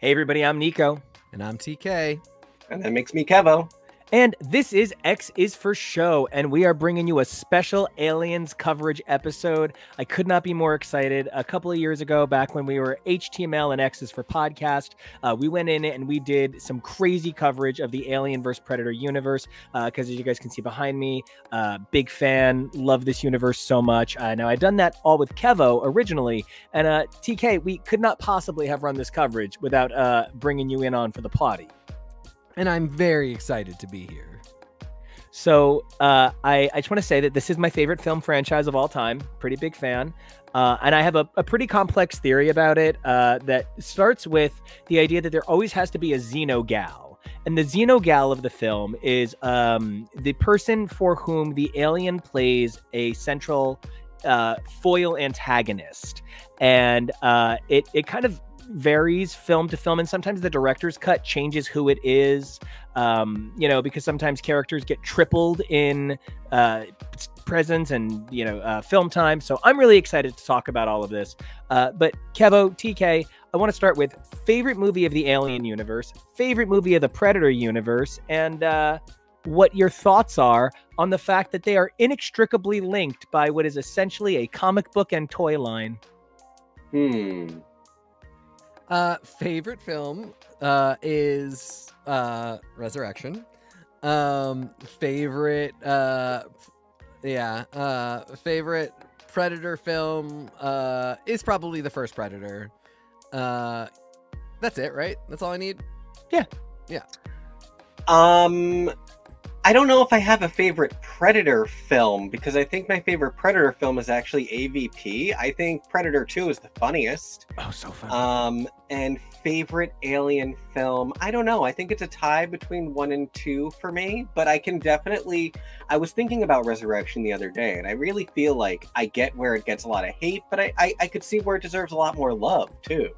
Hey everybody, I'm Nico. And I'm TK. And that makes me Kevo. And this is X is for Show, and we are bringing you a special Aliens coverage episode. I could not be more excited. A couple of years ago, back when we were HTML and X is for Podcast, we went in and we did some crazy coverage of the Alien vs. Predator universe, because as you guys can see behind me, big fan, love this universe so much. Now, I'd done that all with Kevo originally, and TK, we could not possibly have run this coverage without bringing you in on for the potty. And I'm very excited to be here. So I just want to say that this is my favorite film franchise of all time. Pretty big fan. And I have a pretty complex theory about it that starts with the idea that there always has to be a Xenogal. And the Xenogal of the film is the person for whom the alien plays a central foil antagonist. And it kind of varies film to film, and sometimes the director's cut changes who it is, because sometimes characters get tripled in presence and film time. So I'm really excited to talk about all of this, but Kevo, TK, I want to start with favorite movie of the Alien universe, favorite movie of the Predator universe, and what your thoughts are on the fact that they are inextricably linked by what is essentially a comic book and toy line. Favorite film is Resurrection. Favorite favorite Predator film is probably the first Predator. That's it, right? That's all I need? Yeah. I don't know if I have a favorite Predator film, because I think my favorite Predator film is actually AVP. I think Predator 2 is the funniest. Oh, so funny. And favorite Alien film, I don't know. I think it's a tie between 1 and 2 for me, but I can definitely... I was thinking about Resurrection the other day, and I really feel like I get where it gets a lot of hate, but I could see where it deserves a lot more love, too.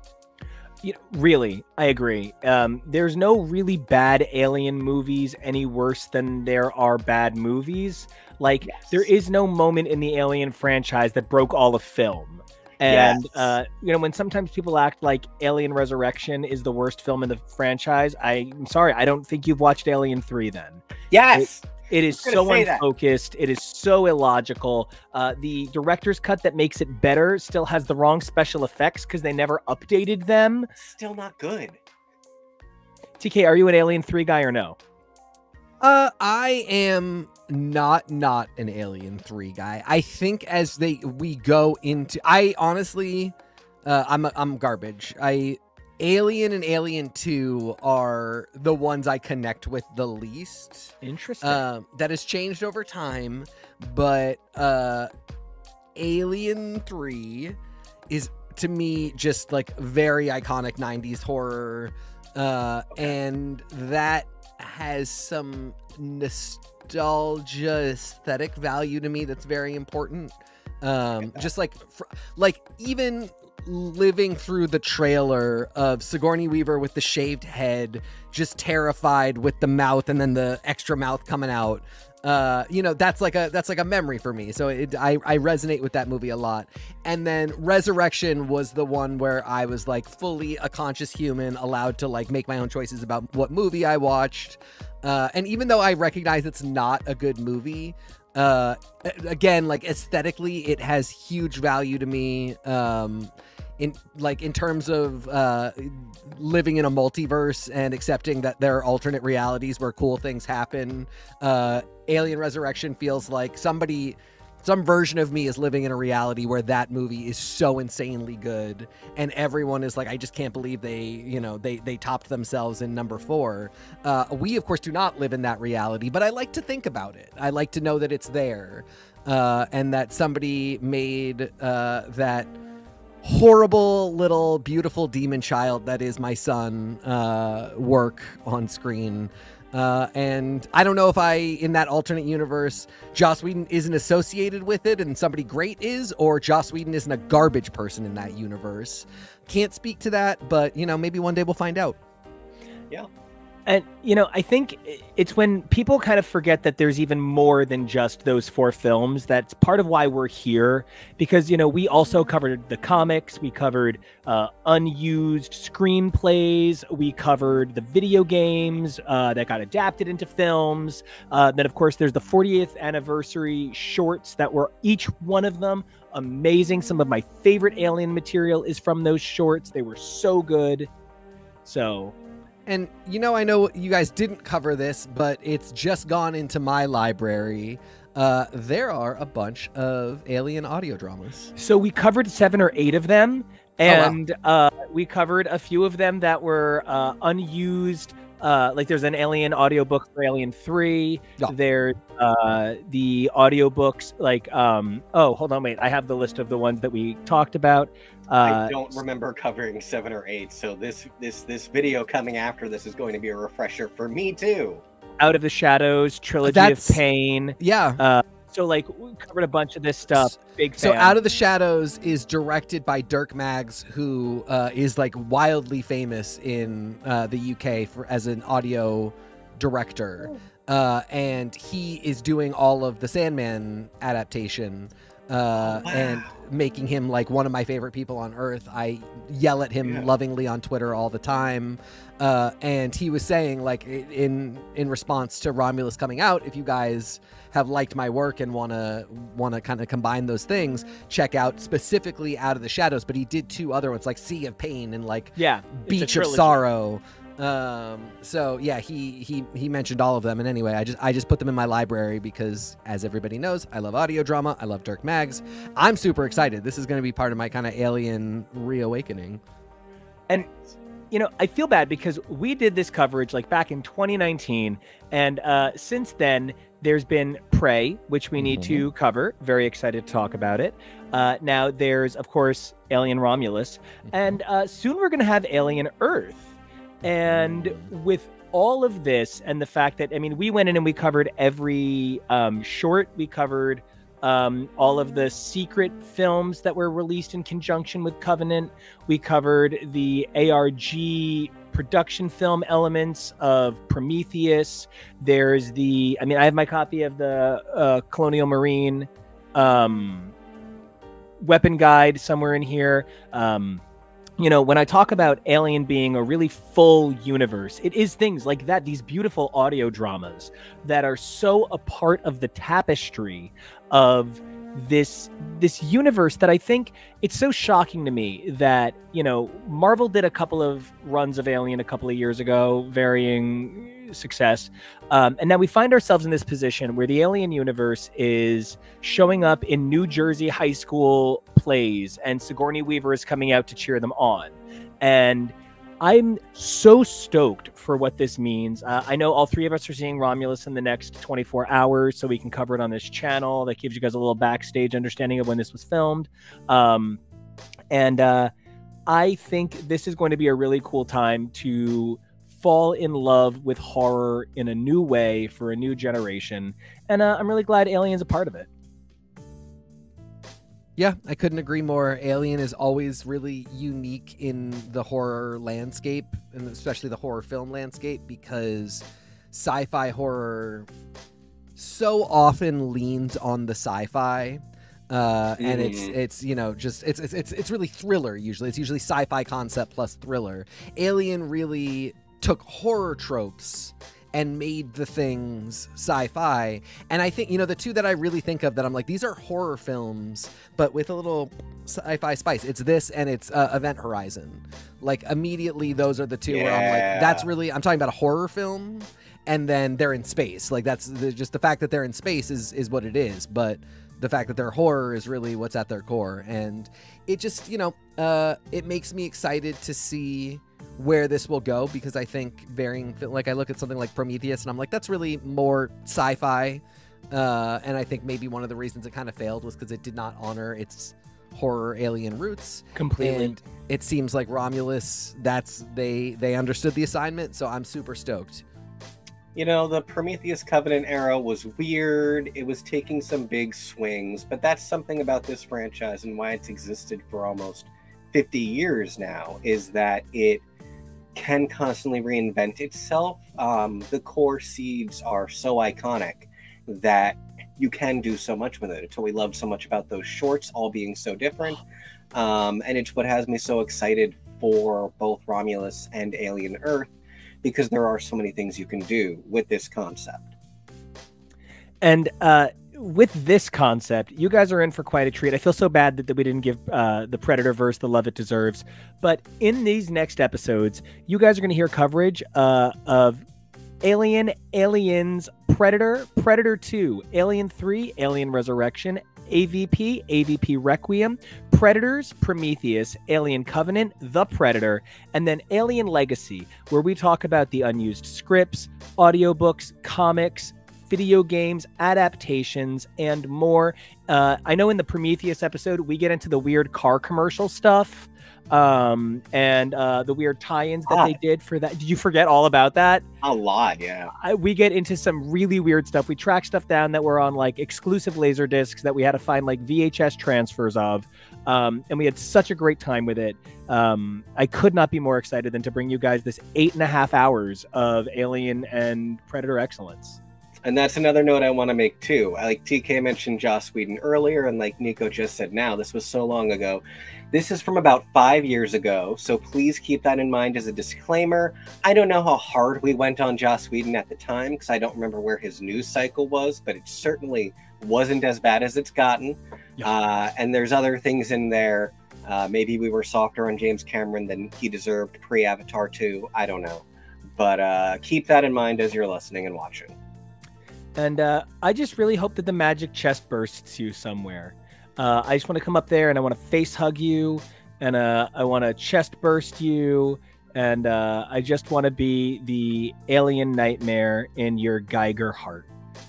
Really, I agree. There's no really bad Alien movies any worse than there are bad movies. Like, yes. There is no moment in the Alien franchise that broke all of film. And, yes. When sometimes people act like Alien Resurrection is the worst film in the franchise, I'm sorry, I don't think you've watched Alien 3 then. Yes! It is so unfocused. It is so illogical. The director's cut that makes it better still has the wrong special effects because they never updated them. Still not good. TK, are you an Alien 3 guy or no? I am not an Alien 3 guy. I think as we go into, I honestly, I'm garbage. Alien and Alien 2 are the ones I connect with the least. Interesting. That has changed over time, but Alien 3 is, to me, just like very iconic 90s horror, and that has some nostalgia aesthetic value to me that's very important. Just like even living through the trailer of Sigourney Weaver with the shaved head, just terrified with the mouth and then the extra mouth coming out. That's like a memory for me. So I resonate with that movie a lot. And then Resurrection was the one where I was like fully a conscious human, allowed to like make my own choices about what movie I watched. And even though I recognize it's not a good movie, again, like aesthetically, it has huge value to me. In terms of living in a multiverse and accepting that there are alternate realities where cool things happen, Alien Resurrection feels like some version of me is living in a reality where that movie is so insanely good, and everyone is like, I just can't believe they topped themselves in number 4. We of course do not live in that reality, but I like to think about it. I like to know that it's there, and that somebody made that horrible little beautiful demon child that is my son work on screen. And I don't know if in that alternate universe, Joss Whedon isn't associated with it and somebody great is, or Joss Whedon isn't a garbage person in that universe. Can't speak to that, but maybe one day we'll find out. Yeah. And, you know, I think it's when people kind of forget that there's even more than just those 4 films. That's part of why we're here, because, you know, we also covered the comics, we covered unused screenplays, we covered the video games that got adapted into films. Then, of course, there's the 40th anniversary shorts that were each one of them amazing. Some of my favorite Alien material is from those shorts. They were so good. So... And, you know, I know you guys didn't cover this, but it's just gone into my library. There are a bunch of Alien audio dramas. So we covered 7 or 8 of them, and we covered a few of them that were unused. Like there's an Alien audiobook for Alien 3. Yeah. There's the audiobooks like, oh, hold on, wait. I have the list of the ones that we talked about. I don't remember covering 7 or 8, so this video coming after this is going to be a refresher for me too. Out of the Shadows, Trilogy of Pain. Yeah. So like we covered a bunch of this stuff. Big fan. So Out of the Shadows is directed by Dirk Maggs, who is like wildly famous in the UK as an audio director. And he is doing all of the Sandman adaptation. And making him like one of my favorite people on earth. I yell at him lovingly on Twitter all the time. And he was saying, like, in response to Romulus coming out, if you guys have liked my work and want to kind of combine those things, check out specifically Out of the Shadows. But he did 2 other ones, like Sea of Pain and like Beach of Sorrow. So yeah, he mentioned all of them, and anyway, I just put them in my library because, as everybody knows, I love audio drama. I love Dirk Maggs. I'm super excited. This is going to be part of my kind of Alien reawakening. And you know, I feel bad because we did this coverage like back in 2019, and since then there's been Prey, which we need to cover. Very excited to talk about it. Now there's, of course, Alien Romulus, and soon we're going to have Alien Earth. And with all of this and the fact that, I mean, we went in and we covered every short, we covered all of the secret films that were released in conjunction with Covenant. We covered the ARG production film elements of Prometheus. There's the, I mean, I have my copy of the Colonial Marine weapon guide somewhere in here. You know, when I talk about Alien being a really full universe, it is things like that, these beautiful audio dramas that are so a part of the tapestry of this universe that I think it's so shocking to me that, you know, Marvel did a couple of runs of Alien a couple of years ago, varying success. And now we find ourselves in this position where the Alien universe is showing up in New Jersey high school plays, and Sigourney Weaver is coming out to cheer them on. And I'm so stoked for what this means. I know all 3 of us are seeing Romulus in the next 24 hours, so we can cover it on this channel. That gives you guys a little backstage understanding of when this was filmed. And I think this is going to be a really cool time to fall in love with horror in a new way for a new generation. And I'm really glad Alien's a part of it. Yeah, I couldn't agree more. Alien is always really unique in the horror landscape, and especially the horror film landscape, because sci-fi horror so often leans on the sci-fi. And it's you know, just it's really thriller usually. It's usually sci-fi concept plus thriller. Alien really took horror tropes and made the things sci-fi. And I think, you know, the 2 that I really think of that I'm like, these are horror films, but with a little sci-fi spice. It's this and it's Event Horizon. Like, immediately those are the 2 where I'm like, that's really, I'm talking about a horror film, and then they're in space. Like, that's just the fact that they're in space is what it is. But the fact that they're horror is really what's at their core. And it just, you know, it makes me excited to see where this will go, because I think like I look at something like Prometheus and I'm like, that's really more sci-fi, and I think maybe one of the reasons it kind of failed was because it did not honor its horror alien roots completely. And it seems like Romulus, they understood the assignment, so I'm super stoked. You know, the Prometheus Covenant era was weird. It was taking some big swings, but that's something about this franchise and why it's existed for almost 50 years now, is that it can constantly reinvent itself. The core seeds are so iconic that you can do so much with it. It's what we love so much about those shorts, all being so different. And it's what has me so excited for both Romulus and Alien Earth, because there are so many things you can do with this concept. And with this concept, you guys are in for quite a treat. I feel so bad that we didn't give the Predator-verse the love it deserves. But in these next episodes, you guys are going to hear coverage of Alien, Aliens, Predator, Predator 2, Alien 3, Alien Resurrection, AVP, AVP Requiem, Predators, Prometheus, Alien Covenant, The Predator, and then Alien Legacy, where we talk about the unused scripts, audiobooks, comics, video games, adaptations, and more. I know in the Prometheus episode, we get into the weird car commercial stuff, and the weird tie-ins that they did for that. Did you forget all about that? A lot, yeah. We get into some really weird stuff. We track stuff down that were on like exclusive laser discs that we had to find like VHS transfers of, and we had such a great time with it. I could not be more excited than to bring you guys this 8.5 hours of Alien and Predator excellence. And that's another note I want to make too. Like TK mentioned Joss Whedon earlier, and like Nico just said now, this was so long ago. This is from about 5 years ago, so please keep that in mind as a disclaimer. I don't know how hard we went on Joss Whedon at the time, because I don't remember where his news cycle was, but it certainly wasn't as bad as it's gotten. Yeah. And there's other things in there. Maybe we were softer on James Cameron than he deserved pre-Avatar 2. I don't know. But keep that in mind as you're listening and watching. And I just really hope that the magic chest bursts you somewhere. I just want to come up there and I want to face hug you, and I want to chest burst you, and I just want to be the alien nightmare in your Geiger heart.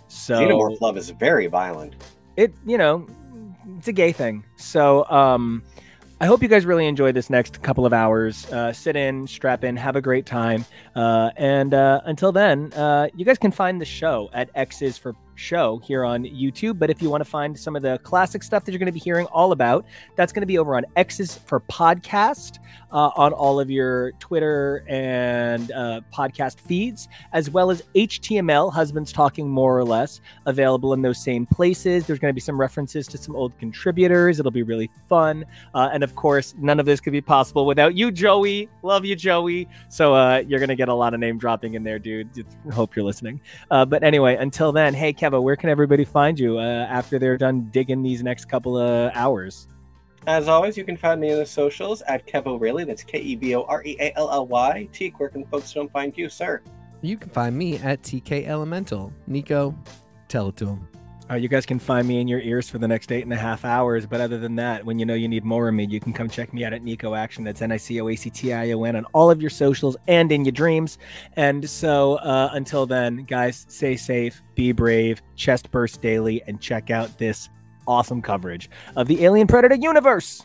So Xenomorph love is very violent. It's a gay thing. So I hope you guys really enjoy this next couple of hours. Sit in, strap in, have a great time. And until then, you guys can find the show at X is for Show here on YouTube. But if you want to find some of the classic stuff that you're going to be hearing all about, that's going to be over on X is for Podcast on all of your Twitter and podcast feeds, as well as HTML, Husbands Talking More or Less, available in those same places. There's going to be some references to some old contributors. It'll be really fun. And of course, none of this could be possible without you, Joey. Love you, Joey. So you're going to get a lot of name dropping in there, dude. Hope you're listening. But anyway, until then, hey, Kevo, where can everybody find you after they're done digging these next couple of hours? As always, you can find me on the socials at Kevo Really. That's KEVOREALLY. Teak, where can folks don't find you, sir? You can find me at TK Elemental. Nico, tell it to him. You guys can find me in your ears for the next 8.5 hours. But other than that, when you know you need more of me, you can come check me out at Nico Action. That's NICOACTION on all of your socials and in your dreams. And so until then, guys, stay safe, be brave, chest burst daily, and check out this awesome coverage of the Alien Predator universe.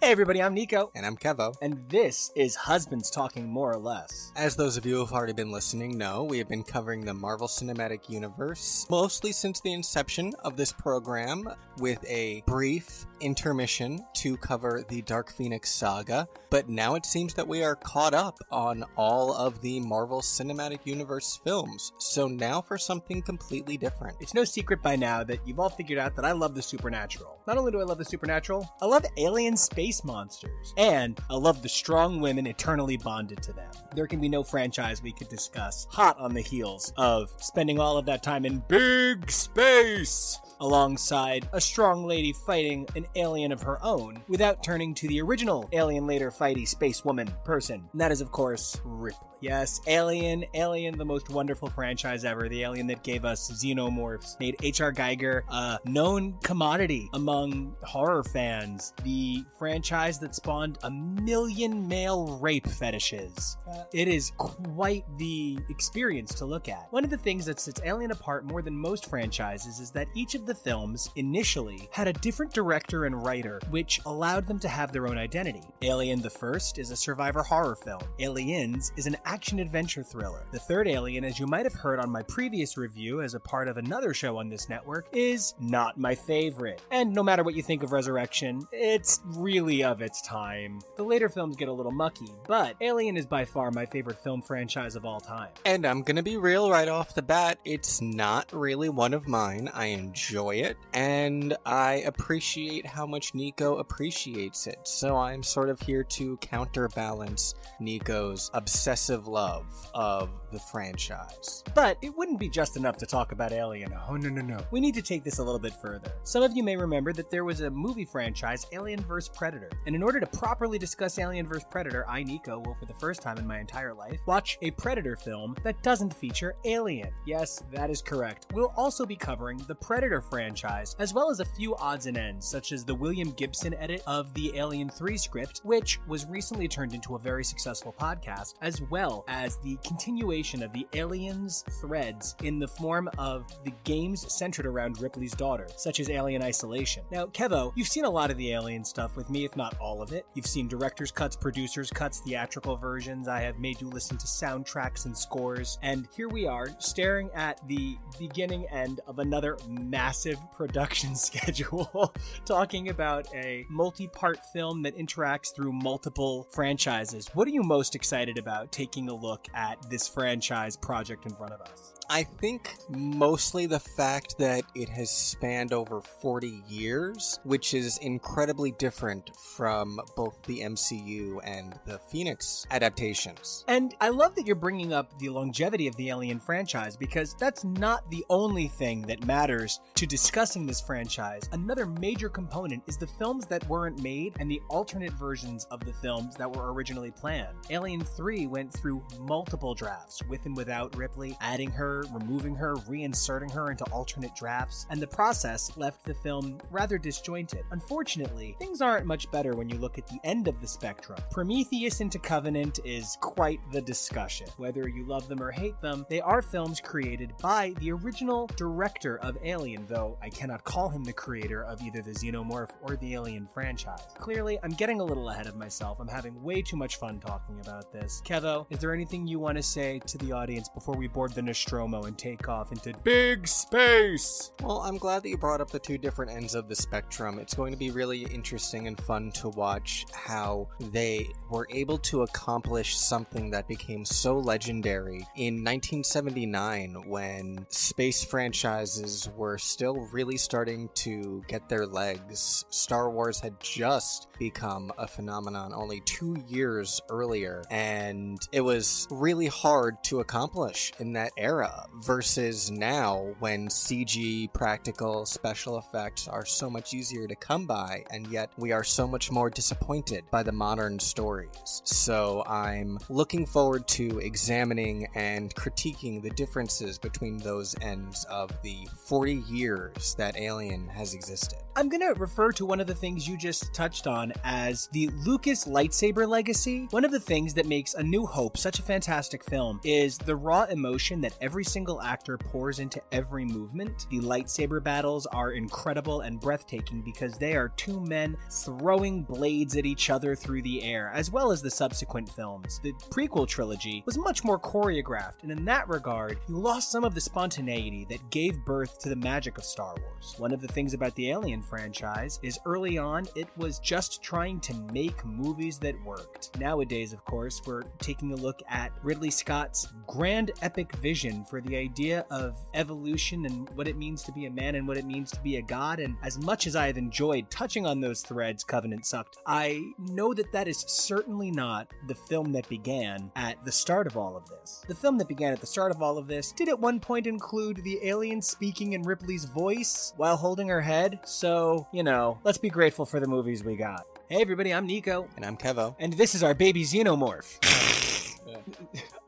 Hey everybody, I'm Nico. And I'm Kevo. And this is Husbands Talking More or Less. As those of you who have already been listening know, we have been covering the Marvel Cinematic Universe mostly since the inception of this program, with a brief intermission to cover the Dark Phoenix saga. But now it seems that we are caught up on all of the Marvel Cinematic Universe films. So now for something completely different. It's no secret by now that you've all figured out that I love the supernatural. Not only do I love the supernatural, I love alien space monsters. And I love the strong women eternally bonded to them. There can be no franchise we could discuss hot on the heels of spending all of that time in big space alongside a strong lady fighting an alien of her own without turning to the original alien later fighty space woman person. And that is, of course, Ripley. Yes, Alien, the most wonderful franchise ever. The alien that gave us xenomorphs, made H.R. Geiger a known commodity among horror fans. The franchise that spawned 1 million male rape fetishes. It is quite the experience to look at. One of the things that sets Alien apart more than most franchises is that each of the films initially had a different director and writer, which allowed them to have their own identity. Alien the First is a survivor horror film. Aliens is an action-adventure thriller. The third Alien, as you might have heard on my previous review as a part of another show on this network, is not my favorite. And no matter what you think of Resurrection, it's really of its time. The later films get a little mucky, but Alien is by far my favorite film franchise of all time. And I'm gonna be real right off the bat, it's not really one of mine. I enjoy it, and I appreciate how much Nico appreciates it, so I'm sort of here to counterbalance Nico's obsessive love of the franchise. But it wouldn't be just enough to talk about Alien. Oh, no. We need to take this a little bit further. Some of you may remember that there was a movie franchise, Alien vs. Predator. And in order to properly discuss Alien vs. Predator, I, Nico, will for the first time in my entire life watch a Predator film that doesn't feature Alien. Yes, that is correct. We'll also be covering the Predator franchise, as well as a few odds and ends, such as the William Gibson edit of the Alien 3 script, which was recently turned into a very successful podcast, as well as the continuation of the Aliens threads in the form of the games centered around Ripley's daughter, such as Alien Isolation. Now, Kevo, you've seen a lot of the Alien stuff with me, if not all of it. You've seen director's cuts, producer's cuts, theatrical versions. I have made you listen to soundtracks and scores, and here we are staring at the beginning end of another massive production schedule, talking about a multi-part film that interacts through multiple franchises. What are you most excited about taking a look at this franchise project in front of us? I think mostly the fact that it has spanned over 40 years, which is incredibly different from both the MCU and the Phoenix adaptations. And I love that you're bringing up the longevity of the Alien franchise, because that's not the only thing that matters to discussing this franchise. Another major component is the films that weren't made and the alternate versions of the films that were originally planned. Alien 3 went through multiple drafts, with and without Ripley, adding her, removing her, reinserting her into alternate drafts, and the process left the film rather disjointed. Unfortunately, things aren't much better when you look at the end of the spectrum. Prometheus into Covenant is quite the discussion. Whether you love them or hate them, they are films created by the original director of Alien, though I cannot call him the creator of either the Xenomorph or the Alien franchise. Clearly, I'm getting a little ahead of myself. I'm having way too much fun talking about this. Kevo, is there anything you want to say to the audience before we board the Nostromo and take off into big space? Well, I'm glad that you brought up the two different ends of the spectrum. It's going to be really interesting and fun to watch how they were able to accomplish something that became so legendary in 1979, when space franchises were still really starting to get their legs. Star Wars had just become a phenomenon only 2 years earlier, and it was really hard to accomplish in that era, versus now when CG, practical, special effects are so much easier to come by, and yet we are so much more disappointed by the modern stories. So I'm looking forward to examining and critiquing the differences between those ends of the 40 years that Alien has existed. I'm going to refer to one of the things you just touched on as the Lucas lightsaber legacy. One of the things that makes A New Hope such a fantastic film is the raw emotion that every single actor pours into every movement. The lightsaber battles are incredible and breathtaking because they are two men throwing blades at each other through the air, as well as the subsequent films. The prequel trilogy was much more choreographed, and in that regard, you lost some of the spontaneity that gave birth to the magic of Star Wars. One of the things about the Alien franchise is early on, it was just trying to make movies that worked. Nowadays, of course, we're taking a look at Ridley Scott's grand epic vision for the idea of evolution and what it means to be a man and what it means to be a god. And as much as I have enjoyed touching on those threads, Covenant sucked, I know that that is certainly not the film that began at the start of all of this. The film that began at the start of all of this did at one point include the alien speaking in Ripley's voice while holding her head, so, you know, let's be grateful for the movies we got. Hey everybody, I'm Nico. And I'm Kevo. And this is our baby Xenomorph.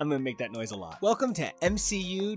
I'm gonna make that noise a lot. Welcome to MCU.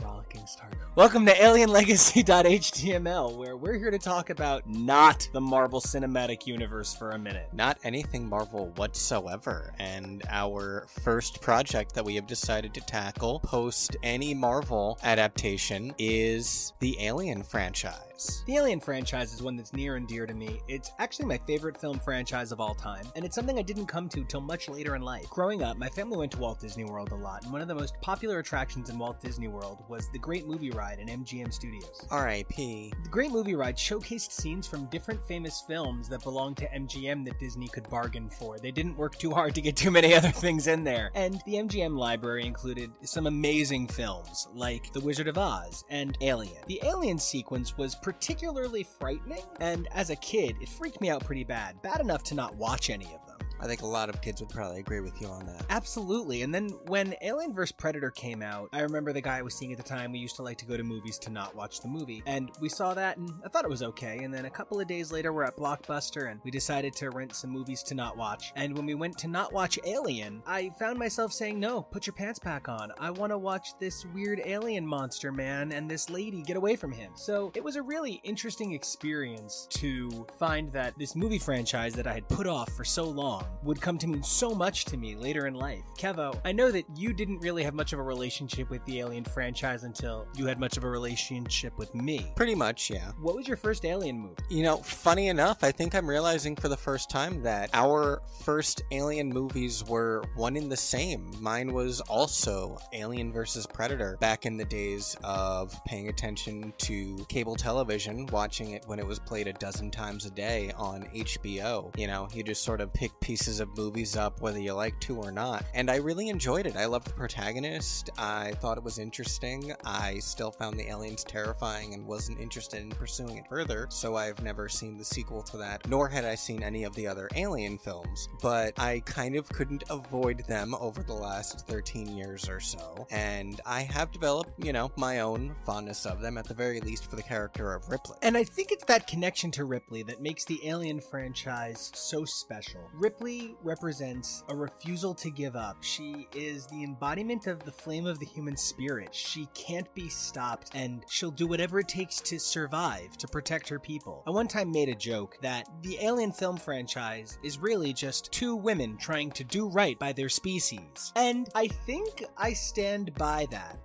Rollicking start. Welcome to AlienLegacy.html, where we're here to talk about not the Marvel Cinematic Universe for a minute. Not anything Marvel whatsoever. And our first project that we have decided to tackle post any Marvel adaptation is the Alien franchise. franchise. The Alien franchise is one that's near and dear to me. It's actually my favorite film franchise of all time, and it's something I didn't come to till much later in life. Growing up, my family went to Walt Disney World a lot, and one of the most popular attractions in Walt Disney World was the Great Movie Ride in MGM Studios. R.I.P. The Great Movie Ride showcased scenes from different famous films that belonged to MGM that Disney could bargain for. They didn't work too hard to get too many other things in there. And the MGM library included some amazing films, like The Wizard of Oz and Alien. The Alien sequence was particularly frightening, and as a kid, it freaked me out pretty bad. Bad enough to not watch any of them. I think a lot of kids would probably agree with you on that. Absolutely. And then when Alien vs. Predator came out, I remember the guy I was seeing at the time, we used to like to go to movies to not watch the movie. And we saw that and I thought it was okay. And then a couple of days later, we're at Blockbuster and we decided to rent some movies to not watch. And when we went to not watch Alien, I found myself saying, no, put your pants back on. I want to watch this weird alien monster man and this lady get away from him. So it was a really interesting experience to find that this movie franchise that I had put off for so long would come to mean so much to me later in life. Kevo, I know that you didn't really have much of a relationship with the Alien franchise until you had much of a relationship with me. Pretty much, yeah. What was your first Alien movie? You know, funny enough, I think I'm realizing for the first time that our first Alien movies were one and the same. Mine was also Alien vs. Predator back in the days of paying attention to cable television, watching it when it was played a dozen times a day on HBO. You know, you just sort of pick pieces of movies up whether you like to or not, and I really enjoyed it. I loved the protagonist. I thought it was interesting. I still found the aliens terrifying and wasn't interested in pursuing it further, so I've never seen the sequel to that, nor had I seen any of the other Alien films, but I kind of couldn't avoid them over the last 13 years or so, and I have developed, you know, my own fondness of them, at the very least for the character of Ripley. And I think it's that connection to Ripley that makes the Alien franchise so special. Ripley represents a refusal to give up. She is the embodiment of the flame of the human spirit. She can't be stopped, and she'll do whatever it takes to survive, to protect her people. I one time made a joke that the Alien film franchise is really just two women trying to do right by their species. And I think I stand by that.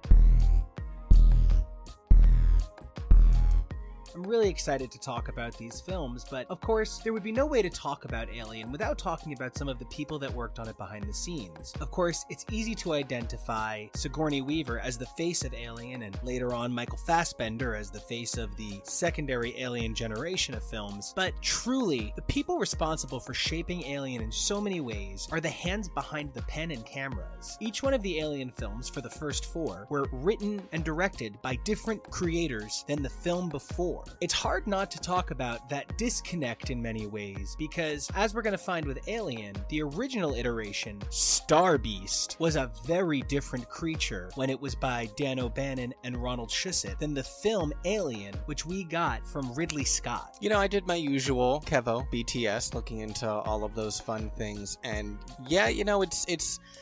I'm really excited to talk about these films, but of course, there would be no way to talk about Alien without talking about some of the people that worked on it behind the scenes. Of course, it's easy to identify Sigourney Weaver as the face of Alien, and later on Michael Fassbender as the face of the secondary Alien generation of films, but truly, the people responsible for shaping Alien in so many ways are the hands behind the pen and cameras. Each one of the Alien films, for the first four, were written and directed by different creators than the film before. It's hard not to talk about that disconnect in many ways, because as we're going to find with Alien, the original iteration, Star Beast, was a very different creature when it was by Dan O'Bannon and Ronald Shusett than the film Alien, which we got from Ridley Scott. You know, I did my usual Kevo, BTS, looking into all of those fun things, and yeah, you know,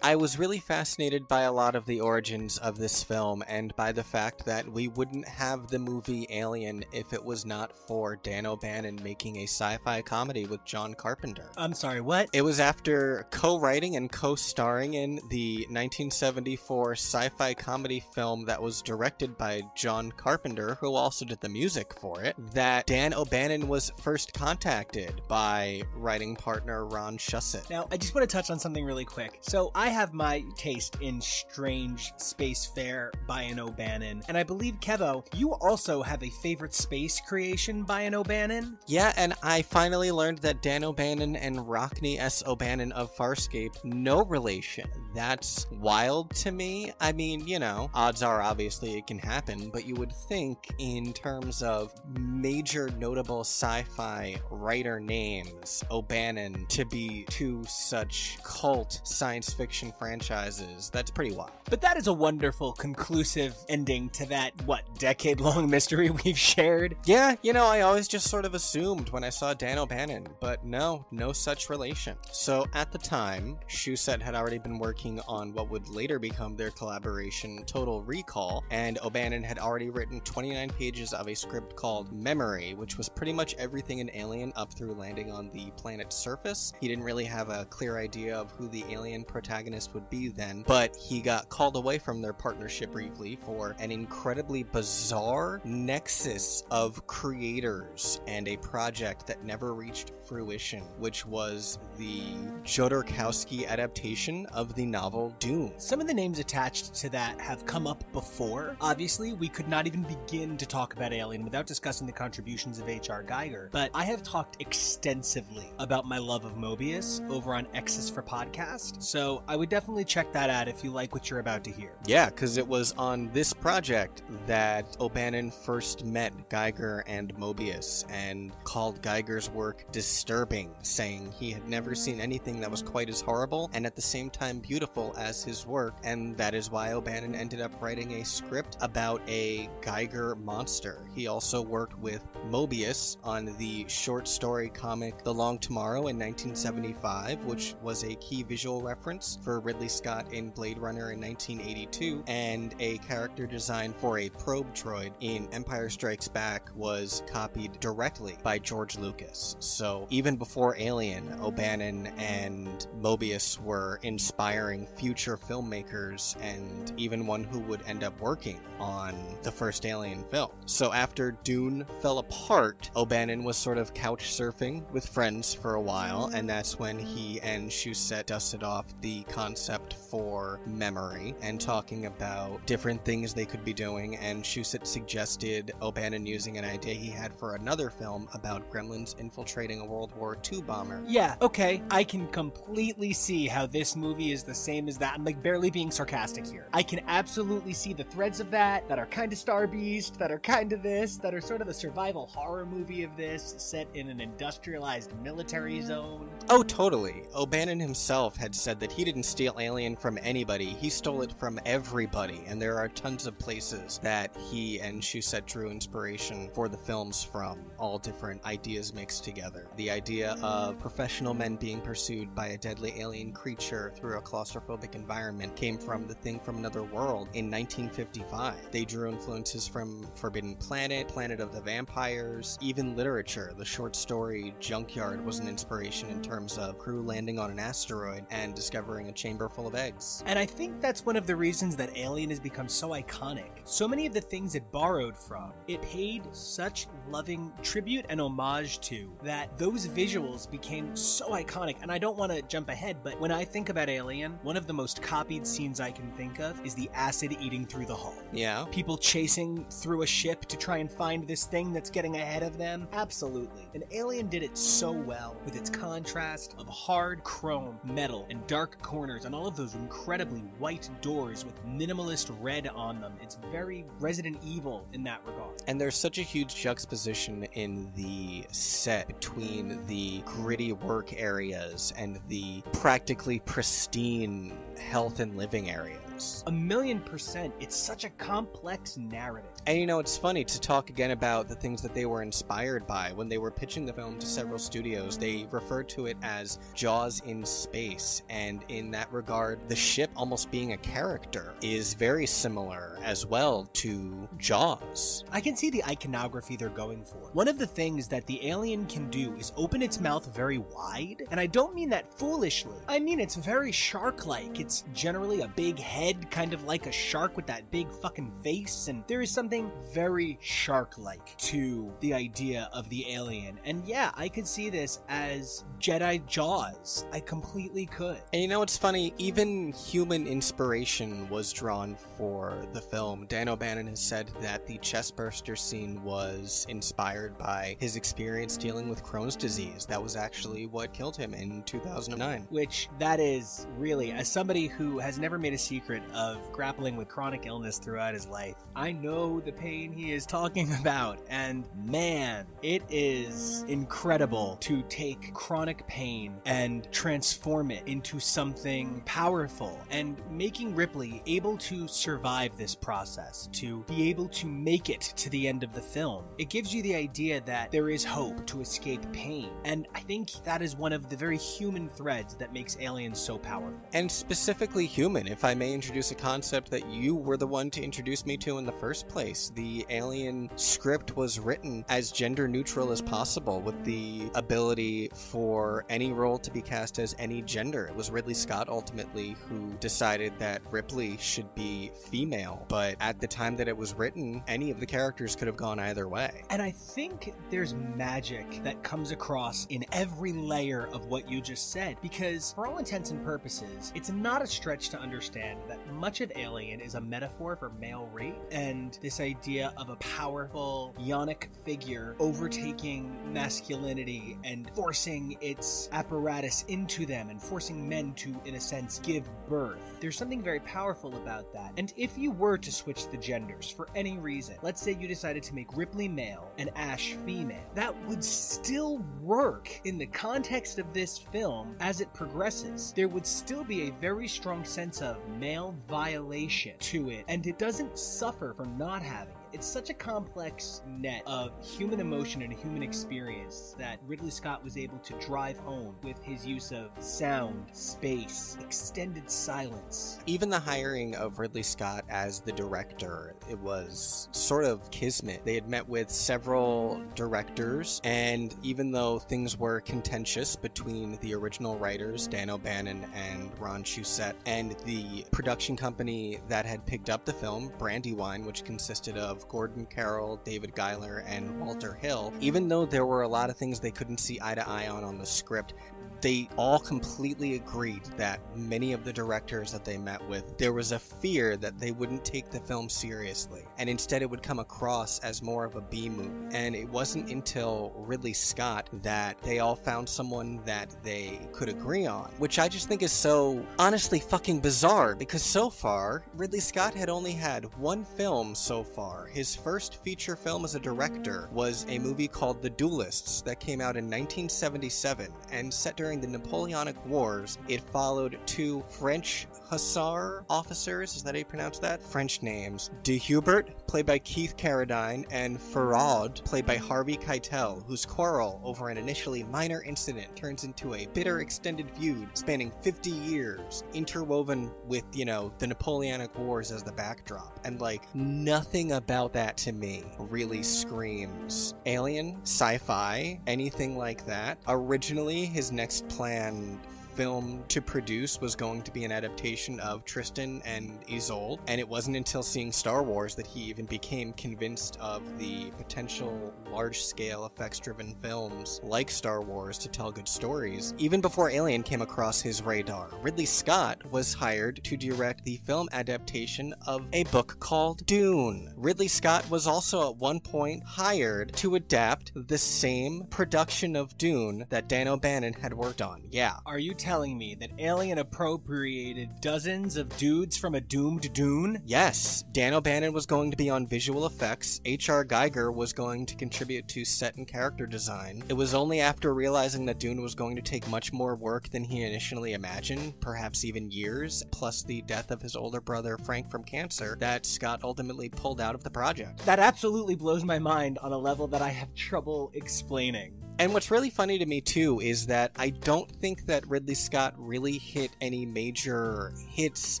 I was really fascinated by a lot of the origins of this film, and by the fact that we wouldn't have the movie Alien if it was not for Dan O'Bannon making a sci-fi comedy with John Carpenter. I'm sorry, what? It was after co-writing and co-starring in the 1974 sci-fi comedy film that was directed by John Carpenter, who also did the music for it, that Dan O'Bannon was first contacted by writing partner Ron Shusett. Now, I just want to touch on something really quick. So, I have my taste in strange space fare by an O'Bannon, and I believe, Kevo, you also have a favorite space creation by an O'Bannon? Yeah, and I finally learned that Dan O'Bannon and Rockne S. O'Bannon of Farscape, no relation. That's wild to me. I mean, you know, odds are obviously it can happen, but you would think in terms of major notable sci-fi writer names, O'Bannon to be two such cult science fiction franchises, that's pretty wild. But that is a wonderful, conclusive ending to that, decade-long mystery we've shared? Yeah, you know, I always just sort of assumed when I saw Dan O'Bannon, but no such relation. So at the time, Shusett had already been working on what would later become their collaboration, Total Recall, and O'Bannon had already written 29 pages of a script called Memory, which was pretty much everything in Alien up through landing on the planet's surface. He didn't really have a clear idea of who the alien protagonist would be then, but he got called away from their partnership briefly for an incredibly bizarre nexus of creators and a project that never reached fruition, which was the Jodorowsky adaptation of the novel Dune. Some of the names attached to that have come up before. Obviously, we could not even begin to talk about Alien without discussing the contributions of H.R. Geiger, but I have talked extensively about my love of Mobius over on X's for Podcast, so I would definitely check that out if you like what you're about to hear. Yeah, because it was on this project that O'Bannon first met Geiger and Mobius and called Geiger's work disturbing, saying he had never seen anything that was quite as horrible and at the same time beautiful as his work, and that is why O'Bannon ended up writing a script about a Geiger monster. He also worked with Mobius on the short story comic The Long Tomorrow in 1975, which was a key visual reference for Ridley Scott in Blade Runner in 1982, and a character design for a probe droid in Empire Strikes Back was copied directly by George Lucas. So even before Alien, O'Bannon and Mobius were inspiring future filmmakers and even one who would end up working on the first Alien film. So after Dune fell apart, O'Bannon was sort of couch surfing with friends for a while, and that's when he and Shusett dusted off the concept for Memory and talking about different things they could be doing, and Shusett suggested O'Bannon using an idea he had for another film about gremlins infiltrating a World War II bomber. Yeah, okay, I can completely see how this movie is the same as that. I'm like barely being sarcastic here. I can absolutely see the threads of that are kind of Star Beast, that are kind of this, that are sort of the survival horror movie of this, set in an industrialized military zone. Oh, totally. O'Bannon himself had said that he didn't steal Alien from anybody, he stole it from everybody, and there are tons of places that he and Shusett drew inspiration for the films from, all different ideas mixed together. The idea of professional men being pursued by a deadly alien creature through a claustrophobic environment came from The Thing from Another World in 1955. They drew influences from Forbidden Planet, Planet of the Vampires, even literature. The short story Junkyard was an inspiration in terms of crew landing on an asteroid and discovering a chamber full of eggs. And I think that's one of the reasons that Alien has become so iconic. So many of the things it borrowed from, it paid such loving tribute and homage to, that those visuals became so iconic. And I don't want to jump ahead, but when I think about Alien, one of the most copied scenes I can think of is the acid eating through the hull. Yeah. People chasing through a ship to try and find this thing that's getting ahead of them. Absolutely. And Alien did it so well with its contrast of hard chrome, metal, and dark corners, and all of those incredibly white doors with minimalist red on them. It's very Resident Evil in that regard. And there's such a huge juxtaposition in the set between the gritty work areas and the practically pristine health and living areas. 1,000,000%. It's such a complex narrative. And you know, it's funny to talk again about the things that they were inspired by. When they were pitching the film to several studios, they referred to it as Jaws in space. And in that regard, the ship almost being a character is very similar as well to Jaws. I can see the iconography they're going for. One of the things that the alien can do is open its mouth very wide. And I don't mean that foolishly. I mean it's very shark-like. It's generally a big head, kind of like a shark with that big fucking face, and there is something very shark-like to the idea of the alien. And yeah, I could see this as Jedi Jaws. I completely could. And you know what's funny? Even human inspiration was drawn for the film. Dan O'Bannon has said that the chestburster scene was inspired by his experience dealing with Crohn's disease. That was actually what killed him in 2009. Which, that is really, as somebody who has never made a secret of grappling with chronic illness throughout his life, I know the pain he is talking about, and man, it is incredible to take chronic pain and transform it into something powerful, and making Ripley able to survive this process, to be able to make it to the end of the film. It gives you the idea that there is hope to escape pain, and I think that is one of the very human threads that makes Alien so powerful. And specifically human, if I may introduce introduce a concept that you were the one to introduce me to in the first place. The Alien script was written as gender neutral as possible, with the ability for any role to be cast as any gender. It was Ridley Scott ultimately who decided that Ripley should be female, but at the time that it was written, any of the characters could have gone either way. And I think there's magic that comes across in every layer of what you just said, because for all intents and purposes, it's not a stretch to understand that much of Alien is a metaphor for male rape, and this idea of a powerful yonic figure overtaking masculinity and forcing its apparatus into them and forcing men to, in a sense, give birth. There's something very powerful about that. And if you were to switch the genders for any reason, let's say you decided to make Ripley male and Ash female, that would still work in the context of this film as it progresses. There would still be a very strong sense of male violation to it, and it doesn't suffer from not having it. It's such a complex net of human emotion and human experience that Ridley Scott was able to drive home with his use of sound, space, extended silence. Even the hiring of Ridley Scott as the director, it was sort of kismet. They had met with several directors, and even though things were contentious between the original writers, Dan O'Bannon and Ron Shusett, and the production company that had picked up the film, Brandywine, which consisted of Gordon Carroll, David Giler, and Walter Hill, even though there were a lot of things they couldn't see eye to eye on the script, they all completely agreed that many of the directors that they met with, there was a fear that they wouldn't take the film seriously, and instead it would come across as more of a B movie. And it wasn't until Ridley Scott that they all found someone that they could agree on, which I just think is so honestly fucking bizarre, because so far, Ridley Scott had only had one film so far. His first feature film as a director was a movie called The Duelists that came out in 1977 and set during the Napoleonic Wars. It followed two French hussar officers, is that how you pronounce that? French names. De Hubert, played by Keith Carradine, and Farad, played by Harvey Keitel, whose quarrel over an initially minor incident turns into a bitter extended feud spanning 50 years, interwoven with, you know, the Napoleonic Wars as the backdrop. And like, nothing about that to me really screams Alien, sci-fi, anything like that. Originally, his next planned film to produce was going to be an adaptation of Tristan and Isolde, and it wasn't until seeing Star Wars that he even became convinced of the potential large-scale effects-driven films like Star Wars to tell good stories. Even before Alien came across his radar, Ridley Scott was hired to direct the film adaptation of a book called Dune. Ridley Scott was also at one point hired to adapt the same production of Dune that Dan O'Bannon had worked on. Yeah. Are you telling me that Alien appropriated dozens of dudes from a doomed Dune? Yes. Dan O'Bannon was going to be on visual effects. H.R. Geiger was going to contribute to set and character design. It was only after realizing that Dune was going to take much more work than he initially imagined, perhaps even years, plus the death of his older brother Frank from cancer, that Scott ultimately pulled out of the project. That absolutely blows my mind on a level that I have trouble explaining. And what's really funny to me, too, is that I don't think that Ridley Scott really hit any major hits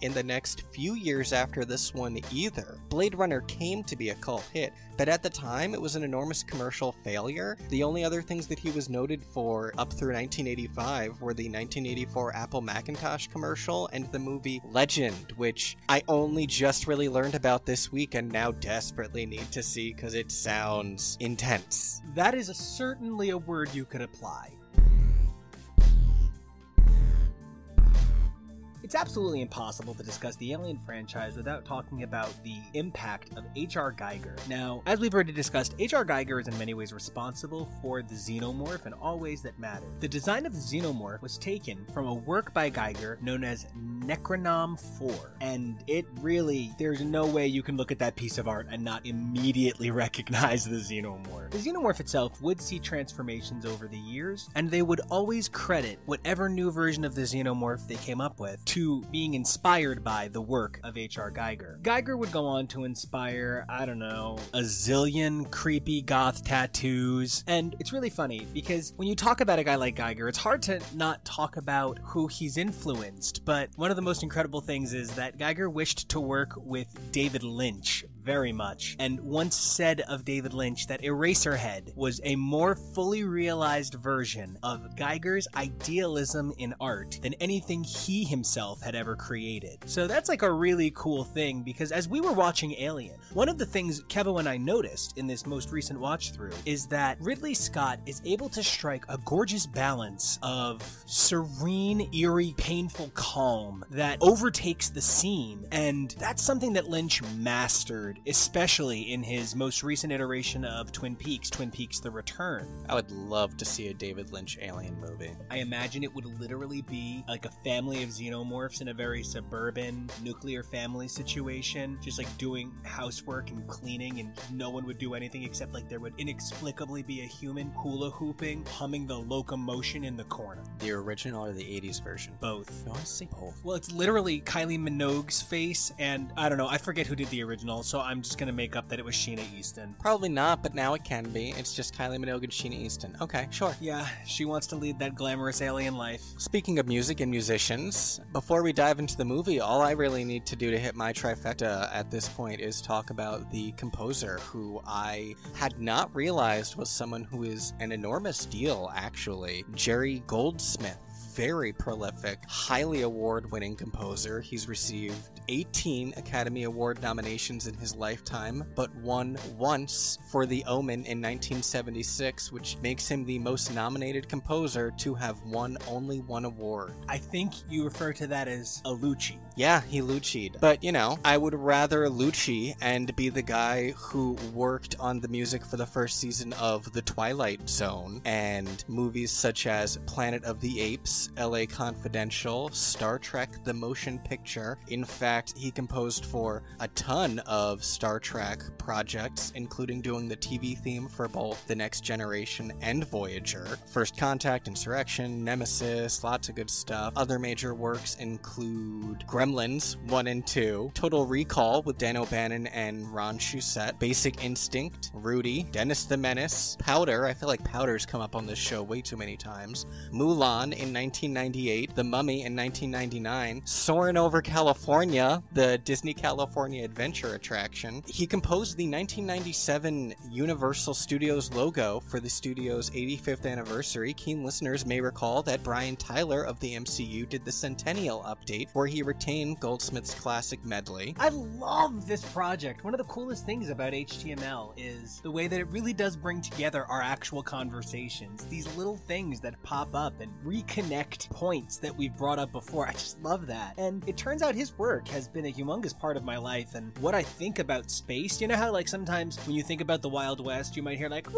in the next few years after this one either. Blade Runner came to be a cult hit, but at the time, it was an enormous commercial failure. The only other things that he was noted for up through 1985 were the 1984 Apple Macintosh commercial and the movie Legend, which I only just really learned about this week and now desperately need to see because it sounds intense. That is certainly a word you could apply. It's absolutely impossible to discuss the Alien franchise without talking about the impact of H.R. Geiger. Now, as we've already discussed, H.R. Geiger is in many ways responsible for the xenomorph in all ways that matter. The design of the xenomorph was taken from a work by Geiger known as Necronom 4, and it really, there's no way you can look at that piece of art and not immediately recognize the xenomorph. The xenomorph itself would see transformations over the years, and they would always credit whatever new version of the xenomorph they came up with to to being inspired by the work of H.R. Geiger. Geiger would go on to inspire, I don't know, a zillion creepy goth tattoos. And it's really funny because when you talk about a guy like Geiger, it's hard to not talk about who he's influenced. But one of the most incredible things is that Geiger wished to work with David Lynch very much, and once said of David Lynch that Eraserhead was a more fully realized version of Geiger's idealism in art than anything he himself had ever created. So that's like a really cool thing, because as we were watching Alien, one of the things Kevo and I noticed in this most recent watch through is that Ridley Scott is able to strike a gorgeous balance of serene, eerie, painful calm that overtakes the scene, and that's something that Lynch mastered, especially in his most recent iteration of Twin Peaks The Return. I would love to see a David Lynch Alien movie. I imagine it would literally be like a family of xenomorphs in a very suburban nuclear family situation, just like doing housework and cleaning, and no one would do anything except like there would inexplicably be a human hula hooping, humming the locomotion in the corner. The original or the 80s version? Both. I want to see both. Well, it's literally Kylie Minogue's face, and I don't know, I forget who did the original, so I'm just gonna make up that it was Sheena Easton. Probably not, but now it can be. It's just Kylie Minogue and Sheena Easton. Okay, sure. Yeah, she wants to lead that glamorous alien life. Speaking of music and musicians, before we dive into the movie, all I really need to do to hit my trifecta at this point is talk about the composer, who I had not realized was someone who is an enormous deal, actually. Jerry Goldsmith. Very prolific, highly award-winning composer. He's received 18 Academy Award nominations in his lifetime, but won once for The Omen in 1976, which makes him the most nominated composer to have won only one award. I think you refer to that as a Lucci. Yeah, he Lucci'd. But, you know, I would rather Lucci and be the guy who worked on the music for the first season of The Twilight Zone and movies such as Planet of the Apes, LA Confidential, Star Trek The Motion Picture. In fact, he composed for a ton of Star Trek projects, including doing the TV theme for both The Next Generation and Voyager. First Contact, Insurrection, Nemesis, lots of good stuff. Other major works include Gremlins 1 and 2, Total Recall with Dan O'Bannon and Ron Shusett, Basic Instinct, Rudy, Dennis the Menace, Powder, I feel like Powder's come up on this show way too many times, Mulan in 1998, The Mummy in 1999, Soarin' Over California, the Disney California Adventure attraction. He composed the 1997 Universal Studios logo for the studio's 85th anniversary. Keen listeners may recall that Brian Tyler of the MCU did the Centennial update, where he retained Goldsmith's classic medley. I love this project. One of the coolest things about HTML is the way that it really does bring together our actual conversations. These little things that pop up and reconnect points that we've brought up before. I just love that. And it turns out his work has been a humongous part of my life, and what I think about space. You know how like sometimes when you think about the Wild West, you might hear like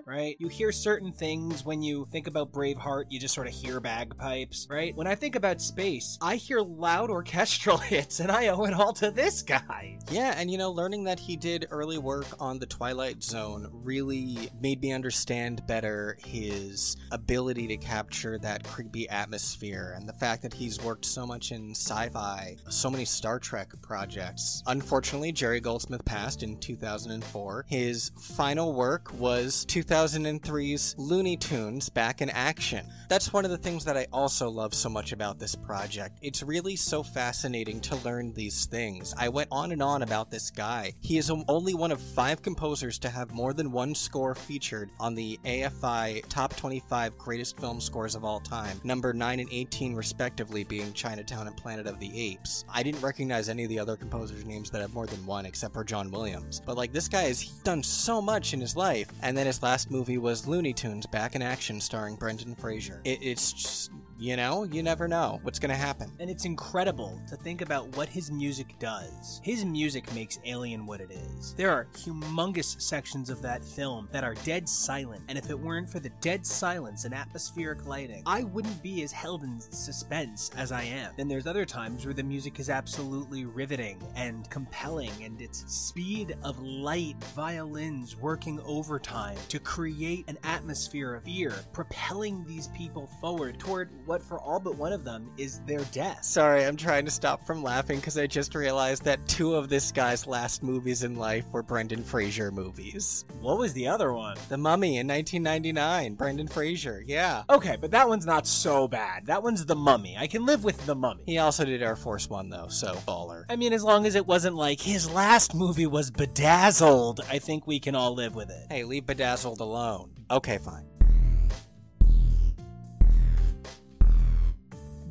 right? You hear certain things. When you think about Braveheart, you just sort of hear bagpipes, right? When I think about space, I hear loud orchestral hits, and I owe it all to this guy. Yeah, and you know, learning that he did early work on The Twilight Zone really made me understand better his ability to capture that creepy atmosphere, and the fact that he's worked so much in sci-fi, so many Star Trek projects. Unfortunately, Jerry Goldsmith passed in 2004. His final work was 2003's Looney Tunes Back in Action. That's one of the things that I also love so much about this project. It's really so fascinating to learn these things. I went on and on about this guy. He is only one of 5 composers to have more than one score featured on the AFI Top 25 Greatest Film Scores of All Time, number 9 and 18 respectively being Chinatown and Planet of the Apes. I didn't recognize any of the other composers' names that have more than one except for John Williams. But like, this guy has done so much in his life, and then his last movie was Looney Tunes Back in Action starring Brendan Fraser. It's just, you know, you never know what's gonna happen. And it's incredible to think about what his music does. His music makes Alien what it is. There are humongous sections of that film that are dead silent, and if it weren't for the dead silence and atmospheric lighting, I wouldn't be as held in suspense as I am. Then there's other times where the music is absolutely riveting and compelling, and its speed of light, violins working overtime to create an atmosphere of fear, propelling these people forward toward what for all but one of them is their death. Sorry, I'm trying to stop from laughing because I just realized that 2 of this guy's last movies in life were Brendan Fraser movies. What was the other one? The Mummy in 1999, Brendan Fraser, yeah. Okay, but that one's not so bad. That one's The Mummy. I can live with The Mummy. He also did Air Force One, though, so baller. I mean, as long as it wasn't like his last movie was Bedazzled, I think we can all live with it. Hey, leave Bedazzled alone. Okay, fine.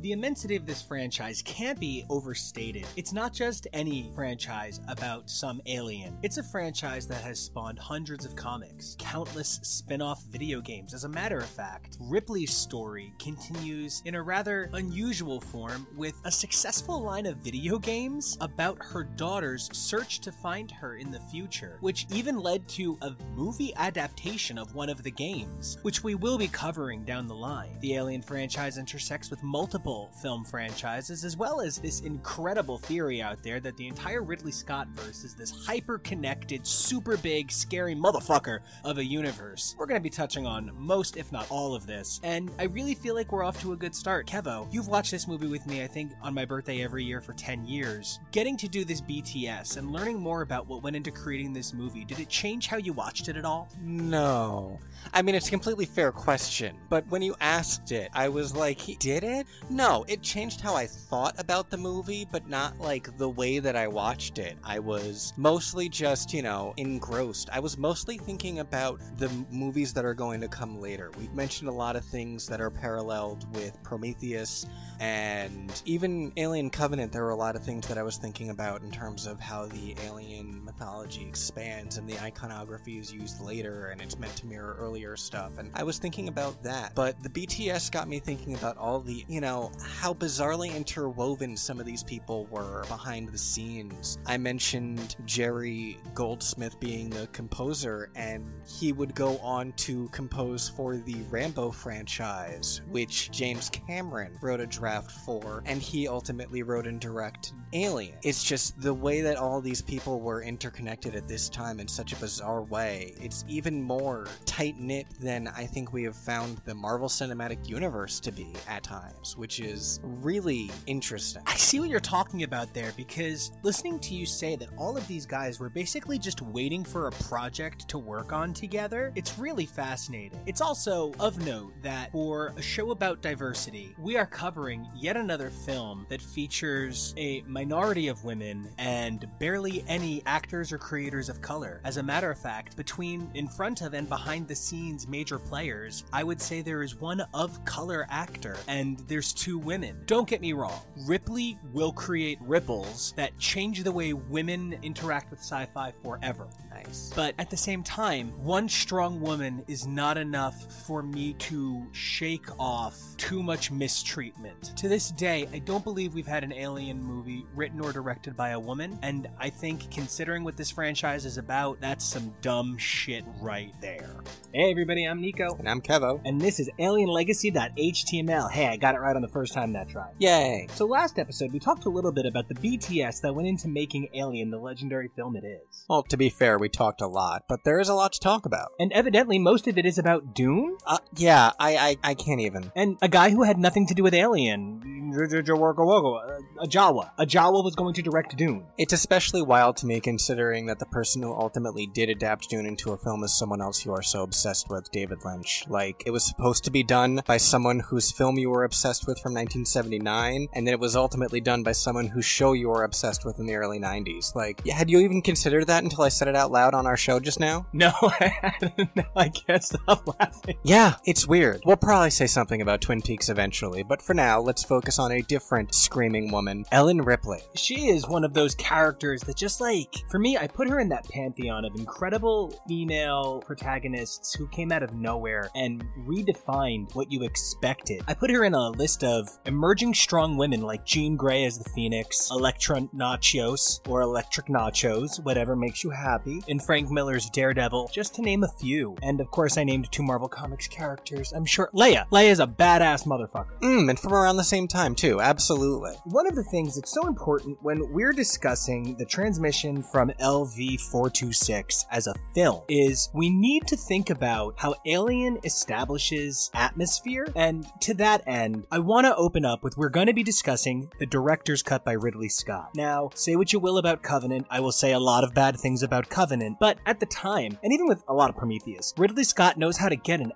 The immensity of this franchise can't be overstated. It's not just any franchise about some alien. It's a franchise that has spawned hundreds of comics, countless spin-off video games. As a matter of fact, Ripley's story continues in a rather unusual form with a successful line of video games about her daughter's search to find her in the future, which even led to a movie adaptation of one of the games, which we will be covering down the line. The Alien franchise intersects with multiple film franchises, as well as this incredible theory out there that the entire Ridley Scott verse is this hyper-connected, super big, scary motherfucker of a universe. We're going to be touching on most, if not all of this, and I really feel like we're off to a good start. Kevo, you've watched this movie with me, I think, on my birthday every year for 10 years. Getting to do this BTS and learning more about what went into creating this movie, did it change how you watched it at all? No. I mean, it's a completely fair question, but when you asked it, I was like, did it? No, it changed how I thought about the movie, but not like the way that I watched it. I was mostly just, engrossed. I was mostly thinking about the movies that are going to come later. We've mentioned a lot of things that are paralleled with Prometheus, and even Alien Covenant. There were a lot of things that I was thinking about in terms of how the alien mythology expands and the iconography is used later, and it's meant to mirror earlier stuff, and I was thinking about that. But the BTS got me thinking about all the, how bizarrely interwoven some of these people were behind the scenes. I mentioned Jerry Goldsmith being the composer, and he would go on to compose for the Rambo franchise, which James Cameron wrote a draft for, and he ultimately wrote and directed Alien. It's just the way that all these people were interconnected at this time in such a bizarre way. It's even more tight-knit than I think we have found the Marvel Cinematic Universe to be at times, which is really interesting. I see what you're talking about there, because listening to you say that all of these guys were basically just waiting for a project to work on together, it's really fascinating. It's also of note that for a show about diversity, we are covering yet another film that features a minority of women and barely any actors or creators of color. As a matter of fact, between in front of and behind the scenes major players, I would say there is one of color actor, and there's 2 women. Don't get me wrong, Ripley will create ripples that change the way women interact with sci-fi forever. Nice. But at the same time, one strong woman is not enough for me to shake off too much mistreatment. To this day, I don't believe we've had an Alien movie written or directed by a woman, and I think considering what this franchise is about, that's some dumb shit right there. Hey everybody, I'm Nico. And I'm Kevo. And this is AlienLegacy.html. Hey, I got it right on the first time that try. Yay! So last episode, we talked a little bit about the BTS that went into making Alien the legendary film it is. Well, to be fair, we talked a lot, but there is a lot to talk about. And evidently, most of it is about Dune? Yeah, I can't even. And a guy who had nothing to do with Alien, Ajawa. Ajawa was going to direct Dune. It's especially wild to me considering that the person who ultimately did adapt Dune into a film is someone else you are so obsessed with, David Lynch. Like, it was supposed to be done by someone whose film you were obsessed with from 1979, and then it was ultimately done by someone whose show you were obsessed with in the early 90s. Like, had you even considered that until I said it out loud on our show just now? No, I hadn't. No, I can't stop laughing. Yeah, it's weird. We'll probably say something about Twin Peaks eventually, but for now, let's focus on a different screaming woman, Ellen Ripley. She is one of those characters that just for me, I put her in that pantheon of incredible female protagonists who came out of nowhere and redefined what you expected. I put her in a list of emerging strong women like Jean Grey as the Phoenix, Electra Nachos, or Electric Nachos, whatever makes you happy, and Frank Miller's Daredevil, just to name a few. And of course, I named 2 Marvel Comics characters. I'm sure Leia's a badass motherfucker. And from around the same time, time, too. Absolutely. One of the things that's so important when we're discussing the transmission from LV-426 as a film is we need to think about how Alien establishes atmosphere, and to that end, I want to open up with we're going to be discussing the director's cut by Ridley Scott. Now, say what you will about Covenant, I will say a lot of bad things about Covenant, but at the time, and even with a lot of Prometheus, Ridley Scott knows how to get an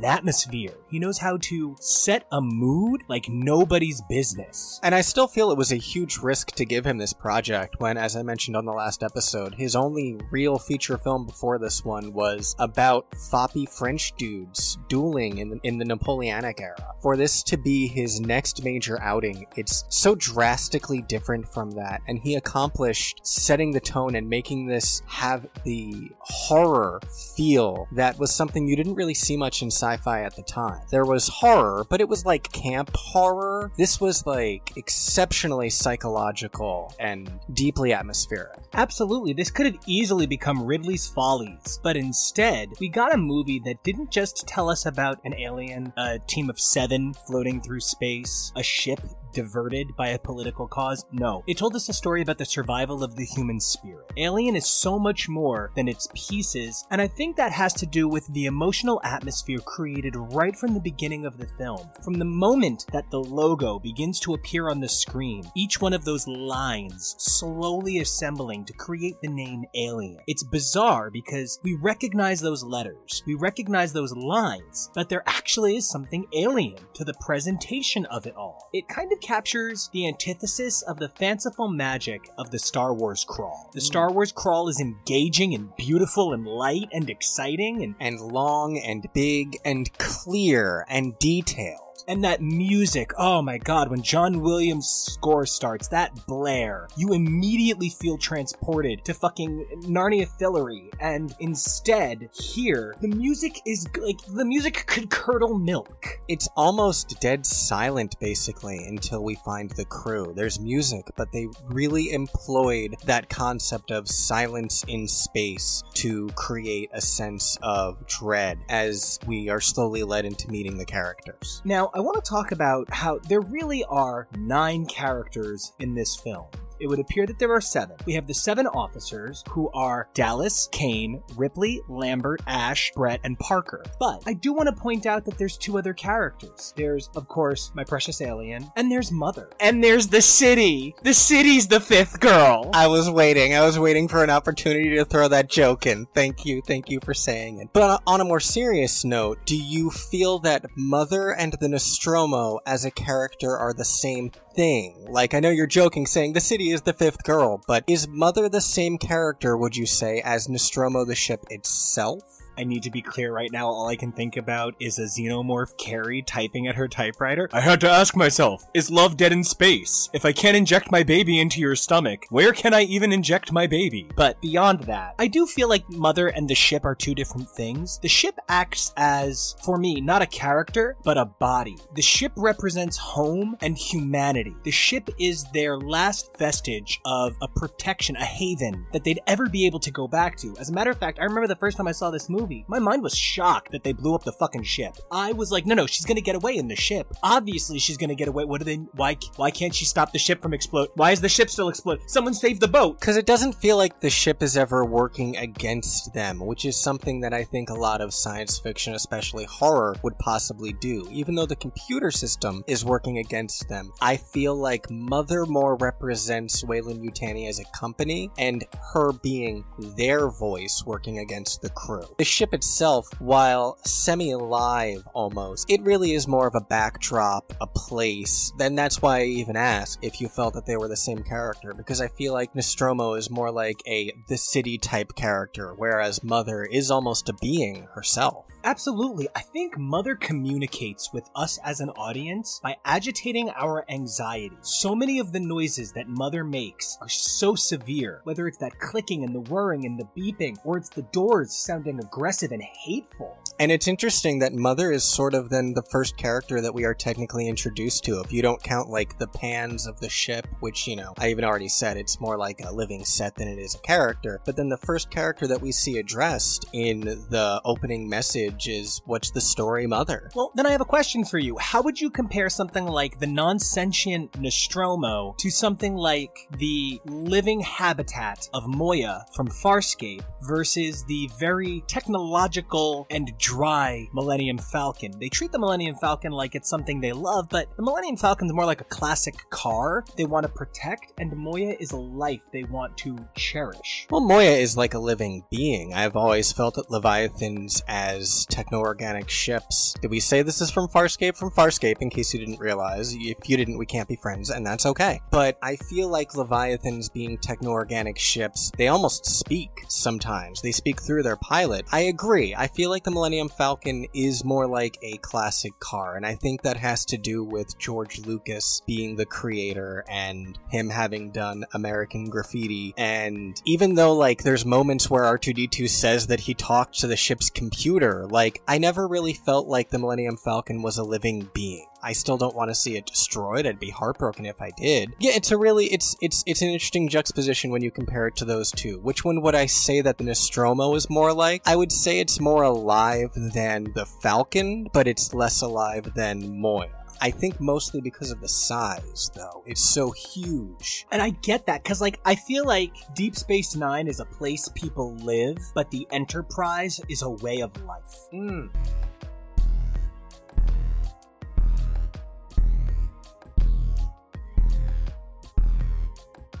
atmosphere. He knows how to set a mood like nobody's business. And I still feel it was a huge risk to give him this project when, as I mentioned on the last episode, his only real feature film before this one was about foppy French dudes dueling in the Napoleonic era. For this to be his next major outing, it's so drastically different from that, and he accomplished setting the tone and making this have the horror feel that was something you didn't really see much in sci-fi at the time. There was horror, but it was like camp horror. This was like exceptionally psychological and deeply atmospheric. Absolutely, this could have easily become Ridley's Follies, but instead, we got a movie that didn't just tell us about an alien, a team of 7 floating through space, a ship diverted by a political cause. No, it told us a story about the survival of the human spirit. Alien is so much more than its pieces, and I think that has to do with the emotional atmosphere created right from the beginning of the film. From the moment that the logo begins to appear on the screen, each one of those lines slowly assembling to create the name Alien. It's bizarre because we recognize those letters, we recognize those lines, but there actually is something alien to the presentation of it all. It kind of captures the antithesis of the fanciful magic of the Star Wars crawl. The Star Wars crawl is engaging and beautiful and light and exciting and long and big and clear and detailed. And that music, oh my god, when John Williams' score starts, that blare, you immediately feel transported to fucking Narnia Fillory. And instead, here, the music is like, the music could curdle milk. It's almost dead silent, basically, until we find the crew. There's music, but they really employed that concept of silence in space to create a sense of dread as we are slowly led into meeting the characters. Now, I want to talk about how there really are 9 characters in this film. It would appear that there are 7. We have the 7 officers, who are Dallas, Kane, Ripley, Lambert, Ash, Brett, and Parker. But I do want to point out that there's 2 other characters. There's, of course, my precious alien, and there's Mother. And there's the city! The city's the 5th girl! I was waiting for an opportunity to throw that joke in. Thank you for saying it. But on a more serious note, do you feel that Mother and the Nostromo as a character are the same thing? Like, I know you're joking saying the city is the 5th girl, but is Mother the same character, would you say, as Nostromo the ship itself? I need to be clear right now, all I can think about is a xenomorph Carrie typing at her typewriter. I had to ask myself, is love dead in space? If I can't inject my baby into your stomach, where can I even inject my baby? But beyond that, I do feel like Mother and the ship are 2 different things. The ship acts as, for me, not a character, but a body. The ship represents home and humanity. The ship is their last vestige of a protection, a haven that they'd ever be able to go back to. As a matter of fact, I remember the first time I saw this movie, my mind was shocked that they blew up the fucking ship. I was like, no, she's gonna get away in the ship. Obviously, she's gonna get away. Why can't she stop the ship from exploding? Why is the ship still exploding? Someone save the boat! Because it doesn't feel like the ship is ever working against them, which is something that I think a lot of science fiction, especially horror, would possibly do. Even though the computer system is working against them, I feel like Mother more represents Weyland-Yutani as a company, and her being their voice working against the crew. The ship itself, while semi-alive almost, it really is more of a backdrop, a place. Then that's why I even asked if you felt that they were the same character, because I feel like Nostromo is more like the city type character, whereas Mother is almost a being herself. Absolutely. I think Mother communicates with us as an audience by agitating our anxiety. So many of the noises that Mother makes are so severe, whether it's that clicking and the whirring and the beeping, or it's the doors sounding aggressive and hateful. And it's interesting that Mother is sort of then the first character that we are technically introduced to, if you don't count like the pans of the ship, which, you know, I even already said it's more like a living set than it is a character. But then the first character that we see addressed in the opening message knowledge is what's the story mother. Well, then I have a question for you. How would you compare something like the non-sentient Nostromo to something like the living habitat of Moya from Farscape versus the very technological and dry Millennium Falcon? They treat the Millennium Falcon like it's something they love, but the Millennium Falcon's more like a classic car they want to protect, and Moya is a life they want to cherish. Well, Moya is like a living being. I've always felt that Leviathans as techno-organic ships. Did we say this is from Farscape? From Farscape, in case you didn't realize. If you didn't, we can't be friends, and that's okay. But I feel like Leviathans being techno-organic ships, they almost speak sometimes. They speak through their pilot. I agree. I feel like the Millennium Falcon is more like a classic car, and I think that has to do with George Lucas being the creator and him having done American Graffiti. And even though, like, there's moments where R2-D2 says that he talked to the ship's computer, like, I never really felt like the Millennium Falcon was a living being. I still don't want to see it destroyed. I'd be heartbroken if I did. Yeah, it's an interesting juxtaposition when you compare it to those two. Which one would I say that the Nostromo is more like? I would say it's more alive than the Falcon, but it's less alive than Moya. I think mostly because of the size, though. It's so huge. And I get that, because, like, I feel like Deep Space Nine is a place people live, but the Enterprise is a way of life.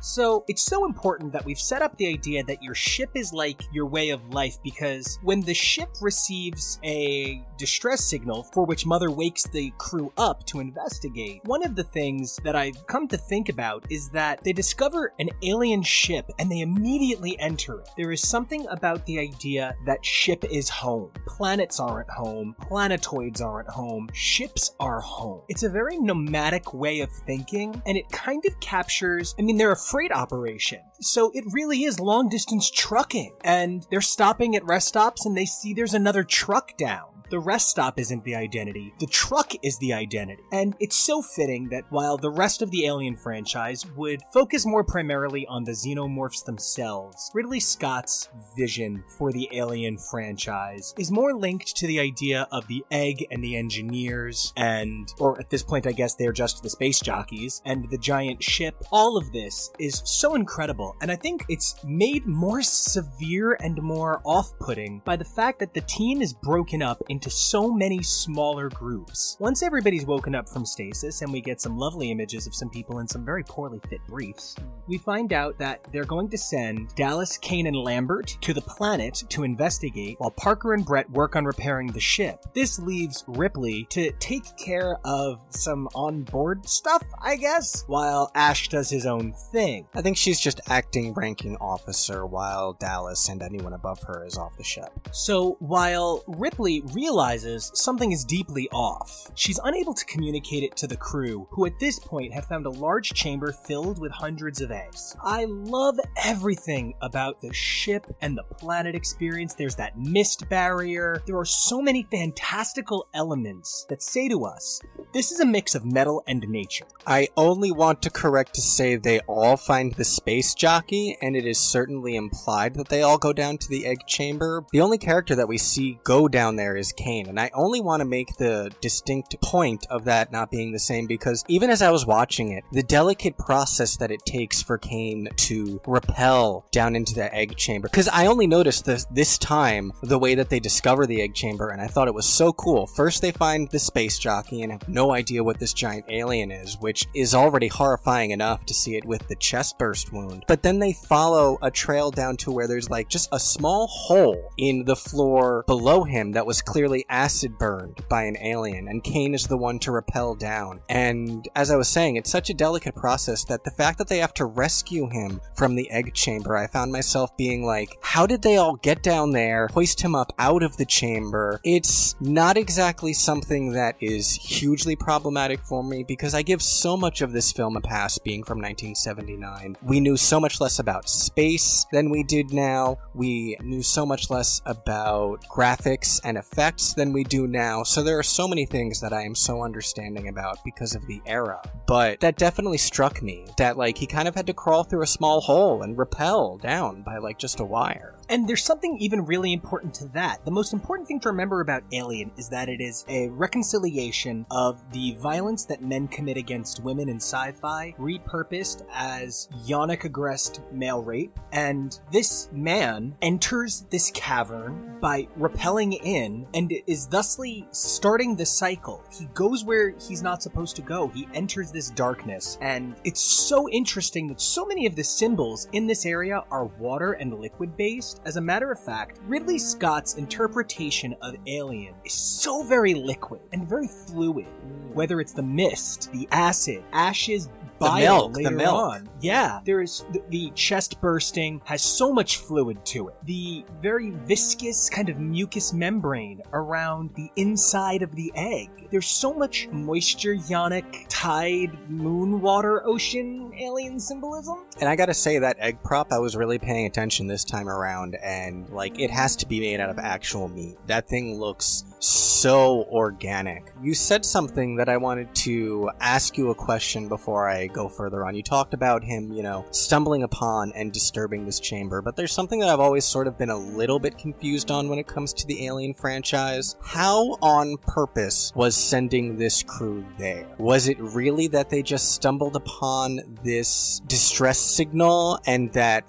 So it's so important that we've set up the idea that your ship is like your way of life, because when the ship receives a distress signal for which Mother wakes the crew up to investigate, one of the things that I've come to think about is that they discover an alien ship and they immediately enter it. There is something about the idea that ship is home. Planets aren't home. Planetoids aren't home. Ships are home. It's a very nomadic way of thinking, and it kind of captures, I mean, they're a freight operation. So it really is long distance trucking, and they're stopping at rest stops and they see there's another truck down. The rest stop isn't the identity. The truck is the identity. And it's so fitting that while the rest of the Alien franchise would focus more primarily on the xenomorphs themselves, Ridley Scott's vision for the Alien franchise is more linked to the idea of the egg and the engineers and, or at this point I guess they're just the space jockeys, and the giant ship. All of this is so incredible, and I think it's made more severe and more off-putting by the fact that the team is broken up into so many smaller groups. Once everybody's woken up from stasis and we get some lovely images of some people in some very poorly fit briefs, we find out that they're going to send Dallas, Kane, and Lambert to the planet to investigate while Parker and Brett work on repairing the ship. This leaves Ripley to take care of some on-board stuff, I guess, while Ash does his own thing. I think she's just acting ranking officer while Dallas and anyone above her is off the ship. So while Ripley realizes something is deeply off, she's unable to communicate it to the crew, who at this point have found a large chamber filled with hundreds of eggs. I love everything about the ship and the planet experience. There's that mist barrier. There are so many fantastical elements that say to us, this is a mix of metal and nature. I only want to correct to say they all find the space jockey, and it is certainly implied that they all go down to the egg chamber. The only character that we see go down there is Kane, and I only want to make the distinct point of that not being the same because even as I was watching it, the delicate process that it takes for Kane to rappel down into the egg chamber, because I only noticed this time the way that they discover the egg chamber, and I thought it was so cool. First they find the space jockey and have no idea what this giant alien is, which is already horrifying enough to see it with the chest burst wound, but then they follow a trail down to where there's like just a small hole in the floor below him that was clearly acid burned by an alien, and Kane is the one to rappel down. And as I was saying, it's such a delicate process that the fact that they have to rescue him from the egg chamber, I found myself being like, how did they all get down there, hoist him up out of the chamber? It's not exactly something that is hugely problematic for me because I give so much of this film a pass being from 1979. We knew so much less about space than we did now. We knew so much less about graphics and effects than we do now. So there are so many things that I am so understanding about because of the era. But that definitely struck me that like he kind of had to crawl through a small hole and rappel down by like just a wire. And there's something even really important to that. The most important thing to remember about Alien is that it is a reconciliation of the violence that men commit against women in sci-fi, repurposed as yonic-aggressed male rape. And this man enters this cavern by rappelling in and is thusly starting the cycle. He goes where he's not supposed to go. He enters this darkness. And it's so interesting that so many of the symbols in this area are water and liquid based. As a matter of fact, Ridley Scott's interpretation of Alien is so very liquid and very fluid. Whether it's the mist, the acid, ashes, bio later on. Yeah, there is the chest bursting has so much fluid to it. The very viscous kind of mucus membrane around the inside of the egg. There's so much moisture, yonic, tide, moon, water, ocean, alien symbolism. And I gotta say, that egg prop, I was really paying attention this time around, and like, it has to be made out of actual meat. That thing looks so organic. You said something that I wanted to ask you a question before I go further on. You talked about him, you know, stumbling upon and disturbing this chamber, but there's something that I've always sort of been a little bit confused on when it comes to the Alien franchise. How on purpose was sending this crew there? Was it really that they just stumbled upon this distress signal and that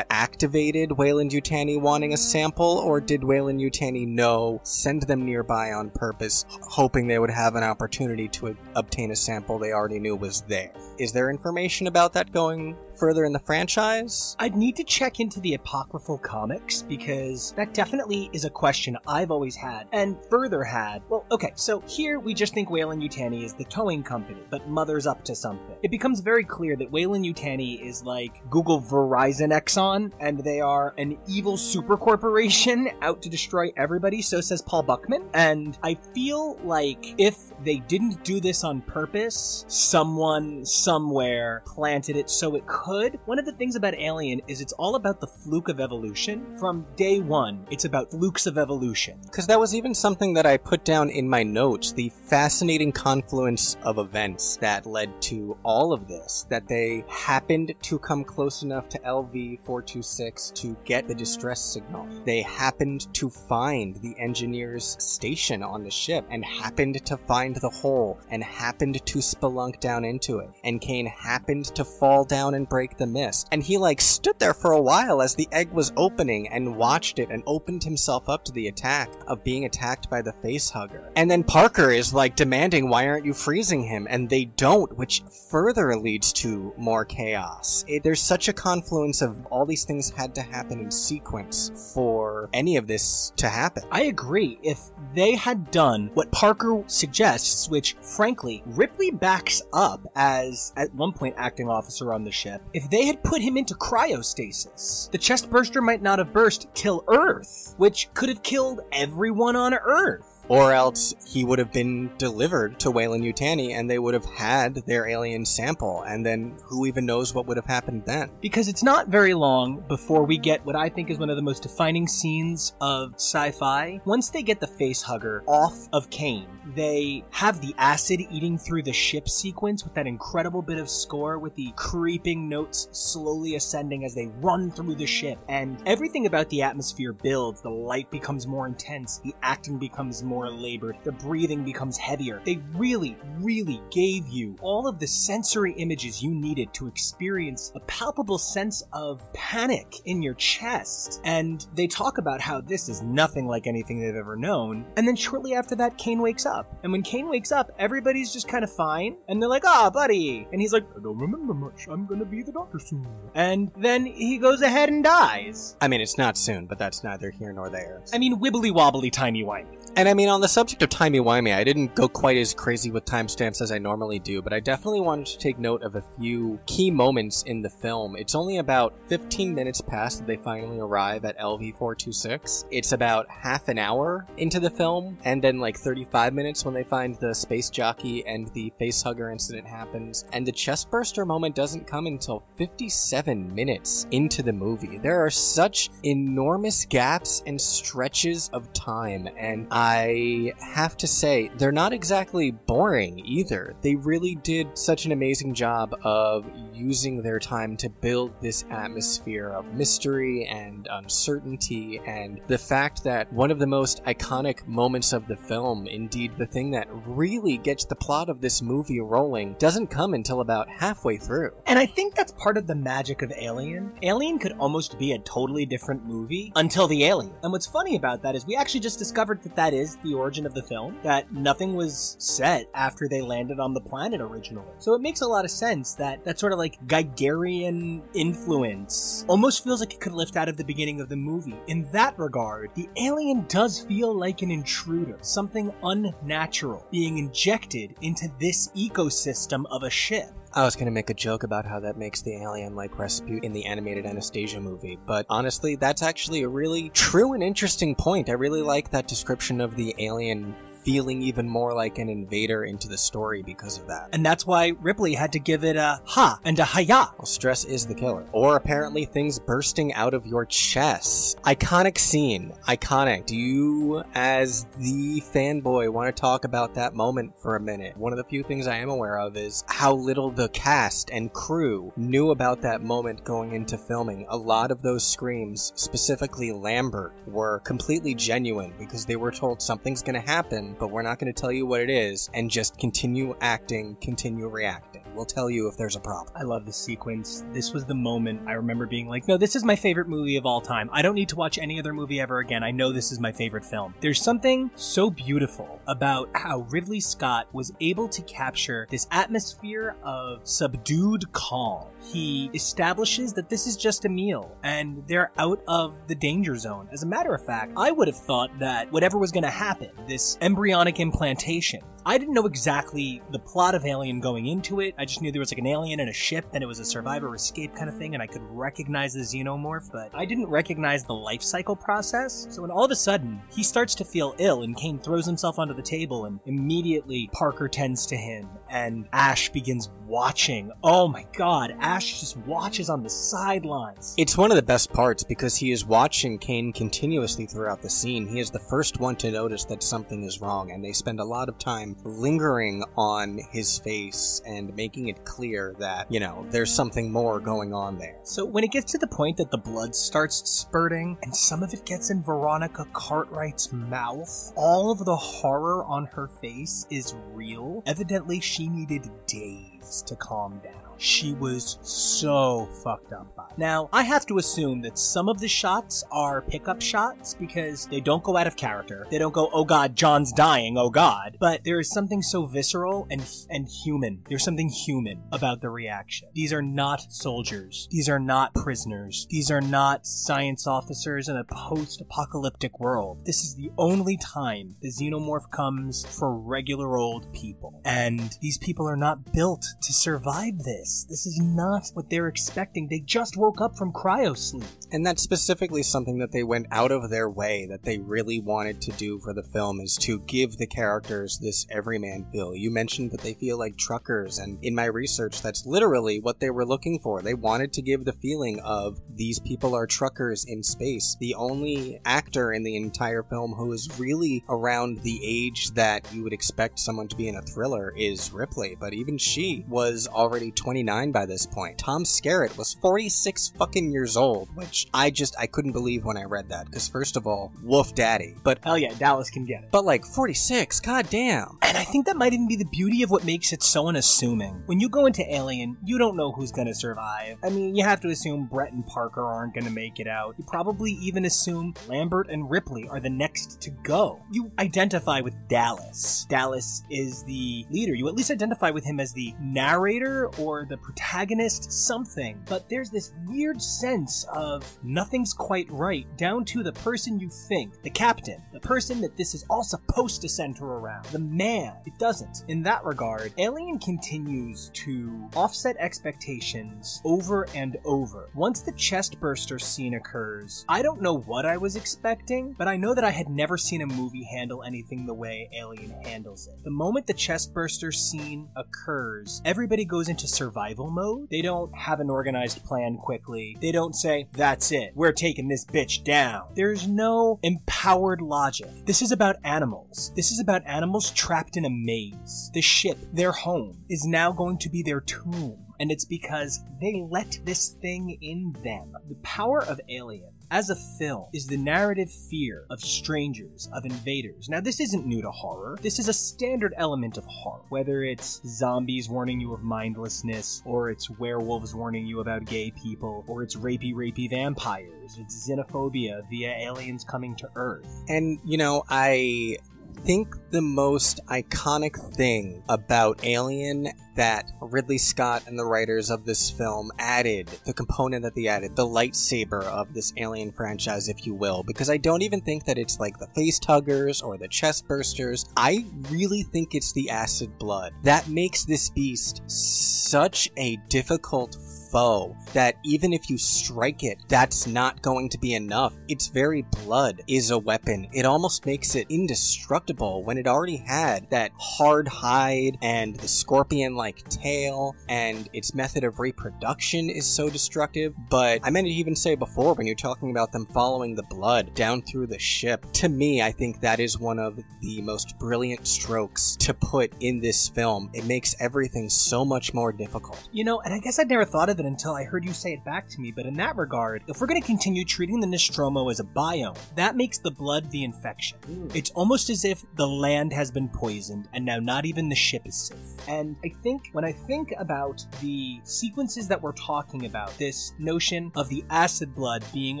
activated Weyland-Yutani wanting a sample, or did Weyland-Yutani know, send them nearby on purpose, hoping they would have an opportunity to obtain a sample they already knew was there? Is there information about that going further in the franchise? I'd need to check into the apocryphal comics, because that definitely is a question I've always had, and further had. Well, okay, so here we just think Weyland-Yutani is the towing company, but Mother's up to something. It becomes very clear that Weyland-Yutani is like Google, Verizon, Exxon, and they are an evil super corporation out to destroy everybody, so says Paul Buckman. And I feel like if they didn't do this on purpose, someone somewhere planted it so it could. One of the things about Alien is it's all about the fluke of evolution. From day one, it's about flukes of evolution. Because that was even something that I put down in my notes, the fascinating confluence of events that led to all of this, that they happened to come close enough to LV-426 to get the distress signal. They happened to find the engineer's station on the ship, and happened to find the hole, and happened to spelunk down into it. And Kane happened to fall down and break the mist. And he like stood there for a while as the egg was opening and watched it and opened himself up to the attack of being attacked by the facehugger. And then Parker is like demanding, why aren't you freezing him? And they don't, which further leads to more chaos. There's such a confluence of all these things had to happen in sequence for any of this to happen. I agree. If they had done what Parker suggests, which frankly Ripley backs up as at one point acting officer on the ship, if they had put him into cryostasis, the chest burster might not have burst till Earth, which could have killed everyone on Earth. Or else he would have been delivered to Weyland-Yutani and they would have had their alien sample, and then who even knows what would have happened then. Because it's not very long before we get what I think is one of the most defining scenes of sci-fi. Once they get the facehugger off of Kane, they have the acid eating through the ship sequence with that incredible bit of score with the creeping notes slowly ascending as they run through the ship. And everything about the atmosphere builds. The light becomes more intense. The acting becomes more labored. The breathing becomes heavier. They really, really gave you all of the sensory images you needed to experience a palpable sense of panic in your chest. And they talk about how this is nothing like anything they've ever known. And then shortly after that, Kane wakes up. And when Kane wakes up, everybody's just kind of fine. And they're like, "Ah, buddy." And he's like, "I don't remember much. I'm gonna be the doctor soon." And then he goes ahead and dies. I mean, it's not soon, but that's neither here nor there. I mean, wibbly wobbly, timey wimey. And I mean, on the subject of timey-wimey, I didn't go quite as crazy with timestamps as I normally do, but I definitely wanted to take note of a few key moments in the film. It's only about 15 minutes past that they finally arrive at LV-426. It's about half an hour into the film, and then like 35 minutes when they find the space jockey and the facehugger incident happens. And the chestburster moment doesn't come until 57 minutes into the movie. There are such enormous gaps and stretches of time, and I have to say, they're not exactly boring either. They really did such an amazing job of using their time to build this atmosphere of mystery and uncertainty, and the fact that one of the most iconic moments of the film, indeed the thing that really gets the plot of this movie rolling, doesn't come until about halfway through. And I think that's part of the magic of Alien. Alien could almost be a totally different movie until the alien. And what's funny about that is we actually just discovered that that is the origin of the film, that nothing was set after they landed on the planet originally. So it makes a lot of sense that that sort of like Geigerian influence almost feels like it could lift out of the beginning of the movie. In that regard, the alien does feel like an intruder, something unnatural being injected into this ecosystem of a ship. I was gonna make a joke about how that makes the alien like Rasputin in the animated Anastasia movie, but honestly, that's actually a really true and interesting point. I really like that description of the alien feeling even more like an invader into the story because of that. And that's why Ripley had to give it a ha and a hiya. Well, stress is the killer. Or apparently things bursting out of your chest. Iconic scene. Iconic. Do you, as the fanboy, want to talk about that moment for a minute? One of the few things I am aware of is how little the cast and crew knew about that moment going into filming. A lot of those screams, specifically Lambert, were completely genuine because they were told something's going to happen, but we're not going to tell you what it is, and just continue acting, continue reacting. We'll tell you if there's a problem. I love this sequence. This was the moment I remember being like, no, this is my favorite movie of all time. I don't need to watch any other movie ever again. I know this is my favorite film. There's something so beautiful about how Ridley Scott was able to capture this atmosphere of subdued calm. He establishes that this is just a meal, and they're out of the danger zone. As a matter of fact, I would have thought that whatever was going to happen, this embryonic implantation, I didn't know exactly the plot of Alien going into it. I just knew there was like an alien and a ship, and it was a survivor escape kind of thing, and I could recognize the xenomorph, but I didn't recognize the life cycle process. So when all of a sudden, he starts to feel ill, and Kane throws himself onto the table, and immediately Parker tends to him, and Ash begins watching. Oh my god, Ash just watches on the sidelines. It's one of the best parts because he is watching Kane continuously throughout the scene. He is the first one to notice that something is wrong, and they spend a lot of time lingering on his face and making it clear that, you know, there's something more going on there. So when it gets to the point that the blood starts spurting and some of it gets in Veronica Cartwright's mouth, all of the horror on her face is real. Evidently, she needed days to calm down. She was so fucked up by it. Now, I have to assume that some of the shots are pickup shots because they don't go out of character. They don't go, oh god, John's dying, oh god. But there is something so visceral and human. There's something human about the reaction. These are not soldiers. These are not prisoners. These are not science officers in a post-apocalyptic world. This is the only time the xenomorph comes for regular old people. And these people are not built to survive this. This is not what they're expecting. They just woke up from cryosleep. And that's specifically something that they went out of their way, that they really wanted to do for the film, is to give the characters this everyman feel. You mentioned that they feel like truckers, and in my research, that's literally what they were looking for. They wanted to give the feeling of these people are truckers in space. The only actor in the entire film who is really around the age that you would expect someone to be in a thriller is Ripley, but even she was already 29 by this point. Tom Skerritt was 46 fucking years old, which I couldn't believe when I read that, because first of all, woof daddy. But hell yeah, Dallas can get it. But like 46, goddamn. And I think that might even be the beauty of what makes it so unassuming. When you go into Alien, you don't know who's gonna survive. I mean, you have to assume Brett and Parker aren't gonna make it out. You probably even assume Lambert and Ripley are the next to go. You identify with Dallas. Dallas is the leader. You at least identify with him as the narrator or the protagonist, something. But there's this weird sense of nothing's quite right, down to the person you think, the captain, the person that this is all supposed to center around, the man. It doesn't. In that regard, Alien continues to offset expectations over and over. Once the chest burster scene occurs, I don't know what I was expecting, but I know that I had never seen a movie handle anything the way Alien handles it. The moment the chest burster scene occurs, aliens, everybody goes into survival mode. They don't have an organized plan quickly. They don't say, that's it, we're taking this bitch down. There's no empowered logic. This is about animals. This is about animals trapped in a maze. The ship, their home, is now going to be their tomb. And it's because they let this thing in them. The power of Alien as a film is the narrative fear of strangers, of invaders. Now, this isn't new to horror. This is a standard element of horror. Whether it's zombies warning you of mindlessness, or it's werewolves warning you about gay people, or it's rapey vampires. It's xenophobia via aliens coming to Earth. And, I think the most iconic thing about Alien that Ridley Scott and the writers of this film added, the component that they added, the lightsaber of this Alien franchise, if you will, because I don't even think that it's like the face tuggers or the chest bursters. I really think it's the acid blood that makes this beast such a difficult foe that even if you strike it, that's not going to be enough. Its very blood is a weapon. It almost makes it indestructible when it already had that hard hide and the scorpion-like tail, and its method of reproduction is so destructive. But I meant to even say before, when you're talking about them following the blood down through the ship, to me, I think that is one of the most brilliant strokes to put in this film. It makes everything so much more difficult. And I guess I'd never thought of it until I heard you say it back to me, but in that regard, if we're going to continue treating the Nostromo as a biome, that makes the blood the infection. It's almost as if the land has been poisoned, and now not even the ship is safe. And I think, when I think about the sequences that we're talking about, this notion of the acid blood being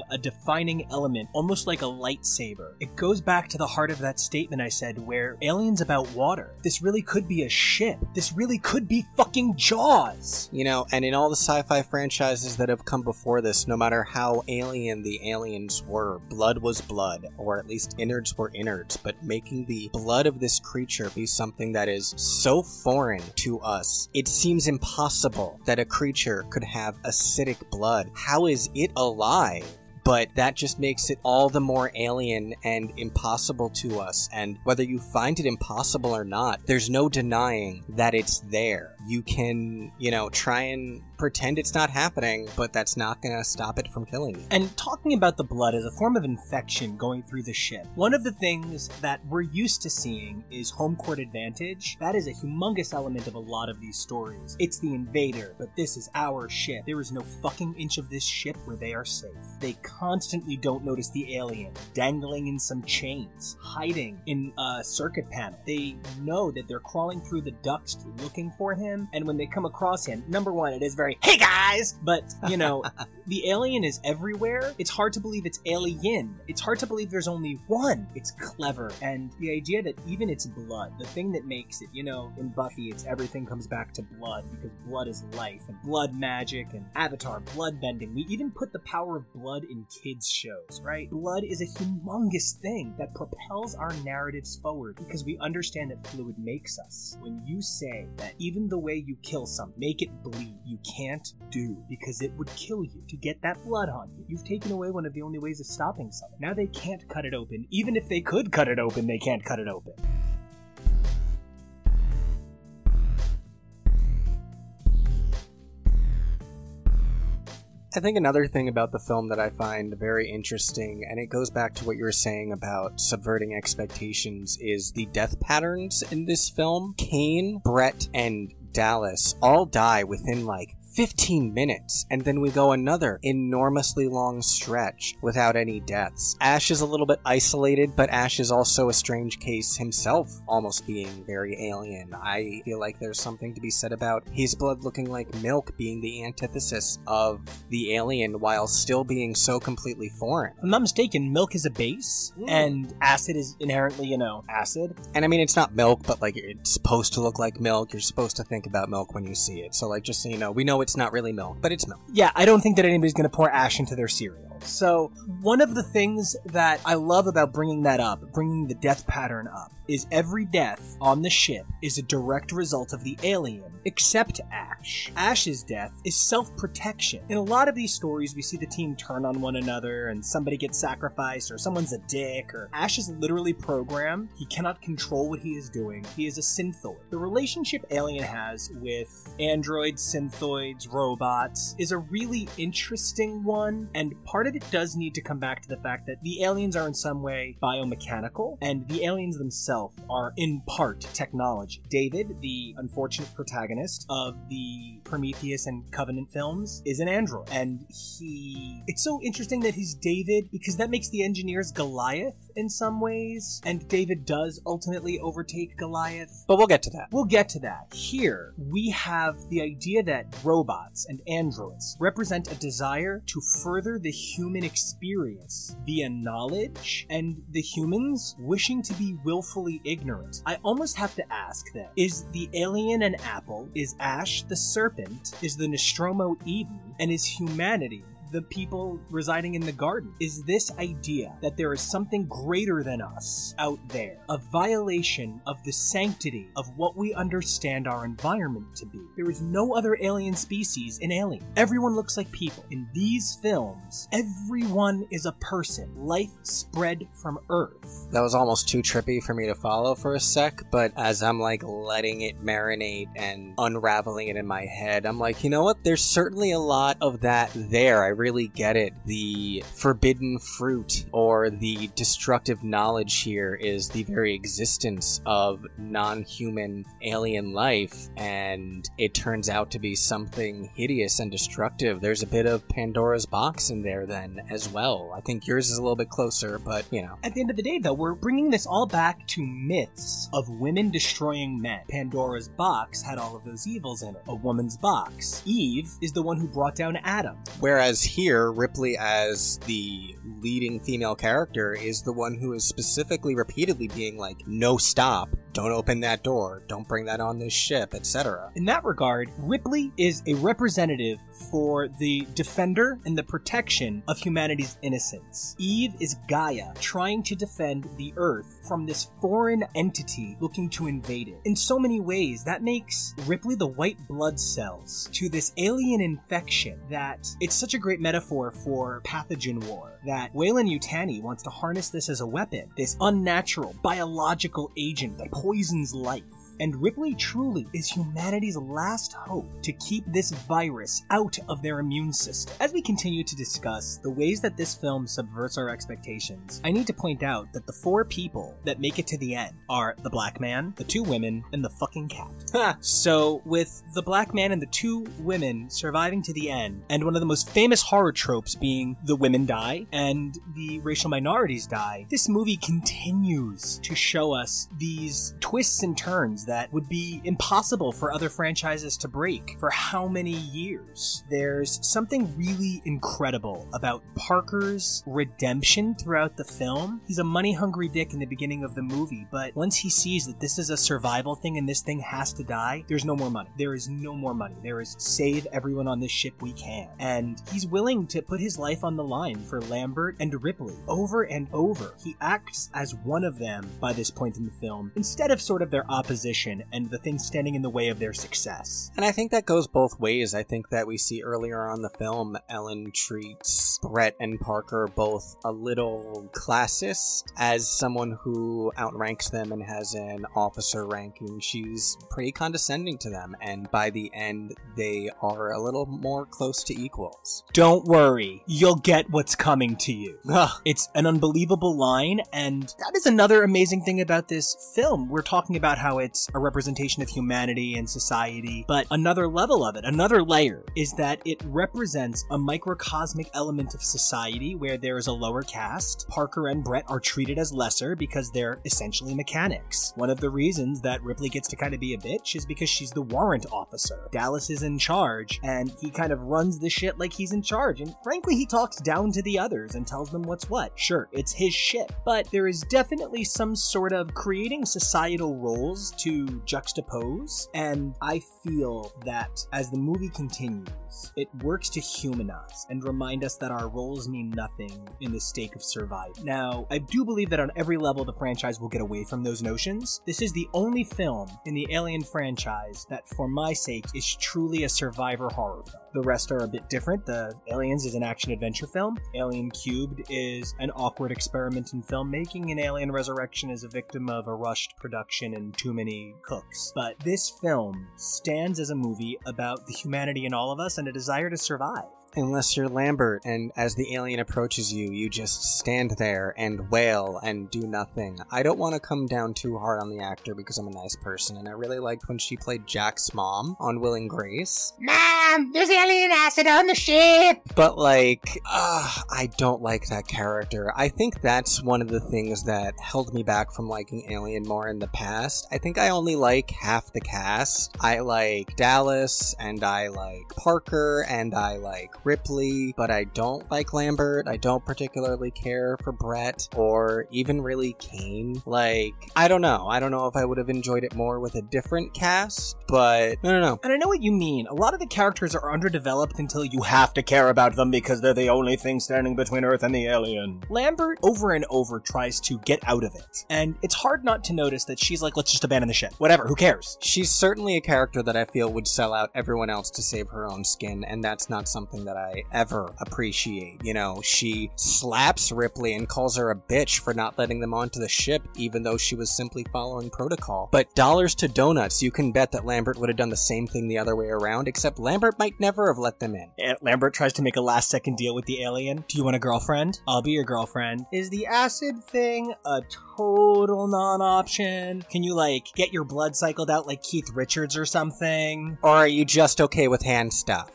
a defining element, almost like a lightsaber, it goes back to the heart of that statement I said, where Alien's about water. This really could be a ship. This really could be fucking Jaws. And in all the sci-fi franchises that have come before this, no matter how alien the aliens were, blood was blood, or at least innards were innards, but making the blood of this creature be something that is so foreign to us, it seems impossible that a creature could have acidic blood. How is it alive? But that just makes it all the more alien and impossible to us. And whether you find it impossible or not, there's no denying that it's there. You can, try and pretend it's not happening, but that's not going to stop it from killing you. And talking about the blood as a form of infection going through the ship, one of the things that we're used to seeing is home court advantage. That is a humongous element of a lot of these stories. It's the invader, but this is our ship. There is no fucking inch of this ship where they are safe. They constantly don't notice the alien dangling in some chains, hiding in a circuit panel. They know that they're crawling through the ducts looking for him, and when they come across him, number one, it is very, hey guys! But, the alien is everywhere. It's hard to believe it's alien. It's hard to believe there's only one. It's clever. And the idea that even its blood, the thing that makes it, in Buffy, it's everything comes back to blood, because blood is life, and blood magic, and Avatar, blood bending. We even put the power of blood in kids' shows, right? Blood is a humongous thing that propels our narratives forward, because we understand that fluid makes us. When you say that even the way you kill something, make it bleed, you can't do, because it would kill you to get that blood on you. You've taken away one of the only ways of stopping something. Now they can't cut it open. Even if they could cut it open, they can't cut it open. I think another thing about the film that I find very interesting, and it goes back to what you were saying about subverting expectations, is the death patterns in this film. Kane, Brett, and Dallas all die within 15 minutes, and then we go another enormously long stretch without any deaths. Ash is a little bit isolated, but Ash is also a strange case himself, almost being very alien. I feel like there's something to be said about his blood looking like milk being the antithesis of the alien while still being so completely foreign. If I'm not mistaken, milk is a base, and acid is inherently, acid. And I mean, it's not milk, but it's supposed to look like milk. You're supposed to think about milk when you see it. So just so you know, we know it's not really milk, but it's milk. Yeah, I don't think that anybody's going to pour ash into their cereal. So one of the things that I love about bringing that up, bringing the death pattern up, is every death on the ship is a direct result of the alien, except Ash. Ash's death is self-protection. In a lot of these stories, we see the team turn on one another and somebody gets sacrificed or someone's a dick, or Ash is literally programmed. He cannot control what he is doing. He is a synthoid. The relationship Alien has with androids, synthoids, robots is a really interesting one, and part of it does need to come back to the fact that the aliens are in some way biomechanical, and the aliens themselves are in part technology. David, the unfortunate protagonist of the Prometheus and Covenant films, is an android, and it's so interesting that he's David because that makes the engineers Goliath in some ways, and David does ultimately overtake Goliath. But we'll get to that. We'll get to that. Here, we have the idea that robots and androids represent a desire to further the human experience via knowledge, and the humans wishing to be willfully ignorant. I almost have to ask then, is the alien an apple? Is Ash the serpent? Is the Nostromo Eden? And is humanity the people residing in the garden? Is this idea that there is something greater than us out there, a violation of the sanctity of what we understand our environment to be? There is no other alien species in Alien. Everyone looks like people. In these films, everyone is a person. Life spread from Earth. That was almost too trippy for me to follow for a sec, but as I'm like letting it marinate and unraveling it in my head, I'm like, you know what? There's certainly a lot of that there. I really get it. The forbidden fruit or the destructive knowledge here is the very existence of non-human alien life, and it turns out to be something hideous and destructive. There's a bit of Pandora's box in there then as well. I think yours is a little bit closer, but you know. At the end of the day though, we're bringing this all back to myths of women destroying men. Pandora's box had all of those evils in it. A woman's box. Eve is the one who brought down Adam. Whereas here, Ripley as the leading female character is the one who is specifically repeatedly being like, no, stop, don't open that door, don't bring that on this ship, etc. In that regard, Ripley is a representative for the defender and the protection of humanity's innocence. Eve is Gaia, trying to defend the Earth from this foreign entity looking to invade it. In so many ways, that makes Ripley the white blood cells to this alien infection that it's such a great metaphor for pathogen war, that Weyland-Yutani wants to harness this as a weapon, this unnatural biological agent that poisons life. And Ripley truly is humanity's last hope to keep this virus out of their immune system. As we continue to discuss the ways that this film subverts our expectations, I need to point out that the 4 people that make it to the end are the black man, the 2 women, and the fucking cat. So with the black man and the 2 women surviving to the end, and one of the most famous horror tropes being the women die and the racial minorities die, this movie continues to show us these twists and turns that would be impossible for other franchises to break for how many years. There's something really incredible about Parker's redemption throughout the film. He's a money-hungry dick in the beginning of the movie, but once he sees that this is a survival thing and this thing has to die, there's no more money. There is no more money. There is save everyone on this ship we can. And he's willing to put his life on the line for Lambert and Ripley over and over. He acts as one of them by this point in the film, instead of sort of their opposition and the thing standing in the way of their success. And I think that goes both ways. I think that we see earlier on the film, Ellen treats Brett and Parker both a little classist as someone who outranks them and has an officer ranking. She's pretty condescending to them, and by the end, they are a little more close to equals. Don't worry, you'll get what's coming to you. It's an unbelievable line, and that is another amazing thing about this film. We're talking about how it's a representation of humanity and society, but another level of it, another layer, is that it represents a microcosmic element of society where there is a lower caste. Parker and Brett are treated as lesser because they're essentially mechanics. One of the reasons that Ripley gets to kind of be a bitch is because she's the warrant officer. Dallas is in charge, and he kind of runs the shit like he's in charge, and frankly, he talks down to the others and tells them what's what. Sure, it's his ship, but there is definitely some sort of creating societal roles to to juxtapose, and I feel that as the movie continues, it works to humanize and remind us that our roles mean nothing in the stake of survival. Now, I do believe that on every level the franchise will get away from those notions. This is the only film in the Alien franchise that, for my sake, is truly a survivor horror film. The rest are a bit different. The Aliens is an action-adventure film. Alien Cubed is an awkward experiment in filmmaking, and Alien Resurrection is a victim of a rushed production and too many cooks. But this film stands as a movie about the humanity in all of us and a desire to survive. Unless you're Lambert, and as the alien approaches you, you just stand there and wail and do nothing. I don't want to come down too hard on the actor because I'm a nice person, and I really liked when she played Jack's mom on Will and Grace. Mom, there's alien acid on the ship! But, like, I don't like that character. I think that's one of the things that held me back from liking Alien more in the past. I think I only like half the cast. I like Dallas, and I like Parker, and I like Ripley, but I don't like Lambert. I don't particularly care for Brett, or even really Kane. Like, I don't know. I don't know if I would have enjoyed it more with a different cast, but I don't know. And I know what you mean. A lot of the characters are underdeveloped until you have to care about them because they're the only thing standing between Earth and the alien. Lambert, over and over, tries to get out of it. And it's hard not to notice that she's like, let's just abandon the ship. Whatever, who cares? She's certainly a character that I feel would sell out everyone else to save her own skin, and that's not something that I ever appreciate. You know, she slaps Ripley and calls her a bitch for not letting them onto the ship, even though she was simply following protocol. But dollars to donuts, you can bet that Lambert would have done the same thing the other way around, except Lambert might never have let them in. Lambert tries to make a last-second deal with the alien. Do you want a girlfriend? I'll be your girlfriend. Is the acid thing a total non-option? Can you, like, get your blood cycled out like Keith Richards or something? Or are you just okay with hand stuff?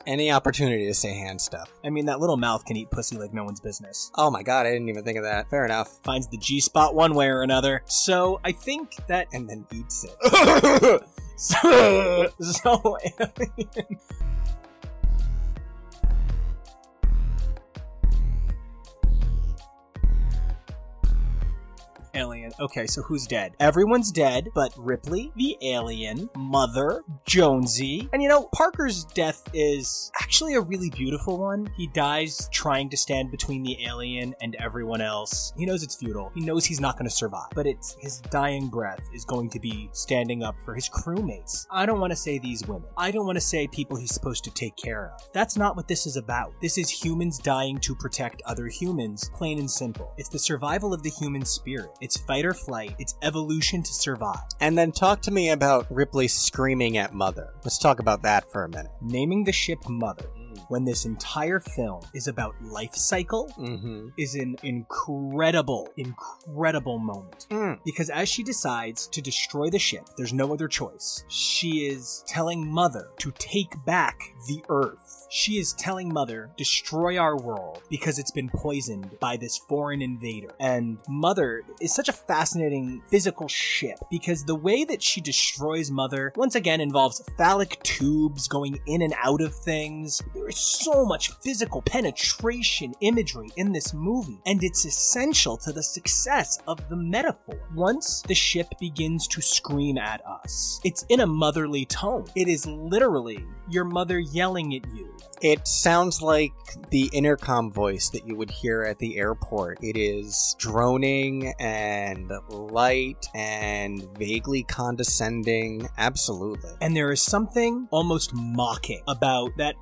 Any opportunity to say hand stuff. I mean, that little mouth can eat pussy like no one's business. Oh my god, I didn't even think of that. Fair enough. Finds the G-spot one way or another. So, I think that... And then eats it. so Alien. Okay, so who's dead? Everyone's dead, but Ripley, the alien, Mother, Jonesy, and you know, Parker's death is actually a really beautiful one. He dies trying to stand between the alien and everyone else. He knows it's futile. He knows he's not going to survive, but it's his dying breath is going to be standing up for his crewmates. I don't want to say these women. I don't want to say people he's supposed to take care of. That's not what this is about. This is humans dying to protect other humans, plain and simple. It's the survival of the human spirit. It's fight or flight. It's evolution to survive. And then talk to me about Ripley screaming at Mother. Let's talk about that for a minute. Naming the ship Mother, when this entire film is about life cycle, is an incredible moment. Because as she decides to destroy the ship, there's no other choice. She is telling Mother to take back the Earth. She is telling Mother, destroy our world because it's been poisoned by this foreign invader. And Mother is such a fascinating physical ship because the way that she destroys Mother, once again, involves phallic tubes going in and out of things. There is so much physical penetration imagery in this movie, and it's essential to the success of the metaphor. Once the ship begins to scream at us, it's in a motherly tone. It is literally your mother yelling at you. It sounds like the intercom voice that you would hear at the airport. It is droning and light and vaguely condescending. Absolutely. And there is something almost mocking about that.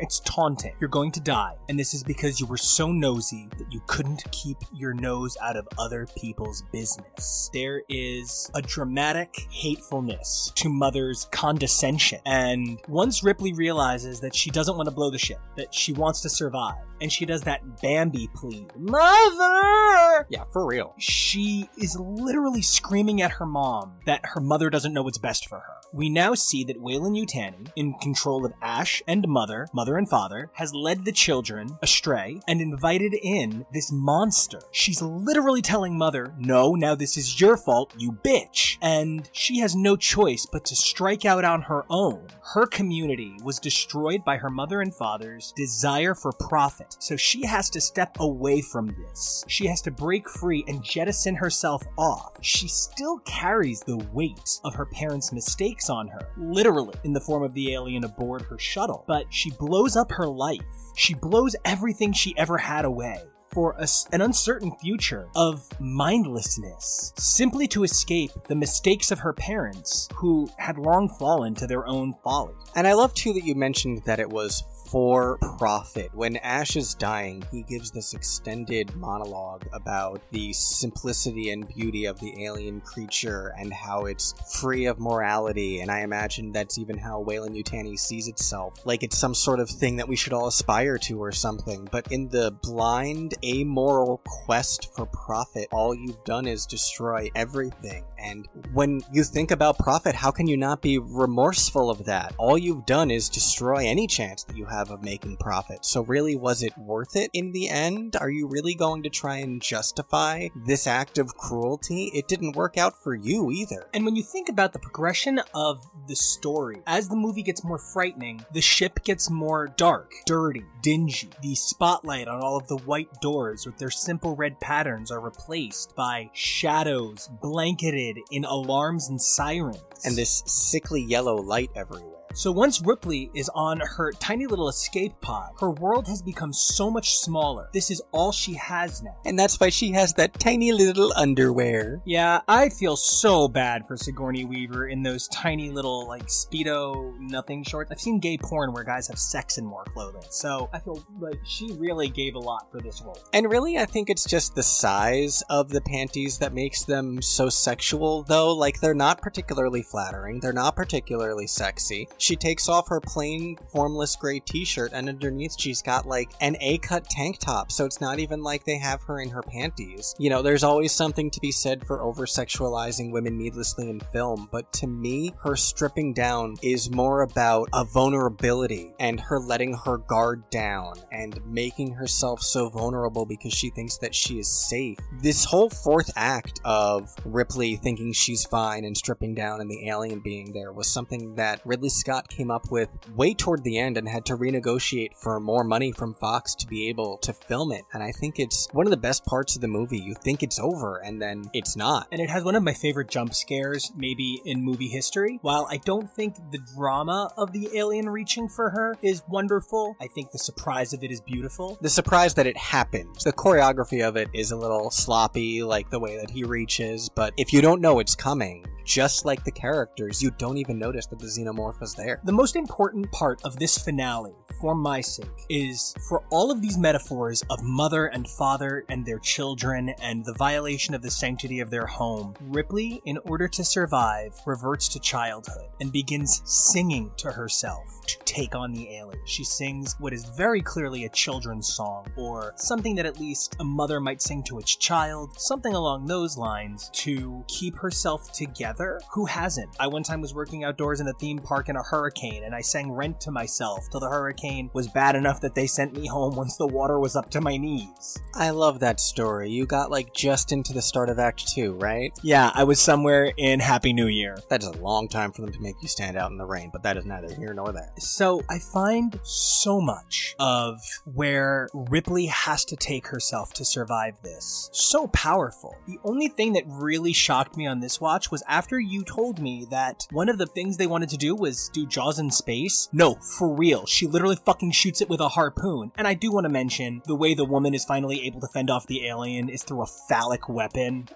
It's taunting. You're going to die. And this is because you were so nosy that you couldn't keep your nose out of other people's business. There is a dramatic hatefulness to Mother's condescension. And once Ripley realizes that she doesn't want to blow the ship, that she wants to survive, and she does that Bambi plea, Mother! Yeah, for real. She is literally screaming at her mom that her mother doesn't know what's best for her. We now see that Weyland-Yutani, in control of Ash and Mother and Father, has led the children astray and invited in this monster. She's literally telling Mother, no, now this is your fault, you bitch. And she has no choice but to strike out on her own. Her community was destroyed by her mother and father's desire for profit. So she has to step away from this. She has to break break free and jettison herself off, she still carries the weight of her parents' mistakes on her, literally in the form of the alien aboard her shuttle. But she blows up her life. She blows everything she ever had away for an uncertain future of mindlessness, simply to escape the mistakes of her parents, who had long fallen to their own folly. And I love, too, that you mentioned that it was for profit. When Ash is dying, he gives this extended monologue about the simplicity and beauty of the alien creature and how it's free of morality, and I imagine that's even how Weyland-Yutani sees itself, like it's some sort of thing that we should all aspire to or something. But in the blind, amoral quest for profit, all you've done is destroy everything. And when you think about profit, how can you not be remorseful of that? All you've done is destroy any chance that you have of making profit. So really, was it worth it in the end? Are you really going to try and justify this act of cruelty? It didn't work out for you either. And when you think about the progression of the story, as the movie gets more frightening, the ship gets more dark, dirty, dingy. The spotlight on all of the white doors with their simple red patterns are replaced by shadows blanketed in alarms and sirens. And this sickly yellow light everywhere. So once Ripley is on her tiny little escape pod, her world has become so much smaller. This is all she has now. And that's why she has that tiny little underwear. Yeah, I feel so bad for Sigourney Weaver in those tiny little, like, Speedo nothing shorts. I've seen gay porn where guys have sex in more clothing, so I feel like she really gave a lot for this role. And really, I think it's just the size of the panties that makes them so sexual, though. Like, they're not particularly flattering. They're not particularly sexy. She takes off her plain, formless gray t-shirt, and underneath she's got, like, an A-cut tank top, so it's not even like they have her in her panties. You know, there's always something to be said for over-sexualizing women needlessly in film, but to me, her stripping down is more about a vulnerability, and her letting her guard down, and making herself so vulnerable because she thinks that she is safe. This whole fourth act of Ripley thinking she's fine and stripping down and the alien being there was something that Ridley Scott came up with way toward the end and had to renegotiate for more money from Fox to be able to film it. And I think it's one of the best parts of the movie. You think it's over, and then it's not. And it has one of my favorite jump scares, maybe in movie history. While I don't think the drama of the alien reaching for her is wonderful, I think the surprise of it is beautiful. The surprise that it happens. The choreography of it is a little sloppy, like the way that he reaches, but if you don't know it's coming, just like the characters, you don't even notice that the xenomorph is there. The most important part of this finale, for my sake, is for all of these metaphors of mother and father and their children and the violation of the sanctity of their home, Ripley, in order to survive, reverts to childhood and begins singing to herself to take on the alien. She sings what is very clearly a children's song, or something that at least a mother might sing to its child, something along those lines, to keep herself together. Who hasn't? I one time was working outdoors in a theme park in a hurricane, and I sang Rent to myself till the hurricane was bad enough that they sent me home once the water was up to my knees. I love that story. You got, like, just into the start of Act 2, right? Yeah, I was somewhere in Happy New Year. That is a long time for them to make you stand out in the rain, but that is neither here nor there. So I find so much of where Ripley has to take herself to survive this so powerful. The only thing that really shocked me on this watch was after you told me that one of the things they wanted to do was do Jaws in space. No, for real. She literally fucking shoots it with a harpoon. And I do want to mention the way the woman is finally able to fend off the alien is through a phallic weapon.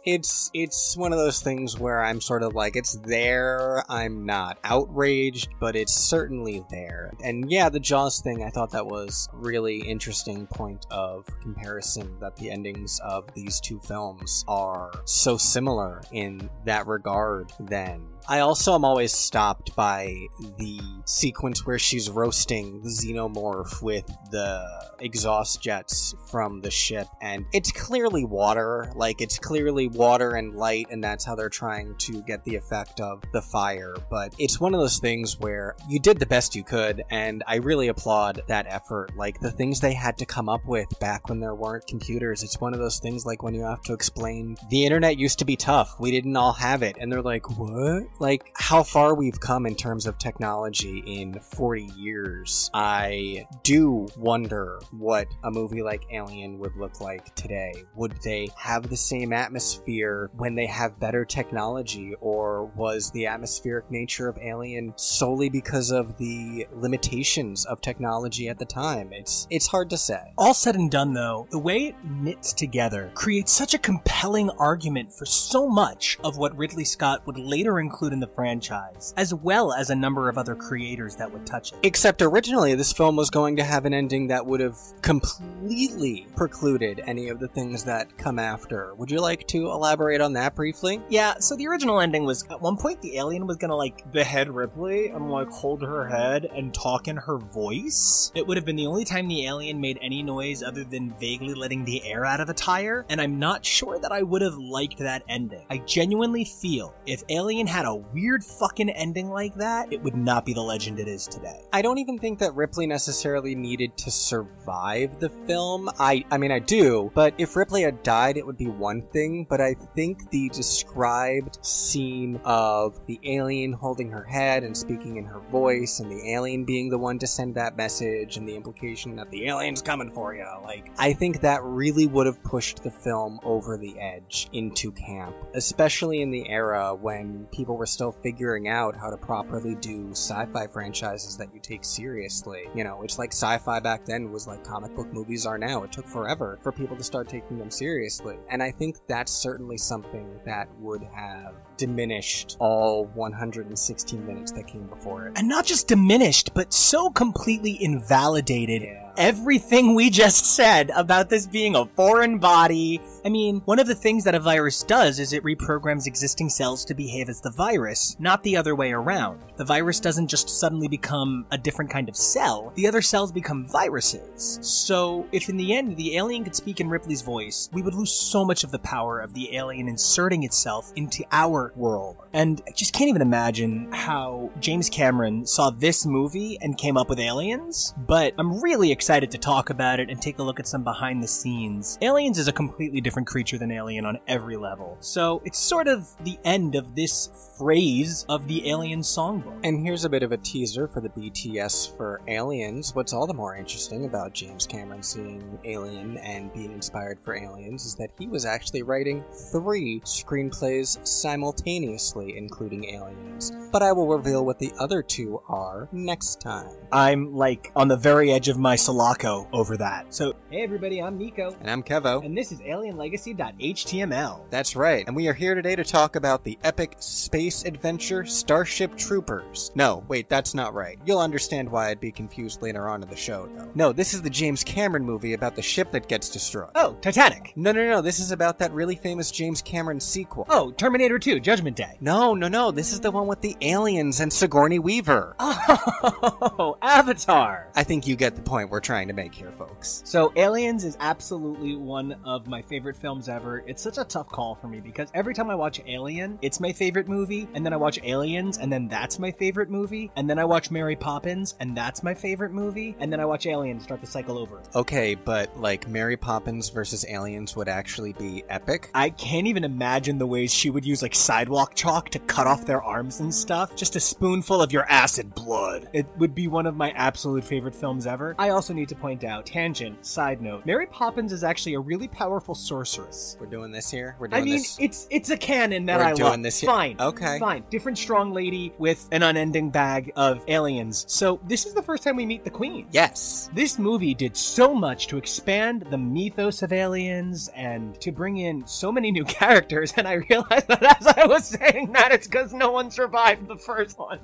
It's one of those things where I'm sort of like, it's there, I'm not outraged, but it's certainly there. And yeah, the Jaws thing, I thought that was a really interesting point of comparison, that the endings of these two films are so similar in that regard then. I also am always stopped by the sequence where she's roasting the xenomorph with the exhaust jets from the ship, and it's clearly water, like it's clearly water and light, and that's how they're trying to get the effect of the fire. But it's one of those things where you did the best you could, and I really applaud that effort. Like the things they had to come up with back when there weren't computers, it's one of those things like when you have to explain the internet used to be tough, we didn't all have it, and they're like, what? like how far we've come in terms of technology in 40 years, I do wonder what a movie like Alien would look like today. Would they have the same atmosphere when they have better technology, or was the atmospheric nature of Alien solely because of the limitations of technology at the time? It's hard to say. All said and done, though, the way it knits together creates such a compelling argument for so much of what Ridley Scott would later include in the franchise, as well as a number of other creators that would touch it. Except originally, this film was going to have an ending that would have completely precluded any of the things that come after. Would you like to elaborate on that briefly? Yeah, so the original ending was, at one point, the alien was gonna, like, behead Ripley and, like, hold her head and talk in her voice. It would have been the only time the alien made any noise other than vaguely letting the air out of a tire, and I'm not sure that I would have liked that ending. I genuinely feel if Alien had a weird fucking ending like that, it would not be the legend it is today. I don't even think that Ripley necessarily needed to survive the film. I mean, I do, but if Ripley had died, it would be one thing, but I think the described scene of the alien holding her head and speaking in her voice, and the alien being the one to send that message, and the implication that the alien's coming for you, like, I think that really would have pushed the film over the edge into camp, especially in the era when people were still figuring out how to properly do sci-fi franchises that you take seriously. You know, it's like sci-fi back then was like comic book movies are now. It took forever for people to start taking them seriously. And I think that's certainly something that would have diminished all 116 minutes that came before it. And not just diminished, but so completely invalidated everything we just said about this being a foreign body. I mean, one of the things that a virus does is it reprograms existing cells to behave as the virus, not the other way around. The virus doesn't just suddenly become a different kind of cell, the other cells become viruses. So, if in the end the alien could speak in Ripley's voice, we would lose so much of the power of the alien inserting itself into our world. And I just can't even imagine how James Cameron saw this movie and came up with Aliens, but I'm really excited to talk about it and take a look at some behind the scenes. Aliens is a completely different creature than Alien on every level, so it's sort of the end of this phrase of the Alien songbook. And here's a bit of a teaser for the BTS for Aliens. What's all the more interesting about James Cameron seeing Alien and being inspired for Aliens is that he was actually writing 3 screenplays simultaneously, including Aliens. But I will reveal what the other 2 are next time. I'm, like, on the very edge of my Sulaco over that. So, hey everybody, I'm Nico. And I'm Kevo. And this is AlienLegacy.html. That's right, and we are here today to talk about the epic space adventure Starship Troopers. No, wait, that's not right. You'll understand why I'd be confused later on in the show, though. No, this is the James Cameron movie about the ship that gets destroyed. Oh, Titanic. No, this is about that really famous James Cameron sequel. Oh, Terminator 2, Judgment Day. No, this is the one with the aliens and Sigourney Weaver. Oh, Avatar. I think you get the point we're trying to make here, folks. So, Aliens is absolutely one of my favorite films ever. It's such a tough call for me because every time I watch Alien, it's my favorite movie, and then I watch Aliens, and then that's my favorite movie, and then I watch Mary Poppins, and that's my favorite movie, and then I watch Aliens, start the cycle over. Okay, but, like, Mary Poppins versus Aliens would actually be epic? I can't even imagine the ways she would use, like, sidewalk chalk to cut off their arms and stuff. Just a spoonful of your acid blood. It would be one of my absolute favorite films ever. I also need to point out, tangent, side note, Mary Poppins is actually a really powerful sorceress. We're doing this here? It's a canon that I love. We're doing this here? Fine. Okay. Fine. Different strong lady with an unending bag of aliens. So this is the first time we meet the Queen. Yes. This movie did so much to expand the mythos of aliens and to bring in so many new characters, and I realized that as I was saying that, it's because no one survived the first one.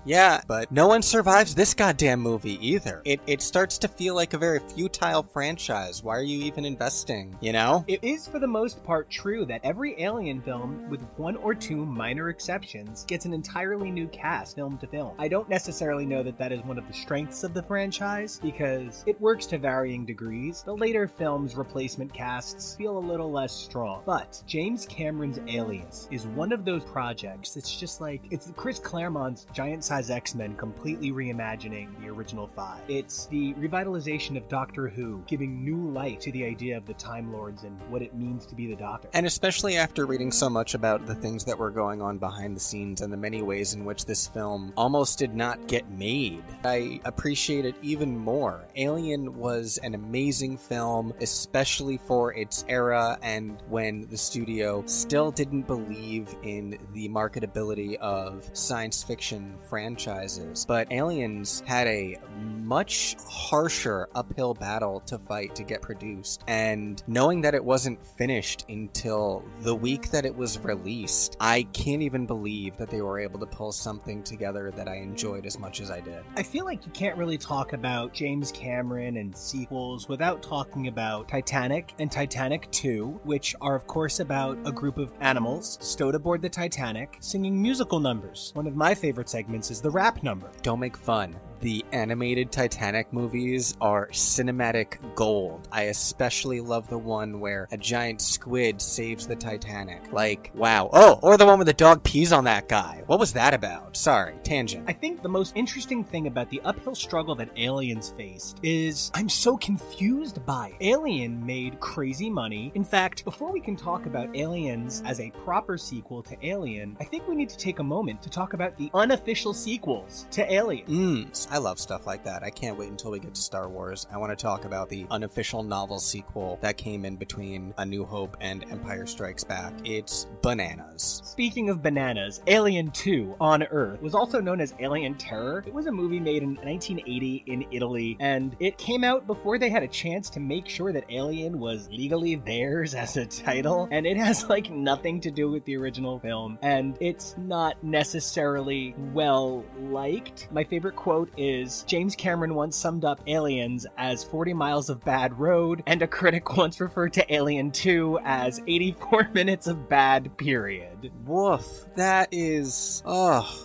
Yeah, but no one survives this goddamn movie either. It starts to feel like a very futile franchise. Why are you even investing, you know? It is for the most part true that every Alien film, with 1 or 2 minor exceptions, gets an entirely new cast film to film. I don't necessarily know that that is one of the strengths of the franchise, because it works to varying degrees. The later films' replacement casts feel a little less strong. But James Cameron's Aliens is one of those projects that's just like, it's Chris Claremont's giant Life-Size X-Men completely reimagining the original 5. It's the revitalization of Doctor Who, giving new life to the idea of the Time Lords and what it means to be the Doctor. And especially after reading so much about the things that were going on behind the scenes and the many ways in which this film almost did not get made, I appreciate it even more. Alien was an amazing film, especially for its era and when the studio still didn't believe in the marketability of science fiction franchises. But Aliens had a much harsher uphill battle to fight to get produced, and knowing that it wasn't finished until the week that it was released, I can't even believe that they were able to pull something together that I enjoyed as much as I did. I feel like you can't really talk about James Cameron and sequels without talking about Titanic and Titanic 2, which are of course about a group of animals stowed aboard the Titanic singing musical numbers. One of my favorite segments is the rap number. Don't make fun. The animated Titanic movies are cinematic gold. I especially love the one where a giant squid saves the Titanic. Like, wow. Oh, or the one where the dog pees on that guy. What was that about? Sorry, tangent. I think the most interesting thing about the uphill struggle that Aliens faced is I'm so confused by it. Alien made crazy money. In fact, before we can talk about Aliens as a proper sequel to Alien, I think we need to take a moment to talk about the unofficial sequels to Alien. I love stuff like that. I can't wait until we get to Star Wars. I want to talk about the unofficial novel sequel that came in between A New Hope and Empire Strikes Back. It's bananas. Speaking of bananas, Alien 2 on Earth was also known as Alien Terror. It was a movie made in 1980 in Italy, and it came out before they had a chance to make sure that Alien was legally theirs as a title, and it has like nothing to do with the original film, and it's not necessarily well liked. My favorite quote is James Cameron once summed up Aliens as 40 miles of bad road, and a critic once referred to Alien 2 as 84 minutes of bad period. Woof. That is...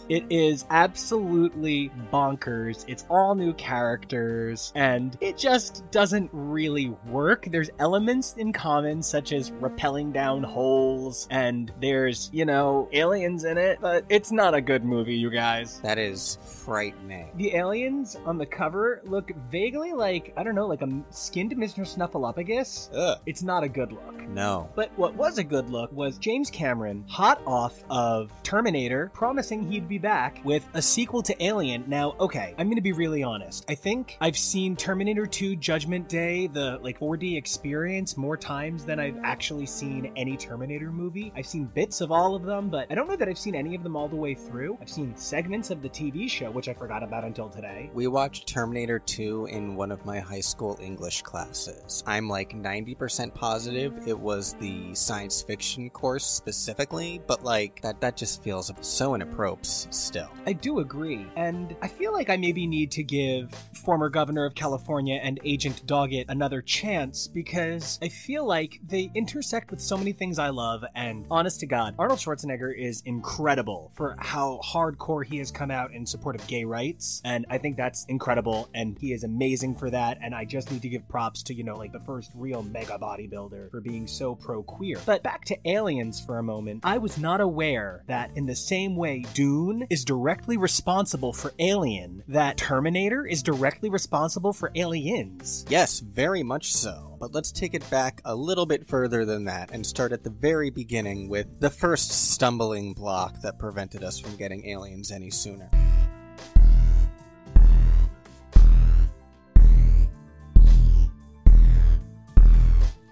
It is absolutely bonkers. It's all new characters, and it just doesn't really work. There's elements in common, such as rappelling down holes, and there's, aliens in it, but it's not a good movie, you guys. That is frightening. The aliens on the cover look vaguely like a skinned Mr. Snuffleupagus. Ugh. It's not a good look. No. But what was a good look was James Cameron, hot off of Terminator, promising he'd be back with a sequel to Alien. Now, okay, I'm going to be really honest. I think I've seen Terminator 2 Judgment Day, the 4D experience, more times than I've actually seen any Terminator movie. I've seen bits of all of them, but I don't know that I've seen any of them all the way through. I've seen segments of the TV show, which I forgot about until today. We watched Terminator 2 in one of my high school English classes. I'm 90% positive it was the science fiction course specifically, but that just feels so inappropriate still. I do agree, and I feel like I maybe need to give former governor of California and Agent Doggett another chance, because I feel like they intersect with so many things I love, and honest to God, Arnold Schwarzenegger is incredible for how hardcore he has come out in support of gay rights, and I think that's incredible, and he is amazing for that, and I just need to give props to, the first real mega bodybuilder for being so pro-queer. But back to Aliens for a moment, I was not aware that in the same way Dune is directly responsible for Alien, that Terminator is directly responsible for Aliens. Yes, very much so. But let's take it back a little bit further than that and start at the very beginning with the first stumbling block that prevented us from getting Aliens any sooner.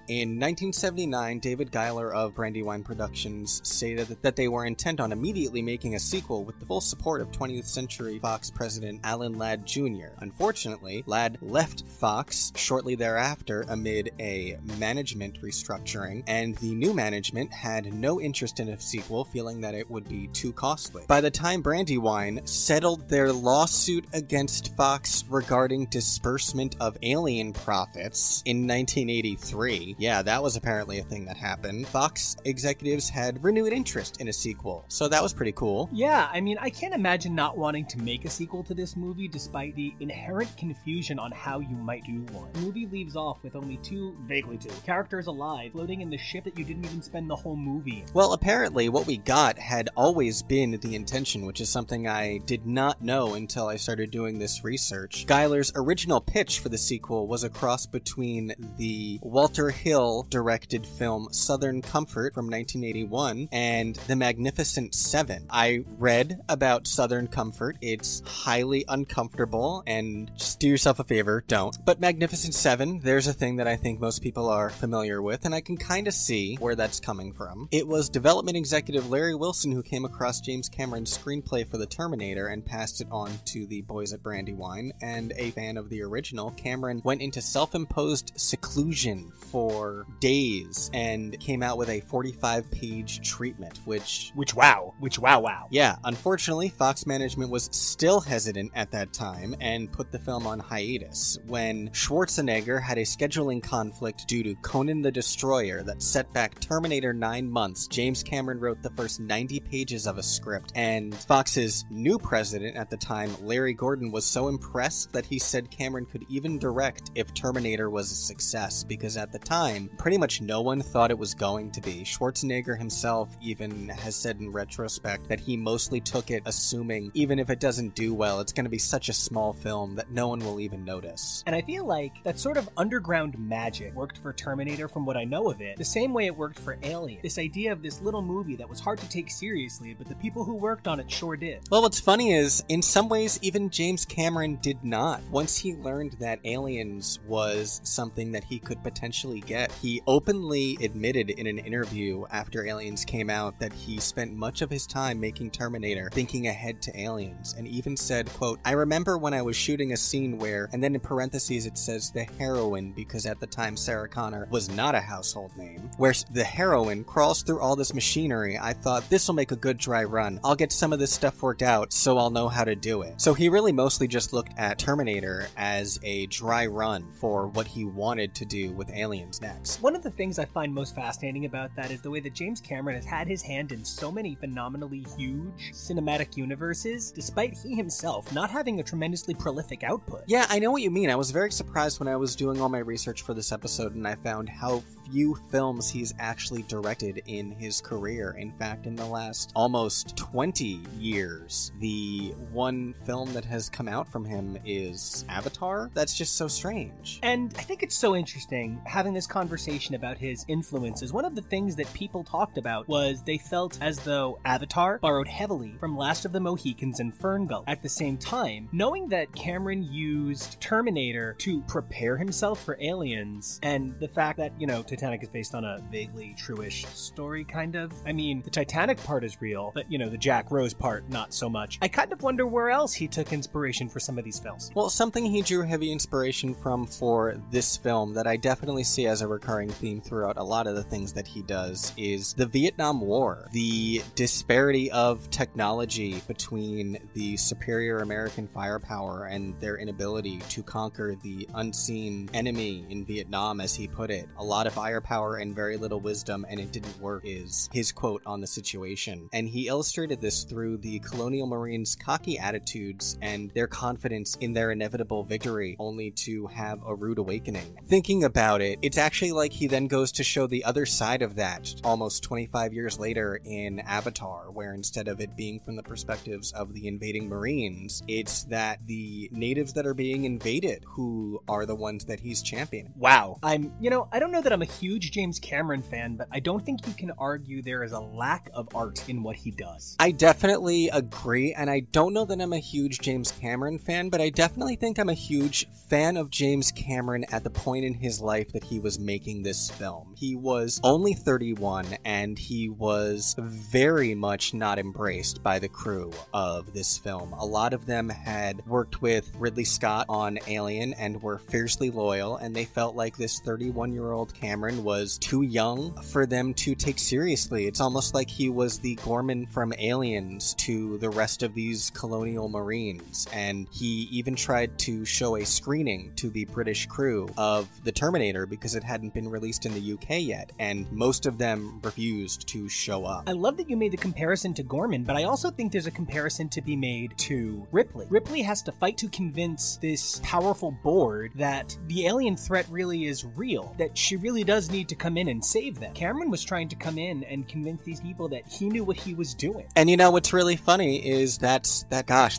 In 1979, David Giler of Brandywine Productions stated that they were intent on immediately making a sequel with the full support of 20th Century Fox president Alan Ladd Jr. Unfortunately, Ladd left Fox shortly thereafter amid a management restructuring, and the new management had no interest in a sequel, feeling that it would be too costly. By the time Brandywine settled their lawsuit against Fox regarding disbursement of Alien profits in 1983, movie. Yeah, that was apparently a thing that happened. Fox executives had renewed interest in a sequel, so that was pretty cool. Yeah, I mean, I can't imagine not wanting to make a sequel to this movie despite the inherent confusion on how you might do one. The movie leaves off with only vaguely two, characters alive, floating in the ship that you didn't even spend the whole movie in. Well, apparently what we got had always been the intention, which is something I did not know until I started doing this research. Giler's original pitch for the sequel was a cross between the Walter Hill directed film Southern Comfort from 1981 and The Magnificent Seven. I read about Southern Comfort. It's highly uncomfortable, and just do yourself a favor, don't. But Magnificent Seven, there's a thing that I think most people are familiar with, and I can kind of see where that's coming from. It was development executive Larry Wilson who came across James Cameron's screenplay for The Terminator and passed it on to the boys at Brandywine, and a fan of the original, Cameron went into self-imposed seclusion for days and came out with a 45-page treatment, which wow. Yeah, unfortunately, Fox management was still hesitant at that time and put the film on hiatus. When Schwarzenegger had a scheduling conflict due to Conan the Destroyer that set back Terminator 9 months, James Cameron wrote the first 90 pages of a script, and Fox's new president at the time, Larry Gordon, was so impressed that he said Cameron could even direct if Terminator was a success, because at the time, pretty much no one thought it was going to be. Schwarzenegger himself even has said in retrospect that he mostly took it assuming even if it doesn't do well, it's going to be such a small film that no one will even notice. And I feel like that sort of underground magic worked for Terminator from what I know of it, the same way it worked for Alien. This idea of this little movie that was hard to take seriously, but the people who worked on it sure did. Well, what's funny is, in some ways, even James Cameron did not. Once he learned that Aliens was something that he could potentially get, he openly admitted in an interview after Aliens came out that he spent much of his time making Terminator thinking ahead to Aliens, and even said, quote, "I remember when I was shooting a scene where," and then in parentheses it says the heroine, because at the time Sarah Connor was not a household name, where the heroine crawls through all this machinery. I thought, this will make a good dry run. I'll get some of this stuff worked out so I'll know how to do it. So he really mostly just looked at Terminator as a dry run for what he wanted to do with Aliens next. One of the things I find most fascinating about that is the way that James Cameron has had his hand in so many phenomenally huge cinematic universes, despite he himself not having a tremendously prolific output. Yeah, I know what you mean. I was very surprised when I was doing all my research for this episode and I found how few films he's actually directed in his career. In fact, in the last almost 20 years, the one film that has come out from him is Avatar. That's just so strange. And I think it's so interesting having this conversation about his influences. One of the things that people talked about was they felt as though Avatar borrowed heavily from Last of the Mohicans and Ferngully. At the same time, knowing that Cameron used Terminator to prepare himself for Aliens, and the fact that, you know, Titanic is based on a vaguely true-ish story, kind of. I mean, the Titanic part is real, but, you know, the Jack Rose part, not so much. I kind of wonder where else he took inspiration for some of these films. Well, something he drew heavy inspiration from for this film that I definitely see as a recurring theme throughout a lot of the things that he does is the Vietnam War. The disparity of technology between the superior American firepower and their inability to conquer the unseen enemy in Vietnam, as he put it. A lot of firepower and very little wisdom, and it didn't work, is his quote on the situation. And he illustrated this through the colonial Marines' cocky attitudes and their confidence in their inevitable victory, only to have a rude awakening. Thinking about it, it's actually like he then goes to show the other side of that almost 25 years later in Avatar, where instead of it being from the perspectives of the invading Marines, it's that the natives that are being invaded who are the ones that he's championing. Wow. I don't know that I'm a huge James Cameron fan, but I don't think you can argue there is a lack of art in what he does. I definitely agree, and I don't know that I'm a huge James Cameron fan, but I definitely think I'm a huge fan of James Cameron at the point in his life that he was making this film. He was only 31, and he was very much not embraced by the crew of this film. A lot of them had worked with Ridley Scott on Alien and were fiercely loyal, and they felt like this 31-year-old Cameron Cameron was too young for them to take seriously. It's almost like he was the Gorman from Aliens to the rest of these colonial Marines, and he even tried to show a screening to the British crew of The Terminator because it hadn't been released in the UK yet, and most of them refused to show up. I love that you made the comparison to Gorman, but I also think there's a comparison to be made to Ripley. Ripley has to fight to convince this powerful board that the alien threat really is real, that she really does need to come in and save them. Cameron was trying to come in and convince these people that he knew what he was doing. And you know what's really funny is that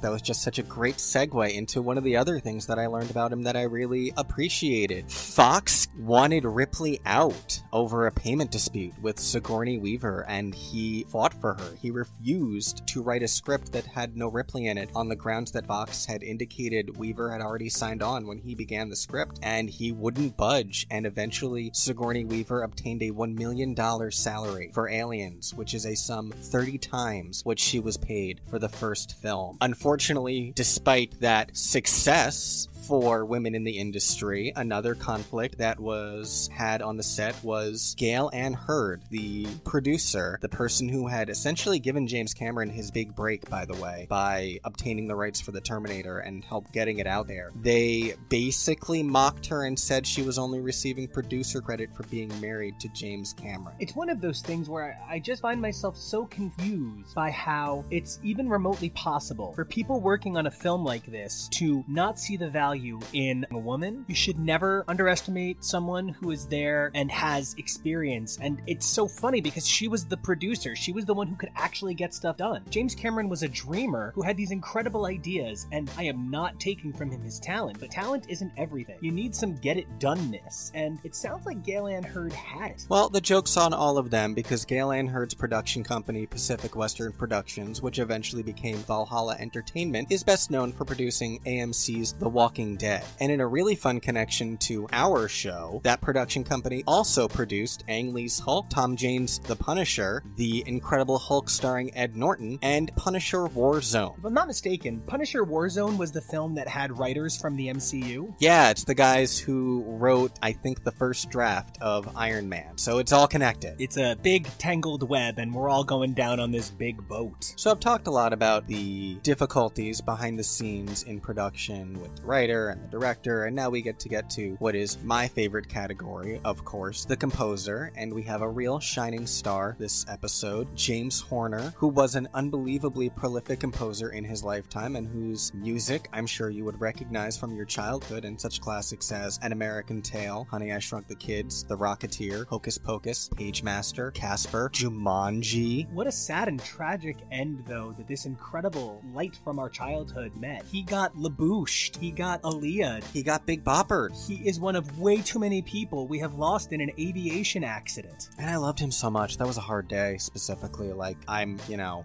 was just such a great segue into one of the other things that I learned about him that I really appreciated. Fox wanted Ripley out over a payment dispute with Sigourney Weaver, and he fought for her. He refused to write a script that had no Ripley in it on the grounds that Fox had indicated Weaver had already signed on when he began the script, and he wouldn't budge, and eventually Sigourney Weaver obtained a $1 million salary for Aliens, which is a sum 30 times what she was paid for the first film. Unfortunately, despite that success for women in the industry, another conflict that was had on the set was Gail Ann Hurd, the producer, the person who had essentially given James Cameron his big break, by the way, by obtaining the rights for the Terminator and helped getting it out there. They basically mocked her and said she was only receiving producer credit for being married to James Cameron. It's one of those things where I just find myself so confused by how it's even remotely possible for people working on a film like this to not see the value in a woman. You should never underestimate someone who is there and has experience. And it's so funny because she was the producer. She was the one who could actually get stuff done. James Cameron was a dreamer who had these incredible ideas, and I am not taking from him his talent, but talent isn't everything. You need some get-it-doneness, and it sounds like Gail Ann Hurd had it. Well, the joke's on all of them because Gail Ann Hurd's production company, Pacific Western Productions, which eventually became Valhalla Entertainment, is best known for producing AMC's The Walking Dead. And in a really fun connection to our show, that production company also produced Ang Lee's Hulk, Tom Jane's The Punisher, The Incredible Hulk starring Ed Norton, and Punisher Warzone. If I'm not mistaken, Punisher Warzone was the film that had writers from the MCU? Yeah, it's the guys who wrote, I think, the first draft of Iron Man. So it's all connected. It's a big tangled web, and we're all going down on this big boat. So I've talked a lot about the difficulties behind the scenes in production with the writer and the director, and now we get to what is my favorite category, of course, the composer, and we have a real shining star this episode, James Horner, who was an unbelievably prolific composer in his lifetime and whose music I'm sure you would recognize from your childhood in such classics as An American Tail, Honey, I Shrunk the Kids, The Rocketeer, Hocus Pocus, Pagemaster, Casper, Jumanji. What a sad and tragic end, though, that this incredible light from our childhood met. He got labooshed. He got Aaliyah. He got Big Bopper. He is one of way too many people we have lost in an aviation accident. And I loved him so much. That was a hard day, specifically. Like, I'm,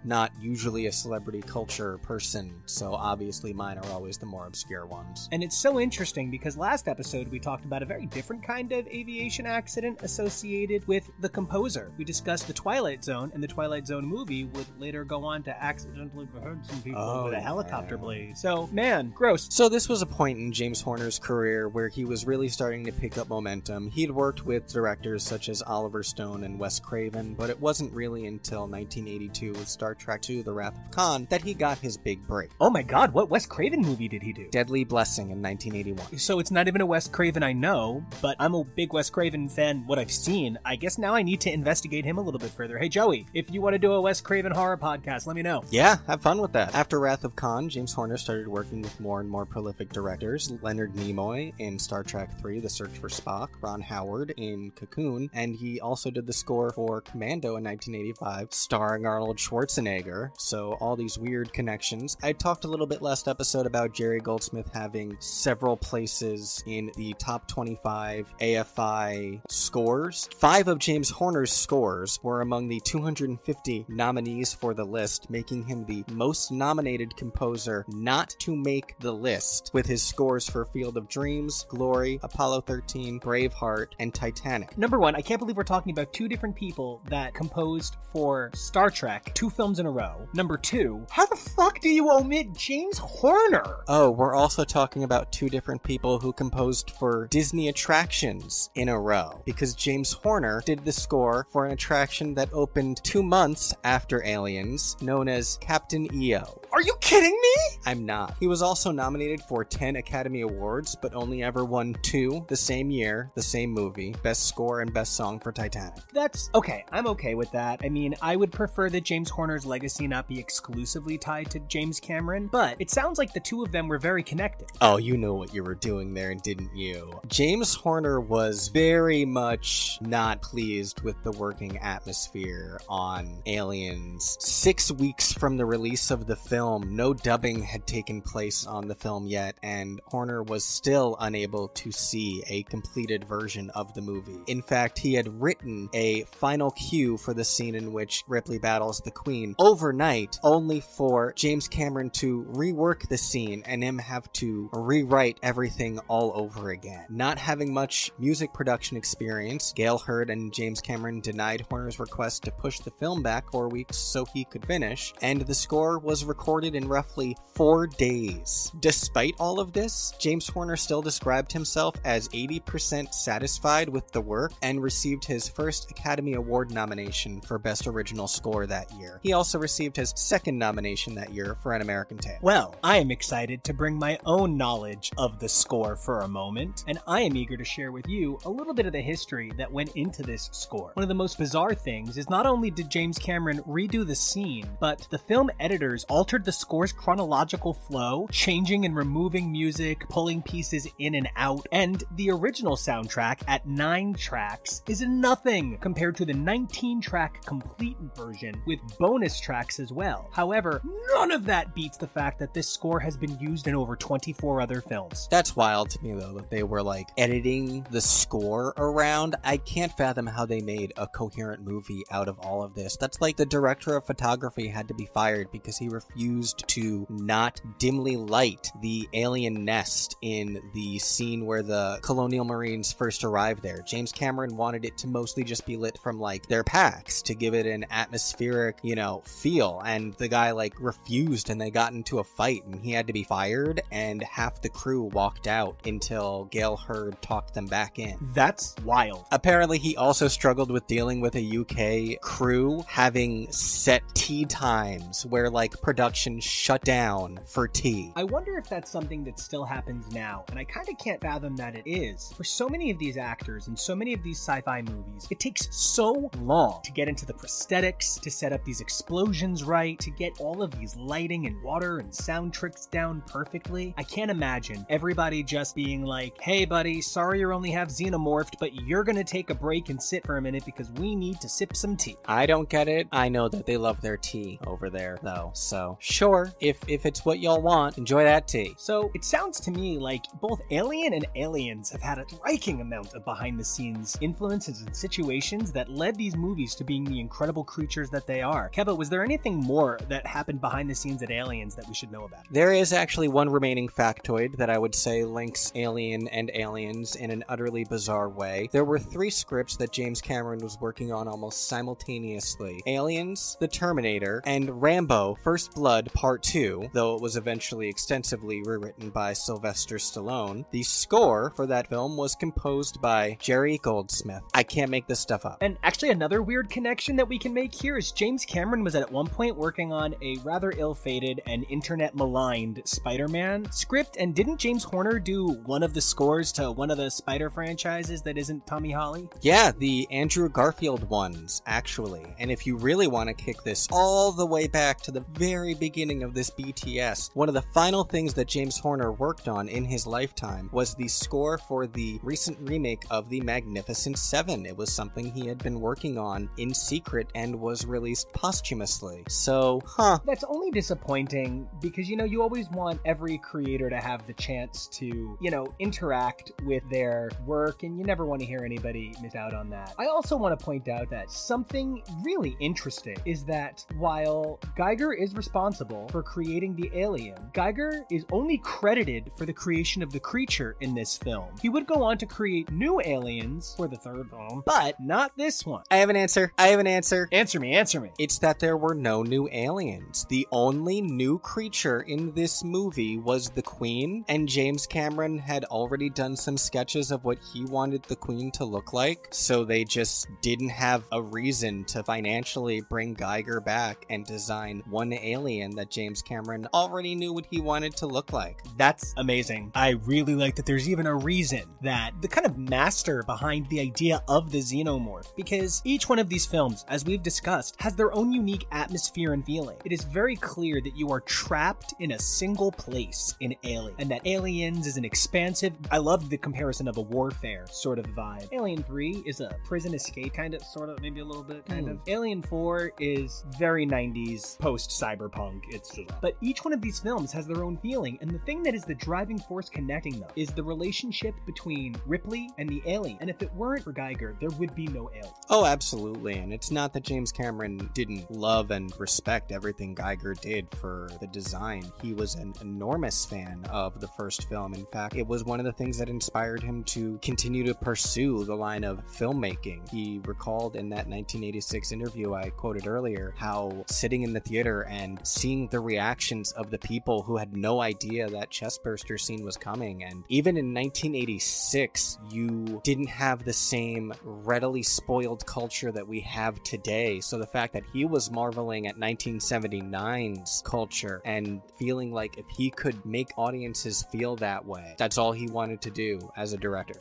not usually a celebrity culture person, so obviously mine are always the more obscure ones. And it's so interesting because last episode we talked about a very different kind of aviation accident associated with the composer. We discussed The Twilight Zone, and the Twilight Zone movie would later go on to accidentally behead some people with a helicopter blade. So, man, gross. So this was a point in James Horner's career where he was really starting to pick up momentum. He'd worked with directors such as Oliver Stone and Wes Craven, but it wasn't really until 1982 with Star Trek II: The Wrath of Khan that he got his big break. Oh my god, what Wes Craven movie did he do? Deadly Blessing in 1981. So it's not even a Wes Craven I know, but I'm a big Wes Craven fan, what I've seen. I guess now I need to investigate him a little bit further. Hey Joey, if you want to do a Wes Craven horror podcast, let me know. Yeah, have fun with that. After Wrath of Khan, James Horner started working with more and more prolific directors. Leonard Nimoy in Star Trek III: The Search for Spock, Ron Howard in Cocoon, and he also did the score for Commando in 1985, starring Arnold Schwarzenegger. So all these weird connections. I talked a little bit last episode about Jerry Goldsmith having several places in the top 25 AFI scores. 5 of James Horner's scores were among the 250 nominees for the list, making him the most nominated composer not to make the list, with his scores for Field of Dreams, Glory, Apollo 13, Braveheart, and Titanic. Number one, I can't believe we're talking about two different people that composed for Star Trek 2 films in a row. Number two, how the fuck do you omit James Horner? Oh, we're also talking about 2 different people who composed for Disney attractions in a row, because James Horner did the score for an attraction that opened 2 months after Aliens, known as Captain EO. Are you kidding me? I'm not. He was also nominated for 10 Academy Awards, but only ever won 2 the same year, the same movie, Best Score and Best Song for Titanic. That's okay. I'm okay with that. I mean, I would prefer that James Horner's legacy not be exclusively tied to James Cameron, but it sounds like the two of them were very connected. Oh, you know what you were doing there, didn't you? James Horner was very much not pleased with the working atmosphere on Aliens. 6 weeks from the release of the film, no dubbing had taken place on the film yet, and Horner was still unable to see a completed version of the movie. In fact, he had written a final cue for the scene in which Ripley battles the Queen overnight, only for James Cameron to rework the scene and him have to rewrite everything all over again. Not having much music production experience, Gail Hurd and James Cameron denied Horner's request to push the film back 4 weeks so he could finish, and the score was recorded in roughly 4 days. Despite all of this, James Horner still described himself as 80% satisfied with the work and received his first Academy Award nomination for Best Original Score that year. He also received his second nomination that year for An American Tail. Well, I am excited to bring my own knowledge of the score for a moment, and I am eager to share with you a little bit of the history that went into this score. One of the most bizarre things is not only did James Cameron redo the scene, but the film editors altered the score's chronological flow, changing and removing music, pulling pieces in and out, and the original soundtrack at 9 tracks is nothing compared to the 19-track complete version with bonus tracks as well. However, none of that beats the fact that this score has been used in over 24 other films. That's wild to me, though, that they were like editing the score around. I can't fathom how they made a coherent movie out of all of this. That's like the director of photography had to be fired because he refused to not dimly light the alien nest in the scene where the colonial marines first arrived there. James Cameron wanted it to mostly just be lit from like their packs to give it an atmospheric, feel, and the guy like refused and they got into a fight and he had to be fired and half the crew walked out until Gail Hurd talked them back in. That's wild. Apparently he also struggled with dealing with a UK crew having set tea times where like production shut down for tea. I wonder if that's something that still happens now, and I kind of can't fathom that it is. For so many of these actors and so many of these sci-fi movies, it takes so long to get into the prosthetics, to set up these explosions right, to get all of these lighting and water and sound tricks down perfectly. I can't imagine everybody just being like, hey buddy, sorry you only have xenomorphed, but you're gonna take a break and sit for a minute because we need to sip some tea. I don't get it. I know that they love their tea over there though, so sure, if it's what y'all want, enjoy that tea. So it sounds to me like both Alien and Aliens have had a striking amount of behind the scenes influences and situations that led these movies to being the incredible creatures that they are. Kevo, was there anything more that happened behind the scenes at Aliens that we should know about? There is actually one remaining factoid that I would say links Alien and Aliens in an utterly bizarre way. There were 3 scripts that James Cameron was working on almost simultaneously. Aliens, The Terminator, and Rambo First Blood Part 2, though it was eventually extensively rewritten by Sylvester Stallone. The score for that film was composed by Jerry Goldsmith. I can't make this stuff up. And actually another weird connection that we can make here is James Cameron was at one point working on a rather ill-fated and internet-maligned Spider-Man script, and didn't James Horner do one of the scores to one of the Spider franchises that isn't Tommy Holly? Yeah, the Andrew Garfield ones, actually. And if you really want to kick this all the way back to the very beginning of this BTS, one of the final things that James Horner worked on in his lifetime was the score for the recent remake of The Magnificent Seven. It was something he had been working on in secret and was released posthumously. So, That's only disappointing because, you always want every creator to have the chance to, interact with their work, and you never want to hear anybody miss out on that. I also want to point out that something really interesting is that while Geiger is responsible for creating the alien, Geiger is only credited for the creation of the creature in this film. He would go on to create new aliens for the third film, but not this one. I have an answer. Answer me. It's that there were no new aliens. The only new creature in this movie was the Queen, and James Cameron had already done some sketches of what he wanted the Queen to look like, so they just didn't have a reason to financially bring Geiger back and design one alien that James Cameron already knew what he wanted to look like. That's amazing. I really like that there's even a reason that the kind of master behind the idea of the xenomorph, because each one of these films, as we've discussed, has their own unique atmosphere and feeling. It is very clear that you are trapped in a single place in Alien, and that Aliens is an expansive, I love the comparison of a warfare sort of vibe. Alien 3 is a prison escape kind of, sort of, maybe a little bit kind of. Alien 4 is very 90s post-cyberpunk. It's just, but each one of these films has their own feeling, and the thing that is the driving force connecting them is the relationship between Ripley and the alien. And if it weren't for Geiger, there would be no alien. Oh, absolutely. And it's not that James Cameron didn't love and respect everything Geiger did for the design. He was an enormous fan of the first film. In fact, it was one of the things that inspired him to continue to pursue the line of filmmaking. He recalled in that 1986 interview I quoted earlier how sitting in the theater and seeing the reactions of the people who had no idea that chestburster scene was coming. And even in 1986, you didn't have the same readily spoiled culture that we have today. So the fact that he was marveling at 1979's culture and feeling like if he could make audiences feel that way, that's all he wanted to do as a director.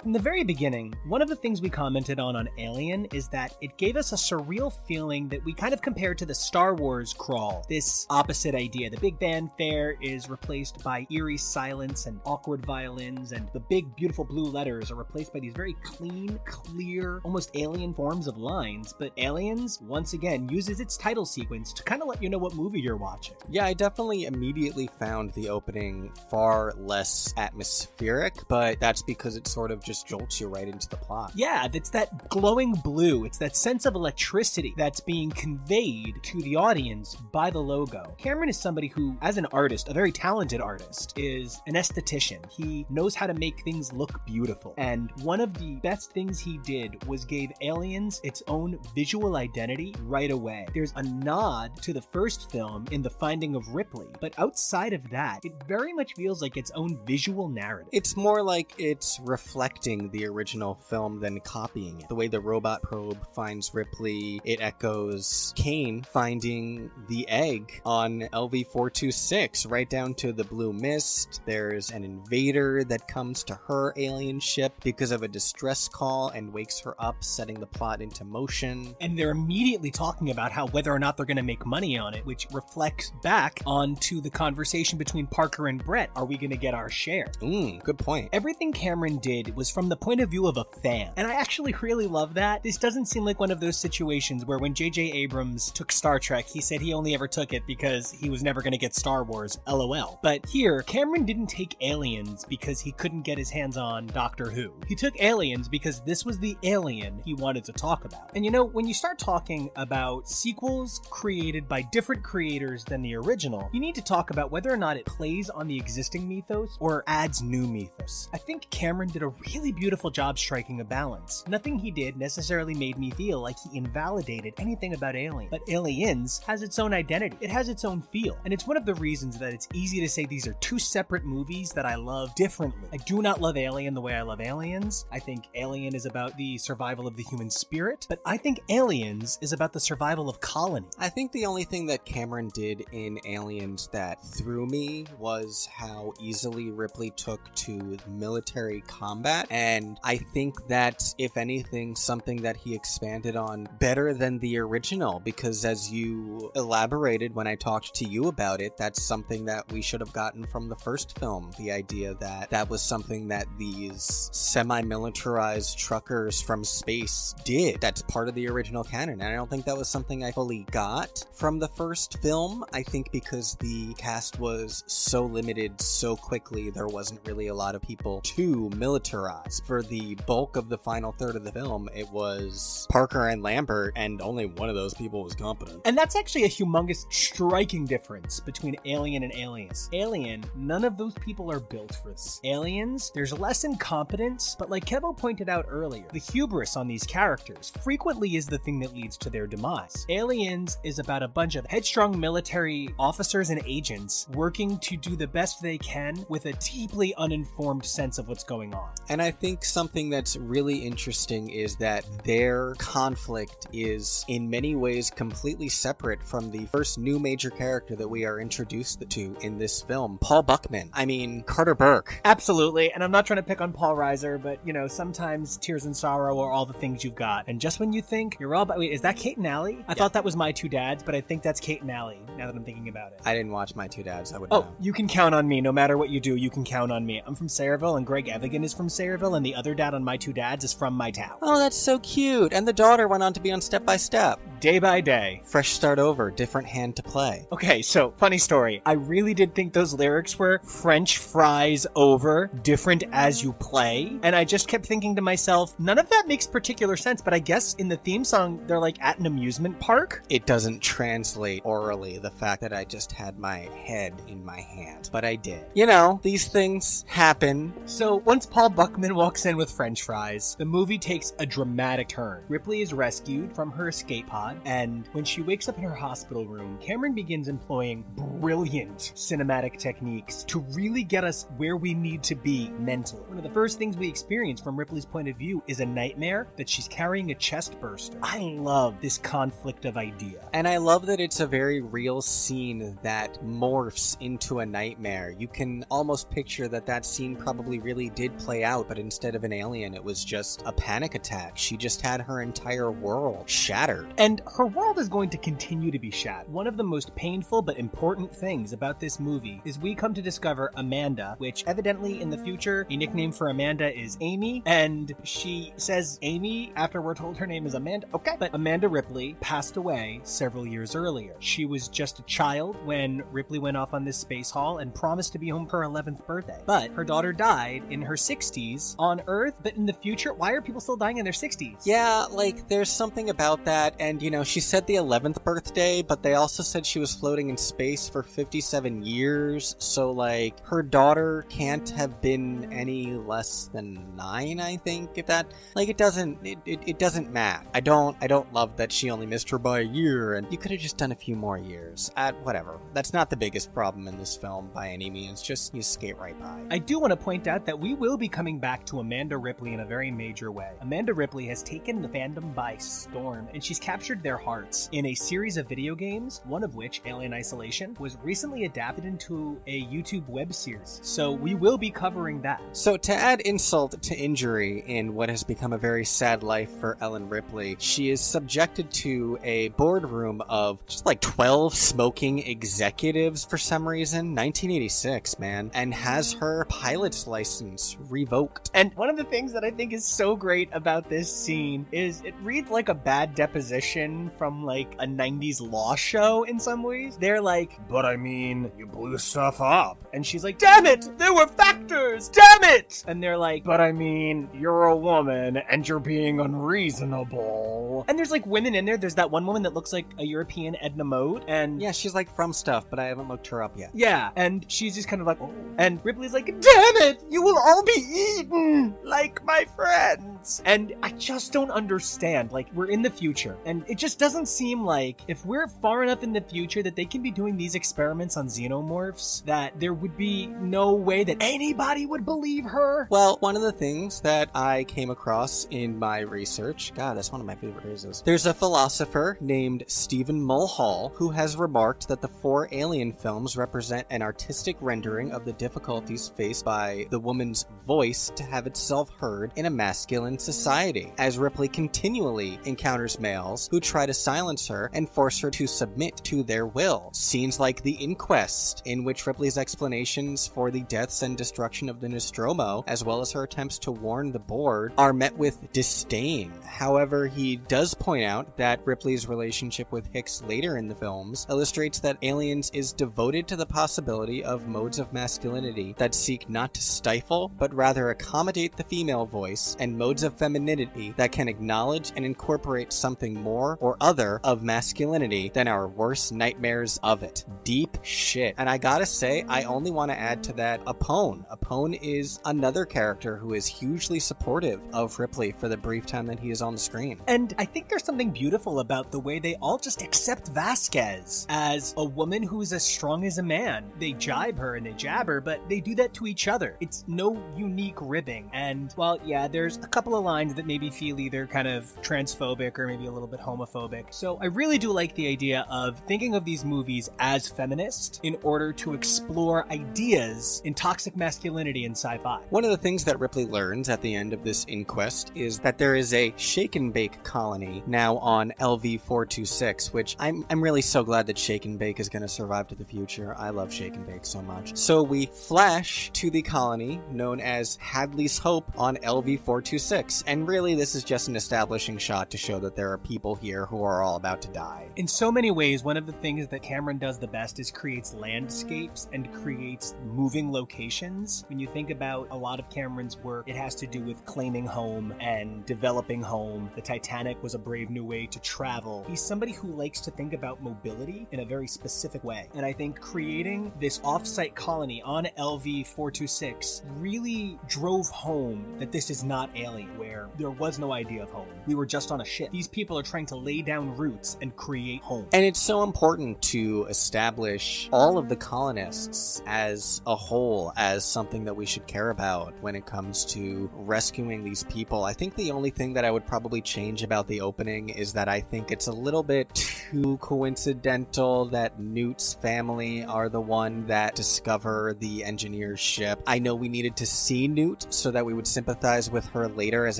From the very beginning, one of the things we commented on Alien is that it gave us a surreal feeling that we kind of compared to the Star Wars crawl. This opposite idea. The big fanfare is replaced by eerie silence and awkward violins, and the big beautiful blue letters are replaced by these very clean, clear, almost alien forms of lines. But Aliens, once again, uses its title sequence to kind of let you know what movie you're watching. Yeah, I definitely immediately found the opening far less atmospheric, but that's because it sort of just jolts you right into the plot. Yeah, it's that glowing blue. It's that sense of electricity that's being conveyed to the audience by the logo. Cameron is somebody who, as an artist, a very talented artist, is an esthetician. He knows how to make things look beautiful. And one of the best things he did was gave Aliens its own visual identity right away. There's a nod to the first film in the finding of Ripley, but outside of that, it very much feels like its own visual narrative. It's more like it's reflecting the original film than copying it. The way the robot probe finds Ripley, it echoes Kane finding the egg on LV-426, right down to the blue mist. There's an invader that comes to her alien ship because of a distress call and wakes her up, setting the plot into motion. And they're immediately talking about how whether or not they're going to make money on it, which reflects back onto the conversation between Parker and Brett. Are we going to get our share? Good point. Everything Cameron did was from the point of view of a fan. And I actually really love that. This doesn't seem like one of those situations where when J.J. Abrams took Star Trek, he said he only ever took it because he was never going to get Star Wars, LOL. But here, Cameron didn't take Aliens because he couldn't get his hands on Doctor Who. He took Aliens because this was the alien he wanted to talk about. And you know, when you start talking about sequels created by different creators than the original, you need to talk about whether or not it plays on the existing mythos or adds new mythos. I think Cameron did a really beautiful job striking a balance. Nothing he did necessarily made me feel like he invalidated anything about Alien, but Aliens has its own identity. It has its own feel, and it's one of the reasons that it's easy to say these are two separate movies that I love differently. I do not love Alien the way I love Aliens. I think Alien is about the survival of the human spirit, but I think Aliens is about the survival of colony. I think the only thing that Cameron did in Aliens that threw me was how easily Ripley took to military combat, and I think that, if anything, something that he expanded on better than the original, because as you elaborated when I talked to you about it, that's something that we should have gotten from the first film. The idea that that was something that these semi-militarized truckers from space did. That's part of the original canon, and I don't think that was something I fully got from the first film. I think because the cast was so limited so quickly, there wasn't really a lot of people to militarize. franchise. For the bulk of the final third of the film, it was Parker and Lambert, and only one of those people was competent. And that's actually a humongous, striking difference between Alien and Aliens. Alien, none of those people are built for this. Aliens, there's less incompetence, but like Kevo pointed out earlier, the hubris on these characters frequently is the thing that leads to their demise. Aliens is about a bunch of headstrong military officers and agents working to do the best they can with a deeply uninformed sense of what's going on. And I think something that's really interesting is that their conflict is in many ways completely separate from the first new major character that we are introduced to in this film, Paul Buckman. I mean, Carter Burke. Absolutely, and I'm not trying to pick on Paul Reiser, but you know, sometimes tears and sorrow are all the things you've got. And just when you think you're all about, wait, is that Kate and Allie? I thought that was My Two Dads, but I think that's Kate and Allie, now that I'm thinking about it. I didn't watch My Two Dads, I would know. know. You can count on me. No matter what you do, you can count on me. I'm from Sayreville, and Greg Evigan is from Sayreville, and the other dad on My Two Dads is from my town. Oh, that's so cute. And the daughter went on to be on Step by Step. Day by day. Fresh start over, different hand to play. Okay, so, funny story. I really did think those lyrics were French fries over, different as you play. And I just kept thinking to myself, none of that makes particular sense, but I guess in the theme song, they're like at an amusement park. It doesn't translate orally, the fact that I just had my head in my hand. But I did. You know, these things happen. So, once Paul Buckman walks in with French fries, the movie takes a dramatic turn. Ripley is rescued from her escape pod, and when she wakes up in her hospital room, Cameron begins employing brilliant cinematic techniques to really get us where we need to be mentally. One of the first things we experience from Ripley's point of view is a nightmare that she's carrying a chest burster. I love this conflict of idea. And I love that it's a very real scene that morphs into a nightmare. You can almost picture that scene probably really did play out, but instead of an alien, it was just a panic attack. She just had her entire world shattered. And her world is going to continue to be shattered. One of the most painful but important things about this movie is we come to discover Amanda, which evidently in the future, a nickname for Amanda is Amy, and she says Amy after we're told her name is Amanda. Okay. But Amanda Ripley passed away several years earlier. She was just a child when Ripley went off on this space haul and promised to be home for her 11th birthday. But her daughter died in her 60s on Earth, but in the future, why are people still dying in their 60s? Yeah, like, there's something about that, and, you know, she said the 11th birthday, but they also said she was floating in space for 57 years, so, like, her daughter can't have been any less than 9, I think, if that, like, it doesn't matter. I don't love that she only missed her by a year, and you could have just done a few more years. Whatever. That's not the biggest problem in this film by any means, just you skate right by. I do want to point out that we will be coming back to Amanda Ripley in a very major way. Amanda Ripley has taken the fandom by storm, and she's captured their hearts in a series of video games, one of which, Alien Isolation, was recently adapted into a YouTube web series. So we will be covering that. So to add insult to injury in what has become a very sad life for Ellen Ripley, she is subjected to a boardroom of just like 12 smoking executives for some reason. 1986, man. And has her pilot's license revoked. And one of the things that I think is so great about this scene is it reads like a bad deposition from like a 90s law show in some ways. They're like, but I mean, you blew stuff up. And she's like, damn it, there were factors, damn it! And they're like, but I mean, you're a woman and you're being unreasonable. And there's like women in there. There's that one woman that looks like a European Edna Mode. And yeah, she's like from stuff, but I haven't looked her up yet. Yeah, and she's just kind of like, oh. And Ripley's like, damn it, you will all be eaten like my friends. And I just don't understand. Like, we're in the future, and it just doesn't seem like if we're far enough in the future that they can be doing these experiments on xenomorphs, that there would be no way that anybody would believe her. Well, one of the things that I came across in my research, God, that's one of my favorite phrases. There's a philosopher named Stephen Mulhall who has remarked that the 4 Alien films represent an artistic rendering of the difficulties faced by the woman's voice to have itself heard in a masculine society, as Ripley continually encounters males who try to silence her and force her to submit to their will. Scenes like The Inquest, in which Ripley's explanations for the deaths and destruction of the Nostromo, as well as her attempts to warn the board, are met with disdain. However, he does point out that Ripley's relationship with Hicks later in the films illustrates that Aliens is devoted to the possibility of modes of masculinity that seek not to stifle, but rather accommodate the female voice and modes of femininity that can acknowledge and incorporate something more or other of masculinity than our worst nightmares of it. Deep shit. And I gotta say, I only want to add to that Apone. Apone is another character who is hugely supportive of Ripley for the brief time that he is on the screen. And I think there's something beautiful about the way they all just accept Vasquez as a woman who is as strong as a man. They jibe her and they jab her, but they do that to each other. It's no unique ribbing. And while, yeah, there's a couple of lines that maybe feel either kind of transphobic or maybe a little bit homophobic. So I really do like the idea of thinking of these movies as feminist in order to explore ideas in toxic masculinity and sci-fi. One of the things that Ripley learns at the end of this inquest is that there is a shake and bake colony now on LV-426, which I'm really so glad that shake and bake is going to survive to the future. I love shake and bake so much. So we flash to the colony known as Hadley's Hope on LV-426, and really this is just an establishing shot to show that there are people here who are all about to die. In so many ways, one of the things that Cameron does the best is creates landscapes and creates moving locations. When you think about a lot of Cameron's work, it has to do with claiming home and developing home. The Titanic was a brave new way to travel. He's somebody who likes to think about mobility in a very specific way. And I think creating this off-site colony on LV-426 really drove home that this is not Alien, where there was no idea of home. We were just on a ship. These people are trying to lay down roots and create home. And it's so important to establish all of the colonists as a whole as something that we should care about when it comes to rescuing these people. I think the only thing that I would probably change about the opening is that I think it's a little bit too coincidental that Newt's family are the one that discover the engineer's ship. I know we needed to see Newt so that we would sympathize with her later as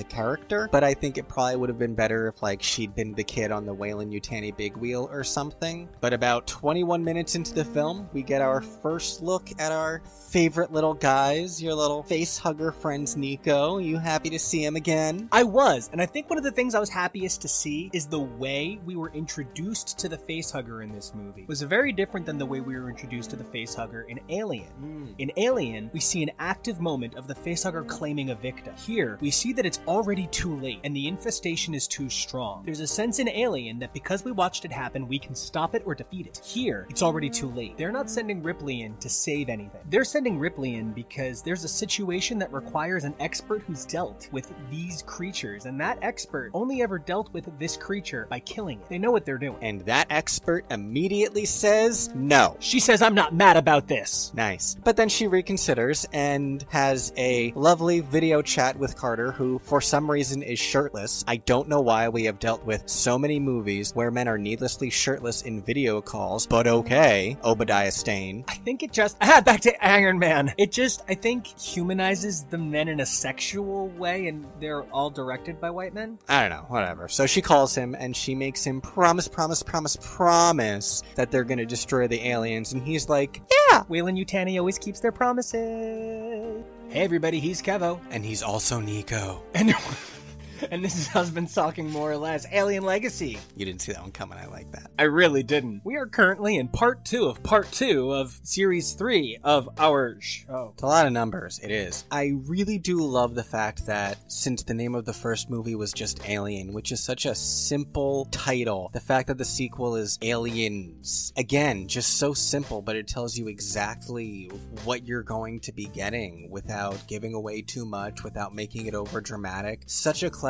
a character, but I think it probably would have been better if like she'd been the kid on the Weyland-Yutani big wheel or something. But about 21 minutes into the film, we get our first look at our favorite little guys, your little face hugger friends. Nico, you happy to see him again? I was, and I think one of the things I was happiest to see is the way we were introduced to the facehugger in this movie. It was very different than the way we were introduced to the facehugger in Alien. In Alien, we see an active moment of the facehugger claiming a victim. Here, we see that it's already too late, and the infestation is too strong. There's a sense in Alien that because we watched it happen, we can stop it or defeat it. Here, it's already too late. They're not sending Ripley in to save anything. They're sending Ripley in because there's a situation that requires an expert who's dealt with these creatures, and that expert only ever dealt with this creature by killing it. They know what they're doing. And that expert immediately says no. She says, "I'm not mad about this." Nice. But then she reconsiders and has a lovely video chat with Carter, who for some reason is shirtless. I don't know why we have dealt with so many movies where men are needlessly shirtless in video calls, but okay. Obadiah Stane. I think it just, back to Iron Man. It just, I think, humanizes the men in a sexual way, and they're all directed by white men. I don't know, whatever. So she calls him and she makes him promise that they're gonna destroy the aliens, and he's like, yeah. Weyland-Yutani always keeps their promises. Hey everybody, he's Kevo. And he's also Nico. And this is Husband Talking More or Less Alien Legacy. You didn't see that one coming. I like that. I really didn't. We are currently in part 2 of series 3 of our show. It's a lot of numbers. It is. I really do love the fact that since the name of the first movie was just Alien, which is such a simple title, the fact that the sequel is Aliens, again, just so simple, but it tells you exactly what you're going to be getting without giving away too much, without making it over dramatic. Such a clever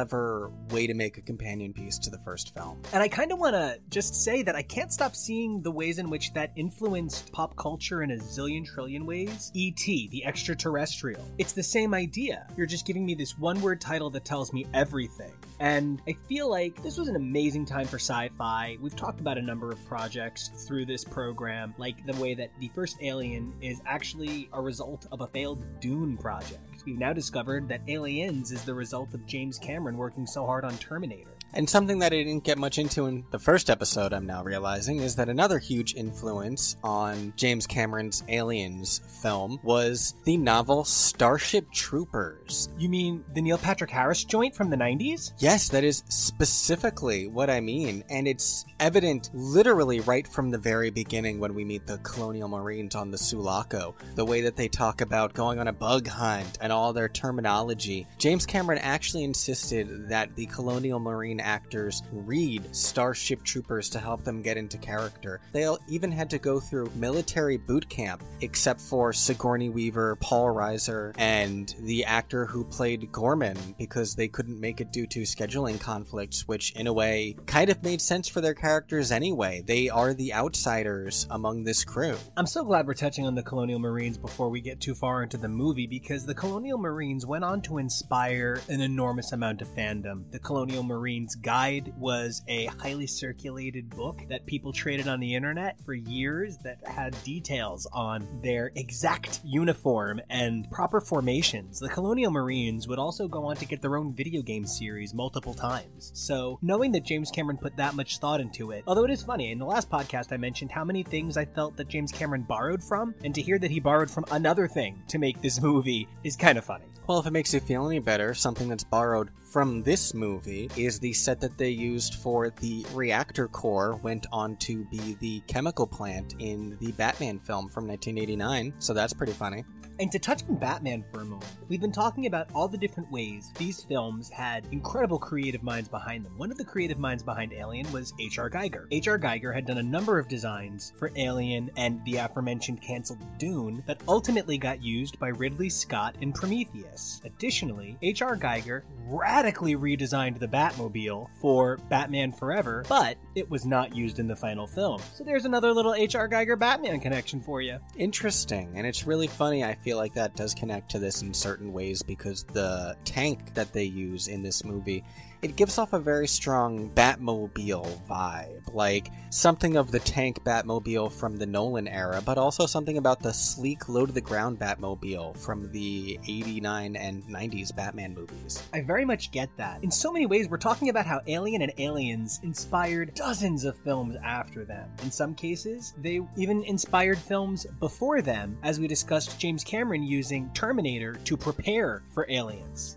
way to make a companion piece to the first film. And I kind of want to just say that I can't stop seeing the ways in which that influenced pop culture in a zillion trillion ways. E.T., the extraterrestrial. It's the same idea. You're just giving me this one-word title that tells me everything. And I feel like this was an amazing time for sci-fi. We've talked about a number of projects through this program, like the way that the first Alien is actually a result of a failed Dune project. We've now discovered that Aliens is the result of James Cameron working so hard on Terminator. And something that I didn't get much into in the first episode, I'm now realizing, is that another huge influence on James Cameron's Aliens film was the novel Starship Troopers. You mean the Neil Patrick Harris joint from the 90s? Yes, that is specifically what I mean, and it's evident literally right from the very beginning when we meet the Colonial Marines on the Sulaco. The way that they talk about going on a bug hunt and all their terminology. James Cameron actually insisted that the Colonial Marine actors read Starship Troopers to help them get into character. They even had to go through military boot camp, except for Sigourney Weaver, Paul Reiser, and the actor who played Gorman, because they couldn't make it due to scheduling conflicts, which in a way kind of made sense for their characters anyway. They are the outsiders among this crew. I'm so glad we're touching on the Colonial Marines before we get too far into the movie, because the Colonial Marines went on to inspire an enormous amount of fandom. The Colonial Marines Guide was a highly circulated book that people traded on the internet for years that had details on their exact uniform and proper formations. The Colonial Marines would also go on to get their own video game series multiple times. So knowing that James Cameron put that much thought into it, although it is funny, in the last podcast I mentioned how many things I felt that James Cameron borrowed from, and to hear that he borrowed from another thing to make this movie is kind of funny. Well, if it makes you feel any better, something that's borrowed from this movie is the set that they used for the reactor core went on to be the chemical plant in the Batman film from 1989, so that's pretty funny. And to touch on Batman for a moment, we've been talking about all the different ways these films had incredible creative minds behind them. One of the creative minds behind Alien was H.R. Giger. H.R. Giger had done a number of designs for Alien and the aforementioned canceled Dune that ultimately got used by Ridley Scott in Prometheus. Additionally, H.R. Giger radically redesigned the Batmobile for Batman Forever, but it was not used in the final film. So there's another little H.R. Giger Batman connection for you. Interesting, and it's really funny. I feel like that does connect to this in certain ways because the tank that they use in this movie, it gives off a very strong Batmobile vibe, like something of the tank Batmobile from the Nolan era, but also something about the sleek, low-to-the-ground Batmobile from the 89 and 90s Batman movies. I very much get that. In so many ways, we're talking about how Alien and Aliens inspired dozens of films after them. In some cases, they even inspired films before them, as we discussed James Cameron using Terminator to prepare for Aliens.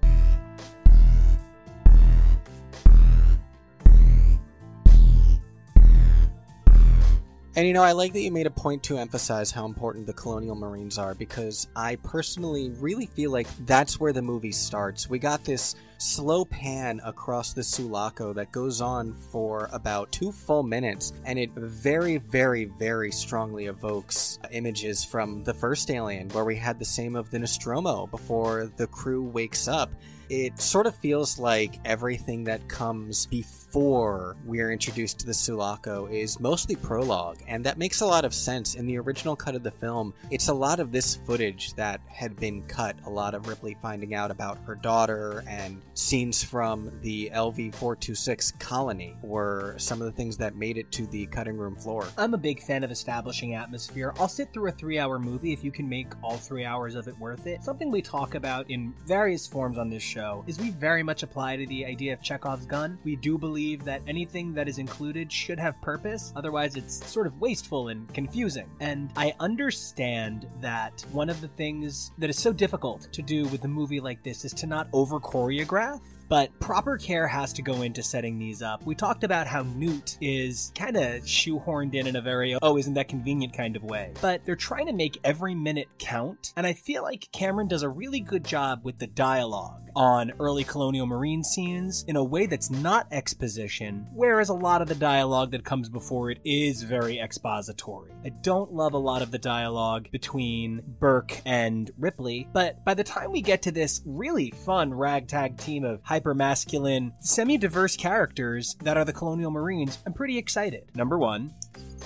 And you know, I like that you made a point to emphasize how important the Colonial Marines are, because I personally really feel like that's where the movie starts. We got this slow pan across the Sulaco that goes on for about 2 full minutes, and it very, very, very strongly evokes images from the first Alien, where we had the same of the Nostromo before the crew wakes up. It sort of feels like everything that comes before we're introduced to the Sulaco is mostly prologue, and that makes a lot of sense. In the original cut of the film, it's a lot of this footage that had been cut, a lot of Ripley finding out about her daughter, and scenes from the LV-426 colony were some of the things that made it to the cutting room floor. I'm a big fan of establishing atmosphere. I'll sit through a 3-hour movie if you can make all 3 hours of it worth it. Something we talk about in various forms on this show is we very much apply to the idea of Chekhov's gun. We do believe that anything that is included should have purpose, otherwise it's sort of wasteful and confusing. And I understand that one of the things that is so difficult to do with a movie like this is to not over-choreograph. But proper care has to go into setting these up. We talked about how Newt is kind of shoehorned in a very, oh, isn't that convenient kind of way. But they're trying to make every minute count. And I feel like Cameron does a really good job with the dialogue on early Colonial Marine scenes in a way that's not exposition, whereas a lot of the dialogue that comes before it is very expository. I don't love a lot of the dialogue between Burke and Ripley, but by the time we get to this really fun ragtag team of hyper-masculine, semi-diverse characters that are the Colonial Marines, I'm pretty excited. Number 1,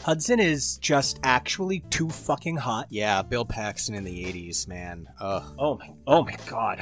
Hudson is just actually too fucking hot. Yeah, Bill Paxton in the 80s, man. Ugh. Oh my god.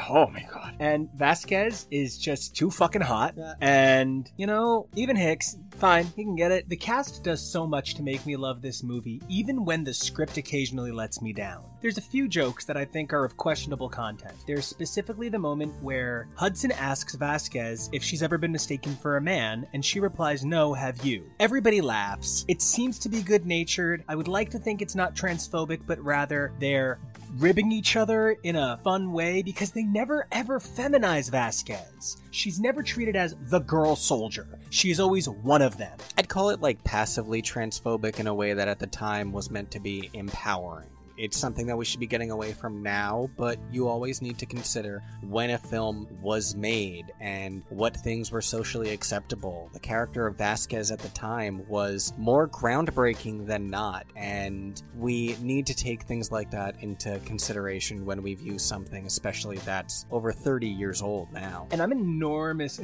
And Vasquez is just too fucking hot. Yeah. And, you know, even Hicks, Fine, you can get it. The cast does so much to make me love this movie, even when the script occasionally lets me down. There's a few jokes that I think are of questionable content. There's specifically the moment where Hudson asks Vasquez if she's ever been mistaken for a man, and she replies, "No, have you?" Everybody laughs. It seems to be good-natured. I would like to think it's not transphobic, but rather they're ribbing each other in a fun way because they never ever feminize Vasquez. She's never treated as the girl soldier. She is always one of them. I'd call it like passively transphobic in a way that at the time was meant to be empowering. It's something that we should be getting away from now, but you always need to consider when a film was made and what things were socially acceptable. The character of Vasquez at the time was more groundbreaking than not, and we need to take things like that into consideration when we view something, especially that's over 30 years old now. And I'm an enormous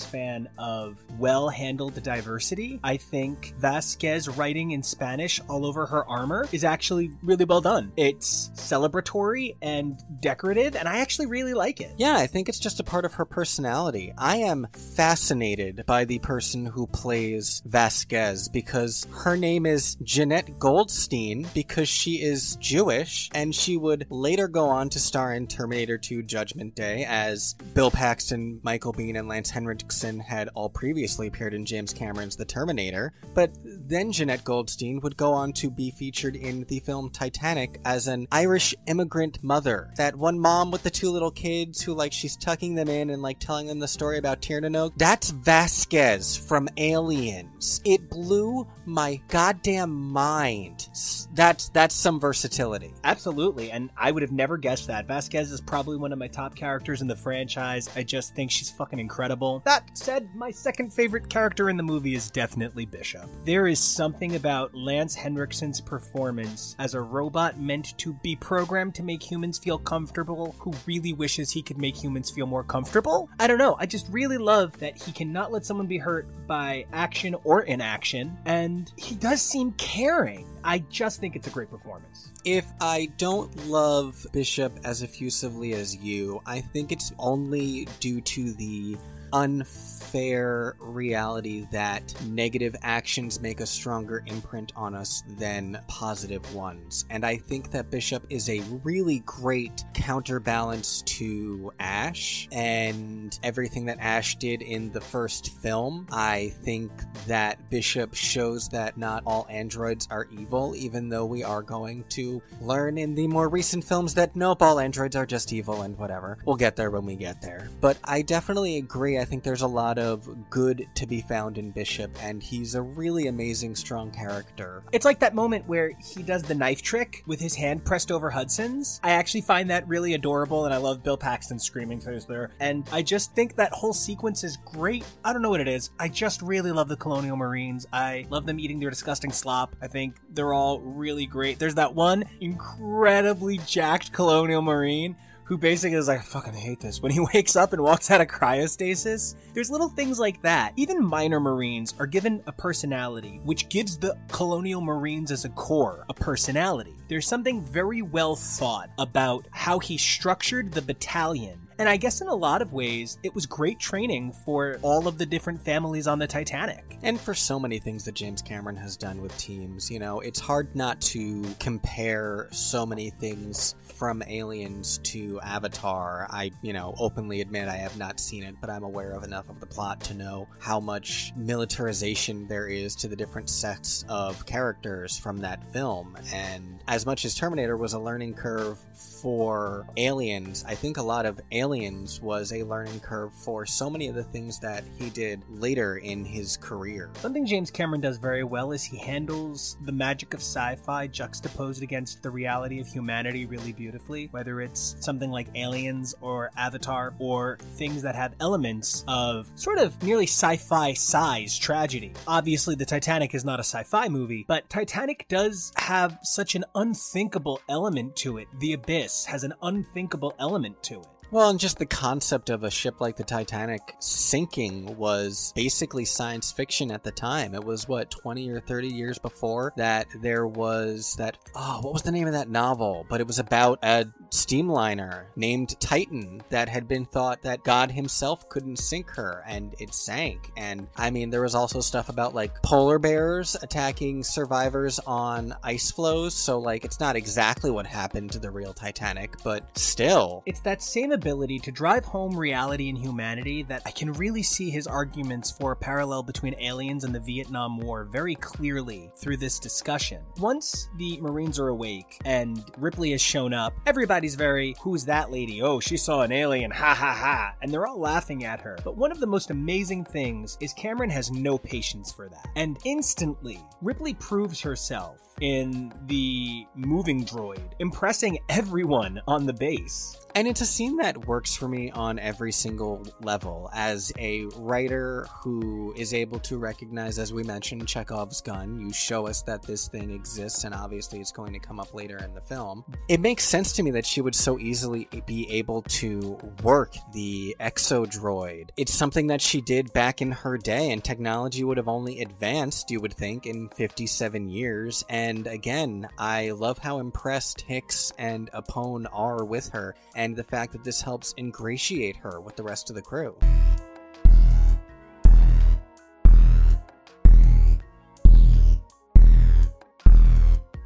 fan of well-handled diversity. I think Vasquez writing in Spanish all over her armor is actually really well done. It's celebratory and decorative, and I actually really like it. Yeah, I think it's just a part of her personality. I am fascinated by the person who plays Vasquez because her name is Jeanette Goldstein because she is Jewish, and she would later go on to star in Terminator 2 Judgment Day, as Bill Paxton, Michael Biehn, and Lance Henriksen had all previously appeared in James Cameron's The Terminator. But then Jeanette Goldstein would go on to be featured in the film Titanic as an Irish immigrant mother. That one mom with the two little kids who, like, she's tucking them in and, like, telling them the story about Tiernan. That's Vasquez from Aliens. It blew my goddamn mind. That's some versatility. Absolutely, and I would have never guessed that. Vasquez is probably one of my top characters in the franchise. I just think she's fucking incredible. That said, my second favorite character in the movie is definitely Bishop. There is something about Lance Henriksen's performance as a robot meant to be programmed to make humans feel comfortable who really wishes he could make humans feel more comfortable. I don't know, I just really love that he cannot let someone be hurt by action or inaction, and he does seem caring. I just think it's a great performance. If I don't love Bishop as effusively as you, I think it's only due to the unfair reality that negative actions make a stronger imprint on us than positive ones. And I think that Bishop is a really great counterbalance to Ash and everything that Ash did in the first film. I think that Bishop shows that not all androids are evil, even though we are going to learn in the more recent films that nope, all androids are just evil and whatever. We'll get there when we get there. But I definitely agree. I think there's a lot of good to be found in Bishop, and he's a really amazing, strong character. It's like that moment where he does the knife trick with his hand pressed over Hudson's. I actually find that really adorable, and I love Bill Paxton screaming through there. And I just think that whole sequence is great. I don't know what it is. I just really love the Colonial Marines. I love them eating their disgusting slop. I think they're all really great. There's that one incredibly jacked Colonial Marine who basically is like, I fucking hate this, when he wakes up and walks out of cryostasis. There's little things like that. Even minor Marines are given a personality, which gives the Colonial Marines as a core a personality. There's something very well thought about how he structured the battalion. And I guess in a lot of ways, it was great training for all of the different families on the Titanic. And for so many things that James Cameron has done with teams, you know, it's hard not to compare so many things from Aliens to Avatar. I, openly admit I have not seen it, but I'm aware of enough of the plot to know how much militarization there is to the different sets of characters from that film. And as much as Terminator was a learning curve for Aliens, I think a lot of Aliens was a learning curve for so many of the things that he did later in his career. Something James Cameron does very well is he handles the magic of sci-fi juxtaposed against the reality of humanity really beautifully, whether it's something like Aliens or Avatar or things that have elements of sort of nearly sci-fi size tragedy. Obviously, the Titanic is not a sci-fi movie, but Titanic does have such an unthinkable element to it. The Abyss has an unthinkable element to it. Well, and just the concept of a ship like the Titanic sinking was basically science fiction at the time. It was, 20 or 30 years before that there was that, what was the name of that novel? But it was about a steamliner named Titan that had been thought that God himself couldn't sink her, and it sank. And, I mean, there was also stuff about, like, polar bears attacking survivors on ice floes, so, like, it's not exactly what happened to the real Titanic, but still. It's that same ability to drive home reality and humanity that I can really see his arguments for a parallel between aliens and the Vietnam War very clearly through this discussion. Once the Marines are awake and Ripley has shown up, everybody's very, who's that lady? Oh, she saw an alien, ha ha ha, and they're all laughing at her. But one of the most amazing things is Cameron has no patience for that. And instantly, Ripley proves herself in the moving droid, impressing everyone on the base. And it's a scene that works for me on every single level. As a writer who is able to recognize, as we mentioned, Chekhov's gun, you show us that this thing exists, and obviously it's going to come up later in the film. It makes sense to me that she would so easily be able to work the exo-droid. It's something that she did back in her day, and technology would have only advanced, you would think, in 57 years. And again, I love how impressed Hicks and Apone are with her, and the fact that this helps ingratiate her with the rest of the crew.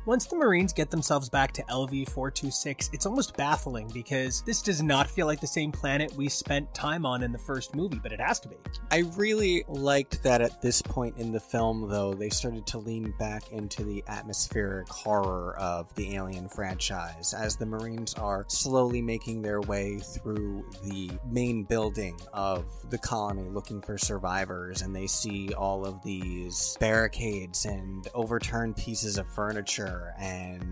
Once the Marines get themselves back to LV-426, it's almost baffling because this does not feel like the same planet we spent time on in the first movie, but it has to be. I really liked that at this point in the film, though, they started to lean back into the atmospheric horror of the Alien franchise, as the Marines are slowly making their way through the main building of the colony looking for survivors, and they see all of these barricades and overturned pieces of furniture. And,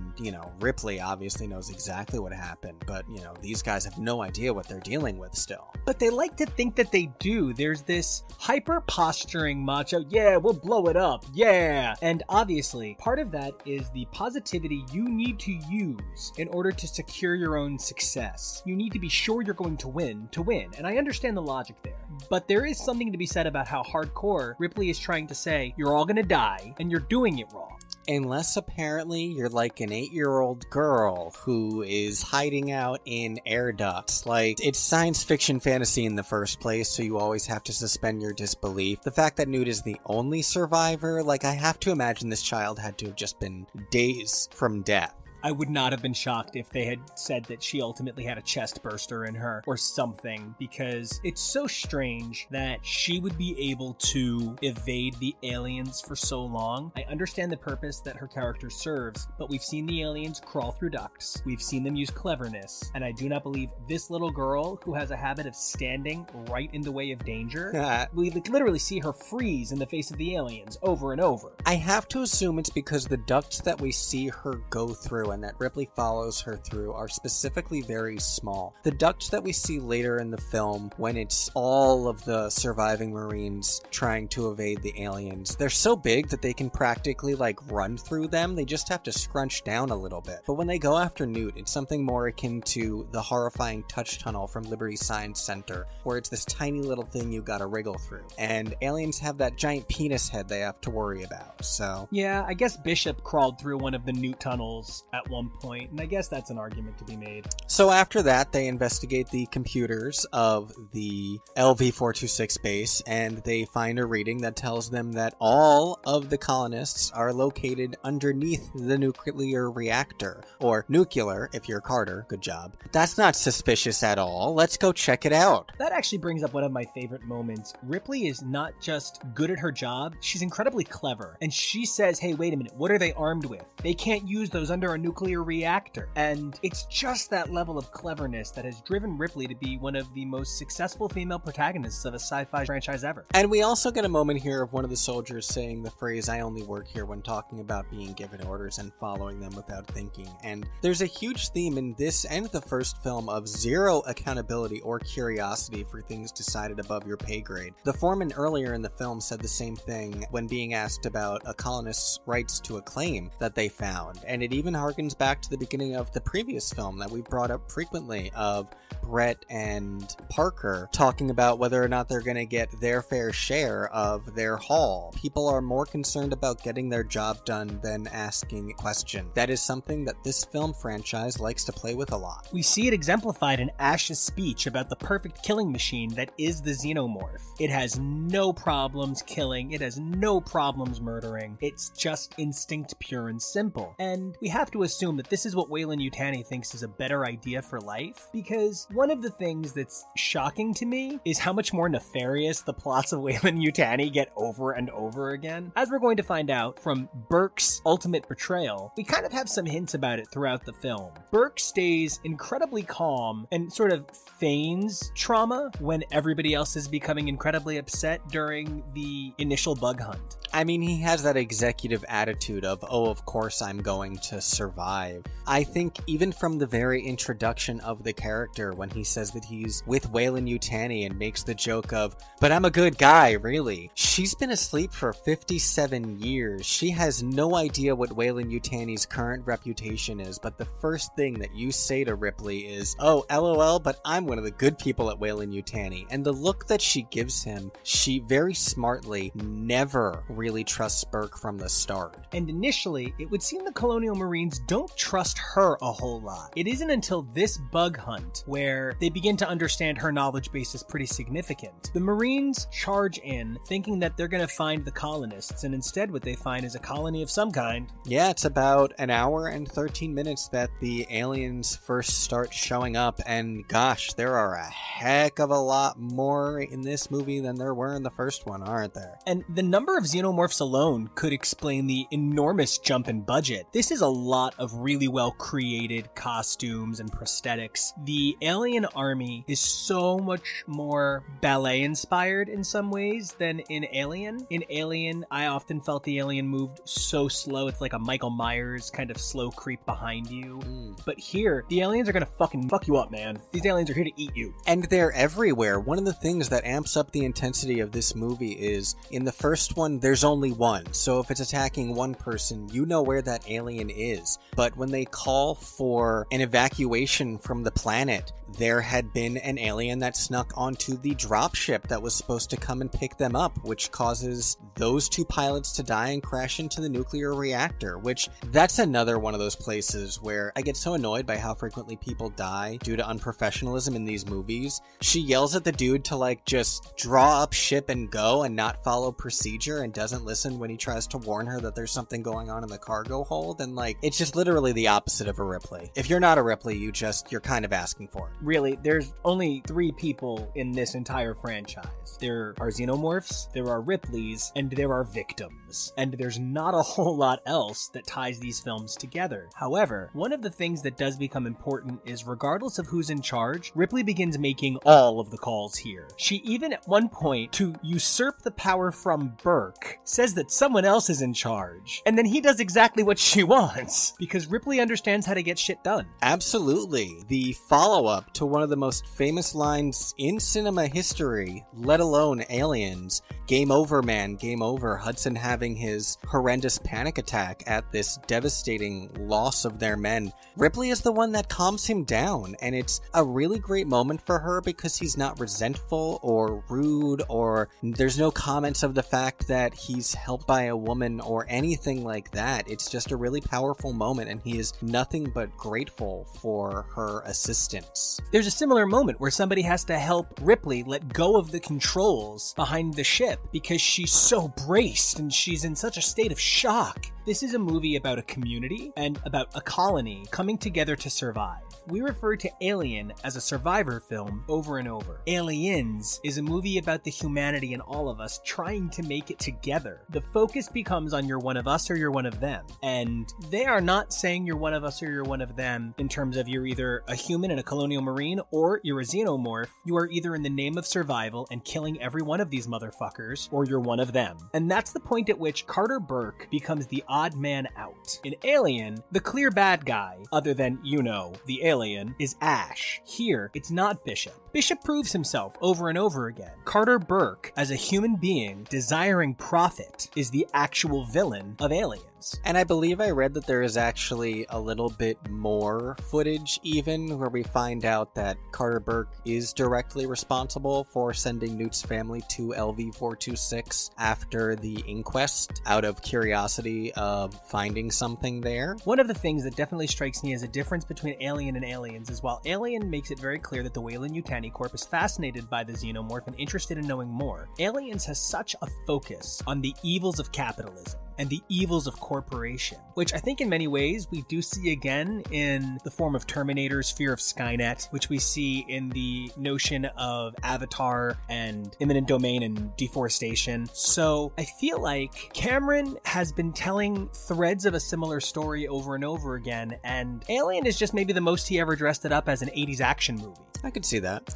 Ripley obviously knows exactly what happened, but, these guys have no idea what they're dealing with still. But they like to think that they do. There's this hyper-posturing macho, yeah, we'll blow it up, yeah! And obviously, part of that is the positivity you need to use in order to secure your own success. You need to be sure you're going to win, and I understand the logic there. But there is something to be said about how hardcore Ripley is trying to say, you're all gonna die, and you're doing it wrong. Unless apparently you're like an 8-year-old girl who is hiding out in air ducts. Like, it's science fiction fantasy in the first place, so you always have to suspend your disbelief. The fact that Newt is the only survivor, I have to imagine this child had to have just been days from death. I would not have been shocked if they had said that she ultimately had a chest burster in her or something, because it's so strange that she would be able to evade the aliens for so long. I understand the purpose that her character serves, but we've seen the aliens crawl through ducts. We've seen them use cleverness, and I do not believe this little girl who has a habit of standing right in the way of danger. We literally see her freeze in the face of the aliens over and over. I have to assume it's because the ducts that we see her go through and that Ripley follows her through are specifically very small. The ducts that we see later in the film, when it's all of the surviving Marines trying to evade the aliens, they're so big that they can practically run through them. They just have to scrunch down a little bit. But when they go after Newt, it's something more akin to the horrifying touch tunnel from Liberty Science Center, where it's this tiny little thing you gotta wriggle through. And aliens have that giant penis head they have to worry about, so... Yeah, I guess Bishop crawled through one of the Newt tunnels at one point, and I guess that's an argument to be made. So after that, they investigate the computers of the LV-426 base, and they find a reading that tells them that all of the colonists are located underneath the nuclear reactor, or nuclear if you're Carter. Good job. That's not suspicious at all. Let's go check it out. That actually brings up one of my favorite moments. Ripley is not just good at her job, she's incredibly clever. And she says, hey, wait a minute, what are they armed with? They can't use those under a nuclear reactor. And it's just that level of cleverness that has driven Ripley to be one of the most successful female protagonists of a sci-fi franchise ever. And we also get a moment here of one of the soldiers saying the phrase, I only work here, when talking about being given orders and following them without thinking. And there's a huge theme in this and the first film of zero accountability or curiosity for things decided above your pay grade. The foreman earlier in the film said the same thing when being asked about a colonist's rights to a claim that they found. And it even harkens back to the beginning of the previous film that we brought up frequently of Brett and Parker talking about whether or not they're going to get their fair share of their haul. People are more concerned about getting their job done than asking questions. That is something that this film franchise likes to play with a lot. We see it exemplified in Ash's speech about the perfect killing machine that is the xenomorph. It has no problems killing, it has no problems murdering, it's just instinct pure and simple. And we have to assume that this is what Weyland-Yutani thinks is a better idea for life, because one of the things that's shocking to me is how much more nefarious the plots of Weyland-Yutani get over and over again. As we're going to find out from Burke's ultimate betrayal, we kind of have some hints about it throughout the film. Burke stays incredibly calm and sort of feigns trauma when everybody else is becoming incredibly upset during the initial bug hunt. I mean, he has that executive attitude of, oh, of course I'm going to survive. I think even from the very introduction of the character, when he says that he's with Weyland-Yutani and makes the joke of, but I'm a good guy, really. She's been asleep for 57 years. She has no idea what Weyland-Yutani's current reputation is, but the first thing that you say to Ripley is, oh, LOL, but I'm one of the good people at Weyland-Yutani. And the look that she gives him, she very smartly never really trusts Burke from the start. And initially, it would seem the Colonial Marines don't trust her a whole lot. It isn't until this bug hunt where they begin to understand her knowledge base is pretty significant. The Marines charge in thinking that they're going to find the colonists, and instead what they find is a colony of some kind. Yeah, it's about an hour and 13 minutes that the aliens first start showing up, and gosh, there are a heck of a lot more in this movie than there were in the first one, aren't there? And the number of xenomorphs alone could explain the enormous jump in budget. This is a lot of really well created costumes and prosthetics. The alien army is so much more ballet inspired in some ways than in Alien. In Alien, I often felt the alien moved so slow. It's like a Michael Myers kind of slow creep behind you. But here, the aliens are gonna fucking fuck you up, man. These aliens are here to eat you. And they're everywhere. One of the things that amps up the intensity of this movie is, in the first one, there's only one. So if it's attacking one person, you know where that alien is. But when they call for an evacuation from the planet, there had been an alien that snuck onto the dropship that was supposed to come and pick them up, which causes those two pilots to die and crash into the nuclear reactor, which that's another one of those places where I get so annoyed by how frequently people die due to unprofessionalism in these movies. She yells at the dude to like just draw up ship and go and not follow procedure, and doesn't listen when he tries to warn her that there's something going on in the cargo hold, and like it's just literally the opposite of a Ripley. If you're not a Ripley, you're kind of asking for it. Really, there's only 3 people in this entire franchise. There are xenomorphs, there are Ripleys, and there are victims. And there's not a whole lot else that ties these films together. However, one of the things that does become important is regardless of who's in charge, Ripley begins making all of the calls here. She even at one point, to usurp the power from Burke, says that someone else is in charge. And then he does exactly what she wants, because Ripley understands how to get shit done. Absolutely. The follow-up to one of the most famous lines in cinema history, let alone Aliens, game over, man, game over. Hudson having his horrendous panic attack at this devastating loss of their men. Ripley is the one that calms him down, and it's a really great moment for her because he's not resentful or rude, or there's no comments of the fact that he's helped by a woman or anything like that. It's just a really powerful moment, and he is nothing but grateful for her assistance. There's a similar moment where somebody has to help Ripley let go of the controls behind the ship because she's so braced and she's in such a state of shock. This is a movie about a community and about a colony coming together to survive. We refer to Alien as a survivor film over and over. Aliens is a movie about the humanity in all of us trying to make it together. The focus becomes on you're one of us or you're one of them. And they are not saying you're one of us or you're one of them in terms of you're either a human and a colonial marine or you're a xenomorph. You are either in the name of survival and killing every one of these motherfuckers, or you're one of them. And that's the point at which Carter Burke becomes the odd man out. In Alien, the clear bad guy, other than, you know, the alien, is Ash. Here, it's not Bishop. Bishop proves himself over and over again. Carter Burke, as a human being desiring profit, is the actual villain of Alien. aliens. And I believe I read that there is actually a little bit more footage even where we find out that Carter Burke is directly responsible for sending Newt's family to LV-426 after the inquest out of curiosity of finding something there. One of the things that definitely strikes me as a difference between Alien and Aliens is while Alien makes it very clear that the Weyland-Yutani Corp is fascinated by the xenomorph and interested in knowing more, Aliens has such a focus on the evils of capitalism and the evils of corporation, which I think in many ways we do see again in the form of Terminator's fear of Skynet, which we see in the notion of Avatar and imminent domain and deforestation. So I feel like Cameron has been telling threads of a similar story over and over again, and Alien is just maybe the most he ever dressed it up as an 80s action movie. I could see that.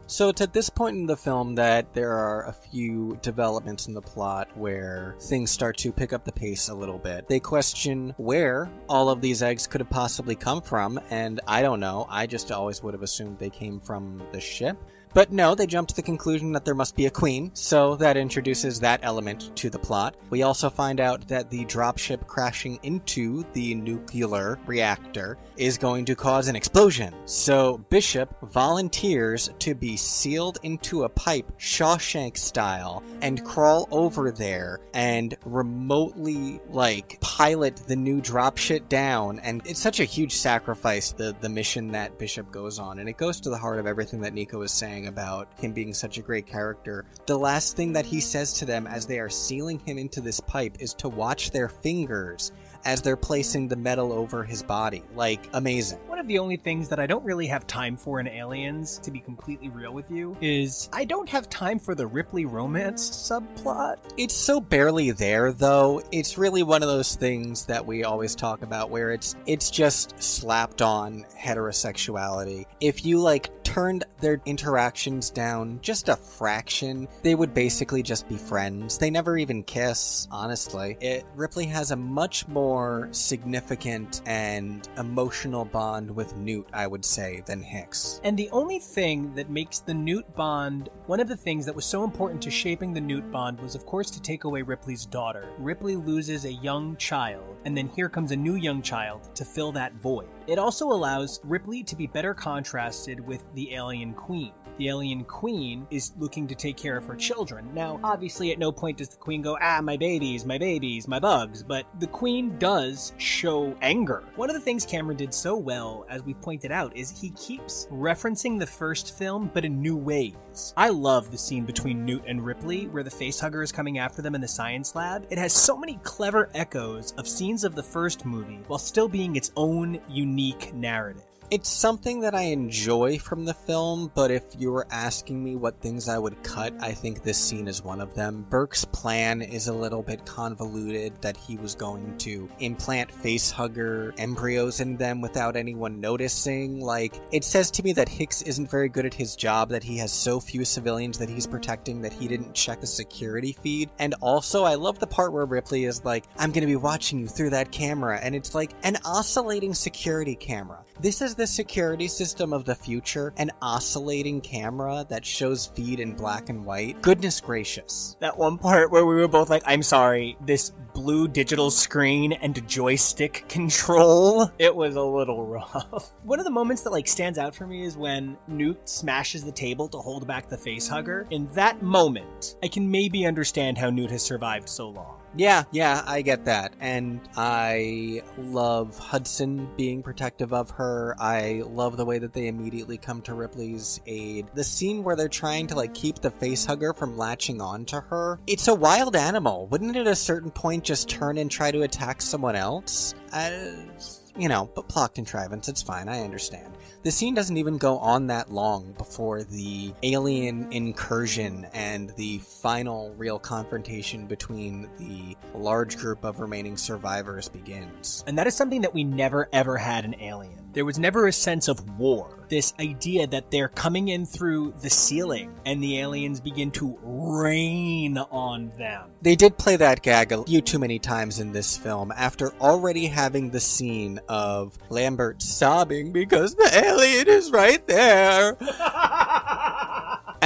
So it's at this point in the film that there are a few developments in the plot where things start to pick up the pace a little bit. They question where all of these eggs could have possibly come from, and I don't know, I just always would have assumed they came from the ship. But no, they jump to the conclusion that there must be a queen, so that introduces that element to the plot. We also find out that the dropship crashing into the nuclear reactor is going to cause an explosion. So Bishop volunteers to be sealed into a pipe, Shawshank style, and crawl over there and remotely, pilot the new dropship down. And it's such a huge sacrifice, the mission that Bishop goes on, and it goes to the heart of everything that Nico was saying about him being such a great character. The last thing that he says to them as they are sealing him into this pipe is to watch their fingers as they're placing the metal over his body. Amazing. One of the only things that I don't really have time for in Aliens, to be completely real with you, is I don't have time for the Ripley romance subplot. It's so barely there, though. It's really one of those things that we always talk about where it's just slapped on heterosexuality. If you, turned their interactions down just a fraction, they would basically just be friends. They never even kiss, honestly. Ripley has a much more significant and emotional bond with Newt, I would say, than Hicks. And the only thing that makes the Newt bond, one of the things that was so important to shaping the Newt bond was, of course, to take away Ripley's daughter. Ripley loses a young child, and then here comes a new young child to fill that void. It also allows Ripley to be better contrasted with the alien queen. The alien queen is looking to take care of her children. Now, obviously, at no point does the queen go, my babies, my bugs, but the queen does show anger. One of the things Cameron did so well, as we pointed out, is he keeps referencing the first film, but in new ways. I love the scene between Newt and Ripley, where the facehugger is coming after them in the science lab. It has so many clever echoes of scenes of the first movie, while still being its own unique narrative. It's something that I enjoy from the film, but if you were asking me what things I would cut, I think this scene is one of them. Burke's plan is a little bit convoluted, that he was going to implant facehugger embryos in them without anyone noticing. It says to me that Hicks isn't very good at his job, that he has so few civilians that he's protecting that he didn't check the security feed. And also, I love the part where Ripley is like, I'm gonna be watching you through that camera, and it's like an oscillating security camera. This is the security system of the future, an oscillating camera that shows feed in black and white. Goodness gracious. That one part where we were both like, I'm sorry, this blue digital screen and joystick control, it was a little rough. One of the moments that stands out for me is when Newt smashes the table to hold back the facehugger. In that moment, I can maybe understand how Newt has survived so long. Yeah, I get that. And I love Hudson being protective of her. I love the way that they immediately come to Ripley's aid. The scene where they're trying to keep the facehugger from latching on to her. It's a wild animal. Wouldn't it at a certain point just turn and try to attack someone else? But plot contrivance, it's fine, I understand. The scene doesn't even go on that long before the alien incursion and the final real confrontation between the large group of remaining survivors begins. And that is something that we never ever had in Alien. There was never a sense of war. This idea that they're coming in through the ceiling and the aliens begin to rain on them. They did play that gag a few too many times in this film after already having the scene of Lambert sobbing because the alien is right there.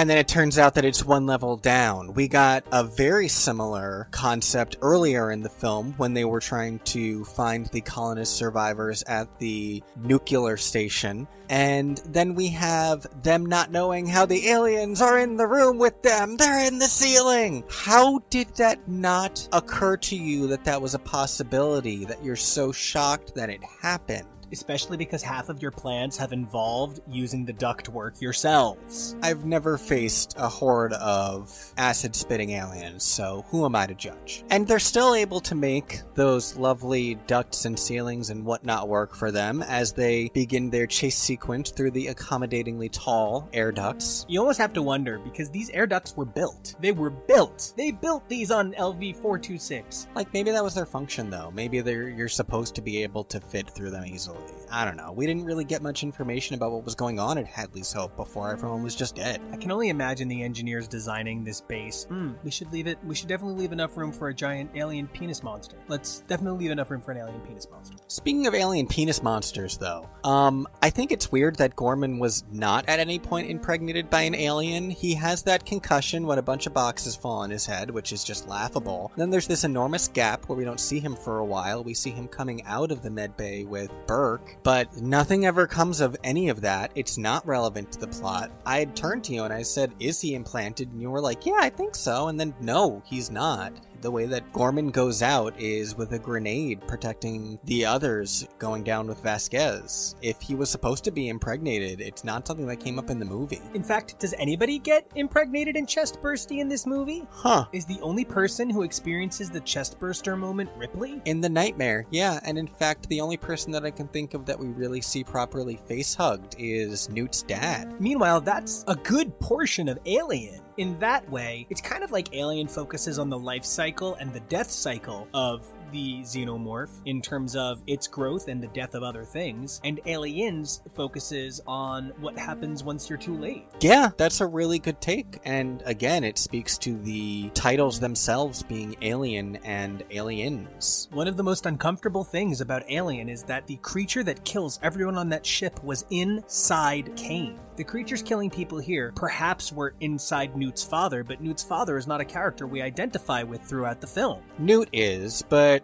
And then it turns out that it's one level down. We got a very similar concept earlier in the film when they were trying to find the colonist survivors at the nuclear station. And then we have them not knowing how the aliens are in the room with them. They're in the ceiling. How did that not occur to you that that was a possibility, that you're so shocked that it happened? Especially because half of your plans have involved using the ductwork yourselves. I've never faced a horde of acid-spitting aliens, so who am I to judge? And they're still able to make those lovely ducts and ceilings and whatnot work for them as they begin their chase sequence through the accommodatingly tall air ducts. You almost have to wonder, because these air ducts were built. They were built! They built these on LV-426. Like, maybe that was their function, though. Maybe you're supposed to be able to fit through them easily. I don't know. We didn't really get much information about what was going on at Hadley's Hope before everyone was just dead. I can only imagine the engineers designing this base. We should definitely leave enough room for a giant alien penis monster. Let's definitely leave enough room for an alien penis monster. Speaking of alien penis monsters, though, I think it's weird that Gorman was not at any point impregnated by an alien. He has that concussion when a bunch of boxes fall on his head, which is just laughable. Then there's this enormous gap where we don't see him for a while. We see him coming out of the med bay with Burke, but nothing ever comes of any of that. It's not relevant to the plot. I had turned to you and I said, is he implanted? And you were like, yeah, I think so. And then, no, he's not. The way that Gorman goes out is with a grenade protecting the others going down with Vasquez. If he was supposed to be impregnated, it's not something that came up in the movie. In fact, does anybody get impregnated and chest bursty in this movie? Huh. Is the only person who experiences the chest burster moment Ripley? In the nightmare, yeah. And in fact, the only person that I can think of that we really see properly face-hugged is Newt's dad. Meanwhile, that's a good portion of Alien. In that way, it's kind of like Alien focuses on the life cycle and the death cycle of the xenomorph in terms of its growth and the death of other things, and Aliens focuses on what happens once you're too late. Yeah, that's a really good take, and again, it speaks to the titles themselves being Alien and Aliens. One of the most uncomfortable things about Alien is that the creature that kills everyone on that ship was inside Kane. The creatures killing people here perhaps were inside Newt's father, but Newt's father is not a character we identify with throughout the film. Newt is, but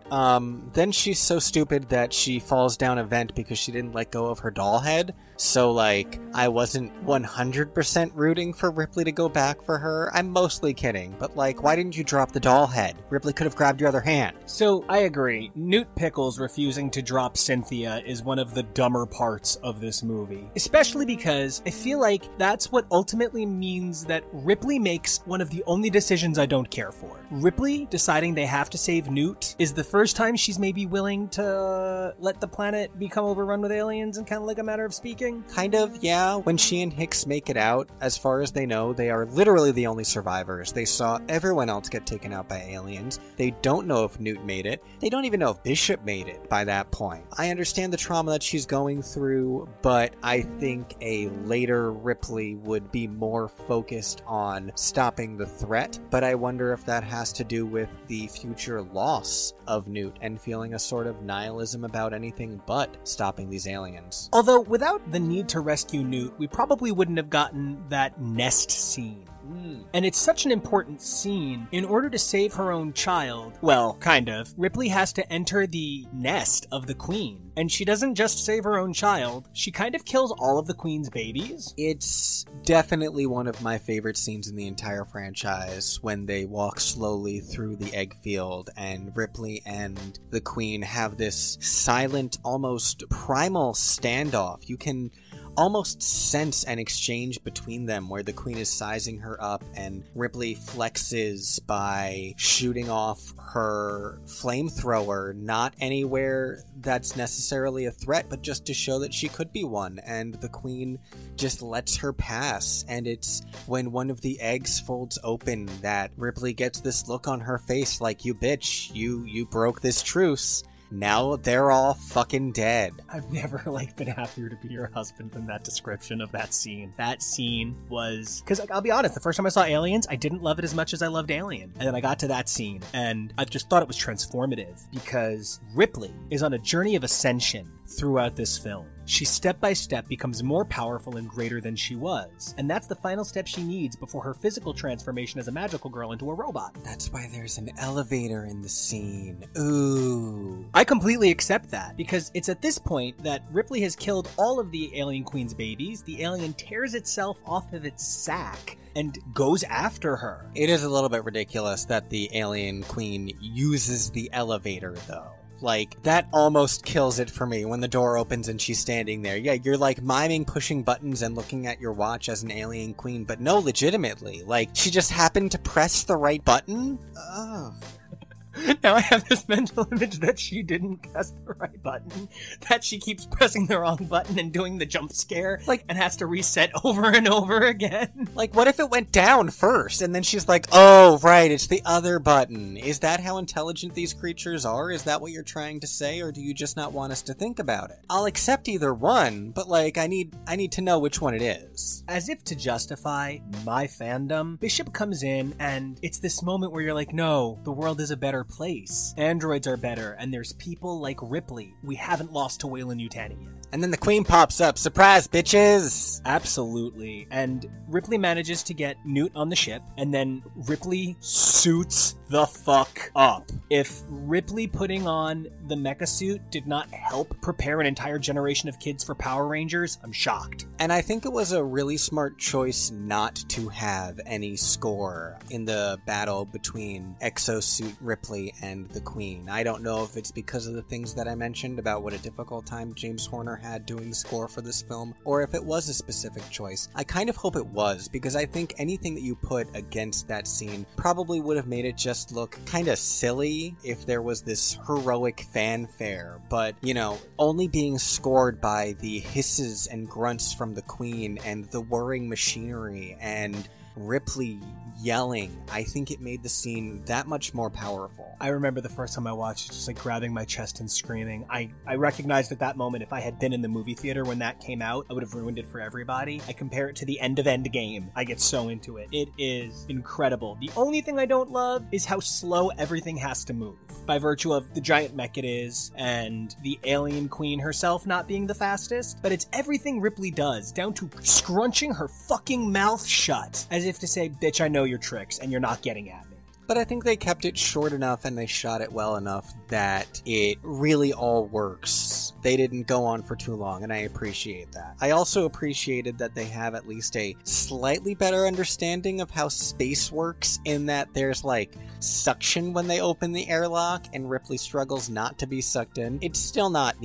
then she's so stupid that she falls down a vent because she didn't let go of her doll head. So, like, I wasn't 100% rooting for Ripley to go back for her. I'm mostly kidding, but like, why didn't you drop the doll head? Ripley could have grabbed your other hand. So, I agree. Newt Pickles refusing to drop Cynthia is one of the dumber parts of this movie. Especially because I feel like that's what ultimately means that Ripley makes one of the only decisions I don't care for. Ripley deciding they have to save Newt is the first time she's maybe willing to let the planet become overrun with aliens in kind of like a matter of speaking. Kind of, yeah. When she and Hicks make it out, as far as they know, they are literally the only survivors. They saw everyone else get taken out by aliens. They don't know if Newt made it. They don't even know if Bishop made it by that point. I understand the trauma that she's going through, but I think a later Ripley would be more focused on stopping the threat. But I wonder if that has to do with the future loss of Newt and feeling a sort of nihilism about anything but stopping these aliens. Although, without the need to rescue Newt, we probably wouldn't have gotten that nest scene. And it's such an important scene. In order to save her own child, well, kind of, Ripley has to enter the nest of the Queen. And she doesn't just save her own child, she kind of kills all of the Queen's babies. It's definitely one of my favorite scenes in the entire franchise, when they walk slowly through the egg field and Ripley and the Queen have this silent, almost primal standoff. You can almost sense an exchange between them where the Queen is sizing her up and Ripley flexes by shooting off her flamethrower, not anywhere that's necessarily a threat, but just to show that she could be one, and the Queen just lets her pass. And it's when one of the eggs folds open that Ripley gets this look on her face like, you bitch, you broke this truce. now they're all fucking dead. I've never been happier to be your husband than that description of that scene. That scene was, because I'll be honest, the first time I saw Aliens, I didn't love it as much as I loved Alien. And then I got to that scene and I just thought it was transformative because Ripley is on a journey of ascension throughout this film. She step by step becomes more powerful and greater than she was. And that's the final step she needs before her physical transformation as a magical girl into a robot. That's why there's an elevator in the scene. Ooh. I completely accept that because it's at this point that Ripley has killed all of the Alien Queen's babies. The alien tears itself off of its sack and goes after her. It is a little bit ridiculous that the Alien Queen uses the elevator, though. That almost kills it for me when the door opens and she's standing there. Yeah, you're miming pushing buttons and looking at your watch as an alien queen, but no, legitimately. She just happened to press the right button? Ugh. Now I have this mental image that she didn't press the right button, that she keeps pressing the wrong button and doing the jump scare, and has to reset over and over again. What if it went down first, and then she's like, oh, right, it's the other button. Is that how intelligent these creatures are? Is that what you're trying to say, or do you just not want us to think about it? I'll accept either one, but, I need to know which one it is. As if to justify my fandom, Bishop comes in, and it's this moment where you're like, no, the world is a better place. Androids are better, and there's people like Ripley. We haven't lost to Weyland-Yutani yet. And then the queen pops up. Surprise, bitches! Absolutely. And Ripley manages to get Newt on the ship, and then Ripley suits the fuck up. If Ripley putting on the mecha suit did not help prepare an entire generation of kids for Power Rangers, I'm shocked. And I think it was a really smart choice not to have any score in the battle between Exosuit Ripley and the Queen. I don't know if it's because of the things that I mentioned about what a difficult time James Horner had doing the score for this film, or if it was a specific choice. I kind of hope it was, because I think anything that you put against that scene probably would have made it just look kind of silly if there was this heroic fanfare, but, only being scored by the hisses and grunts from the Queen and the whirring machinery and Ripley yelling, I think it made the scene that much more powerful. I remember the first time I watched it, just grabbing my chest and screaming. I recognized at that moment, if I had been in the movie theater when that came out, I would have ruined it for everybody. I compare it to the end of Endgame. I get so into it. It is incredible. The only thing I don't love is how slow everything has to move, by virtue of the giant mech it is, and the alien queen herself not being the fastest, but it's everything Ripley does, down to scrunching her fucking mouth shut, as if to say, bitch, I know your tricks, and you're not getting at me. But I think they kept it short enough and they shot it well enough that it really all works. They didn't go on for too long, and I appreciate that. I also appreciated that they have at least a slightly better understanding of how space works, in that there's suction when they open the airlock and Ripley struggles not to be sucked in. It's still not,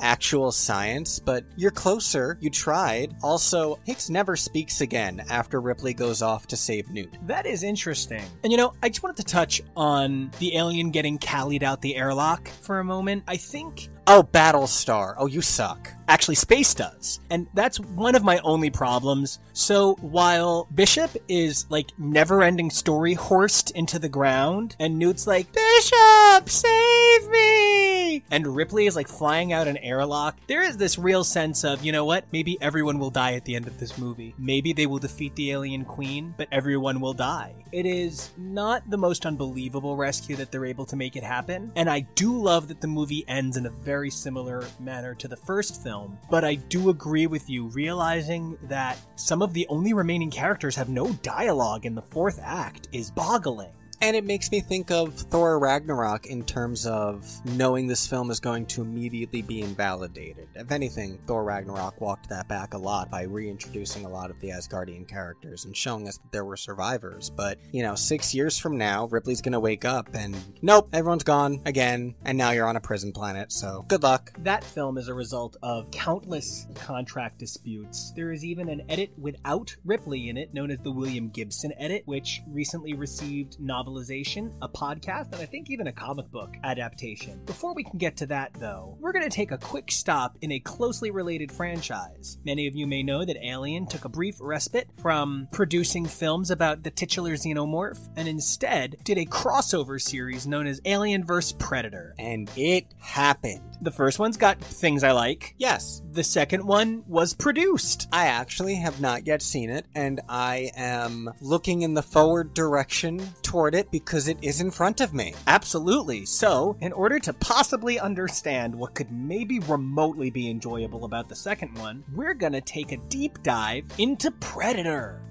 actual science, but you're closer. You tried. Also, Hicks never speaks again after Ripley goes off to save Newt. That is interesting. And I just wanted to touch on the alien getting Callied out the airlock for a moment. I think... Oh, Battlestar. Oh, you suck. Actually, space does. And that's one of my only problems. So while Bishop is never-ending story horsed into the ground, and Newt's like, Bishop, save me! And Ripley is flying out an airlock, there is this real sense of, you know what? Maybe everyone will die at the end of this movie. Maybe they will defeat the alien queen, but everyone will die. It is not the most unbelievable rescue that they're able to make it happen. And I do love that the movie ends in a very similar manner to the first film. But I do agree with you, realizing that some of the only remaining characters have no dialogue in the fourth act is boggling. And it makes me think of Thor Ragnarok in terms of knowing this film is going to immediately be invalidated. If anything, Thor Ragnarok walked that back a lot by reintroducing a lot of the Asgardian characters and showing us that there were survivors. But, 6 years from now, Ripley's gonna wake up and, nope, everyone's gone again, and now you're on a prison planet, so good luck. That film is a result of countless contract disputes. There is even an edit without Ripley in it, known as the William Gibson edit, which recently received novel novelization, a podcast, and I think even a comic book adaptation. Before we can get to that, though, we're going to take a quick stop in a closely related franchise. Many of you may know that Alien took a brief respite from producing films about the titular xenomorph and instead did a crossover series known as Alien vs. Predator. And it happened. The first one's got things I like. Yes. The second one was produced. I actually have not yet seen it, and I am looking in the forward direction toward it because it is in front of me. Absolutely. So, in order to possibly understand what could maybe remotely be enjoyable about the second one, we're gonna take a deep dive into Predator.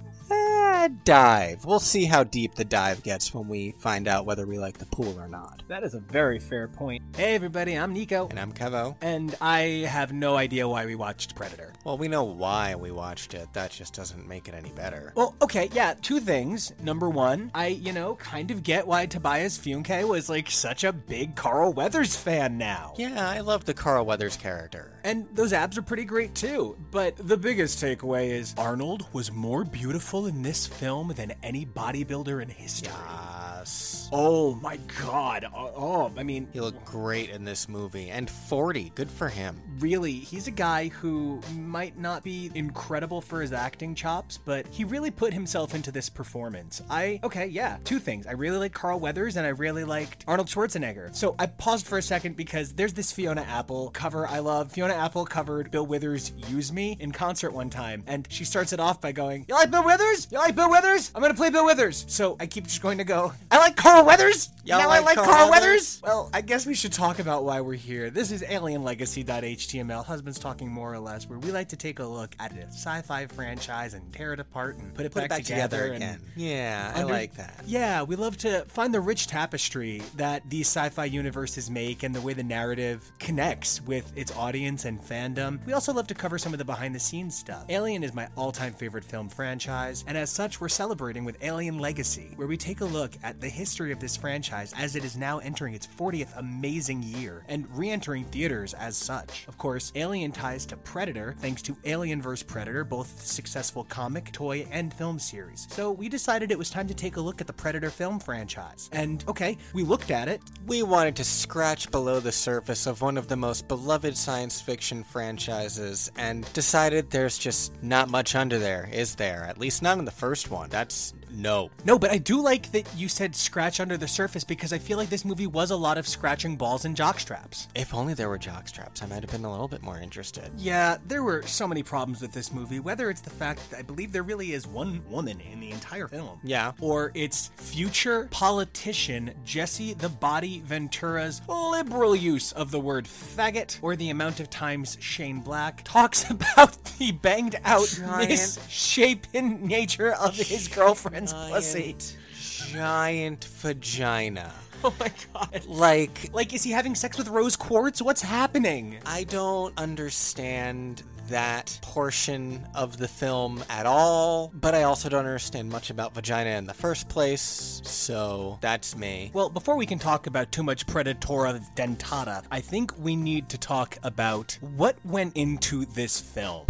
Dive. We'll see how deep the dive gets when we find out whether we like the pool or not. That is a very fair point. Hey everybody, I'm Nico. And I'm Kevo. And I have no idea why we watched Predator. Well, we know why we watched it. That just doesn't make it any better. Well, okay, yeah, two things. Number one, I, kind of get why Tobias Funke was like such a big Carl Weathers fan now. Yeah, I love the Carl Weathers character. And those abs are pretty great too. But the biggest takeaway is Arnold was more beautiful in this film than any bodybuilder in history. Yes. Oh my god. I mean... He looked great in this movie. And 40. Good for him. Really, he's a guy who might not be incredible for his acting chops, but he really put himself into this performance. Two things. I really like Carl Weathers and I really liked Arnold Schwarzenegger. So I paused for a second because there's this Fiona Apple cover I love. Fiona Apple covered Bill Withers' Use Me in concert one time, and she starts it off by going, "You like Bill Withers? You like Bill Withers? I'm gonna play Bill Withers." So I keep just going to go, "I like Carl Weathers? Y'all now I like like Carl Carl Weathers?" Well, I guess we should talk about why we're here. This is alienlegacy.html, husbands talking more or less, where we like to take a look at a sci-fi franchise and tear it apart and put it back together again. Yeah, I like that. Yeah, we love to find the rich tapestry that these sci-fi universes make and the way the narrative connects with its audience and fandom. We also love to cover some of the behind-the-scenes stuff. Alien is my all-time favorite film franchise, and as such, we're celebrating with Alien Legacy, where we take a look at the history of this franchise as it is now entering its 40th amazing year and re-entering theaters as such. Of course, Alien ties to Predator thanks to Alien vs. Predator, both successful comic, toy, and film series. So we decided it was time to take a look at the Predator film franchise. And okay, we looked at it. We wanted to scratch below the surface of one of the most beloved science fiction franchises and decided there's just not much under there, is there? At least not in the first one. That's no. No, but I do like that you said scratch under the surface because I feel like this movie was a lot of scratching balls and jockstraps. If only there were jockstraps, I might have been a little bit more interested. Yeah, there were so many problems with this movie, whether it's the fact that I believe there really is one woman in the entire film. Yeah. Or it's future politician Jesse the Body Ventura's liberal use of the word faggot, or the amount of times Shane Black talks about the banged out, misshapen nature of his girlfriend's pussy. Giant vagina. Oh my god. Like, is he having sex with rose quartz? What's happening? I don't understand that portion of the film at all, but I also don't understand much about vagina in the first place, so that's me. Well, before we can talk about too much Predatora dentata, I think we need to talk about what went into this film.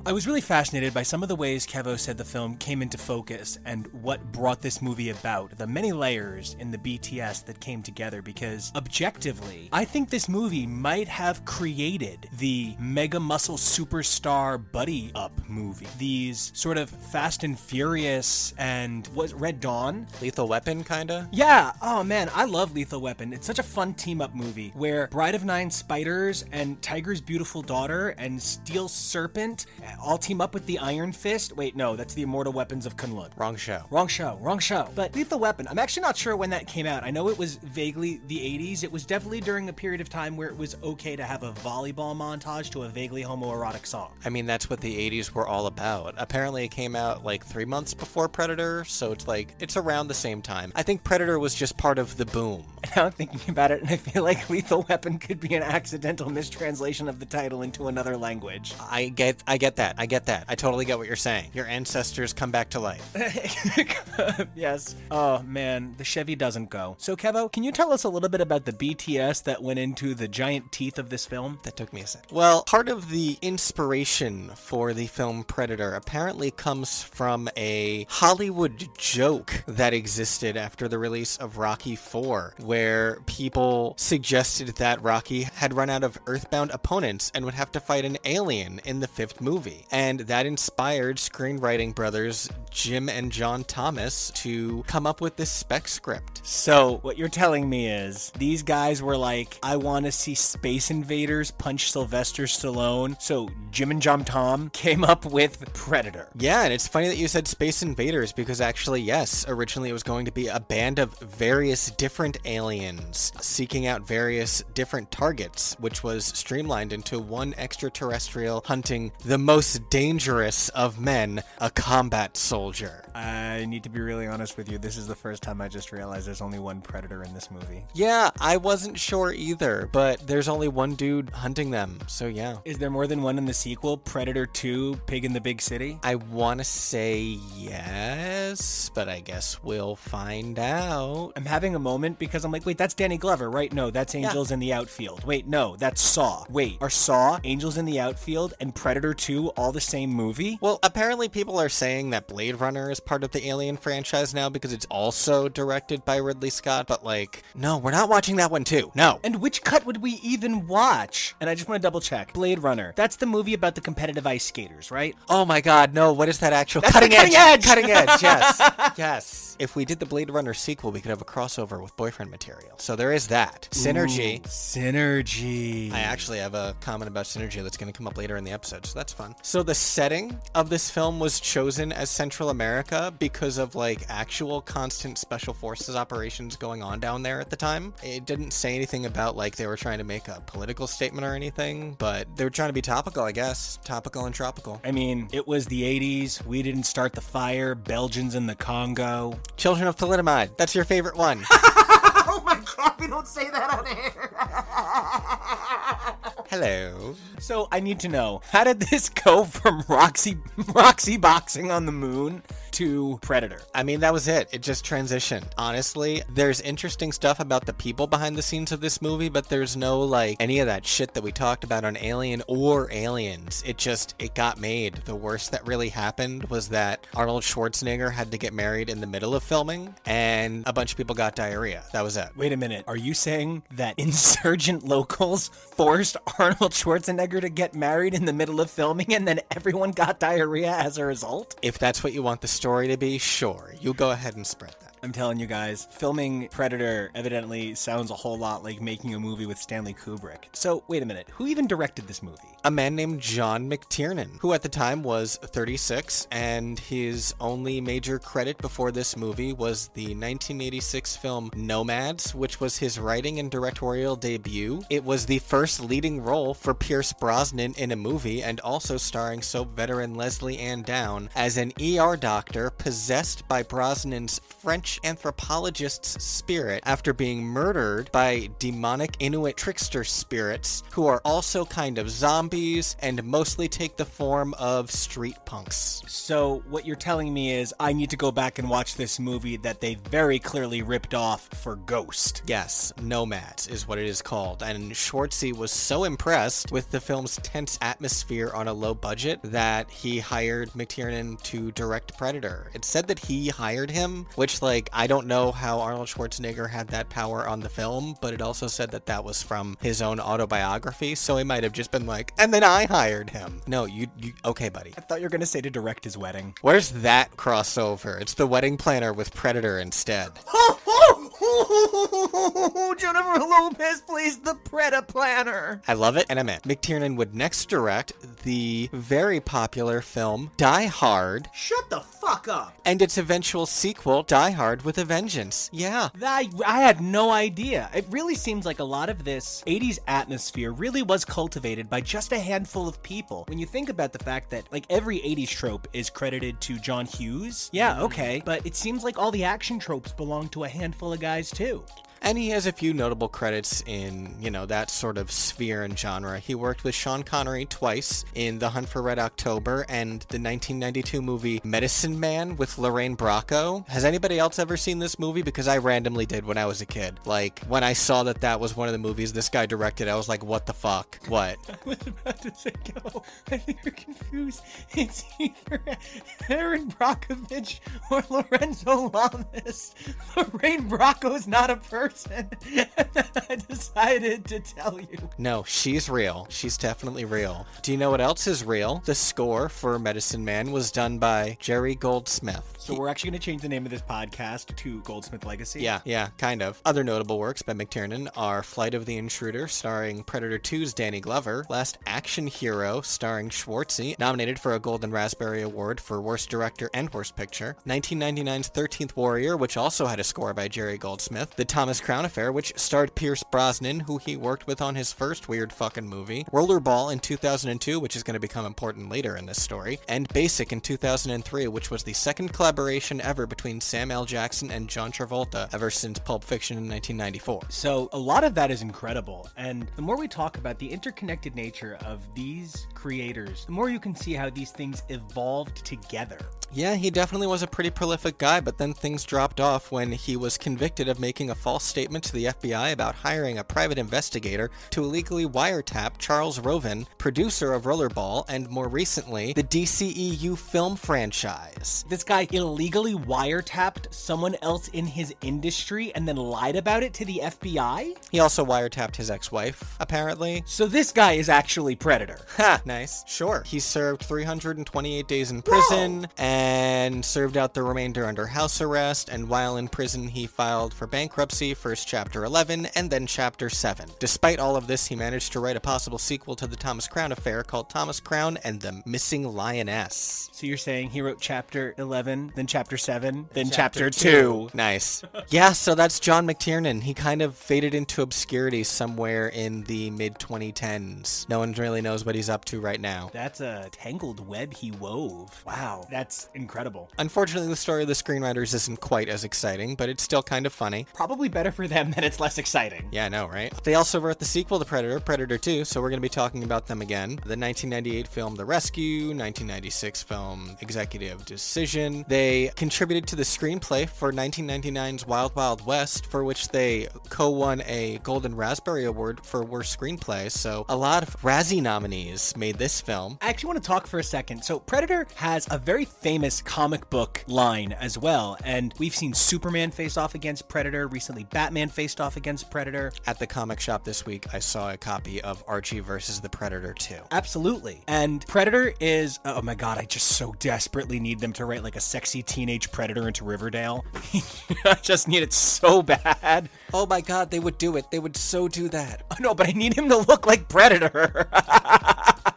I was really fascinated by some of the ways Kevo said the film came into focus and what brought this movie about, the many layers in the BTS that came together, because objectively, I think this movie might have created the mega muscle superstar buddy up movie. These sort of Fast and Furious and was Red Dawn? Lethal Weapon, kinda? Yeah, oh man, I love Lethal Weapon. It's such a fun team-up movie where Bride of Nine Spiders and Tiger's Beautiful Daughter and Steel Serpent all team up with the Iron Fist. Wait, no, that's the Immortal Weapons of Kunlun. Wrong show. Wrong show. But Lethal Weapon, I'm actually not sure when that came out. I know it was vaguely the 80s. It was definitely during a period of time where it was okay to have a volleyball montage to a vaguely homoerotic song. I mean, that's what the 80s were all about. Apparently it came out like 3 months before Predator, so it's around the same time. I think Predator was just part of the boom. Now I'm thinking about it, and I feel like Lethal Weapon could be an accidental mistranslation of the title into another language. I get that that. I totally get what you're saying. Your ancestors come back to life. Yes. Oh, man, the Chevy doesn't go. So, Kevo, can you tell us a little bit about the BTS that went into the giant teeth of this film? That took me a sec. Well, part of the inspiration for the film Predator apparently comes from a Hollywood joke that existed after the release of Rocky IV, where people suggested that Rocky had run out of earthbound opponents and would have to fight an alien in the 5th movie. And that inspired screenwriting brothers Jim and John Thomas to come up with this spec script. So, what you're telling me is, these guys were like, I want to see Space Invaders punch Sylvester Stallone, so Jim and John Tom came up with Predator. Yeah, and it's funny that you said Space Invaders, because actually, yes, originally it was going to be a band of various different aliens seeking out various different targets, which was streamlined into one extraterrestrial hunting the most dangerous of men, a combat soldier. I need to be really honest with you, this is the first time I just realized there's only one Predator in this movie. Yeah, I wasn't sure either, but there's only one dude hunting them, so yeah. Is there more than one in the sequel, Predator 2, Pig in the Big City? I want to say yes, but I guess we'll find out. I'm having a moment because I'm like, wait, that's Danny Glover, right? No, that's Angels in the Outfield. Wait, no, that's Saw. Wait, are Saw, Angels in the Outfield, and Predator 2 all the same movie? Well, apparently people are saying that Blade Runner is part of the Alien franchise now because it's also directed by Ridley Scott, but like, no, we're not watching that one too. No. And which cut would we even watch? And I just want to double check. Blade Runner. That's the movie about the competitive ice skaters, right? Oh my god, no, what is that actual? That's Cutting Edge! Cutting Edge, yes. Yes. If we did the Blade Runner sequel, we could have a crossover with boyfriend material. So there is that. Synergy. Ooh, synergy. I actually have a comment about synergy that's going to come up later in the episode, so that's fun. So the setting of this film was chosen as Central America because of like actual constant special forces operations going on down there at the time. It didn't say anything about like they were trying to make a political statement or anything, but they were trying to be topical, I guess. Topical and tropical. I mean, it was the 80s. We didn't start the fire. Belgians in the Congo. Children of Thalidomide. That's your favorite one. Oh my god, we don't say that on air. Hello. So I need to know, how did this go from Roxy boxing on the moon to Predator? I mean, that was it. It just transitioned. Honestly, there's interesting stuff about the people behind the scenes of this movie, but there's no, like, any of that shit that we talked about on Alien or Aliens. It got made. The worst that really happened was that Arnold Schwarzenegger had to get married in the middle of filming, and a bunch of people got diarrhea. That was it. Wait a minute. Are you saying that insurgent locals forced Arnold Schwarzenegger to get married in the middle of filming and then everyone got diarrhea as a result? If that's what you want the story to be, sure. You go ahead and spread that. I'm telling you guys, filming Predator evidently sounds a whole lot like making a movie with Stanley Kubrick. So, wait a minute, who even directed this movie? A man named John McTiernan, who at the time was 36, and his only major credit before this movie was the 1986 film Nomads, which was his writing and directorial debut. It was the first leading role for Pierce Brosnan in a movie, and also starring soap veteran Leslie Ann Down as an ER doctor possessed by Brosnan's French anthropologist's spirit after being murdered by demonic Inuit trickster spirits who are also kind of zombies and mostly take the form of street punks. So what you're telling me is I need to go back and watch this movie that they very clearly ripped off for Ghost. Yes, Nomads is what it is called, and Schwartzy was so impressed with the film's tense atmosphere on a low budget that he hired McTiernan to direct Predator. It said that he hired him, which, like, I don't know how Arnold Schwarzenegger had that power on the film, but it also said that that was from his own autobiography, so he might have just been like, and then I hired him. No, you okay, buddy. I thought you were gonna say to direct his wedding. Where's that crossover? It's The Wedding Planner with Predator instead. Jennifer Lopez plays the Predator Planner. I love it, and I'm in. McTiernan would next direct the very popular film Die Hard. Shut the fuck up. And its eventual sequel, Die Hard with a Vengeance. Yeah. I had no idea. It really seems like a lot of this 80s atmosphere really was cultivated by just a handful of people. When you think about the fact that, like, every 80s trope is credited to John Hughes, yeah, okay, but it seems like all the action tropes belong to a handful of guys too. And he has a few notable credits in, that sort of sphere and genre. He worked with Sean Connery twice in The Hunt for Red October and the 1992 movie Medicine Man with Lorraine Bracco. Has anybody else ever seen this movie? Because I randomly did when I was a kid. Like, when I saw that was one of the movies this guy directed, I was like, what the fuck? What? I was about to say, go. I think you're confused. It's either Aaron Brockovich or Lorenzo Lamas. Lorraine Bracco's not a person. I decided to tell you. No, she's real. She's definitely real. Do you know what else is real? The score for Medicine Man was done by Jerry Goldsmith. So we're actually going to change the name of this podcast to Goldsmith Legacy? Yeah, kind of. Other notable works by McTiernan are Flight of the Intruder, starring Predator 2's Danny Glover, Last Action Hero, starring Schwartzy, nominated for a Golden Raspberry Award for Worst Director and Worst Picture, 1999's 13th Warrior, which also had a score by Jerry Goldsmith, The Thomas Crown Affair, which starred Pierce Brosnan, who he worked with on his first weird fucking movie, Rollerball in 2002, which is going to become important later in this story, and Basic in 2003, which was the second collaboration ever between Sam L. Jackson and John Travolta ever since Pulp Fiction in 1994. So a lot of that is incredible, and the more we talk about the interconnected nature of these creators, the more you can see how these things evolved together. Yeah, he definitely was a pretty prolific guy, but then things dropped off when he was convicted of making a false statement to the FBI about hiring a private investigator to illegally wiretap Charles Roven, producer of Rollerball, and more recently, the DCEU film franchise. This guy illegally wiretapped someone else in his industry and then lied about it to the FBI? He also wiretapped his ex-wife, apparently. So this guy is actually Predator. Ha! Nice. Sure. He served 328 days in prison, and served out the remainder under house arrest, and while in prison he filed for bankruptcy, first Chapter 11 and then Chapter 7. Despite all of this, he managed to write a possible sequel to the Thomas Crown Affair called Thomas Crown and the Missing Lioness. So you're saying he wrote Chapter 11, then Chapter 7, then Chapter 2. Nice. Yeah, so that's John McTiernan. He kind of faded into obscurity somewhere in the mid-2010s. No one really knows what he's up to right now. That's a tangled web he wove. Wow, that's incredible. Unfortunately, the story of the screenwriters isn't quite as exciting, but it's still kind of funny. Probably better for them than it's less exciting. Yeah, I know, right? They also wrote the sequel to Predator, Predator 2, so we're going to be talking about them again. The 1998 film The Rescue, 1996 film Executive Decision. They contributed to the screenplay for 1999's Wild Wild West, for which they co-won a Golden Raspberry Award for Worst Screenplay, so a lot of Razzie nominees made this film. I actually want to talk for a second. So Predator has a very famous comic book line as well, and we've seen Superman face off against Predator. Recently, Batman faced off against Predator. At the comic shop this week, I saw a copy of Archie versus the Predator 2. Absolutely. And Predator is, oh my god, I just so desperately need them to write like a sexy teenage Predator into Riverdale. I just need it so bad. Oh my god, they would do it. They would so do that. Oh no, but I need him to look like Predator.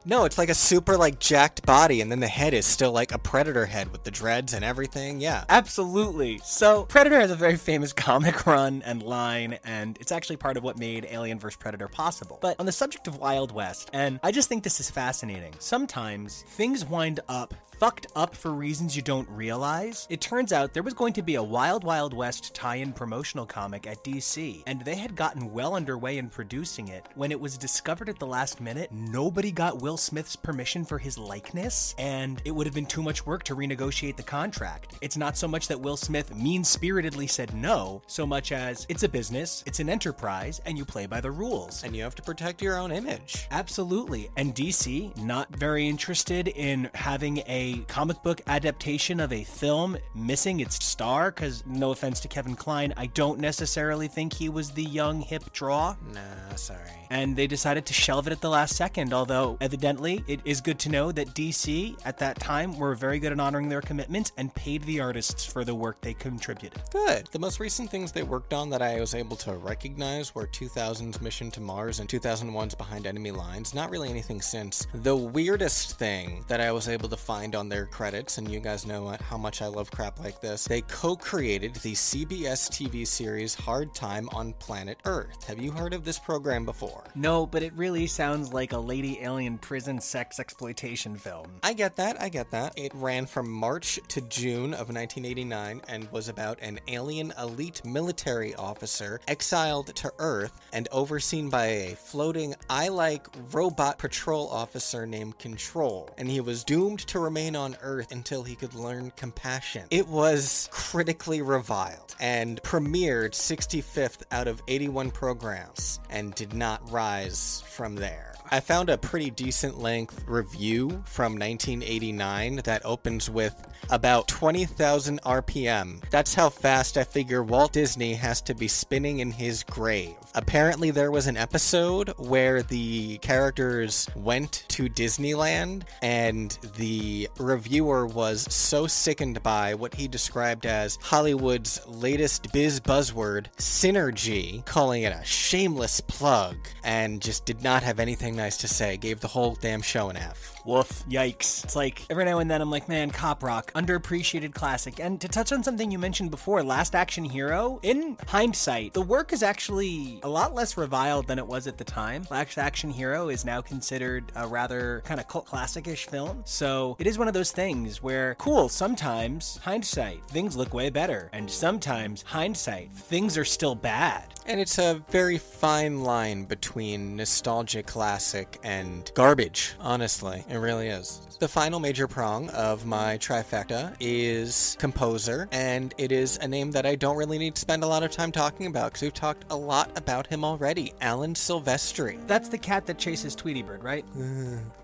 No, it's like a super jacked body, and then the head is still like a Predator head with the dreads and everything. Yeah. Absolutely. So Predator has a very famous comic run and line, and it's actually part of what made Alien vs. Predator possible. But on the subject of Wild West, and I just think this is fascinating, sometimes things wind up fucked up for reasons you don't realize. It turns out there was going to be a Wild Wild West tie-in promotional comic at DC, and they had gotten well underway in producing it when it was discovered at the last minute nobody got Will Smith's permission for his likeness, and it would have been too much work to renegotiate the contract. It's not so much that Will Smith mean-spiritedly said no, so much as it's a business, it's an enterprise, and you play by the rules. And you have to protect your own image. Absolutely. And DC, not very interested in having a comic book adaptation of a film missing its star, because no offense to Kevin Kline, I don't necessarily think he was the young hip draw. Nah, sorry. And they decided to shelve it at the last second, although evidently it is good to know that DC at that time were very good at honoring their commitments and paid the artists for the work they contributed. Good. The most recent things they worked on that I was able to recognize were 2000's Mission to Mars and 2001's Behind Enemy Lines. Not really anything since. The weirdest thing that I was able to find on their credits, and you guys know how much I love crap like this, they co-created the CBS TV series Hard Time on Planet Earth. Have you heard of this program before? No, but it really sounds like a lady alien prison sex exploitation film. I get that. It ran from March to June of 1989 and was about an alien elite military officer exiled to Earth and overseen by a floating eye-like robot patrol officer named Control. And he was doomed to remain on Earth until he could learn compassion. It was critically reviled and premiered 65th out of 81 programs and did not rise from there. I found a pretty decent length review from 1989 that opens with about 20,000 RPM. That's how fast I figure Walt Disney has to be spinning in his grave. Apparently there was an episode where the characters went to Disneyland and the reviewer was so sickened by what he described as Hollywood's latest biz buzzword, synergy, calling it a shameless plug, and just did not have anything nice to say, gave the whole damn show an F. Woof. Yikes. It's like, every now and then I'm like, man, Cop Rock, underappreciated classic. And to touch on something you mentioned before, Last Action Hero, in hindsight, the work is actually a lot less reviled than it was at the time. Last Action Hero is now considered a rather kind of cult classic-ish film. So it is one of those things where, cool, sometimes, hindsight, things look way better. And sometimes, hindsight, things are still bad. And it's a very fine line between nostalgia classic and garbage, honestly. It really is. The final major prong of my trifecta is composer, and it is a name that I don't really need to spend a lot of time talking about because we've talked a lot about him already. Alan Silvestri. That's the cat that chases Tweety Bird, right?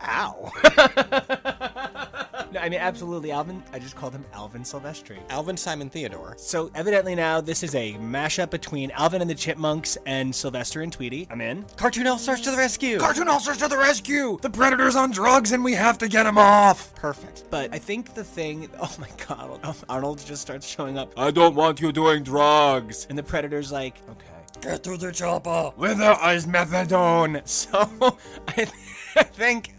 Ow. No, I mean, absolutely, Alvin. I just called him Alvin Silvestri. Alvin Simon Theodore. So, evidently now, this is a mashup between Alvin and the Chipmunks and Sylvester and Tweety. I'm in. Cartoon All-Stars to the rescue! Cartoon All-Stars to the rescue! The Predator's on drugs and we have to get him off! Perfect. But I think the thing... Oh my god, Arnold just starts showing up. I don't want you doing drugs. And the Predator's like, okay. Get to the chopper. Where there is methadone. So, I think,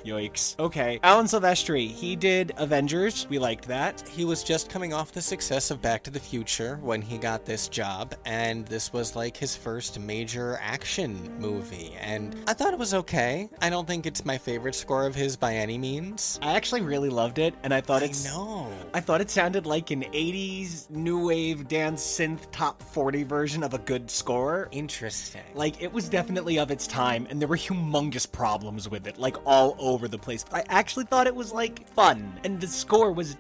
yikes. Okay, Alan Silvestri, he did Avengers. We liked that. He was just coming off the success of Back to the Future when he got this job, and this was like his first major action movie, and I thought it was okay. I don't think it's my favorite score of his by any means. I actually really loved it, and I thought I thought it sounded like an 80s new wave dance synth top 40 version of a good score. Interesting. Like, it was definitely of its time, and there were humongous problems with it, like all over the place. But I actually thought it was like fun, and the score was ...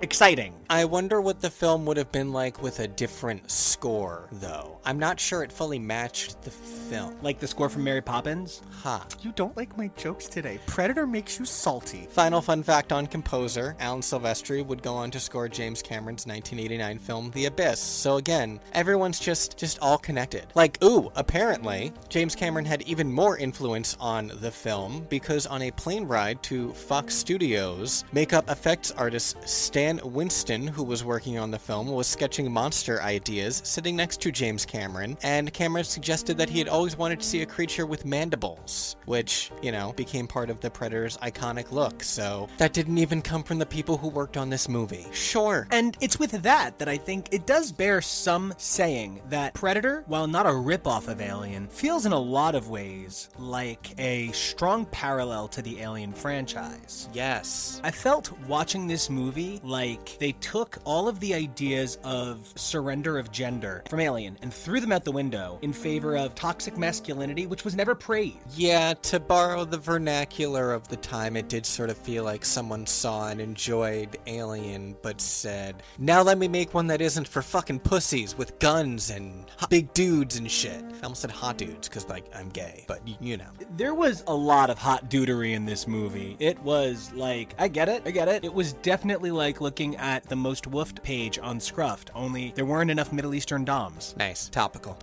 exciting. I wonder what the film would have been like with a different score, though. I'm not sure it fully matched the film. Like the score from Mary Poppins? Ha. You don't like my jokes today. Predator makes you salty. Final fun fact on composer, Alan Silvestri would go on to score James Cameron's 1989 film The Abyss. So again, everyone's just all connected. Like, ooh, apparently, James Cameron had even more influence on the film because on a plane ride to Fox Studios, makeup effects artist Stan Winston, who was working on the film, was sketching monster ideas sitting next to James Cameron, and Cameron suggested that he had always wanted to see a creature with mandibles, which, you know, became part of the Predator's iconic look, so that didn't even come from the people who worked on this movie. Sure. And it's with that I think it does bear some saying that Predator, while not a ripoff of Alien, feels in a lot of ways like a strong parallel to the Alien franchise. Yes. I felt watching this movie like they took all of the ideas of surrender of gender from Alien and threw them out the window in favor of toxic masculinity, which was never praised. Yeah, to borrow the vernacular of the time, it did sort of feel like someone saw and enjoyed Alien, but said, now let me make one that isn't for fucking pussies with guns and big dudes and shit. I almost said hot dudes, because, like, I'm gay, but you know. There was a lot of hot dudery in this movie. It was like, I get it. It was definitely like looking at the most woofed page on Scruffed, only there weren't enough Middle Eastern doms. Nice. Topical.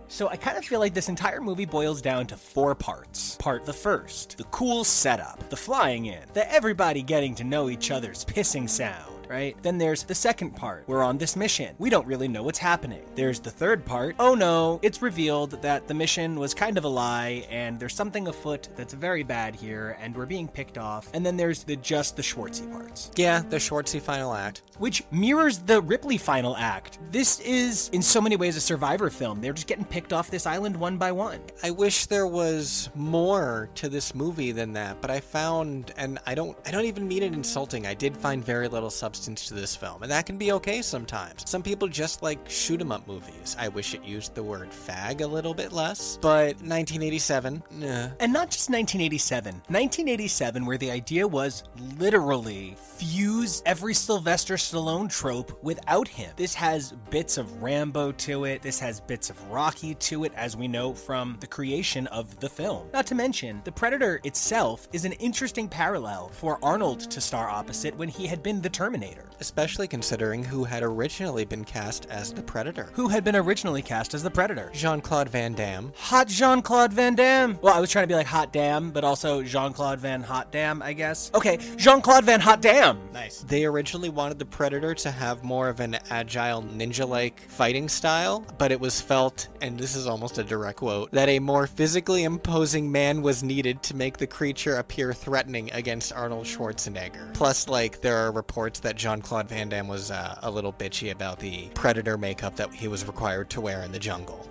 So I kind of feel like this entire movie boils down to 4 parts. Part the first, the cool setup, the flying in, the everybody getting to know each other's pissing sound. right? Then there's the second part. We're on this mission. We don't really know what's happening. There's the third part. Oh no, it's revealed that the mission was kind of a lie and there's something afoot that's very bad here and we're being picked off. And then there's the Schwartzy parts. Yeah, the Schwartzy final act. Which mirrors the Ripley final act. This is, in so many ways, a Survivor film. They're just getting picked off this island one by one. I wish there was more to this movie than that, but I found, and I don't even mean it insulting, I did find very little substance to this film, and that can be okay sometimes. Some people just like shoot 'em up movies. I wish it used the word fag a little bit less, but 1987, nah. And not just 1987. 1987, where the idea was literally fuse every Sylvester Stallone trope without him. This has bits of Rambo to it. This has bits of Rocky to it, as we know from the creation of the film. Not to mention, the Predator itself is an interesting parallel for Arnold to star opposite when he had been the Terminator. Especially considering who had originally been cast as the Predator. Who had been originally cast as the Predator? Jean-Claude Van Damme. Hot Jean-Claude Van Damme. Well, I was trying to be like Hot Damn, but also Jean-Claude Van Hot Damn, I guess. Okay, Jean-Claude Van Hot Damn. Nice. They originally wanted the Predator to have more of an agile ninja-like fighting style, but it was felt, and this is almost a direct quote, that a more physically imposing man was needed to make the creature appear threatening against Arnold Schwarzenegger. Plus, like, there are reports that Jean-Claude Van Damme was a little bitchy about the Predator makeup that he was required to wear in the jungle.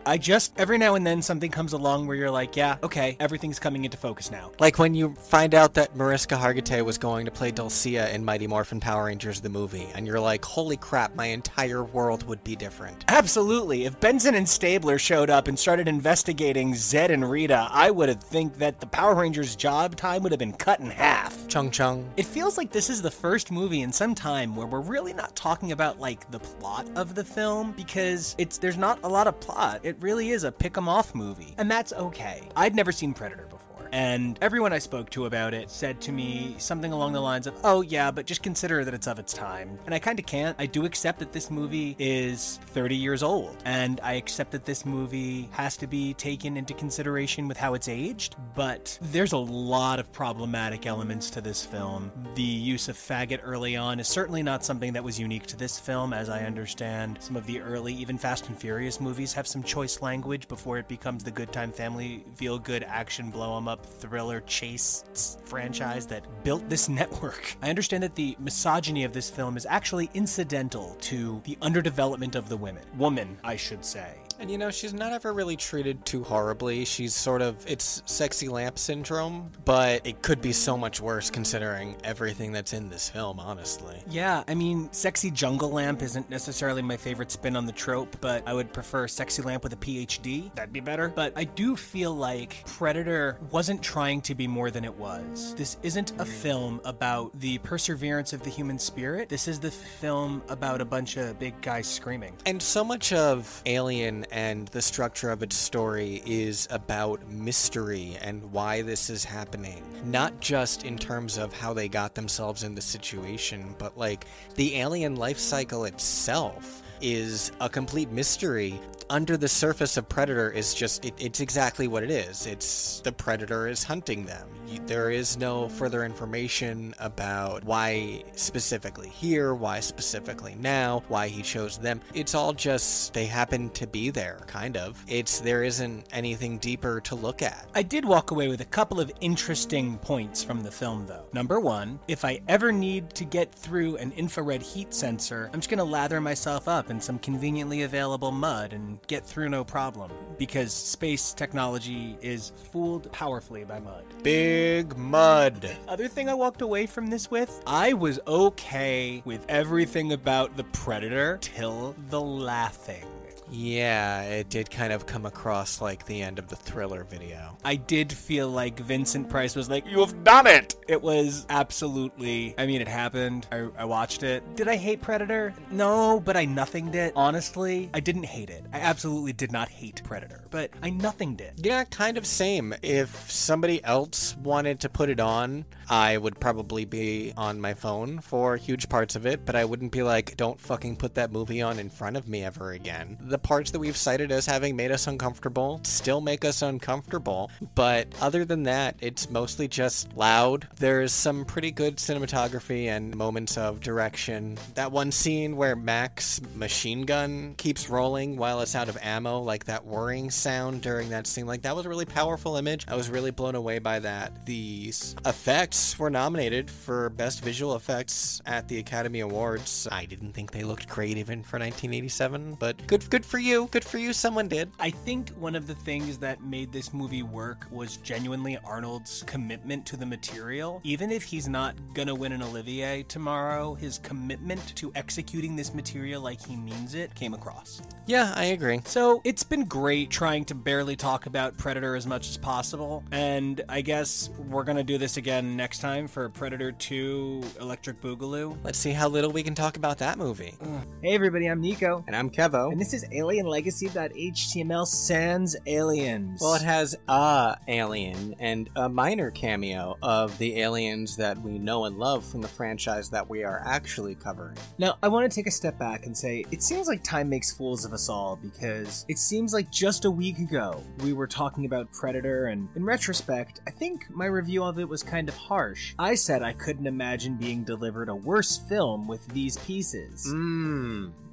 Every now and then something comes along where you're like, yeah, okay, everything's coming into focus now. Like when you find out that Mariska Hargitay was going to play Dulcia in Mighty Morphin Power Rangers the movie, and you're like, holy crap, my entire world would be different. Absolutely. If Benson and Stabler showed up and started investigating Zed and Rita, I would think that the Power Rangers job time would have been cut in half. Chung chung. It feels like this is the first movie in some time where we're really not talking about like the plot of the film, because there's not a lot of plot. It really is a pick 'em off movie, and that's okay. I'd never seen Predator before. And everyone I spoke to about it said to me something along the lines of, oh yeah, but just consider that it's of its time. And I kind of can't. I do accept that this movie is 30 years old. And I accept that this movie has to be taken into consideration with how it's aged. But there's a lot of problematic elements to this film. The use of faggot early on is certainly not something that was unique to this film, as I understand. Some of the early, even Fast and Furious movies have some choice language before it becomes the good time family, feel good action, blow 'em up thriller chase franchise that built this network. I understand that the misogyny of this film is actually incidental to the underdevelopment of the woman, I should say. And you know, she's not ever really treated too horribly. She's sort of, it's sexy lamp syndrome, but it could be so much worse considering everything that's in this film, honestly. Yeah, I mean, sexy jungle lamp isn't necessarily my favorite spin on the trope, but I would prefer sexy lamp with a PhD. That'd be better. But I do feel like Predator wasn't trying to be more than it was. This isn't a film about the perseverance of the human spirit. This is the film about a bunch of big guys screaming. And so much of Alien and the structure of its story is about mystery and why this is happening. Not just in terms of how they got themselves in the situation, but like the alien life cycle itself is a complete mystery. Under the surface of Predator is just, it's exactly what it is. It's the Predator is hunting them. There is no further information about why specifically here, why specifically now, why he chose them. It's all just, they happen to be there, kind of. There isn't anything deeper to look at. I did walk away with a couple of interesting points from the film, though. Number one, if I ever need to get through an infrared heat sensor, I'm just gonna lather myself up in some conveniently available mud and get through no problem, because space technology is fooled powerfully by mud. Big mud. Other thing I walked away from this with, I was okay with everything about the Predator till the laughing. Yeah, it did kind of come across like the end of the Thriller video. I did feel like Vincent Price was like, "You've done it!" It was absolutely, I mean, it happened. I watched it. Did I hate Predator? No, but I nothinged it. Honestly, I didn't hate it. I absolutely did not hate Predator, but I nothinged it. Yeah, kind of same. If somebody else wanted to put it on, I would probably be on my phone for huge parts of it, but I wouldn't be like, don't fucking put that movie on in front of me ever again. The parts that we've cited as having made us uncomfortable still make us uncomfortable. But other than that, it's mostly just loud. There's some pretty good cinematography and moments of direction. That one scene where Mac's machine gun keeps rolling while it's out of ammo, like that whirring sound during that scene, like that was a really powerful image. I was really blown away by that. These effects were nominated for Best Visual Effects at the Academy Awards. I didn't think they looked great even for 1987, but good for you. Good for you, someone did. I think one of the things that made this movie work was genuinely Arnold's commitment to the material. Even if he's not gonna win an Olivier tomorrow, his commitment to executing this material like he means it came across. Yeah, I agree. So it's been great trying to barely talk about Predator as much as possible, and I guess we're gonna do this again next time for Predator 2 Electric Boogaloo. Let's see how little we can talk about that movie. Hey everybody, I'm Nico. And I'm Kevo. And this is AlienLegacy.html sans aliens. Well, it has a alien and a minor cameo of the aliens that we know and love from the franchise that we are actually covering. Now, I want to take a step back and say, it seems like time makes fools of us all, because it seems like just a week ago we were talking about Predator, and in retrospect, I think my review of it was kind of harsh. I said I couldn't imagine being delivered a worse film with these pieces.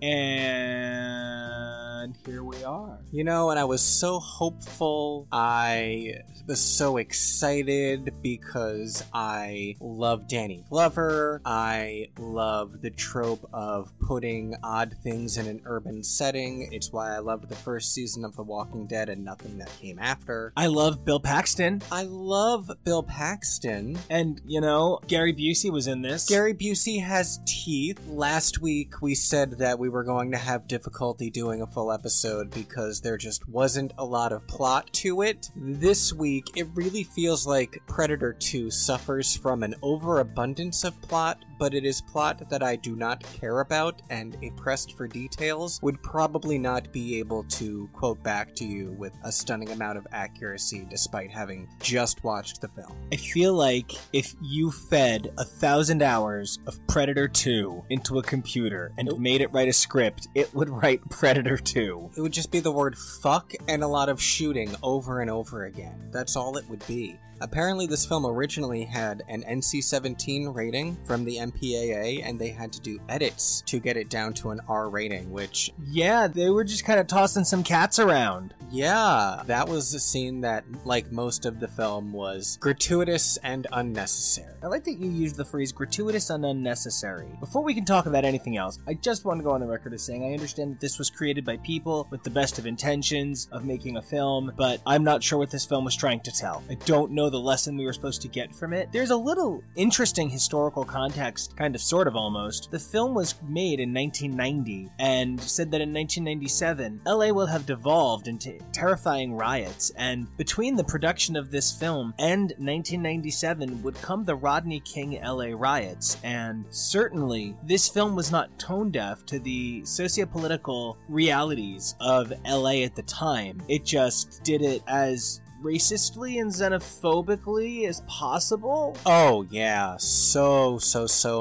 And here we are. You know, and I was so hopeful. I was so excited because I love Danny Glover. I love the trope of putting odd things in an urban setting. It's why I loved the first season of The Walking Dead and nothing that came after. I love Bill Paxton. I love Bill Paxton. And, you know, Gary Busey was in this. Gary Busey has teeth. Last week we said that we were going to have difficulty doing a full episode because there just wasn't a lot of plot to it. This week, it really feels like Predator 2 suffers from an overabundance of plot, but it is plot that I do not care about, and if pressed for details, would probably not be able to quote back to you with a stunning amount of accuracy despite having just watched the film. I feel like if you fed 1,000 hours of Predator 2 into a computer and made it write a script, it would write Predator 2. It would just be the word fuck and a lot of shooting over and over again. That's all it would be. Apparently this film originally had an NC-17 rating from the MPAA, and they had to do edits to get it down to an R rating, which... Yeah, they were just kind of tossing some cats around. Yeah, that was a scene that, like most of the film, was gratuitous and unnecessary. I like that you used the phrase gratuitous and unnecessary. Before we can talk about anything else, I just want to go on the record as saying I understand that this was created by people with the best of intentions of making a film, but I'm not sure what this film was trying to tell. I don't know the lesson we were supposed to get from it. There's a little interesting historical context, kind of sort of almost. The film was made in 1990 and said that in 1997, LA will have devolved into terrifying riots, and between the production of this film and 1997 would come the Rodney King LA riots, and certainly this film was not tone deaf to the sociopolitical realities of LA at the time. It just did it as racistly and xenophobically as possible. Oh yeah, so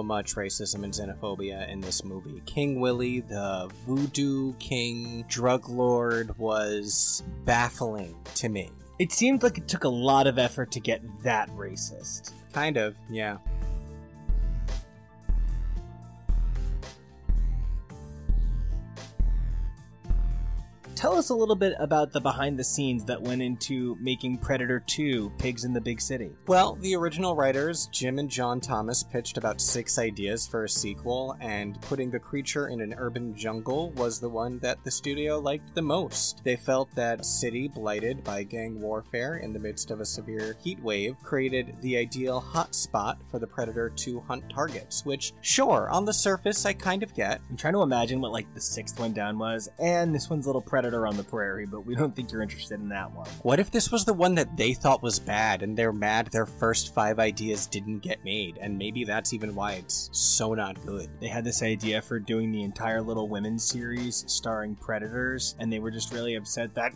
much racism and xenophobia in this movie. King Willie, the voodoo king drug lord, was baffling to me. It seemed like it took a lot of effort to get that racist. Kind of, yeah. Tell us a little bit about the behind the scenes that went into making Predator 2 Pigs in the Big City. Well, the original writers, Jim and John Thomas, pitched about 6 ideas for a sequel, and putting the creature in an urban jungle was the one that the studio liked the most. They felt that a city blighted by gang warfare in the midst of a severe heat wave created the ideal hotspot for the Predator to hunt targets, which, sure, on the surface I kind of get. I'm trying to imagine what like the 6th one down was, and this one's a little predator Predator on the Prairie, but we don't think you're interested in that one. What if this was the one that they thought was bad, and they're mad their first 5 ideas didn't get made, and maybe that's even why it's so not good? They had this idea for doing the entire Little Women series starring predators, and they were just really upset that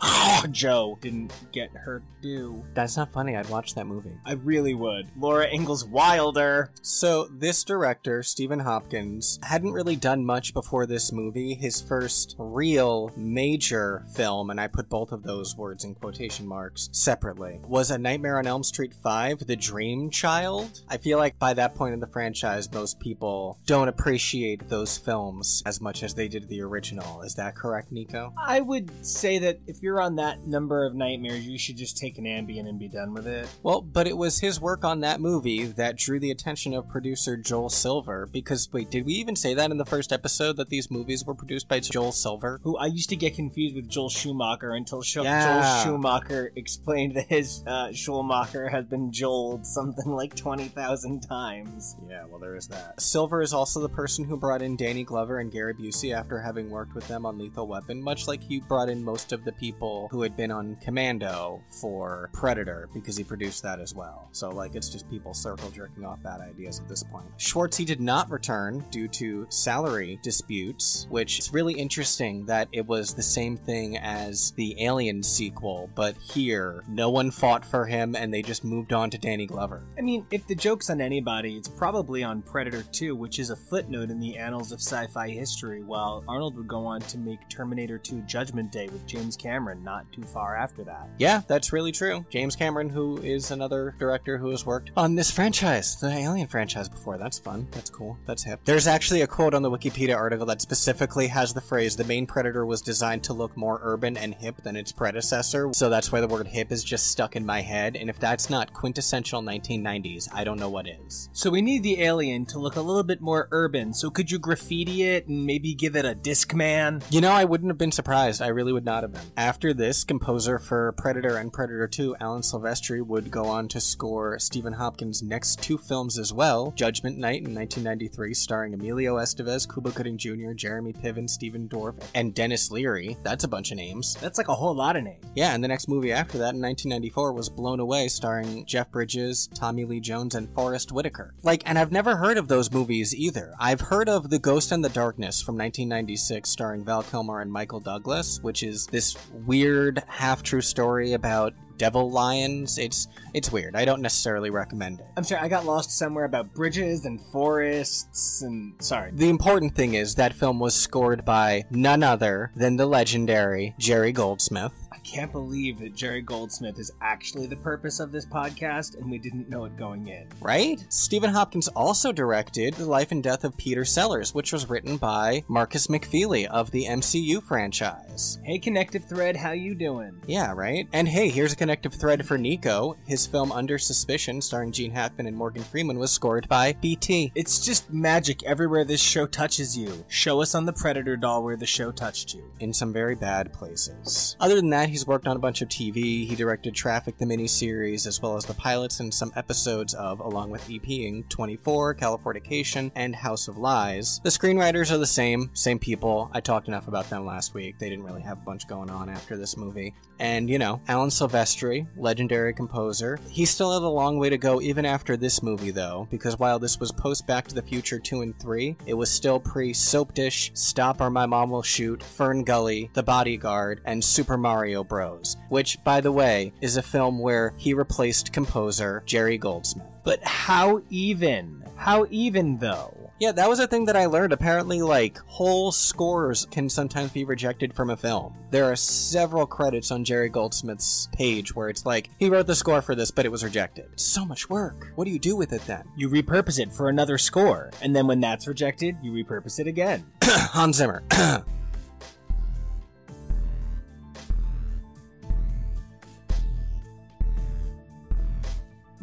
Joe didn't get her due. That's not funny. I'd watch that movie. I really would. Laura Ingalls Wilder. So this director, Stephen Hopkins, hadn't really done much before this movie. His first real major film, and I put both of those words in quotation marks separately, was A Nightmare on Elm Street 5, The Dream Child. I feel like by that point in the franchise, most people don't appreciate those films as much as they did the original. Is that correct, Nico? I would say that if you're on that number of nightmares, you should just take an Ambien and be done with it. Well, but it was his work on that movie that drew the attention of producer Joel Silver, because, wait, did we even say that in the first episode, that these movies were produced by Joel Silver? Who I used to get confused with Joel Schumacher until Joel Schumacher explained that his Schumacher has been Joeled something like 20,000 times. Yeah, well, there is that. Silver is also the person who brought in Danny Glover and Gary Busey after having worked with them on Lethal Weapon, much like he brought in most of the people who had been on Commando for Predator, because he produced that as well. So, like, it's just people circle jerking off bad ideas at this point. Schwartzy did not return due to salary disputes, which is really interesting that it was the same thing as the Alien sequel, but here, no one fought for him and they just moved on to Danny Glover. I mean, if the joke's on anybody, it's probably on Predator 2, which is a footnote in the annals of sci-fi history, while Arnold would go on to make Terminator 2 Judgment Day with James Cameron not too far after that. Yeah, that's really true. James Cameron, who is another director who has worked on this franchise, the Alien franchise before. That's fun. That's cool. That's hip. There's actually a quote on the Wikipedia article that specifically has the phrase, "The main Predator was designed to look more urban and hip than its predecessor," so that's why the word hip is just stuck in my head, and if that's not quintessential 1990s, I don't know what is. So we need the Alien to look a little bit more urban, so could you graffiti it and maybe give it a Discman? You know, I wouldn't have been surprised. I really would not have been. After this, composer for Predator and Predator 2, Alan Silvestri, would go on to score Stephen Hopkins' next 2 films as well, Judgment Night in 1993, starring Emilio Estevez, Cuba Gooding Jr., Jeremy Piven, Stephen Dorff, and Dennis Leary. That's a bunch of names. That's like a whole lot of names. Yeah, and the next movie after that, in 1994, was Blown Away, starring Jeff Bridges, Tommy Lee Jones, and Forrest Whitaker. And I've never heard of those movies either. I've heard of The Ghost and the Darkness from 1996, starring Val Kilmer and Michael Douglas, which is this weird half-true story about devil lions. It's weird. I don't necessarily recommend it. I'm sorry, I got lost somewhere about bridges and forests and... Sorry. The important thing is that film was scored by none other than the legendary Jerry Goldsmith. I can't believe that Jerry Goldsmith is actually the purpose of this podcast and we didn't know it going in. Right? Stephen Hopkins also directed The Life and Death of Peter Sellers, which was written by Marcus McFeely of the MCU franchise. Hey, Connective Thread, how you doing? Yeah, right? And hey, here's a connective thread for Nico. His film Under Suspicion, starring Gene Hackman and Morgan Freeman, was scored by BT. It's just magic everywhere this show touches you. Show us on the Predator doll where the show touched you. In some very bad places. Other than that, he's worked on a bunch of TV. He directed Traffic, the miniseries, as well as the pilots and some episodes of, along with EPing, 24, Californication, and House of Lies. The screenwriters are the same people. I talked enough about them last week. They didn't really have a bunch going on after this movie. And, you know, Alan Silvestri, legendary composer. He still had a long way to go even after this movie, though, because while this was post Back to the Future 2 and 3, it was still pre-Soap Dish, Stop or My Mom Will Shoot, Fern Gully, The Bodyguard, and Super Mario Bros., which, by the way, is a film where he replaced composer Jerry Goldsmith. But how even? How even, though? Yeah, that was a thing that I learned. Apparently, whole scores can sometimes be rejected from a film. There are several credits on Jerry Goldsmith's page where it's like, he wrote the score for this, but it was rejected. It's so much work. What do you do with it then? You repurpose it for another score, and then when that's rejected, you repurpose it again. Hans Zimmer.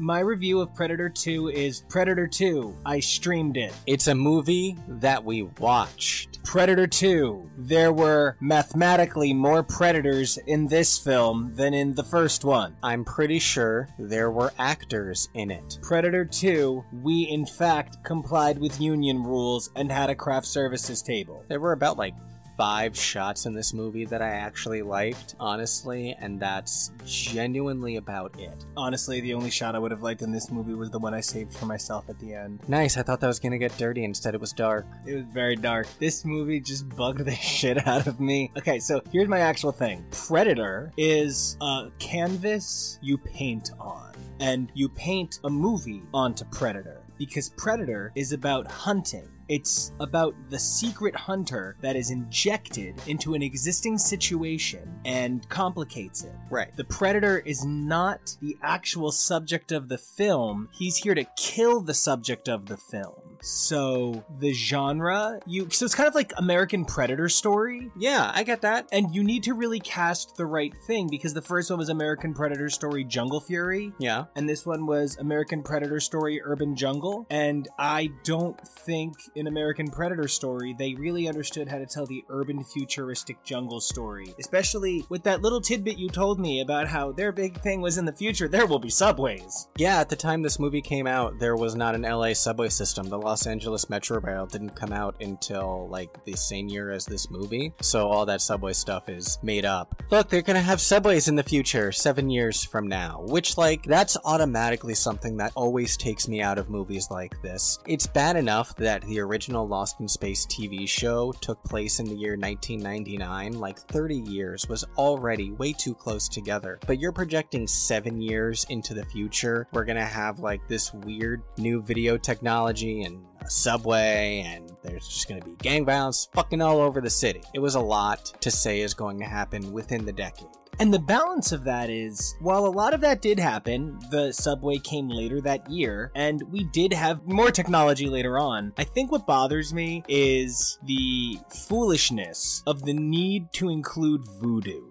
My review of Predator 2 is Predator 2. I streamed it. It's a movie that we watched. Predator 2. There were mathematically more predators in this film than in the first one. I'm pretty sure there were actors in it. Predator 2. We in fact complied with union rules and had a craft services table. There were about 5 shots in this movie that I actually liked, honestly, and that's genuinely about it. Honestly, the only shot I would have liked in this movie was the one I saved for myself at the end. Nice, I thought that was gonna get dirty, instead it was dark. It was very dark. This movie just bugged the shit out of me. Okay, so here's my actual thing. Predator is a canvas you paint on, and you paint a movie onto Predator, because Predator is about hunting. It's about the secret hunter that is injected into an existing situation and complicates it. Right. The Predator is not the actual subject of the film. He's here to kill the subject of the film. So the genre, so it's kind of like American Predator story. Yeah, I get that. And you need to really cast the right thing, because the first one was American Predator story Jungle Fury. Yeah. And this one was American Predator story Urban Jungle. And I don't think in American Predator story they really understood how to tell the urban futuristic jungle story, especially with that little tidbit you told me about how their big thing was in the future there will be subways. Yeah, at the time this movie came out, there was not an LA subway system. The Los Angeles Metro Rail didn't come out until like the same year as this movie, so all that subway stuff is made up. Look, they're gonna have subways in the future 7 years from now, which like that's automatically something that always takes me out of movies like this. It's bad enough that the original Lost in Space TV show took place in the year 1999, like 30 years was already way too close together. But you're projecting 7 years into the future, we're gonna have like this weird new video technology and a subway, and there's just gonna be gang violence fucking all over the city. It was a lot to say is going to happen within the decade. And the balance of that is, while a lot of that did happen, the subway came later that year, and we did have more technology later on. I think what bothers me is the foolishness of the need to include voodoo.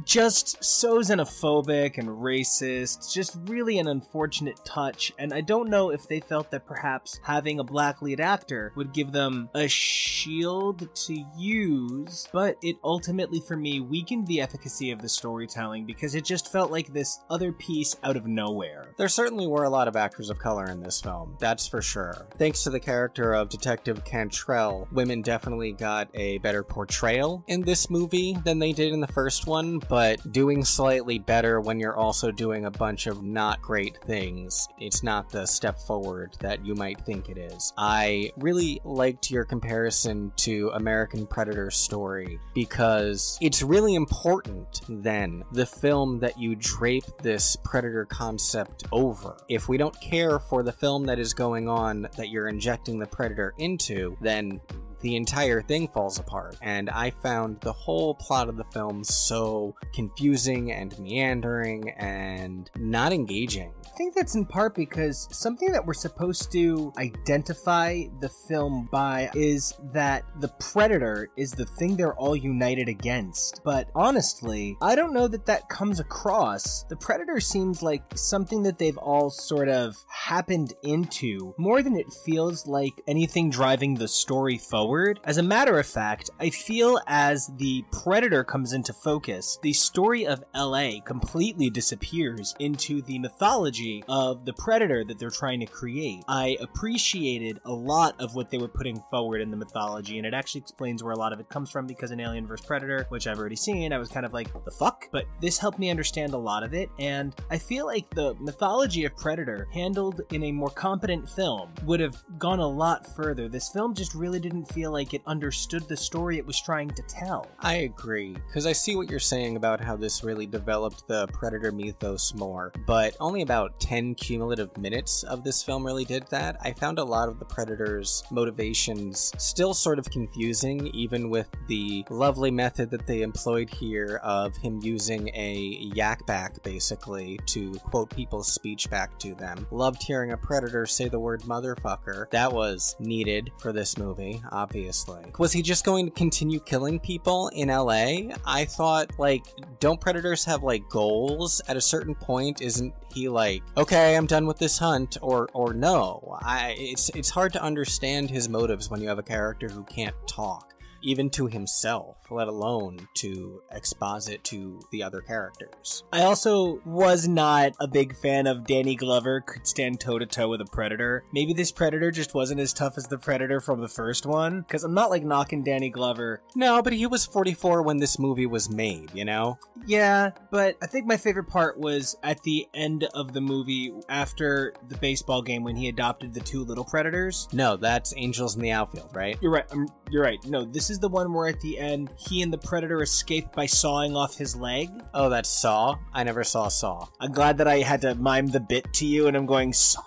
Just so xenophobic and racist, just really an unfortunate touch, and I don't know if they felt that perhaps having a black lead actor would give them a shield to use, but it ultimately for me weakened the efficacy of the storytelling because it just felt like this other piece out of nowhere. There certainly were a lot of actors of color in this film, that's for sure. Thanks to the character of Detective Cantrell, women definitely got a better portrayal in this movie than they did in the first one, but doing slightly better when you're also doing a bunch of not great things. It's not the step forward that you might think it is. I really liked your comparison to American Predator story because it's really important then the film that you drape this Predator concept over. If we don't care for the film that is going on that you're injecting the Predator into, then the entire thing falls apart, and I found the whole plot of the film so confusing and meandering and not engaging. I think that's in part because something that we're supposed to identify the film by is that the Predator is the thing they're all united against. But honestly, I don't know that that comes across. The Predator seems like something that they've all sort of happened into more than it feels like anything driving the story forward. As a matter of fact, I feel as the Predator comes into focus, the story of LA completely disappears into the mythology of the Predator that they're trying to create. I appreciated a lot of what they were putting forward in the mythology, and it actually explains where a lot of it comes from, because in Alien vs. Predator, which I've already seen, I was kind of like, the fuck? But this helped me understand a lot of it, and I feel like the mythology of Predator, handled in a more competent film, would have gone a lot further. This film just really didn't feel like it understood the story it was trying to tell. I agree, because I see what you're saying about how this really developed the Predator mythos more, but only about 10 cumulative minutes of this film really did that. I found a lot of the Predator's motivations still sort of confusing, even with the lovely method that they employed here of him using a yak back, basically, to quote people's speech back to them. Loved hearing a Predator say the word motherfucker. That was needed for this movie, obviously. Was he just going to continue killing people in LA? I thought, like, don't Predators have, like, goals? At a certain point, isn't he like, okay, I'm done with this hunt, or no? It's hard to understand his motives when you have a character who can't talk. even to himself, let alone to exposit to the other characters. I also was not a big fan of Danny Glover could stand toe-to-toe with a Predator. Maybe this Predator just wasn't as tough as the Predator from the first one, because I'm not, like, knocking Danny Glover. No, but he was 44 when this movie was made, you know? Yeah, but I think my favorite part was at the end of the movie after the baseball game when he adopted the two little Predators. No, that's Angels in the Outfield, right? You're right. You're right. No, this is the one where at the end, he and the Predator escape by sawing off his leg. Oh, that's Saw? I never saw Saw. I'm glad that I had to mime the bit to you, and I'm going, Saw.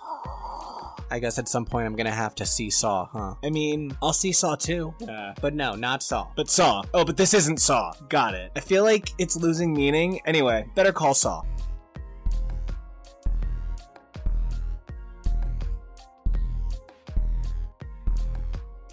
I guess at some point I'm gonna have to see Saw, huh? I mean, I'll see Saw too. But no, not Saw. But Saw. Oh, but this isn't Saw. Got it. I feel like it's losing meaning. Anyway, better call Saw.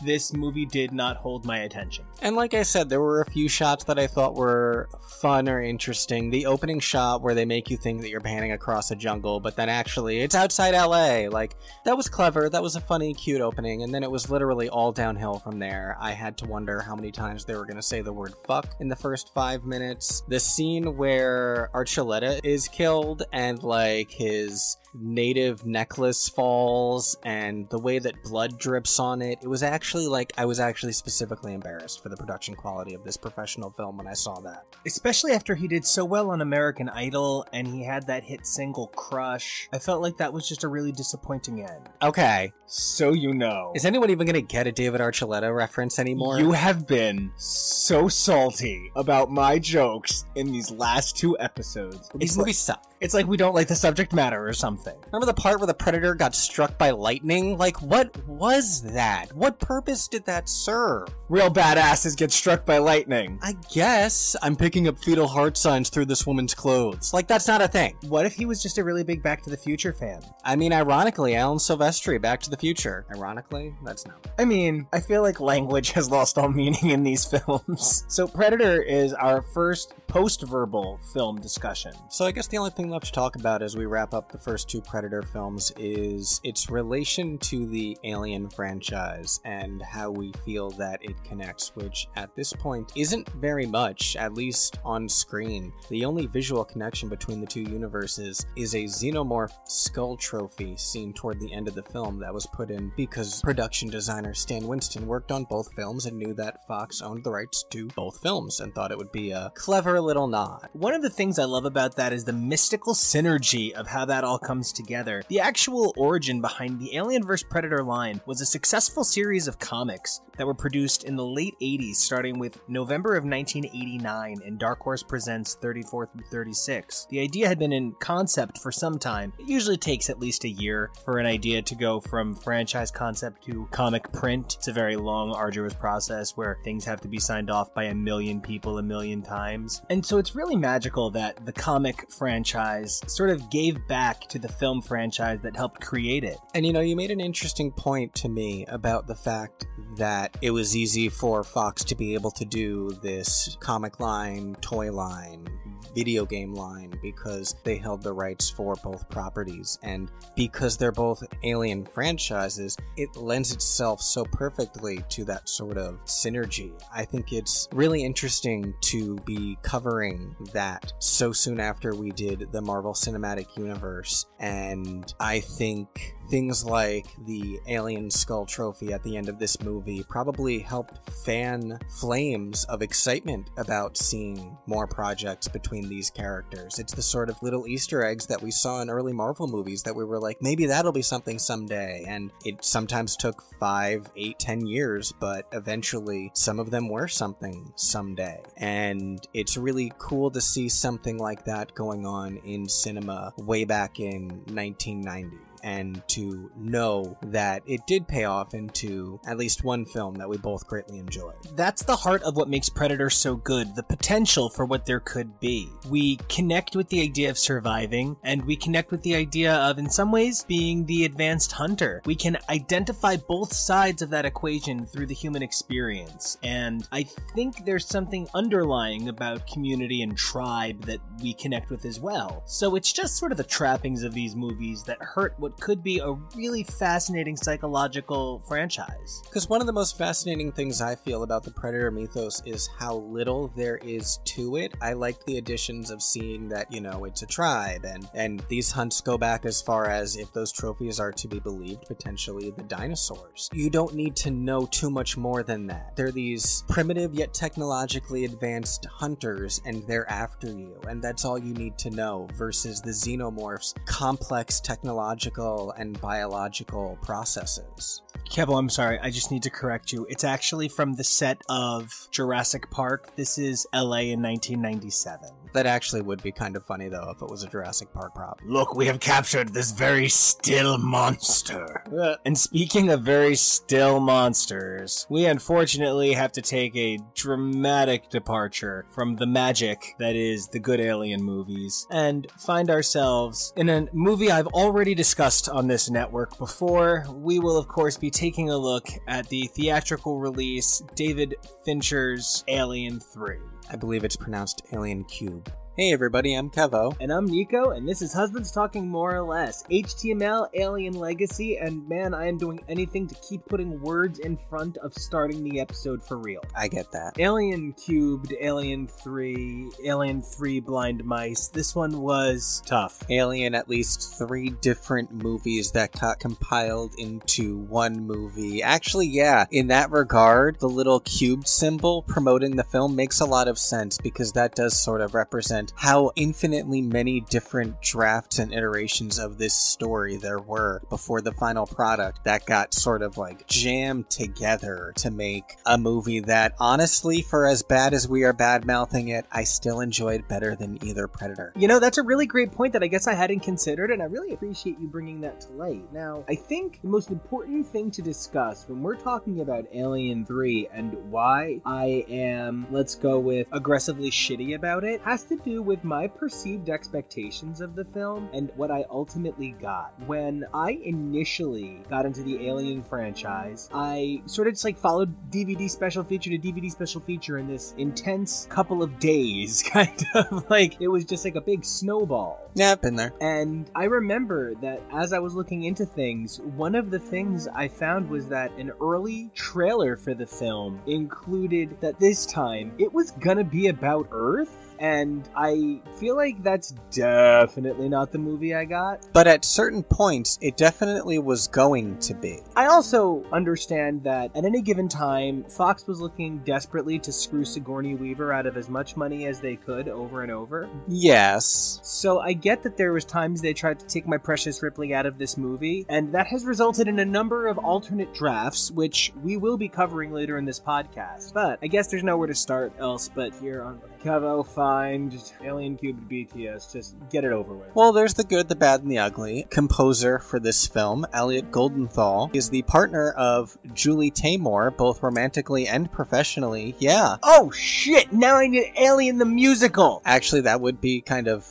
This movie did not hold my attention. And like I said, there were a few shots that I thought were fun or interesting. The opening shot where they make you think that you're panning across a jungle, but then actually it's outside LA. Like, that was clever. That was a funny, cute opening. And then it was literally all downhill from there. I had to wonder how many times they were going to say the word fuck in the first 5 minutes. The scene where Archuleta is killed and, like, his native necklace falls and the way that blood drips on it, it was actually, like, I was actually specifically embarrassed for the production quality of this professional film when I saw that. Especially after he did so well on American Idol and he had that hit single Crush. I felt like that was just a really disappointing end. Okay. So you know. Is anyone even gonna get a David Archuleta reference anymore? You have been so salty about my jokes in these last 2 episodes. These movies suck. It's like we don't like the subject matter or something. Remember the part where the Predator got struck by lightning? Like, what was that? What purpose did that serve? Real badasses get struck by lightning. I guess I'm picking up fetal heart signs through this woman's clothes. Like, that's not a thing. What if he was just a really big Back to the Future fan? I mean, ironically, Alan Silvestri, Back to the Future. Ironically? That's not. I mean, I feel like language has lost all meaning in these films. So Predator is our first post-verbal film discussion. So I guess the only thing left to talk about as we wrap up the first 2 Predator films is its relation to the Alien franchise and how we feel that it connects, which at this point isn't very much, at least on screen. The only visual connection between the 2 universes is a xenomorph skull trophy seen toward the end of the film that was put in because production designer Stan Winston worked on both films and knew that Fox owned the rights to both films and thought it would be a clever little nod. One of the things I love about that is the mystical synergy of how that all comes together. The actual origin behind the Alien vs. Predator line was a successful series of comics that were produced in the late 80s, starting with November of 1989 in Dark Horse Presents 34 through 36. The idea had been in concept for some time. It usually takes at least a year for an idea to go from franchise concept to comic print. It's a very long, arduous process where things have to be signed off by 1 million people 1 million times. And so it's really magical that the comic franchise sort of gave back to the film franchise that helped create it. And you know, you made an interesting point to me about the fact that it was easy for Fox to be able to do this comic line, toy line, video game line because they held the rights for both properties. And because they're both Alien franchises, it lends itself so perfectly to that sort of synergy. I think it's really interesting to be covering that so soon after we did the Marvel Cinematic Universe. And I think things like the Alien Skull Trophy at the end of this movie probably helped fan flames of excitement about seeing more projects between these characters. It's the sort of little Easter eggs that we saw in early Marvel movies that we were like, maybe that'll be something someday. And it sometimes took 5, 8, 10 years, but eventually some of them were something someday. And it's really cool to see something like that going on in cinema way back in 1990. And to know that it did pay off into at least one film that we both greatly enjoyed. That's the heart of what makes Predator so good, the potential for what there could be. We connect with the idea of surviving, and we connect with the idea of, in some ways, being the advanced hunter. We can identify both sides of that equation through the human experience, and I think there's something underlying about community and tribe that we connect with as well. So it's just sort of the trappings of these movies that hurt what could be a really fascinating psychological franchise. Because one of the most fascinating things I feel about the Predator mythos is how little there is to it. I like the additions of seeing that, you know, it's a tribe, and these hunts go back as far as, if those trophies are to be believed, potentially the dinosaurs. You don't need to know too much more than that. They're these primitive yet technologically advanced hunters, and they're after you, and that's all you need to know, versus the xenomorphs' complex technological and biological processes. Kevo, I'm sorry, I just need to correct you. It's actually from the set of Jurassic Park. This is LA in 1997. That actually would be kind of funny, though, if it was a Jurassic Park prop. Look, we have captured this very still monster. And speaking of very still monsters, we unfortunately have to take a dramatic departure from the magic that is the good Alien movies and find ourselves in a movie I've already discussed on this network before. We will, of course, be taking a look at the theatrical release, David Fincher's Alien 3. I believe it's pronounced Alien Cube. Hey everybody, I'm Kevo. And I'm Nico, and this is Husbands Talking More or Less. HTML, Alien Legacy, and man, I am doing anything to keep putting words in front of starting the episode for real. I get that. Alien Cubed, Alien 3, Alien 3 Blind Mice. This one was tough. Alien, at least 3 different movies that got compiled into one movie. Actually, yeah, in that regard, the little cubed symbol promoting the film makes a lot of sense, because that does sort of represent how infinitely many different drafts and iterations of this story there were before the final product that got sort of like jammed together to make a movie that, honestly, for as bad as we are bad-mouthing it, I still enjoyed better than either Predator. You know, that's a really great point that I guess I hadn't considered, and I really appreciate you bringing that to light. Now, I think the most important thing to discuss when we're talking about Alien 3 and why I am, let's go with, aggressively shitty about it, has to do with my perceived expectations of the film and what I ultimately got. When I initially got into the Alien franchise, I sort of just like followed DVD special feature to DVD special feature in this intense couple of days, kind of like it was just like a big snowball. Yeah, I've been there. And I remember that as I was looking into things, one of the things I found was that an early trailer for the film included that this time it was gonna be about Earth. And I feel like that's definitely not the movie I got. But at certain points, it definitely was going to be. I also understand that at any given time, Fox was looking desperately to screw Sigourney Weaver out of as much money as they could over and over. Yes. So I get that there was times they tried to take my precious Ripley out of this movie, and that has resulted in a number of alternate drafts, which we will be covering later in this podcast. But I guess there's nowhere to start else but here on Kevo, fine, just Alien Cubed BTS, just get it over with. Well, there's the good, the bad, and the ugly. Composer for this film, Elliot Goldenthal, is the partner of Julie Taymor, both romantically and professionally. Yeah. Oh shit! Now I need Alien the musical. Actually, that would be kind of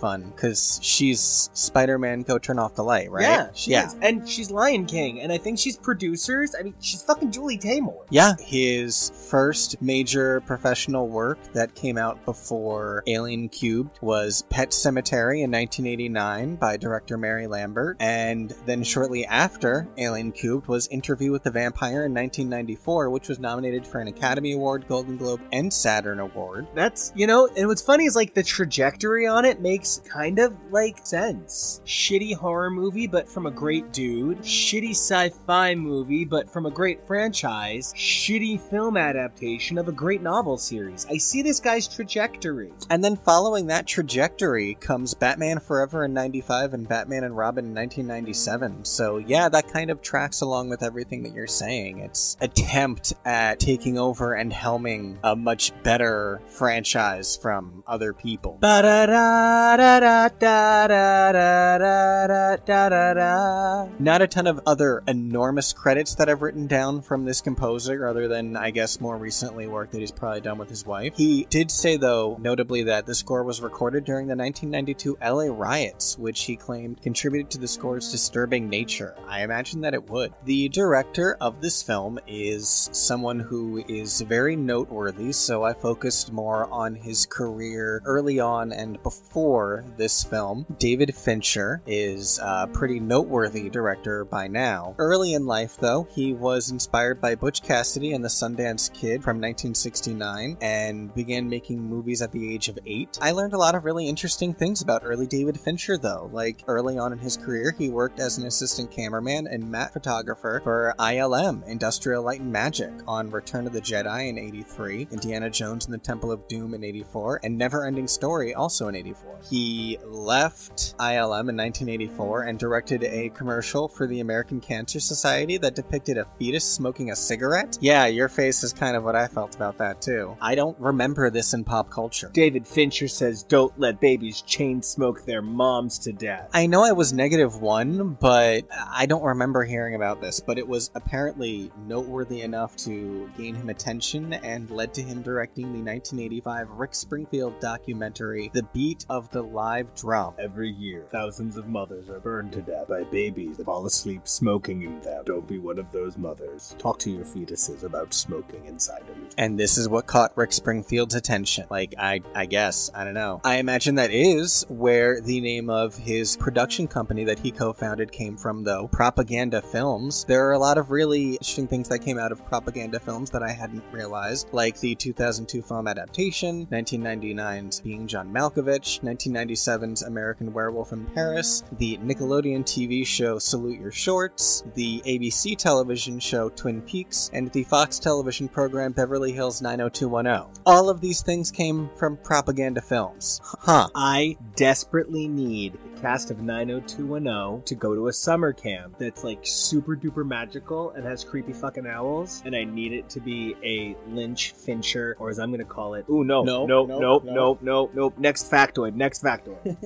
fun, because she's Spider-Man Go Turn Off the Light, right? Yeah, she is. And she's Lion King, and I think she's producers. I mean, she's fucking Julie Taymor. Yeah, his first major professional work that came out before Alien Cubed was Pet Sematary in 1989 by director Mary Lambert, and then shortly after Alien Cubed was Interview with the Vampire in 1994, which was nominated for an Academy Award, Golden Globe, and Saturn Award. That's, you know, and what's funny is like the trajectory on it makes kind of like sense. Shitty horror movie, but from a great dude. Shitty sci-fi movie, but from a great franchise. Shitty film adaptation of a great novel series. I see this guy's trajectory. And then following that trajectory comes Batman Forever in 95 and Batman and Robin in 1997. So yeah, that kind of tracks along with everything that you're saying. It's attempt at taking over and helming a much better franchise from other people. Not a ton of other enormous credits that I've written down from this composer, other than, I guess, more recently work that he's probably done with his wife. He He did say, though, notably, that the score was recorded during the 1992 LA riots, which he claimed contributed to the score's disturbing nature. I imagine that it would. The director of this film is someone who is very noteworthy, so I focused more on his career early on and before this film. David Fincher is a pretty noteworthy director by now. Early in life, though, he was inspired by Butch Cassidy and the Sundance Kid from 1969 and began making movies at the age of 8. I learned a lot of really interesting things about early David Fincher, though. Like, early on in his career, he worked as an assistant cameraman and matte photographer for ILM, Industrial Light and Magic, on Return of the Jedi in 83, Indiana Jones and the Temple of Doom in 84, and Never-Ending Story also in 84. He left ILM in 1984 and directed a commercial for the American Cancer Society that depicted a fetus smoking a cigarette. Yeah, your face is kind of what I felt about that too. I don't remember this in pop culture. David Fincher says, don't let babies chain smoke their moms to death. I know I was -1, but I don't remember hearing about this, but it was apparently noteworthy enough to gain him attention and led to him directing the 1985 Rick Springfield documentary, The Beat of the Live Drum. Every year, thousands of mothers are burned to death by babies that fall asleep smoking in them. Don't be one of those mothers. Talk to your fetuses about smoking inside them. And this is what caught Rick Springfield's attention. Like, I guess. I don't know. I imagine that is where the name of his production company that he co-founded came from, though. Propaganda Films. There are a lot of really interesting things that came out of Propaganda Films that I hadn't realized, like the 2002 film adaptation, 1999's Being John Malkovich, 1997's American Werewolf in Paris, the Nickelodeon TV show Salute Your Shorts, the ABC television show Twin Peaks, and the Fox television program Beverly Hills 90210. All of these things came from Propaganda Films. Huh. I desperately need the cast of 90210 to go to a summer camp that's like super duper magical and has creepy fucking owls, and I need it to be a Lynch Fincher, or as I'm gonna call it, nope. Next factoid.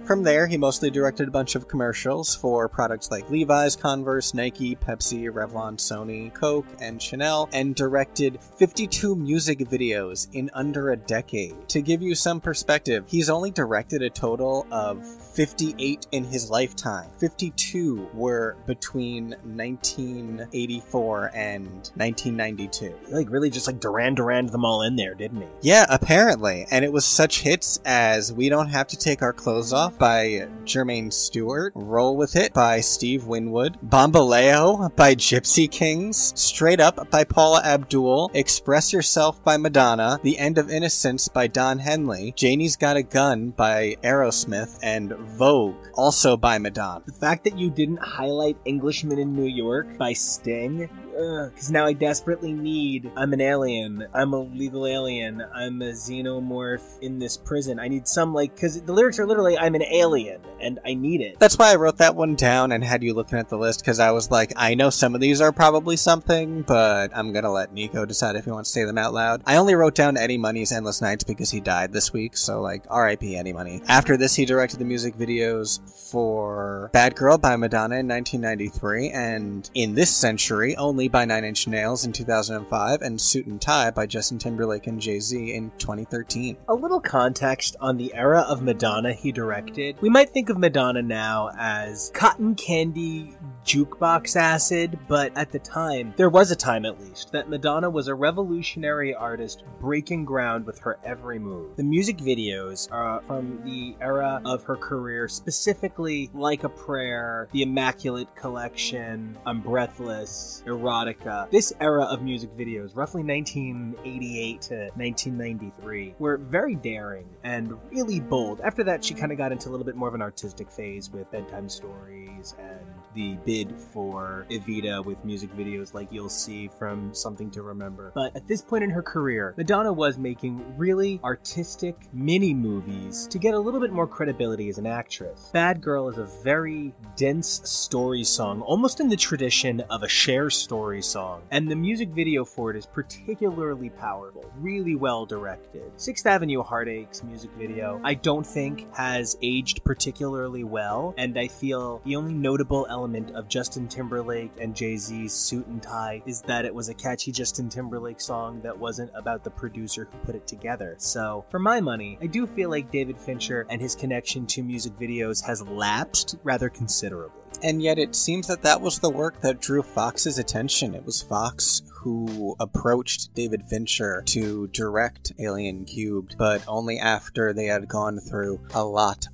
From there, he mostly directed a bunch of commercials for products like Levi's, Converse, Nike, Pepsi, Revlon, Sony, Coke, and Chanel, and directed 52 music videos in under a decade. To give you some perspective, he's only directed a total of 58 in his lifetime. 52 were between 1984 and 1992. He like really just like Duran Duran them all in there, didn't he? Yeah, apparently. And it was such hits as We Don't Have to Take Our Clothes Off by Jermaine Stewart, Roll With It by Steve Winwood, Bambaleo by Gypsy Kings, Straight Up by Paula Abdul, Express Yourself by Madonna, The End of Innocence by Don Henley, Janie's Got a Gun by Aerosmith, and Vogue, also by Madonna. The fact that you didn't highlight Englishman in New York by Sting, because now I desperately need, I'm an alien, I'm a legal alien, I'm a xenomorph in this prison. I need some, like, because the lyrics are literally, I'm an alien, and I need it. That's why I wrote that one down and had you looking at the list, because I was like, I know some of these are probably something, but I'm gonna let Nico decide if he wants to say them out loud. I only wrote down Eddie Money's Endless Nights because he died this week, so like, R.I.P. Eddie Money. After this, he directed the music videos for Bad Girl by Madonna in 1993, and In This Century, Only by Nine Inch Nails in 2005, and Suit and Tie by Justin Timberlake and Jay-Z in 2013. A little context on the era of Madonna he directed. We might think of Madonna now as cotton candy jukebox acid, but at the time, there was a time at least, that Madonna was a revolutionary artist breaking ground with her every move. The music videos are from the era of her career, specifically Like a Prayer, The Immaculate Collection, I'm Breathless, Erotica. This era of music videos, roughly 1988 to 1993, were very daring and really bold. After that, she kind of got into a little bit more of an artistic phase with Bedtime Stories and the bid for Evita with music videos like you'll see from Something to Remember. But at this point in her career, Madonna was making really artistic mini-movies to get a little bit more credibility as an actress. Bad Girl is a very dense story song, almost in the tradition of a Cher story song, and the music video for it is particularly powerful, really well directed. 6th Avenue Heartaches music video, I don't think has aged particularly well, and I feel the only only notable element of Justin Timberlake and Jay-Z's Suit and Tie is that it was a catchy Justin Timberlake song that wasn't about the producer who put it together. So, for my money, I do feel like David Fincher and his connection to music videos has lapsed rather considerably. And yet it seems that that was the work that drew Fox's attention. It was Fox who approached David Fincher to direct Alien Cubed, but only after they had gone through a lot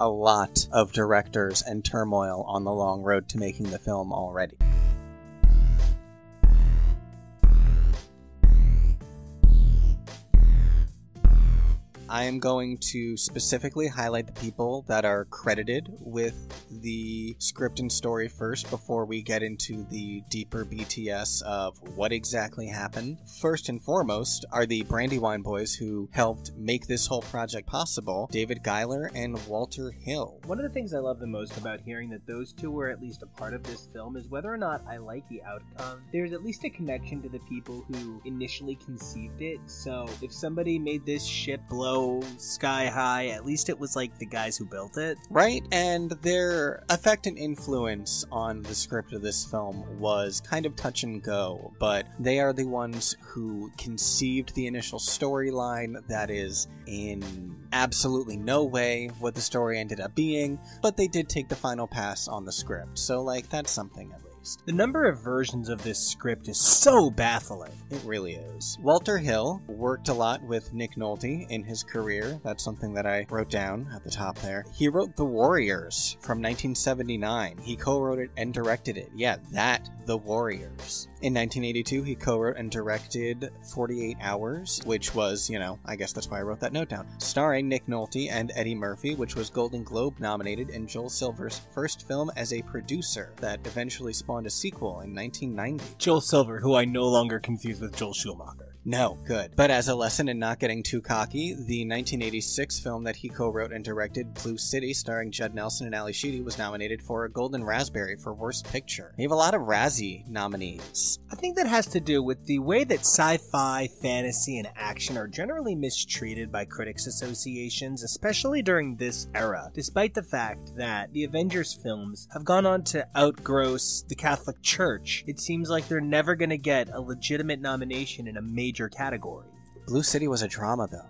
of directors and turmoil on the long road to making the film already. I am going to specifically highlight the people that are credited with the script and story first before we get into the deeper BTS of what exactly happened. First and foremost are the Brandywine boys who helped make this whole project possible, David Giler and Walter Hill. One of the things I love the most about hearing that those two were at least a part of this film is whether or not I like the outcome, there's at least a connection to the people who initially conceived it. So if somebody made this ship blow sky high, at least it was like the guys who built it. Right, and their effect and influence on the script of this film was kind of touch and go, but they are the ones who conceived the initial storyline that is in absolutely no way what the story ended up being, but they did take the final pass on the script, so like that's something at least. The number of versions of this script is so baffling. It really is. Walter Hill worked a lot with Nick Nolte in his career. That's something that I wrote down at the top there. He wrote The Warriors from 1979. He co-wrote it and directed it. Yeah, that, The Warriors. In 1982, he co-wrote and directed 48 Hours, which was, I guess that's why I wrote that note down, starring Nick Nolte and Eddie Murphy, which was Golden Globe nominated and Joel Silver's first film as a producer that eventually spawned a sequel in 1990. Joel Silver, who I no longer confuse with Joel Schumacher. No, good. But as a lesson in not getting too cocky, the 1986 film that he co-wrote and directed, Blue City, starring Judd Nelson and Ali Sheedy, was nominated for a Golden Raspberry for Worst Picture. We have a lot of Razzie nominees. I think that has to do with the way that sci-fi, fantasy, and action are generally mistreated by critics associations, especially during this era, despite the fact that the Avengers films have gone on to outgross the Catholic Church. It seems like they're never going to get a legitimate nomination in a major category. Blue City was a drama, though.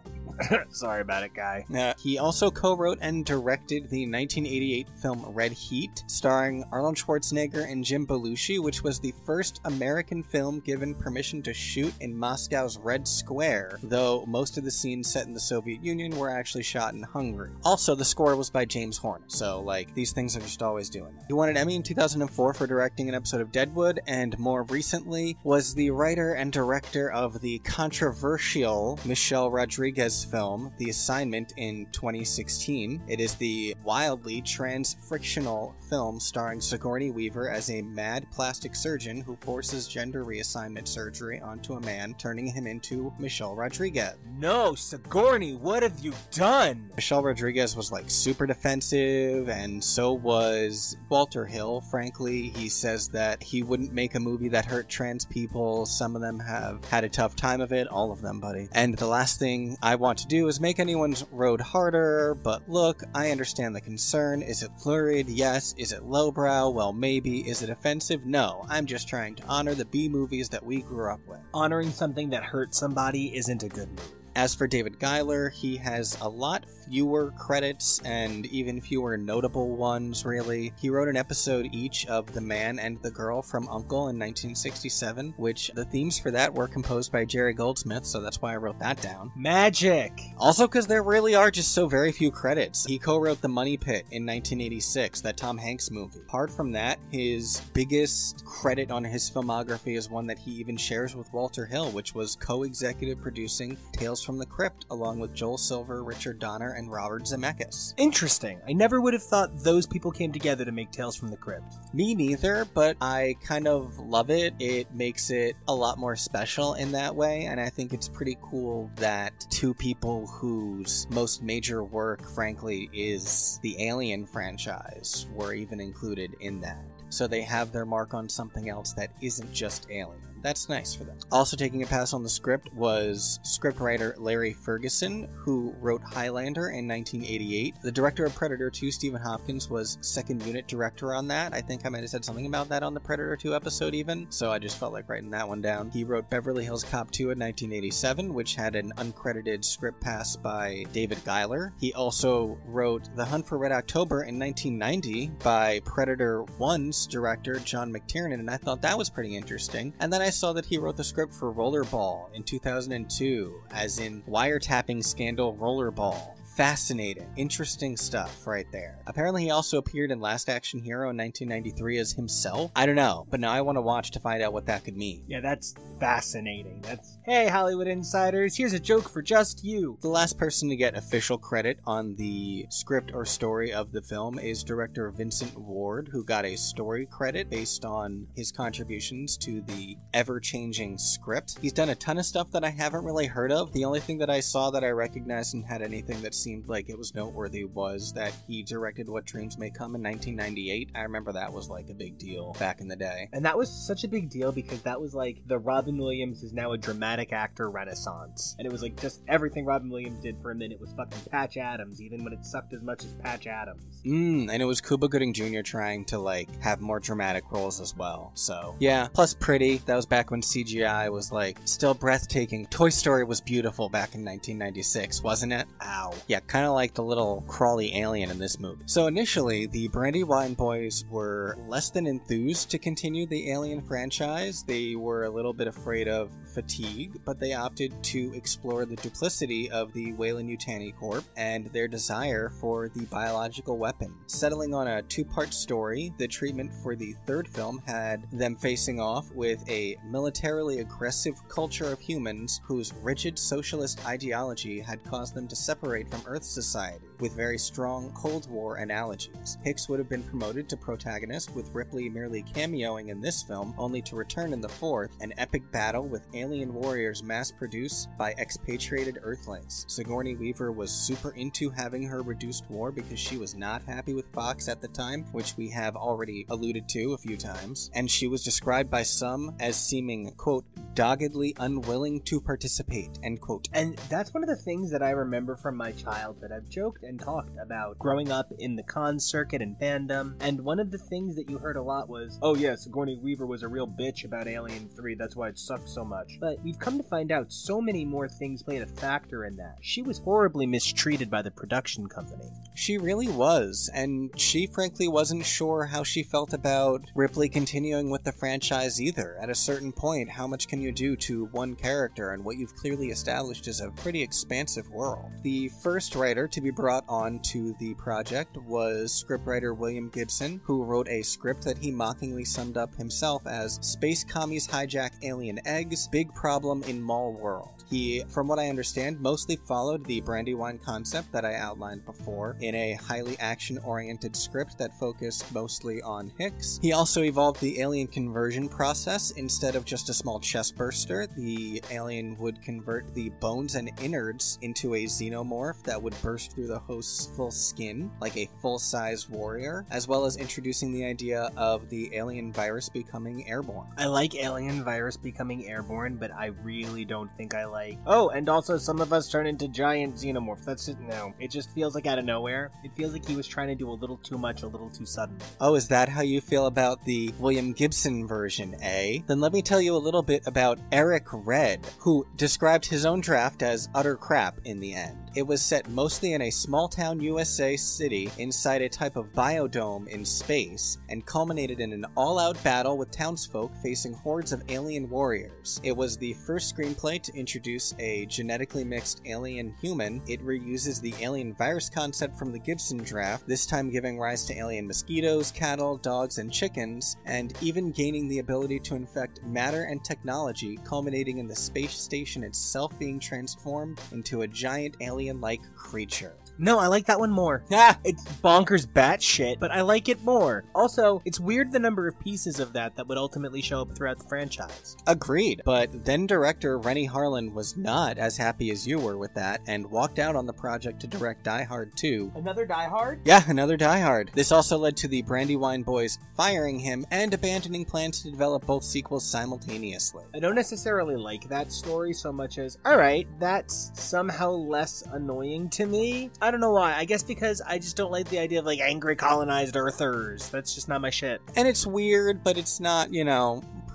Sorry about it, guy. He also co-wrote and directed the 1988 film Red Heat, starring Arnold Schwarzenegger and Jim Belushi, which was the first American film given permission to shoot in Moscow's Red Square, though most of the scenes set in the Soviet Union were actually shot in Hungary. Also, the score was by James Horner, so, these things are just always doing that. He won an Emmy in 2004 for directing an episode of Deadwood, and more recently was the writer and director of the controversial Michelle Rodriguez film, The Assignment, in 2016. It is the wildly trans-frictional film starring Sigourney Weaver as a mad plastic surgeon who forces gender reassignment surgery onto a man, turning him into Michelle Rodriguez. No, Sigourney, what have you done? Michelle Rodriguez was super defensive, and so was Walter Hill. Frankly, he says that he wouldn't make a movie that hurt trans people. Some of them have had a tough time of it, all of them, buddy. And the last thing I want to do is make anyone's road harder, but look, I understand the concern. Is it lurid? Yes. Is it lowbrow? Well, maybe. Is it offensive? No. I'm just trying to honor the B movies that we grew up with. Honoring something that hurt somebody isn't a good move. As for David Giler, he has a lot fewer credits and even fewer notable ones, really. He wrote an episode each of The Man and the Girl from Uncle in 1967, which the themes for that were composed by Jerry Goldsmith, so that's why I wrote that down. Magic! Also because there really are just so very few credits. He co-wrote The Money Pit in 1986, that Tom Hanks movie. Apart from that, his biggest credit on his filmography is one that he even shares with Walter Hill, which was co-executive producing Tales from the Crypt, along with Joel Silver, Richard Donner, and Robert Zemeckis. Interesting. I never would have thought those people came together to make Tales from the Crypt. Me neither, but I kind of love it. It makes it a lot more special in that way, and I think it's pretty cool that two people whose most major work, frankly, is the Alien franchise were even included in that. So they have their mark on something else that isn't just Alien. That's nice for them. Also taking a pass on the script was scriptwriter Larry Ferguson, who wrote Highlander in 1988. The director of Predator 2, Stephen Hopkins, was second unit director on that. I think I might have said something about that on the Predator 2 episode even, so I just felt like writing that one down. He wrote Beverly Hills Cop 2 in 1987, which had an uncredited script pass by David Giler. He also wrote The Hunt for Red October in 1990 by Predator 1's director John McTiernan, and I thought that was pretty interesting. And then I saw that he wrote the script for Rollerball in 2002, as in wiretapping scandal Rollerball. Fascinating, interesting stuff right there. Apparently he also appeared in Last Action Hero in 1993 as himself. I don't know, but now I want to watch to find out what that could mean. Yeah, that's fascinating. Hey, Hollywood insiders, here's a joke for just you. The last person to get official credit on the script or story of the film is director Vincent Ward, who got a story credit based on his contributions to the ever-changing script. He's done a ton of stuff that I haven't really heard of. The only thing that I saw that I recognized and had anything that seemed like it was noteworthy was that he directed What Dreams May Come in 1998. I remember that was like a big deal back in the day. And that was such a big deal because that was like the Robin Williams is now a dramatic actor renaissance. And it was like just everything Robin Williams did for a minute was fucking Patch Adams, even when it sucked as much as Patch Adams. And it was Cuba Gooding Jr. trying to like have more dramatic roles as well. So yeah, plus pretty. That was back when CGI was like still breathtaking. Toy Story was beautiful back in 1996, wasn't it? Ow. Yeah, kind of like the little crawly alien in this movie. So initially, the Brandywine Boys were less than enthused to continue the Alien franchise. They were a little bit afraid of fatigue, but they opted to explore the duplicity of the Weyland-Yutani Corp and their desire for the biological weapon. Settling on a two-part story, the treatment for the third film had them facing off with a militarily aggressive culture of humans whose rigid socialist ideology had caused them to separate from Earth society, with very strong Cold War analogies. Hicks would have been promoted to protagonist, with Ripley merely cameoing in this film, only to return in the fourth, an epic battle with alien warriors mass-produced by expatriated Earthlings. Sigourney Weaver was super into having her reduced war because she was not happy with Fox at the time, which we have already alluded to a few times, and she was described by some as seeming, quote, doggedly unwilling to participate, end quote. And that's one of the things that I remember from my childhood. I've joked and talked about growing up in the con circuit and fandom, and one of the things that you heard a lot was, oh yeah, Sigourney Weaver was a real bitch about Alien 3, that's why it sucked so much. But we've come to find out so many more things played a factor in that. She was horribly mistreated by the production company. She really was, and she frankly wasn't sure how she felt about Ripley continuing with the franchise either. At a certain point, how much can you do to one character and what you've clearly established is a pretty expansive world? The first writer to be brought on to the project was scriptwriter William Gibson, who wrote a script that he mockingly summed up himself as Space Commies Hijack Alien Eggs, Big Problem in Mall World. He, from what I understand, mostly followed the Brandywine concept that I outlined before in a highly action-oriented script that focused mostly on Hicks. He also evolved the alien conversion process. Instead of just a small chest burster, the alien would convert the bones and innards into a xenomorph that would burst through the host's full skin, like a full-size warrior, as well as introducing the idea of the alien virus becoming airborne. I like alien virus becoming airborne, but I really don't think I like... Oh, and also some of us turn into giant xenomorphs. That's it. No. It just feels like out of nowhere. It feels like he was trying to do a little too much, a little too sudden. Oh, is that how you feel about the William Gibson version, eh? Then let me tell you a little bit about Eric Red, who described his own draft as utter crap in the end. It was set mostly in a small-town USA city inside a type of biodome in space, and culminated in an all-out battle with townsfolk facing hordes of alien warriors. It was the first screenplay to introduce a genetically mixed alien-human. It reuses the alien virus concept from the Gibson draft, this time giving rise to alien mosquitoes, cattle, dogs, and chickens, and even gaining the ability to infect matter and technology, culminating in the space station itself being transformed into a giant alien-like creature. No, I like that one more. Ah! It's bonkers batshit, but I like it more. Also, it's weird the number of pieces of that would ultimately show up throughout the franchise. Agreed, but then director Rennie Harlan was not as happy as you were with that and walked out on the project to direct Die Hard 2. Another Die Hard? Yeah, another Die Hard. This also led to the Brandywine boys firing him and abandoning plans to develop both sequels simultaneously. I don't necessarily like that story so much as, alright, that's somehow less annoying to me. I don't know why. I guess because I just don't like the idea of like angry colonized Earthers. That's just not my shit. And it's weird, but it's not,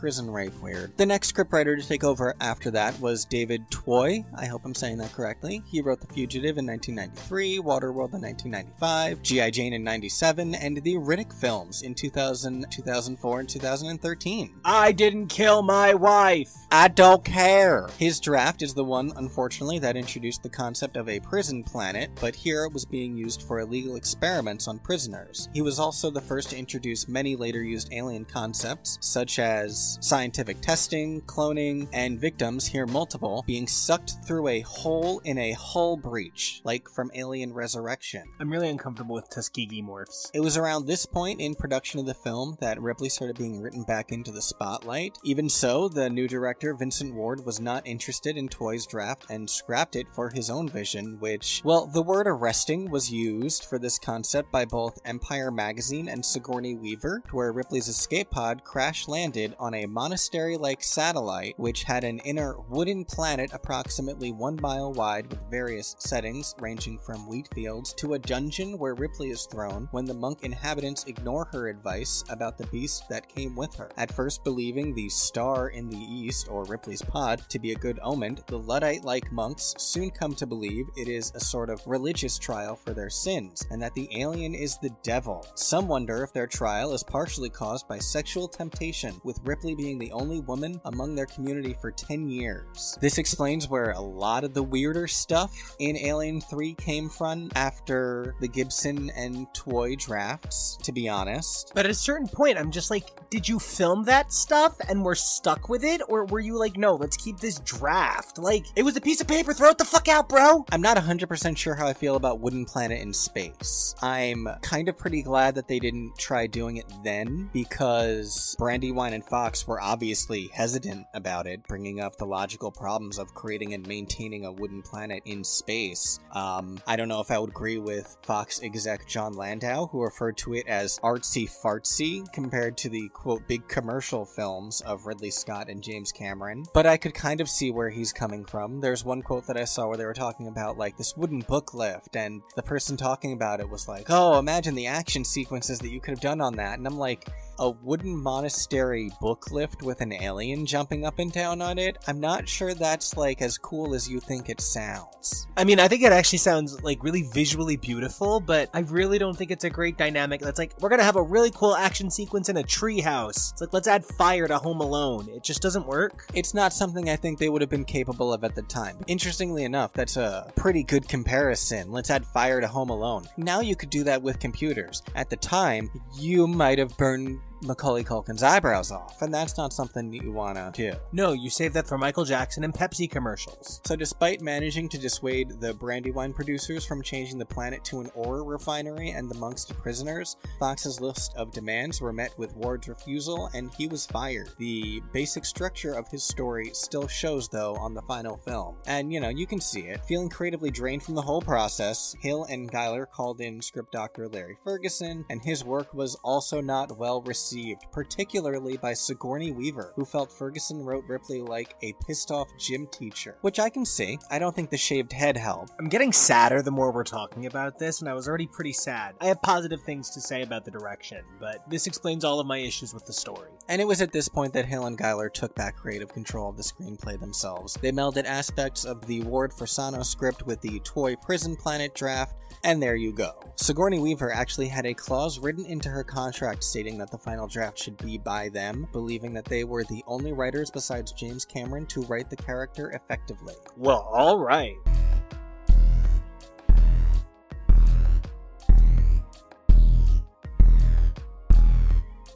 prison rape weird. The next scriptwriter to take over after that was David Toy. I hope I'm saying that correctly. He wrote The Fugitive in 1993, Waterworld in 1995, G.I. Jane in 97, and the Riddick films in 2000, 2004, and 2013. I didn't kill my wife! I don't care! His draft is the one, unfortunately, that introduced the concept of a prison planet, but here it was being used for illegal experiments on prisoners. He was also the first to introduce many later used alien concepts, such as scientific testing, cloning, and victims, here multiple, being sucked through a hole in a hull breach, like from Alien Resurrection. I'm really uncomfortable with Tuskegee morphs. It was around this point in production of the film that Ripley started being written back into the spotlight. Even so, the new director, Vincent Ward, was not interested in Toy's draft and scrapped it for his own vision, which, well, the word arresting was used for this concept by both Empire Magazine and Sigourney Weaver, where Ripley's escape pod crash-landed on a monastery-like satellite, which had an inner wooden planet approximately 1 mile wide with various settings ranging from wheat fields to a dungeon where Ripley is thrown when the monk inhabitants ignore her advice about the beast that came with her. At first believing the star in the east, or Ripley's pod, to be a good omen, the Luddite-like monks soon come to believe it is a sort of religious trial for their sins, and that the alien is the devil. Some wonder if their trial is partially caused by sexual temptation, with Ripley being the only woman among their community for 10 years. This explains where a lot of the weirder stuff in Alien 3 came from after the Gibson and Toy drafts, to be honest. But at a certain point, I'm just like, did you film that stuff and we're stuck with it? Or were you like, no, let's keep this draft? Like, it was a piece of paper, throw it the fuck out, bro! I'm not 100% sure how I feel about Wooden Planet in space. I'm kind of pretty glad that they didn't try doing it then, because Brandywine and Fox were obviously hesitant about it, bringing up the logical problems of creating and maintaining a wooden planet in space. I don't know if I would agree with Fox exec John Landau, who referred to it as artsy-fartsy compared to the, quote, big commercial films of Ridley Scott and James Cameron. But I could kind of see where he's coming from. There's one quote that I saw where they were talking about, like, this wooden book lift, and the person talking about it was like, oh, imagine the action sequences that you could have done on that. And I'm like, a wooden monastery book lift with an alien jumping up and down on it? I'm not sure that's, like, as cool as you think it sounds. I mean, I think it actually sounds, like, really visually beautiful, but I really don't think it's a great dynamic. That's like, we're gonna have a really cool action sequence in a treehouse. It's like, let's add fire to Home Alone. It just doesn't work. It's not something I think they would have been capable of at the time. Interestingly enough, that's a pretty good comparison. Let's add fire to Home Alone. Now you could do that with computers. At the time, you might have burned Macaulay Culkin's eyebrows off, and that's not something that you want to do. No, you save that for Michael Jackson and Pepsi commercials. So despite managing to dissuade the Brandywine producers from changing the planet to an ore refinery and the monks to prisoners, Fox's list of demands were met with Ward's refusal, and he was fired. The basic structure of his story still shows, though, on the final film. And, you can see it. Feeling creatively drained from the whole process, Hill and Giler called in script doctor Larry Ferguson, and his work was also not well received, particularly by Sigourney Weaver, who felt Ferguson wrote Ripley like a pissed-off gym teacher. Which I can see. I don't think the shaved head helped. I'm getting sadder the more we're talking about this, and I was already pretty sad. I have positive things to say about the direction, but this explains all of my issues with the story. And it was at this point that Hill and Giler took back creative control of the screenplay themselves. They melded aspects of the Ward Fasano script with the Toy Prison Planet draft, and there you go. Sigourney Weaver actually had a clause written into her contract stating that the final draft should be by them, believing that they were the only writers besides James Cameron to write the character effectively. Well, alright.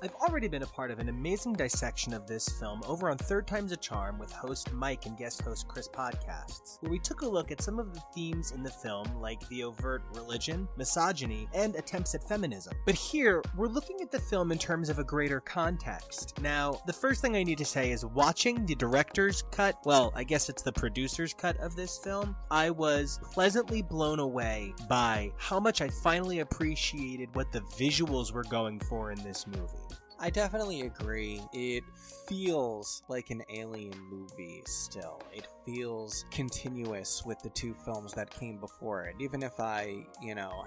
I've already been a part of an amazing dissection of this film over on Third Time's a Charm with host Mike and guest host Chris podcasts, where we took a look at some of the themes in the film, like the overt religion, misogyny, and attempts at feminism. But here, we're looking at the film in terms of a greater context. Now, the first thing I need to say is watching the director's cut, well, I guess it's the producer's cut of this film, I was pleasantly blown away by how much I finally appreciated what the visuals were going for in this movie. I definitely agree. It feels like an Alien movie still. It feels continuous with the two films that came before it. Even if I,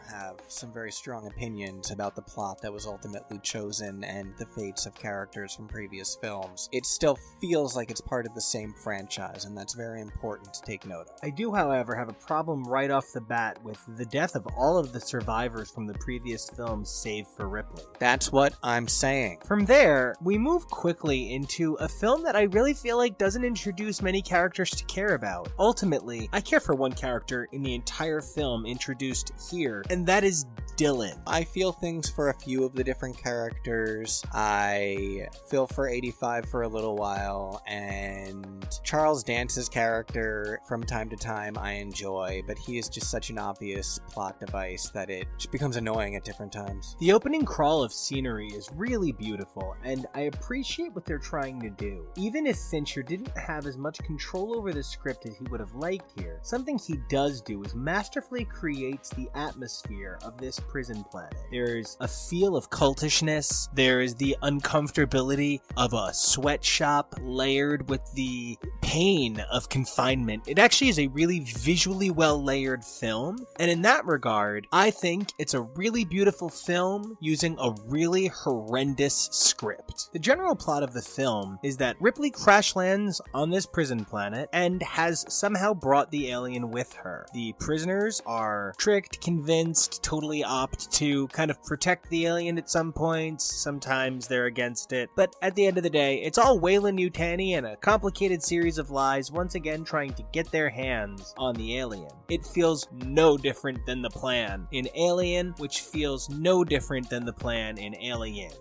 have some very strong opinions about the plot that was ultimately chosen and the fates of characters from previous films, it still feels like it's part of the same franchise, and that's very important to take note of. I do, however, have a problem right off the bat with the death of all of the survivors from the previous films save for Ripley. That's what I'm saying. From there, we move quickly into a film that I really feel like doesn't introduce many characters to care about. Ultimately, I care for one character in the entire film introduced here, and that is Dylan. I feel things for a few of the different characters. I feel for 85 for a little while, and Charles Dance's character from time to time I enjoy, but he is just such an obvious plot device that it just becomes annoying at different times. The opening crawl of scenery is really beautiful, and I appreciate what they're trying to do. Even if Fincher didn't have as much control over the script as he would have liked here, something he does do is masterfully creates the atmosphere of this prison planet. There's a feel of cultishness, there is the uncomfortability of a sweatshop layered with the pain of confinement. It actually is a really visually well layered film, and in that regard, I think it's a really beautiful film using a really horrendous script. The general plot of the film is that Ripley crash lands on this prison planet and has somehow brought the alien with her. The prisoners are tricked, convinced, totally opt to kind of protect the alien at some points. Sometimes they're against it. But at the end of the day, it's all Weyland-Yutani and a complicated series of lies once again trying to get their hands on the alien. It feels no different than the plan in Alien, which feels no different than the plan in Aliens.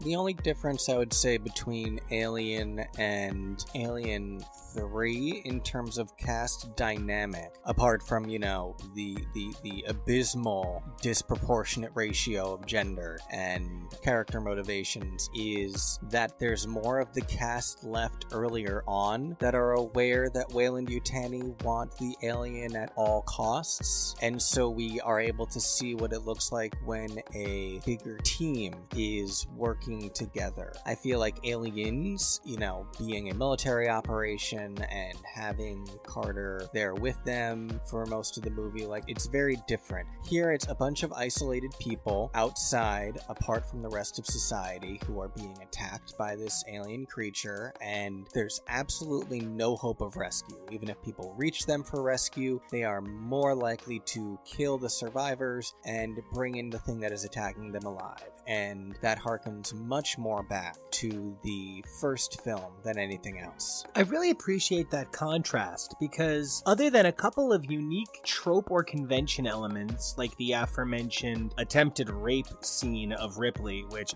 The only difference I would say between Alien and Alien 3 in terms of cast dynamic, apart from, the abysmal disproportionate ratio of gender and character motivations, is that there's more of the cast left earlier on that are aware that Weyland-Yutani want the alien at all costs, and so we are able to see what it looks like when a bigger team is working together. I feel like Aliens, being a military operation and having Carter there with them for most of the movie, it's very different. Here it's a bunch of isolated people outside, apart from the rest of society, who are being attacked by this alien creature, and there's absolutely no hope of rescue. Even if people reach them for rescue, they are more likely to kill the survivors and bring in the thing that is attacking them alive. And that harkens much more back to the first film than anything else. I really appreciate that contrast because other than a couple of unique trope or convention elements like the aforementioned attempted rape scene of Ripley, which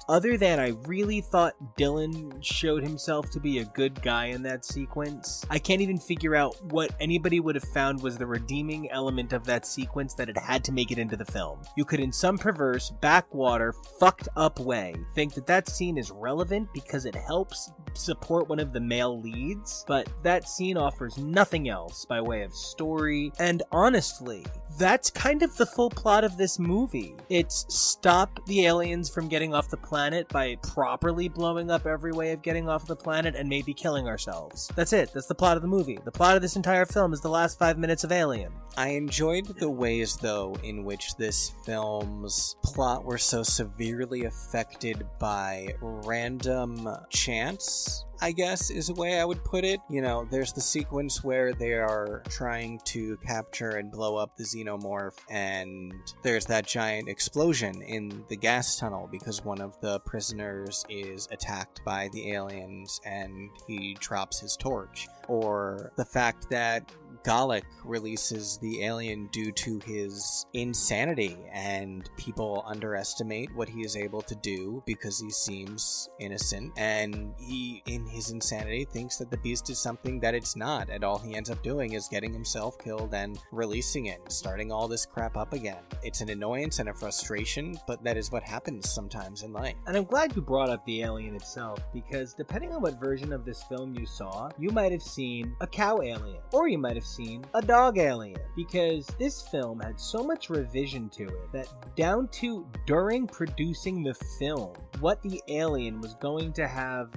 other than I really thought Dylan showed himself to be a good guy in that sequence, I can't even figure out what anybody would have found was the redeeming element of that sequence that it had to make it into the film. You could, in some perverse, backwater, fucked up way, think that scene is relevant because it helps support one of the male leads, but that scene offers nothing else by way of story, and honestly, that's kind of the full plot of this movie. It's stop the aliens from getting off the planet by properly blowing up every way of getting off the planet and maybe killing ourselves. That's it. That's the plot of the movie. The plot of this entire film is the last 5 minutes of Alien. I enjoyed the ways, though, in which this film's plot were so severely affected by random chance, I guess is a way I would put it. There's the sequence where they are trying to capture and blow up the xenomorph, and there's that giant explosion in the gas tunnel because one of the prisoners is attacked by the aliens and he drops his torch. Or the fact that Gallic releases the alien due to his insanity, and people underestimate what he is able to do because he seems innocent, and he, in his insanity, thinks that the beast is something that it's not, and all he ends up doing is getting himself killed and releasing it, and starting all this crap up again. It's an annoyance and a frustration, but that is what happens sometimes in life. And I'm glad you brought up the alien itself, because depending on what version of this film you saw, you might have seen a cow alien, or you might have seen a dog alien, because this film had so much revision to it that down to during producing the film, what the alien was going to have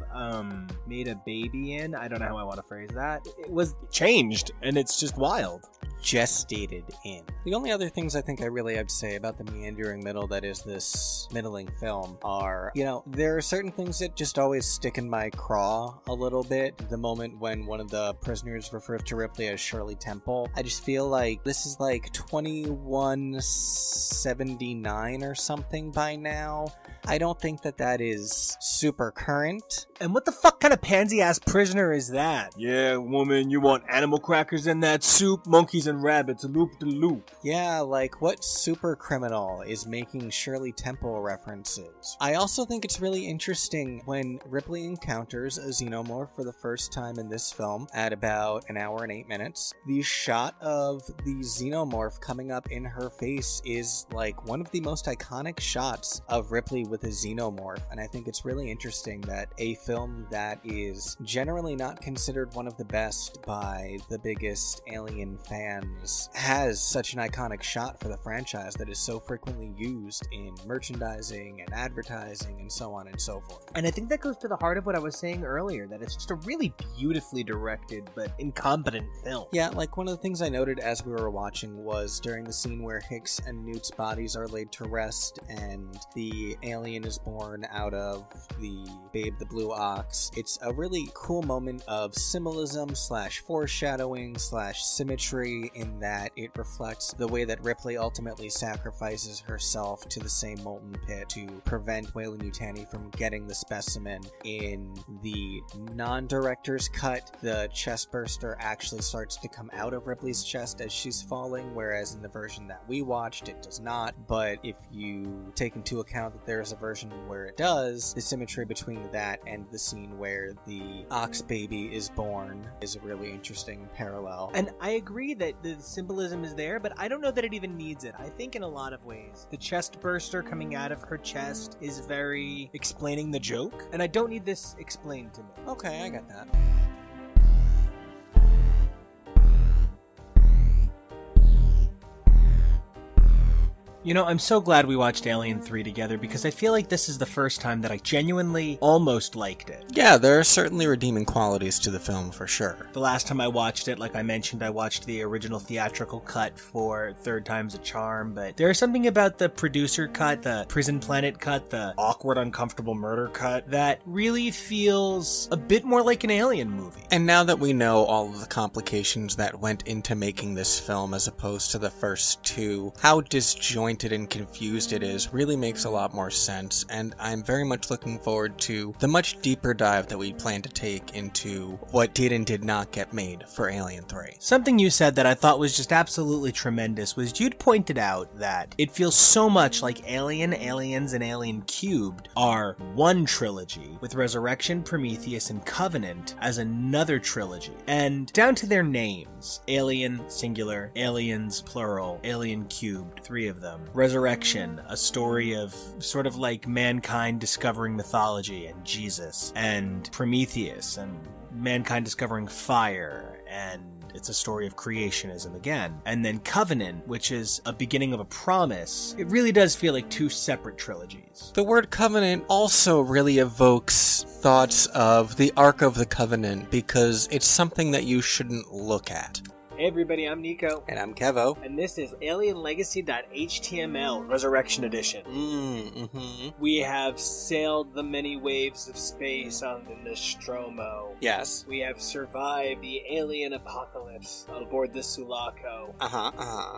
made a baby in, I don't know how I want to phrase that, it was changed, and it's just wild. Gestated in. The only other things I think I really have to say about the meandering middle that is this middling film are, there are certain things that just always stick in my craw a little bit. The moment when one of the prisoners refers to Ripley as Shirley Temple, I just feel like this is like 2179 or something by now. I don't think that that is super current. And what the fuck kind of pansy-ass prisoner is that? Yeah, woman, you want animal crackers in that soup? Monkeys and rabbits, loop-de-loop. Yeah, like what super criminal is making Shirley Temple references? I also think it's really interesting when Ripley encounters a xenomorph for the first time in this film at about an hour and 8 minutes. The shot of the xenomorph coming up in her face is like one of the most iconic shots of Ripley with a xenomorph, and I think it's really interesting that a film that is generally not considered one of the best by the biggest Alien fans has such an iconic shot for the franchise that is so frequently used in merchandising and advertising and so on and so forth. And I think that goes to the heart of what I was saying earlier, that it's just a really beautifully directed but incompetent film. Yeah, like one of the things I noted as we were watching was during the scene where Hicks and Newt's bodies are laid to rest and the alien is born out of the babe, the blue ox. It's a really cool moment of symbolism / foreshadowing / symmetry in that it reflects the way that Ripley ultimately sacrifices herself to the same molten pit to prevent Weyland-Yutani from getting the specimen. In the non-director's cut, the chest burster actually starts to come out of Ripley's chest as she's falling, whereas in the version that we watched, it does not. But if you take into account that there is a version where it does, the symmetry between that and the scene where the ox baby is born is a really interesting parallel. And I agree that the symbolism is there, but I don't know that it even needs it. I think in a lot of ways, the chest burster coming out of her chest is very explaining the joke, and I don't need this explained to me. Okay, I got that. I'm so glad we watched Alien 3 together, because I feel like this is the first time that I genuinely almost liked it. Yeah, there are certainly redeeming qualities to the film for sure. The last time I watched it, like I mentioned, I watched the original theatrical cut for Third Time's a Charm, but there's something about the producer cut, the Prison Planet cut, the awkward, uncomfortable murder cut, that really feels a bit more like an Alien movie. And now that we know all of the complications that went into making this film as opposed to the first two, how disjointed and confused it is really makes a lot more sense, and I'm very much looking forward to the much deeper dive that we plan to take into what did and did not get made for Alien 3. Something you said that I thought was just absolutely tremendous was you'd pointed out that it feels so much like Alien, Aliens, and Alien Cubed are one trilogy, with Resurrection, Prometheus, and Covenant as another trilogy. And down to their names, Alien, singular, Aliens, plural, Alien Cubed, 3 of them. Resurrection, a story of sort of like mankind discovering mythology and Jesus, and Prometheus, and mankind discovering fire, and it's a story of creationism again. And then Covenant, which is a beginning of a promise. It really does feel like 2 separate trilogies. The word covenant also really evokes thoughts of the Ark of the Covenant, because it's something that you shouldn't look at. Hey everybody, I'm Nico. And I'm Kevo. And this is AlienLegacy.html Resurrection Edition. We have sailed the many waves of space on the Nostromo. Yes. We have survived the alien apocalypse aboard the Sulaco.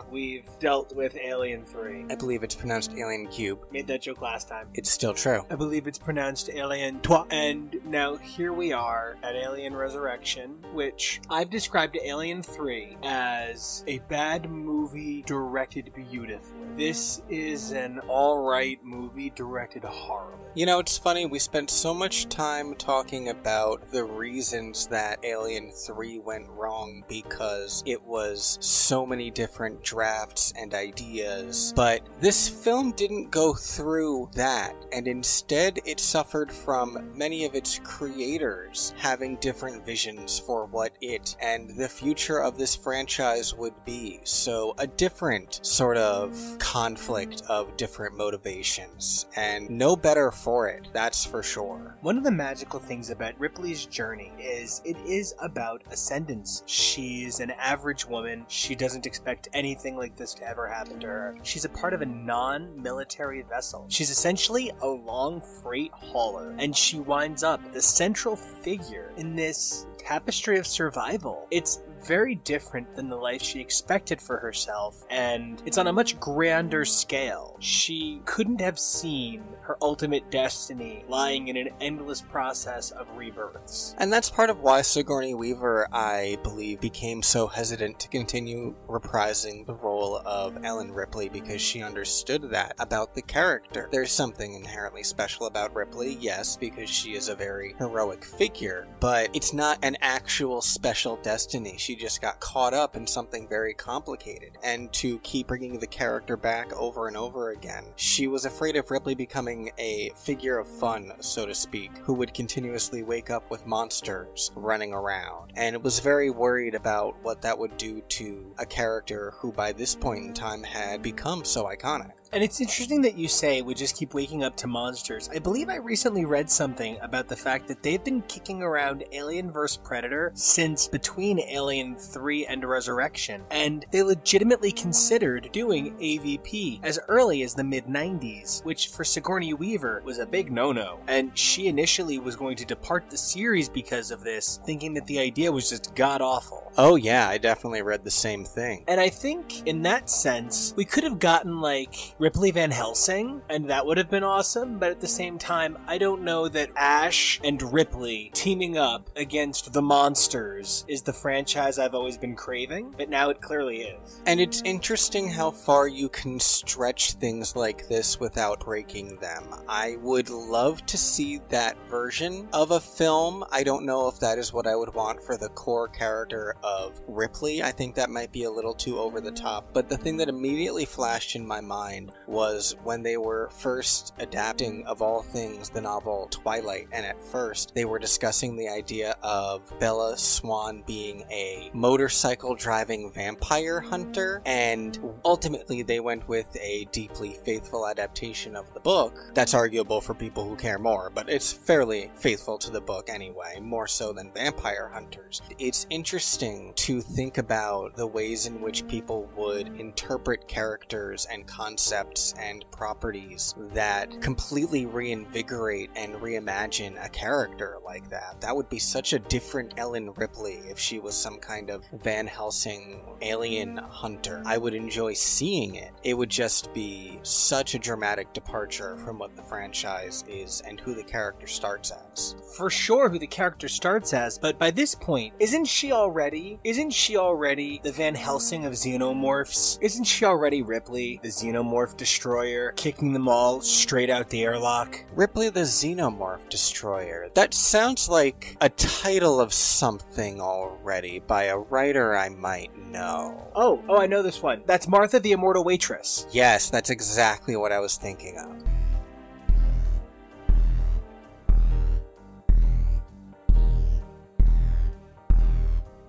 We've dealt with Alien 3. I believe it's pronounced Alien Cube. Made that joke last time. It's still true. I believe it's pronounced Alien 3. And Now, here we are at Alien Resurrection, which I've described Alien 3 as a bad movie directed beautifully. This is an alright movie directed horribly. You know, it's funny, we spent so much time talking about the reasons that Alien 3 went wrong because it was so many different drafts and ideas, but this film didn't go through that, and instead it suffered from many of its creators having different visions for what it and the future of this franchise would be. So a different sort of conflict of different motivations, and no better for it, that's for sure. One of the magical things about Ripley's journey is it is about ascendance. She's an average woman. She doesn't expect anything like this to ever happen to her. She's a part of a non-military vessel. She's essentially a long freight hauler, and she winds up the central figure in this tapestry of survival. It's very different than the life she expected for herself, and it's on a much grander scale. She couldn't have seen her ultimate destiny lying in an endless process of rebirths. And that's part of why Sigourney Weaver, I believe, became so hesitant to continue reprising the role of Ellen Ripley, because she understood that about the character. There's something inherently special about Ripley, yes, because she is a very heroic figure, but it's not an actual special destiny. She just got caught up in something very complicated, and to keep bringing the character back over and over again, she was afraid of Ripley becoming a figure of fun, so to speak, who would continuously wake up with monsters running around, and was very worried about what that would do to a character who by this point in time had become so iconic. And it's interesting that you say we just keep waking up to monsters. I believe I recently read something about the fact that they've been kicking around Alien vs. Predator since between Alien 3 and Resurrection, and they legitimately considered doing AVP as early as the mid-90s, which for Sigourney Weaver was a big no-no. And she initially was going to depart the series because of this, thinking that the idea was just god-awful. Oh yeah, I definitely read the same thing. And I think, in that sense, we could have gotten, like, Ripley Van Helsing, and that would have been awesome, but at the same time, I don't know that Ash and Ripley teaming up against the monsters is the franchise I've always been craving, but now it clearly is. And it's interesting how far you can stretch things like this without breaking them. I would love to see that version of a film. I don't know if that is what I would want for the core character of Ripley. I think that might be a little too over the top, but the thing that immediately flashed in my mind was when they were first adapting, of all things, the novel Twilight, and at first they were discussing the idea of Bella Swan being a motorcycle driving vampire hunter, and ultimately they went with a deeply faithful adaptation of the book. That's arguable for people who care more, but it's fairly faithful to the book anyway, more so than vampire hunters. It's interesting to think about the ways in which people would interpret characters and concepts and properties that completely reinvigorate and reimagine a character like that. That would be such a different Ellen Ripley if she was some kind of Van Helsing alien hunter. I would enjoy seeing it. It would just be such a dramatic departure from what the franchise is and who the character starts as. For sure who the character starts as, but by this point, isn't she already the Van Helsing of xenomorphs? Isn't she already Ripley, the xenomorph destroyer, kicking them all straight out the airlock? Ripley the Xenomorph Destroyer. That sounds like a title of something already by a writer I might know. Oh, I know this one. That's Martha the Immortal Waitress. Yes, that's exactly what I was thinking of.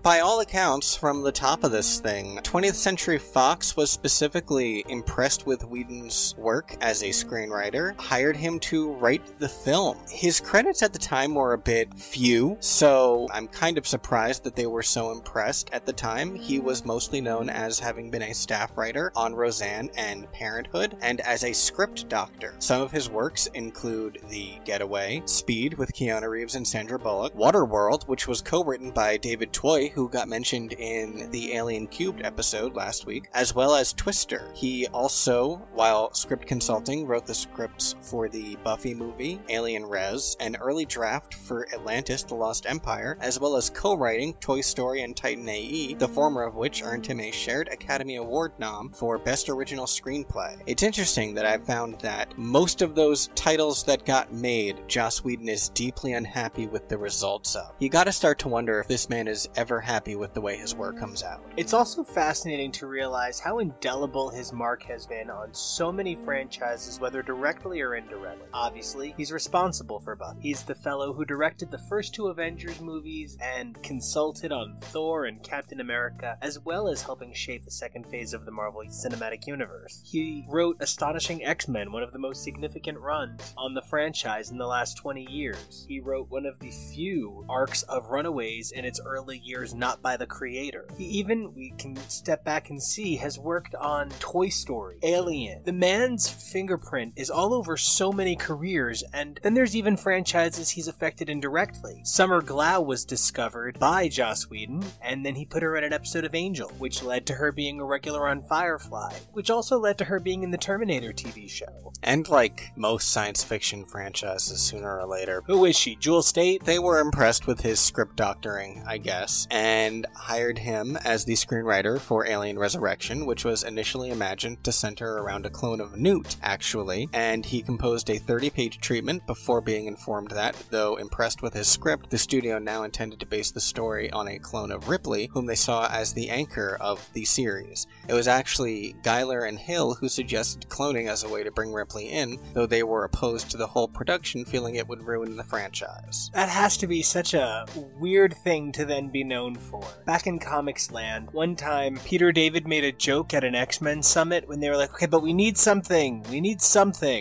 By all accounts, from the top of this thing, 20th Century Fox was specifically impressed with Whedon's work as a screenwriter, hired him to write the film. His credits at the time were a bit few, so I'm kind of surprised that they were so impressed. At the time, he was mostly known as having been a staff writer on Roseanne and Parenthood, and as a script doctor. Some of his works include The Getaway, Speed with Keanu Reeves and Sandra Bullock, Waterworld, which was co-written by David Toy, who got mentioned in the Alien Cubed episode last week, as well as Twister. He also, while script consulting, wrote the scripts for the Buffy movie, Alien Res, an early draft for Atlantis: The Lost Empire, as well as co-writing Toy Story and Titan AE, the former of which earned him a shared Academy Award nom for Best Original Screenplay. It's interesting that I've found that most of those titles that got made, Joss Whedon is deeply unhappy with the results of. You gotta start to wonder if this man is ever happy with the way his work comes out. It's also fascinating to realize how indelible his mark has been on so many franchises, whether directly or indirectly. Obviously, he's responsible for Buffy. He's the fellow who directed the first two Avengers movies and consulted on Thor and Captain America, as well as helping shape the second phase of the Marvel Cinematic Universe. He wrote Astonishing X-Men, one of the most significant runs on the franchise in the last 20 years. He wrote one of the few arcs of Runaways in its early years not by the creator. He even, we can step back and see, has worked on Toy Story, Alien. The man's fingerprint is all over so many careers, and then there's even franchises he's affected indirectly. Summer Glau was discovered by Joss Whedon, and then he put her in an episode of Angel, which led to her being a regular on Firefly, which also led to her being in the Terminator TV show. And like most science fiction franchises, sooner or later, Who is she, Jewel State? they were impressed with his script doctoring, I guess, and hired him as the screenwriter for Alien Resurrection, which was initially imagined to center around a clone of Newt, actually, and he composed a 30-page treatment before being informed that, though impressed with his script, the studio now intended to base the story on a clone of Ripley, whom they saw as the anchor of the series. It was actually Geiler and Hill who suggested cloning as a way to bring Ripley in, though they were opposed to the whole production, feeling it would ruin the franchise. That has to be such a weird thing to then be known for. Back in Comics Land, one time Peter David made a joke at an X-Men summit when they were like, okay, but we need something.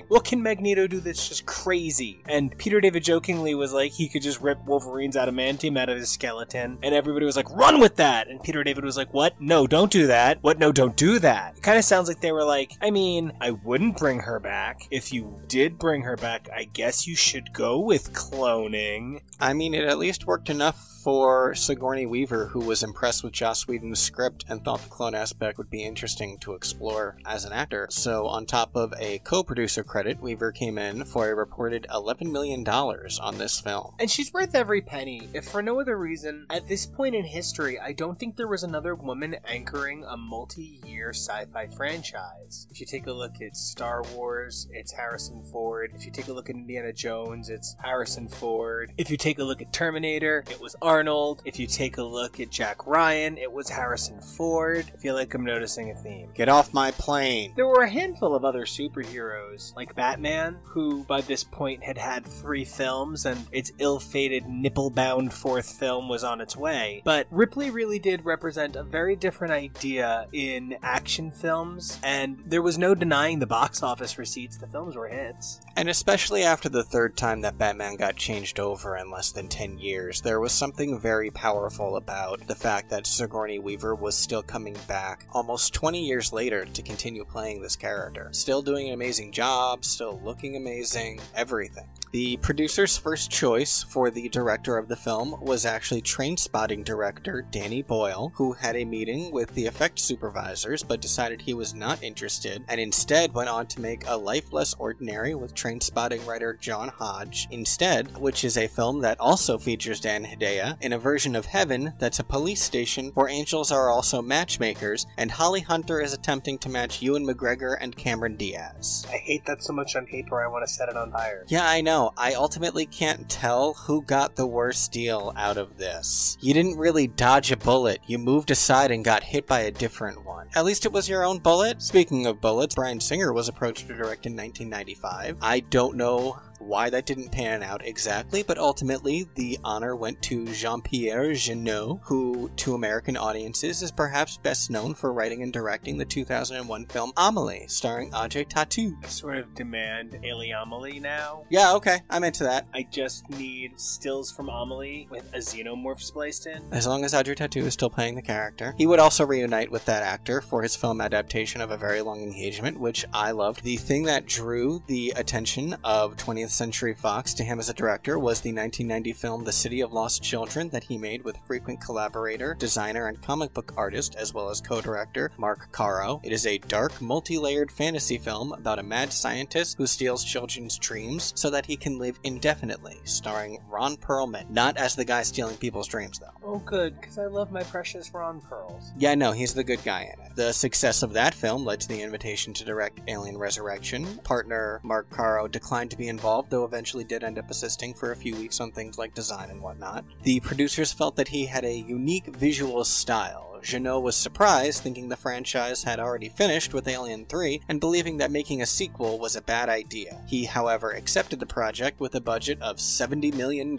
What can Magneto do that's just crazy? And Peter David jokingly was like, he could just rip Wolverine's adamantium out of his skeleton. And everybody was like, run with that! And Peter David was like, what? No, don't do that. What? No, don't do that. It kind of sounds like they were like, I mean, I wouldn't bring her back. If you did bring her back, I guess you should go with cloning. I mean, it at least worked enough for Sigourney Weaver, who was impressed with Joss Whedon's script and thought the clone aspect would be interesting to explore as an actor. So on top of a co-producer credit, Weaver came in for a reported $11 million on this film. And she's worth every penny, if for no other reason. At this point in history, I don't think there was another woman anchoring a multi-year sci-fi franchise. If you take a look at Star Wars, it's Harrison Ford. If you take a look at Indiana Jones, it's Harrison Ford. If you take a look at Terminator, it was Arnold. If you take a look at Jack Ryan, it was Harrison Ford. I feel like I'm noticing a theme. Get off my plane! There were a handful of other superheroes, like Batman, who by this point had had 3 films, and its ill-fated nipple-bound 4th film was on its way. But Ripley really did represent a very different idea in action films, and there was no denying the box office receipts. The films were hits. And especially after the third time that Batman got changed over in less than 10 years, there was something very powerful about the fact that Sigourney Weaver was still coming back almost 20 years later to continue playing this character. Still doing an amazing job, still looking amazing, everything. The producer's first choice for the director of the film was actually Trainspotting director Danny Boyle, who had a meeting with the effects supervisors but decided he was not interested and instead went on to make A Life Less Ordinary with Trainspotting writer John Hodge instead, which is a film that also features Dan Hedaya in a version of Heaven that's a police station where angels are also matchmakers, and Holly Hunter is attempting to match Ewan McGregor and Cameron Diaz. I hate that so much on paper, I want to set it on fire. Yeah, I know. I ultimately can't tell who got the worst deal out of this. You didn't really dodge a bullet, you moved aside and got hit by a different one. At least it was your own bullet. Speaking of bullets, Bryan Singer was approached to direct in 1995. I don't know why that didn't pan out exactly, but ultimately the honor went to Jean-Pierre Jeunet, who to American audiences is perhaps best known for writing and directing the 2001 film Amelie, starring Ajay Tatu. I sort of demand Ailey Amelie now. Yeah, okay, I'm into that. I just need stills from Amelie with a xenomorph spliced in. As long as Ajay Tatu is still playing the character. He would also reunite with that actor for his film adaptation of A Very Long Engagement, which I loved. The thing that drew the attention of 20th Century Fox to him as a director was the 1990 film The City of Lost Children that he made with frequent collaborator, designer, and comic book artist, as well as co-director, Mark Caro. It is a dark, multi-layered fantasy film about a mad scientist who steals children's dreams so that he can live indefinitely, starring Ron Perlman. Not as the guy stealing people's dreams, though. Oh, good, because I love my precious Ron Pearls. Yeah, no, he's the good guy in it. The success of that film led to the invitation to direct Alien Resurrection. Partner Mark Caro declined to be involved, though eventually did end up assisting for a few weeks on things like design and whatnot. The producers felt that he had a unique visual style. Jeannot was surprised, thinking the franchise had already finished with Alien 3, and believing that making a sequel was a bad idea. He, however, accepted the project with a budget of $70 million.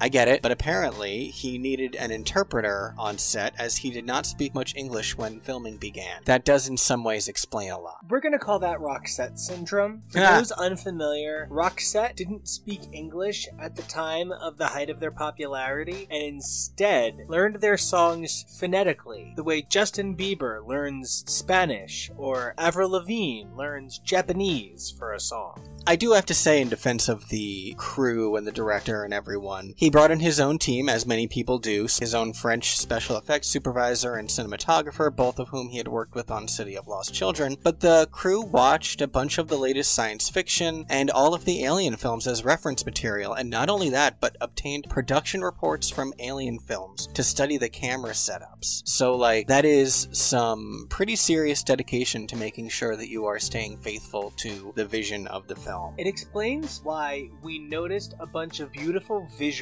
I get it, but apparently he needed an interpreter on set as he did not speak much English when filming began. That does in some ways explain a lot. We're gonna call that Roxette syndrome. For those unfamiliar, Roxette didn't speak English at the time of the height of their popularity, and instead learned their songs phonetically, the way Justin Bieber learns Spanish, or Avril Lavigne learns Japanese for a song. I do have to say, in defense of the crew and the director and everyone, he brought in his own team, as many people do, his own French special effects supervisor and cinematographer, both of whom he had worked with on City of Lost Children, but the crew watched a bunch of the latest science fiction and all of the Alien films as reference material, and not only that, but obtained production reports from Alien films to study the camera setups. So, like, that is some pretty serious dedication to making sure that you are staying faithful to the vision of the film. It explains why we noticed a bunch of beautiful visuals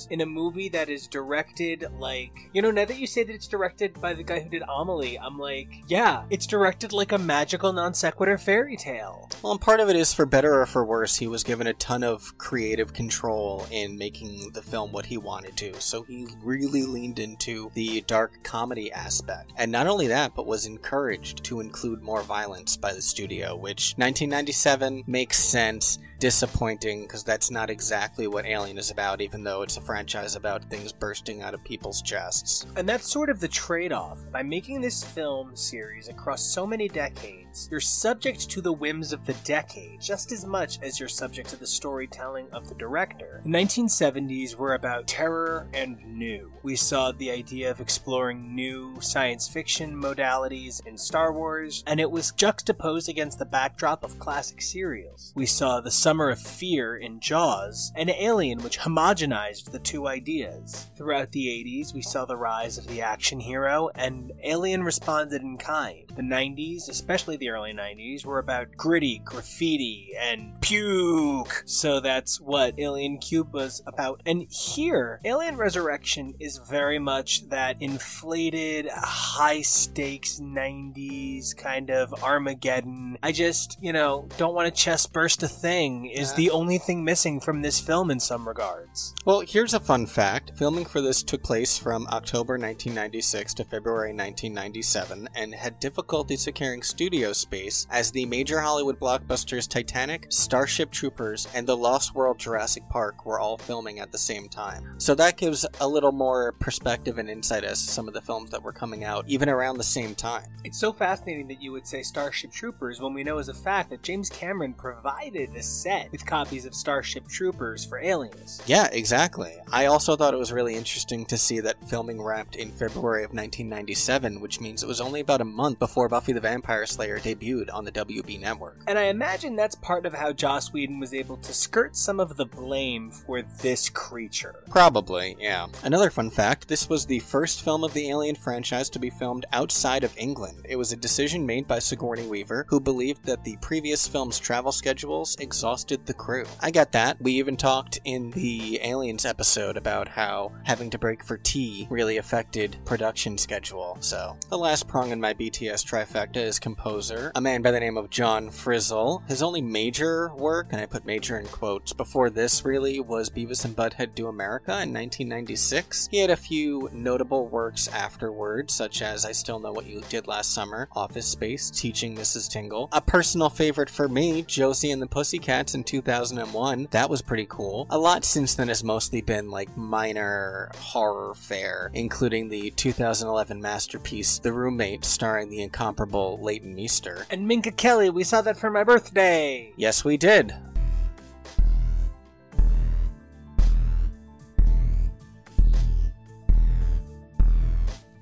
in a movie that is directed like... You know, now that you say that it's directed by the guy who did Amelie, I'm like, yeah, it's directed like a magical non sequitur fairy tale. Well, and part of it is, for better or for worse, he was given a ton of creative control in making the film what he wanted to, so he really leaned into the dark comedy aspect. And not only that, but was encouraged to include more violence by the studio, which 1997 makes sense. Disappointing, because that's not exactly what Alien is about, even though it's a franchise about things bursting out of people's chests. And that's sort of the trade-off. By making this film series across so many decades, you're subject to the whims of the decade just as much as you're subject to the storytelling of the director. The 1970s were about terror and new. We saw the idea of exploring new science fiction modalities in Star Wars, and it was juxtaposed against the backdrop of classic serials. We saw the Summer of Fear in Jaws, and Alien, which homogenized the two ideas. Throughout the 80s, we saw the rise of the action hero, and Alien responded in kind. The 90s, especially the early 90s, were about gritty, graffiti, and puke. So that's what Alien Cube was about. And here, Alien Resurrection is very much that inflated, high-stakes 90s kind of Armageddon. I just, don't want to chest burst a thing is the only thing missing from this film in some regards. Well, here's a fun fact. Filming for this took place from October 1996 to February 1997 and had difficulty securing studio space as the major Hollywood blockbusters Titanic, Starship Troopers, and The Lost World Jurassic Park were all filming at the same time. So that gives a little more perspective and insight as to some of the films that were coming out even around the same time. It's so fascinating that you would say Starship Troopers when we know as a fact that James Cameron provided a set with copies of Starship Troopers for Aliens. Yeah, exactly. I also thought it was really interesting to see that filming wrapped in February of 1997, which means it was only about a month before Buffy the Vampire Slayer debuted on the WB network. And I imagine that's part of how Joss Whedon was able to skirt some of the blame for this creature. Probably, yeah. Another fun fact, this was the first film of the Alien franchise to be filmed outside of England. It was a decision made by Sigourney Weaver, who believed that the previous film's travel schedules exhausted the crew. I get that. We even talked in the Aliens episode about how having to break for tea really affected production schedule. So, the last prong in my BTS trifecta is composer, a man by the name of John Frizzle. His only major work, and I put major in quotes, before this really was Beavis and Butthead Do America in 1996. He had a few notable works afterwards, such as I Still Know What You Did Last Summer, Office Space, Teaching Mrs. Tingle. A personal favorite for me, Josie and the Pussycats in 2001. That was pretty cool. A lot since then has mostly been like minor horror fare, including the 2011 masterpiece The Roommate, starring the incomparable Leighton Meester. And Minka Kelly, we saw that for my birthday! Yes, we did.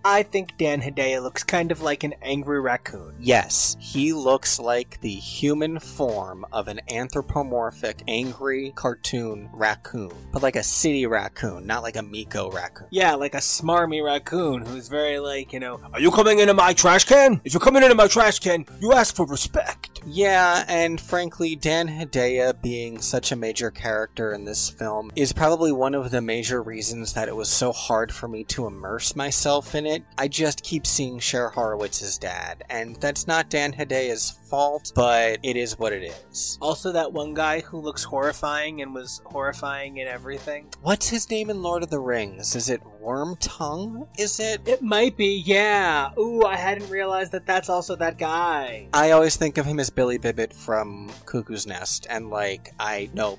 I think Dan Hedaya looks kind of like an angry raccoon. Yes, he looks like the human form of an anthropomorphic, angry cartoon raccoon. But like a city raccoon, not like a Miko raccoon. Yeah, like a smarmy raccoon who's very like, are you coming into my trash can? If you're coming into my trash can, you ask for respect. Yeah, and frankly, Dan Hedaya being such a major character in this film is probably one of the major reasons that it was so hard for me to immerse myself in it. I just keep seeing Cher Horowitz's dad, and that's not Dan Hedaya's fault, but it is what it is. Also, that one guy who looks horrifying and was horrifying in everything. What's his name in Lord of the Rings? Is it Wormtongue? Is it? It might be, yeah. Ooh, I hadn't realized that that's also that guy. I always think of him as Billy Bibbit from Cuckoo's Nest, and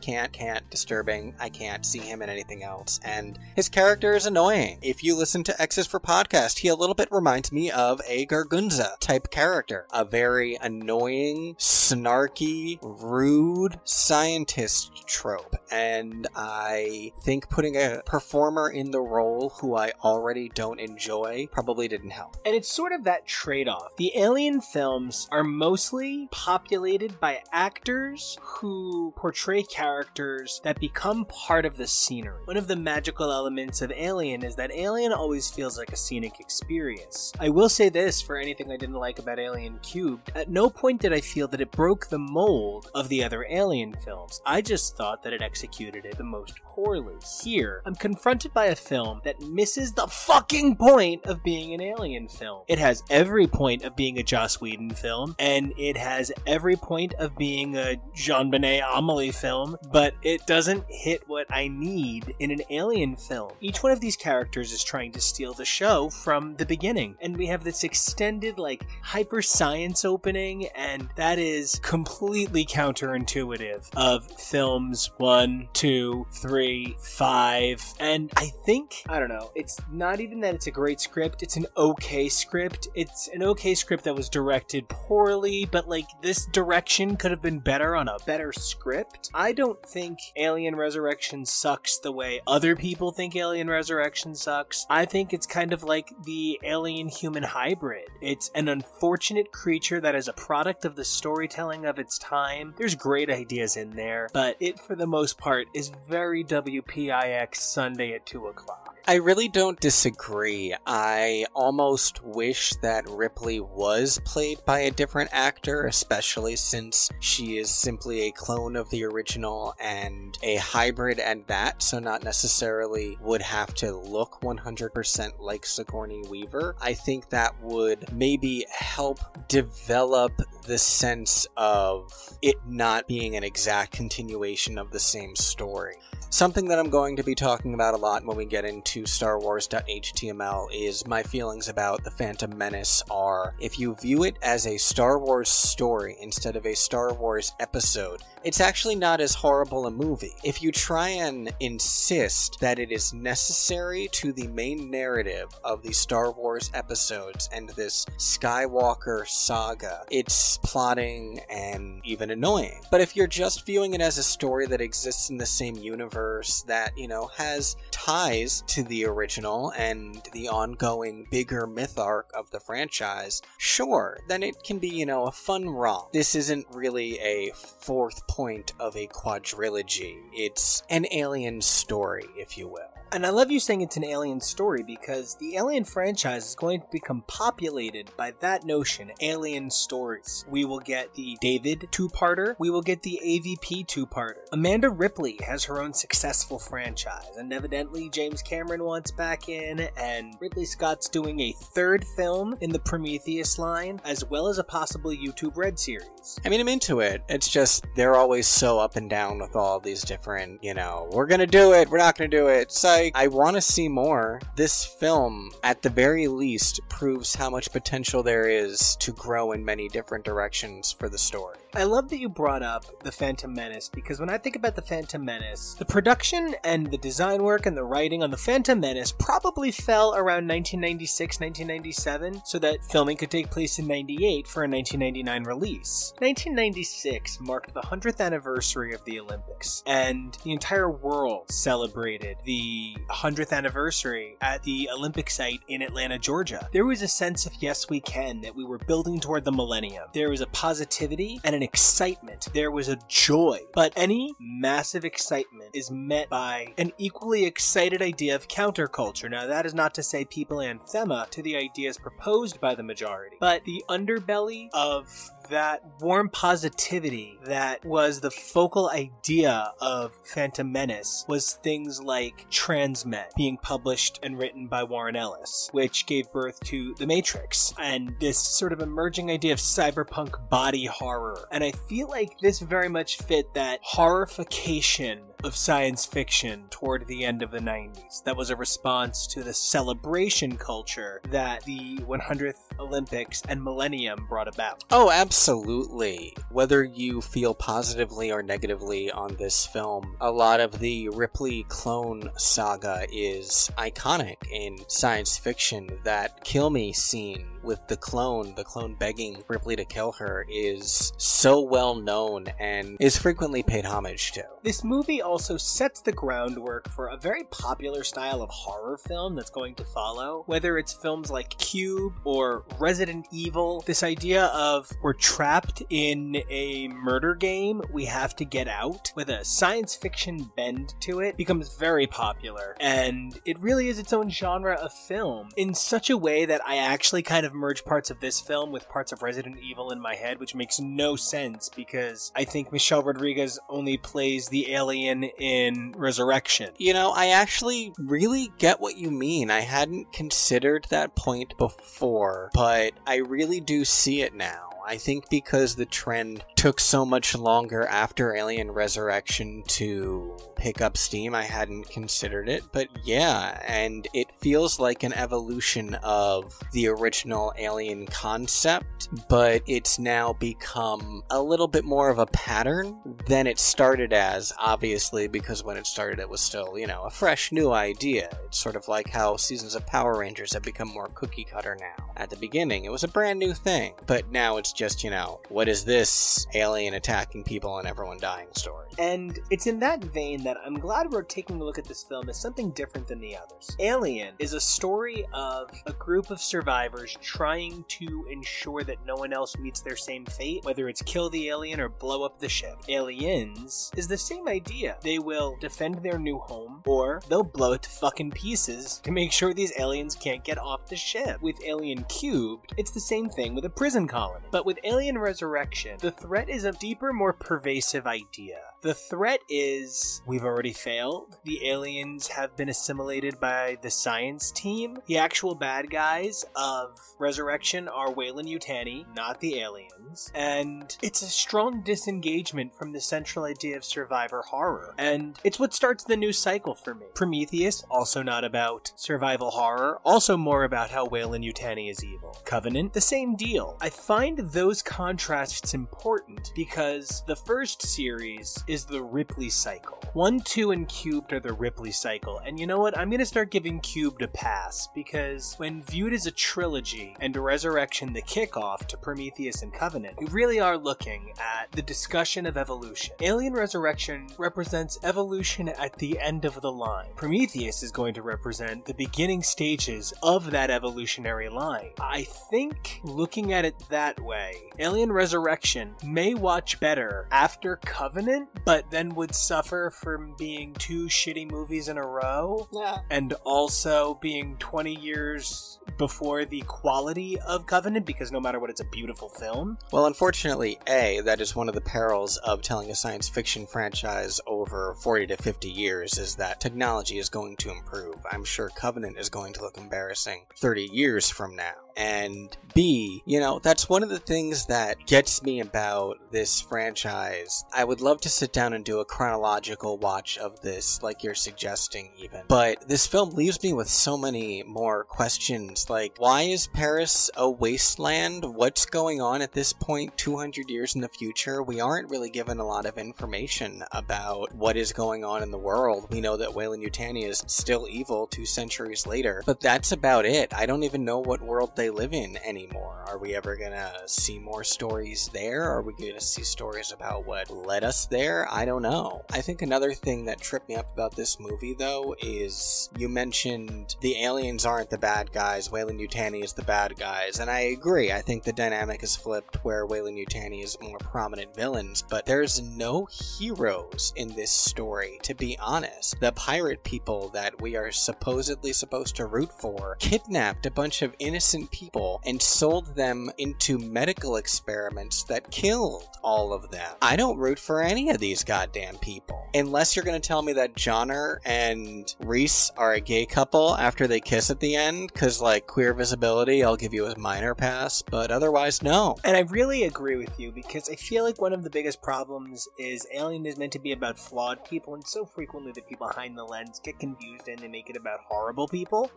can't, disturbing, I can't see him in anything else, and his character is annoying. If you listen to X's for Podcast, he a little bit reminds me of a Gargunza type character. A very annoying, snarky, rude scientist trope, and I think putting a performer in the role who I already don't enjoy probably didn't help. And it's sort of that trade-off. The Alien films are mostly populated by actors who portray characters that become part of the scenery. One of the magical elements of Alien is that Alien always feels like a scenic experience. I will say this for anything I didn't like about Alien Cubed, at no point did I feel that it broke the mold of the other Alien films. I just thought that it executed it the most poorly. Here, I'm confronted by a film that misses the fucking point of being an Alien film. It has every point of being a Joss Whedon film, and it has every point of being a Jean-Benet Amelie film, but it doesn't hit what I need in an Alien film. Each one of these characters is trying to steal the show from the beginning, and we have this extended, hyper science opening, and that is completely counterintuitive of films 1, 2, 3, 5, and I don't know, it's not even that it's a great script, it's an okay script. It's an okay script that was directed poorly, but this direction could have been better on a better script. I don't think Alien Resurrection sucks the way other people think Alien Resurrection sucks. I think it's kind of like the alien-human hybrid. It's an unfortunate creature that is a product of the storytelling of its time. There's great ideas in there, but it, for the most part, is very WPIX Sunday at 2 o'clock. I really don't disagree. I almost wish that Ripley was played by a different actor, especially since she is simply a clone of the original and a hybrid at that, so not necessarily would have to look 100% like Sigourney Weaver. I think that would maybe help develop the sense of it not being an exact continuation of the same story. Something that I'm going to be talking about a lot when we get into Star Wars.html is my feelings about The Phantom Menace are, if you view it as a Star Wars story instead of a Star Wars episode, it's actually not as horrible a movie. If you try and insist that it is necessary to the main narrative of the Star Wars episodes and this Skywalker saga, it's plotting and even annoying. But if you're just viewing it as a story that exists in the same universe that, has ties to the original and the ongoing bigger myth arc of the franchise, sure, then it can be, a fun romp. This isn't really a fourth point of a quadrilogy. It's an alien story, if you will. And I love you saying it's an Alien story because the Alien franchise is going to become populated by that notion, Alien stories. We will get the David two-parter, we will get the AVP two-parter. Amanda Ripley has her own successful franchise, and evidently James Cameron wants back in, and Ridley Scott's doing a third film in the Prometheus line, as well as a possible YouTube Red series. I mean, I'm into it. It's just, they're always so up and down with all these different, we're gonna do it, we're not gonna do it, so I want to see more. This film, at the very least, proves how much potential there is to grow in many different directions for the story. I love that you brought up The Phantom Menace, because when I think about The Phantom Menace, the production and the design work and the writing on The Phantom Menace probably fell around 1996, 1997, so that filming could take place in 98 for a 1999 release. 1996 marked the 100th anniversary of the Olympics, and the entire world celebrated the the 100th anniversary at the Olympic site in Atlanta, Georgia. There was a sense of yes we can, that we were building toward the millennium. There was a positivity and an excitement. There was a joy. But any massive excitement is met by an equally excited idea of counterculture. Now that is not to say people anathema to the ideas proposed by the majority, but the underbelly of that warm positivity that was the focal idea of Phantom Menace was things like Transmet being published and written by Warren Ellis, which gave birth to The Matrix, and this sort of emerging idea of cyberpunk body horror. And I feel like this very much fit that horrification of science fiction toward the end of the 90s. That was a response to the celebration culture that the 100th Olympics and Millennium brought about. Oh, absolutely. Whether you feel positively or negatively on this film, a lot of the Ripley clone saga is iconic in science fiction. That kill me scene with the clone begging Ripley to kill her is so well known and is frequently paid homage to. This movie also sets the groundwork for a very popular style of horror film that's going to follow, whether it's films like Cube or Resident Evil. This idea of we're trapped in a murder game, we have to get out, with a science fiction bend to it, becomes very popular. And it really is its own genre of film in such a way that I actually kind of merge parts of this film with parts of Resident Evil in my head, which makes no sense because I think Michelle Rodriguez only plays the alien in Resurrection. You know, I actually really get what you mean. I hadn't considered that point before, but I really do see it now. I think because the trend took so much longer after Alien Resurrection to pick up steam, I hadn't considered it. But yeah, and it feels like an evolution of the original Alien concept, but it's now become a little bit more of a pattern than it started as, obviously, because when it started it was still, you know, a fresh new idea. It's sort of like how seasons of Power Rangers have become more cookie cutter now. At the beginning, it was a brand new thing, but now it's just, you know, what is this alien attacking people and everyone dying story? And it's in that vein that I'm glad we're taking a look at this film as something different than the others. Alien is a story of a group of survivors trying to ensure that no one else meets their same fate, whether it's kill the alien or blow up the ship. Aliens is the same idea. They will defend their new home, or they'll blow it to fucking pieces to make sure these aliens can't get off the ship. With Alien Cubed, it's the same thing with a prison colony. But with Alien Resurrection, the threat is a deeper, more pervasive idea. The threat is, we've already failed. The aliens have been assimilated by the science team. The actual bad guys of Resurrection are Weyland-Yutani, not the aliens. And it's a strong disengagement from the central idea of survivor horror. And it's what starts the new cycle for me. Prometheus, also not about survival horror, also more about how Weyland-Yutani is evil. Covenant, the same deal. I find those contrasts important because the first series is the Ripley cycle. 1, 2, and Cubed are the Ripley cycle. And you know what? I'm going to start giving Cubed a pass because when viewed as a trilogy and Resurrection the kickoff to Prometheus and Covenant, we really are looking at the discussion of evolution. Alien Resurrection represents evolution at the end of the line. Prometheus is going to represent the beginning stages of that evolutionary line. I think looking at it that way, Alien Resurrection may watch better after Covenant, but then would suffer from being 2 shitty movies in a row. Yeah. And also being 20 years before the quality of Covenant, because no matter what, it's a beautiful film. Well, unfortunately, that is one of the perils of telling a science fiction franchise over 40 to 50 years, is that technology is going to improve. I'm sure Covenant is going to look embarrassing 30 years from now. And B, you know, that's one of the things that gets me about this franchise. I would love to sit down and do a chronological watch of this, like you're suggesting even. But this film leaves me with so many more questions just like, why is Paris a wasteland? What's going on at this point 200 years in the future? We aren't really given a lot of information about what is going on in the world. We know that Weyland-Yutani is still evil 2 centuries later, but that's about it. I don't even know what world they live in anymore. Are we ever gonna see more stories there? Are we gonna see stories about what led us there? I don't know. I think another thing that tripped me up about this movie, though, is you mentioned the aliens aren't the bad guys, Weyland-Yutani is the bad guys, and I agree. I think the dynamic is flipped where Weyland-Yutani is more prominent villains, but there's no heroes in this story, to be honest. The pirate people that we are supposedly supposed to root for kidnapped a bunch of innocent people and sold them into medical experiments that killed all of them. I don't root for any of these goddamn people. Unless you're gonna tell me that Johnner and Reese are a gay couple after they kiss at the end, because, like, queer visibility, I'll give you a minor pass, but otherwise, no. And I really agree with you, because I feel like one of the biggest problems is Alien is meant to be about flawed people, and so frequently the people behind the lens get confused and they make it about horrible people,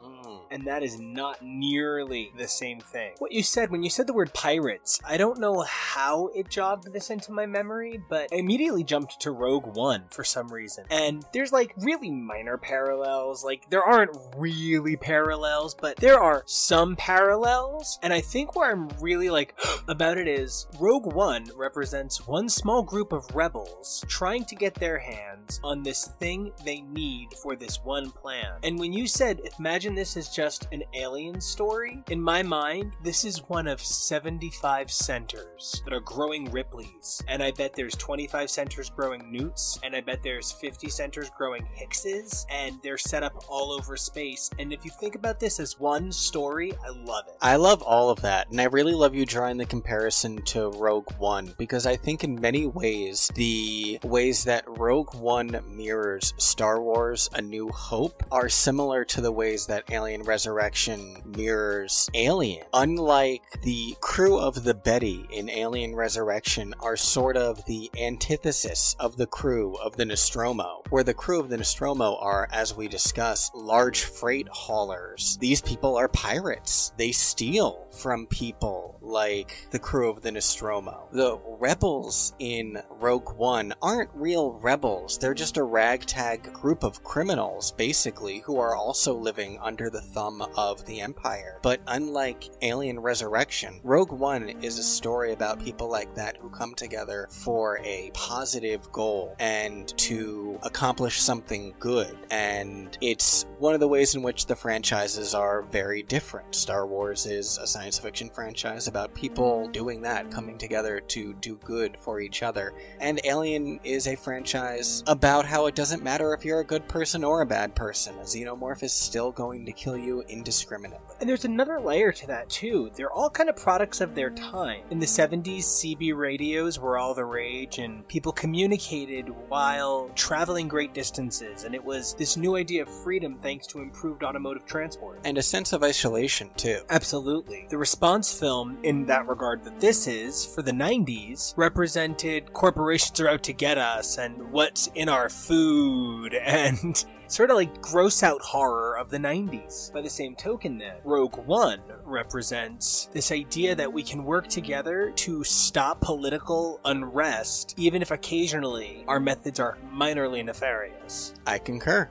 and that is not nearly the same thing. What you said, when you said the word pirates, I don't know how it jogged this into my memory, but I immediately jumped to Rogue One for some reason. And there's like really minor parallels, like there aren't really parallels, but there are some parallels, and I think where I'm really like about it is Rogue One represents one small group of rebels trying to get their hands on this thing they need for this one plan. And when you said, imagine this is just an alien story, in my mind, this is one of 75 centers that are growing Ripleys, and I bet there's 25 centers growing Newts, and I bet there's 50 centers growing Hickses, and they're set up all over space. And if you think about this as one story, I love it. I love all of that, and I really love you drawing the comparison to Rogue One, because I think in many ways, the ways that Rogue One mirrors Star Wars A New Hope are similar to the ways that Alien Resurrection mirrors Alien. Unlike the crew of the Betty in Alien Resurrection are sort of the antithesis of the crew of the Nostromo, where the crew of the Nostromo are, as we discussed, large freight haulers. These people are pirates. They steal from people like the crew of the Nostromo. The rebels in Rogue One aren't real rebels. They're just a ragtag group of criminals, basically, who are also living under the thumb of the Empire. But unlike Alien Resurrection, Rogue One is a story about people like that who come together for a positive goal and to accomplish something good. And it's one of the ways in which the franchises are very different. Star Wars is a science fiction franchise about people doing that, coming together to do good for each other. And Alien is a franchise about how it doesn't matter if you're a good person or a bad person. A xenomorph is still going to kill you indiscriminately. And there's another layer to that too. They're all kind of products of their time. In the 70s, CB radios were all the rage, and people communicated while traveling great distances, and it was this new idea of freedom thanks to improved automotive transport. And a sense of isolation too. Absolutely. The response film, in that regard that this is, for the 90s, represented corporations are out to get us, and what's in our food, and sort of like gross out horror of the 90s. By the same token then, Rogue One represents this idea that we can work together to stop political unrest, even if occasionally our methods are minorly nefarious. I concur.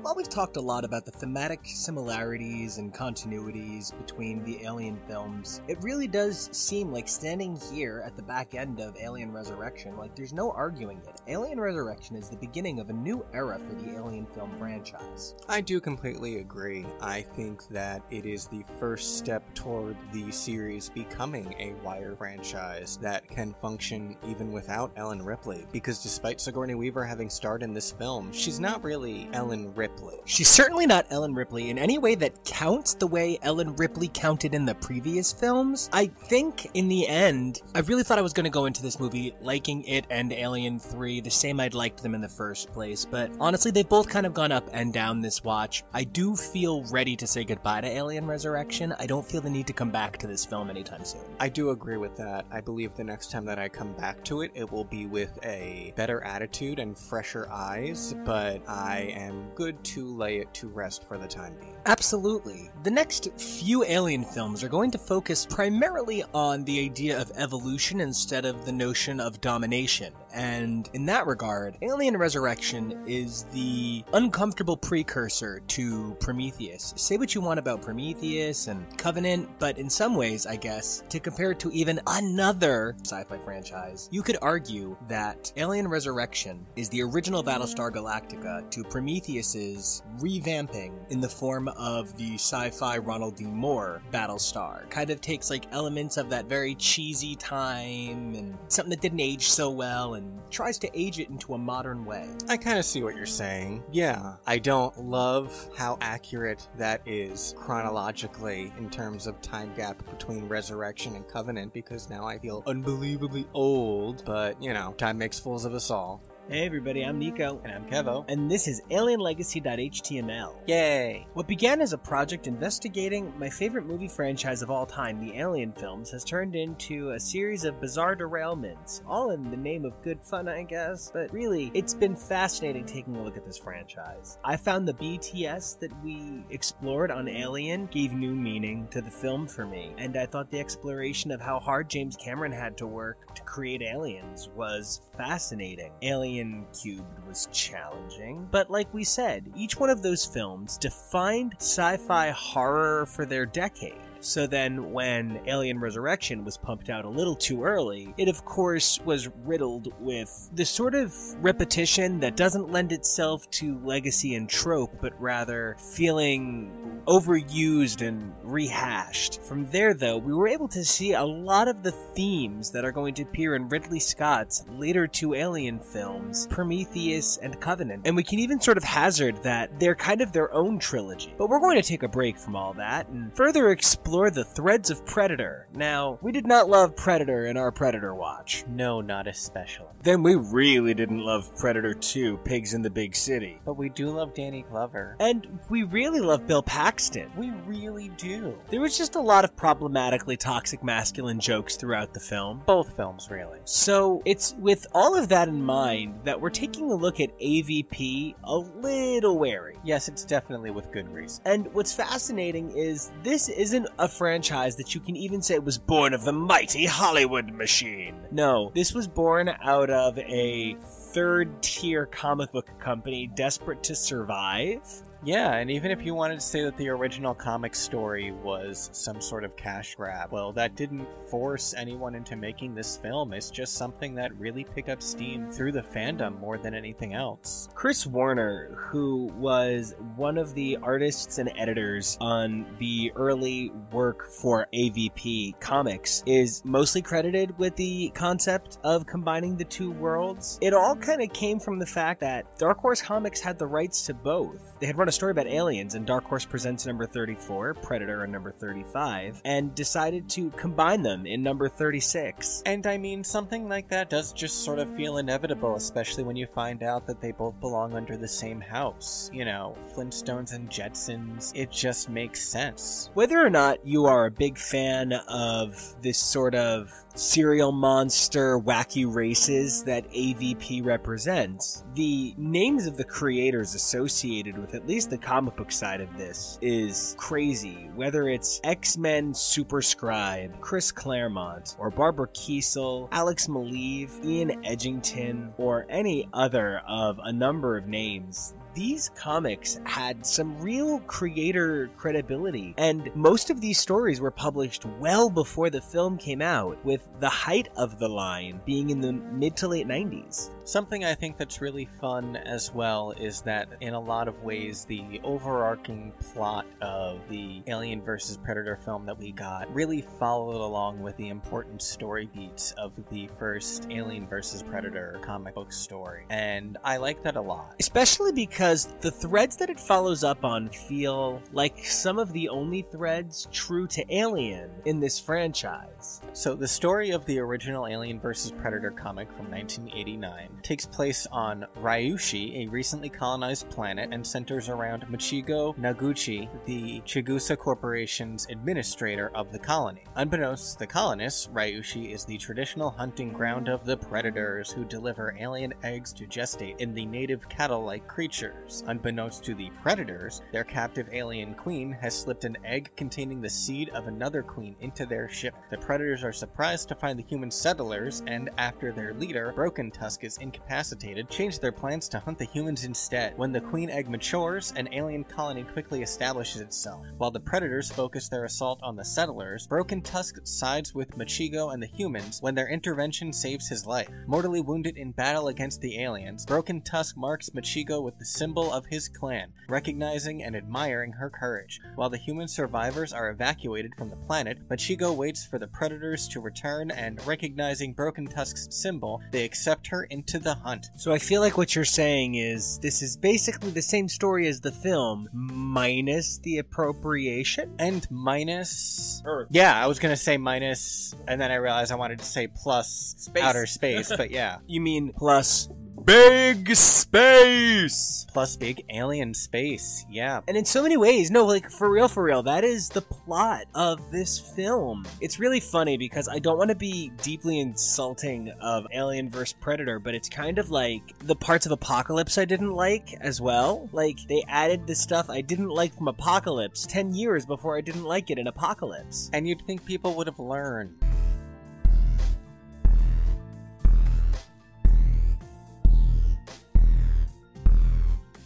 While we've talked a lot about the thematic similarities and continuities between the Alien films, it really does seem like standing here at the back end of Alien Resurrection, like there's no arguing it. Alien Resurrection is the beginning of a new era for the Alien film franchise. I do completely agree. I think that it is the first step toward the series becoming a wider franchise that can function even without Ellen Ripley, because despite Sigourney Weaver having starred in this film, she's not really Ellen Ripley. Ripley. She's certainly not Ellen Ripley in any way that counts the way Ellen Ripley counted in the previous films. I think in the end, I really thought I was going to go into this movie liking it and Alien 3 the same I'd liked them in the first place, but honestly, they've both kind of gone up and down this watch. I do feel ready to say goodbye to Alien Resurrection. I don't feel the need to come back to this film anytime soon. I do agree with that. I believe the next time that I come back to it, it will be with a better attitude and fresher eyes, but I am good to lay it to rest for the time being. Absolutely. The next few Alien films are going to focus primarily on the idea of evolution instead of the notion of domination. And in that regard, Alien Resurrection is the uncomfortable precursor to Prometheus. Say what you want about Prometheus and Covenant, but in some ways, I guess, to compare it to even another sci-fi franchise, you could argue that Alien Resurrection is the original Battlestar Galactica to Prometheus's revamping in the form of the sci-fi Ronald D. Moore Battlestar. Kind of takes like elements of that very cheesy time and something that didn't age so well and tries to age it into a modern way. I kind of see what you're saying. Yeah, I don't love how accurate that is chronologically in terms of time gap between Resurrection and Covenant, because now I feel unbelievably old, but you know, time makes fools of us all. Hey everybody, I'm Nico. And I'm Kevo. And this is AlienLegacy.html. Yay! What began as a project investigating my favorite movie franchise of all time, the Alien films, has turned into a series of bizarre derailments, all in the name of good fun, I guess. But really, it's been fascinating taking a look at this franchise. I found the BTS that we explored on Alien gave new meaning to the film for me, and I thought the exploration of how hard James Cameron had to work to create Aliens was fascinating. Alien Cubed was challenging, but like we said, each one of those films defined sci-fi horror for their decade. So then when Alien Resurrection was pumped out a little too early, it of course was riddled with the sort of repetition that doesn't lend itself to legacy and trope, but rather feeling overused and rehashed. From there though, we were able to see a lot of the themes that are going to appear in Ridley Scott's later two Alien films, Prometheus and Covenant. And we can even sort of hazard that they're kind of their own trilogy. But we're going to take a break from all that and further explore the threads of Predator. Now, we did not love Predator in our Predator watch. No, not especially. Then we really didn't love Predator 2, Pigs in the Big City. But we do love Danny Glover. And we really love Bill Paxton. We really do. There was just a lot of problematically toxic masculine jokes throughout the film. Both films, really. So it's with all of that in mind that we're taking a look at AVP a little wary. Yes, it's definitely with good reason. And what's fascinating is this isn't a franchise that you can even say was born of the mighty Hollywood machine. No, this was born out of a third-tier comic book company desperate to survive. Yeah, and even if you wanted to say that the original comic story was some sort of cash grab, well, that didn't force anyone into making this film. It's just something that really picked up steam through the fandom more than anything else. Chris Warner, who was one of the artists and editors on the early work for AVP Comics, is mostly credited with the concept of combining the two worlds. It all kind of came from the fact that Dark Horse Comics had the rights to both. They had run a story about aliens, and Dark Horse Presents number 34, Predator and number 35, and decided to combine them in number 36. And I mean, something like that does just sort of feel inevitable, especially when you find out that they both belong under the same house. You know, Flintstones and Jetsons, it just makes sense. Whether or not you are a big fan of this sort of serial monster wacky races that AVP represents, the names of the creators associated with at least the comic book side of this is crazy. Whether it's X-Men Super Scribe, Chris Claremont, or Barbara Kiesel, Alex Maleev, Ian Edgington, or any other of a number of names, these comics had some real creator credibility, and most of these stories were published well before the film came out, with the height of the line being in the mid to late 90s. Something I think that's really fun as well is that in a lot of ways the overarching plot of the Alien vs. Predator film that we got really followed along with the important story beats of the first Alien vs. Predator comic book story, and I like that a lot. Especially because because the threads that it follows up on feel like some of the only threads true to Alien in this franchise. So the story of the original Alien vs. Predator comic from 1989 takes place on Ryushi, a recently colonized planet, and centers around Michigo Noguchi, the Chigusa Corporation's administrator of the colony. Unbeknownst to the colonists, Ryushi is the traditional hunting ground of the predators who deliver alien eggs to gestate in the native cattle-like creatures. Unbeknownst to the predators, their captive alien queen has slipped an egg containing the seed of another queen into their ship. The predators are surprised to find the human settlers, and after their leader, Broken Tusk, is incapacitated, change their plans to hunt the humans instead. When the queen egg matures, an alien colony quickly establishes itself. While the predators focus their assault on the settlers, Broken Tusk sides with Michigo and the humans when their intervention saves his life. Mortally wounded in battle against the aliens, Broken Tusk marks Michigo with the symbol of his clan, recognizing and admiring her courage. While the human survivors are evacuated from the planet, Michigo waits for the predators to return, and recognizing Broken Tusk's symbol, they accept her into the hunt. So I feel like what you're saying is this is basically the same story as the film, minus the appropriation? And minus... Earth. Yeah, I was gonna say minus, and then I realized I wanted to say plus outer space, but yeah. You mean plus Big space! Plus big alien space, yeah. And in so many ways, no, like, for real, that is the plot of this film. It's really funny because I don't want to be deeply insulting of Alien vs. Predator, but it's kind of like the parts of Apocalypse I didn't like as well. Like, they added the stuff I didn't like from Apocalypse 10 years before I didn't like it in Apocalypse. And you'd think people would have learned.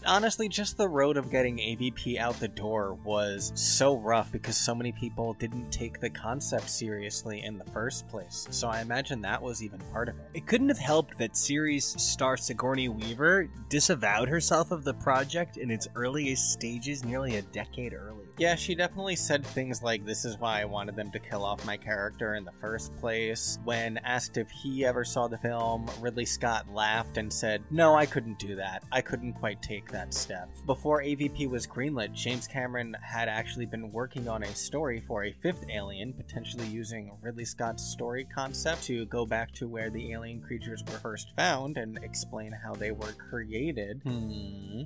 Honestly, just the road of getting AVP out the door was so rough because so many people didn't take the concept seriously in the first place, so I imagine that was even part of it. It couldn't have helped that series star Sigourney Weaver disavowed herself of the project in its earliest stages nearly a decade earlier. Yeah, she definitely said things like, "This is why I wanted them to kill off my character in the first place." When asked if he ever saw the film, Ridley Scott laughed and said, "No, I couldn't do that. I couldn't quite take that step." Before AVP was greenlit, James Cameron had actually been working on a story for a fifth alien, potentially using Ridley Scott's story concept to go back to where the alien creatures were first found and explain how they were created.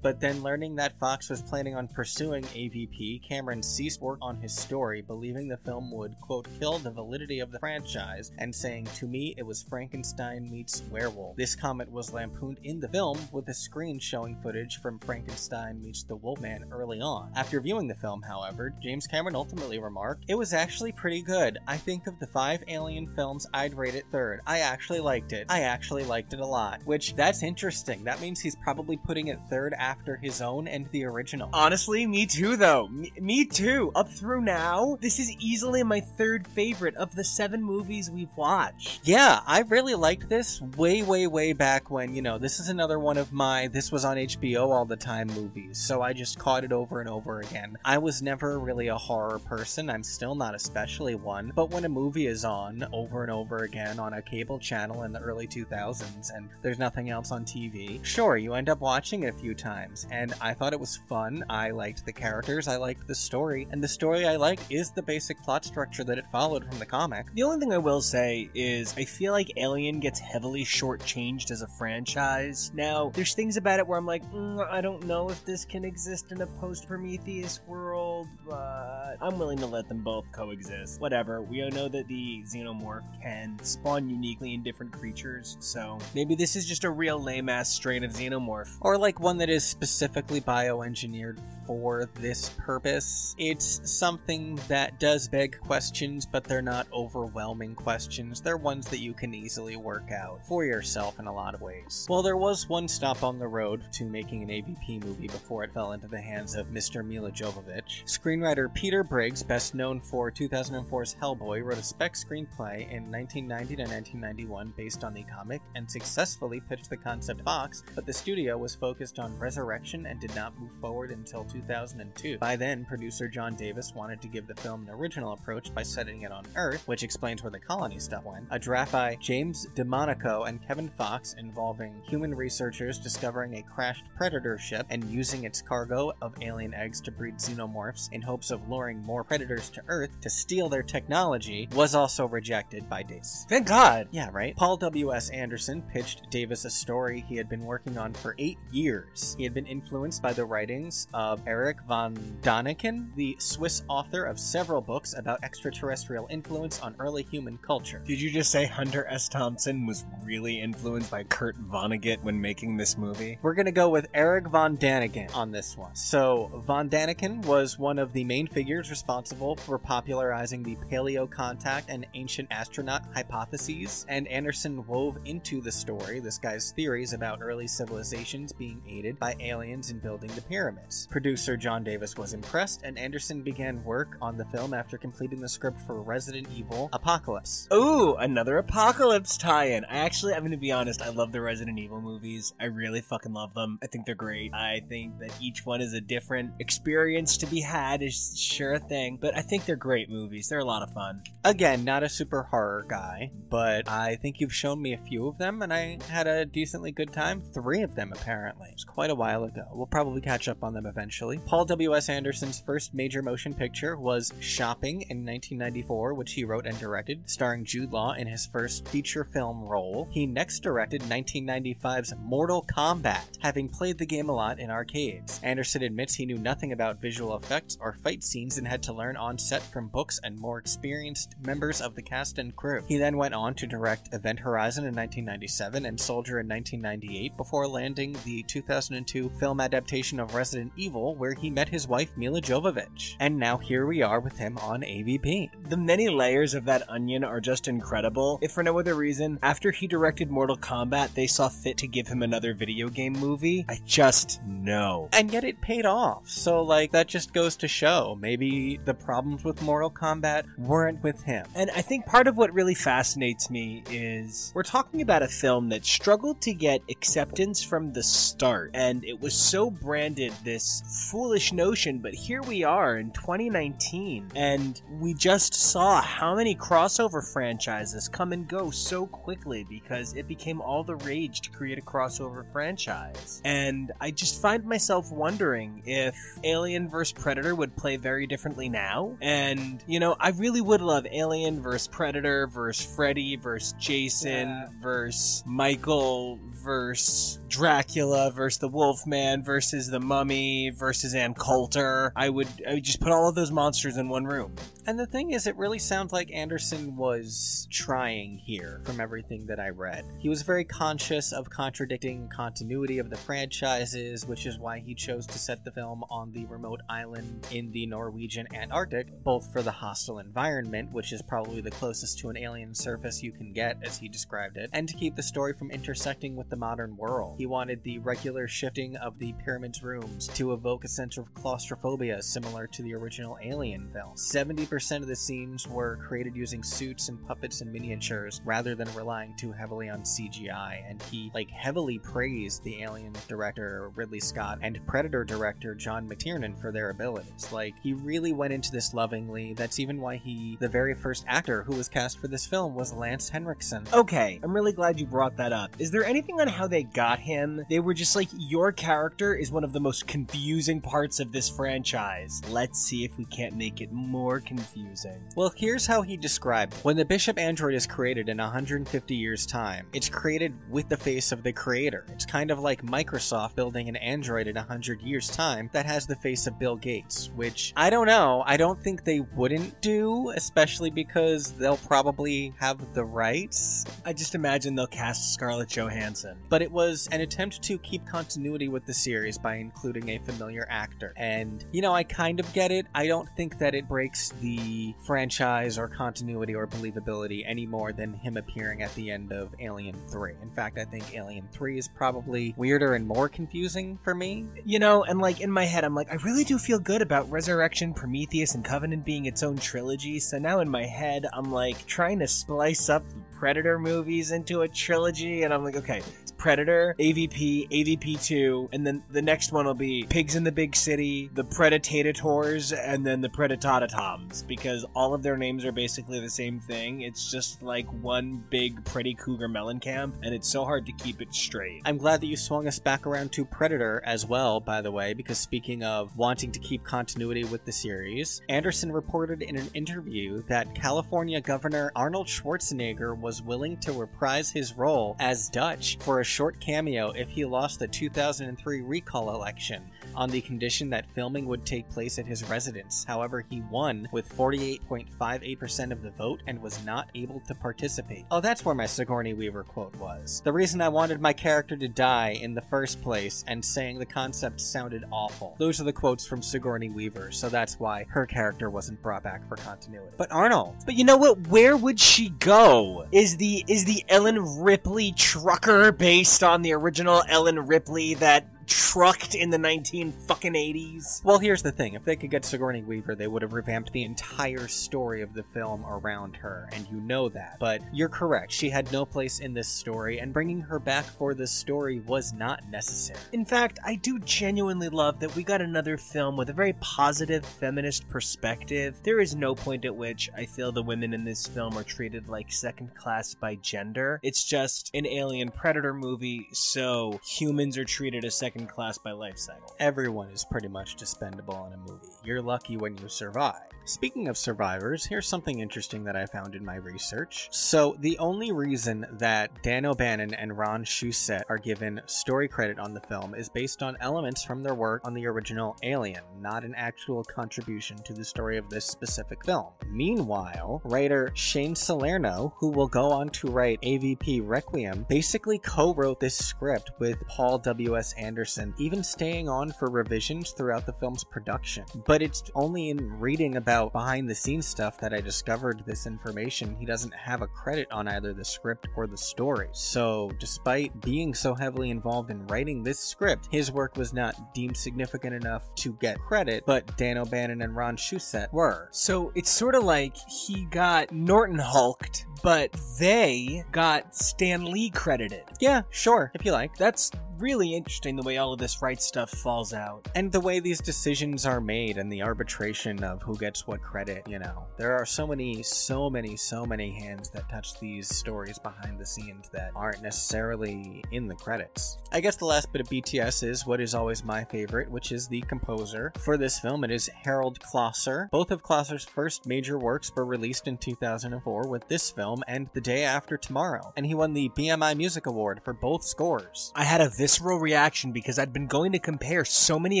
But then learning that Fox was planning on pursuing AVP, Cameron ceased work on his story, believing the film would, quote, kill the validity of the franchise, and saying, "To me, it was Frankenstein meets werewolf." This comment was lampooned in the film, with a screen showing footage from Frankenstein meets the Wolfman early on. After viewing the film, however, James Cameron ultimately remarked, "It was actually pretty good. I think of the 5 Alien films, I'd rate it third. I actually liked it. I actually liked it a lot." Which, that's interesting. That means he's probably putting it third after his own and the original. Honestly, me too, though. Me too. Up through now, this is easily my third favorite of the 7 movies we've watched. Yeah, I really liked this way back when, this is another one of my this was on HBO all the time movies, so I just caught it over and over again. I was never really a horror person, I'm still not especially one, but when a movie is on over and over again on a cable channel in the early 2000s and there's nothing else on TV, sure, you end up watching it a few times, and I thought it was fun. I liked the characters, I liked the story, and the story I liked is the basic plot structure that it followed from the comic. The only thing I will say is I feel like Alien gets heavily shortchanged as a franchise. Now, there's things about it where I'm like, I don't know if this can exist in a post-Prometheus world, but I'm willing to let them both coexist. Whatever, we all know that the xenomorph can spawn uniquely in different creatures, so maybe this is just a real lame-ass strain of xenomorph. Or like one that is specifically bioengineered for this purpose. It's something that does beg questions, but they're not overwhelming questions. They're ones that you can easily work out for yourself in a lot of ways. Well, there was one stop on the road to making an AVP movie before it fell into the hands of Mr. Mila Jovovich. Screenwriter Peter Briggs, best known for 2004's Hellboy, wrote a spec screenplay in 1990 to 1991 based on the comic and successfully pitched the concept to Fox, but the studio was focused on Resurrection and did not move forward until 2002. By then, producer John Davis wanted to give the film an original approach by setting it on Earth, which explains where the colony stuff went. A draft by James DeMonico and Kevin Fox involving human researchers discovering a crashed predator ship and using its cargo of alien eggs to breed xenomorphs in hopes of luring more predators to Earth to steal their technology was also rejected by Davis. Thank God. Yeah, right? Paul W.S. Anderson pitched Davis a story he had been working on for 8 years. He had been influenced by the writings of Erich von Däniken, the Swiss author of several books about extraterrestrial influence on early human culture. Did you just say Hunter S. Thompson was really influenced by Kurt Vonnegut when making this movie? We're gonna go with Erich von Däniken on this one. So, von Däniken was one of the main figures responsible for popularizing the paleo-contact and ancient astronaut hypotheses, and Anderson wove into the story this guy's theories about early civilizations being aided by aliens in building the pyramids. Producer John Davis was impressed, and Anderson began work on the film after completing the script for Resident Evil Apocalypse. Ooh, another Apocalypse tie-in. I'm gonna be honest, I love the Resident Evil movies. I really fucking love them. I think they're great. I think that each one is a different experience to be had, is sure a thing, but I think they're great movies. They're a lot of fun. Again, not a super horror guy, but I think you've shown me a few of them, and I had a decently good time. 3 of them, apparently. It was quite a while ago. We'll probably catch up on them eventually. Paul W.S. Anderson's first major motion picture was Shopping in 1994, which he wrote and directed, starring Jude Law in his first feature film role. He next directed 1995's Mortal Kombat, having played the game a lot in arcades. Anderson admits he knew nothing about visual effects or fight scenes and had to learn on set from books and more experienced members of the cast and crew. He then went on to direct Event Horizon in 1997 and Soldier in 1998 before landing the 2002 film adaptation of Resident Evil, where he met his wife Mila Jovovich. And now here we are with him on AVP. The many layers of that onion are just incredible. If for no other reason, after he directed Mortal Kombat, they saw fit to give him another video game movie. I just know. And yet it paid off. So, like, that just goes to show maybe the problems with Mortal Kombat weren't with him. And I think part of what really fascinates me is we're talking about a film that struggled to get acceptance from the start. And it was so branded this foolish notion, but here we are in 2019. And we just saw how many crossover franchises come and go so quickly because it became all the rage to create a crossover franchise. And I just find myself wondering if Alien vs. Predator would play very differently now. And, you know, I really would love Alien vs. Predator vs. Freddy vs. Jason vs. Michael vs. Dracula vs. the Wolfman versus the Mummy versus Ann Coulter. I would just put all of those monsters in one room. And the thing is, it really sounds like Anderson was trying here from everything that I read. He was very conscious of contradicting continuity of the franchises, which is why he chose to set the film on the remote island in the Norwegian Antarctic, both for the hostile environment, which is probably the closest to an alien surface you can get, as he described it, and to keep the story from intersecting with the modern world. He wanted the regular shifting of the pyramid's rooms to evoke a sense of claustrophobia similar to the original Alien film. 70% of the scenes were created using suits and puppets and miniatures rather than relying too heavily on CGI, and he heavily praised the Alien director Ridley Scott and Predator director John McTiernan for their abilities. He really went into this lovingly. That's even why the very first actor who was cast for this film was Lance Henriksen. Okay, I'm really glad you brought that up. Is there anything on how they got him? They were just like, your character is one of the most confusing parts of this franchise. Let's see if we can't make it more confusing. Well, here's how he described it. When the Bishop android is created in 150 years' time, it's created with the face of the creator. It's kind of like Microsoft building an android in 100 years' time that has the face of Bill Gates, which, I don't know, I don't think they wouldn't do, especially because they'll probably have the rights. I just imagine they'll cast Scarlett Johansson. But it was an attempt to keep continuity with the series by including a familiar actor. And, you know, I kind of get it. I don't think that it breaks the franchise or continuity or believability any more than him appearing at the end of Alien 3. In fact, I think Alien 3 is probably weirder and more confusing for me. You know, and in my head, I'm like, I really do feel good about Resurrection Alien, Prometheus, and Covenant being its own trilogy, so now in my head, I'm like trying to splice up the Predator movies into a trilogy, and I'm like, okay, it's Predator, AVP, AVP2, and then the next one will be Pigs in the Big City, the Predatators, and then the Predatatoms, because all of their names are basically the same thing. It's just like one big Pretty Cougar Mellencamp, and it's so hard to keep it straight. I'm glad that you swung us back around to Predator as well, by the way, because speaking of wanting to keep continuity with the series, Anderson reported in an interview that California Governor Arnold Schwarzenegger was willing to reprise his role as Dutch for a short cameo if he lost the 2003 recall election, on the condition that filming would take place at his residence. However, he won with 48.58% of the vote and was not able to participate. Oh, that's where my Sigourney Weaver quote was. The reason I wanted my character to die in the first place and saying the concept sounded awful. Those are the quotes from Sigourney Weaver, so that's why her character wasn't brought back for continuity. But Arnold! But you know what? Where would she go? Is the Ellen Ripley trucker based on the original Ellen Ripley that trucked in the 1980s? Well, here's the thing. If they could get Sigourney Weaver, they would have revamped the entire story of the film around her, and you know that. But you're correct. She had no place in this story, and bringing her back for this story was not necessary. In fact, I do genuinely love that we got another film with a very positive feminist perspective. There is no point at which I feel the women in this film are treated like second class by gender. It's just an alien predator movie, so humans are treated as second class by life cycle. Everyone is pretty much dispendable in a movie. You're lucky when you survive. Speaking of survivors, here's something interesting that I found in my research. So, the only reason that Dan O'Bannon and Ron Shusett are given story credit on the film is based on elements from their work on the original Alien, not an actual contribution to the story of this specific film. Meanwhile, writer Shane Salerno, who will go on to write AVP Requiem, basically co-wrote this script with Paul W.S. Anderson, even staying on for revisions throughout the film's production. But it's only in reading about behind the scenes stuff that I discovered this information. He doesn't have a credit on either the script or the story. So despite being so heavily involved in writing this script, his work was not deemed significant enough to get credit, but Dan O'Bannon and Ron Shusett were. So it's sort of like he got Norton hulked, but they got Stan Lee credited. Yeah, sure, if you like. That's really interesting the way all of this right stuff falls out. And the way these decisions are made and the arbitration of who gets what credit, you know. There are so many hands that touch these stories behind the scenes that aren't necessarily in the credits. I guess the last bit of BTS is what is always my favorite, which is the composer. For this film, it is Harold Klosser. Both of Klosser's first major works were released in 2004 with this film and The Day After Tomorrow, and he won the BMI Music Award for both scores. I had a visceral reaction because I'd been going to compare so many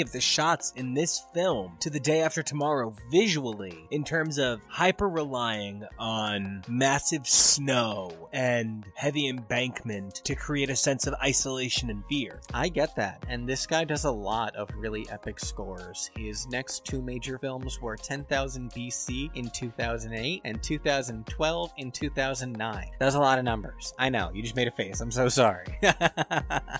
of the shots in this film to The Day After Tomorrow visually, in terms of hyper relying on massive snow and heavy embankment to create a sense of isolation and fear. I get that, and this guy does a lot of really epic scores. His next two major films were 10,000 BC in 2008 and 2012 in 2009. That was a lot of numbers. I know, you just made a face. I'm so sorry.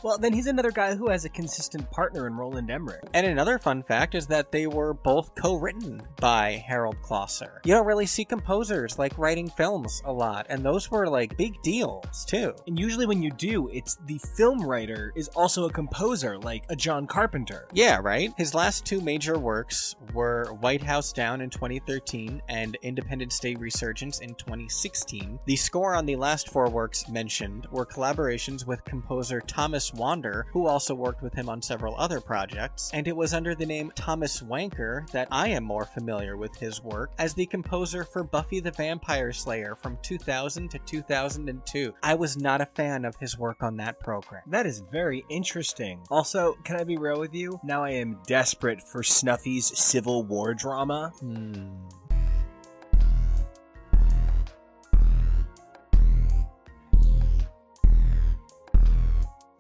Well, then he's another guy who has a consistent partner in Roland Emmerich. And another fun fact is that they were both co-written by Harold Klosser. You don't really see composers like writing films a lot, and those were like big deals too. And usually when you do, it's the film writer is also a composer, like a John Carpenter. Yeah, right? His last two major works were White House Down in 2013 and Independence Day Resurgence in 2016. The score on the last four works mentioned were collaborations with composer Thomas Wander, who also worked with him on several other projects, and it was under the name Thomas Wanker that I am more familiar with his work as the composer for Buffy the Vampire Slayer from 2000 to 2002. I was not a fan of his work on that program. That is very interesting. Also, can I be real with you? Now I am desperate for Snuffy's Civil War drama.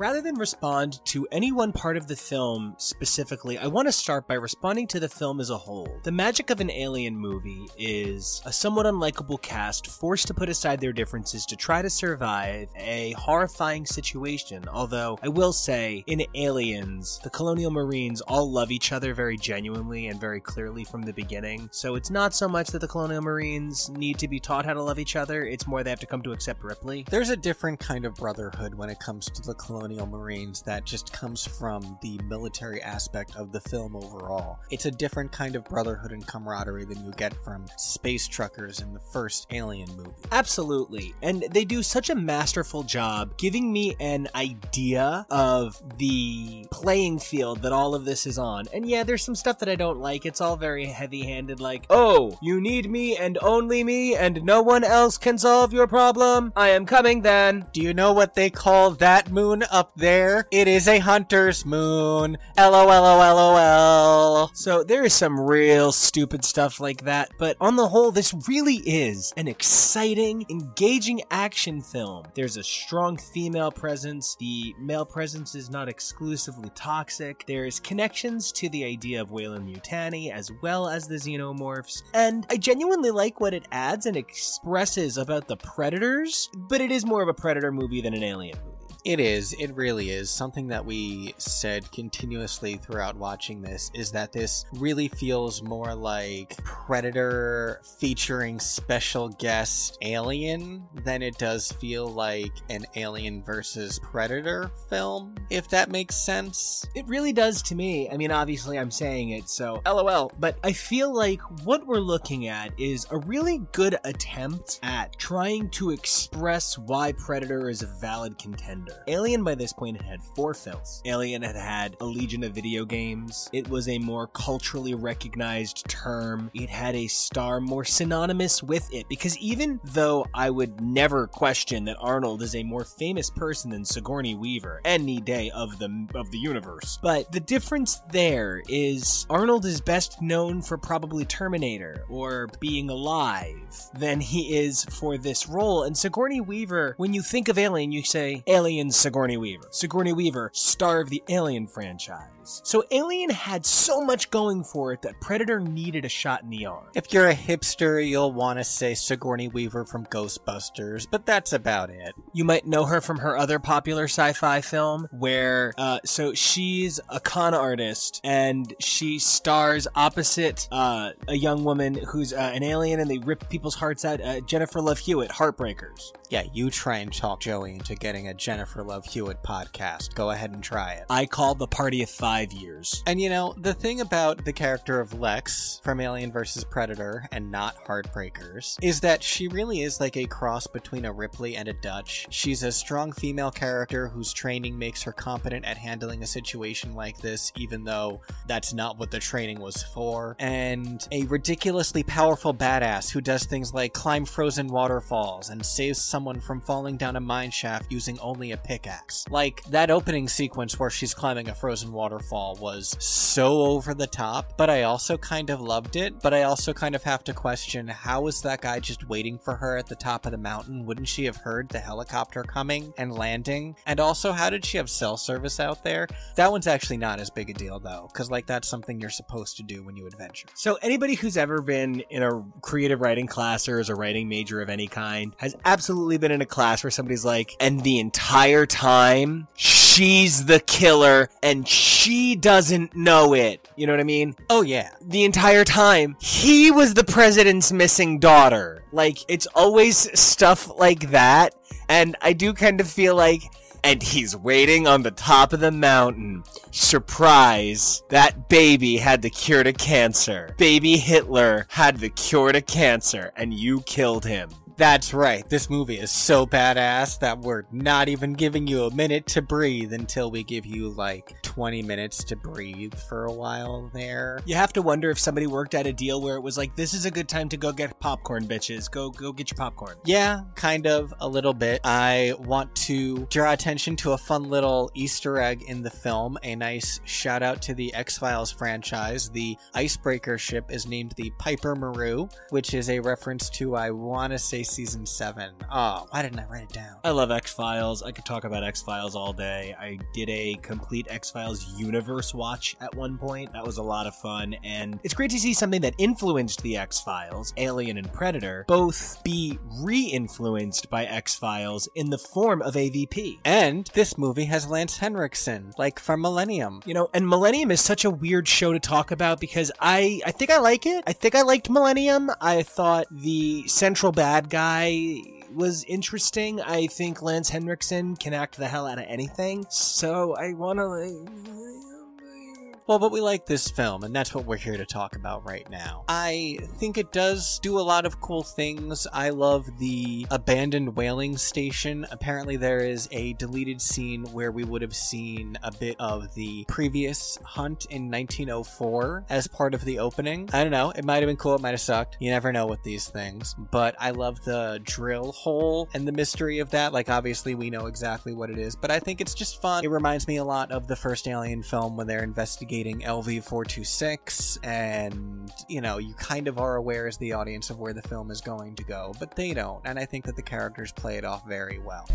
rather than respond to any one part of the film specifically, I want to start by responding to the film as a whole. The magic of an Alien movie is a somewhat unlikable cast forced to put aside their differences to try to survive a horrifying situation, although I will say, in Aliens, the Colonial Marines all love each other very genuinely and very clearly from the beginning, so it's not so much that the Colonial Marines need to be taught how to love each other, it's more they have to come to accept Ripley. There's a different kind of brotherhood when it comes to the Colonial Marines that just comes from the military aspect of the film overall. It's a different kind of brotherhood and camaraderie than you get from space truckers in the first Alien movie. Absolutely, and they do such a masterful job giving me an idea of the playing field that all of this is on. And yeah, there's some stuff that I don't like. It's all very heavy-handed, like, oh, you need me and only me and no one else can solve your problem? I am coming then. Do you know what they call that moon up there? It is a hunter's moon. LOL. So there is some real stupid stuff like that, but on the whole, this really is an exciting, engaging action film. There's a strong female presence. The male presence is not exclusively toxic. There's connections to the idea of Weyland-Yutani as well as the xenomorphs, and I genuinely like what it adds and expresses about the Predators, but it is more of a Predator movie than an Alien movie. It is. It really is. Something that we said continuously throughout watching this is that this really feels more like Predator featuring special guest Alien than it does feel like an Alien versus Predator film, if that makes sense. It really does to me. I mean, obviously I'm saying it, so LOL. But I feel like what we're looking at is a really good attempt at trying to express why Predator is a valid contender. Alien by this point had 4 films. Alien had a legion of video games. It was a more culturally recognized term. It had a star more synonymous with it, because even though I would never question that Arnold is a more famous person than Sigourney Weaver any day of the universe, but the difference there is Arnold is best known for probably Terminator or Being Alive than he is for this role, and Sigourney Weaver, when you think of Alien, you say Alien Sigourney Weaver. Sigourney Weaver, star of the Alien franchise. So Alien had so much going for it that Predator needed a shot in the arm. If you're a hipster, you'll want to say Sigourney Weaver from Ghostbusters, but that's about it. You might know her from her other popular sci-fi film where, so she's a con artist and she stars opposite a young woman who's an alien and they rip people's hearts out, Jennifer Love Hewitt, Heartbreakers. Yeah, you try and talk Joey into getting a Jennifer Love Hewitt podcast. Go ahead and try it. I called the party of 5 years. And you know, the thing about the character of Lex from Alien vs. Predator and not Heartbreakers is that she really is like a cross between a Ripley and a Dutch. She's a strong female character whose training makes her competent at handling a situation like this, even though that's not what the training was for. And a ridiculously powerful badass who does things like climb frozen waterfalls and saves someone from falling down a mine shaft using only a pickaxe. Like, that opening sequence where she's climbing a frozen waterfall was so over the top, but I also kind of loved it. But I also kind of have to question, how was that guy just waiting for her at the top of the mountain? Wouldn't she have heard the helicopter coming and landing? And also, how did she have cell service out there? That one's actually not as big a deal though, because like that's something you're supposed to do when you adventure. So anybody who's ever been in a creative writing class or is a writing major of any kind has absolutely been in a class where somebody's like, and the entire time she's the killer and she doesn't know it. You know what I mean? Oh yeah. The entire time he was the president's missing daughter. Like, it's always stuff like that. And I do kind of feel like, and he's waiting on the top of the mountain. Surprise, that baby had the cure to cancer. Baby Hitler had the cure to cancer, and you killed him. That's right, this movie is so badass that we're not even giving you a minute to breathe until we give you like 20 minutes to breathe for a while there. You have to wonder if somebody worked out a deal where it was like, this is a good time to go get popcorn, bitches. Go get your popcorn. Yeah, kind of, a little bit. I want to draw attention to a fun little Easter egg in the film, a nice shout out to the X-Files franchise. The icebreaker ship is named the Piper Maru, which is a reference to, I want to say, season 7. Oh, why didn't I write it down? I love X-Files. I could talk about X-Files all day. I did a complete X-Files universe watch at one point. That was a lot of fun, and it's great to see something that influenced the X-Files, Alien and Predator, both be re-influenced by X-Files in the form of AVP. And this movie has Lance Henriksen, like from Millennium. You know, and Millennium is such a weird show to talk about because I think I like it. I think I liked Millennium. I thought the central bad guy was interesting. I think Lance Henriksen can act the hell out of anything. So I want to Well, but we like this film, and that's what we're here to talk about right now. I think it does do a lot of cool things. I love the abandoned whaling station. Apparently there is a deleted scene where we would have seen a bit of the previous hunt in 1904 as part of the opening. I don't know, it might have been cool, it might have sucked. You never know with these things. But I love the drill hole and the mystery of that. Like, obviously we know exactly what it is, but I think it's just fun. It reminds me a lot of the first Alien film when they're investigating LV-426, and, you know, you kind of are aware as the audience of where the film is going to go, but they don't, and I think that the characters play it off very well.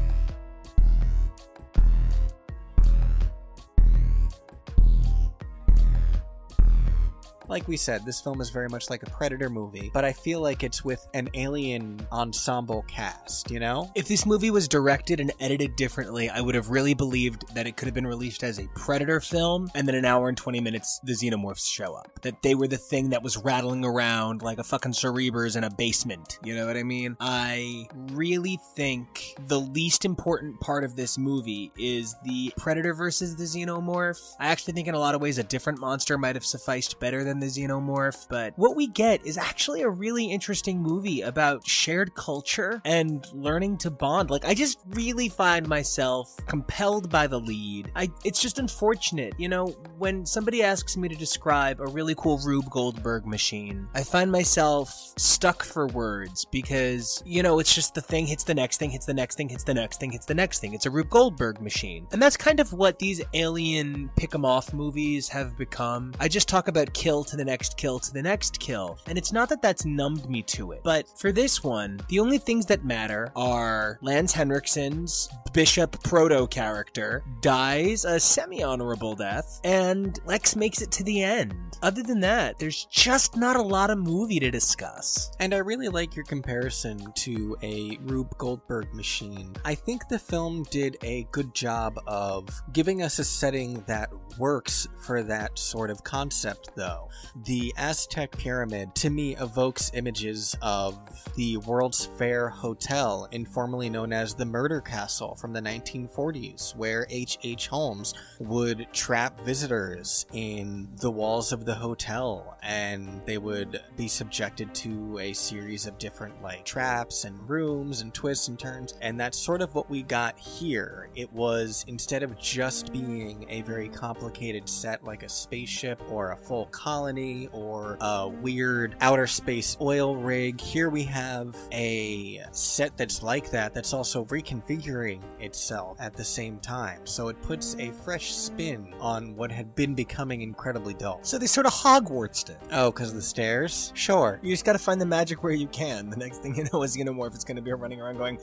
Like we said, this film is very much like a Predator movie, but I feel like it's with an alien ensemble cast, you know? If this movie was directed and edited differently, I would have really believed that it could have been released as a Predator film, and then an hour and 20 minutes, the Xenomorphs show up. That they were the thing that was rattling around like a fucking Cerebers in a basement, you know what I mean? I really think the least important part of this movie is the Predator versus the Xenomorph. I actually think in a lot of ways a different monster might have sufficed better than the Xenomorph, but what we get is actually a really interesting movie about shared culture and learning to bond. Like, I just really find myself compelled by the lead. It's just unfortunate, you know, when somebody asks me to describe a really cool Rube Goldberg machine, I find myself stuck for words because, you know, it's just the thing hits the next thing, hits the next thing, hits the next thing, hits the next thing. It's a Rube Goldberg machine. And that's kind of what these alien pick-em-off movies have become. I just talk about kill to the next kill to the next kill. And it's not that that's numbed me to it, but for this one, the only things that matter are Lance Henriksen's Bishop Proto character dies a semi-honorable death, and Lex makes it to the end. Other than that, there's just not a lot of movie to discuss. And I really like your comparison to a Rube Goldberg machine. I think the film did a good job of giving us a setting that works for that sort of concept, though. The Aztec Pyramid, to me, evokes images of the World's Fair Hotel, informally known as the Murder Castle from the 1940s, where H.H. Holmes would trap visitors in the walls of the hotel, and they would be subjected to a series of different, like, traps and rooms and twists and turns, and that's sort of what we got here. It was, instead of just being a very complicated set like a spaceship or a full colony or a weird outer space oil rig, here we have a set that's like that, that's also reconfiguring itself at the same time. So it puts a fresh spin on what had been becoming incredibly dull. So they sort of Hogwartsed it. Oh, because the stairs? Sure. You just gotta find the magic where you can. The next thing you know is Xenomorph is gonna be running around going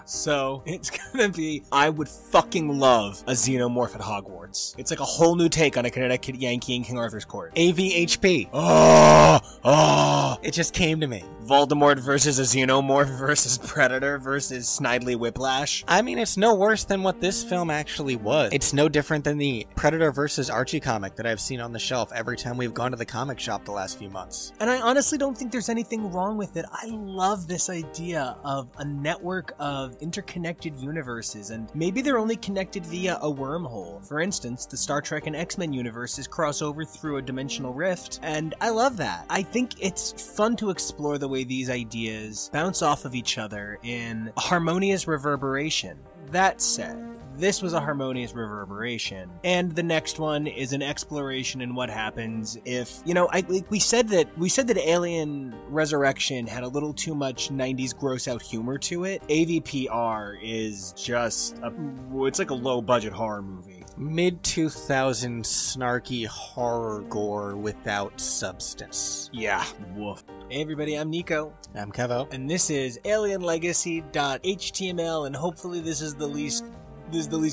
so it's gonna be, I would fucking love a Xenomorph at Hogwarts. It's like a whole new take on a Connecticut Yankee in King Arthur's court. AVHP. It just came to me. Voldemort versus a Xenomorph versus Predator versus Snidely Whiplash. I mean, it's no worse than what this film actually was. It's no different than the Predator versus Archie comic that I've seen on the shelf every time we've gone to the comic shop the last few months. And I honestly don't think there's anything wrong with it. I love this idea of a network of interconnected universes, and maybe they're only connected via a wormhole. For instance, the Star Trek and X-Men universes cross over through a dimensional rift, and I love that. I think it's fun to explore the way these ideas bounce off of each other in a harmonious reverberation. That said, this was a harmonious reverberation, and the next one is an exploration in what happens if, you know, we said that Alien Resurrection had a little too much 90s gross out humor to it. AVPR is just it's like a low budget horror movie. Mid-2000s snarky horror gore without substance. Yeah. Woof. Hey everybody, I'm Nico. I'm Kevo. And this is alienlegacy.html, and hopefully this is the least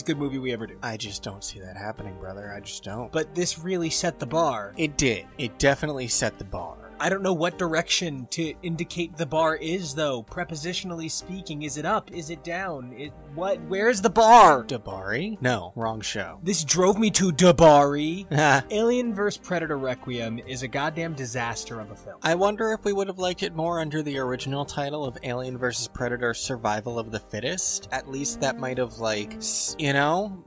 good movie we ever do. I just don't see that happening, brother. I just don't. But this really set the bar. It did. It definitely set the bar. I don't know what direction to indicate the bar is, though. Prepositionally speaking, is it up? Is it down? Where's the bar? Dabari? No, wrong show. This drove me to Dabari. Alien vs. Predator Requiem is a goddamn disaster of a film. I wonder if we would have liked it more under the original title of Alien vs. Predator Survival of the Fittest. At least that might have,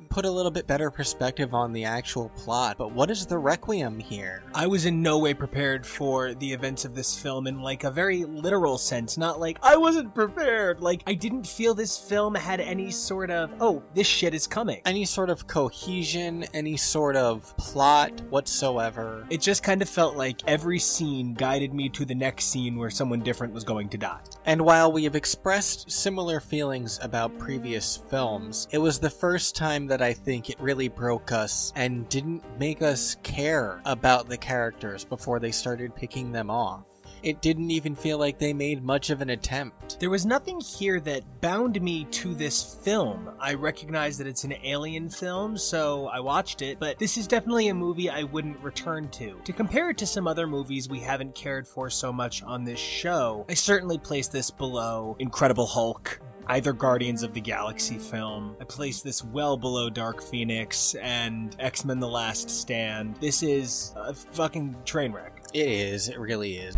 put a little bit better perspective on the actual plot. But what is the Requiem here? I was in no way prepared for the events of this film in a very literal sense, not like I wasn't prepared. I didn't feel this film had any sort of, oh, this shit is coming. Any sort of cohesion, any sort of plot whatsoever. It just kind of felt like every scene guided me to the next scene where someone different was going to die. And while we have expressed similar feelings about previous films, it was the first time that I think it really broke us and didn't make us care about the characters before they started picking them off. It didn't even feel like they made much of an attempt. There was nothing here that bound me to this film. I recognize that it's an alien film, so I watched it, but this is definitely a movie I wouldn't return to. To compare it to some other movies we haven't cared for so much on this show, I certainly place this below Incredible Hulk, either Guardians of the Galaxy film. I place this well below Dark Phoenix and X-Men The Last Stand. This is a fucking train wreck. It is. It really is.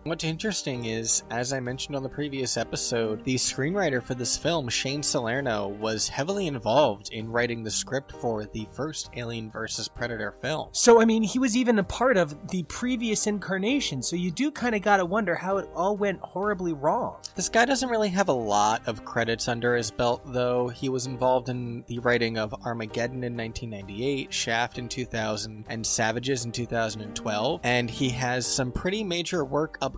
What's interesting is, as I mentioned on the previous episode, the screenwriter for this film, Shane Salerno, was heavily involved in writing the script for the first Alien vs. Predator film. So, he was even a part of the previous incarnation, so you do kind of gotta wonder how it all went horribly wrong. This guy doesn't really have a lot of credits under his belt, though. He was involved in the writing of Armageddon in 1998, Shaft in 2000, and Savages in 2012, and he has some pretty major work upcoming,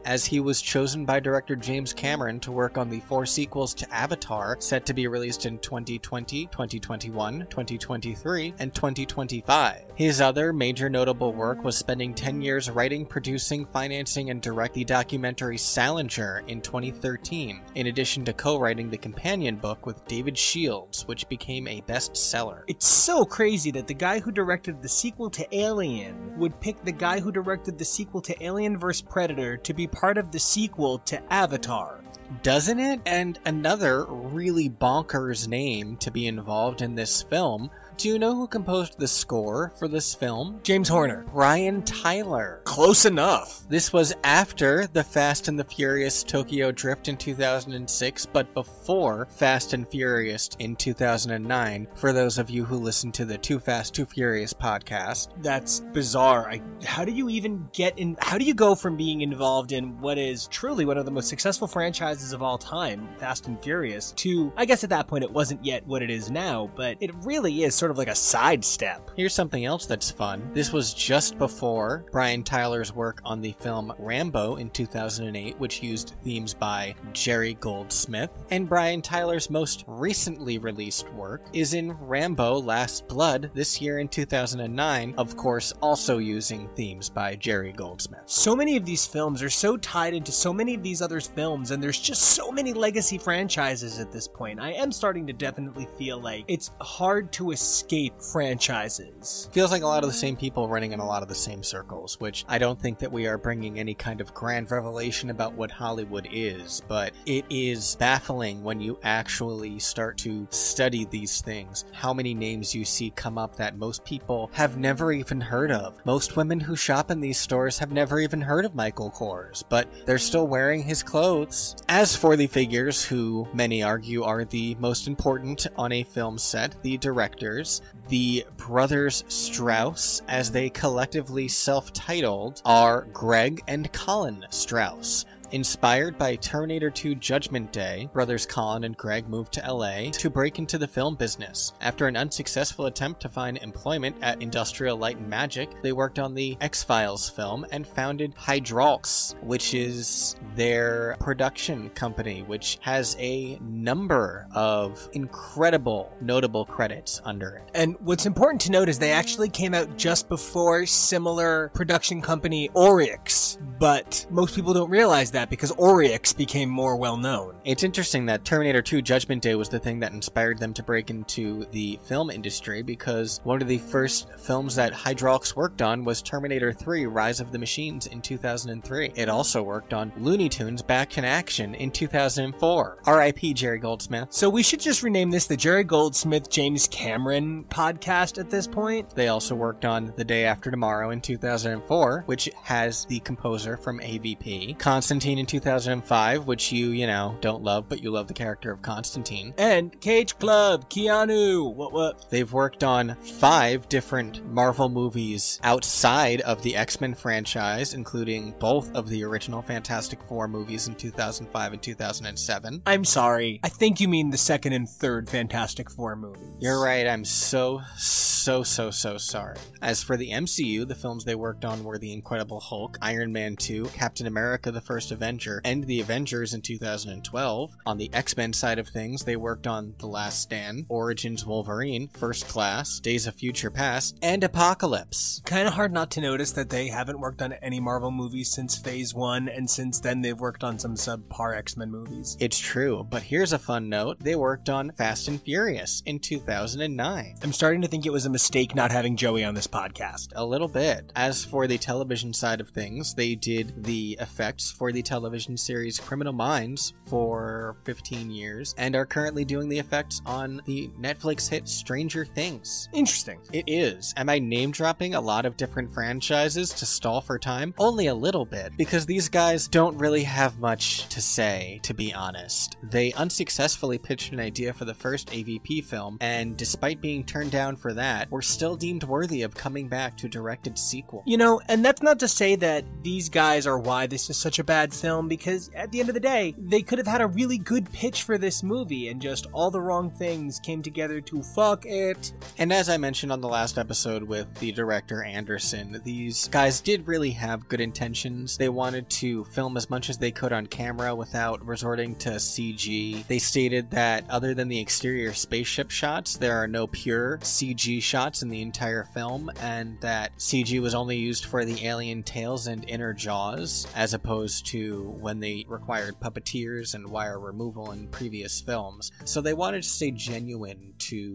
as he was chosen by director James Cameron to work on the 4 sequels to Avatar, set to be released in 2020, 2021, 2023, and 2025. His other major notable work was spending 10 years writing, producing, financing, and directing the documentary Salinger in 2013, in addition to co-writing the companion book with David Shields, which became a bestseller. It's so crazy that the guy who directed the sequel to Alien would pick the guy who directed the sequel to Alien vs. Predator to be part of the sequel to Avatar. Doesn't it? And another really bonkers name to be involved in this film. Do you know who composed the score for this film? James Horner. Brian Tyler. Close enough. This was after the Fast and the Furious Tokyo Drift in 2006, but before Fast and Furious in 2009, for those of you who listen to the Too Fast, Too Furious podcast. That's bizarre. How do you go from being involved in what is truly one of the most successful franchises of all time, Fast and Furious, to, I guess at that point it wasn't yet what it is now, but it really is sort of like a sidestep. Here's something else that's fun. This was just before Brian Tyler's work on the film Rambo in 2008, which used themes by Jerry Goldsmith. And Brian Tyler's most recently released work is in Rambo Last Blood this year in 2009, of course also using themes by Jerry Goldsmith. So many of these films are so tied into so many of these other films, and there's just so many legacy franchises at this point. I am starting to definitely feel like it's hard to escape franchises. Feels like a lot of the same people running in a lot of the same circles, which I don't think that we are bringing any kind of grand revelation about what Hollywood is, but it is baffling when you actually start to study these things, how many names you see come up that most people have never even heard of. Most women who shop in these stores have never even heard of Michael Kors, but they're still wearing his clothes. As for the figures who many argue are the most important on a film set, the directors, the brothers Strauss, as they collectively self-titled, are Greg and Colin Strauss. Inspired by Terminator 2 Judgment Day, brothers Colin and Greg moved to LA to break into the film business. After an unsuccessful attempt to find employment at Industrial Light and Magic, they worked on the X-Files film and founded Hydraulics, which is their production company, which has a number of incredible notable credits under it. And what's important to note is they actually came out just before similar production company Oryx, but most people don't realize that because Oryx became more well-known. It's interesting that Terminator 2 Judgment Day was the thing that inspired them to break into the film industry, because one of the first films that Hydraulics worked on was Terminator 3 Rise of the Machines in 2003. It also worked on Looney Tunes Back in Action in 2004. R.I.P. Jerry Goldsmith. So we should just rename this the Jerry Goldsmith James Cameron podcast at this point. They also worked on The Day After Tomorrow in 2004, which has the composer from AVP. Constantine in 2005, which you don't love, but you love the character of Constantine. And Cage Club, Keanu, what? They've worked on 5 different Marvel movies outside of the X-Men franchise, including both of the original Fantastic Four movies in 2005 and 2007. I'm sorry. I think you mean the second and third Fantastic Four movies. You're right. I'm so sorry. As for the MCU, the films they worked on were The Incredible Hulk, Iron Man 2, Captain America the First Avenger, and The Avengers in 2012. On the X-Men side of things, they worked on The Last Stand, Origins Wolverine, First Class, Days of Future Past, and Apocalypse. Kind of hard not to notice that they haven't worked on any Marvel movies since Phase 1, and since then they've worked on some subpar X-Men movies. It's true, but here's a fun note. They worked on Fast and Furious in 2009. I'm starting to think it was a mistake not having Joey on this podcast. A little bit. As for the television side of things, they did the effects for the television series Criminal Minds for 15 years and are currently doing the effects on the Netflix hit Stranger Things. Interesting. It is. Am I name dropping a lot of different franchises to stall for time? Only a little bit, because these guys don't really have much to say, to be honest. They unsuccessfully pitched an idea for the first AVP film, and despite being turned down for that, were still deemed worthy of coming back to direct its sequel. And that's not to say that these guys are why this is such a bad film, because at the end of the day, they could have had a really good pitch for this movie, and just all the wrong things came together to fuck it. And as I mentioned on the last episode with the director Anderson, these guys did really have good intentions. They wanted to film as much as they could on camera without resorting to CG. They stated that other than the exterior spaceship shots, there are no pure CG shots in the entire film, and that CG was only used for the alien tails and inner jaws, as opposed to when they required puppeteers and wire removal in previous films. So they wanted to stay genuine to,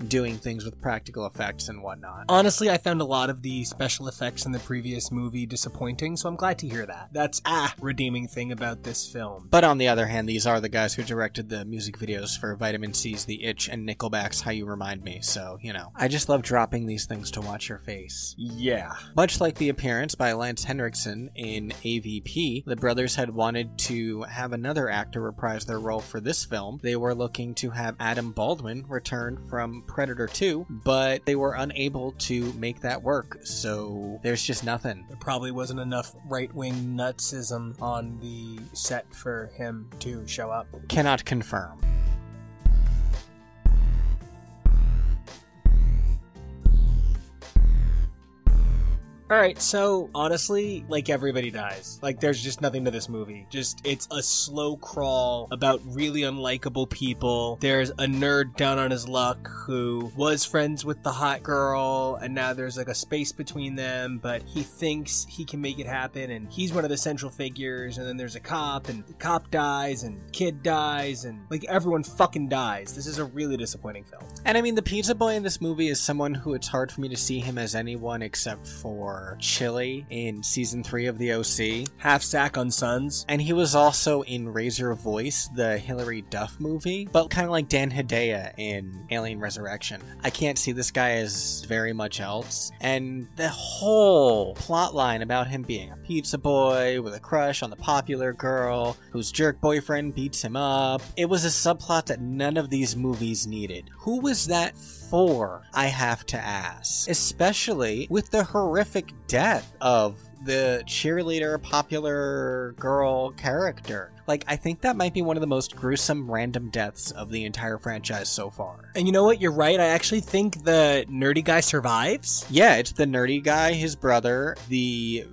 doing things with practical effects and whatnot. Honestly, I found a lot of the special effects in the previous movie disappointing, so I'm glad to hear that. That's a redeeming thing about this film. But on the other hand, these are the guys who directed the music videos for Vitamin C's The Itch and Nickelback's How You Remind Me, so, I just love dropping these things to watch your face. Yeah. Much like the appearance by Lance Henriksen in AVP, the brothers had wanted to have another actor reprise their role for this film. They were looking to have Adam Baldwin return from Predator 2, but they were unable to make that work, so there's just nothing. There probably wasn't enough right-wing nutsism on the set for him to show up. Cannot confirm. Alright, so honestly, everybody dies. There's just nothing to this movie. It's a slow crawl about really unlikable people. There's a nerd down on his luck who was friends with the hot girl, and now there's a space between them, but he thinks he can make it happen, and he's one of the central figures, and then there's a cop, and the cop dies, and kid dies, and everyone fucking dies. This is a really disappointing film. And the pizza boy in this movie is someone who it's hard for me to see him as anyone except for Chili in season 3 of the OC. Half sack on Sons. And he was also in Razor Voice, the Hilary Duff movie, but kind of like Dan Hedaya in Alien Resurrection. I can't see this guy as very much else. And the whole plot line about him being a pizza boy with a crush on the popular girl whose jerk boyfriend beats him up, it was a subplot that none of these movies needed. Who was that for, I have to ask? Especially with the horrific death of the cheerleader, popular girl character. Like, I think that might be one of the most gruesome random deaths of the entire franchise so far. And you know what? You're right. I actually think the nerdy guy survives. Yeah, it's the nerdy guy, his brother, the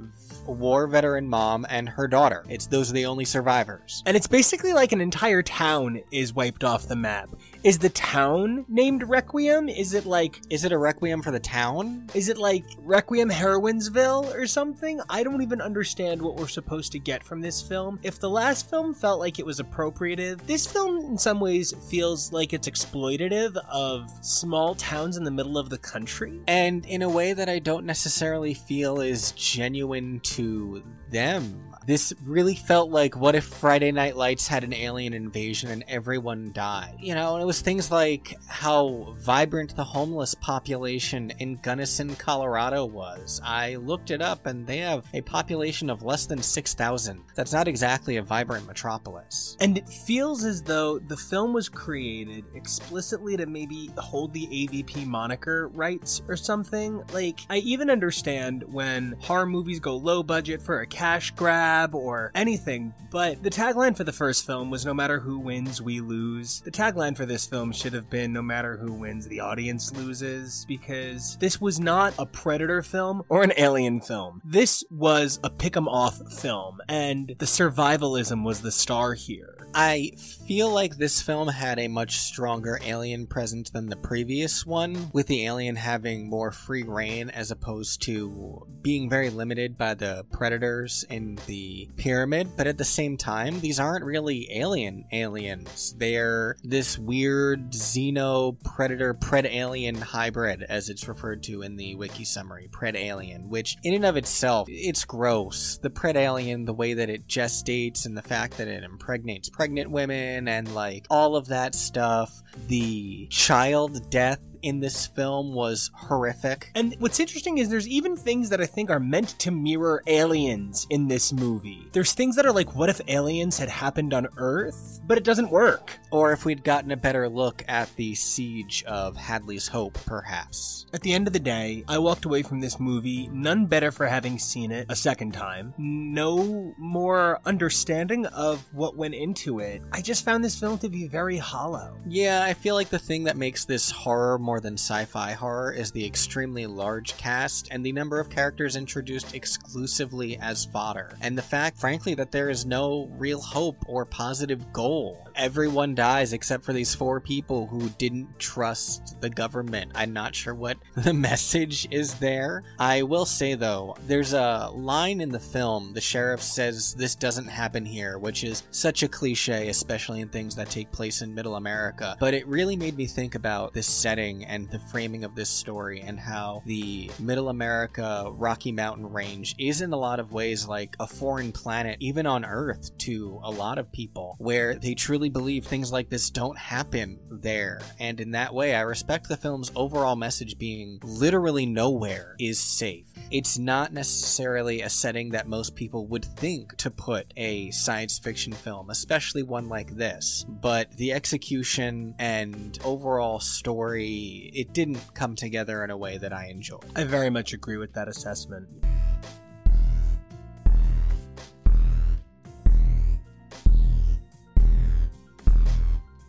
war veteran mom, and her daughter. Those are the only survivors. And it's basically like an entire town is wiped off the map. Is the town named Requiem? Is it a Requiem for the town? Is it like Requiem Heroinsville or something? I don't even understand what we're supposed to get from this film. If the last film felt like it was appropriative, this film in some ways feels like it's exploitative of small towns in the middle of the country. And in a way that I don't necessarily feel is genuine to them. This really felt like, what if Friday Night Lights had an alien invasion and everyone died? You know, and it was things like how vibrant the homeless population in Gunnison, Colorado was. I looked it up and they have a population of less than 6,000. That's not exactly a vibrant metropolis. And it feels as though the film was created explicitly to maybe hold the AVP moniker rights or something. Like, I even understand when horror movies go low budget for a cash grab or anything, but the tagline for the first film was no matter who wins, we lose. The tagline for this film should have been no matter who wins, the audience loses, because this was not a Predator film or an Alien film. This was a pick 'em off film, and the survivalism was the star here. I feel like this film had a much stronger alien presence than the previous one, with the alien having more free reign as opposed to being very limited by the predators in the pyramid. But at the same time, these aren't really aliens. They're this weird xeno-predator pred-alien hybrid, as it's referred to in the wiki summary, pred-alien, which in and of itself, it's gross. The pred-alien, the way that it gestates and the fact that it impregnates pregnant women and like all of that stuff. The child death in this film was horrific. And what's interesting is there's even things that I think are meant to mirror aliens in this movie. There's things that are like, what if aliens had happened on Earth? But it doesn't work. Or if we'd gotten a better look at the siege of Hadley's Hope, perhaps. At the end of the day, I walked away from this movie none better for having seen it a second time. No more understanding of what went into it. I just found this film to be very hollow. Yeah, I feel like the thing that makes this horror more than sci-fi horror is the extremely large cast and the number of characters introduced exclusively as fodder. And the fact, frankly, that there is no real hope or positive goal. Everyone dies except for these 4 people who didn't trust the government. I'm not sure what the message is there. I will say, though, there's a line in the film, the sheriff says, "This doesn't happen here," which is such a cliche, especially in things that take place in Middle America. But it really made me think about this setting and the framing of this story and how the Middle America Rocky Mountain range is in a lot of ways like a foreign planet, even on Earth, to a lot of people, where they truly believe things like this don't happen there. And in that way, I respect the film's overall message being literally nowhere is safe. It's not necessarily a setting that most people would think to put a science fiction film, especially one like this. But the execution and overall story, it didn't come together in a way that I enjoyed. I very much agree with that assessment.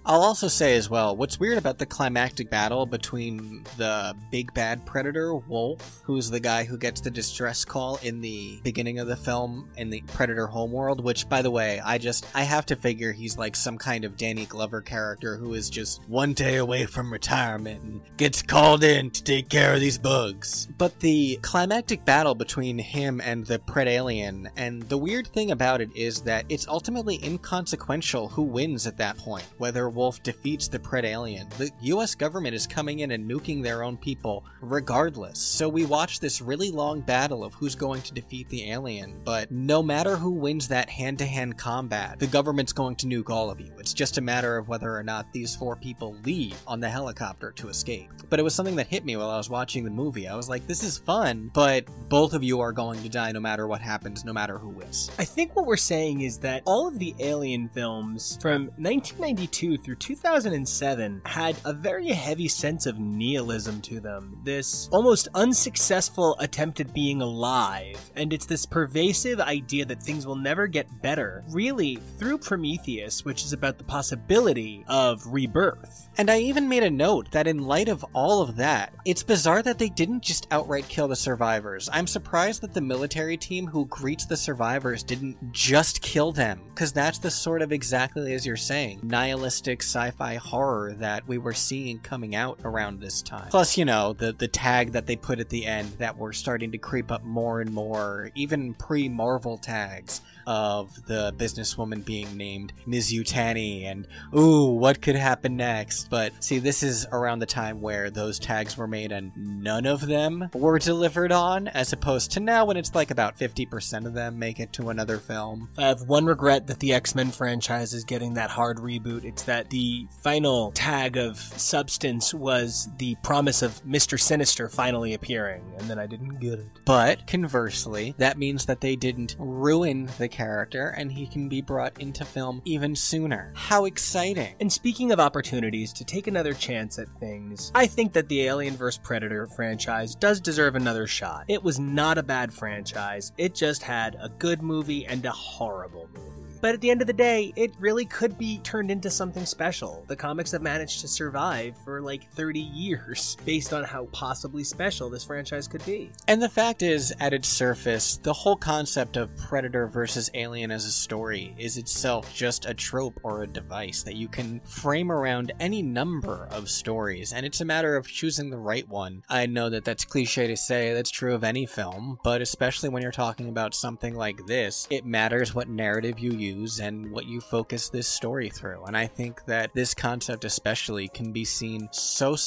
I'll also say as well, what's weird about the climactic battle between the big bad predator, Wolf, who's the guy who gets the distress call in the beginning of the film in the Predator Homeworld, which, by the way, I have to figure he's like some kind of Danny Glover character who is just one day away from retirement and gets called in to take care of these bugs. But the climactic battle between him and the Pred-alien, and the weird thing about it is that it's ultimately inconsequential who wins at that point, whether Wolf defeats the Pred-alien. The US government is coming in and nuking their own people regardless. So we watch this really long battle of who's going to defeat the alien, but no matter who wins that hand-to-hand combat, the government's going to nuke all of you. It's just a matter of whether or not these 4 people leave on the helicopter to escape. But it was something that hit me while I was watching the movie. I was like, this is fun, but both of you are going to die no matter what happens, no matter who wins. I think what we're saying is that all of the Alien films from 1992 through 2007 had a very heavy sense of nihilism to them. This almost unsuccessful attempt at being alive, and it's this pervasive idea that things will never get better, really through Prometheus, which is about the possibility of rebirth. And I even made a note that in light of all of that, it's bizarre that they didn't just outright kill the survivors. I'm surprised that the military team who greets the survivors didn't just kill them, because that's the sort of, exactly as you're saying, nihilistic sci-fi horror that we were seeing coming out around this time. Plus, you know, the tag that they put at the end that were starting to creep up more and more, even pre-Marvel tags, of the businesswoman being named Ms. Yutani, and ooh, what could happen next? But see, this is around the time where those tags were made and none of them were delivered on, as opposed to now when it's like about 50% of them make it to another film. I have one regret that the X-Men franchise is getting that hard reboot. It's that the final tag of substance was the promise of Mr. Sinister finally appearing, and then I didn't get it. But conversely, that means that they didn't ruin the character and he can be brought into film even sooner. How exciting. And speaking of opportunities to take another chance at things, I think that the Alien vs. Predator franchise does deserve another shot. It was not a bad franchise, it just had a good movie and a horrible movie. But at the end of the day, it really could be turned into something special. The comics have managed to survive for like 30 years based on how possibly special this franchise could be. And the fact is, at its surface, the whole concept of Predator versus Alien as a story is itself just a trope or a device that you can frame around any number of stories, and it's a matter of choosing the right one. I know that that's cliche to say, that's true of any film, but especially when you're talking about something like this, it matters what narrative you use and what you focus this story through. And I think that this concept especially can be seen so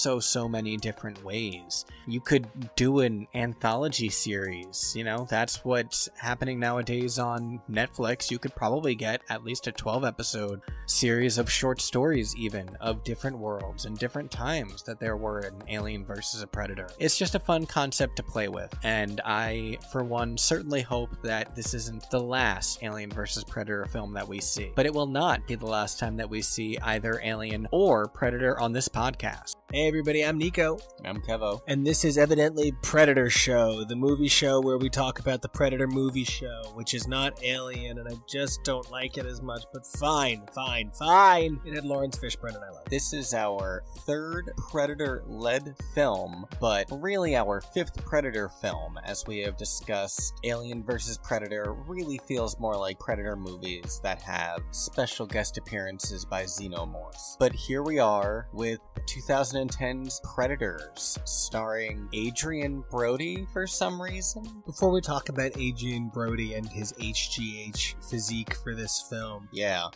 many different ways. You could do an anthology series, you know, that's what's happening nowadays on Netflix. You could probably get at least a 12-episode series of short stories even, of different worlds and different times that there were in Alien versus a Predator. It's just a fun concept to play with, and I, for one, certainly hope that this isn't the last Alien versus Predator film that we see. But it will not be the last time that we see either Alien or Predator on this podcast. Hey everybody, I'm Nico. I'm Kevo. And this is evidently Predator Show, the movie show where we talk about the Predator movie show, which is not Alien, and I just don't like it as much, but fine. It had Lawrence Fishburne, and I love it. This is our third Predator-led film, but really our fifth Predator film. As we have discussed, Alien vs. Predator really feels more like Predator movies that have special guest appearances by xenomorphs. But here we are with 2010's Predators, starring Adrian Brody for some reason. Before we talk about Adrian Brody and his HGH physique for this film,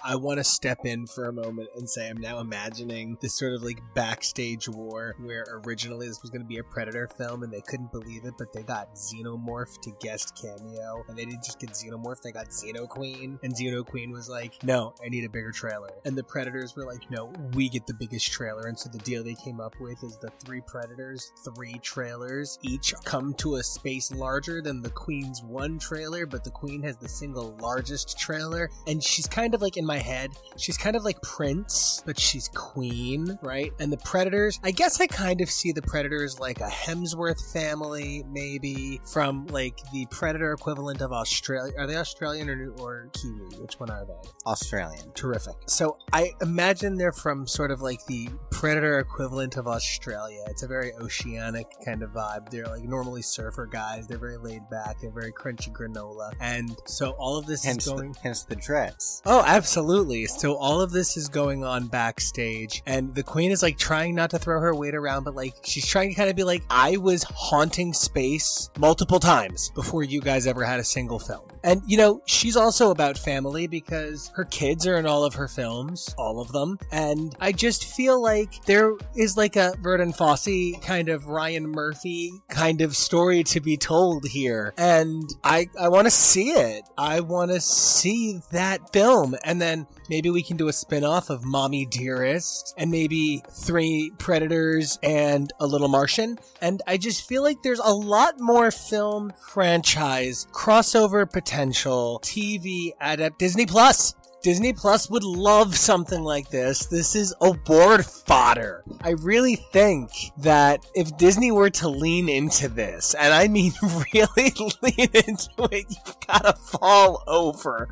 I want to step in for a moment and say I'm now imagining this sort of like backstage war where originally this was going to be a Predator film and they couldn't believe it, but they got Xenomorph to guest cameo, and they didn't just get Xenomorph, they got Xeno Queen, and Xeno Queen was like, no, I need a bigger trailer. And the Predators were like, no, we get the biggest trailer. And so the deal they came up with is the 3 Predators, 3 trailers, each come to a space larger than the Queen's 1 trailer, but the Queen has the single largest trailer. And she's kind of like, in my head, she's kind of like Prince, but she's Queen, right? And the Predators, I guess I kind of see the Predators like a Hemsworth family, maybe, from like the Predator equivalent of Australia. Are they Australian or Kiwi? Which one are they? Australian. Terrific. So I imagine they're from sort of like the Predator equivalent of Australia. It's a very oceanic kind of vibe. They're like normally surfer guys. They're very laid back. They're very crunchy granola. And so all of this is going... Hence the dress. Oh, absolutely. So all of this is going on backstage. And the Queen is like trying not to throw her weight around, but like she's trying to kind of be like, I was haunting space multiple times before you guys ever had a single film. And, you know, she's also about family because her kids are in all of her films, all of them. And I just feel like there is like a Vernon Fosse kind of Ryan Murphy kind of story to be told here. And I want to see it. I want to see that film. And then maybe we can do a spin-off of Mommy Dearest and maybe 3 Predators and a Little Martian. And I just feel like there's a lot more film franchise crossover potential TV adapt Disney Plus. Disney Plus would love something like this. This is award fodder. I really think that if Disney were to lean into this, and I mean really lean into it, you've gotta fall over.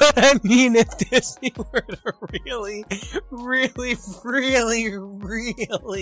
But I mean, if Disney were to really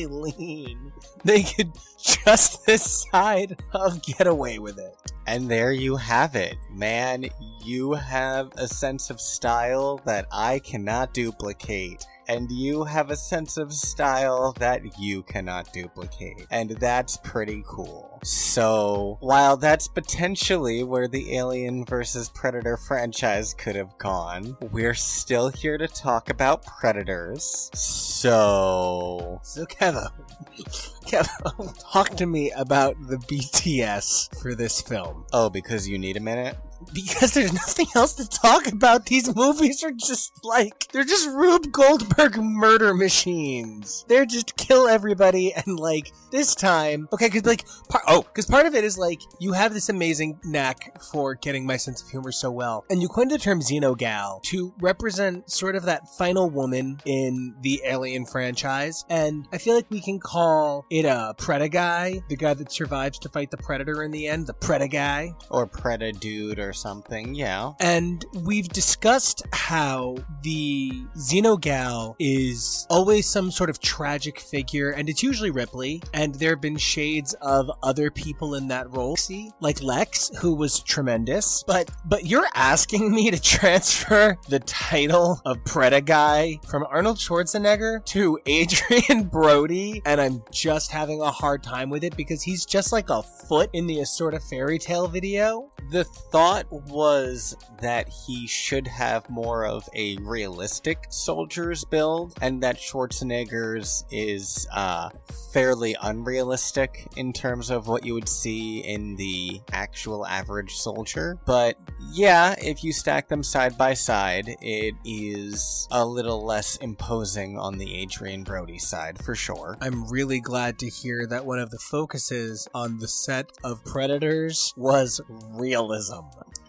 lean, they could just decide of get away with it. And there you have it. Man, you have a sense of style that I cannot duplicate. And you have a sense of style that you cannot duplicate. And that's pretty cool. So, while that's potentially where the Alien vs. Predator franchise could have gone, we're still here to talk about Predators. So Kevo, talk to me about the BTS for this film. Oh, because you need a minute? Because there's nothing else to talk about. These movies are just like, they're just Rube Goldberg murder machines. They're just kill everybody, and like, this time, okay, because like, part of it is like, you have this amazing knack for getting my sense of humor so well, and you coined the term Xenogal to represent sort of that final woman in the Alien franchise, and I feel like we can call it a Preda guy, the guy that survives to fight the Predator in the end, the Preda guy. Or Preda dude or something, yeah. And we've discussed how the Xenogal is always some sort of tragic figure, and it's usually Ripley, and there have been shades of other people in that role, like Lex, who was tremendous, but you're asking me to transfer the title of Preda guy from Arnold Schwarzenegger to Adrian Brody, and I'm just having a hard time with it because he's just like a foot in the Assorta Fairy Tale video. The thought was that he should have more of a realistic soldier's build, and that Schwarzenegger's is fairly unrealistic in terms of what you would see in the actual average soldier. But yeah, if you stack them side by side, it is a little less imposing on the Adrian Brody side, for sure. I'm really glad to hear that one of the focuses on the set of Predators was realism.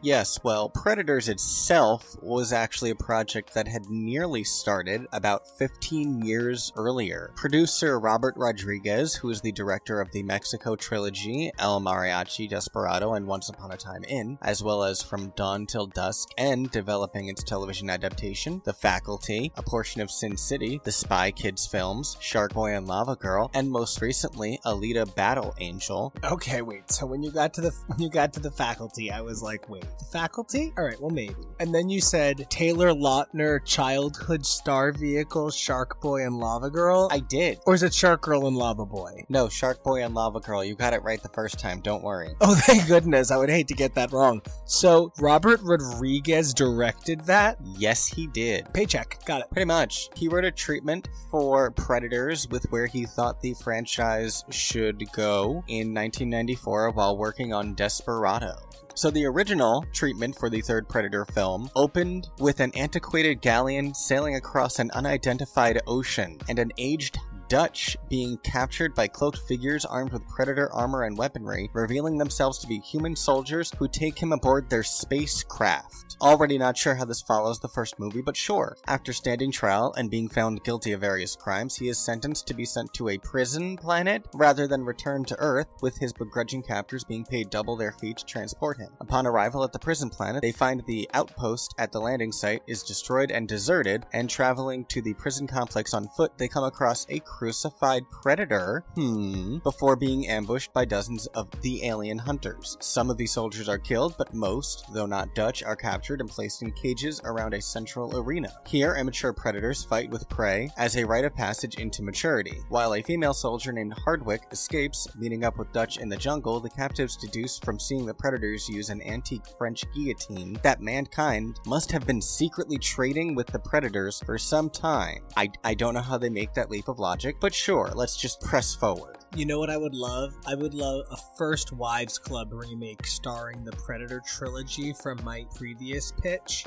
Yes, well, Predators itself was actually a project that had nearly started about 15 years earlier. Producer Robert Rodriguez, who is the director of the Mexico trilogy, El Mariachi, Desperado, and Once Upon a Time In, as well as From Dawn Till Dusk, and developing its television adaptation, The Faculty, a portion of Sin City, the Spy Kids films, Shark Boy and Lava Girl, and most recently, Alita Battle Angel. Okay, wait, so when you got to the Faculty, I was like, wait, the Faculty? Alright, well maybe. And then you said Taylor Lautner childhood star vehicle Shark Boy and Lava Girl? I did. Or is it Shark Girl and Lava Boy? No, Shark Boy and Lava Girl. You got it right the first time, don't worry. Oh, thank goodness. I would hate to get that wrong. So, Robert Rodriguez directed that? Yes, he did. Paycheck. Got it. Pretty much. He wrote a treatment for Predators with where he thought the franchise should go in 1994 while working on Desperado. So the original treatment for the third Predator film opened with an antiquated galleon sailing across an unidentified ocean and an aged Dutch being captured by cloaked figures armed with Predator armor and weaponry, revealing themselves to be human soldiers who take him aboard their spacecraft. Already not sure how this follows the first movie, but sure. After standing trial and being found guilty of various crimes, he is sentenced to be sent to a prison planet rather than return to Earth, with his begrudging captors being paid double their fee to transport him. Upon arrival at the prison planet, they find the outpost at the landing site is destroyed and deserted, and traveling to the prison complex on foot, they come across a crucified Predator, before being ambushed by dozens of the alien hunters. Some of the soldiers are killed, but most, though not Dutch, are captured and placed in cages around a central arena. Here, immature predators fight with prey as a rite of passage into maturity. While a female soldier named Hardwick escapes, meeting up with Dutch in the jungle, the captives deduce from seeing the predators use an antique French guillotine that mankind must have been secretly trading with the predators for some time. I don't know how they make that leap of logic, tragic, but sure, let's just press forward. You know what I would love? I would love a First Wives Club remake starring the Predator trilogy from my previous pitch.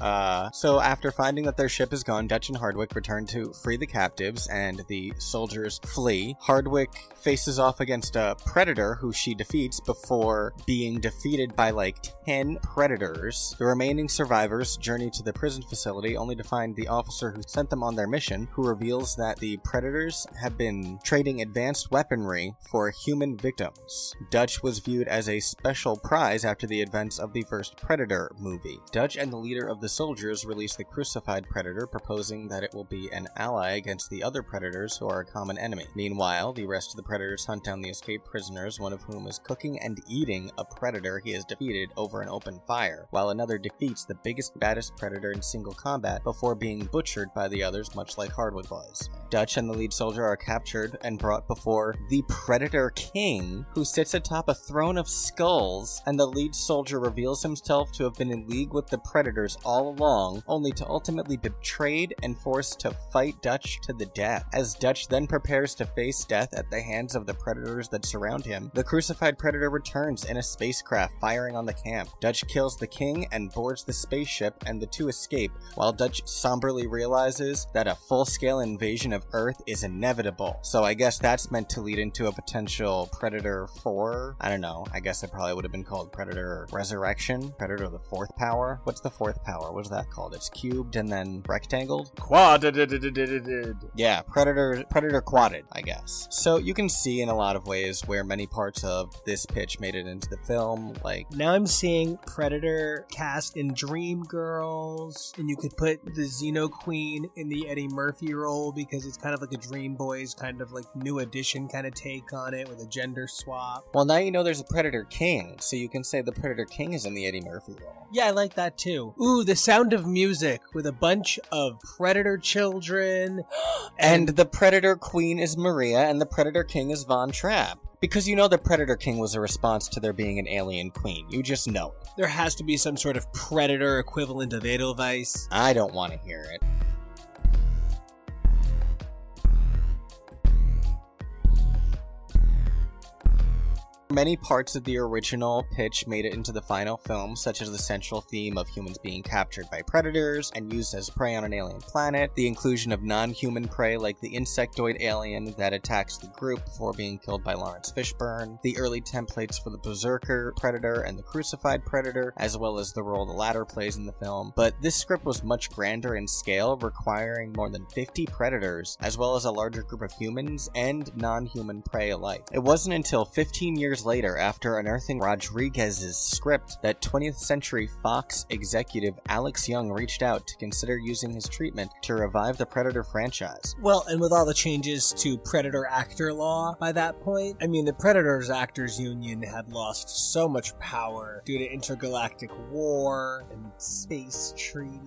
So after finding that their ship is gone, Dutch and Hardwick return to free the captives, and the soldiers flee. Hardwick faces off against a Predator who she defeats before being defeated by like 10 Predators. The remaining survivors journey to the prison facility only to find the officer who sent them on their mission, who reveals that the Predators have been trading advanced weaponry for human victims. Dutch was viewed as a special prize after the events of the first Predator movie. Dutch and the leader of the soldiers release the crucified Predator, proposing that it will be an ally against the other Predators who are a common enemy. Meanwhile, the rest of the Predators hunt down the escaped prisoners, one of whom is cooking and eating a Predator he has defeated over an open fire, while another defeats the biggest, baddest Predator in single combat before being butchered by the others, much like Hardwick was. Dutch and the lead soldier are captured and brought before the Predator King, who sits atop a throne of skulls, and the lead soldier reveals himself to have been in league with the Predators all along, only to ultimately be betrayed and forced to fight Dutch to the death. As Dutch then prepares to face death at the hands of the Predators that surround him, the crucified Predator returns in a spacecraft, firing on the camp. Dutch kills the king and boards the spaceship, and the two escape, while Dutch somberly realizes that a full-scale invasion of Earth is inevitable. So I guess that's meant to lead into a potential Predator 4. I don't know. I guess it probably would have been called Predator Resurrection. Predator the fourth power. What's the fourth power? What is that called? It's cubed and then rectangled? Yeah, Predator quadded, I guess. So you can see in a lot of ways where many parts of this pitch made it into the film. Like, now I'm seeing Predator cast in Dreamgirls, and you could put the Xeno Queen in the Eddie Murphy role because it's kind of like a Dream Boys kind of like new edition kind of take on it with a gender swap. Well, now you know there's a Predator King, so you can say the Predator King is in the Eddie Murphy role. Yeah, I like that too. Ooh, The Sound of Music with a bunch of Predator children. And the Predator Queen is Maria, and the Predator King is Von Trapp. Because you know the Predator King was a response to there being an alien queen. You just know it. There has to be some sort of Predator equivalent of Edelweiss. I don't want to hear it. Many parts of the original pitch made it into the final film, such as the central theme of humans being captured by predators and used as prey on an alien planet, the inclusion of non-human prey like the insectoid alien that attacks the group before being killed by Lawrence Fishburne, the early templates for the Berserker Predator and the Crucified Predator, as well as the role the latter plays in the film. But this script was much grander in scale, requiring more than 50 predators, as well as a larger group of humans and non-human prey alike. It wasn't until 15 years later, after unearthing Rodriguez's script, that 20th Century Fox executive Alex Young reached out to consider using his treatment to revive the Predator franchise. Well, and with all the changes to Predator actor law by that point, I mean, the Predators Actors Union had lost so much power due to intergalactic war and space treaties.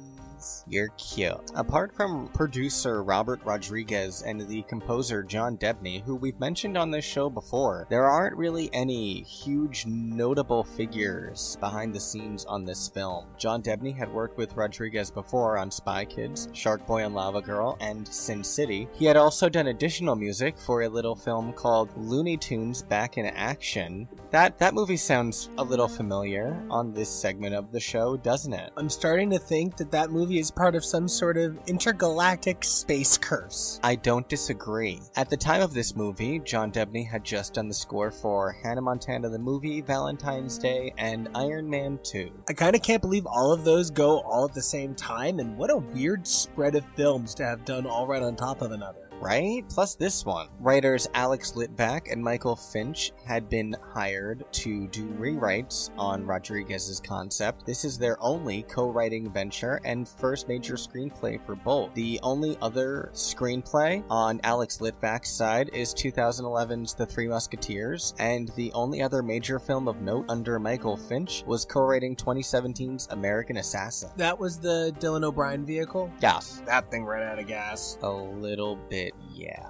You're cute. Apart from producer Robert Rodriguez and the composer John Debney, who we've mentioned on this show before, there aren't really any huge notable figures behind the scenes on this film. John Debney had worked with Rodriguez before on Spy Kids, Shark Boy and Lava Girl, and Sin City. He had also done additional music for a little film called Looney Tunes Back in Action. That movie sounds a little familiar on this segment of the show, doesn't it? I'm starting to think that movie is part of some sort of intergalactic space curse. I don't disagree. At the time of this movie, John Debney had just done the score for Hannah Montana the Movie, Valentine's Day, and Iron Man 2. I kind of can't believe all of those go all at the same time, and what a weird spread of films to have done all right on top of another. Right? Plus this one. Writers Alex Litvak and Michael Finch had been hired to do rewrites on Rodriguez's concept. This is their only co-writing venture and first major screenplay for both. The only other screenplay on Alex Litvak's side is 2011's The Three Musketeers, and the only other major film of note under Michael Finch was co-writing 2017's American Assassin. That was the Dylan O'Brien vehicle? Yes. That thing ran out of gas. A little bit, yeah.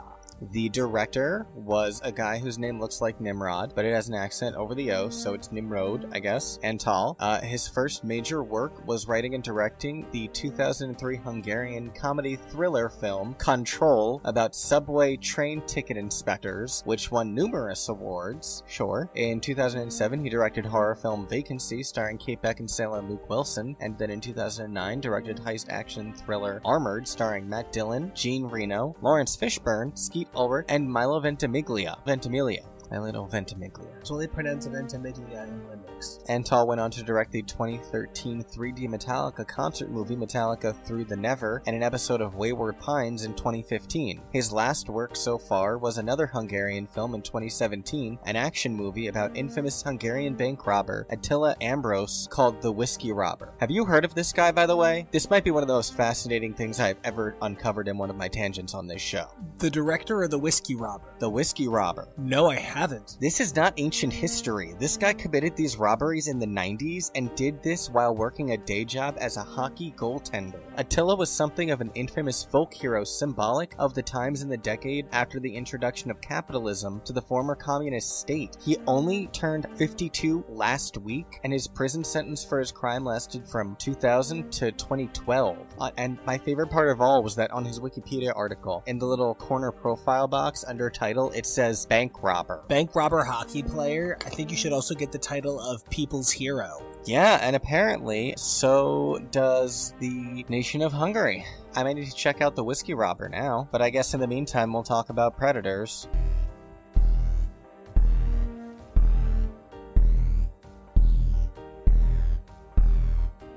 The director was a guy whose name looks like Nimrod, but it has an accent over the O, so it's Nimrod, I guess, and tall. His first major work was writing and directing the 2003 Hungarian comedy thriller film Control about subway train ticket inspectors, which won numerous awards. Sure. In 2007, he directed horror film Vacancy, starring Kate Beckinsale and Luke Wilson, and then in 2009, directed heist action thriller Armored, starring Matt Dillon, Jean Reno, Lawrence Fishburne, Skeet Ulrich, and Milo Ventimiglia. My little Ventimiglia. So they pronounce Ventimiglia in Linux. Antal went on to direct the 2013 3D Metallica concert movie Metallica Through the Never and an episode of Wayward Pines in 2015. His last work so far was another Hungarian film in 2017, an action movie about infamous Hungarian bank robber Attila Ambros called The Whiskey Robber. Have you heard of this guy, by the way? This might be one of the most fascinating things I've ever uncovered in one of my tangents on this show. The director or the Whiskey Robber? The Whiskey Robber. No, I haven't. This is not ancient history. This guy committed these robberies in the 90s and did this while working a day job as a hockey goaltender. Attila was something of an infamous folk hero symbolic of the times in the decade after the introduction of capitalism to the former communist state. He only turned 52 last week, and his prison sentence for his crime lasted from 2000 to 2012. And my favorite part of all was that on his Wikipedia article, in the little corner profile box under title, it says bank robber. Bank robber hockey player? I think you should also get the title of People's Hero. Yeah, and apparently so does the nation of Hungary. I might need to check out the Whiskey Robber now, but I guess in the meantime we'll talk about Predators.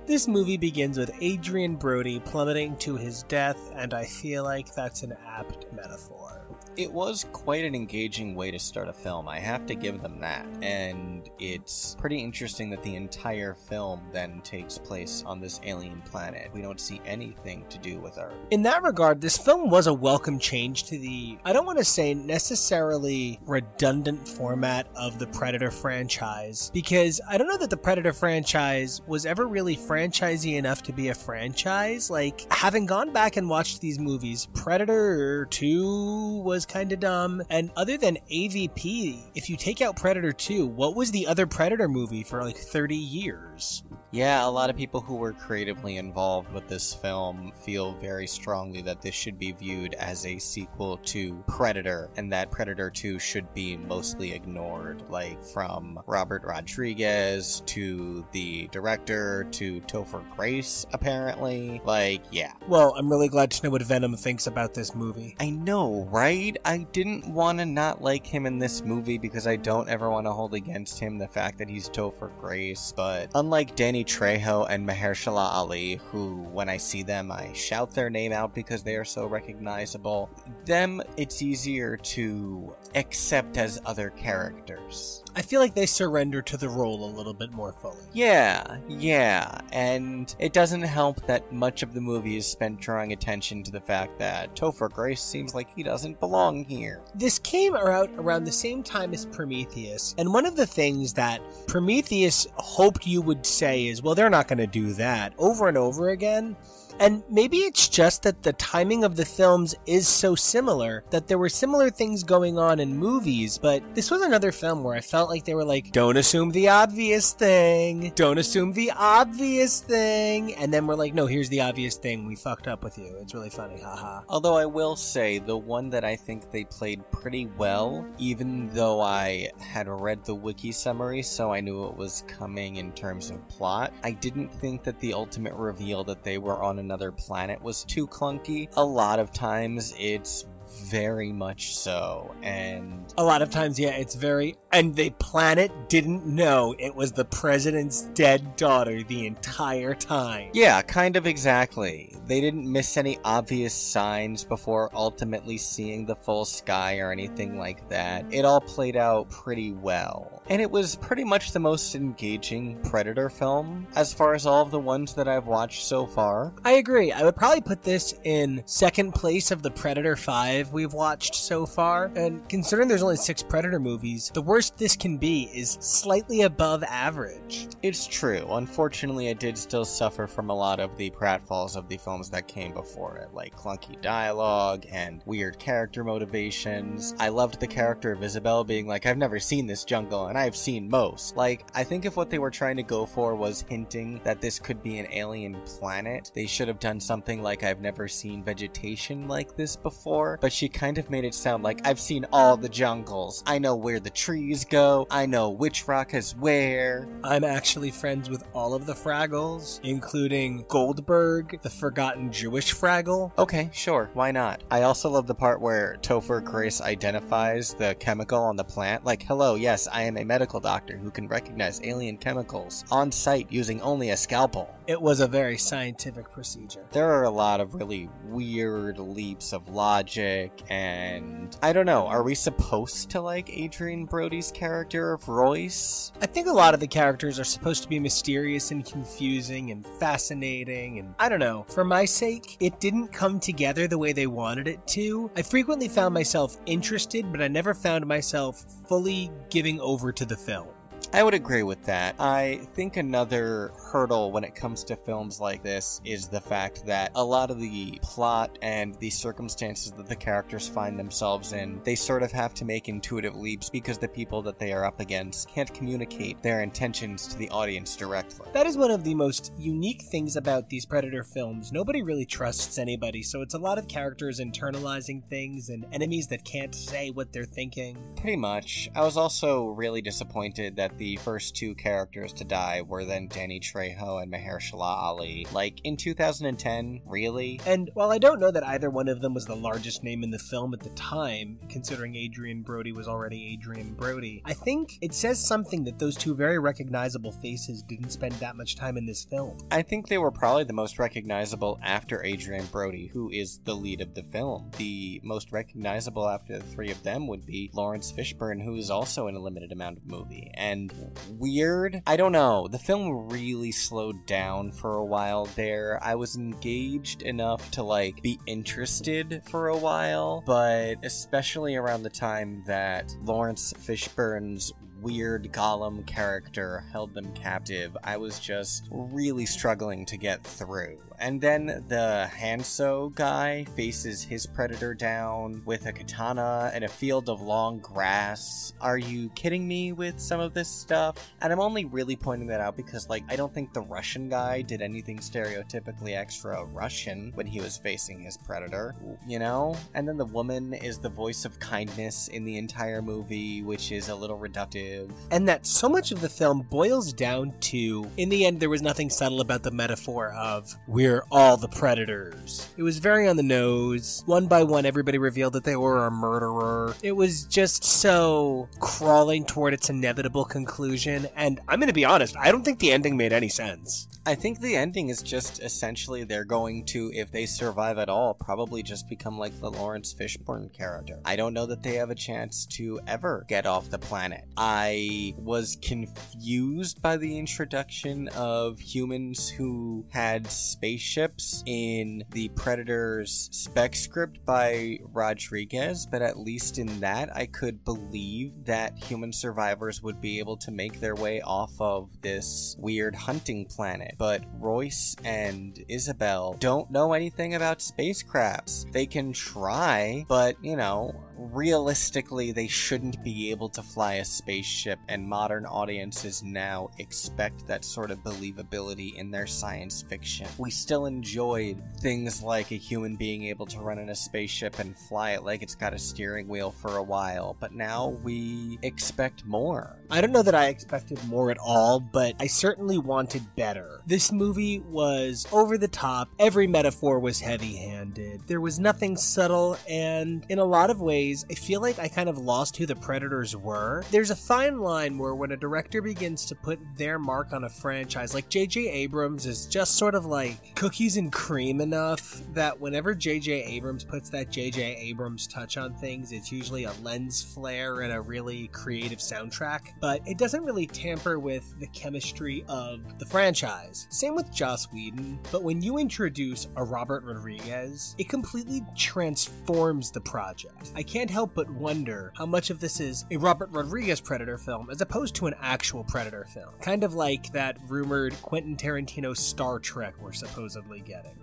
This movie begins with Adrian Brody plummeting to his death, and I feel like that's an apt metaphor. It was quite an engaging way to start a film, I have to give them that. And it's pretty interesting that the entire film then takes place on this alien planet. We don't see anything to do with Earth. In that regard, this film was a welcome change to the, I don't want to say necessarily redundant format of the Predator franchise, because I don't know that the Predator franchise was ever really franchisey enough to be a franchise. Like, having gone back and watched these movies, Predator 2 was kind of dumb, and other than AVP, if you take out Predator 2, what was the other Predator movie for like 30 years? Yeah, a lot of people who were creatively involved with this film feel very strongly that this should be viewed as a sequel to Predator, and that Predator 2 should be mostly ignored, like from Robert Rodriguez to the director to Topher Grace, apparently. Like, yeah. Well, I'm really glad to know what Venom thinks about this movie. I know, right? I didn't want to not like him in this movie because I don't ever want to hold against him the fact that he's Topher Grace, but unlike Danny Trejo and Mahershala Ali, who, when I see them, I shout their name out because they are so recognizable, them, it's easier to accept as other characters. I feel like they surrender to the role a little bit more fully. Yeah, and it doesn't help that much of the movie is spent drawing attention to the fact that Topher Grace seems like he doesn't belong here. This came out around the same time as Prometheus, and one of the things that Prometheus hoped you would say is, well, they're not going to do that, over and over again. And maybe it's just that the timing of the films is so similar that there were similar things going on in movies, but this was another film where I felt like they were like, don't assume the obvious thing, don't assume the obvious thing, and then we're like, no, here's the obvious thing, we fucked up with you, it's really funny, haha. Although I will say, the one that I think they played pretty well, even though I had read the wiki summary so I knew it was coming in terms of plot, I didn't think that the ultimate reveal that they were on another planet was too clunky. A lot of times it's very much so, and a lot of times, yeah, it's very, and the planet didn't know it was the president's dead daughter the entire time. Yeah, kind of exactly. They didn't miss any obvious signs before ultimately seeing the full sky or anything like that. It all played out pretty well. And it was pretty much the most engaging Predator film as far as all of the ones that I've watched so far. I agree. I would probably put this in second place of the Predator 5 we've watched so far. And considering there's only 6 Predator movies, the worst this can be is slightly above average. It's true. Unfortunately, it did still suffer from a lot of the pratfalls of the films that came before it, like clunky dialogue and weird character motivations. I loved the character of Isabel being like, I've never seen this jungle, and I've seen most. Like, I think if what they were trying to go for was hinting that this could be an alien planet, they should have done something like, I've never seen vegetation like this before, but she kind of made it sound like, I've seen all the jungles. I know where the trees go. I know which rock is where. I'm actually friends with all of the Fraggles, including Goldberg, the forgotten Jewish Fraggle. Okay, sure, why not? I also love the part where Topher Grace identifies the chemical on the plant. Like, hello, yes, I am a medical doctor who can recognize alien chemicals on site using only a scalpel. It was a very scientific procedure. There are a lot of really weird leaps of logic, and I don't know, are we supposed to like Adrian Brody's character of Royce? I think a lot of the characters are supposed to be mysterious and confusing and fascinating, and I don't know. For my sake, it didn't come together the way they wanted it to. I frequently found myself interested, but I never found myself fully giving over to the film. I would agree with that. I think another hurdle when it comes to films like this is the fact that a lot of the plot and the circumstances that the characters find themselves in, they sort of have to make intuitive leaps because the people that they are up against can't communicate their intentions to the audience directly. That is one of the most unique things about these Predator films. Nobody really trusts anybody, so it's a lot of characters internalizing things and enemies that can't say what they're thinking. Pretty much. I was also really disappointed that the first 2 characters to die were then Danny Trejo and Mahershala Ali. Like, in 2010, really? And while I don't know that either one of them was the largest name in the film at the time, considering Adrian Brody was already Adrian Brody, I think it says something that those 2 very recognizable faces didn't spend that much time in this film. I think they were probably the most recognizable after Adrian Brody, who is the lead of the film. The most recognizable after the 3 of them would be Lawrence Fishburne, who is also in a limited amount of movie. And weird? I don't know. The film really slowed down for a while there. I was engaged enough to, like, be interested for a while, but especially around the time that Lawrence Fishburne's weird Gollum character held them captive, I was just really struggling to get through. And then the Hanso guy faces his predator down with a katana in a field of long grass. Are you kidding me with some of this stuff? And I'm only really pointing that out because, like, I don't think the Russian guy did anything stereotypically extra Russian when he was facing his predator, you know? And then the woman is the voice of kindness in the entire movie, which is a little reductive. And that so much of the film boils down to, in the end, there was nothing subtle about the metaphor of, we're all the predators. It was very on the nose. One by one, everybody revealed that they were a murderer. It was just so crawling toward its inevitable conclusion, and I'm gonna be honest, I don't think the ending made any sense. I think the ending is just essentially they're going to, if they survive at all, probably just become like the Lawrence Fishburne character. I don't know that they have a chance to ever get off the planet. I was confused by the introduction of humans who had spaceships in the Predator's spec script by Rodriguez, but at least in that I could believe that human survivors would be able to make their way off of this weird hunting planet. But Royce and Isabel don't know anything about spacecrafts. They can try, but, you know, realistically, they shouldn't be able to fly a spaceship, and modern audiences now expect that sort of believability in their science fiction. We still enjoyed things like a human being able to run in a spaceship and fly it like it's got a steering wheel for a while, but now we expect more. I don't know that I expected more at all, but I certainly wanted better. This movie was over the top. Every metaphor was heavy-handed. There was nothing subtle, and in a lot of ways, ways, I feel like I kind of lost who the Predators were. There's a fine line where when a director begins to put their mark on a franchise, like J.J. Abrams is just sort of like cookies and cream enough that whenever J.J. Abrams puts that J.J. Abrams touch on things, it's usually a lens flare and a really creative soundtrack, but it doesn't really tamper with the chemistry of the franchise. Same with Joss Whedon, but when you introduce a Robert Rodriguez, it completely transforms the project. I can't help but wonder how much of this is a Robert Rodriguez Predator film as opposed to an actual Predator film. Kind of like that rumored Quentin Tarantino Star Trek we're supposedly getting.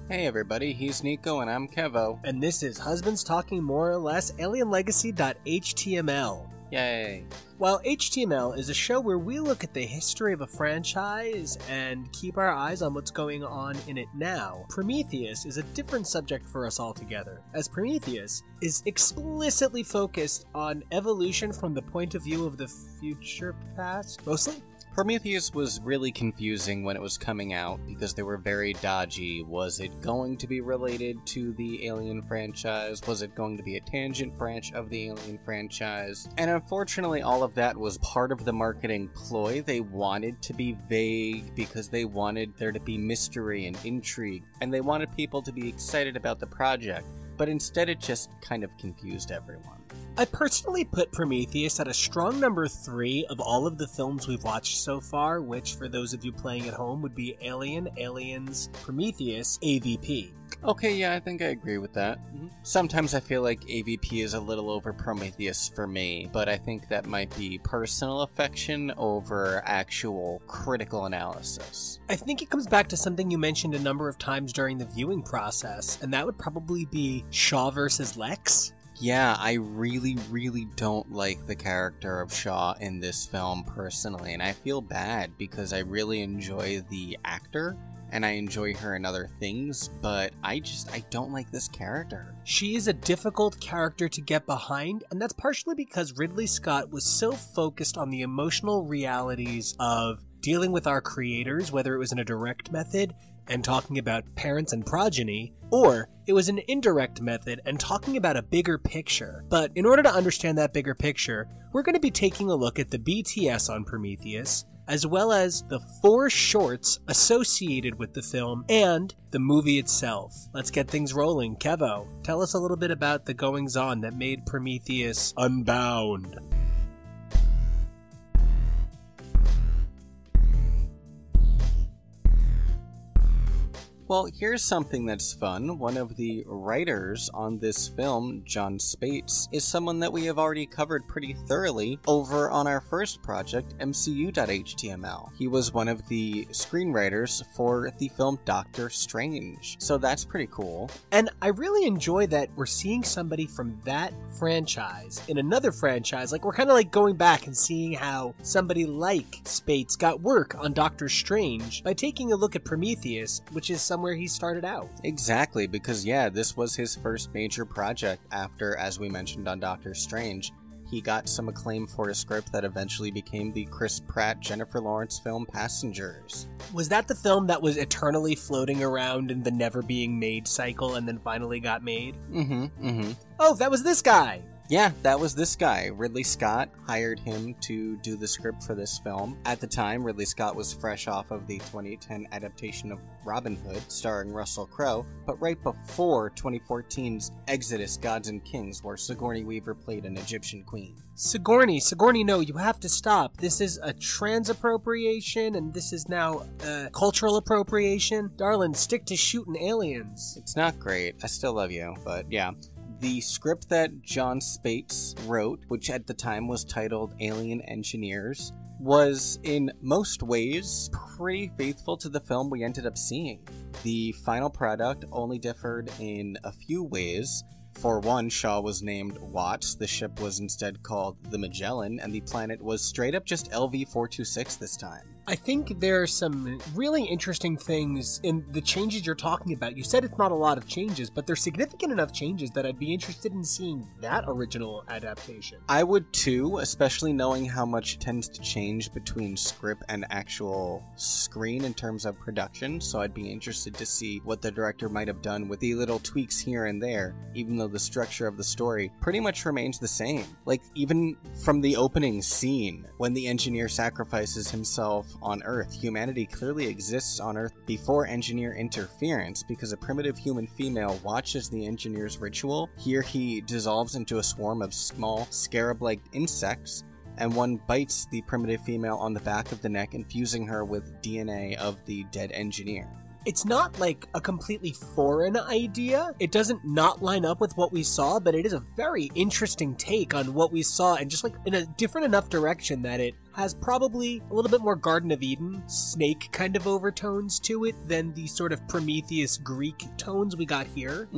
Hey everybody, he's Nico and I'm Kevo. And this is Husbands Talking More or Less AlienLegacy.html. Yay. While HTML is a show where we look at the history of a franchise and keep our eyes on what's going on in it now, Prometheus is a different subject for us altogether, as Prometheus is explicitly focused on evolution from the point of view of the future past, mostly? Prometheus was really confusing when it was coming out because they were very dodgy. Was it going to be related to the Alien franchise? Was it going to be a tangent branch of the Alien franchise? And unfortunately, all of that was part of the marketing ploy. They wanted to be vague because they wanted there to be mystery and intrigue, and they wanted people to be excited about the project. But instead it just kind of confused everyone. I personally put Prometheus at a strong number 3 of all of the films we've watched so far, which, for those of you playing at home, would be Alien, Aliens, Prometheus, AVP. Okay, yeah, I think I agree with that. Sometimes I feel like AVP is a little over Prometheus for me, but I think that might be personal affection over actual critical analysis. I think it comes back to something you mentioned a number of times during the viewing process, and that would probably be Shaw versus Lex. Yeah, I really don't like the character of Shaw in this film personally, and I feel bad because I really enjoy the actor and I enjoy her in other things, but I don't like this character. She is a difficult character to get behind, and that's partially because Ridley Scott was so focused on the emotional realities of dealing with our creators, whether it was in a direct method and talking about parents and progeny, or it was an indirect method and talking about a bigger picture. But in order to understand that bigger picture, we're going to be taking a look at the BTS on Prometheus, as well as the 4 shorts associated with the film and the movie itself. Let's get things rolling. Kevo, tell us a little bit about the goings-on that made Prometheus unbound. Well, here's something that's fun. One of the writers on this film, John Spates, is someone that we have already covered pretty thoroughly over on our first project, MCU.html. He was one of the screenwriters for the film Doctor Strange, so that's pretty cool. And I really enjoy that we're seeing somebody from that franchise in another franchise. Like, we're kind of like going back and seeing how somebody like Spates got work on Doctor Strange by taking a look at Prometheus, which is where he started out. Exactly, because yeah, this was his first major project after, as we mentioned on Doctor Strange, he got some acclaim for a script that eventually became the Chris Pratt, Jennifer Lawrence film Passengers. Was that the film that was eternally floating around in the never being made cycle and then finally got made? Oh, that was this guy! Yeah, that was this guy. Ridley Scott hired him to do the script for this film. At the time, Ridley Scott was fresh off of the 2010 adaptation of Robin Hood, starring Russell Crowe, but right before 2014's Exodus: Gods and Kings, where Sigourney Weaver played an Egyptian queen. Sigourney, no, you have to stop. This is a trans appropriation, and this is now cultural appropriation. Darling, stick to shooting aliens. It's not great. I still love you, but yeah. The script that John Spates wrote, which at the time was titled Alien Engineers, was in most ways pretty faithful to the film we ended up seeing. The final product only differed in a few ways. For one, Shaw was named Watts, the ship was instead called the Magellan, and the planet was straight up just LV-426 this time. I think there are some really interesting things in the changes you're talking about. You said it's not a lot of changes, but they're significant enough changes that I'd be interested in seeing that original adaptation. I would too, especially knowing how much tends to change between script and actual screen in terms of production, so I'd be interested to see what the director might have done with the little tweaks here and there, even though the structure of the story pretty much remains the same. Like, even from the opening scene, when the engineer sacrifices himself on Earth, humanity clearly exists on Earth before engineer interference, because a primitive human female watches the engineer's ritual. Here he dissolves into a swarm of small scarab-like insects, and one bites the primitive female on the back of the neck, infusing her with DNA of the dead engineer. It's not like a completely foreign idea. It doesn't not line up with what we saw, but it is a very interesting take on what we saw, and just like in a different enough direction that it has probably a little bit more Garden of Eden, Snake kind of overtones to it than the sort of Prometheus Greek tones we got here.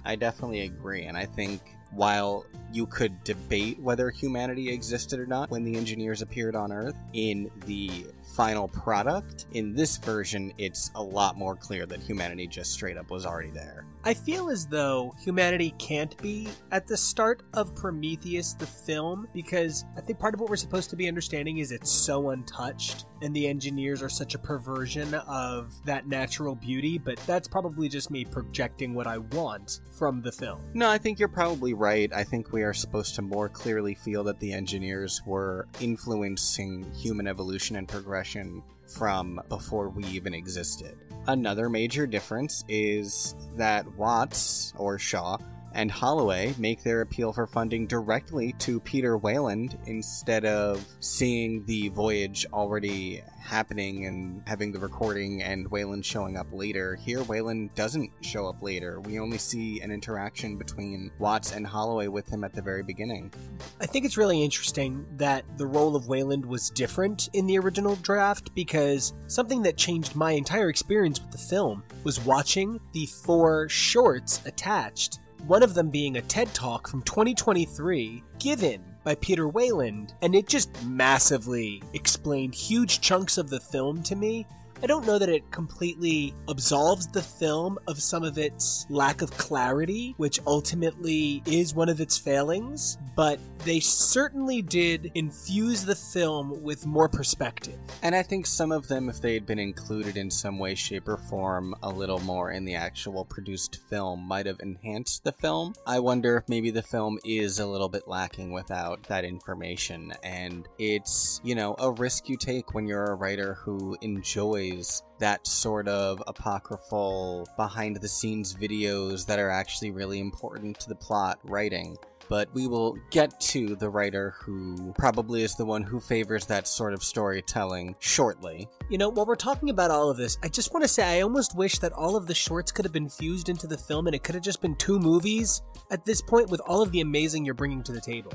I definitely agree, and I think while you could debate whether humanity existed or not when the engineers appeared on Earth in the final product, in this version it's a lot more clear that humanity just straight up was already there. I feel as though humanity can't be at the start of Prometheus the film, because I think part of what we're supposed to be understanding is it's so untouched and the engineers are such a perversion of that natural beauty, but that's probably just me projecting what I want from the film. No, I think you're probably right. I think we are supposed to more clearly feel that the engineers were influencing human evolution and progression from before we even existed. Another major difference is that Watts, or Shaw, and Holloway make their appeal for funding directly to Peter Weyland instead of seeing the voyage already happening and having the recording and Weyland showing up later. Here, Weyland doesn't show up later. We only see an interaction between Watts and Holloway with him at the very beginning. I think it's really interesting that the role of Weyland was different in the original draft, because something that changed my entire experience with the film was watching the 4 shorts attached, one of them being a TED Talk from 2023 given by Peter Weyland, and it just massively explained huge chunks of the film to me. I don't know that it completely absolves the film of some of its lack of clarity, which ultimately is one of its failings, but they certainly did infuse the film with more perspective. And I think some of them, if they had been included in some way, shape, or form a little more in the actual produced film, might have enhanced the film. I wonder if maybe the film is a little bit lacking without that information, and it's, you know, a risk you take when you're a writer who enjoys that sort of apocryphal behind-the-scenes videos that are actually really important to the plot writing. But we will get to the writer who probably is the one who favors that sort of storytelling shortly. You know, while we're talking about all of this, I just want to say I almost wish that all of the shorts could have been fused into the film and it could have just been 2 movies at this point with all of the amazing you're bringing to the table.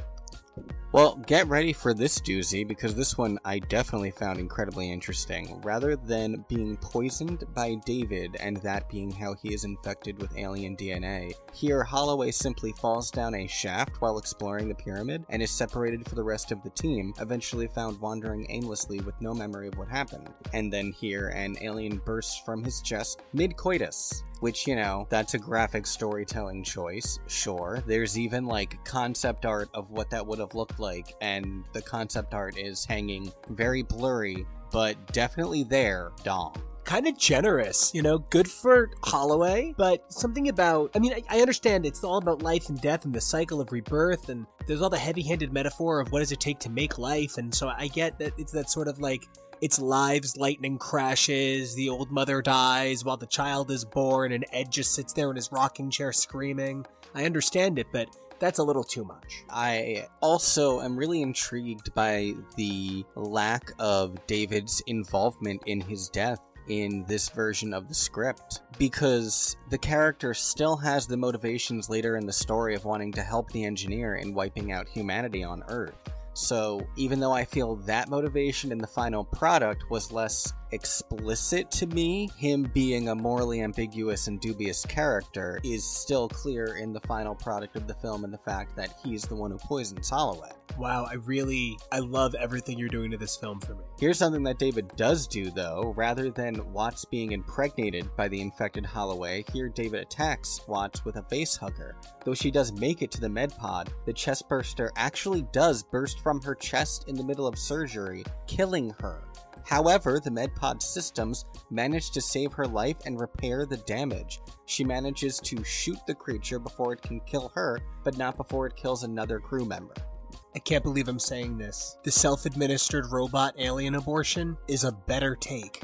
Well, get ready for this doozy, because this one I definitely found incredibly interesting. Rather than being poisoned by David and that being how he is infected with alien DNA, here Holloway simply falls down a shaft while exploring the pyramid and is separated for the rest of the team, eventually found wandering aimlessly with no memory of what happened. And then here an alien bursts from his chest mid-coitus. Which, you know, that's a graphic storytelling choice, sure. There's even, like, concept art of what that would have looked like, and the concept art is hanging very blurry, but definitely there, dong. Kind of generous, you know, good for Holloway, but something about, I mean, I understand it's all about life and death and the cycle of rebirth, and there's all the heavy-handed metaphor of what does it take to make life, and so I get that it's that sort of, like, it's lives, lightning crashes, the old mother dies while the child is born, and Ed just sits there in his rocking chair screaming. I understand it, but that's a little too much. I also am really intrigued by the lack of David's involvement in his death in this version of the script, because the character still has the motivations later in the story of wanting to help the engineer in wiping out humanity on Earth. So even though I feel that motivation in the final product was less explicit to me, him being a morally ambiguous and dubious character is still clear in the final product of the film and the fact that he's the one who poisons Holloway. Wow, I love everything you're doing to this film for me. Here's something that David does do, though. Rather than Watts being impregnated by the infected Holloway, here David attacks Watts with a face hugger. Though she does make it to the med pod, the chest burster actually does burst from her chest in the middle of surgery, killing her. However, the MedPod systems manage to save her life and repair the damage. She manages to shoot the creature before it can kill her, but not before it kills another crew member. I can't believe I'm saying this. The self-administered robot alien abortion is a better take.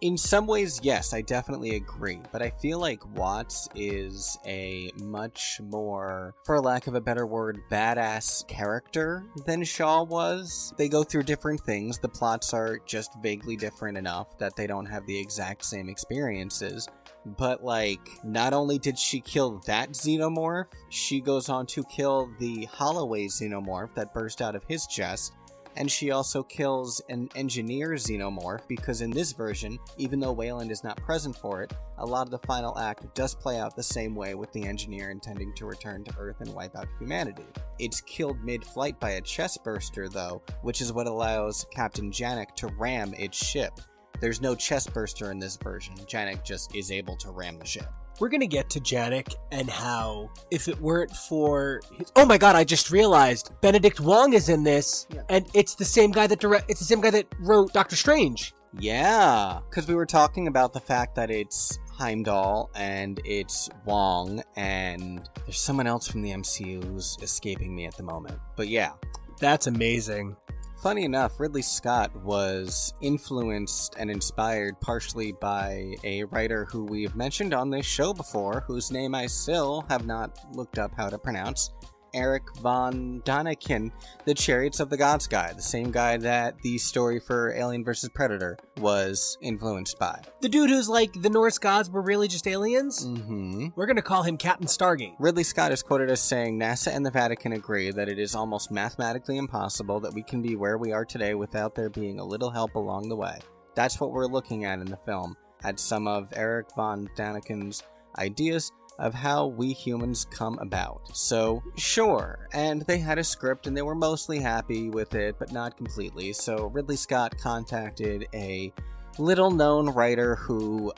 In some ways, yes, I definitely agree, but I feel like Watts is a much more, for lack of a better word, badass character than Shaw was. They go through different things, the plots are just vaguely different enough that they don't have the exact same experiences. But, like, not only did she kill that xenomorph, she goes on to kill the Holloway xenomorph that burst out of his chest, and she also kills an engineer xenomorph, because in this version, even though Wayland is not present for it, a lot of the final act does play out the same way with the engineer intending to return to Earth and wipe out humanity. It's killed mid-flight by a chest burster, though, which is what allows Captain Janek to ram its ship. There's no chest burster in this version. Janek just is able to ram the ship. We're gonna get to Janek and how, if it weren't for his... Oh my god, I just realized Benedict Wong is in this, and it's the same guy that wrote Doctor Strange. Yeah, because we were talking about the fact that it's Heimdall and it's Wong, and there's someone else from the MCU who's escaping me at the moment. But yeah. That's amazing. Funny enough, Ridley Scott was influenced and inspired partially by a writer who we've mentioned on this show before, whose name I still have not looked up how to pronounce, Eric von Daniken, the Chariots of the Gods guy, the same guy that the story for Alien vs. Predator was influenced by. The dude who's like, the Norse gods were really just aliens? Mm-hmm. We're gonna call him Captain Stargate. Ridley Scott is quoted as saying, NASA and the Vatican agree that it is almost mathematically impossible that we can be where we are today without there being a little help along the way. That's what we're looking at in the film, at some of Eric von Daniken's ideas of how we humans come about. So, sure, and they had a script and they were mostly happy with it, but not completely, so Ridley Scott contacted a little-known writer who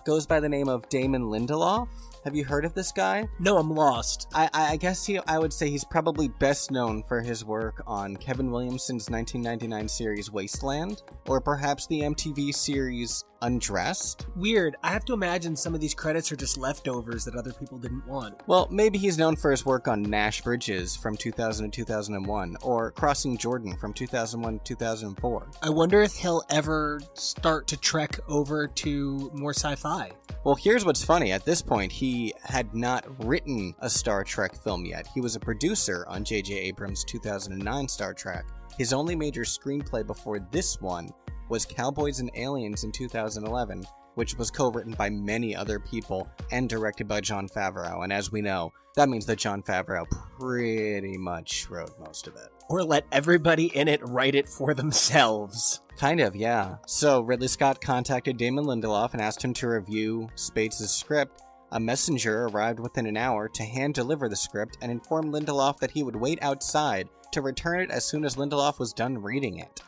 goes by the name of Damon Lindelof. Have you heard of this guy? No, I'm lost. I guess I would say he's probably best known for his work on Kevin Williamson's 1999 series Wasteland, or perhaps the MTV series Undressed. Weird. I have to imagine some of these credits are just leftovers that other people didn't want. Well, maybe he's known for his work on Nash Bridges from 2000 to 2001, or Crossing Jordan from 2001 to 2004. I wonder if he'll ever start to trek over to more sci-fi. Well, here's what's funny. At this point, he had not written a Star Trek film yet. He was a producer on J.J. Abrams' 2009 Star Trek. His only major screenplay before this one was Cowboys and Aliens in 2011, which was co-written by many other people and directed by Jon Favreau. And as we know, that means that Jon Favreau pretty much wrote most of it. Or let everybody in it write it for themselves. Kind of, yeah. So Ridley Scott contacted Damon Lindelof and asked him to review Spates' script. A messenger arrived within an hour to hand-deliver the script and inform Lindelof that he would wait outside to return it as soon as Lindelof was done reading it.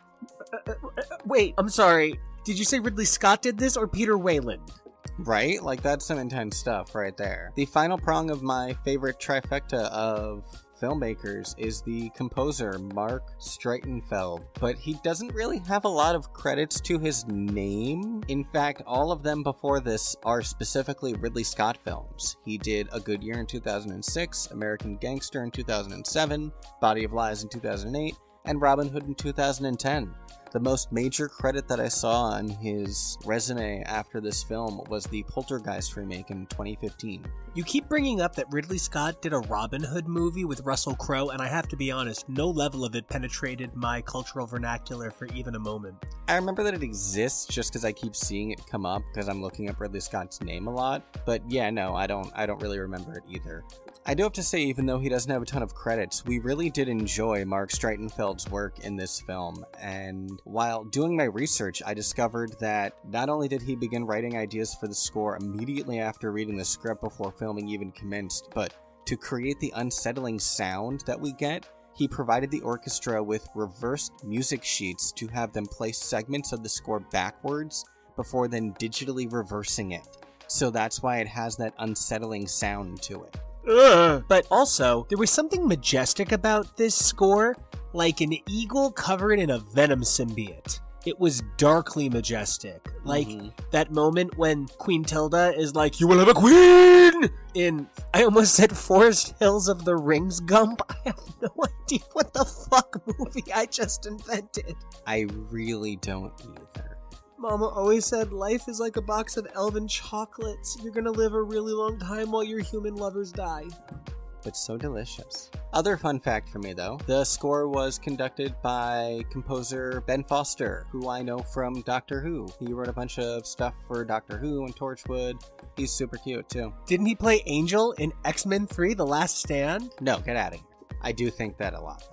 Wait, I'm sorry. Did you say Ridley Scott did this or Peter Wayland? Right? Like, that's some intense stuff right there. The final prong of my favorite trifecta of filmmakers is the composer Mark Streitenfeld, but he doesn't really have a lot of credits to his name. In fact, all of them before this are specifically Ridley Scott films. He did A Good Year in 2006, American Gangster in 2007, Body of Lies in 2008, and Robin Hood in 2010. The most major credit that I saw on his resume after this film was the Poltergeist remake in 2015. You keep bringing up that Ridley Scott did a Robin Hood movie with Russell Crowe, and I have to be honest, no level of it penetrated my cultural vernacular for even a moment. I remember that it exists just because I keep seeing it come up because I'm looking up Ridley Scott's name a lot. But yeah, no, I don't really remember it either. I do have to say, even though he doesn't have a ton of credits, we really did enjoy Mark Streitenfeld's work in this film. And while doing my research, I discovered that not only did he begin writing ideas for the score immediately after reading the script before filming even commenced, but to create the unsettling sound that we get, he provided the orchestra with reversed music sheets to have them play segments of the score backwards before then digitally reversing it. So that's why it has that unsettling sound to it. But also, there was something majestic about this score, like an eagle covered in a venom symbiote. It was darkly majestic. Like that moment when Queen Tilda is like, "You will have a queen!" in, I almost said Forest Hills of the Rings Gump. I have no idea what the fuck movie I just invented. I really don't either. Mama always said life is like a box of elven chocolates. You're gonna live a really long time while your human lovers die. But so delicious. Other fun fact for me though, the score was conducted by composer Ben Foster, who I know from Doctor Who. He wrote a bunch of stuff for Doctor Who and Torchwood. He's super cute too. Didn't he play Angel in X-Men 3: The Last Stand? No, get out of here. I do think that a lot though.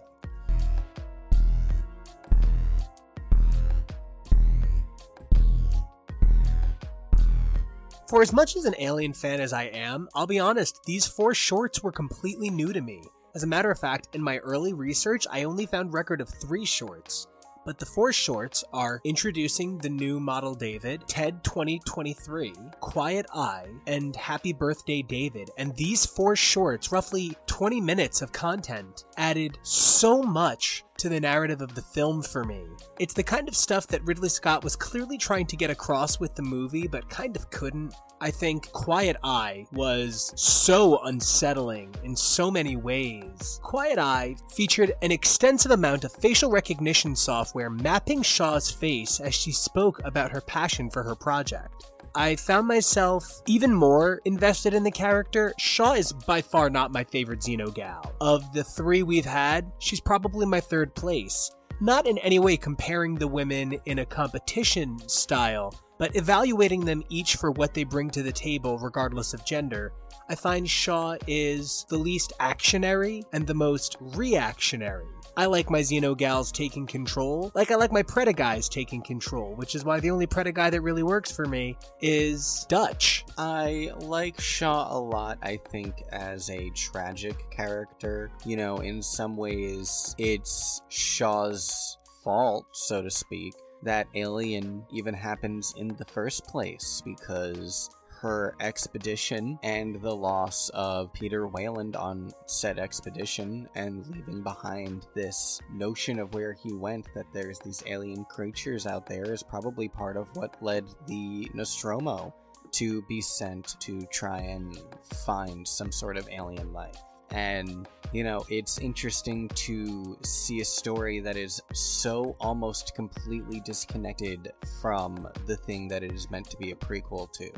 For as much as an Alien fan as I am, I'll be honest, these 4 shorts were completely new to me. As a matter of fact, in my early research, I only found record of 3 shorts. But the 4 shorts are Introducing the New Model David, TED 2023, Quiet Eye, and Happy Birthday David. And these 4 shorts, roughly 20 minutes of content, added so much to the narrative of the film for me. It's the kind of stuff that Ridley Scott was clearly trying to get across with the movie, but kind of couldn't. I think Quiet Eye was so unsettling in so many ways. Quiet Eye featured an extensive amount of facial recognition software mapping Shaw's face as she spoke about her passion for her project. I found myself even more invested in the character. Shaw is by far not my favorite Xeno gal. Of the 3 we've had, she's probably my 3rd place. Not in any way comparing the women in a competition style, but evaluating them each for what they bring to the table regardless of gender. I find Shaw is the least actionary and the most reactionary. I like my Xeno gals taking control, like I like my Preda guys taking control, which is why the only Preda guy that really works for me is Dutch. I like Shaw a lot, I think, as a tragic character. You know, in some ways, it's Shaw's fault, so to speak, that Alien even happens in the first place, because her expedition and the loss of Peter Wayland on said expedition and leaving behind this notion of where he went, that there's these alien creatures out there, is probably part of what led the Nostromo to be sent to try and find some sort of alien life. And, you know, it's interesting to see a story that is so almost completely disconnected from the thing that it is meant to be a prequel to.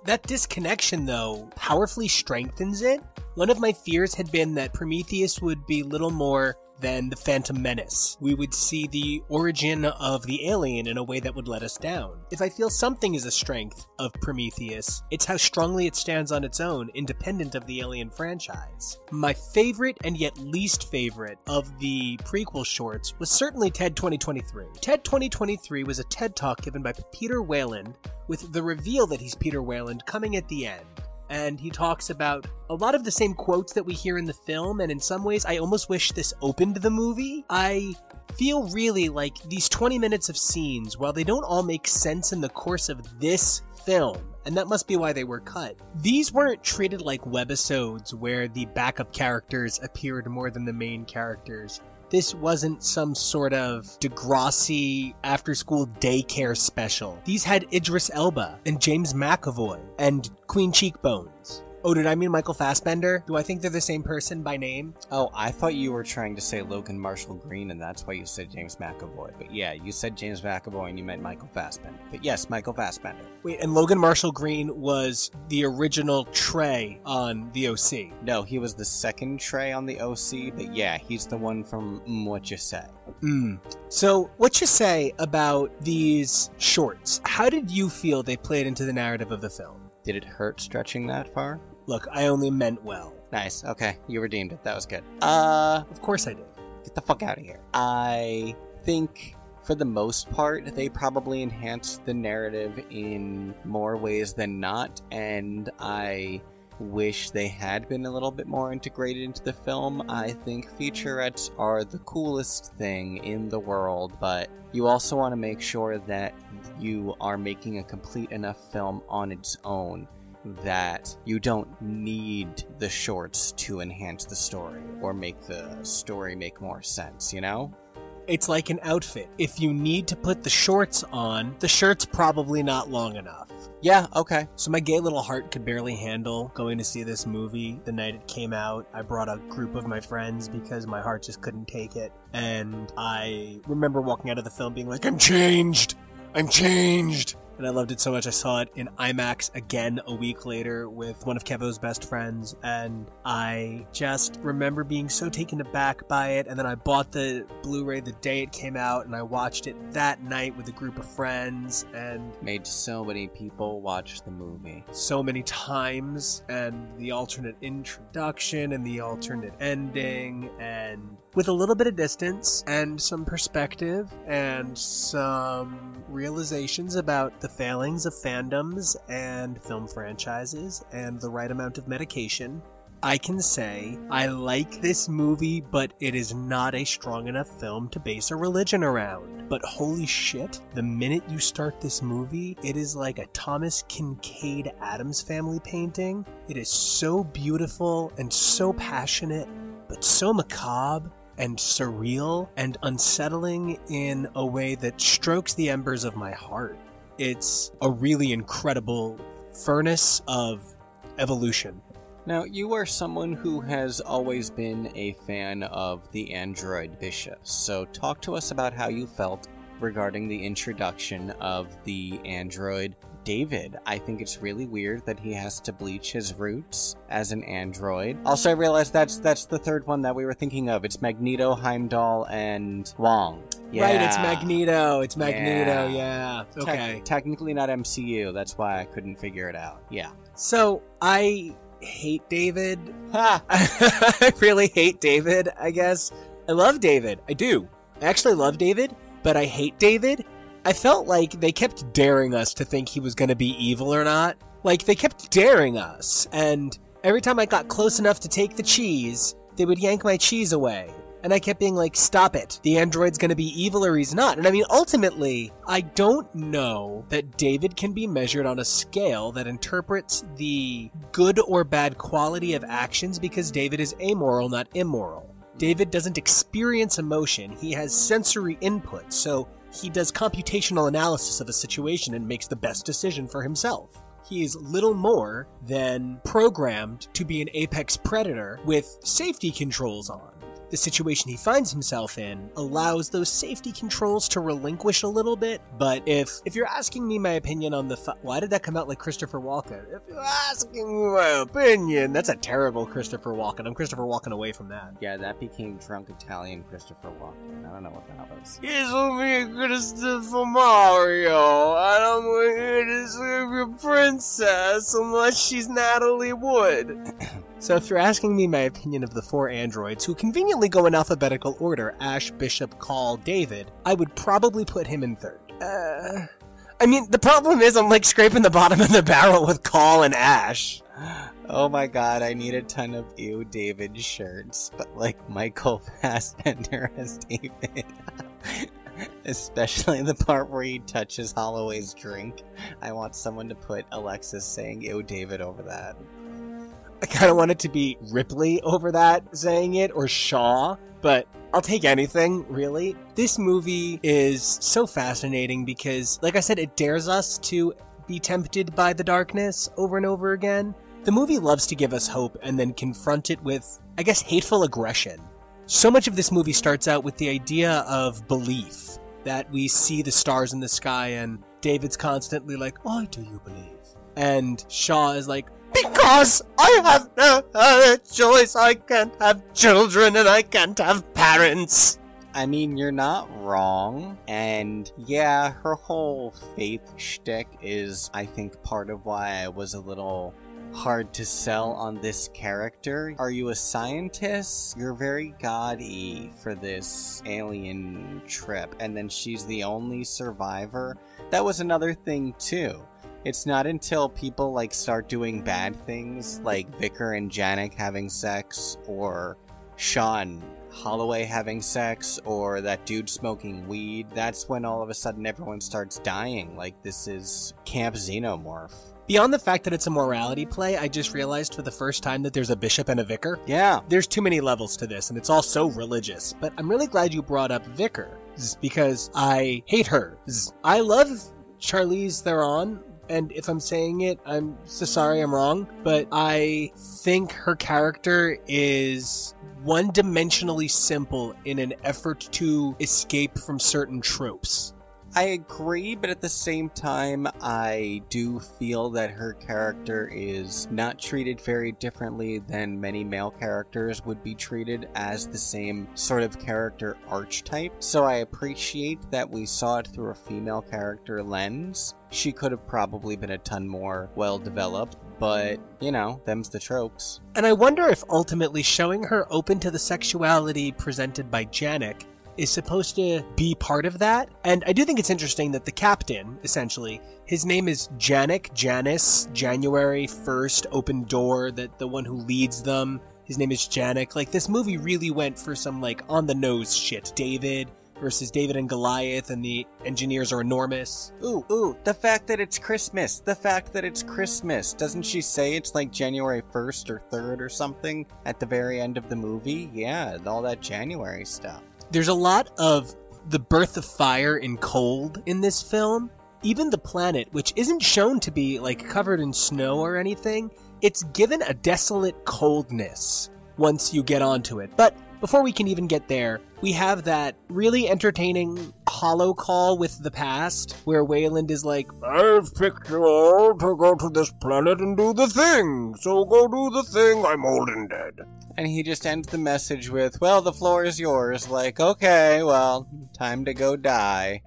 That disconnection, though, powerfully strengthens it. One of my fears had been that Prometheus would be little more than the Phantom Menace. We would see the origin of the alien in a way that would let us down. If I feel something is a strength of Prometheus, it's how strongly it stands on its own, independent of the Alien franchise. My favorite and yet least favorite of the prequel shorts was certainly TED 2023. TED 2023 was a TED Talk given by Peter Wayland, with the reveal that he's Peter Wayland coming at the end. And he talks about a lot of the same quotes that we hear in the film, and in some ways I almost wish this opened the movie. I feel really like these 20 minutes of scenes, while they don't all make sense in the course of this film, and that must be why they were cut, these weren't treated like webisodes where the backup characters appeared more than the main characters. This wasn't some sort of Degrassi after-school daycare special. These had Idris Elba and James McAvoy and Queen Cheekbones. Oh, did I mean Michael Fassbender? Do I think they're the same person by name? Oh, I thought you were trying to say Logan Marshall Green, and that's why you said James McAvoy. But yeah, you said James McAvoy and you meant Michael Fassbender. But yes, Michael Fassbender. Wait, and Logan Marshall Green was the original Trey on the OC? No, he was the second Trey on the OC, but yeah, he's the one from What You Say. So, what you say about these shorts? How did you feel they played into the narrative of the film? Did it hurt stretching that far? Look, I only meant well. Nice. Okay, you redeemed it. That was good. Of course I did. Get the fuck out of here. I think, for the most part, they probably enhanced the narrative in more ways than not, and I wish they had been a little bit more integrated into the film. I think featurettes are the coolest thing in the world, but you also want to make sure that you are making a complete enough film on its own that you don't need the shorts to enhance the story or make the story make more sense, you know? It's like an outfit. If you need to put the shorts on, the shirt's probably not long enough. Yeah, okay. So my gay little heart could barely handle going to see this movie the night it came out. I brought a group of my friends because my heart just couldn't take it. And I remember walking out of the film being like, I'm changed! I'm changed! And I loved it so much. I saw it in IMAX again a week later with one of Kevo's best friends, and I just remember being so taken aback by it. And then I bought the Blu-ray the day it came out, and I watched it that night with a group of friends, and made so many people watch the movie so many times, and the alternate introduction and the alternate ending, and with a little bit of distance and some perspective and some realizations about the failings of fandoms and film franchises and the right amount of medication, I can say I like this movie, but it is not a strong enough film to base a religion around. But holy shit, the minute you start this movie, it is like a Thomas Kincaid Addams Family painting. It is so beautiful and so passionate, but so macabre and surreal and unsettling in a way that strokes the embers of my heart. It's a really incredible furnace of evolution. Now, you are someone who has always been a fan of the android Bishop, so talk to us about how you felt regarding the introduction of the android David. I think it's really weird that he has to bleach his roots as an android. Also, I realized that's the third one that we were thinking of. It's Magneto, Heimdall, and Wong. Yeah. Right, it's Magneto. It's Magneto, yeah. Okay. Technically not MCU. That's why I couldn't figure it out. Yeah. So, I hate David. Ha! I really hate David, I guess. I love David. I do. I actually love David, but I hate David. I felt like they kept daring us to think he was going to be evil or not. Like, they kept daring us, and every time I got close enough to take the cheese, they would yank my cheese away. And I kept being like, stop it. The android's going to be evil or he's not. And I mean, ultimately, I don't know that David can be measured on a scale that interprets the good or bad quality of actions because David is amoral, not immoral. David doesn't experience emotion. He has sensory input, so he does computational analysis of a situation and makes the best decision for himself. He is little more than programmed to be an apex predator with safety controls on. The situation he finds himself in allows those safety controls to relinquish a little bit, but if you're asking me my opinion on why did that come out like Christopher Walken? If you're asking me my opinion, that's a terrible Christopher Walken. I'm Christopher Walken away from that. Yeah, that became drunk Italian Christopher Walken. I don't know what that was. He's only Christopher Mario. I don't here to save your princess unless she's Natalie Wood. So if you're asking me my opinion of the four androids, who conveniently go in alphabetical order, Ash, Bishop, Call, David, I would probably put him in third. I mean, the problem is I'm like scraping the bottom of the barrel with Call and Ash. Oh my god, I need a ton of Ew David shirts, but like Michael Fassbender as David. Especially the part where he touches Holloway's drink. I want someone to put Alexis saying Ew David over that. I kind of want it to be Ripley over that saying it, or Shaw, but I'll take anything, really. This movie is so fascinating because, like I said, it dares us to be tempted by the darkness over and over again. The movie loves to give us hope and then confront it with, I guess, hateful aggression. So much of this movie starts out with the idea of belief, that we see the stars in the sky and David's constantly like, why do you believe? And Shaw is like, because I have no other choice. I can't have children and I can't have parents. I mean, you're not wrong. And yeah, her whole faith shtick is, I think, part of why I was a little hard to sell on this character. Are you a scientist? You're very god-y for this alien trip, and then she's the only survivor. That was another thing too. It's not until people like start doing bad things, like Vicar and Janek having sex, or Sean Holloway having sex, or that dude smoking weed, that's when all of a sudden everyone starts dying. Like, this is Camp Xenomorph. Beyond the fact that it's a morality play, I just realized for the first time that there's a bishop and a vicar. Yeah. There's too many levels to this, and it's all so religious. But I'm really glad you brought up Vicar, because I hate her. I love Charlize Theron, and if I'm saying it, I'm so sorry I'm wrong, but I think her character is one-dimensionally simple in an effort to escape from certain tropes. I agree, but at the same time, I do feel that her character is not treated very differently than many male characters would be treated as the same sort of character archetype. So I appreciate that we saw it through a female character lens. She could have probably been a ton more well-developed, but, you know, them's the tropes. And I wonder if ultimately showing her open to the sexuality presented by Janek is supposed to be part of that. And I do think it's interesting that the captain, essentially, his name is Janek, Janice, January 1st, open door, that the one who leads them, his name is Janek. Like, this movie really went for some, like, on-the-nose shit. David versus David and Goliath, and the engineers are enormous. Ooh, the fact that it's Christmas. Doesn't she say it's like January 1st or 3rd or something at the very end of the movie? Yeah, all that January stuff. There's a lot of the birth of fire and cold in this film. Even the planet, which isn't shown to be like covered in snow or anything, it's given a desolate coldness once you get onto it. But before we can even get there, we have that really entertaining hollow call with the past, where Wayland is like, I've picked you all to go to this planet and do the thing, so go do the thing, I'm old and dead. And he just ends the message with, well, the floor is yours. Like, okay, well, time to go die.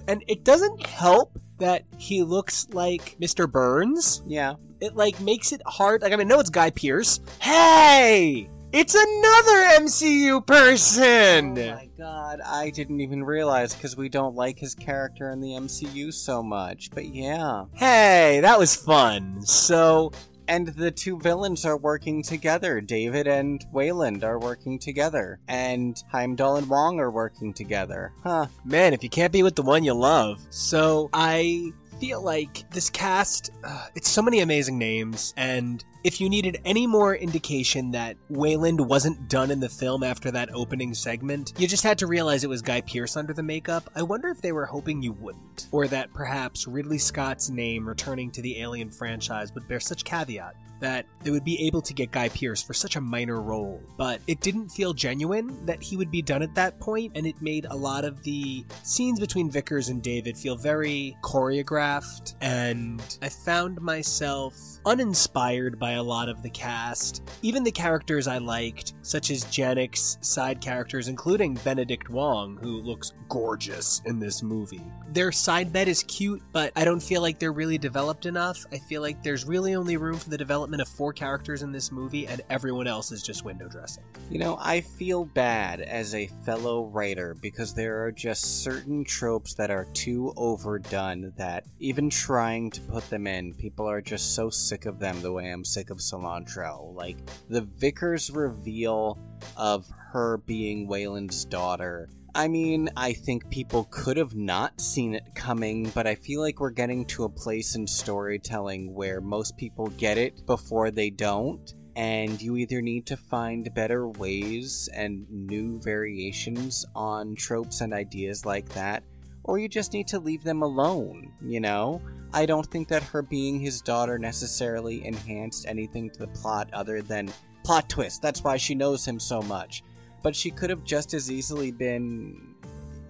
And it doesn't help that he looks like Mr. Burns. Yeah. It, like, makes it hard. Like, I mean, I know it's Guy Pearce. Hey! It's another MCU person! Oh my god, I didn't even realize because we don't like his character in the MCU so much, but yeah. Hey, that was fun. So... And the two villains are working together. David and Wayland are working together. And Heimdall and Wong are working together. Huh. Man, if you can't be with the one you love. So I feel like this cast, it's so many amazing names, and if you needed any more indication that Wayland wasn't done in the film after that opening segment, you just had to realize it was Guy Pearce under the makeup. I wonder if they were hoping you wouldn't, or that perhaps Ridley Scott's name returning to the Alien franchise would bear such caveat that they would be able to get Guy Pearce for such a minor role. But it didn't feel genuine that he would be done at that point, and it made a lot of the scenes between Vickers and David feel very choreographed, and I found myself uninspired by a lot of the cast. Even the characters I liked, such as Janek's side characters, including Benedict Wong, who looks gorgeous in this movie. Their side bet is cute, but I don't feel like they're really developed enough. I feel like there's really only room for the development of 4 characters in this movie, and everyone else is just window dressing. You know, I feel bad as a fellow writer because there are just certain tropes that are too overdone that even trying to put them in, people are just so sick of them the way I'm sick of cilantro. Like, the Vickers reveal of her being Wayland's daughter. I mean, I think people could have not seen it coming, but I feel like we're getting to a place in storytelling where most people get it before they don't, and you either need to find better ways and new variations on tropes and ideas like that, or you just need to leave them alone, you know? I don't think that her being his daughter necessarily enhanced anything to the plot other than plot twist. That's why she knows him so much. But she could have just as easily been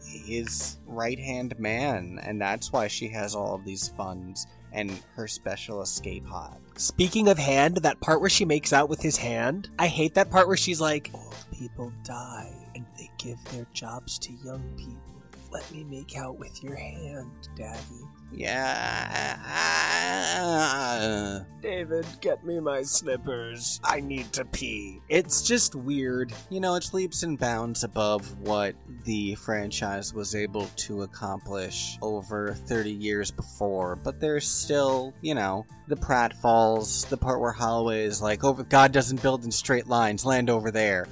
his right-hand man, and that's why she has all of these funds and her special escape pod. Speaking of hand, that part where she makes out with his hand, I hate that part where she's like, old people die. and they give their jobs to young people. Let me make out with your hand, Daddy. Yeah. David, get me my slippers. I need to pee. It's just weird. You know, it's leaps and bounds above what the franchise was able to accomplish over 30 years before, but there's still, you know, the pratfalls, the part where Holloway is like, "Oh, God doesn't build in straight lines, land over there."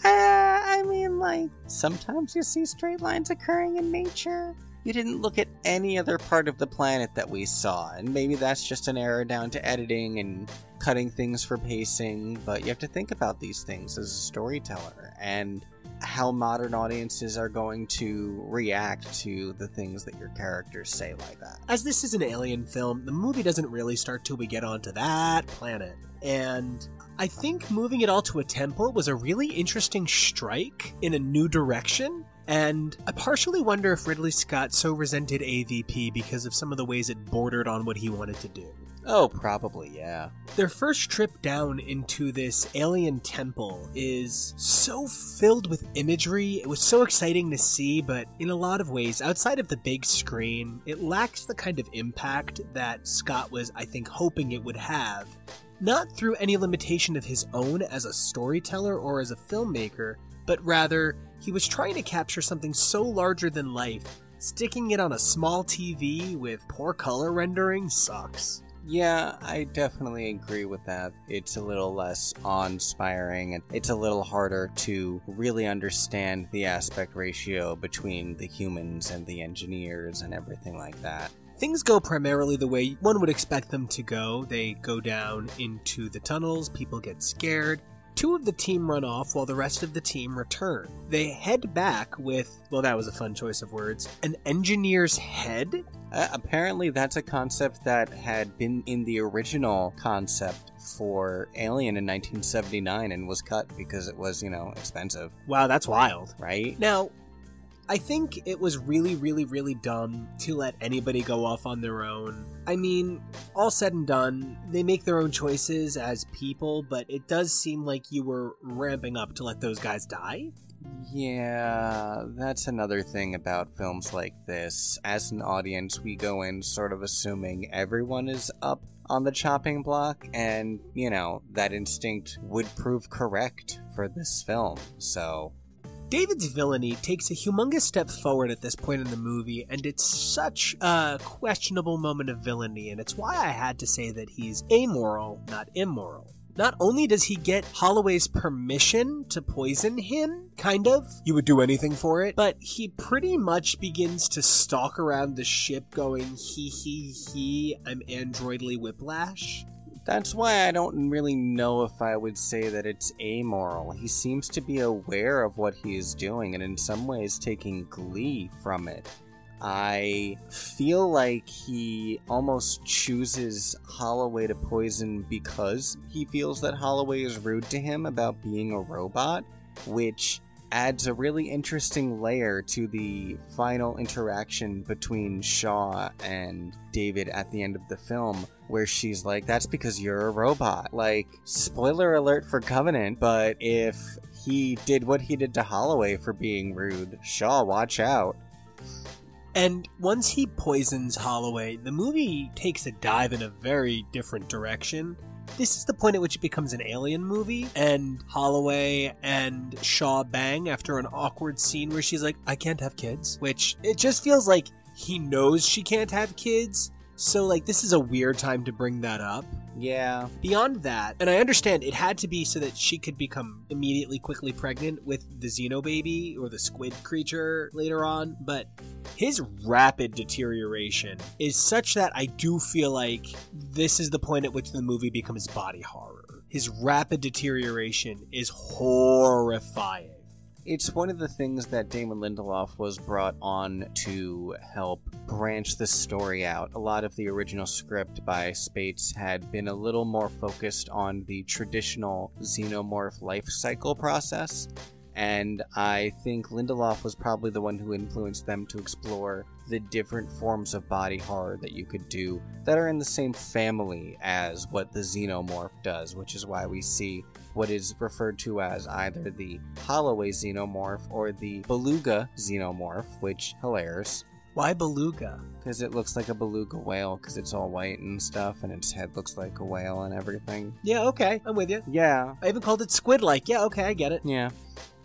I mean, like, sometimes you see straight lines occurring in nature. You didn't look at any other part of the planet that we saw, and maybe that's just an error down to editing and cutting things for pacing, but you have to think about these things as a storyteller, and how modern audiences are going to react to the things that your characters say like that. As this is an alien film, the movie doesn't really start till we get onto that planet, and I think moving it all to a temple was a really interesting strike in a new direction. And I partially wonder if Ridley Scott so resented AVP because of some of the ways it bordered on what he wanted to do. Oh, probably, yeah. Their first trip down into this alien temple is so filled with imagery. It was so exciting to see, but in a lot of ways, outside of the big screen, it lacks the kind of impact that Scott was, I think, hoping it would have. Not through any limitation of his own as a storyteller or as a filmmaker, but rather, he was trying to capture something so larger than life. Sticking it on a small TV with poor color rendering sucks. Yeah, I definitely agree with that. It's a little less awe-inspiring, and it's a little harder to really understand the aspect ratio between the humans and the engineers and everything like that. Things go primarily the way one would expect them to go. They go down into the tunnels, people get scared. Two of the team run off while the rest of the team return. They head back with, well, that was a fun choice of words, an engineer's head? Apparently that's a concept that had been in the original concept for Alien in 1979 and was cut because it was, you know, expensive. Wow, that's wild. Right? Now, I think it was really, really, really dumb to let anybody go off on their own. I mean, all said and done, they make their own choices as people, but it does seem like you were ramping up to let those guys die. Yeah, that's another thing about films like this. As an audience, we go in sort of assuming everyone is up on the chopping block, and, you know, that instinct would prove correct for this film, so... David's villainy takes a humongous step forward at this point in the movie, and it's such a questionable moment of villainy, and it's why I had to say that he's amoral, not immoral. Not only does he get Holloway's permission to poison him, kind of, you would do anything for it, but he pretty much begins to stalk around the ship going, he, I'm androidly Whiplash. That's why I don't really know if I would say that it's amoral. He seems to be aware of what he is doing and in some ways taking glee from it. I feel like he almost chooses Holloway to poison because he feels that Holloway is rude to him about being a robot, which adds a really interesting layer to the final interaction between Shaw and David at the end of the film, where she's like, that's because you're a robot. Like, spoiler alert for Covenant, but if he did what he did to Holloway for being rude, Shaw, watch out. And once he poisons Holloway, the movie takes a dive in a very different direction. This is the point at which it becomes an alien movie, and Holloway and Shaw bang after an awkward scene where she's like, I can't have kids, which it just feels like he knows she can't have kids, so like this is a weird time to bring that up. Yeah. Beyond that, and I understand it had to be so that she could become immediately quickly pregnant with the Xenobaby or the squid creature later on, but his rapid deterioration is such that I do feel like this is the point at which the movie becomes body horror. His rapid deterioration is horrifying. It's one of the things that Damon Lindelof was brought on to help branch the story out. A lot of the original script by Spates had been a little more focused on the traditional xenomorph life cycle process, and I think Lindelof was probably the one who influenced them to explore the different forms of body horror that you could do that are in the same family as what the xenomorph does, which is why we see what is referred to as either the Holloway xenomorph or the beluga xenomorph, which hilarious. Why beluga? Because it looks like a beluga whale, because it's all white and stuff, and its head looks like a whale and everything. Yeah, okay, I'm with you. Yeah. I even called it squid-like. Yeah, okay, I get it. Yeah.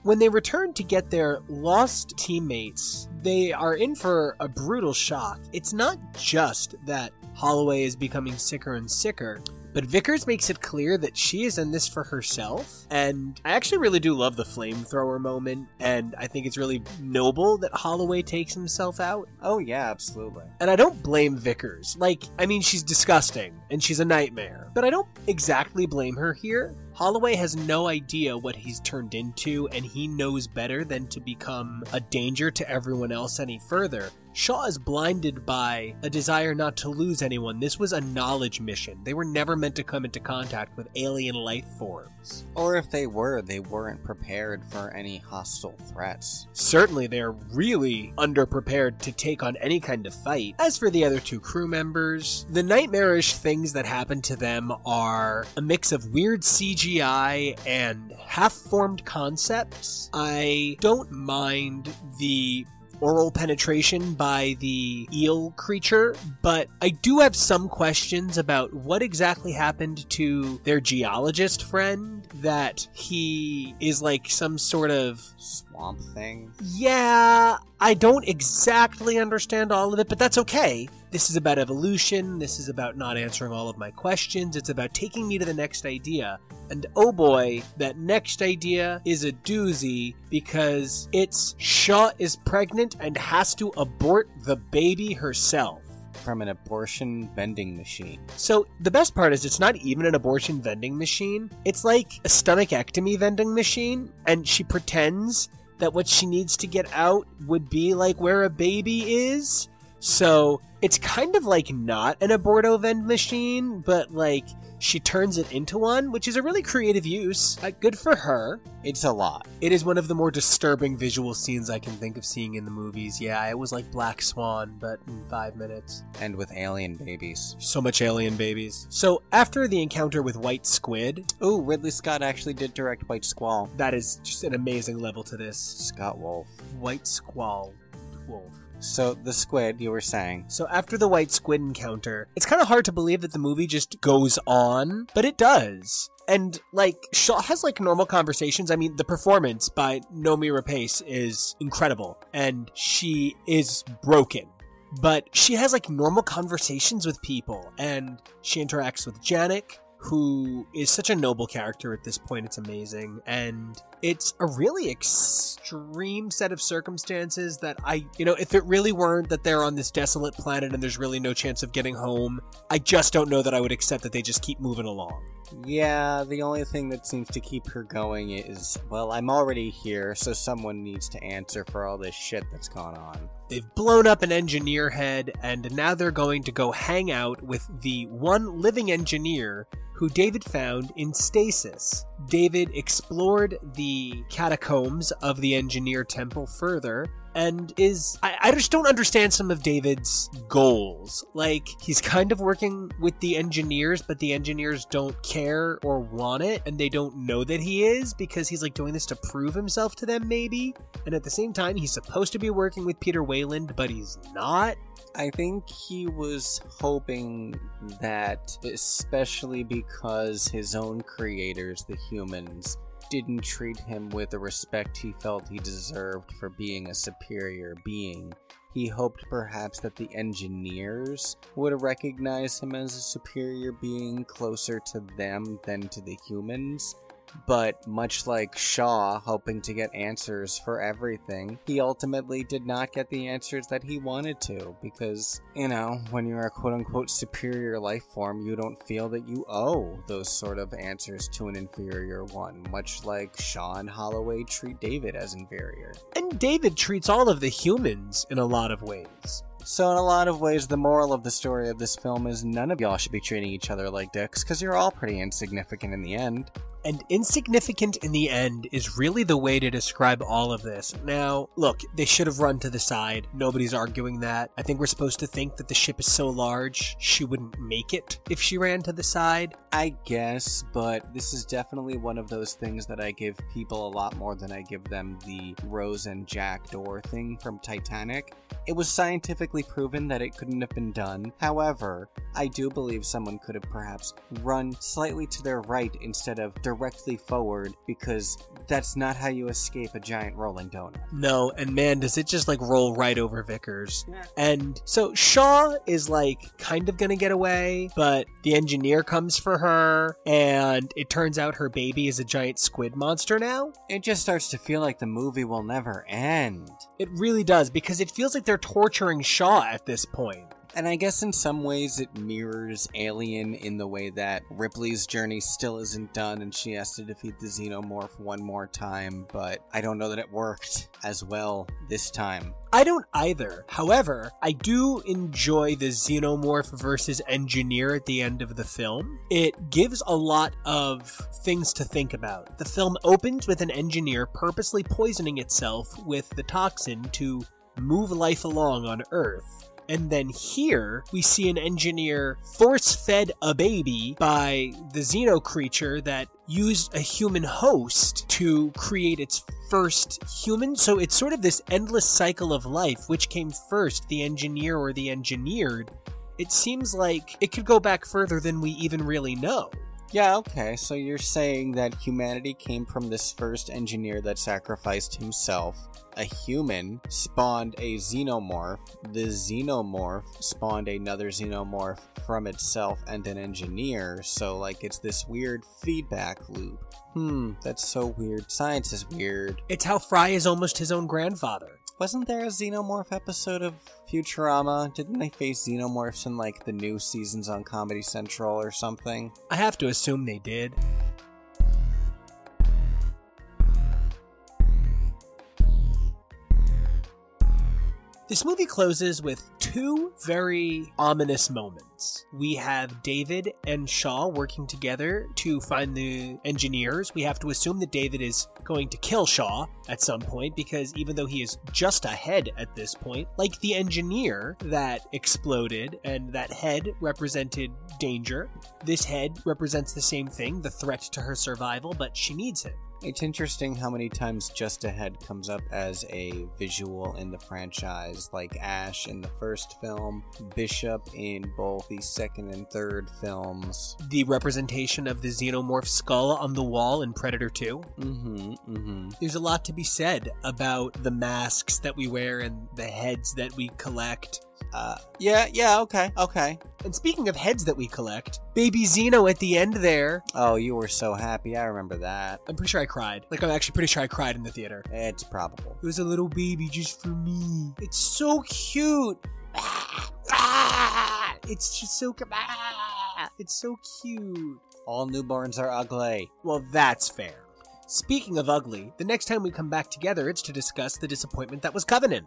When they return to get their lost teammates, they are in for a brutal shock. It's not just that Holloway is becoming sicker and sicker, but Vickers makes it clear that she is in this for herself, and I actually really do love the flamethrower moment, and I think it's really noble that Holloway takes himself out. Oh yeah, absolutely. And I don't blame Vickers. Like, I mean, she's disgusting, and she's a nightmare, but I don't exactly blame her here. Holloway has no idea what he's turned into, and he knows better than to become a danger to everyone else any further. Shaw is blinded by a desire not to lose anyone. This was a knowledge mission. They were never meant to come into contact with alien life forms. Or if they were, they weren't prepared for any hostile threats. Certainly, they're really underprepared to take on any kind of fight. As for the other two crew members, the nightmarish things that happen to them are a mix of weird CGI and half-formed concepts. I don't mind the oral penetration by the eel creature, but I do have some questions about what exactly happened to their geologist friend, that he is like some sort of swamp thing. Yeah, I don't exactly understand all of it, but that's okay. This is about evolution. This is about not answering all of my questions. It's about taking me to the next idea. And oh boy, that next idea is a doozy, because it's Shaw is pregnant and has to abort the baby herself. From an abortion vending machine. So the best part is it's not even an abortion vending machine. It's like a stomachectomy vending machine, and she pretends that what she needs to get out would be like where a baby is. So it's kind of like not an aborto vend machine, but like she turns it into one, which is a really creative use. Good for her. It's a lot. It is one of the more disturbing visual scenes I can think of seeing in the movies. Yeah, it was like Black Swan, but in 5 minutes. And with alien babies. So much alien babies. So after the encounter with White Squid... Oh, Ridley Scott actually did direct White Squall. That is just an amazing level to this. Scott Wolf. White Squall Wolf. So, the squid, you were saying. So after the White Squid encounter, it's kind of hard to believe that the movie just goes on, but it does. And, like, Shaw has, like, normal conversations. I mean, the performance by Noomi Rapace is incredible, and she is broken. But she has, like, normal conversations with people, and she interacts with Janek, who is such a noble character at this point. It's amazing. And it's a really extreme set of circumstances that if it really weren't that they're on this desolate planet and there's really no chance of getting home, I just don't know that I would accept that they just keep moving along. Yeah, the only thing that seems to keep her going is, well, I'm already here, so someone needs to answer for all this shit that's gone on. They've blown up an engineer head, and now they're going to go hang out with the one living engineer who David found in stasis. David explored the catacombs of the engineer temple further, and I just don't understand some of David's goals. Like, he's kind of working with the engineers, but the engineers don't care or want it, and they don't know that he is, because he's like doing this to prove himself to them, maybe. And at the same time, he's supposed to be working with Peter Wayland, but he's not. I think he was hoping that, especially because his own creators, the humans, didn't treat him with the respect he felt he deserved for being a superior being, he hoped perhaps that the engineers would recognize him as a superior being closer to them than to the humans. But much like Shaw hoping to get answers for everything, he ultimately did not get the answers that he wanted to, because, when you're a quote-unquote superior life form, you don't feel that you owe those sort of answers to an inferior one, much like Shaw and Holloway treat David as inferior. And David treats all of the humans in a lot of ways. So in a lot of ways, the moral of the story of this film is none of y'all should be treating each other like dicks, because you're all pretty insignificant in the end. And insignificant in the end is really the way to describe all of this. Now, look, they should have run to the side. Nobody's arguing that. I think we're supposed to think that the ship is so large, she wouldn't make it if she ran to the side. I guess, but this is definitely one of those things that I give people a lot more than I give them the Rose and Jack door thing from Titanic. It was scientifically proven that it couldn't have been done. However, I do believe someone could have perhaps run slightly to their right instead of directly forward, because that's not how you escape a giant rolling donut. No, and man, does it just like roll right over Vickers. Yeah. And so Shaw is like kind of gonna get away, but the engineer comes for her, and it turns out her baby is a giant squid monster now. It just starts to feel like the movie will never end. It really does, because it feels like they're torturing Shaw at this point. And I guess in some ways it mirrors Alien in the way that Ripley's journey still isn't done and she has to defeat the Xenomorph one more time, but I don't know that it worked as well this time. I don't either. However, I do enjoy the Xenomorph versus Engineer at the end of the film. It gives a lot of things to think about. The film opens with an engineer purposely poisoning itself with the toxin to move life along on Earth. And then here, we see an engineer force-fed a baby by the Xeno creature that used a human host to create its first human. So it's sort of this endless cycle of life. Which came first, the engineer or the engineered? It seems like it could go back further than we even really know. Yeah, okay, so you're saying that humanity came from this first engineer that sacrificed himself. A human spawned a xenomorph. The xenomorph spawned another xenomorph from itself and an engineer. So, like, it's this weird feedback loop. That's so weird. Science is weird. It's how Fry is almost his own grandfather. Wasn't there a xenomorph episode of Futurama? Didn't they face xenomorphs in, like, the new seasons on Comedy Central or something? I have to assume they did. This movie closes with two very ominous moments. We have David and Shaw working together to find the engineers. We have to assume that David is going to kill Shaw at some point, because even though he is just a head at this point, like the engineer that exploded and that head represented danger, this head represents the same thing, the threat to her survival, but she needs him. It's interesting how many times Just Ahead comes up as a visual in the franchise, like Ash in the first film, Bishop in both the second and third films. The representation of the xenomorph skull on the wall in Predator 2. There's a lot to be said about the masks that we wear and the heads that we collect. Okay. And speaking of heads that we collect, Baby Xeno at the end there. Oh, you were so happy. I remember that. I'm pretty sure I cried. Like, I'm actually pretty sure I cried in the theater. It's probable. It was a little baby just for me. It's so cute. It's just so it's so cute. All newborns are ugly. Well, that's fair. Speaking of ugly, the next time we come back together, it's to discuss the disappointment that was Covenant.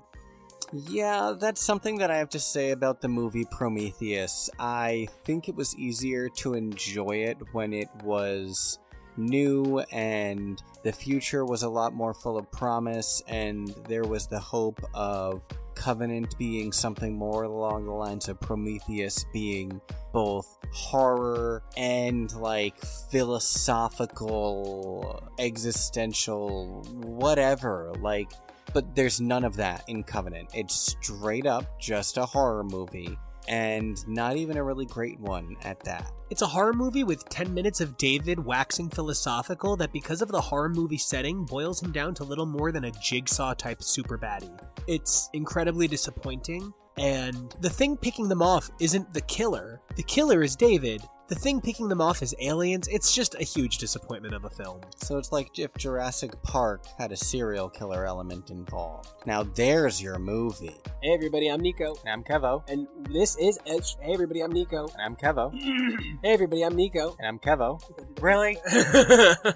Yeah, that's something that I have to say about the movie Prometheus. I think it was easier to enjoy it when it was new and the future was a lot more full of promise, and there was the hope of Covenant being something more along the lines of Prometheus being both horror and like philosophical, existential, whatever, like. But there's none of that in Covenant. It's straight up just a horror movie, and not even a really great one at that. It's a horror movie with 10 minutes of David waxing philosophical that, because of the horror movie setting, boils him down to little more than a Jigsaw-type super baddie. It's incredibly disappointing, and the thing picking them off isn't the killer. The killer is David, the thing picking them off as aliens, it's just a huge disappointment of a film. So it's like if Jurassic Park had a serial killer element involved. Now there's your movie. Hey everybody, I'm Nico. And I'm Kevo. And this is Edge. Hey everybody, I'm Nico. And I'm Kevo. Hey everybody, I'm Nico. And I'm Kevo. Really?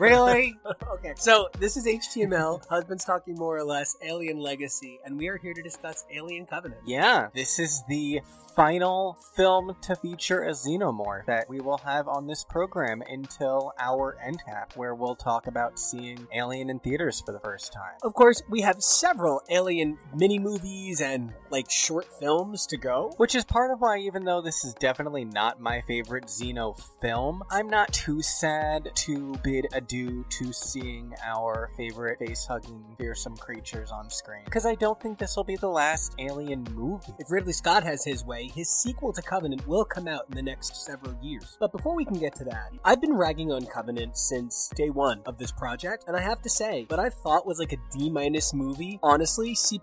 Really? Okay, so this is HTML, Husbands Talking More or Less, Alien Legacy, and we are here to discuss Alien Covenant. Yeah, this is the final film to feature a xenomorph that we will have on this program until our end cap, where we'll talk about seeing Alien in theaters for the first time. Of course, we have several Alien mini-movies and, short films to go. Which is part of why, even though this is definitely not my favorite Xeno film, I'm not too sad to bid adieu to seeing our favorite face-hugging, fearsome creatures on screen. Because I don't think this will be the last Alien movie. If Ridley Scott has his way, his sequel to Covenant will come out in the next several years. But before we can get to that, I've been ragging on Covenant since day one of this project, and I have to say, what I thought was like a D- movie, honestly, C+.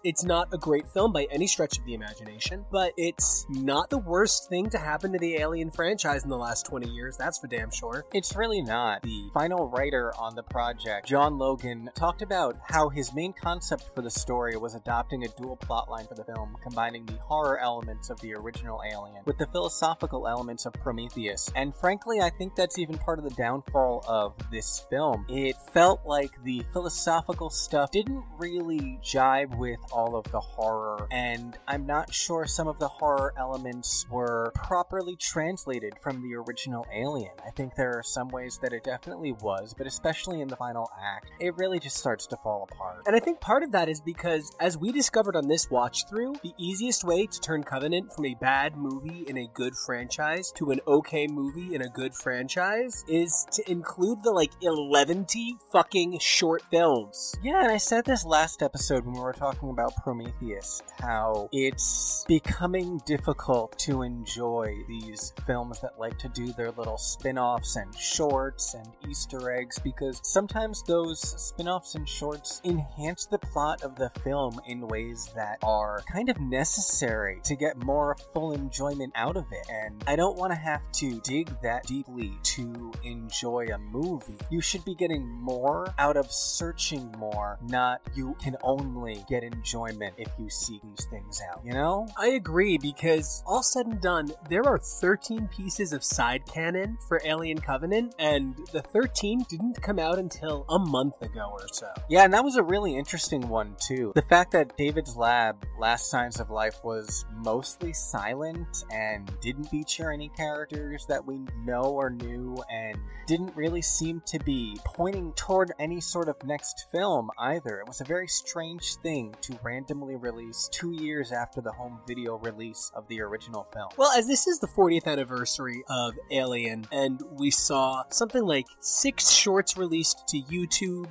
It's not a great film by any stretch of the imagination, but it's not the worst thing to happen to the Alien franchise in the last 20 years, that's for damn sure. It's really not. The final writer on the project, John Logan, talked about how his main concept for the story was adopting a dual plotline for the film, combining the horror elements of the original Alien with the philosophical elements of Prometheus. And frankly, I think that's even part of the downfall of this film. It felt like the philosophical stuff didn't really jive with all of the horror, and I'm not sure some of the horror elements were properly translated from the original Alien. I think there are some ways that it definitely was, but especially in the final act, it really just starts to fall apart. And I think part of that is because, as we discovered on this watch through, the easiest way to turn Covenant from a bad movie in a good franchise to an okay movie in a good franchise is to include the 11-ty fucking short films. Yeah, and I said this last episode when we were talking about Prometheus, how it's becoming difficult to enjoy these films that like to do their little spin-offs and shorts and Easter eggs, because sometimes those spin-offs and shorts enhance the plot of the film in ways that are kind of necessary to get more full enjoyment out of it. And I don't want to have to dig that deeply to enjoy a movie. You should be getting more out of searching more, not you can only get enjoyment if you seek these things out, you know? I agree, because all said and done, there are 13 pieces of side canon for Alien Covenant, and the 13 didn't come out until a month ago or so. Yeah, and that was a really interesting one too. The fact that David's lab, Last Signs of Life, was mostly silent and didn't feature any characters that we know or knew, and didn't really seem to be pointing toward any sort of next film either. It was a very strange thing to randomly release 2 years after the home video release of the original film. Well, as this is the 40th anniversary of Alien, and we saw something like 6 shorts released to YouTube.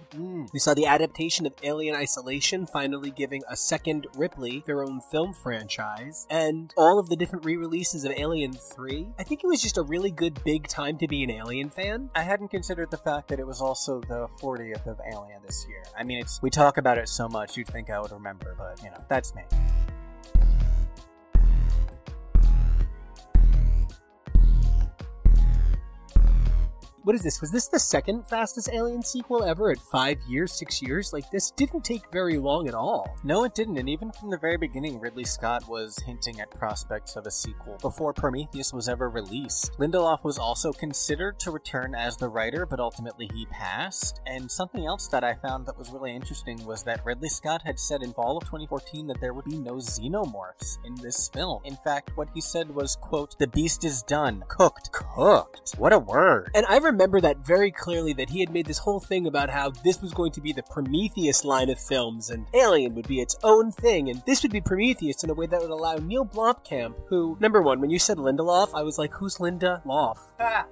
We saw the adaptation of Alien Isolation finally giving a second Ripley their own film franchise, and all of the different re-releases of Alien 3. I think it was just a really good big time to be an Alien fan. I hadn't considered the fact that it was also the 40th of Alien this year. I mean, we talk about it so much, you'd think I would remember, but, that's me. What is this? Was this the second fastest Alien sequel ever at 5 years, 6 years? This didn't take very long at all. No, it didn't, and even from the very beginning, Ridley Scott was hinting at prospects of a sequel before Prometheus was ever released. Lindelof was also considered to return as the writer, but ultimately he passed. And something else that I found that was really interesting was that Ridley Scott had said in fall of 2014 that there would be no xenomorphs in this film. In fact, what he said was, quote, "The beast is done. Cooked." Cooked. What a word. And I remember that very clearly, that he had made this whole thing about how this was going to be the Prometheus line of films, and Alien would be its own thing, and this would be Prometheus in a way that would allow Neil Blomkamp, who, number one, when you said Lindelof, I was like, who's Linda Lof?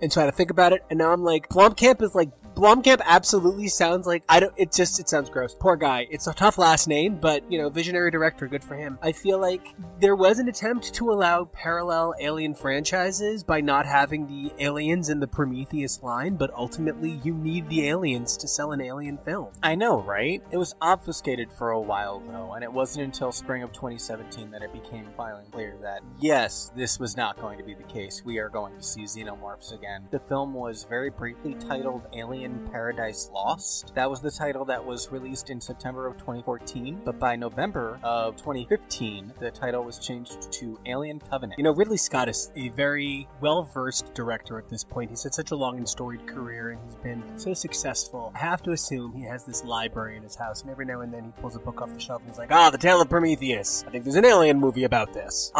And so I had to think about it, and now I'm like, Blomkamp is Blomkamp absolutely sounds like, it sounds gross. Poor guy. It's a tough last name, but, visionary director, good for him. I feel like there was an attempt to allow parallel Alien franchises by not having the aliens in the Prometheus line, but ultimately you need the aliens to sell an Alien film. I know, right? It was obfuscated for a while, though, and it wasn't until spring of 2017 that it became finally clear that, yes, this was not going to be the case. We are going to see xenomorphs again. The film was very briefly titled Alien Paradise Lost. That was the title that was released in September of 2014, but by November of 2015, the title was changed to Alien Covenant. Ridley Scott is a very well-versed director at this point. He's had such a long and storied career, and he's been so successful. I have to assume he has this library in his house, and every now and then he pulls a book off the shelf and he's like, The Tale of Prometheus. I think there's an Alien movie about this.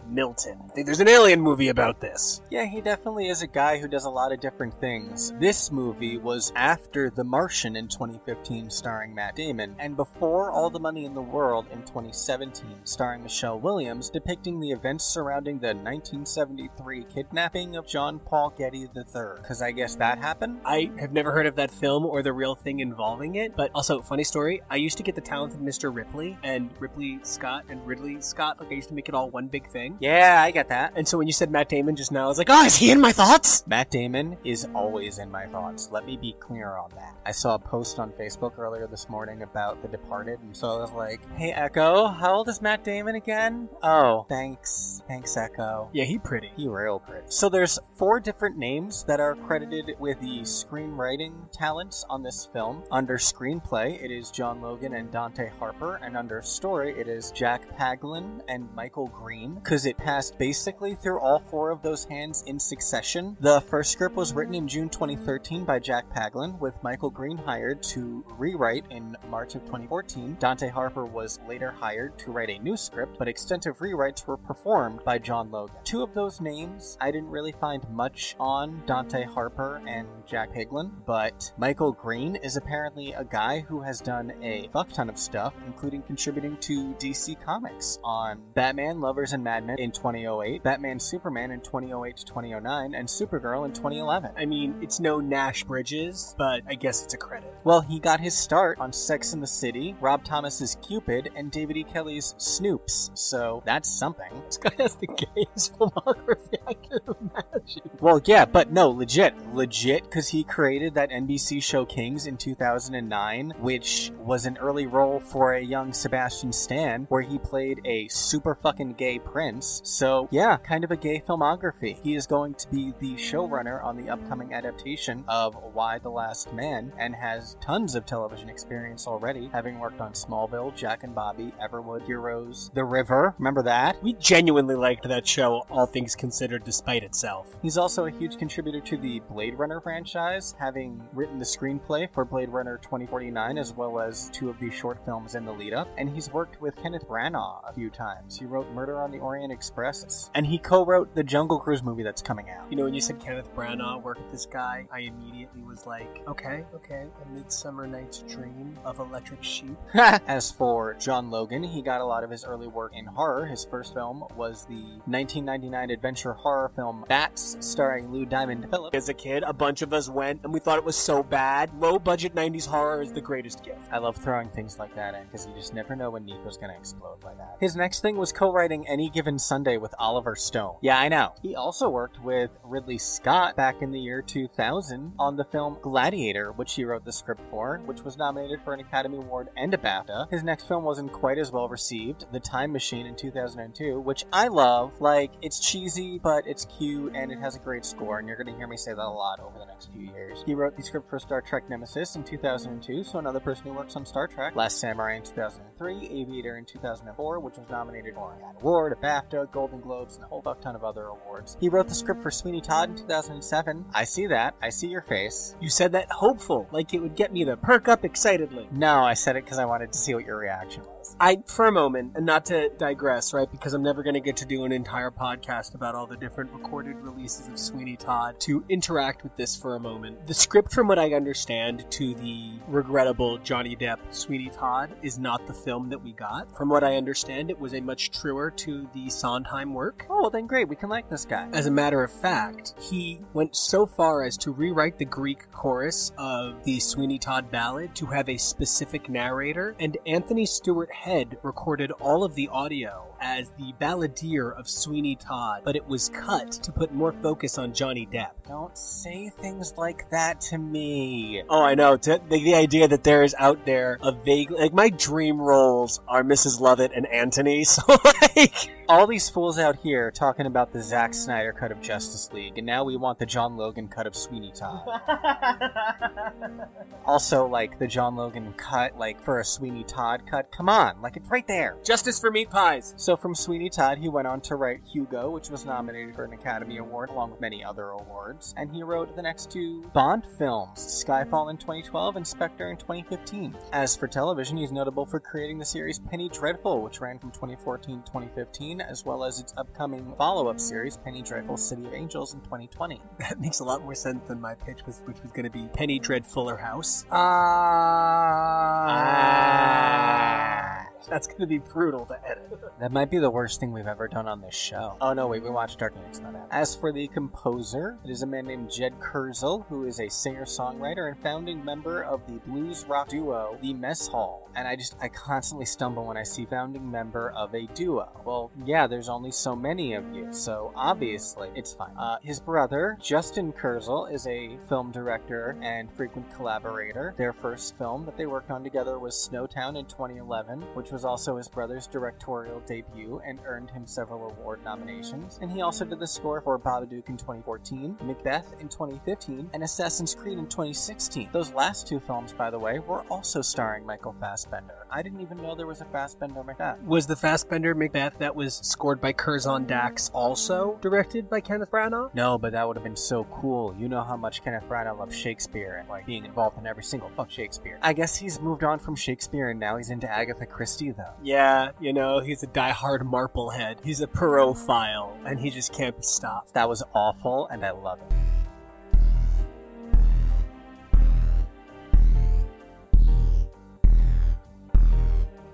Milton. I think there's an Alien movie about this. Yeah, he definitely is a guy who does a lot of different things. This movie was after The Martian in 2015, starring Matt Damon, and before All the Money in the World in 2017, starring Michelle Williams, depicting the events surrounding the 1973 kidnapping of John Paul Getty III. Because I guess that happened? I have never heard of that film or the real thing involving it, but also, funny story, I used to get the talented Mr. Ripley and Ripley Scott and Ridley Scott. Like, I used to make it all one big thing. Yeah, I get that. And so when you said Matt Damon just now, I was like, is he in my thoughts? Matt Damon is always in my thoughts. Let me be clear on that. I saw a post on Facebook earlier this morning about The Departed, and so I was like, hey, Echo, how old is Matt Damon again? Oh, thanks. Thanks, Echo. Yeah, he pretty. He real pretty. So there's 4 different names that are credited with the screenwriting talents on this film. Under screenplay, it is John Logan and Dante Harper, and under story, it is Jack Paglin and Michael Green, because it passed basically through all 4 of those hands in succession. The first script was written in June 2013 by Jack Paglin, with Michael Green hired to rewrite in March of 2014. Dante Harper was later hired to write a new script, but extensive rewrites were performed by John Logan. 2 of those names I didn't really find much on, Dante Harper and Jack Paglin, but Michael Green is apparently a guy who has done a fuck ton of stuff, including contributing to DC Comics on Batman, Lovers, and Mad Men in 2008, Batman Superman in 2008 to 2009, and Supergirl in 2011. I mean, it's no Nash Bridges, but I guess it's a credit. Well, he got his start on Sex and the City, Rob Thomas's Cupid, and David E. Kelly's Snoops, so that's something. This guy has the gayest filmography I can imagine. Well, yeah, but no, legit, because he created that NBC show Kings in 2009, which was an early role for a young Sebastian Stan, where he played a super fucking gay prince. So yeah, kind of a gay filmography. He is going to be the showrunner on the upcoming adaptation of Why the Last Man, and has tons of television experience already, having worked on Smallville, Jack and Bobby, Everwood, Heroes, The River. Remember that? We genuinely liked that show, all things considered, despite itself. He's also a huge contributor to the Blade Runner franchise, having written the screenplay for Blade Runner 2049, as well as 2 of the short films in the lead-up, and he's worked with Kenneth Branagh a few times. He wrote Murder on the Orient Express, and he co-wrote the Jungle Cruise movie that's coming out. When you said Kenneth Branagh worked with this guy, I immediately was like, okay, A Midsummer Night's Dream of Electric Sheep. As for John Logan, he got a lot of his early work in horror. His first film was the 1999 adventure horror film Bats, starring Lou Diamond Phillips. As a kid, a bunch of us went, and we thought it was so bad. Low-budget 90s horror is the greatest gift. I love throwing things like that in, because you just never know when Nico's gonna explode like that. His next thing was co-writing Any Given Sunday with Oliver Stone. Yeah, I know. He also worked with Ridley Scott back in the year 2000 on the film Gladiator, which he wrote the script for, which was nominated for an Academy Award and a BAFTA. His next film wasn't quite as well received, The Time Machine in 2002, which I love. Like, it's cheesy, but it's cute, and it has a great score, and you're gonna hear me say that a lot over the next few years. He wrote the script for Star Trek Nemesis in 2002, so another person who works on Star Trek. Last Samurai in 2003, Aviator in 2004, which was nominated for an award, a BAFTA, Golden Globes, and a whole fuck ton of other awards. He wrote the script for Sweeney Todd in 2007. I see that. I see your face. You said that hopeful, like it would get me to perk up excitedly. No, I said it because I wanted to see what your reaction was. For a moment, and not to digress, right, because I'm never going to get to do an entire podcast about all the different recorded releases of Sweeney Todd, to interact with this for a moment. The script, from what I understand, to the regrettable Johnny Depp Sweeney Todd is not the film that we got. From what I understand, it was a much truer to the Sondheim work. Oh, well, then great, we can like this guy. As a matter of fact, he went so far as to rewrite the Greek chorus of the Sweeney Todd ballad to have a specific narrator, and Anthony Stewart Head recorded all of the audio as the balladeer of Sweeney Todd, but it was cut to put more focus on Johnny Depp. Don't say things like that to me. Oh, I know. The idea that there is out there a vague... Like, my dream roles are Mrs. Lovett and Anthony, so, like... All these fools out here talking about the Zack Snyder cut of Justice League, and now we want the John Logan cut of Sweeney Todd. Also, like, the John Logan cut, like, for a Sweeney Todd cut, come on, like, it's right there. Justice for meat pies. So from Sweeney Todd, he went on to write Hugo, which was nominated for an Academy Award, along with many other awards, and he wrote the next two Bond films, Skyfall in 2012 and Spectre in 2015. As for television, he's notable for creating the series Penny Dreadful, which ran from 2014 to 2015, as well as its upcoming follow-up series, Penny Dreadful City of Angels in 2020. That makes a lot more sense than my pitch, which was going to be Penny Dreadfuller House. That's going to be brutal to edit. That might be the worst thing we've ever done on this show. Oh no, wait, we watched Dark Phoenix, not that. As for the composer, it is a man named Jed Kurzel, who is a singer-songwriter and founding member of the blues rock duo, The Mess Hall. And I constantly stumble when I see founding member of a duo. Well, yeah, there's only so many of you, so obviously it's fine. His brother, Justin Kurzel, is a film director and frequent collaborator. Their first film that they worked on together was Snowtown in 2011, which was also his brother's directorial debut and earned him several award nominations. And he also did the score for Babadook in 2014, Macbeth in 2015, and Assassin's Creed in 2016. Those last two films, by the way, were also starring Michael Fassbender. I didn't even know there was a Fassbender Macbeth. Was the Fassbender Macbeth that was scored by Curzon Dax also directed by Kenneth Branagh? No, but that would have been so cool. You know how much Kenneth Branagh loves Shakespeare and like being involved in every single fuck Shakespeare. I guess he's moved on from Shakespeare and now he's into Agatha Christie though. Yeah, you know, he's a diehard Marplehead. He's a Perot-phile, and he just can't be stopped. That was awful, and I love it.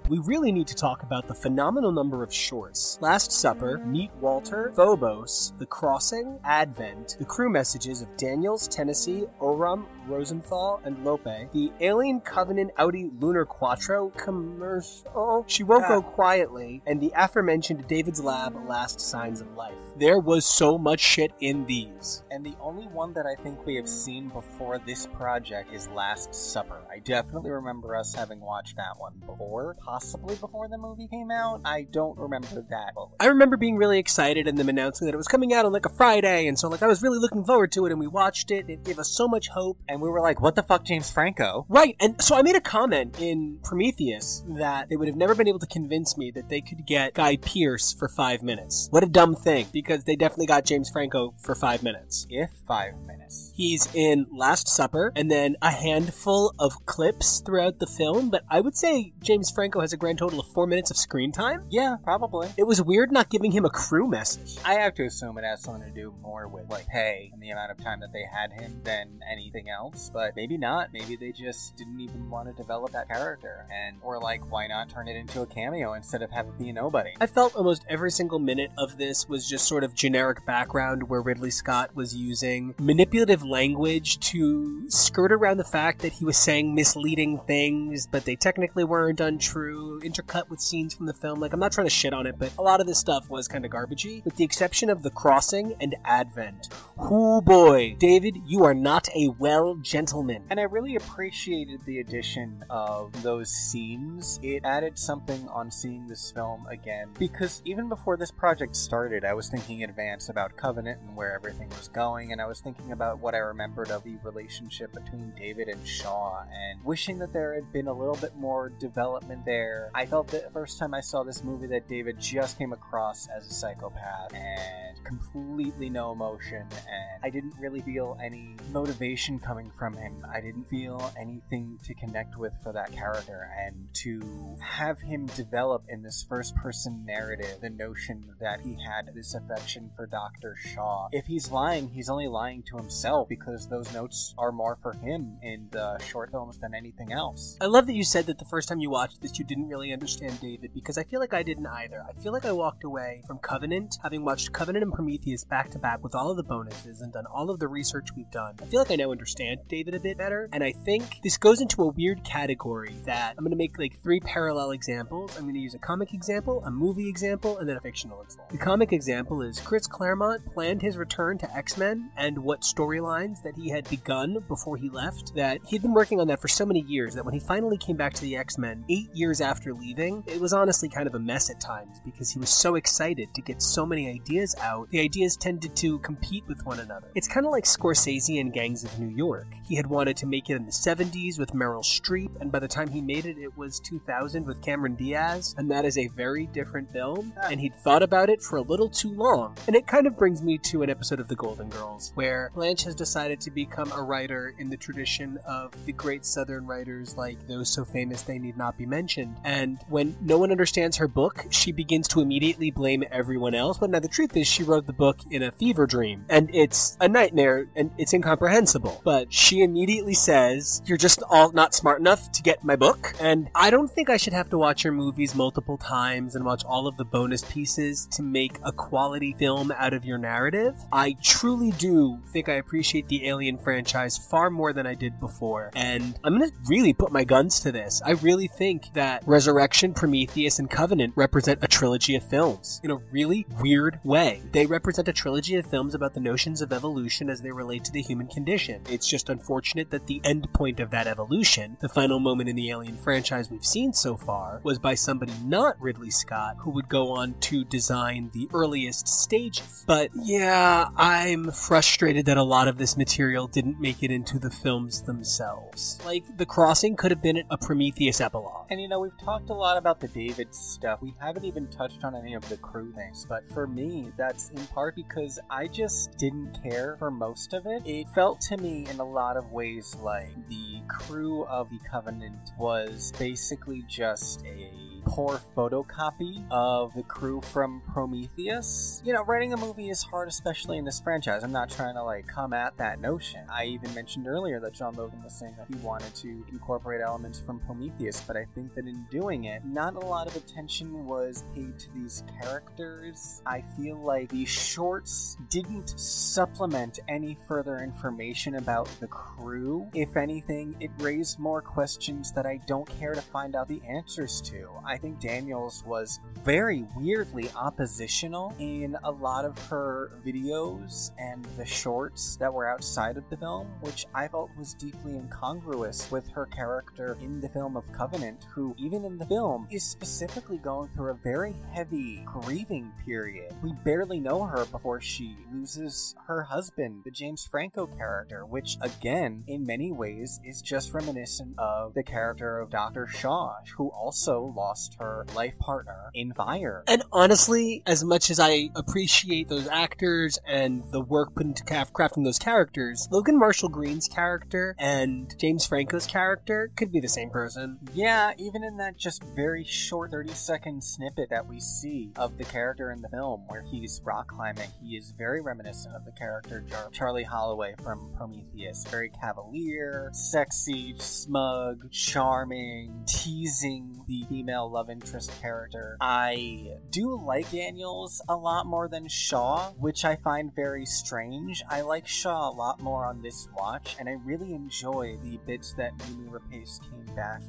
We really need to talk about the phenomenal number of shorts. Last Supper, Meet Walter, Phobos, The Crossing, Advent, the crew messages of Daniels, Tennessee, Oram, Rosenthal, and Lope, the Alien Covenant Audi Lunar Quattro commercial, She Won't Go Quietly, and the aforementioned David's Lab Last Signs of Life. There was so much shit in these. And the only one that I think we have seen before this project is Last Supper. I definitely remember us having watched that one before, possibly before the movie came out. I don't remember that fully. I remember being really excited and them announcing that it was coming out on like a Friday, and so like I was really looking forward to it, and we watched it, and it gave us so much hope. And we were like, what the fuck, James Franco? Right, and so I made a comment in Prometheus that they would have never been able to convince me that they could get Guy Pearce for 5 minutes. What a dumb thing, because they definitely got James Franco for 5 minutes. If 5 minutes. He's in Last Supper, and then a handful of clips throughout the film, but I would say James Franco has a grand total of 4 minutes of screen time. Yeah, probably. It was weird not giving him a crew message. I have to assume it has something to do more with like pay and the amount of time that they had him than anything else, but maybe not. Maybe they just didn't even want to develop that character, and or like why not turn it into a cameo instead of have it be a nobody. I felt almost every single minute of this was just sort of generic background where Ridley Scott was using manipulative language to skirt around the fact that he was saying misleading things, but they technically weren't untrue, intercut with scenes from the film. Like, I'm not trying to shit on it, but a lot of this stuff was kind of garbagey, with the exception of The Crossing and Advent. Hoo boy, David, you are not a well gentleman. And I really appreciated the addition of those scenes. It added something on seeing this film again, because even before this project started, I was thinking in advance about Covenant and where everything was going, and I was thinking about what I remembered of the relationship between David and Shaw, and wishing that there had been a little bit more development there. I felt that the first time I saw this movie that David just came across as a psychopath and completely no emotion, and I didn't really feel any motivation coming from him. I didn't feel anything to connect with for that character, and to have him develop in this first-person narrative the notion that he had this affection for Dr. Shaw. If he's lying, he's only lying to himself, because those notes are more for him in the short films than anything else. I love that you said that the first time you watched this you didn't really understand David, because I feel like I didn't either. I feel like I walked away from Covenant, having watched Covenant and Prometheus back to back with all of the bonuses and done all of the research we've done, I feel like I now understand David a bit better, and I think this goes into a weird category that I'm going to make like 3 parallel examples. I'm going to use a comic example, a movie example, and then a fictional example. The comic example is Chris Claremont planned his return to X-Men and what storylines that he had begun before he left, that he'd been working on that for so many years that when he finally came back to the X-Men 8 years after leaving, it was honestly kind of a mess at times because he was so excited to get so many ideas out. The ideas tended to compete with one another. It's kind of like Scorsese and Gangs of New York. He had wanted to make it in the 70s with Meryl Streep, and by the time he made it, it was 2000 with Cameron Diaz, and that is a very different film, and he'd thought about it for a little too long. And it kind of brings me to an episode of The Golden Girls, where Blanche has decided to become a writer in the tradition of the great Southern writers like those so famous they need not be mentioned. And when no one understands her book, she begins to immediately blame everyone else. But now the truth is she wrote the book in a fever dream, and it's a nightmare, and it's incomprehensible. But she immediately says, "You're just all not smart enough to get my book." And I don't think I should have to watch her movies multiple times and watch all of the bonus pieces to make a quality film out of your narrative. I truly do think I appreciate the Alien franchise far more than I did before, and I'm gonna really put my guns to this. I really think that Resurrection, Prometheus, and Covenant represent a trilogy of films in a really weird way. They represent a trilogy of films about the notions of evolution as they relate to the human condition. It's just unfortunate that the end point of that evolution, the final moment in the Alien franchise we've seen so far, was by somebody not Ridley Scott, who would go on to design the earliest stages. But yeah, I'm frustrated that a lot of this material didn't make it into the films themselves. Like, The Crossing could have been a Prometheus epilogue. And we've talked a lot about the David stuff. We haven't even touched on any of the crew things, but for me, that's in part because I just didn't care for most of it. It felt to me in a lot of ways like the crew of the Covenant was basically just a poor photocopy of the crew from Prometheus. Writing a movie is hard, especially in this franchise. I'm not trying to come at that notion. I even mentioned earlier that John Logan was saying that he wanted to incorporate elements from Prometheus, but I think that in doing it, not a lot of attention was paid to these characters. I feel like the shorts didn't supplement any further information about the crew. If anything, it raised more questions that I don't care to find out the answers to. I think Daniels was very weirdly oppositional in a lot of her videos and the shorts that were outside of the film, which I felt was deeply incongruous with her character in the film of Covenant, who, even in the film, is specifically going through a very heavy grieving period. We barely know her before she loses her husband, the James Franco character, which, again, in many ways, is just reminiscent of the character of Dr. Shaw, who also lost her life partner in fire. And honestly, as much as I appreciate those actors and the work put into crafting those characters, Logan Marshall Green's character and James Franco's character could be the same person. Yeah, even in that just very short 30-second snippet that we see of the character in the film where he's rock climbing, he is very reminiscent of the character Charlie Holloway from Prometheus. Very cavalier, sexy, smug, charming, teasing the female love interest character. I do like Daniels a lot more than Shaw, which I find very strange. I like Shaw a lot more on this watch, and I really enjoy the bits that Mimi Rapace came back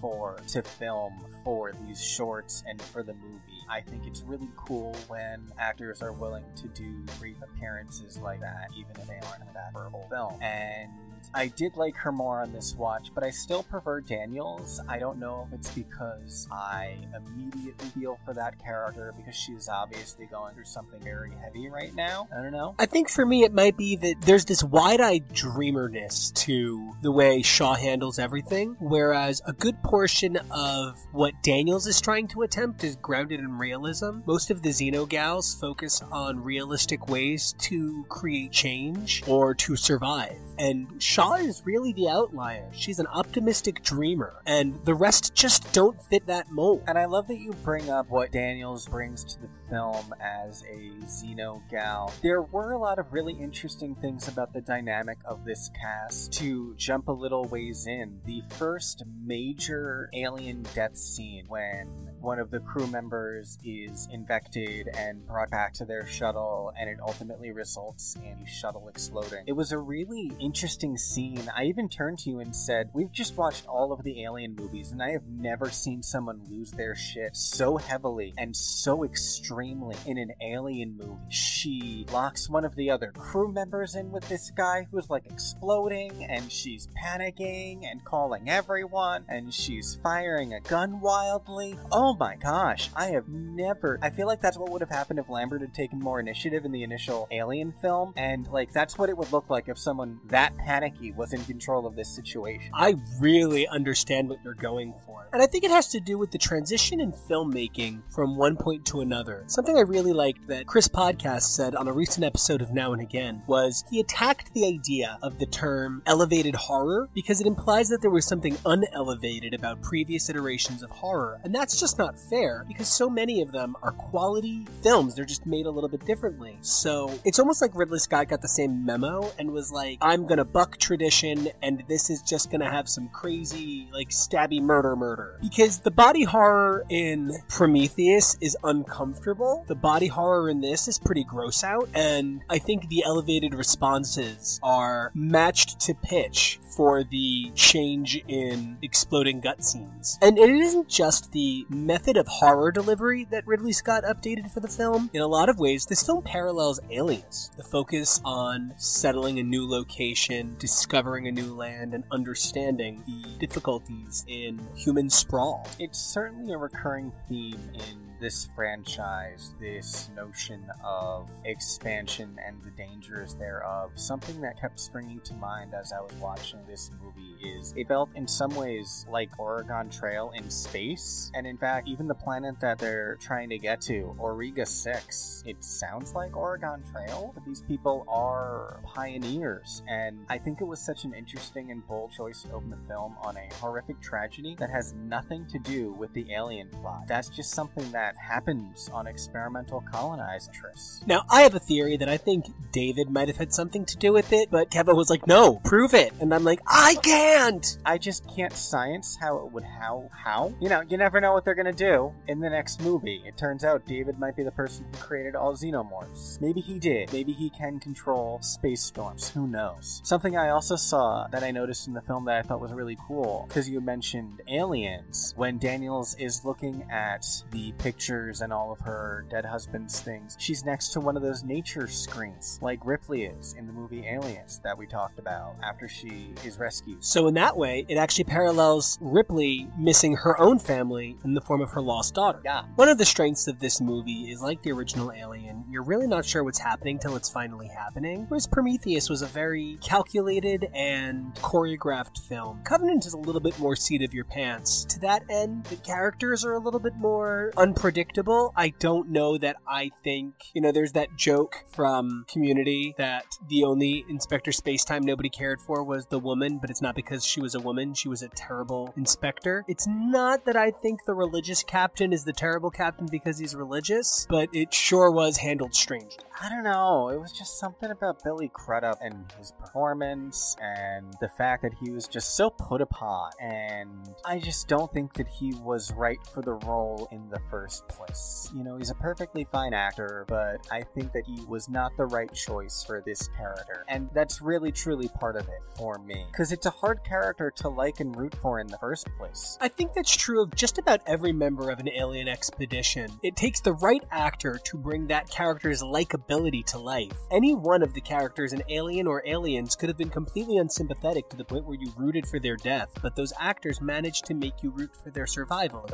to film for these shorts and for the movie. I think it's really cool when actors are willing to do brief appearances like that, even if they aren't in that for a whole film. And I did like her more on this watch, but I still prefer Daniels. I don't know if it's because I immediately feel for that character because she's obviously going through something very heavy right now. I don't know. I think for me it might be that there's this wide-eyed dreamerness to the way Shaw handles everything, whereas a good portion of what Daniels is trying to attempt is grounded in realism. Most of the Xeno gals focus on realistic ways to create change or to survive, and Shaw is really the outlier. She's an optimistic dreamer, and the rest just don't fit that mold. And I love that you bring up what Daniels brings to the film as a Xeno gal. There were a lot of really interesting things about the dynamic of this cast. To jump a little ways in, the first major alien death scene when one of the crew members is infected and brought back to their shuttle, and it ultimately results in the shuttle exploding. It was a really interesting scene. I even turned to you and said, we've just watched all of the Alien movies, and I have never seen someone lose their shit so heavily and so extremely in an Alien movie. She locks one of the other crew members in with this guy who's like exploding, and she's panicking and calling everyone, and she's firing a gun wildly. Oh my gosh, I feel like that's what would have happened if Lambert had taken more initiative in the initial Alien film, and like that's what it would look like if someone that panicky was in control of this situation. I really understand what you're going for. And I think it has to do with the transition in filmmaking from one point to another. Something I really liked that Chris Podcast said on a recent episode of Now and Again was he attacked the idea of the term elevated horror because it implies that there was something unelevated about previous iterations of horror, and that's just not fair because so many of them are quality films. They're just made a little bit differently. So it's almost like Ridley Scott got the same memo and was like, I'm gonna buck tradition and this is just gonna have some crazy like stabby murder. Because the body horror in Prometheus is uncomfortable. The body horror in this is pretty gross out, and I think the elevated responses are matched to pitch for the change in exploding gut scenes. And it isn't just the method of horror delivery that Ridley Scott updated for the film. In a lot of ways, this film parallels Aliens. The focus on settling a new location, discovering a new land, and understanding the difficulties in human sprawl. It's certainly a recurring theme in this franchise, this notion of expansion and the dangers thereof. Something that kept springing to mind as I was watching this movie is it felt in some ways like Oregon Trail in space, and in fact even the planet that they're trying to get to, Auriga 6, it sounds like Oregon Trail, but these people are pioneers, and I think it was such an interesting and bold choice to open the film on a horrific tragedy that has nothing to do with the alien plot. That's just something that happens on experimental colonizing trips. Now, I have a theory that I think David might have had something to do with it, but Kevo was like, no, prove it. And I'm like, I can't! I just can't science how it would, how? You know, you never know what they're gonna do in the next movie. It turns out David might be the person who created all xenomorphs. Maybe he did. Maybe he can control space storms. Who knows? Something I also saw that I noticed in the film that I thought was really cool, because you mentioned aliens. When Daniels is looking at the pictures and all of her dead husband's things, she's next to one of those nature screens, like Ripley is in the movie Aliens that we talked about after she is rescued. So in that way, it actually parallels Ripley missing her own family in the form of her lost daughter. Yeah. One of the strengths of this movie is, like the original Alien, you're really not sure what's happening till it's finally happening, whereas Prometheus was a very calculated and choreographed film. Covenant is a little bit more seat of your pants. To that end, the characters are a little bit more unpredictable. I don't know that I think, there's that joke from Community that the only Inspector Spacetime nobody cared for was the woman, but it's not because she was a woman, she was a terrible inspector. It's not that I think the religious captain is the terrible captain because he's religious, but it sure was handled strangely. I don't know, it was just something about Billy Crudup and his performance and the fact that he was just so put upon, and I just don't think that he was right for the role in the first place. He's a perfectly fine actor, but I think that he was not the right choice for this character, and that's really truly part of it for me, because it's a hard character to like and root for in the first place. I think that's true of just about every member of an alien expedition. It takes the right actor to bring that character's likability to life. Any one of the characters in Alien or Aliens could have been completely unsympathetic to the point where you rooted for their death, but those actors managed to make you root for their survival.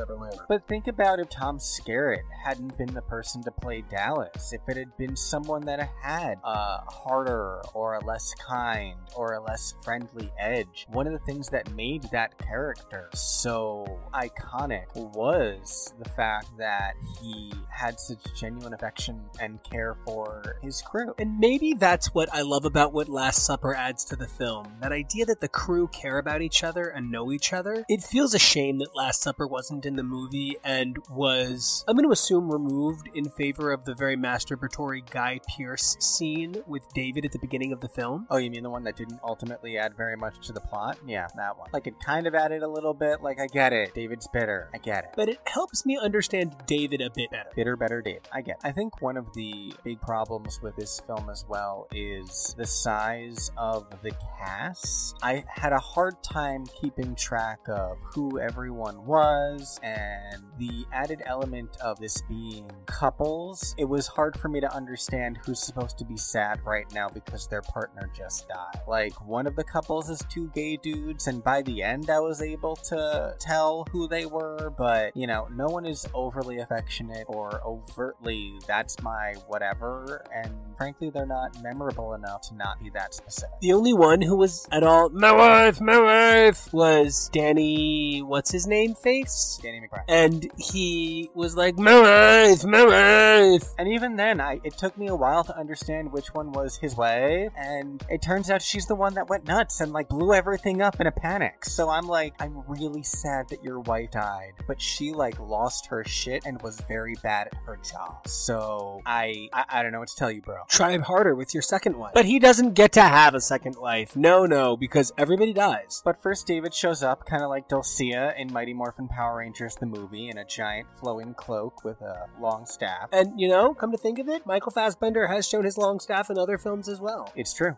But think about if Tom Skerritt hadn't been the person to play Dallas, if it had been someone that had a harder or a less kind or a less friendly edge. One of the things that made that character so iconic was the fact that he had such genuine affection and care for his crew. And maybe that's what I love about what Last Supper adds to the film. That idea that the crew care about each other and know each other. It feels a shame that Last Supper wasn't in the movie and was was, I'm going to assume, removed in favor of the very masturbatory Guy Pearce scene with David at the beginning of the film. Oh, you mean the one that didn't ultimately add very much to the plot? Yeah, that one. Like, it kind of added a little bit. Like, I get it. David's bitter. I get it. But it helps me understand David a bit better. Bitter, better David. I get it. I think one of the big problems with this film as well is the size of the cast. I had a hard time keeping track of who everyone was, and the added element of this being couples, it was hard for me to understand who's supposed to be sad right now because their partner just died. Like, one of the couples is two gay dudes, and by the end I was able to tell who they were, but, you know, no one is overly affectionate or overtly, that's my whatever, and frankly, they're not memorable enough to not be that specific. The only one who was at all, my wife, was Danny, what's his name, face? Danny McBride. And he was like, my wife. And even then, it took me a while to understand which one was his wife, and it turns out she's the one that went nuts and, like, blew everything up in a panic. So I'm like, I'm really sad that your wife died, but she, like, lost her shit and was very bad at her job. So I don't know what to tell you, bro. Try harder with your second wife. But he doesn't get to have a second wife. No, because everybody dies. But first David shows up, kind of like Dulcea in Mighty Morphin Power Rangers the movie, in a giant flowing cloak with a long staff. And, you know, come to think of it, Michael Fassbender has shown his long staff in other films as well. It's true.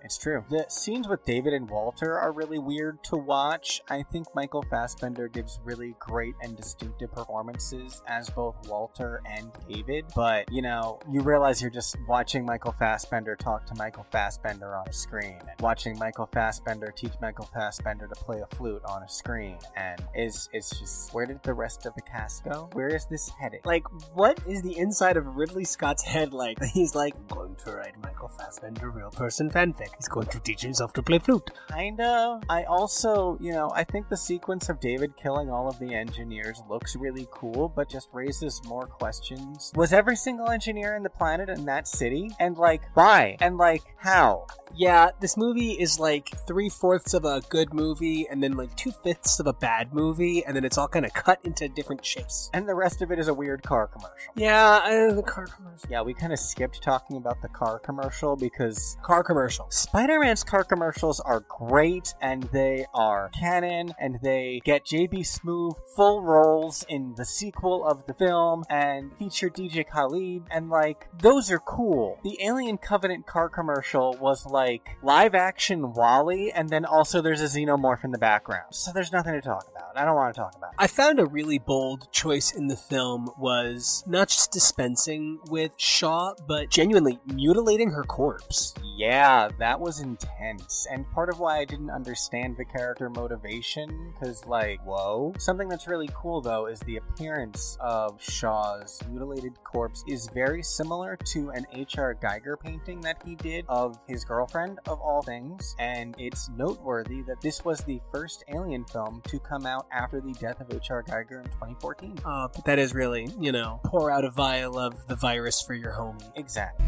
The scenes with David and Walter are really weird to watch. I think Michael Fassbender gives really great and distinctive performances as both Walter and David, but, you know, you realize you're just watching Michael Fassbender talk to Michael Fassbender on a screen, and watching Michael Fassbender teach Michael Fassbender to play a flute on a screen, and it's just, where did the rest of the cast go? Where is this heading? Like, what is the inside of Ridley Scott's head like? He's like, I'm going to write Michael Fassbender real person fanfic. He's going to teach himself to play flute. Kind of. I also, you know, I think the sequence of David killing all of the engineers looks really cool, but just raises more questions. Was every single engineer in the planet in that city? And, like, why? And, like, how? Yeah, this movie is like 3/4 of a good movie and then like 2/5 of a bad movie, and then it's all kind of cut into different shapes. And the rest of it is a weird car commercial. Yeah, the car commercial. Yeah, we kind of skipped talking about the car commercial because car commercial. Spider-Man's car commercials are great, and they are canon, and they get JB Smoove full roles in the sequel of the film and feature DJ Khaled, and, like, those are cool. The Alien Covenant car commercial was like live action WALL-E, and then also there's a xenomorph in the background. So there's nothing to talk about. I don't want to talk about it. I found a really bold choice in the film was not just dispensing with Shaw, but genuinely mutilating her corpse. Yeah, that was intense, and part of why I didn't understand the character motivation, because, like, whoa. Something that's really cool, though, is the appearance of Shaw's mutilated corpse is very similar to an H.R. Geiger painting that he did of his girlfriend, of all things, and it's noteworthy that this was the first Alien film to come out after the death of H.R. Geiger in 2014. But that is really, you know, pour out a vial of the virus for your homie. Exactly.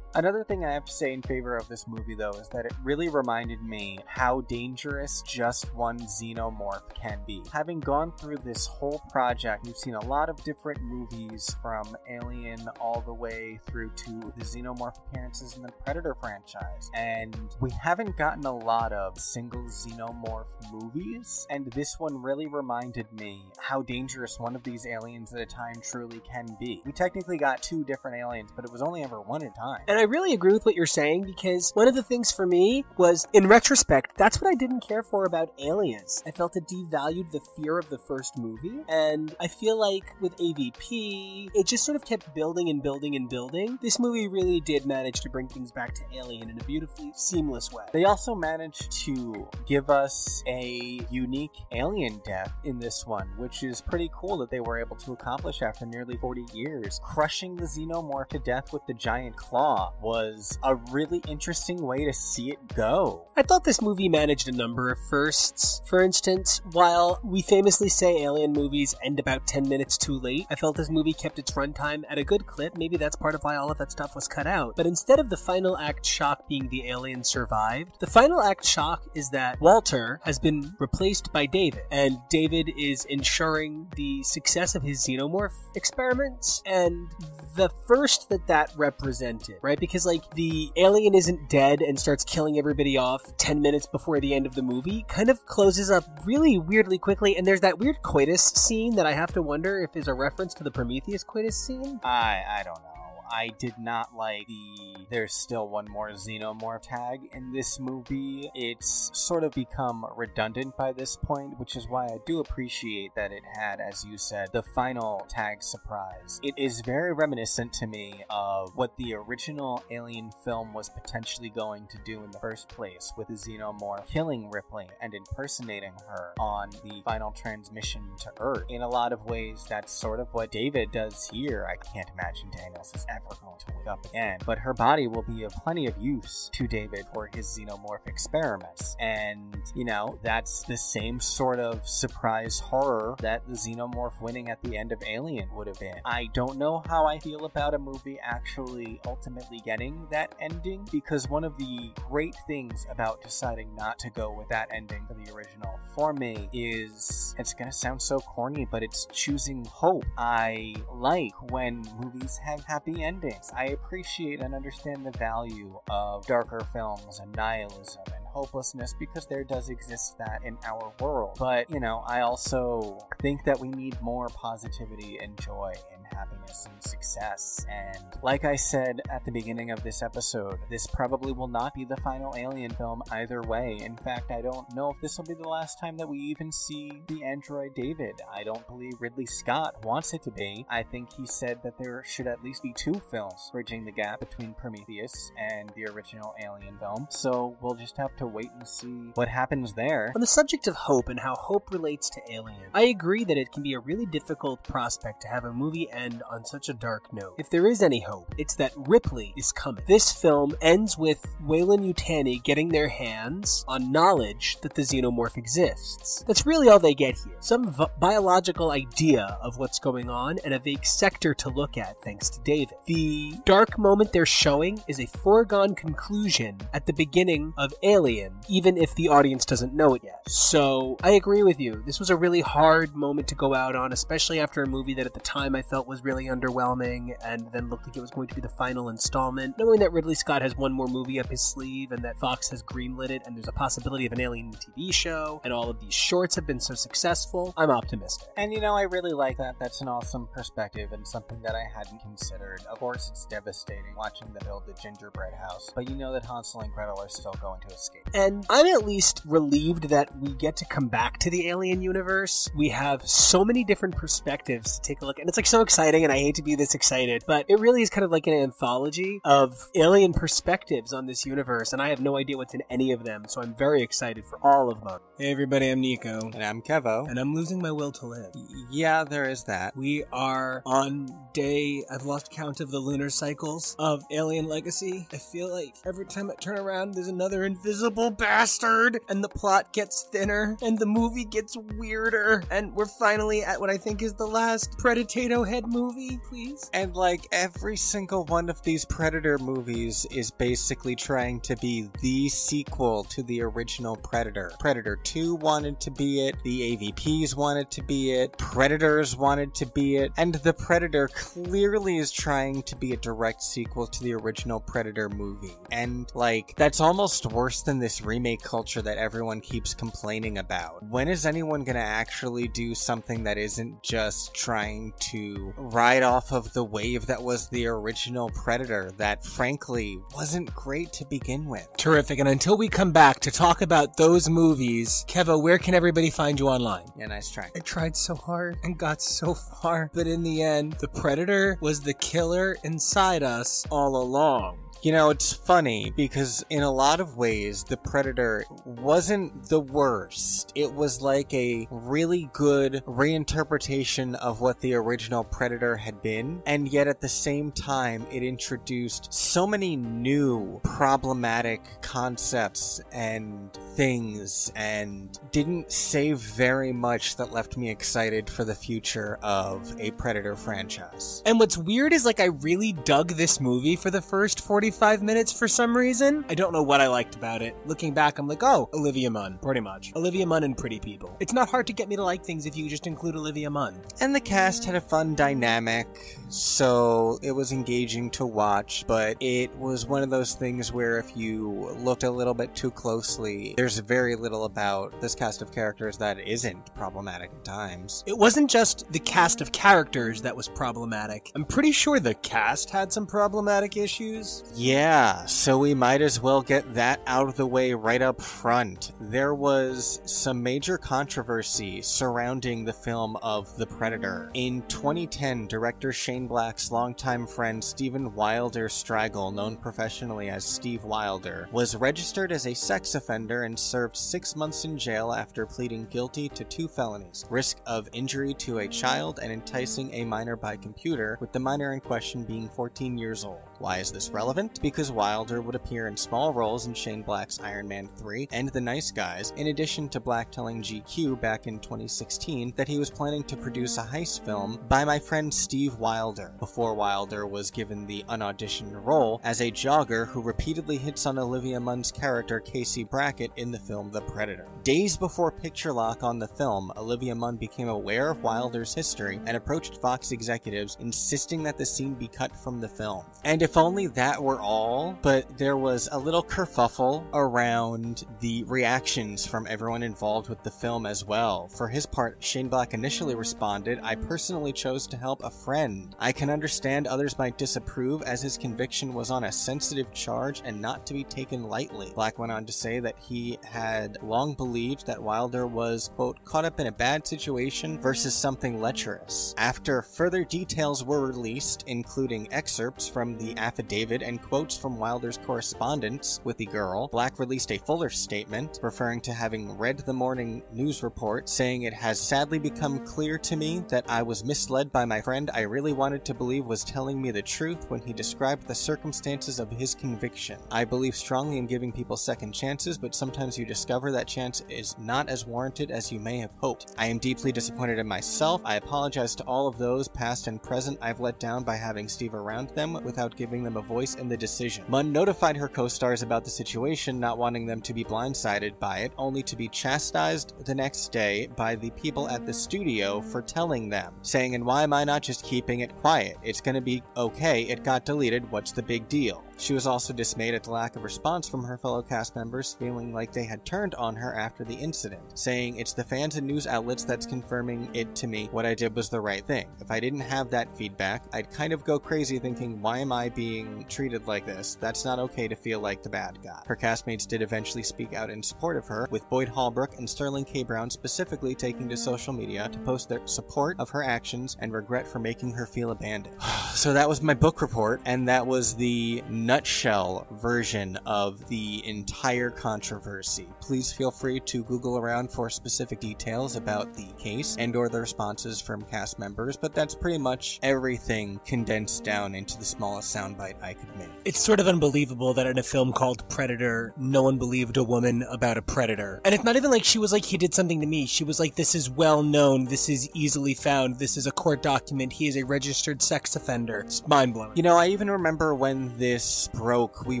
Another thing I have to say in favor of this movie, though, is that it really reminded me how dangerous just one xenomorph can be. Having gone through this whole project, we've seen a lot of different movies from Alien all the way through to the xenomorph appearances in the Predator franchise, and we haven't gotten a lot of single xenomorph movies, and this one really reminded me how dangerous one of these aliens at a time truly can be. We technically got two different aliens, but it was only ever one at a time. And I really agree with what you're saying, because one of the things for me was, in retrospect, that's what I didn't care for about Aliens. I felt it devalued the fear of the first movie, and I feel like with AVP, it just sort of kept building and building and building. This movie really did manage to bring things back to Alien in a beautifully seamless way. They also managed to give us a unique alien death in this one, which is pretty cool that they were able to accomplish after nearly 40 years, crushing the xenomorph to death with the giant claw. thought was a really interesting way to see it go. I thought this movie managed a number of firsts. For instance, while we famously say alien movies end about 10 minutes too late, I felt this movie kept its runtime at a good clip. Maybe that's part of why all of that stuff was cut out. But instead of the final act shock being the alien survived, the final act shock is that Walter has been replaced by David, and David is ensuring the success of his xenomorph experiments, and the first that represented, right? Because like the alien isn't dead and starts killing everybody off 10 minutes before the end of the movie kind of closes up really weirdly quickly, and there's that weird coitus scene that I have to wonder if is a reference to the Prometheus coitus scene. I don't know. I did not like the "there's still one more xenomorph" tag in this movie. It's sort of become redundant by this point, which is why I do appreciate that it had, as you said, the final tag surprise. It is very reminiscent to me of what the original Alien film was potentially going to do in the first place, with the xenomorph killing Ripley and impersonating her on the final transmission to Earth. In a lot of ways, that's sort of what David does here. I can't imagine Daniels is ever going to wake up again, but her body will be of plenty of use to David for his xenomorph experiments. And, you know, that's the same sort of surprise horror that the xenomorph winning at the end of Alien would have been. I don't know how I feel about a movie actually ultimately getting that ending, because one of the great things about deciding not to go with that ending for the original for me is, it's gonna sound so corny, but it's choosing hope. I like when movies have happy endings. I appreciate and understand the value of darker films and nihilism and hopelessness, because there does exist that in our world. But, you know, I also think that we need more positivity and joy and happiness and success. And like I said at the beginning of this episode, this probably will not be the final Alien film either way. In fact, I don't know if this will be the last time that we even see the android David. I don't believe Ridley Scott wants it to be. I think he said that there should at least be 2 films bridging the gap between Prometheus and the original Alien film. So we'll just have to wait and see what happens there. On the subject of hope and how hope relates to Alien, I agree that it can be a really difficult prospect to have a movie end on such a dark note. If there is any hope, it's that Ripley is coming. This film ends with Weyland-Yutani getting their hands on knowledge that the xenomorph exists. That's really all they get here. Some biological idea of what's going on and a vague sector to look at thanks to David. The dark moment they're showing is a foregone conclusion at the beginning of Alien, even if the audience doesn't know it yet. So I agree with you. This was a really hard moment to go out on, especially after a movie that at the time I felt was really underwhelming and then looked like it was going to be the final installment. Knowing that Ridley Scott has one more movie up his sleeve and that Fox has greenlit it and there's a possibility of an Alien TV show and all of these shorts have been so successful, I'm optimistic. And you know, I really like that. That's an awesome perspective and something that I hadn't considered. Of course, it's devastating watching them build the gingerbread house, but you know that Hansel and Gretel are still going to escape. And I'm at least relieved that we get to come back to the Alien universe. We have so many different perspectives to take a look at, and it's like so exciting, and I hate to be this excited, but it really is kind of like an anthology of alien perspectives on this universe, and I have no idea what's in any of them, so I'm very excited for all of them. Hey everybody, I'm Nico. And I'm Kevo. And I'm losing my will to live. Yeah, there is that. We are on day, I've lost count of the lunar cycles of Alien Legacy. I feel like every time I turn around, there's another invisible bastard, and the plot gets thinner, and the movie gets weirder, and we're finally at what I think is the last Predator head movie, please. And like every single one of these Predator movies is basically trying to be the sequel to the original Predator. Predator 2 wanted to be it, the AVPs wanted to be it, Predators wanted to be it, and the Predator clearly is trying to be a direct sequel to the original Predator movie. And like, that's almost worse than this remake culture that everyone keeps complaining about. When is anyone gonna actually do something that isn't just trying to ride off of the wave that was the original Predator that frankly wasn't great to begin with? Terrific, and until we come back to talk about those movies, Kevo, where can everybody find you online? Yeah, nice try. I tried so hard and got so far, but in the end, the Predator was the killer inside us all along. You know, it's funny because in a lot of ways, The Predator wasn't the worst. It was like a really good reinterpretation of what the original Predator had been, and yet at the same time, it introduced so many new problematic concepts and things, and didn't say very much that left me excited for the future of a Predator franchise. And what's weird is, like, I really dug this movie for the first 45 minutes for some reason. I don't know what I liked about it. Looking back, I'm like, oh, Olivia Munn, pretty much. Olivia Munn and pretty people. It's not hard to get me to like things if you just include Olivia Munn. And the cast had a fun dynamic, so it was engaging to watch, but it was one of those things where if you looked a little bit too closely, there's very little about this cast of characters that isn't problematic at times. It wasn't just the cast of characters that was problematic. I'm pretty sure the cast had some problematic issues. Yeah, so we might as well get that out of the way right up front. There was some major controversy surrounding the film of The Predator. In 2010, director Shane Black's longtime friend Stephen Wilder Straggle, known professionally as Steve Wilder, was registered as a sex offender and served 6 months in jail after pleading guilty to 2 felonies: risk of injury to a child and enticing a minor by computer, with the minor in question being 14 years old. Why is this relevant? Because Wilder would appear in small roles in Shane Black's Iron Man 3 and The Nice Guys, in addition to Black telling GQ back in 2016 that he was planning to produce a heist film by my friend Steve Wilder, before Wilder was given the unauditioned role as a jogger who repeatedly hits on Olivia Munn's character Casey Brackett in the film The Predator. Days before picture lock on the film, Olivia Munn became aware of Wilder's history and approached Fox executives insisting that the scene be cut from the film. And if only that were all, but there was a little kerfuffle around the reactions from everyone involved with the film as well. For his part, Shane Black initially responded, "I personally chose to help a friend. I can understand others might disapprove, as his conviction was on a sensitive charge and not to be taken lightly." Black went on to say that he had long believed that Wilder was, quote, "caught up in a bad situation versus something lecherous." After further details were released, including excerpts from the affidavit and quotes from Wilder's correspondence with the girl, Black released a fuller statement, referring to having read the morning news report, saying, "It has sadly become clear to me that I was misled by my friend I really wanted to believe was telling me the truth when he described the circumstances of his conviction. I believe strongly in giving people second chances, but sometimes you discover that chance is not as warranted as you may have hoped. I am deeply disappointed in myself. I apologize to all of those, past and present, I've let down by having Steve around them without giving them a voice in the decision." Munn notified her co-stars about the situation, not wanting them to be blindsided by it, only to be chastised the next day by the people at the studio for telling them, saying, "And why am I not just keeping it quiet? It's gonna be okay, it got deleted, what's the big deal?" She was also dismayed at the lack of response from her fellow cast members, feeling like they had turned on her after the incident, saying, "It's the fans and news outlets that's confirming it to me what I did was the right thing. If I didn't have that feedback, I'd kind of go crazy thinking, why am I being treated like this? That's not okay to feel like the bad guy." Her castmates did eventually speak out in support of her, with Boyd Holbrook and Sterling K. Brown specifically taking to social media to post their support of her actions and regret for making her feel abandoned. So that was my book report, and that was the nutshell version of the entire controversy. Please feel free to Google around for specific details about the case and or the responses from cast members, but that's pretty much everything condensed down into the smallest soundbite I could make. It's sort of unbelievable that in a film called Predator, no one believed a woman about a predator. And it's not even like she was like, he did something to me. She was like, this is well known, this is easily found, this is a court document, he is a registered sex offender. It's mind-blowing. You know, I even remember when this broke, we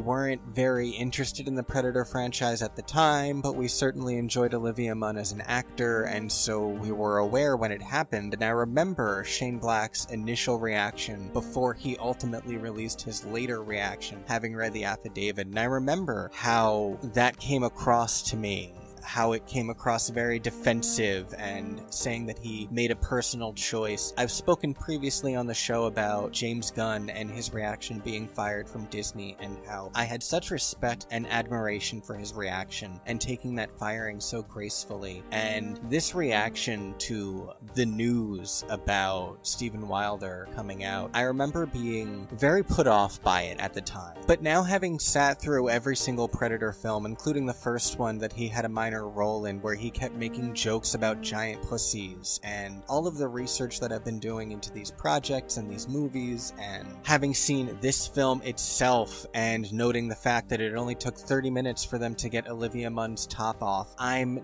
weren't very interested in the Predator franchise at the time, but we certainly enjoyed Olivia Munn as an actor, and so we were aware when it happened. And I remember Shane Black's initial reaction before he ultimately released his later reaction, having read the affidavit, and I remember how that came across to me how it came across very defensive and saying that he made a personal choice. I've spoken previously on the show about James Gunn and his reaction being fired from Disney, and how I had such respect and admiration for his reaction and taking that firing so gracefully. And this reaction to the news about Stephen Wilder coming out, I remember being very put off by it at the time. But now, having sat through every single Predator film, including the first one that he had a minor role in, where he kept making jokes about giant pussies, and all of the research that I've been doing into these projects and these movies, and having seen this film itself and noting the fact that it only took 30 minutes for them to get Olivia Munn's top off, I'm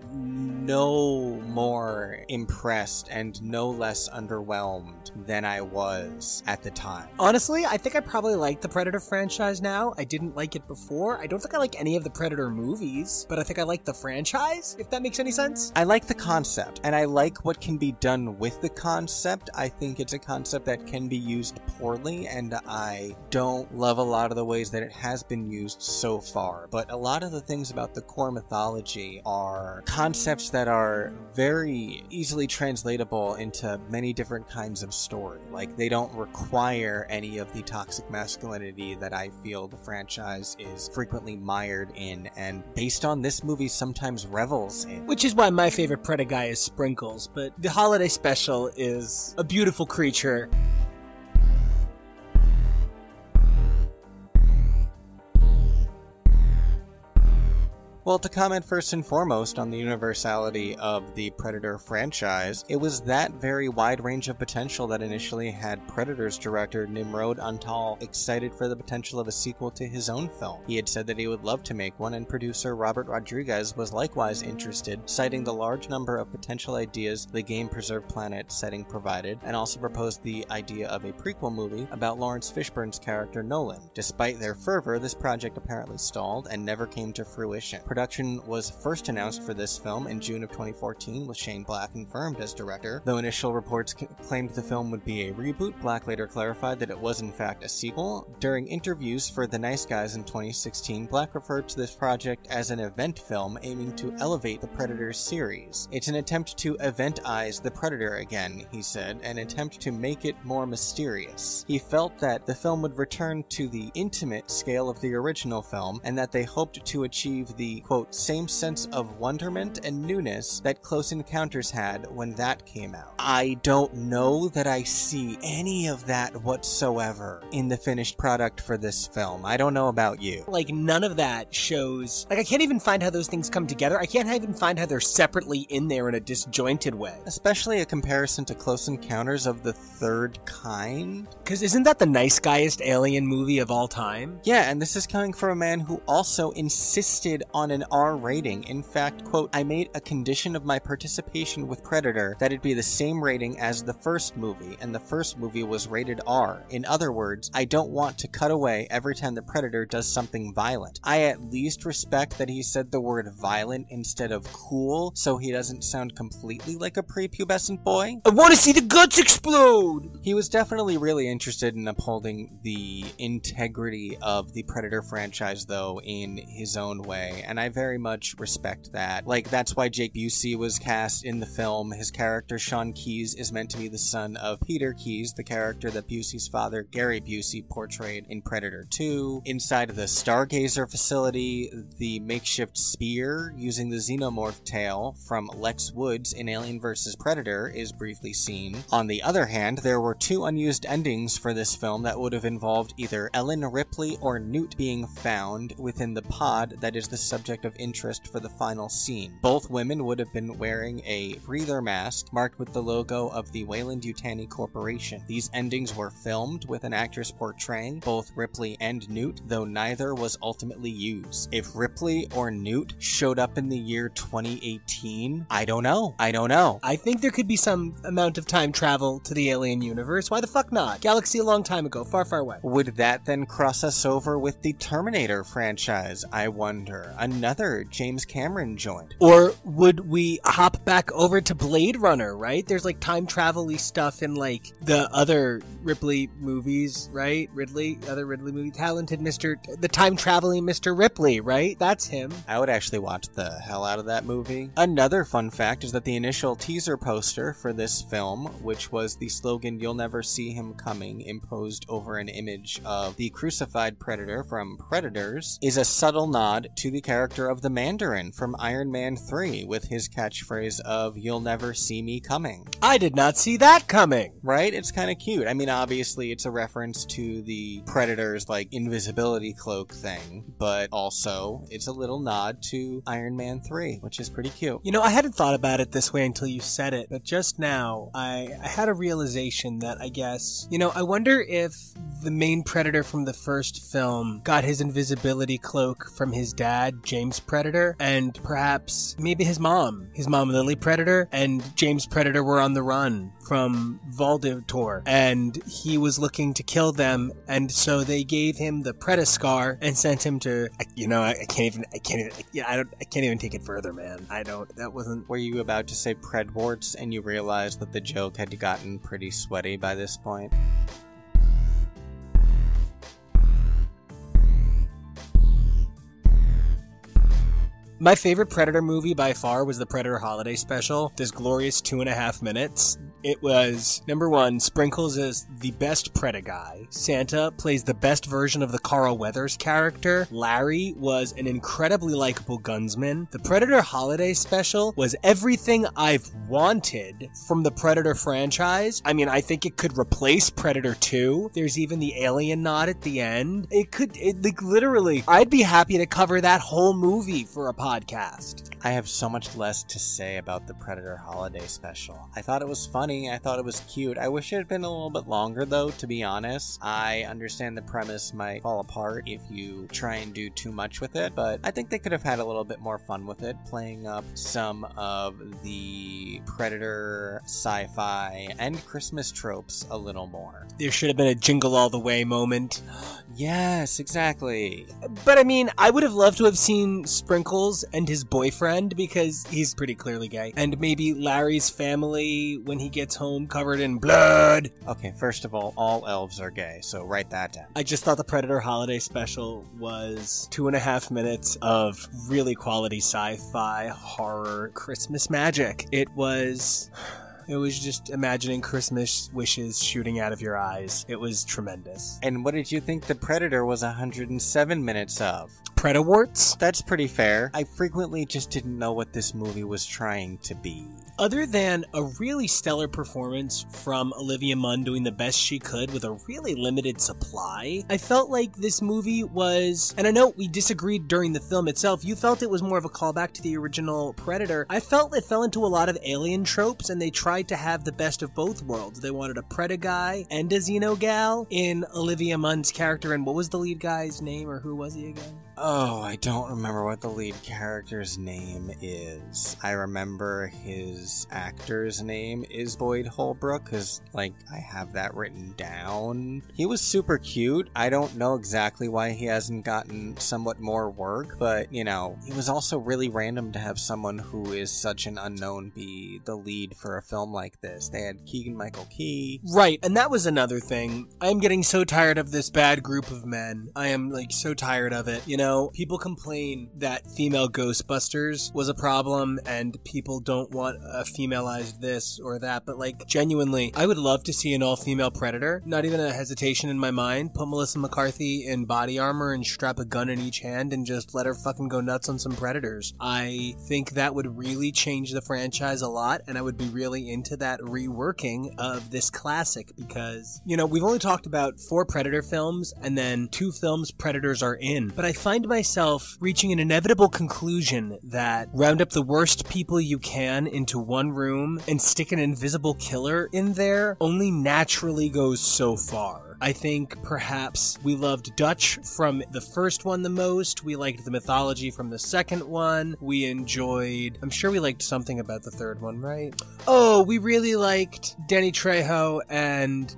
no more impressed and no less underwhelmed than I was at the time. Honestly, I think I probably like the Predator franchise now. I didn't like it before. I don't think I like any of the Predator movies, but I think I like the franchise, if that makes any sense. I like the concept, and I like what can be done with the concept. I think it's a concept that can be used poorly, and I don't love a lot of the ways that it has been used so far. But a lot of the things about the core mythology are concepts that are very easily translatable into many different kinds of story. Like, they don't require any of the toxic masculinity that I feel the franchise is frequently mired in, and based on this movie sometimes revels in. Which is why my favorite Predator guy is Sprinkles, but the holiday special is a beautiful creature. Well, to comment first and foremost on the universality of the Predator franchise, it was that very wide range of potential that initially had Predator's director Nimrod Antal excited for the potential of a sequel to his own film. He had said that he would love to make one, and producer Robert Rodriguez was likewise interested, citing the large number of potential ideas the game-preserved planet setting provided, and also proposed the idea of a prequel movie about Lawrence Fishburne's character Nolan. Despite their fervor, this project apparently stalled and never came to fruition. Production was first announced for this film in June of 2014, with Shane Black confirmed as director. Though initial reports claimed the film would be a reboot, Black later clarified that it was in fact a sequel. During interviews for The Nice Guys in 2016, Black referred to this project as an event film aiming to elevate the Predator series. It's an attempt to eventize the Predator again, he said, an attempt to make it more mysterious. He felt that the film would return to the intimate scale of the original film, and that they hoped to achieve the, quote, same sense of wonderment and newness that Close Encounters had when that came out. I don't know that I see any of that whatsoever in the finished product for this film. I don't know about you. Like, none of that shows... Like, I can't even find how those things come together. I can't even find how they're separately in there in a disjointed way. Especially a comparison to Close Encounters of the Third Kind. Because isn't that the nice guyest alien movie of all time? Yeah, and this is coming from a man who also insisted on an R rating. In fact, quote, I made a condition of my participation with Predator that it be the same rating as the first movie, and the first movie was rated R. In other words, I don't want to cut away every time the Predator does something violent. I at least respect that he said the word violent instead of cool, so he doesn't sound completely like a prepubescent boy. I want to see the guts explode! He was definitely really interested in upholding the integrity of the Predator franchise, though, in his own way, and I very much respect that. Like, that's why Jake Busey was cast in the film. His character, Sean Keyes, is meant to be the son of Peter Keyes, the character that Busey's father, Gary Busey, portrayed in Predator 2. Inside of the Stargazer facility, the makeshift spear using the xenomorph tail from Lex Woods in Alien vs. Predator is briefly seen. On the other hand, there were two unused endings for this film that would have involved either Ellen Ripley or Newt being found within the pod that is the subject of interest for the final scene. Both women would have been wearing a breather mask marked with the logo of the Weyland-Yutani Corporation. These endings were filmed with an actress portraying both Ripley and Newt, though neither was ultimately used. If Ripley or Newt showed up in the year 2018, I don't know. I think there could be some amount of time travel to the alien universe. Why the fuck not? Galaxy a long time ago, far, far away. Would that then cross us over with the Terminator franchise, I wonder? another James Cameron joint. Or would we hop back over to Blade Runner, right? There's like time travel-y stuff in like the other Ripley movies, right? Other Ridley movie, the time traveling Mr. Ripley, right? That's him. I would actually watch the hell out of that movie. Another fun fact is that the initial teaser poster for this film, which was the slogan "You'll never see him coming," imposed over an image of the crucified Predator from Predators, is a subtle nod to the character of the Mandarin from Iron Man 3 with his catchphrase of "You'll never see me coming." I did not see that coming. Right? It's kind of cute. I mean, obviously it's a reference to the Predator's like invisibility cloak thing, but also it's a little nod to Iron Man 3, which is pretty cute. You know, I hadn't thought about it this way until you said it, but just now I had a realization that I guess, I wonder if the main Predator from the first film got his invisibility cloak from his dad, James Predator, and perhaps maybe his mom Lily Predator, and James Predator were on the run from Voldemort, and he was looking to kill them, and so they gave him the Predascar and sent him to, I can't even take it further, man. That wasn't... Were you about to say Predwarts and you realized that the joke had gotten pretty sweaty by this point? My favorite Predator movie by far was the Predator Holiday Special, this glorious 2.5 minutes. It was, number one, Sprinkles is the best Predator guy. Santa plays the best version of the Carl Weathers character. Larry was an incredibly likable gunsman. The Predator Holiday Special was everything I've wanted from the Predator franchise. I mean, I think it could replace Predator 2. There's even the alien nod at the end. Literally, I'd be happy to cover that whole movie for a podcast. I have so much less to say about the Predator Holiday Special. I thought it was funny. I thought it was cute. I wish it had been a little bit longer, though, to be honest. I understand the premise might fall apart if you try and do too much with it, but I think they could have had a little bit more fun with it, playing up some of the Predator sci-fi and Christmas tropes a little more. There should have been a Jingle All the Way moment. Yes, exactly. But I mean, I would have loved to have seen Sprinkles and his boyfriend, because he's pretty clearly gay. And maybe Larry's family when he gets home covered in blood. Okay, first of all elves are gay, so write that down. I just thought the Predator Holiday Special was 2.5 minutes of really quality sci-fi horror Christmas magic. It was just imagining Christmas wishes shooting out of your eyes. It was tremendous. And what did you think the Predator was 107 minutes of? Predawarts? That's pretty fair. I frequently just didn't know what this movie was trying to be. Other than a really stellar performance from Olivia Munn doing the best she could with a really limited supply, I felt like this movie was, and I know we disagreed during the film itself, you felt it was more of a callback to the original Predator. I felt it fell into a lot of alien tropes, and they tried to have the best of both worlds. They wanted a Predator guy and a Xeno gal in Olivia Munn's character, and what was the lead guy's name, or who was he again? Oh, I don't remember what the lead character's name is. I remember his actor's name is Boyd Holbrook, because, I have that written down. He was super cute. I don't know exactly why he hasn't gotten somewhat more work, but, it was also really random to have someone who is such an unknown be the lead for a film like this. They had Keegan-Michael Key. Right, and that was another thing. I'm getting so tired of this bad group of men. I am, so tired of it, People complain that female Ghostbusters was a problem and people don't want a femaleiized this or that, but genuinely, I would love to see an all-female Predator. Not even a hesitation in my mind. Put Melissa McCarthy in body armor and strap a gun in each hand and just let her fucking go nuts on some Predators. I think that would really change the franchise a lot, and I would be really into that reworking of this classic because, we've only talked about 4 Predator films and then 2 films Predators are in, but I find myself reaching an inevitable conclusion that round up the worst people you can into one room and stick an invisible killer in there only naturally goes so far. I think perhaps we loved Dutch from the first one the most. We liked the mythology from the second one. We enjoyed, I'm sure we liked something about the third one, right? Oh, we really liked Danny Trejo and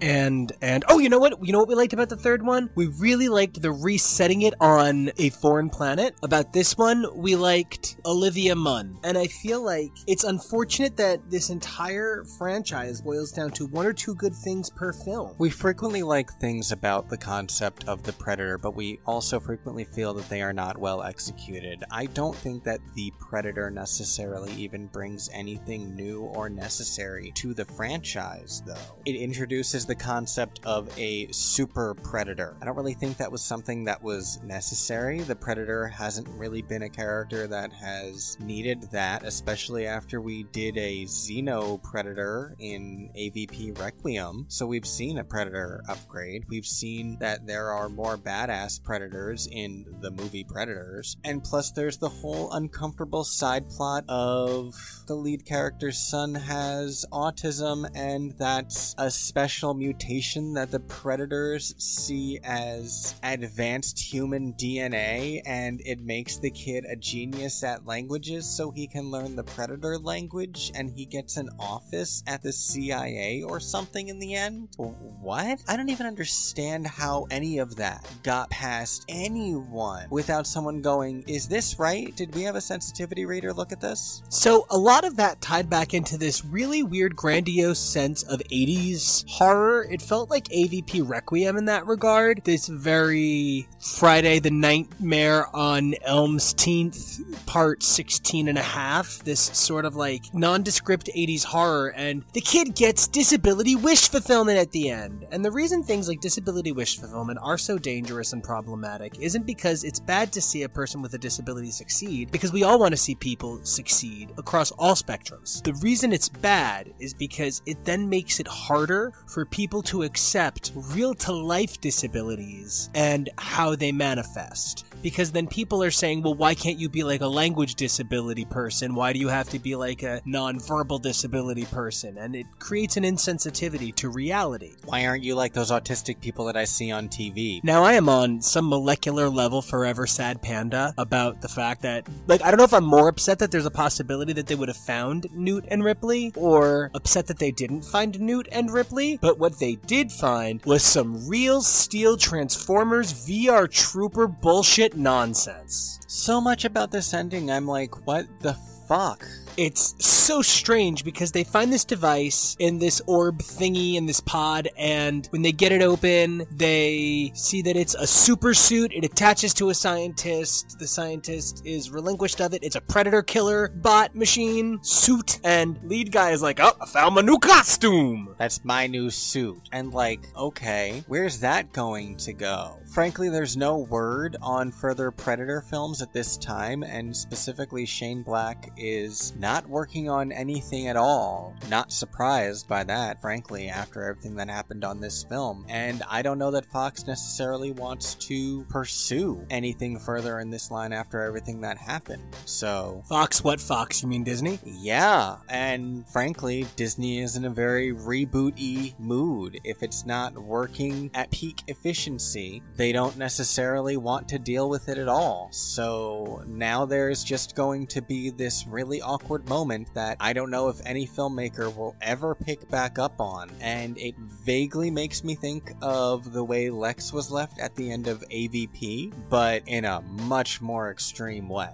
oh, you know what we liked about the third one? We really liked the resetting it on a foreign planet. About this one, we liked Olivia Munn. And I feel like it's unfortunate that this entire franchise boils down to one or two good things per film. We frequently like things about the concept of the Predator, but we also frequently feel that they are not well executed. I don't think that the Predator necessarily even brings anything new or necessary to the franchise, though. It introduces the concept of a super predator. I don't really think that was something that was necessary. The Predator hasn't really been a character that has needed that, especially after we did a Xeno Predator in AVP Requiem. So we've seen a Predator upgrade. We've seen that there are more badass Predators in the movie Predators. And plus there's the whole uncomfortable side plot of the lead character's son has autism, and that's a special mutation that the Predators see as advanced human DNA, and it makes the kid a genius at languages so he can learn the Predator language, and he gets an office at the CIA or something in the end? What? I don't even understand how any of that got past anyone without someone going, is this right? Did we have a sensitivity reader look at this? So a lot of that tied back into this really weird, grandiose sense of 80s horror. It felt like AVP Requiem in that regard. This very Friday the Nightmare on Elm's 10th, part 16 and a half. This sort of like nondescript 80s horror, and the kid gets disability wish fulfillment at the end. And the reason things like disability wish fulfillment are so dangerous and problematic isn't because it's bad to see a person with a disability succeed, because we all want to see people succeed across all spectrums. The reason it's bad is because it then makes it harder for people to accept real-to-life disabilities and how they manifest. Because then people are saying, well, why can't you be like a language disability person? Why do you have to be like a non-verbal disability person? And it creates an insensitivity to reality. Why aren't you like those autistic people that I see on TV? Now, I am on some molecular level forever sad panda about the fact that, like, I don't know if I'm more upset that there's a possibility that they would have found Newt and Ripley, or upset that they didn't find Newt and Ripley, but what they did find was some real steel Transformers VR Trooper bullshit nonsense. So much about this ending, I'm like, what the fuck? It's so strange because they find this device in this orb thingy in this pod, and when they get it open, they see that it's a super suit. It attaches to a scientist. The scientist is relinquished of it. It's a predator killer bot machine suit, and lead guy is like, oh, I found my new costume. That's my new suit. And like, okay, where's that going to go? Frankly, there's no word on further Predator films at this time, and specifically Shane Black is not working on anything at all. Not surprised by that, frankly, after everything that happened on this film. And I don't know that Fox necessarily wants to pursue anything further in this line after everything that happened. So... Fox? What Fox? You mean Disney? Yeah, and frankly, Disney is in a very reboot-y mood. If it's not working at peak efficiency, they don't necessarily want to deal with it at all. So now there's just going to be this really awkward moment that I don't know if any filmmaker will ever pick back up on, and it vaguely makes me think of the way Lex was left at the end of AVP, but in a much more extreme way.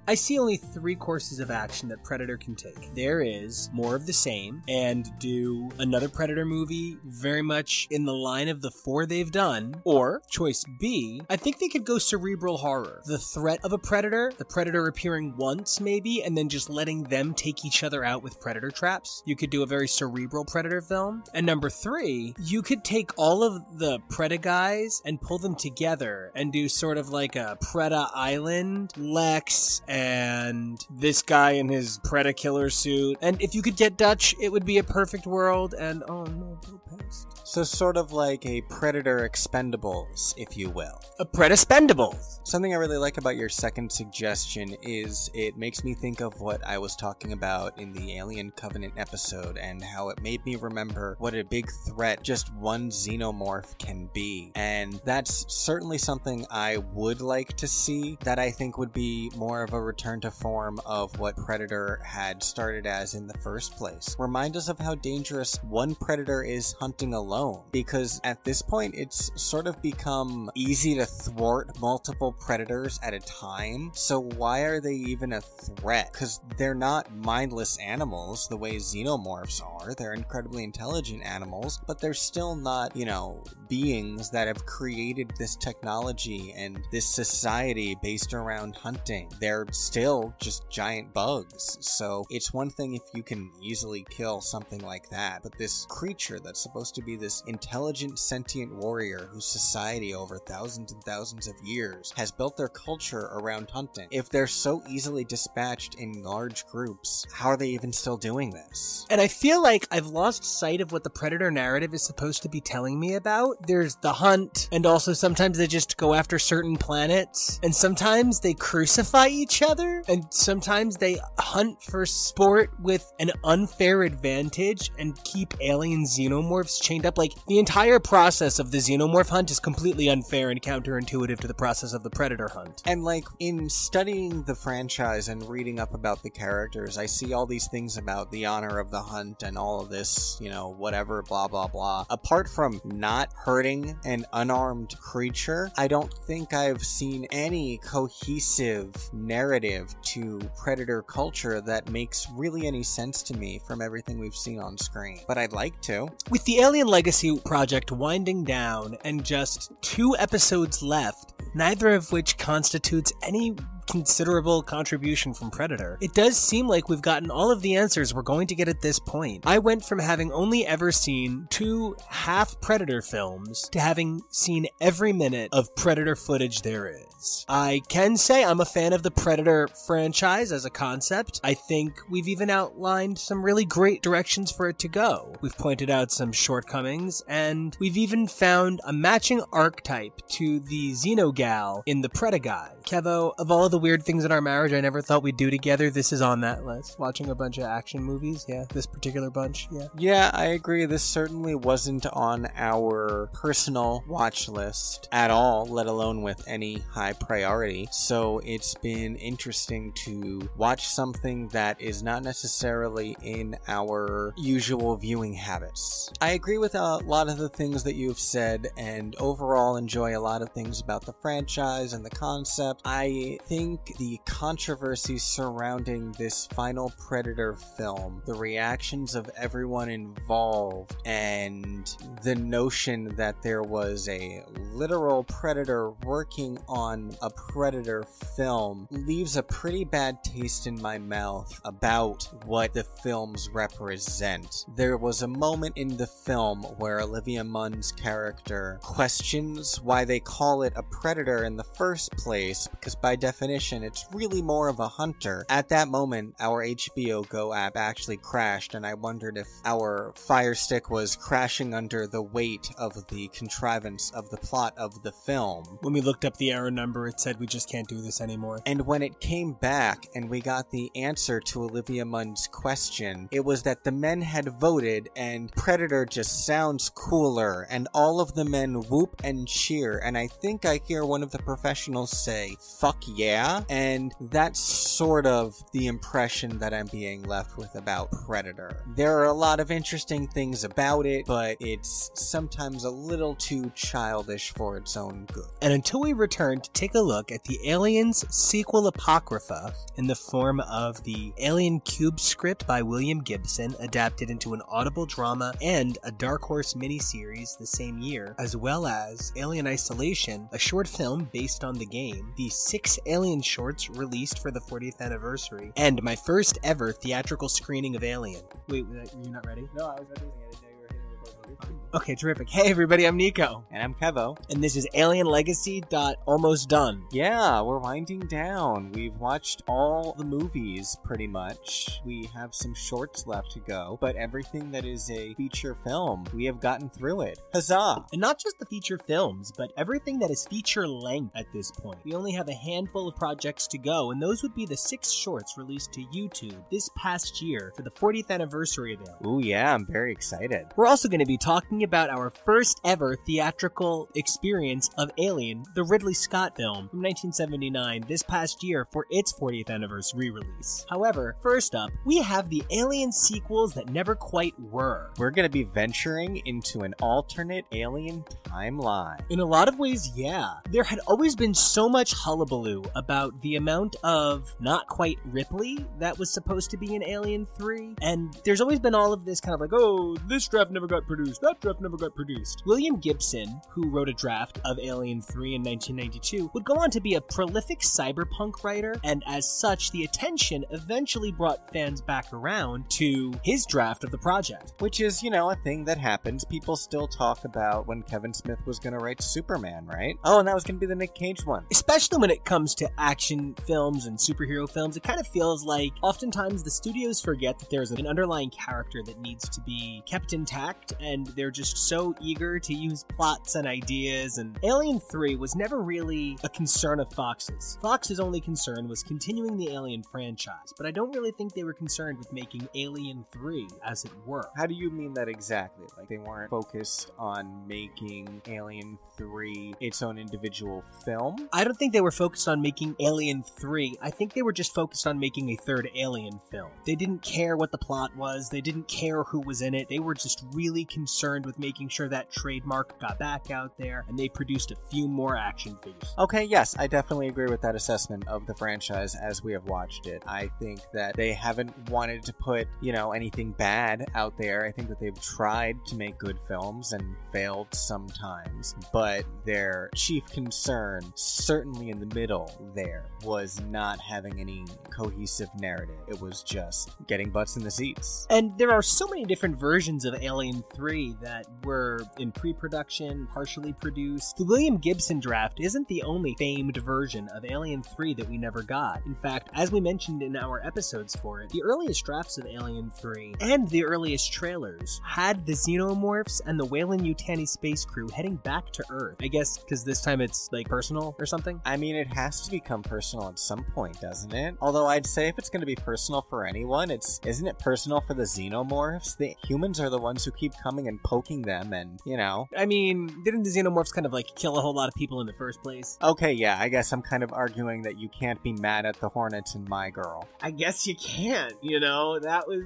I see only 3 courses of action that Predator can take. There is more of the same, and do another Predator movie very much in the line of the 4 they've done, or choice B, I think they could go cerebral horror. The threat of a Predator, the Predator appearing once maybe, and then just letting them take each other out with Predator traps. You could do a very cerebral Predator film. And number 3, you could take all of the Preda guys and pull them together and do sort of like a Preda Island, Lex, and and this guy in his Predator suit. And if you could get Dutch, it would be a perfect world. And oh no, Budapest. So sort of like a Predator Expendables, if you will. A Predaspendable. Something I really like about your second suggestion is it makes me think of what I was talking about in the Alien Covenant episode and how it made me remember what a big threat just one xenomorph can be. And that's certainly something I would like to see, that I think would be more of a return to form of what Predator had started as in the first place. Remind us of how dangerous one Predator is hunting alone, because at this point it's sort of become easy to thwart multiple predators at a time. So why are they even a threat? Because they're not mindless animals the way xenomorphs are. They're incredibly intelligent animals, but they're still not, you know, beings that have created this technology and this society based around hunting. They're still just giant bugs. So it's one thing if you can easily kill something like that, but this creature that's supposed to be this intelligent, sentient warrior whose society over thousands and thousands of years has built their culture around hunting. If they're so easily dispatched in large groups, how are they even still doing this? And I feel like I've lost sight of what the Predator narrative is supposed to be telling me about. There's the hunt, and also sometimes they just go after certain planets, and sometimes they crucify each other, and sometimes they hunt for sport with an unfair advantage and keep alien xenomorphs chained up. Like, the entire process of the xenomorph hunt is completely unfair and counterintuitive to the process of the Predator hunt. And like, in studying the franchise and reading up about the characters, I see all these things about the honor of the hunt and all of this, you know, whatever, blah, blah, blah. Apart from not hurting an unarmed creature, I don't think I've seen any cohesive narrative to Predator culture that makes really any sense to me from everything we've seen on screen. But I'd like to. With the Alien Legacy project winding down and just 2 episodes left, neither of which constitutes any considerable contribution from Predator, it does seem like we've gotten all of the answers we're going to get at this point. I went from having only ever seen 2 half Predator films to having seen every minute of Predator footage there is. I can say I'm a fan of the Predator franchise as a concept. I think we've even outlined some really great directions for it to go. We've pointed out some shortcomings, and we've even found a matching archetype to the Xenogal in the Predaguy. Kevo, of all of the weird things in our marriage I never thought we'd do together, this is on that list. Watching a bunch of action movies, yeah, this particular bunch, yeah. Yeah, I agree. This certainly wasn't on our personal watch list at all, let alone with any high priority. So it's been interesting to watch something that is not necessarily in our usual viewing habits. I agree with a lot of the things that you've said, and overall enjoy a lot of things about the franchise and the concept. I think the controversy surrounding this final Predator film, the reactions of everyone involved, and the notion that there was a literal Predator working on a Predator film leaves a pretty bad taste in my mouth about what the films represent. There was a moment in the film where Olivia Munn's character questions why they call it a Predator in the first place, because by definition it's really more of a hunter. At that moment, our HBO Go app actually crashed, and I wondered if our Fire Stick was crashing under the weight of the contrivance of the plot of the film. When we looked up the error number, it said we just can't do this anymore. And when it came back and we got the answer to Olivia Munn's question, it was that the men had voted and Predator just sounds cooler, and all of the men whoop and cheer, and I think I hear one of the professionals say, "Fuck yeah," and that's sort of the impression that I'm being left with about Predator. There are a lot of interesting things about it, but it's sometimes a little too childish for its own good. And until we return to take a look at the Aliens sequel apocrypha in the form of the Alien Cube script by William Gibson, adapted into an Audible drama and a Dark Horse miniseries the same year, as well as Alien Isolation, a short film based on the game, the 6 Alien shorts released for the 40th anniversary, and my first ever theatrical screening of Alien. Wait, were you not ready? No, I was ready. I didn't know you were hitting me both. Okay, terrific. Hey everybody, I'm Nico. And I'm Kevo. And this is Alien Legacy. Almost done. Yeah, we're winding down. We've watched all the movies, pretty much. We have some shorts left to go, but everything that is a feature film, we have gotten through it. Huzzah! And not just the feature films, but everything that is feature length at this point. We only have a handful of projects to go, and those would be the 6 shorts released to YouTube this past year for the 40th anniversary of it. Ooh, yeah, I'm very excited. We're also going to be talking about our first ever theatrical experience of Alien, the Ridley Scott film from 1979, this past year for its 40th anniversary release. However, first up, we have the Alien sequels that never quite were. We're going to be venturing into an alternate Alien timeline. In a lot of ways, yeah. There had always been so much hullabaloo about the amount of not quite Ripley that was supposed to be in Alien 3, and there's always been all of this kind of like, oh, this draft never got produced, that draft never got produced. William Gibson, who wrote a draft of Alien 3 in 1992, would go on to be a prolific cyberpunk writer, and as such, the attention eventually brought fans back around to his draft of the project. Which is, you know, a thing that happens. People still talk about when Kevin Smith was going to write Superman, right? Oh, and that was going to be the Nick Cage one. Especially when it comes to action films and superhero films, it kind of feels like oftentimes the studios forget that there's an underlying character that needs to be kept intact, and they're just so eager to use plots and ideas, and Alien 3 was never really a concern of Fox's. Fox's only concern was continuing the Alien franchise, but I don't really think they were concerned with making Alien 3, as it were. How do you mean that exactly? Like, they weren't focused on making Alien 3 its own individual film? I don't think they were focused on making Alien 3. I think they were just focused on making a third Alien film. They didn't care what the plot was. They didn't care who was in it. They were just really concerned with making sure that trademark got back out there, and they produced a few more action figures. Okay, yes, I definitely agree with that assessment of the franchise as we have watched it. I think that they haven't wanted to put, you know, anything bad out there. I think that they've tried to make good films and failed sometimes, but their chief concern, certainly in the middle there, was not having any cohesive narrative. It was just getting butts in the seats. And there are so many different versions of Alien 3 that were in pre-production, partially produced. The William Gibson draft isn't the only famed version of Alien 3 that we never got. In fact, as we mentioned in our episodes for it, the earliest drafts of Alien 3 and the earliest trailers had the xenomorphs and the Weyland-Yutani space crew heading back to Earth. I guess because this time it's like personal or something? I mean, it has to become personal at some point, doesn't it? Although I'd say if it's going to be personal for anyone, isn't it personal for the xenomorphs? The humans are the ones who keep coming and poking them, and, you know. I mean, didn't the xenomorphs kind of like kill a whole lot of people in the first place? Okay, yeah, I guess I'm kind of arguing that you can't be mad at the Hornets in My Girl. I guess you can't, you know? That was,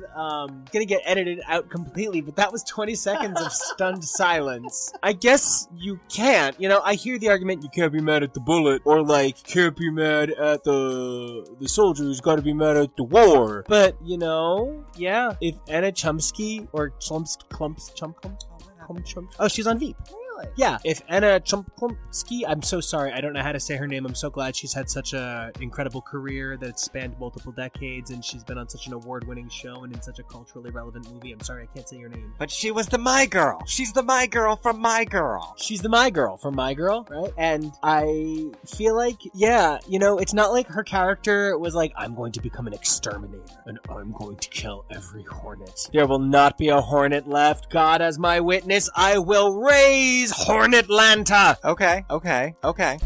gonna get edited out completely, but that was 20 seconds of stunned silence. I guess you can't, you know? I hear the argument, you can't be mad at the bullet, or like, can't be mad at the soldiers, gotta be mad at the war. But, you know, yeah, if Anna Chomsky, or oh, she's on Veep. Yeah, if Anna Chomsky, I'm so sorry, I don't know how to say her name. I'm so glad she's had such an incredible career that spanned multiple decades, and she's been on such an award-winning show and in such a culturally relevant movie. I'm sorry, I can't say your name. But she was the My Girl. She's the My Girl from My Girl. She's the My Girl from My Girl, right? And I feel like, yeah, you know, it's not like her character was like, I'm going to become an exterminator, and I'm going to kill every Hornet. There will not be a Hornet left. God as my witness, I will raise Hornetlanta! Okay.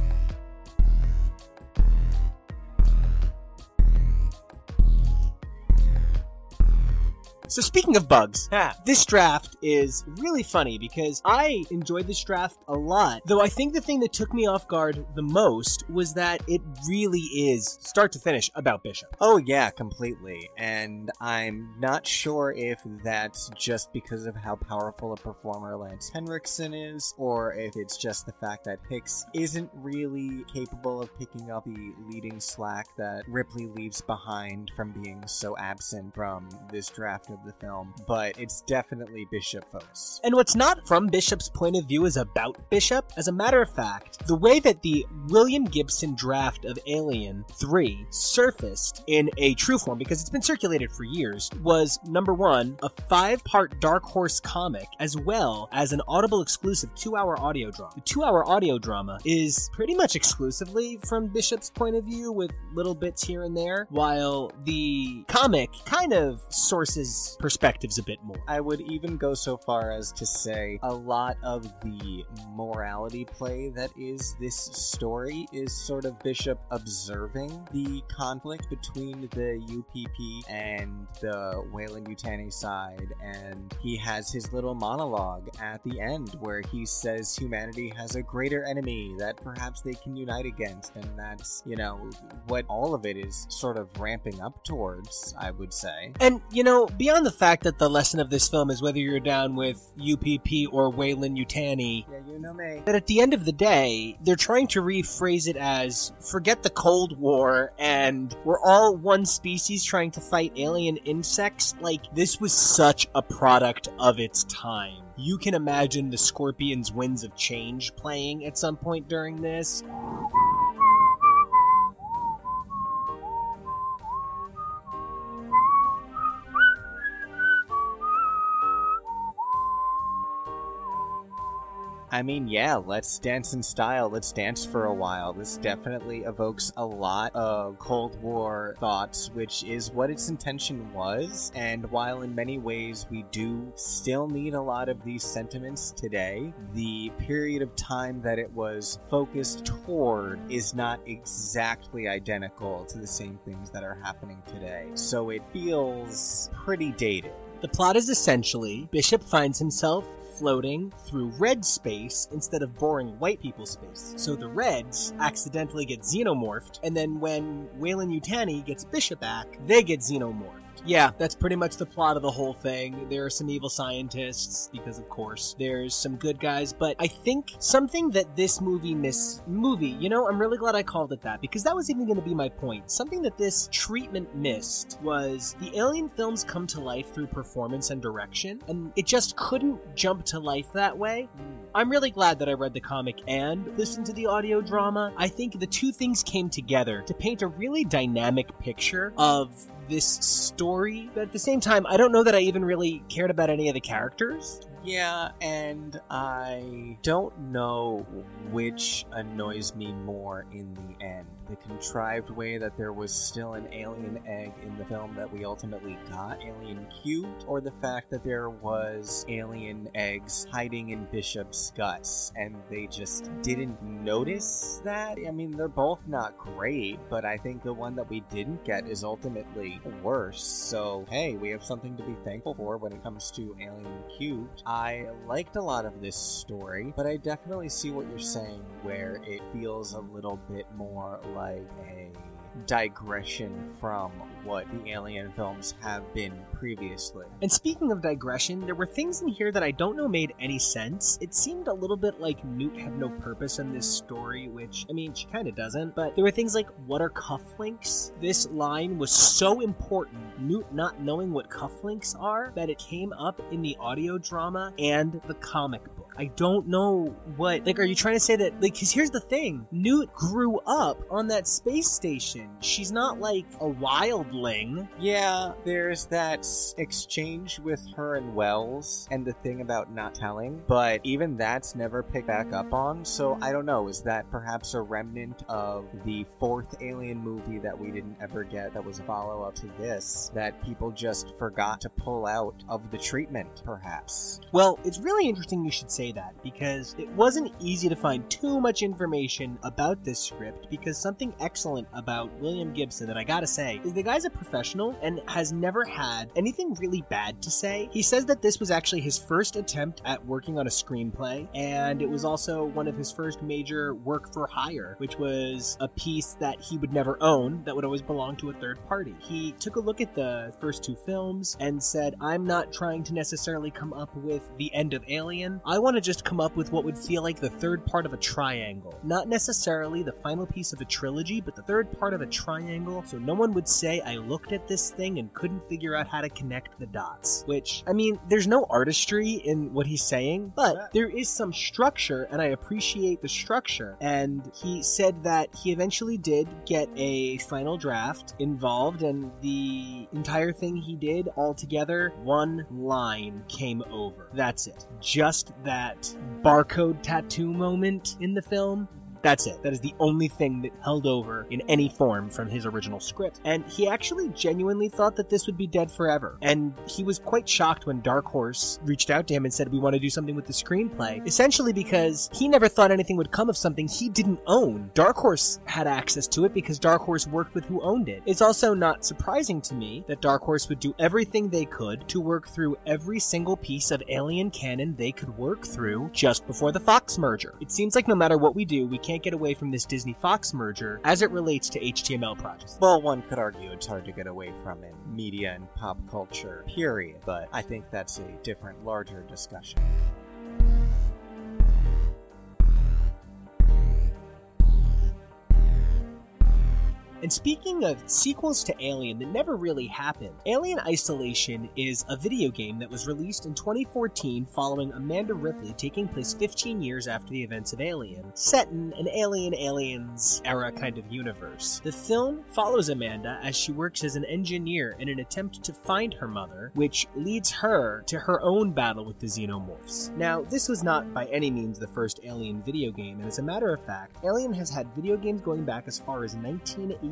So speaking of bugs, this draft is really funny because I enjoyed this draft a lot, though I think the thing that took me off guard the most was that it really is, start to finish, about Bishop. Oh yeah, completely. And I'm not sure if that's just because of how powerful a performer Lance Henriksen is, or if it's just the fact that Hicks isn't really capable of picking up the leading slack that Ripley leaves behind from being so absent from this draft of of the film, but it's definitely Bishop focused. And what's not from Bishop's point of view is about Bishop. As a matter of fact, the way that the William Gibson draft of Alien 3 surfaced in a true form, because it's been circulated for years, was number one, a 5-part Dark Horse comic, as well as an Audible exclusive 2-hour audio drama. The 2-hour audio drama is pretty much exclusively from Bishop's point of view, with little bits here and there, while the comic kind of sources perspectives a bit more. I would even go so far as to say a lot of the morality play that is this story is sort of Bishop observing the conflict between the UPP and the Weyland-Yutani side, and he has his little monologue at the end where he says humanity has a greater enemy that perhaps they can unite against, and that's, you know, what all of it is sort of ramping up towards, I would say. And, you know, beyond the fact that the lesson of this film is whether you're down with UPP or Weyland-Yutani, yeah, you know me, that at the end of the day, they're trying to rephrase it as, forget the Cold War, and we're all one species trying to fight alien insects. Like, this was such a product of its time. You can imagine the Scorpions' Winds of Change playing at some point during this. I mean, yeah, let's dance in style. Let's dance for a while. This definitely evokes a lot of Cold War thoughts, which is what its intention was. And while in many ways we do still need a lot of these sentiments today, the period of time that it was focused toward is not exactly identical to the same things that are happening today. So it feels pretty dated. The plot is essentially Bishop finds himself floating through red space instead of boring white people space. So the Reds accidentally get xenomorphed, and then when Weyland-Yutani gets Bishop back, they get xenomorphed. Yeah, that's pretty much the plot of the whole thing. There are some evil scientists, because of course, there's some good guys, but I think something that this movie, you know, I'm really glad I called it that, because that was even going to be my point. Something that this treatment missed was the Alien films come to life through performance and direction, and it just couldn't jump to life that way. I'm really glad that I read the comic and listened to the audio drama. I think the two things came together to paint a really dynamic picture of this story, but at the same time, I don't know that I even really cared about any of the characters. Yeah, and I don't know which annoys me more in the end. The contrived way that there was still an alien egg in the film that we ultimately got, alien cubed, or the fact that there was alien eggs hiding in Bishop's guts, and they just didn't notice that? I mean, they're both not great, but I think the one that we didn't get is ultimately worse. So, hey, we have something to be thankful for when it comes to Alien Cubed. I liked a lot of this story, but I definitely see what you're saying, where it feels a little bit more like a digression from what the Alien films have been previously. And speaking of digression, there were things in here that I don't know made any sense. It seemed a little bit like Newt had no purpose in this story, which, I mean, she kind of doesn't, but there were things like, what are cufflinks? This line was so important, Newt not knowing what cufflinks are, that it came up in the audio drama and the comic book. I don't know what, like, are you trying to say that, like, because here's the thing, Newt grew up on that space station. She's not like a wildling. Yeah, there's that exchange with her and Wells and the thing about not telling, but even that's never picked back up on, so I don't know, is that perhaps a remnant of the fourth Alien movie that we didn't ever get that was a follow-up to this, that people just forgot to pull out of the treatment, perhaps? Well, it's really interesting you should say that, because it wasn't easy to find too much information about this script, because something excellent about William Gibson that I gotta say is the guy's a professional and has never had anything really bad to say. He says that this was actually his first attempt at working on a screenplay, and it was also one of his first major work for hire, which was a piece that he would never own, that would always belong to a third party. He took a look at the first two films and said, I'm not trying to necessarily come up with the end of Alien. I want to to just come up with what would feel like the third part of a triangle. Not necessarily the final piece of a trilogy, but the third part of a triangle, so no one would say I looked at this thing and couldn't figure out how to connect the dots. Which, I mean, there's no artistry in what he's saying, but there is some structure, and I appreciate the structure. And he said that he eventually did get a final draft involved, and the entire thing he did all together, one line came over. That's it. Just that barcode tattoo moment in the film. That's it. That is the only thing that held over in any form from his original script. And he actually genuinely thought that this would be dead forever. And he was quite shocked when Dark Horse reached out to him and said, we want to do something with the screenplay. Essentially because he never thought anything would come of something he didn't own. Dark Horse had access to it because Dark Horse worked with who owned it. It's also not surprising to me that Dark Horse would do everything they could to work through every single piece of Alien canon they could work through just before the Fox merger. It seems like no matter what we do, we can't get away from this Disney-Fox merger as it relates to HTML projects. Well, one could argue it's hard to get away from in media and pop culture, period, but I think that's a different, larger discussion. And speaking of sequels to Alien that never really happened, Alien Isolation is a video game that was released in 2014 following Amanda Ripley, taking place 15 years after the events of Alien, set in an Aliens era kind of universe. The film follows Amanda as she works as an engineer in an attempt to find her mother, which leads her to her own battle with the xenomorphs. Now, this was not by any means the first Alien video game, and as a matter of fact, Alien has had video games going back as far as 1982.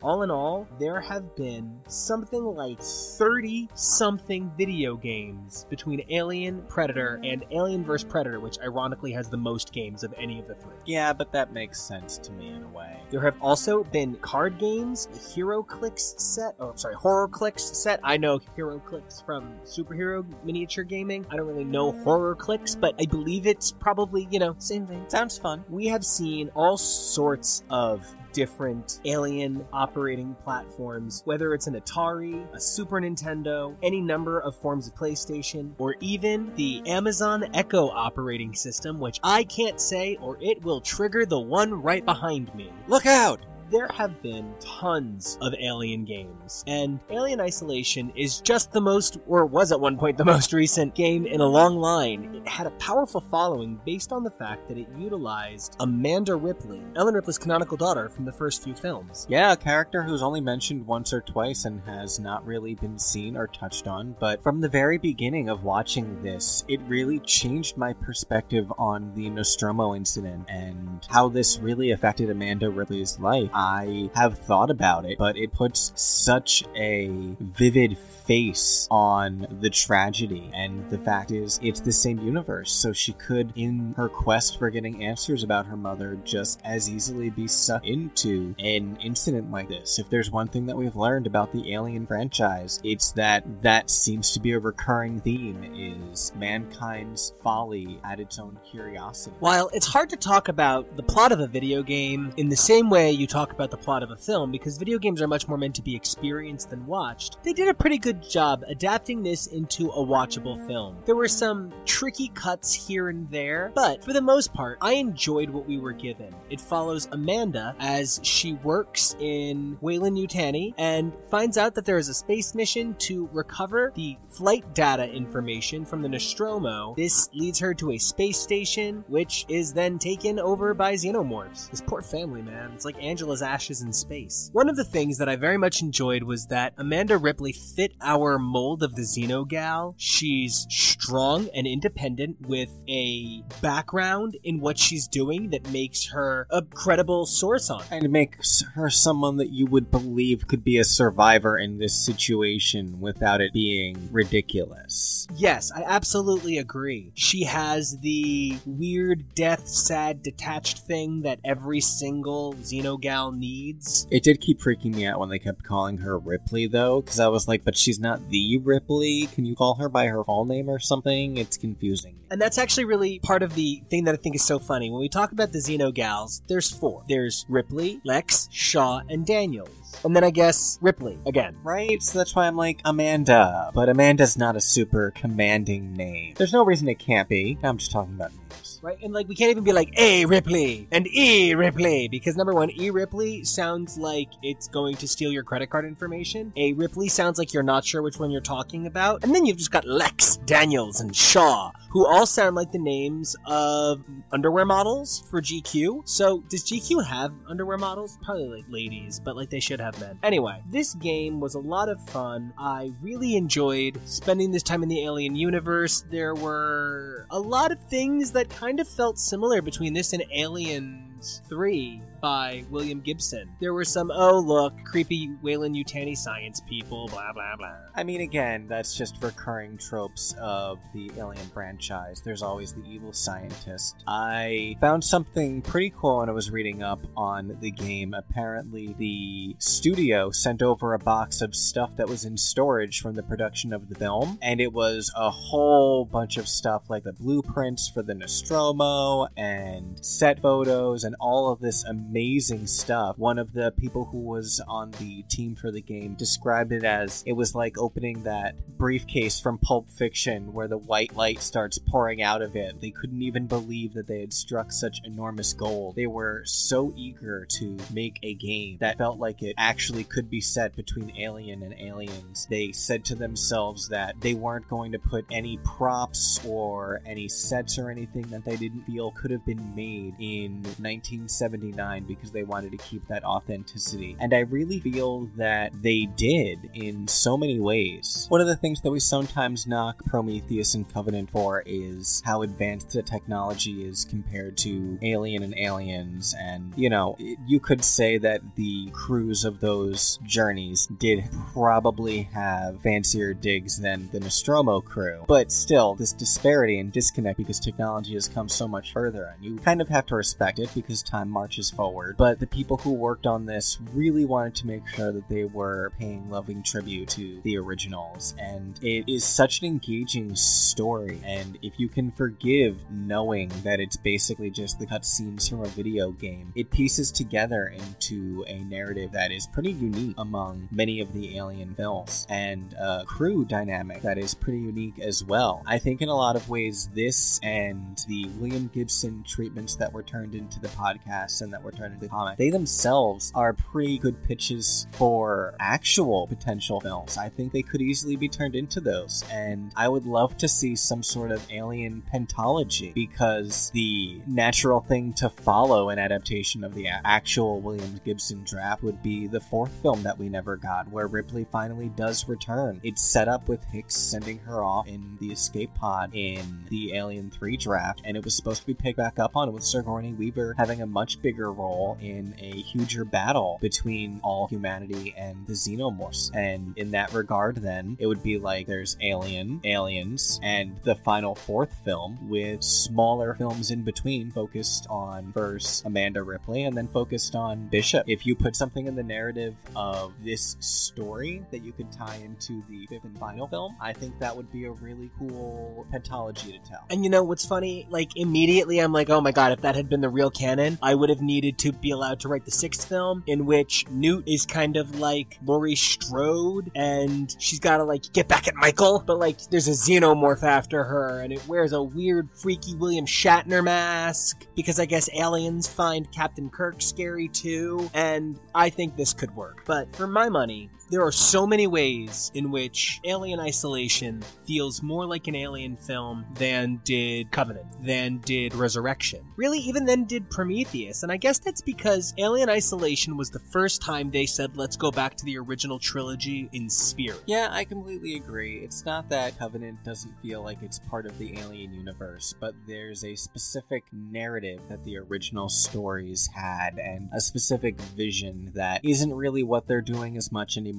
All in all, there have been something like 30-something video games between Alien, Predator, and Alien vs. Predator, which ironically has the most games of any of the three. Yeah, but that makes sense to me in a way. There have also been card games, a HeroClix set, HorrorClix set. I know HeroClix from superhero miniature gaming. I don't really know HorrorClix, but I believe it's probably, same thing. Sounds fun. We have seen all sorts of different Alien operating platforms, whether it's an Atari, a Super Nintendo, any number of forms of PlayStation, or even the Amazon Echo operating system, which I can't say or it will trigger the one right behind me. Look out! There have been tons of Alien games, and Alien Isolation is just the most, or was at one point the most recent game in a long line. It had a powerful following based on the fact that it utilized Amanda Ripley, Ellen Ripley's canonical daughter from the first few films. Yeah, a character who's only mentioned once or twice and has not really been seen or touched on, but from the very beginning of watching this, it really changed my perspective on the Nostromo incident and how this really affected Amanda Ripley's life. I have thought about it, but it puts such a vivid face on the tragedy, and the fact is it's the same universe, so she could, in her quest for getting answers about her mother, just as easily be sucked into an incident like this. If there's one thing that we've learned about the Alien franchise, it's that seems to be a recurring theme, is mankind's folly at its own curiosity. While it's hard to talk about the plot of a video game in the same way you talk about the plot of a film, because video games are much more meant to be experienced than watched, they did a pretty good job adapting this into a watchable film. There were some tricky cuts here and there, but for the most part, I enjoyed what we were given. It follows Amanda as she works in Weyland-Yutani and finds out that there is a space mission to recover the flight data information from the Nostromo. This leads her to a space station, which is then taken over by xenomorphs. This poor family, man. It's like Angela's ashes in space. One of the things that I very much enjoyed was that Amanda Ripley fit our mold of the Xenogal. She's strong and independent with a background in what she's doing that makes her a credible source on it. And makes her someone that you would believe could be a survivor in this situation without it being ridiculous. Yes, I absolutely agree. She has the weird, death, sad, detached thing that every single Xenogal needs. It did keep freaking me out when they kept calling her Ripley, though, because I was like, but she's not the Ripley. Can you call her by her full name or something? It's confusing. And that's actually really part of the thing that I think is so funny. When we talk about the Xenogals, there's four. There's Ripley, Lex, Shaw, and Daniels. And then I guess Ripley again. Right? So that's why I'm like, Amanda. But Amanda's not a super commanding name. There's no reason it can't be. I'm just talking about names. Right? And like, we can't even be like A Ripley and E Ripley, because number one, E Ripley sounds like it's going to steal your credit card information. A Ripley sounds like you're not sure which one you're talking about. And then you've just got Lex, Daniels, and Shaw, who all sound like the names of underwear models for GQ. So does GQ have underwear models? Probably like ladies, but like they should have men. Anyway, this game was a lot of fun. I really enjoyed spending this time in the Alien universe. There were a lot of things that kind of felt similar between this and Aliens 3 by William Gibson. There were some, oh look, creepy Weyland-Yutani science people, blah blah blah. I mean, again, that's just recurring tropes of the Alien franchise. There's always the evil scientist. I found something pretty cool when I was reading up on the game. Apparently, the studio sent over a box of stuff that was in storage from the production of the film, and it was a whole bunch of stuff like the blueprints for the Nostromo and set photos and all of this amazing stuff. One of the people who was on the team for the game described it as it was like opening that briefcase from Pulp Fiction where the white light starts pouring out of it. They couldn't even believe that they had struck such enormous gold. They were so eager to make a game that felt like it actually could be set between Alien and Aliens. They said to themselves that they weren't going to put any props or any sets or anything that they didn't feel could have been made in 1979 because they wanted to keep that authenticity. And I really feel that they did in so many ways. One of the things that we sometimes knock Prometheus and Covenant for is how advanced the technology is compared to Alien and Aliens. And, you know, you could say that the crews of those journeys did probably have fancier digs than the Nostromo crew. But still, this disparity and disconnect because technology has come so much further, and you kind of have to respect it because time marches forward. But the people who worked on this really wanted to make sure that they were paying loving tribute to the originals, and it is such an engaging story. And if you can forgive knowing that it's basically just the cutscenes from a video game, it pieces together into a narrative that is pretty unique among many of the Alien films, and a crew dynamic that is pretty unique as well. I think in a lot of ways this and the William Gibson treatments that were turned into the podcast and that were turned into the comic, they themselves are pretty good pitches for actual potential films. I think they could easily be turned into those, and I would love to see some sort of Alien pentology, because the natural thing to follow an adaptation of the actual William Gibson draft would be the fourth film that we never got, where Ripley finally does return. It's set up with Hicks sending her off in the escape pod in the Alien 3 draft, and it was supposed to be picked back up on with Sigourney Weaver having a much bigger role in a huger battle between all humanity and the Xenomorphs. And in that regard, then, it would be like there's Alien, Aliens, and the final fourth film with smaller films in between focused on first Amanda Ripley and then focused on Bishop. If you put something in the narrative of this story that you could tie into the fifth and final film, I think that would be a really cool pentology to tell. And you know what's funny? Like, immediately I'm like, oh my god, if that had been the real canon, I would have needed to be allowed to write the sixth film, in which Newt is kind of like Laurie Strode, and she's gotta like get back at Michael, but like there's a xenomorph after her, and it wears a weird freaky William Shatner mask, because I guess aliens find Captain Kirk scary too, and I think this could work. But for my money, there are so many ways in which Alien Isolation feels more like an Alien film than did Covenant, than did Resurrection. Really, even then did Prometheus. And I guess that's because Alien Isolation was the first time they said, let's go back to the original trilogy in spirit. Yeah, I completely agree. It's not that Covenant doesn't feel like it's part of the Alien universe, but there's a specific narrative that the original stories had, and a specific vision that isn't really what they're doing as much anymore.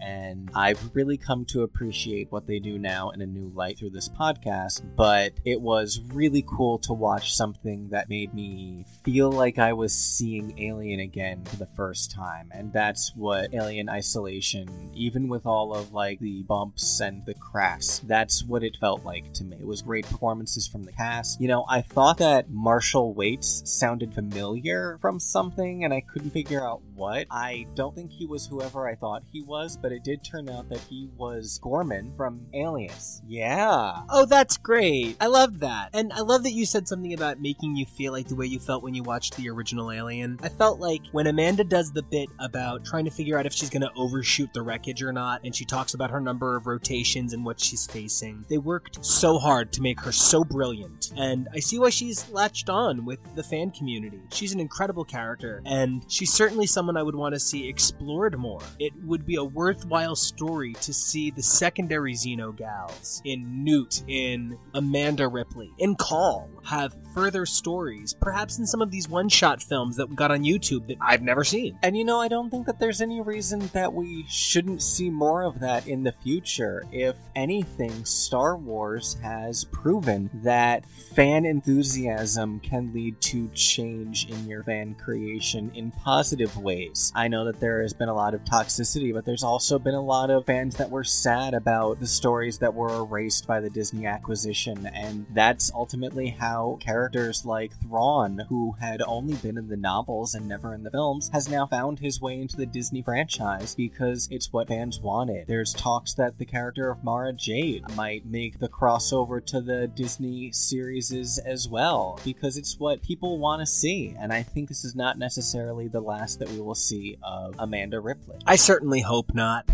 And I've really come to appreciate what they do now in a new light through this podcast, but it was really cool to watch something that made me feel like I was seeing Alien again for the first time. And that's what Alien Isolation, even with all of like the bumps and the cracks, that's what it felt like to me. It was great performances from the cast. You know, I thought that Marshall Waits sounded familiar from something, and I couldn't figure out what. what? I don't think he was whoever I thought he was, but it did turn out that he was Gorman from Alias. Yeah. Oh, that's great. I loved that. And I love that you said something about making you feel like the way you felt when you watched the original Alien. I felt like when Amanda does the bit about trying to figure out if she's going to overshoot the wreckage or not, and she talks about her number of rotations and what she's facing, they worked so hard to make her so brilliant. And I see why she's latched on with the fan community. She's an incredible character, and she's certainly someone I would want to see explored more. It would be a worthwhile story to see the secondary Xeno gals in Newt, in Amanda Ripley, in Call, have further stories, perhaps in some of these one-shot films that we got on YouTube that I've never seen. And you know, I don't think that there's any reason that we shouldn't see more of that in the future. If anything, Star Wars has proven that fan enthusiasm can lead to change in your fan creation in positive ways. I know that there has been a lot of toxicity, but there's also been a lot of fans that were sad about the stories that were erased by the Disney acquisition, and that's ultimately how characters like Thrawn, who had only been in the novels and never in the films, has now found his way into the Disney franchise because it's what fans wanted. There's talks that the character of Mara Jade might make the crossover to the Disney series as well, because it's what people want to see, and I think this is not necessarily the last that we will see of Amanda Ripley. I certainly hope not.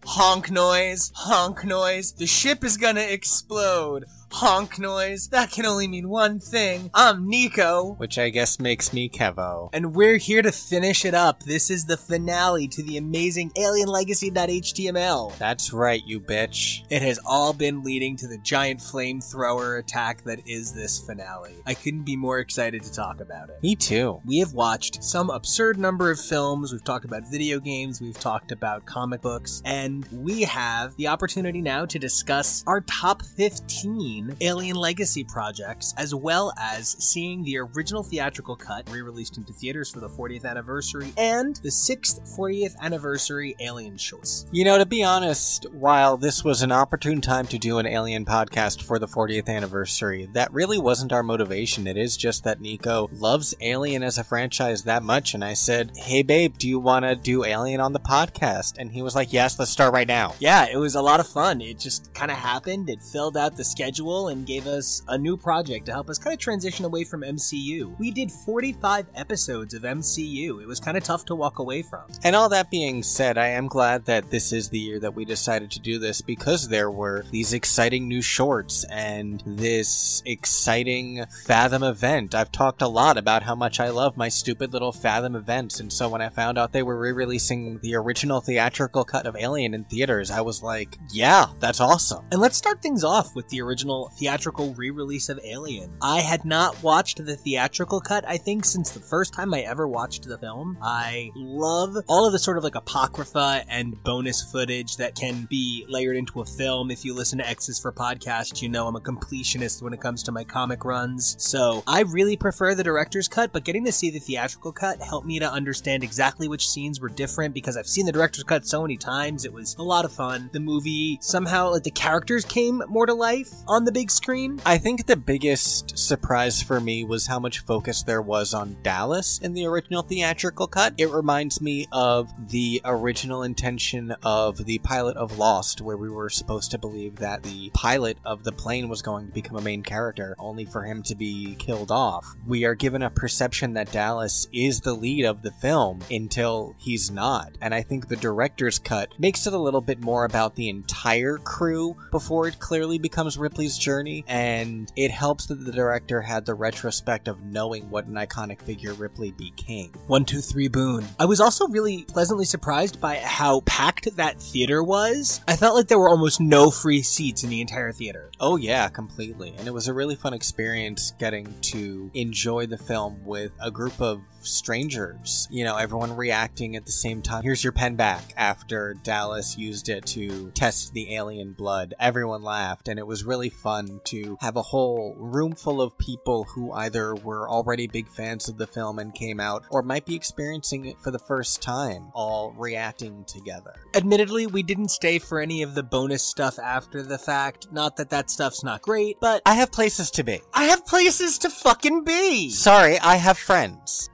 Honk noise, honk noise, the ship is gonna explode. Honk noise, that can only mean one thing. I'm Nico. Which I guess makes me Kevo. And we're here to finish it up. This is the finale to the amazing Alien Legacy.html. That's right, you bitch. It has all been leading to the giant flamethrower attack that is this finale. I couldn't be more excited to talk about it. Me too. We have watched some absurd number of films, we've talked about video games, we've talked about comic books, and we have the opportunity now to discuss our top 15 Alien Legacy projects, as well as seeing the original theatrical cut re-released into theaters for the 40th anniversary and the 6th 40th anniversary Alien shorts. You know, to be honest, while this was an opportune time to do an Alien podcast for the 40th anniversary, that really wasn't our motivation. It is just that Nico loves Alien as a franchise that much, and I said, hey babe, do you want to do Alien on the podcast? And he was like, yes, let's start right now. Yeah, it was a lot of fun. It just kind of happened. It filled out the schedule and gave us a new project to help us kind of transition away from MCU. We did 45 episodes of MCU. It was kind of tough to walk away from. And all that being said, I am glad that this is the year that we decided to do this, because there were these exciting new shorts and this exciting Fathom event. I've talked a lot about how much I love my stupid little Fathom events, and so when I found out they were re-releasing the original theatrical cut of Alien in theaters, I was like, yeah, that's awesome. And let's start things off with the original theatrical re-release of Alien. I had not watched the theatrical cut, I think, since the first time I ever watched the film. I love all of the sort of like apocrypha and bonus footage that can be layered into a film. If you listen to X's for Podcast, you know I'm a completionist when it comes to my comic runs. So I really prefer the director's cut, but getting to see the theatrical cut helped me to understand exactly which scenes were different, because I've seen the director's cut so many times. It was a lot of fun. The movie, somehow, like, the characters came more to life on the big screen. I think the biggest surprise for me was how much focus there was on Dallas in the original theatrical cut. It reminds me of the original intention of the pilot of Lost, where we were supposed to believe that the pilot of the plane was going to become a main character, only for him to be killed off. We are given a perception that Dallas is the lead of the film until he's not, and I think the director's cut makes it a little bit more about the entire crew before it clearly becomes Ripley's journey, and it helps that the director had the retrospect of knowing what an iconic figure Ripley became. 1, 2, 3 Boone. I was also really pleasantly surprised by how packed that theater was. I felt like there were almost no free seats in the entire theater. Oh yeah, completely. And it was a really fun experience getting to enjoy the film with a group of strangers. You know, everyone reacting at the same time. Here's your pen back. After Dallas used it to test the alien blood, everyone laughed, and it was really fun to have a whole room full of people who either were already big fans of the film and came out, or might be experiencing it for the first time, all reacting together. Admittedly, we didn't stay for any of the bonus stuff after the fact. Not that that stuff's not great, but I have places to be. I have places to fucking be! Sorry, I have friends.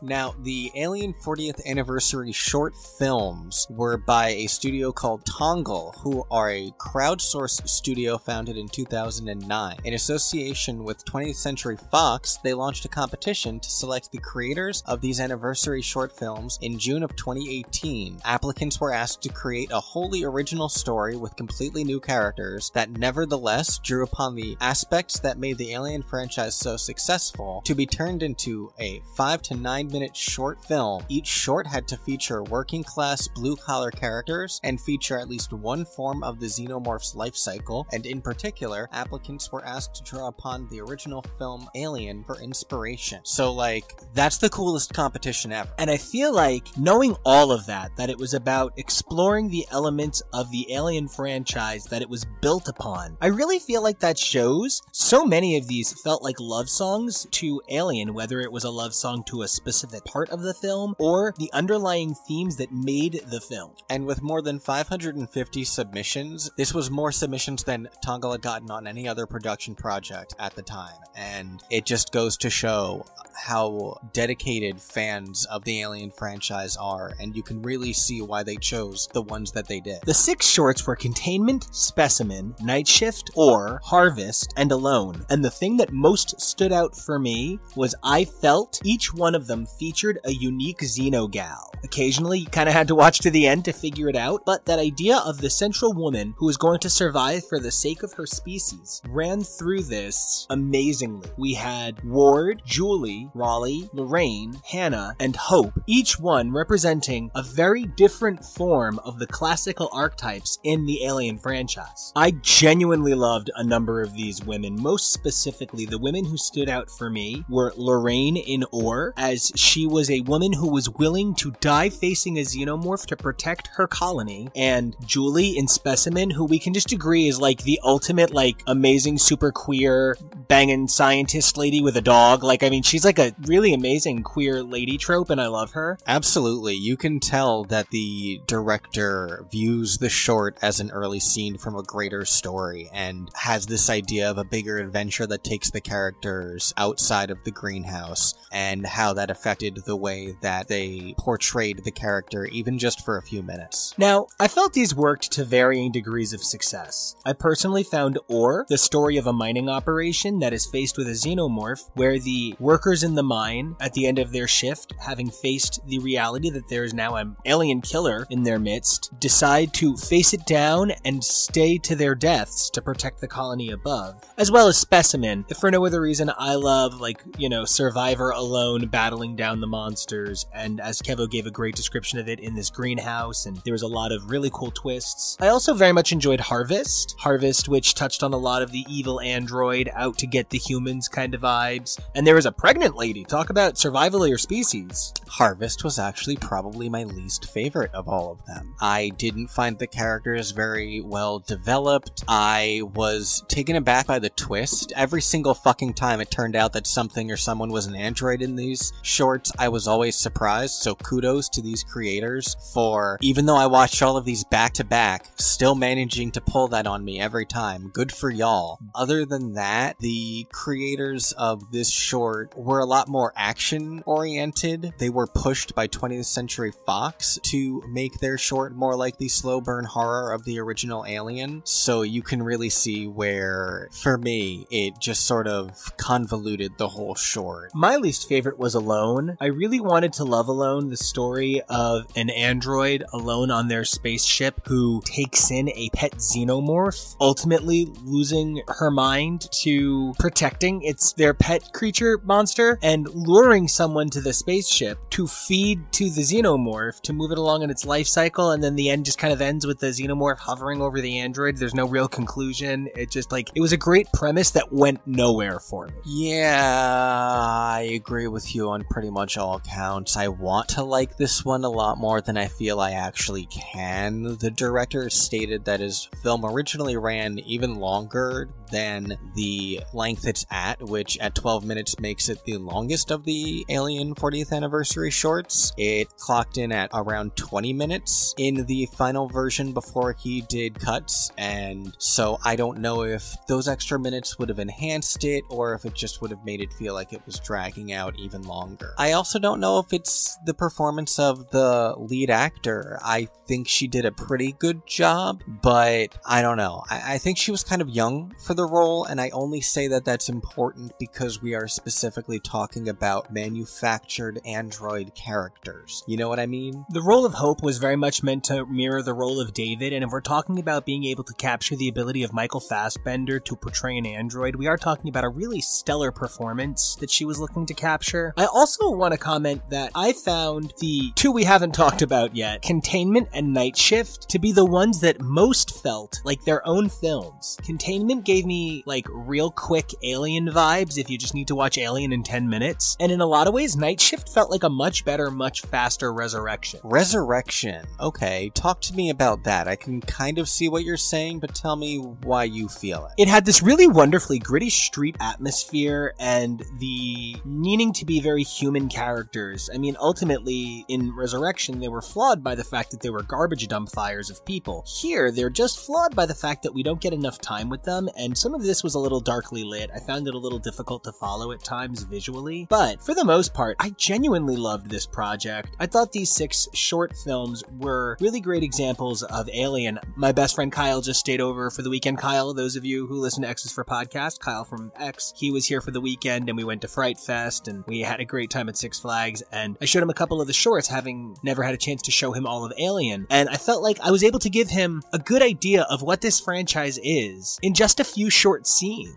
Now, the Alien 40th Anniversary short films were by a studio called Tongle, who are a crowdsourced studio founded in 2009. In association with 20th Century Fox, they launched a competition to select the creators of these anniversary short films in June of 2018. Applicants were asked to create a wholly original story with completely new characters that nevertheless drew upon the aspects that made the Alien franchise so successful to be turned into a 5 to 9 minute short film. Each short had to feature working class blue collar characters and feature at least one form of the xenomorph's life cycle, and in particular, applicants were asked to draw upon the original film Alien for inspiration. So like, that's the coolest competition ever. And I feel like knowing all of that it was about exploring the elements of the Alien franchise that it was built upon, I really feel like that shows so many of these felt like love songs to Alien, whether it was a love song to a specific part of the film or the underlying themes that made the film. And with more than 550 submissions, this was more submissions than Tongle had gotten on any other production project at the time. And it just goes to show how dedicated fans of the Alien franchise are, and you can really see why they chose the ones that they did. The 6 shorts were Containment, Specimen, Night Shift, Ore, Harvest, and Alone. And the thing that most stood out for me was I felt each one of them featured a unique Xenogal. Occasionally, you kind of had to watch to the end to figure it out, but that idea of the central woman who is going to survive for the sake of her species ran through this amazingly. We had Ward, Julie, Raleigh, Lorraine, Hannah, and Hope, each one representing a very different form of the classical archetypes in the Alien franchise. I genuinely loved a number of these women. Most specifically, the women who stood out for me were Lorraine in Ore, as she was a woman who was willing to die facing a xenomorph to protect her colony, and Julie in Specimen, who we can just agree is like the ultimate like amazing super queer banging scientist lady with a dog. Like, I mean, she's like a really amazing queer lady trope, and I love her. Absolutely. You can tell that the director views the short as an early scene from a greater story and has this idea of a bigger adventure that takes the characters outside of the greenhouse, and how that affected the way that they portrayed the character even just for a few minutes. Now, I felt these worked to varying degrees of success. I personally found Ore, the story of a mining operation that is faced with a xenomorph, where the workers in the mine, at the end of their shift, having faced the reality that there is now an alien killer in their midst, decide to face it down and stay to their deaths to protect the colony above. As well as Specimen. If for no other reason, I love, like, you know, Survivor alone battling down the monsters, and as Kevo gave a great description of it in this greenhouse, and there was a lot of really cool twists. I also very much enjoyed Harvest. Harvest, which touched on a lot of the evil android out to get the humans kind of vibes. And there was a pregnant lady. Talk about survival of your species. Harvest was actually probably my least favorite of all of them. I didn't find the characters very well developed. I was taken aback by the twist. Every single fucking time it turned out that something or someone was an android in these shorts, I was always surprised. So kudos to these creators for, even though I watched all of these back to back, still managing to pull that on me every time. Good for y'all. Other than that, the creators of this short were a lot more action oriented. They were pushed by 20th Century Fox to make their short more like the slow burn horror of the original Alien. So you can really see where, for me, it just sort of convoluted the whole short. My least favorite was Alone. I really wanted to love Alone, the story of an android alone on their spaceship who takes in a pet xenomorph, ultimately losing her mind to protecting their pet creature monster and luring someone to the spaceship to feed to the xenomorph to move it along in its life cycle, and then the end just kind of ends with the xenomorph hovering over the android. There's no real conclusion. It just like, it was a great premise that went nowhere for me. Yeah, I agree with you on pretty much all counts. I want to like this one a lot more than I feel I actually can. The director stated that his film originally ran even longer than the length it's at, which at 12 minutes makes it the longest of the Alien 40th Anniversary shorts. It clocked in at around 20 minutes in the final version before he did cuts, and so I don't know if those extra minutes would have enhanced it or if it just would have made it feel like it was dragging out even longer. character. I also don't know if it's the performance of the lead actor. I think she did a pretty good job, but I don't know. I think she was kind of young for the role, and I only say that that's important because we are specifically talking about manufactured android characters. You know what I mean? The role of Hope was very much meant to mirror the role of David, and if we're talking about being able to capture the ability of Michael Fassbender to portray an android, we are talking about a really stellar performance that she was looking to capture. I also want to comment that I found the two we haven't talked about yet, Containment and Night Shift, to be the ones that most felt like their own films. Containment gave me like real quick Alien vibes if you just need to watch Alien in 10 minutes, and in a lot of ways Night Shift felt like a much better, much faster Resurrection. Resurrection. Okay, talk to me about that. I can kind of see what you're saying, but tell me why you feel it. It had this really wonderfully gritty street atmosphere and the needing to be very human characters. I mean, ultimately, in Resurrection, they were flawed by the fact that they were garbage dump fires of people. Here, they're just flawed by the fact that we don't get enough time with them, and some of this was a little darkly lit. I found it a little difficult to follow at times visually, but for the most part, I genuinely loved this project. I thought these 6 short films were really great examples of Alien. My best friend Kyle just stayed over for the weekend. Kyle, those of you who listen to X's for Podcast, Kyle from X, he was here for the weekend and we went to Fright Fest and we had a great time at Six Flags, and I showed him a couple of the shorts, having never had a chance to show him all of Alien, and I felt like I was able to give him a good idea of what this franchise is in just a few short scenes.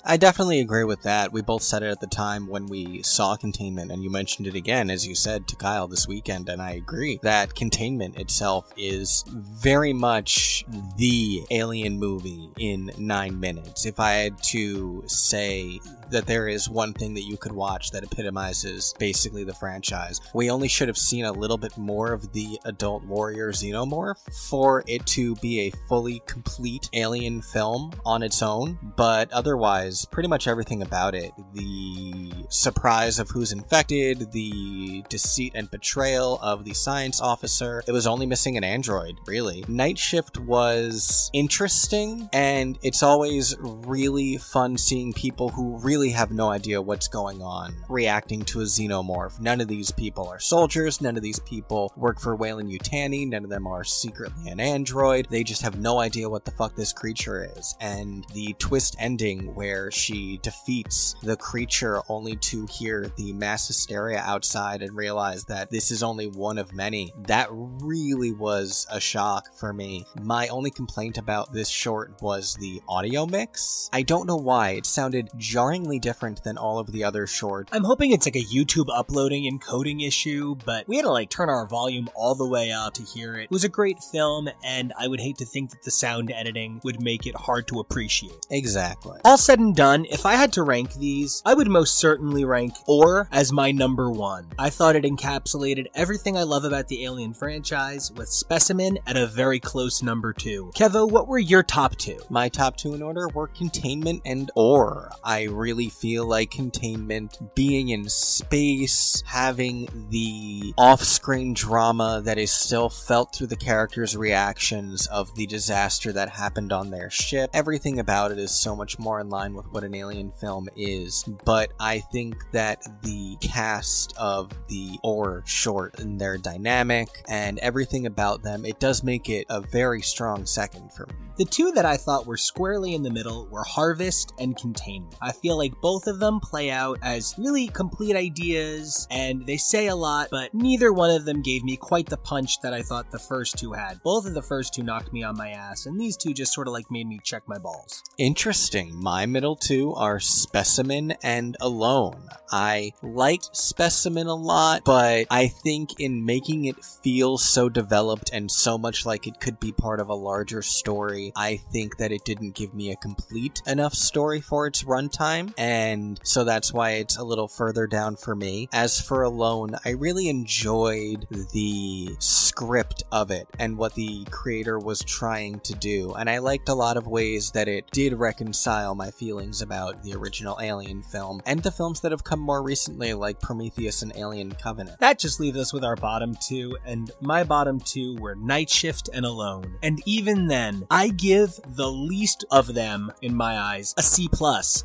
I definitely agree with that. We both said it at the time when we saw Containment, and you mentioned it again, as you said, to Kyle this weekend, and I agree that Containment itself is very much the Alien movie in 9 minutes. If I had to say that there is one thing that you could watch that epitomizes basically the franchise, we only should have seen a little bit more of the adult warrior xenomorph for it to be a fully complete Alien film on its own, but otherwise, pretty much everything about it, the surprise of who's infected, the deceit and betrayal of the science officer, it was only missing an android, really. Night Shift was interesting, and it's always really fun seeing people who really have no idea what's going on reacting to a xenomorph. None of these people are soldiers, none of these people work for Weyland-Yutani, none of them are secretly an android, they just have no idea what the fuck this creature is. And the twist ending where she defeats the creature only to hear the mass hysteria outside and realize that this is only one of many, that really was a shock for me. My only complaint about this short was the audio mix. I don't know why, it sounded jarringly different than all of the other shorts. I'm hoping it's like a YouTube uploading encoding issue, but we had to like turn our volume all the way up to hear it. It was a great film, and I would hate to think that the sound editing would make it hard to appreciate. Exactly. All said and done, if I had to rank these, I would most certainly rank Or as my number 1. I thought it encapsulated everything I love about the Alien franchise, with Specimen at a very close number 2. Kevo, what were your top 2? My top 2 in order were Containment and Or. I really feel like Containment, being in space, having the off-screen drama that is still felt through the characters' reactions of the disaster that happened on their ship, everything about it is so much more in line with what an Alien film is. But I think that the cast of the Or short and their dynamic and everything about them, it does make it a very strong second for me. The two that I thought were squarely in the middle were Harvest and Containment. I feel like both of them play out as really complete ideas, and they say a lot, but neither one of them gave me quite the punch that I thought the first two had. Both of the first two knocked me on my ass, and these two just sort of like made me check my balls. Interesting. My middle two are Specimen and Alone. I liked Specimen a lot, but I think in making it feel so developed and so much like it could be part of a larger story, I think that it didn't give me a complete enough story for its runtime, and so that's why it's a little further down for me. As for Alone, I really enjoyed the script of it and what the creator was trying to do, and I liked a lot of ways that it did reconcile my feelings about the original Alien film and the films that have come more recently, like Prometheus and Alien Covenant. That just leaves us with our bottom two, and my bottom two were Night Shift and Alone. And even then, I give the least of them, in my eyes, a C+.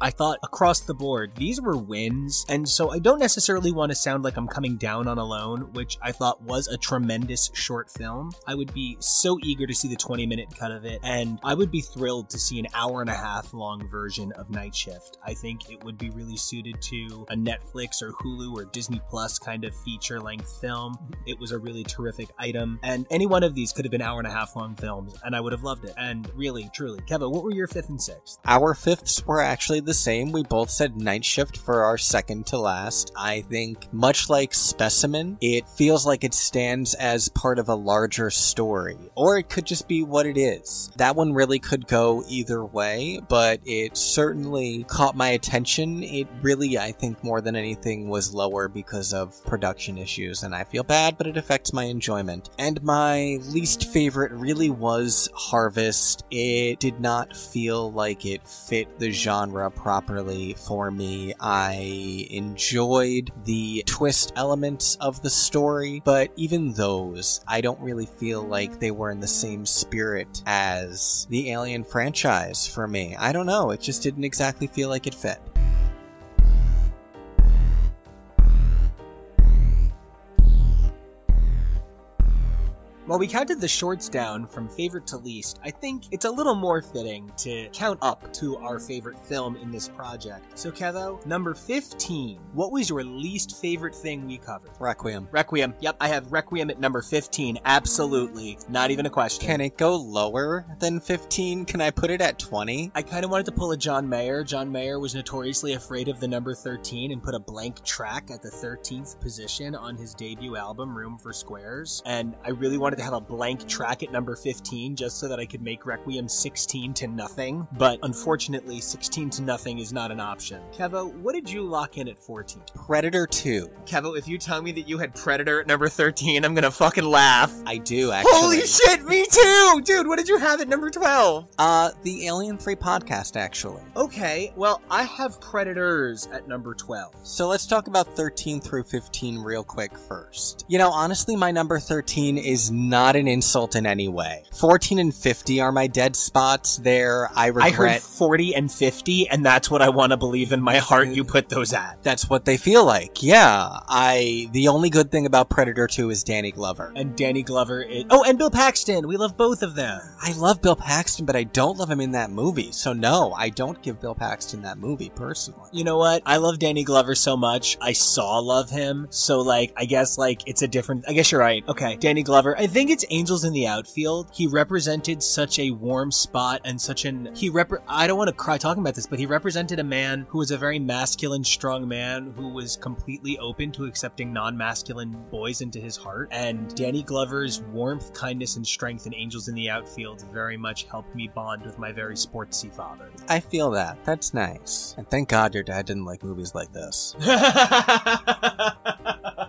I thought across the board, these were wins, and so I don't necessarily want to sound like I'm coming down on Alone, which I thought was a tremendous short film. I would be so eager to see the 20-minute cut of it, and I would be thrilled to see an hour-and-a-half long version of Night Shift. I think it would be really suited to a Netflix or Hulu or Disney Plus kind of feature-length film. It was a really terrific item, and any one of these could have been hour-and-a-half long films, and I would have loved it. And really, truly. Kevin, what were your 5th and 6th? Our 5ths were actually the same. We both said Night Shift for our second to last. I think, much like Specimen, it feels like it stands as part of a larger story, or it could just be what it is. That one really could go either way, but it certainly caught my attention. It really, I think, more than anything was lower because of production issues, and I feel bad, but it affects my enjoyment. And my least favorite really was Harvest. It did not feel like it fit the genre properly for me. I enjoyed the twist elements of the story, but even those, I don't really feel like they were in the same spirit as the Alien franchise for me. I don't know, it just didn't exactly feel like it fit. While we counted the shorts down from favorite to least, I think it's a little more fitting to count up to our favorite film in this project. So Kevo, number 15, what was your least favorite thing we covered? Requiem. Requiem. Yep, I have Requiem at number 15. Absolutely. Not even a question. Can it go lower than 15? Can I put it at 20? I kind of wanted to pull a John Mayer. John Mayer was notoriously afraid of the number 13 and put a blank track at the 13th position on his debut album, Room for Squares. And I really wanted to have a blank track at number 15 just so that I could make Requiem 16-0, but unfortunately 16-0 is not an option. Kevo, what did you lock in at 14? Predator 2. Kevo, if you tell me that you had Predator at number 13, I'm gonna fucking laugh. I do, actually. Holy shit, me too! Dude, what did you have at number 12? The Alien 3 podcast, actually. Okay, well, I have Predators at number 12. So let's talk about 13 through 15 real quick first. You know, honestly, my number 13 is not an insult in any way. 14 and 50 are my dead spots there. I heard regret 40 and 50, and that's what I want to believe in my heart you put those at. That's what they feel like. Yeah. The only good thing about Predator 2 is Danny Glover. And Danny Glover is... Oh, and Bill Paxton. We love both of them. I love Bill Paxton, but I don't love him in that movie. So no, I don't give Bill Paxton that movie, personally. You know what? I love Danny Glover so much. I saw love him. So, like, I guess, like, it's a different... I guess you're right. Okay, Danny Glover. I think it's Angels in the Outfield. He represented such a warm spot and such an... I don't want to cry talking about this, but he represented a man who was a very masculine, strong man who was completely open to accepting non-masculine boys into his heart. And Danny Glover's warmth, kindness, and strength in Angels in the Outfield very much helped me bond with my very sportsy father. I feel that. That's nice. And thank God your dad didn't like movies like this.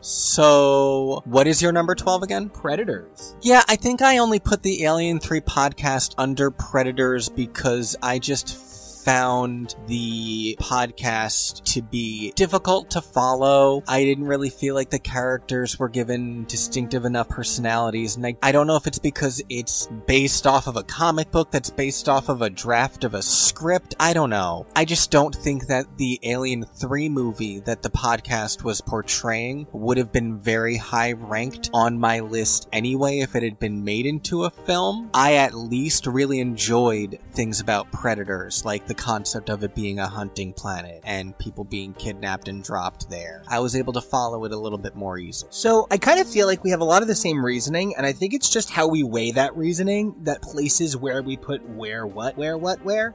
So, what is your number 12 again? Predators. Yeah, I think I only put the Alien 3 podcast under Predators because I just found the podcast to be difficult to follow. I didn't really feel like the characters were given distinctive enough personalities, and I don't know if it's because it's based off of a comic book that's based off of a draft of a script. I don't know. I just don't think that the Alien 3 movie that the podcast was portraying would have been very high ranked on my list anyway if it had been made into a film. I at least really enjoyed things about Predators, like the concept of it being a hunting planet and people being kidnapped and dropped there. I was able to follow it a little bit more easily. So I kind of feel like we have a lot of the same reasoning, and I think it's just how we weigh that reasoning that places where we put where.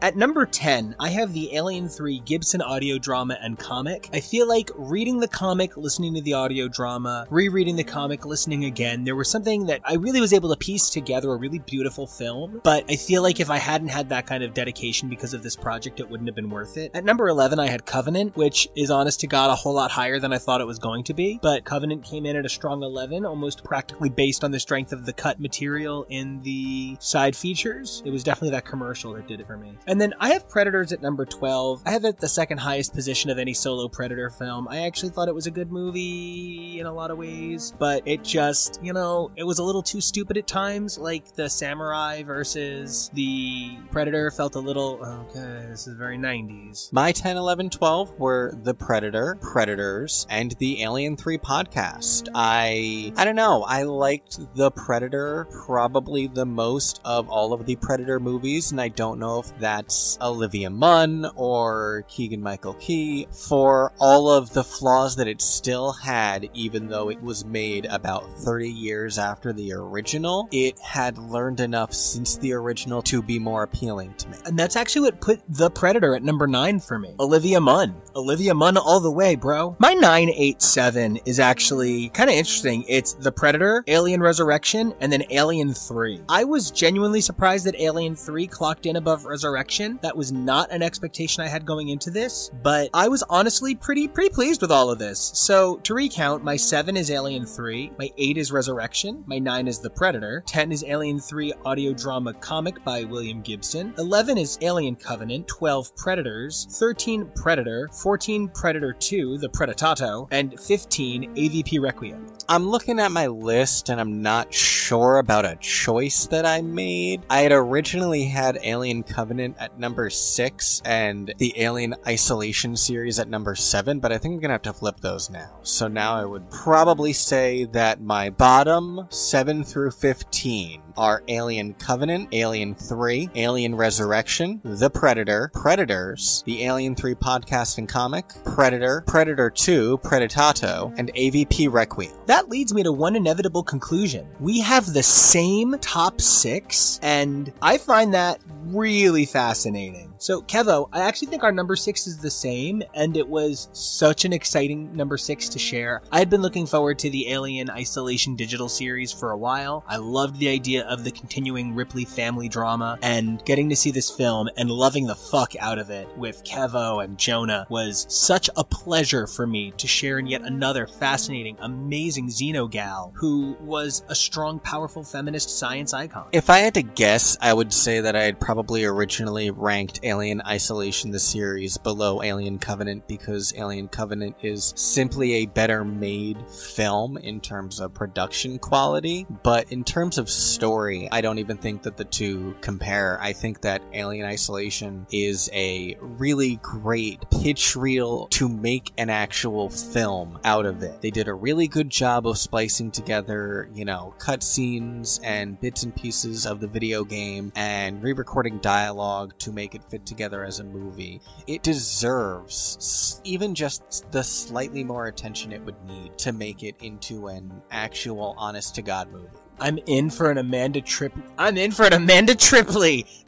At number 10, I have the Alien 3 Gibson audio drama and comic. I feel like reading the comic, listening to the audio drama, rereading the comic, listening again, there was something that I really was able to piece together a really beautiful film, but I feel like if I hadn't had that kind of dedication because of this project, it wouldn't have been worth it. At number 11, I had Covenant, which is honest to God a whole lot higher than I thought it was going to be. But Covenant came in at a strong 11, almost practically based on the strength of the cut material in the side features. It was definitely that commercial that did it for me. And then I have Predators at number 12. I have it at the second highest position of any solo Predator film. I actually thought it was a good movie in a lot of ways, but it just, you know, it was a little too stupid at times. Like the samurai versus the Predator felt a little, okay, this is very 90s. My 10, 11, 12 were The Predator, Predators, and the Alien 3 podcast. I don't know. I liked The Predator probably the most of all of the Predator movies, and I don't know if that's Olivia Munn or Keegan-Michael Key for all of the flaws that it still had, even though it was made about 30 years after the original. It had learned enough since the original to be more appealing to me. And that's actually what put The Predator at number 9 for me. Olivia Munn. Olivia Munn all the way, bro. My 987 is actually kind of interesting. It's The Predator, Alien Resurrection, and then Alien 3. I was genuinely surprised that Alien 3 clocked in above Resurrection. That was not an expectation I had going into this, but I was honestly pretty pleased with all of this. So to recount, my 7 is Alien 3, my 8 is Resurrection, my 9 is The Predator, 10 is Alien 3 audio drama comic by William Gibson, 11 is Alien Covenant, 12 Predators, 13 Predator, 14 Predator 2, The Predatato, and 15 AVP Requiem. I'm looking at my list and I'm not sure about a choice that I made. I had originally had Alien Covenant at number 6 and the Alien Isolation series at number 7, but I think I'm gonna have to flip those now. So now I would probably say that my bottom 7 through 15 are Alien Covenant, Alien 3, Alien Resurrection, The Predator, Predators, the Alien 3 podcast and comic, Predator, Predator 2, Predatato, and AVP Requiem. That leads me to one inevitable conclusion. We have the same top 6, and I find that really fascinating. So, Kevo, I actually think our number 6 is the same, and it was such an exciting number 6 to share. I had been looking forward to the Alien Isolation digital series for a while. I loved the idea of the continuing Ripley family drama, and getting to see this film and loving the fuck out of it with Kevo and Jonah was such a pleasure for me to share in yet another fascinating, amazing Xeno gal who was a strong, powerful feminist science icon. If I had to guess, I would say that I had probably originally ranked Alien Isolation the series below Alien Covenant because Alien Covenant is simply a better made film in terms of production quality, but in terms of story, I don't even think that the two compare. I think that Alien Isolation is a really great pitch reel to make an actual film out of it. They did a really good job of splicing together, you know, cutscenes and bits and pieces of the video game and re-recording dialogue to make it fit together as a movie. It deserves even just the slightly more attention it would need to make it into an actual honest-to-God movie. I'm in for an Amanda Tripley.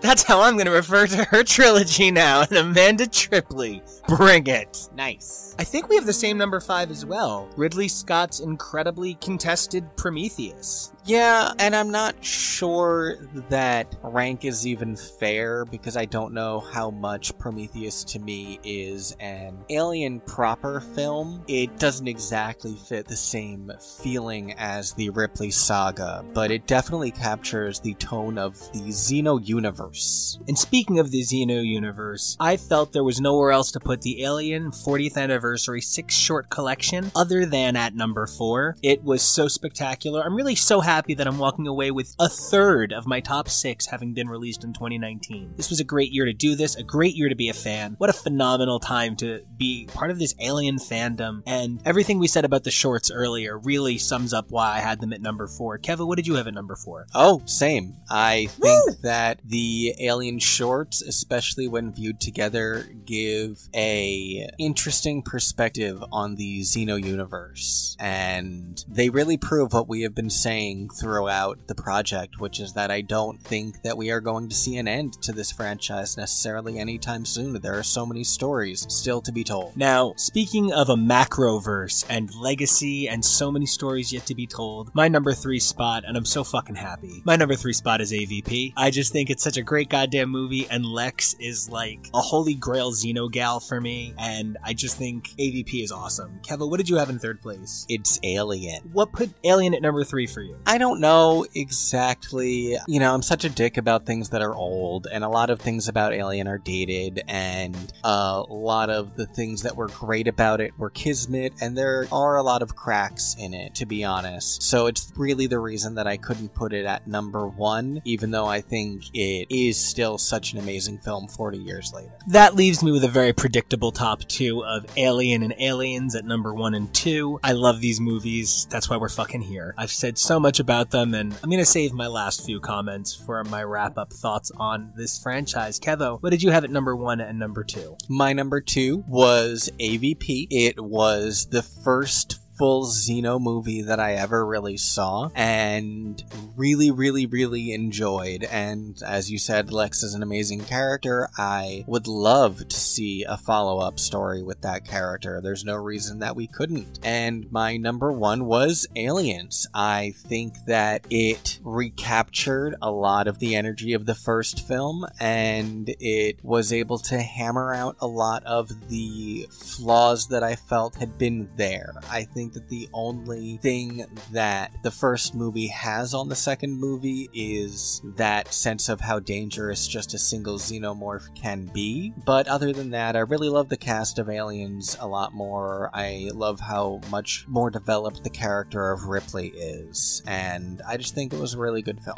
That's how I'm going to refer to her trilogy now. An Amanda Tripley. Bring it. Nice. I think we have the same number 5 as well. Ridley Scott's incredibly contested Prometheus. Yeah, and I'm not sure that rank is even fair because I don't know how much Prometheus to me is an Alien proper film. It doesn't exactly fit the same feeling as the Ripley saga, but it definitely captures the tone of the Xeno universe. And speaking of the Xeno universe, I felt there was nowhere else to put the Alien 40th Anniversary 6-short collection other than at number 4. It was so spectacular. I'm really so happy that I'm walking away with a third of my top 6 having been released in 2019. This was a great year to do this, a great year to be a fan. What a phenomenal time to be part of this Alien fandom, and everything we said about the shorts earlier really sums up why I had them at number 4. Kevin, what did you have at number 4? Oh, same. I think that the Alien shorts, especially when viewed together, give a interesting perspective on the Xeno universe, and they really prove what we have been saying throughout the project, which is that I don't think that we are going to see an end to this franchise necessarily anytime soon. There are so many stories still to be told. Now, speaking of a macroverse and legacy and so many stories yet to be told, my number 3 spot spot, and I'm so fucking happy. My number 3 spot is AVP. I just think it's such a great goddamn movie, and Lex is like a holy grail Xeno gal for me, and I just think AVP is awesome. Kevo, what did you have in 3rd place? It's Alien. What put Alien at number 3 for you? I don't know exactly. You know, I'm such a dick about things that are old, and a lot of things about Alien are dated, and a lot of the things that were great about it were kismet, and there are a lot of cracks in it, to be honest. So it's really the reason that I couldn't put it at number 1, even though I think it is still such an amazing film 40 years later. That leaves me with a very predictable top 2 of Alien and Aliens at number 1 and 2. I love these movies. That's why we're fucking here. I've said so much about them, and I'm going to save my last few comments for my wrap-up thoughts on this franchise. Kevo, what did you have at number 1 and number 2? My number 2 was AVP. It was the first full Xeno movie that I ever really saw and really enjoyed. And as you said, Lex is an amazing character. I would love to see a follow-up story with that character. There's no reason that we couldn't. And my number 1 was Aliens. I think that it recaptured a lot of the energy of the first film, and it was able to hammer out a lot of the flaws that I felt had been there. I think that the only thing that the first movie has on the second movie is that sense of how dangerous just a single xenomorph can be. But other than that, I really love the cast of Aliens a lot more. I love how much more developed the character of Ripley is, and I just think it was a really good film.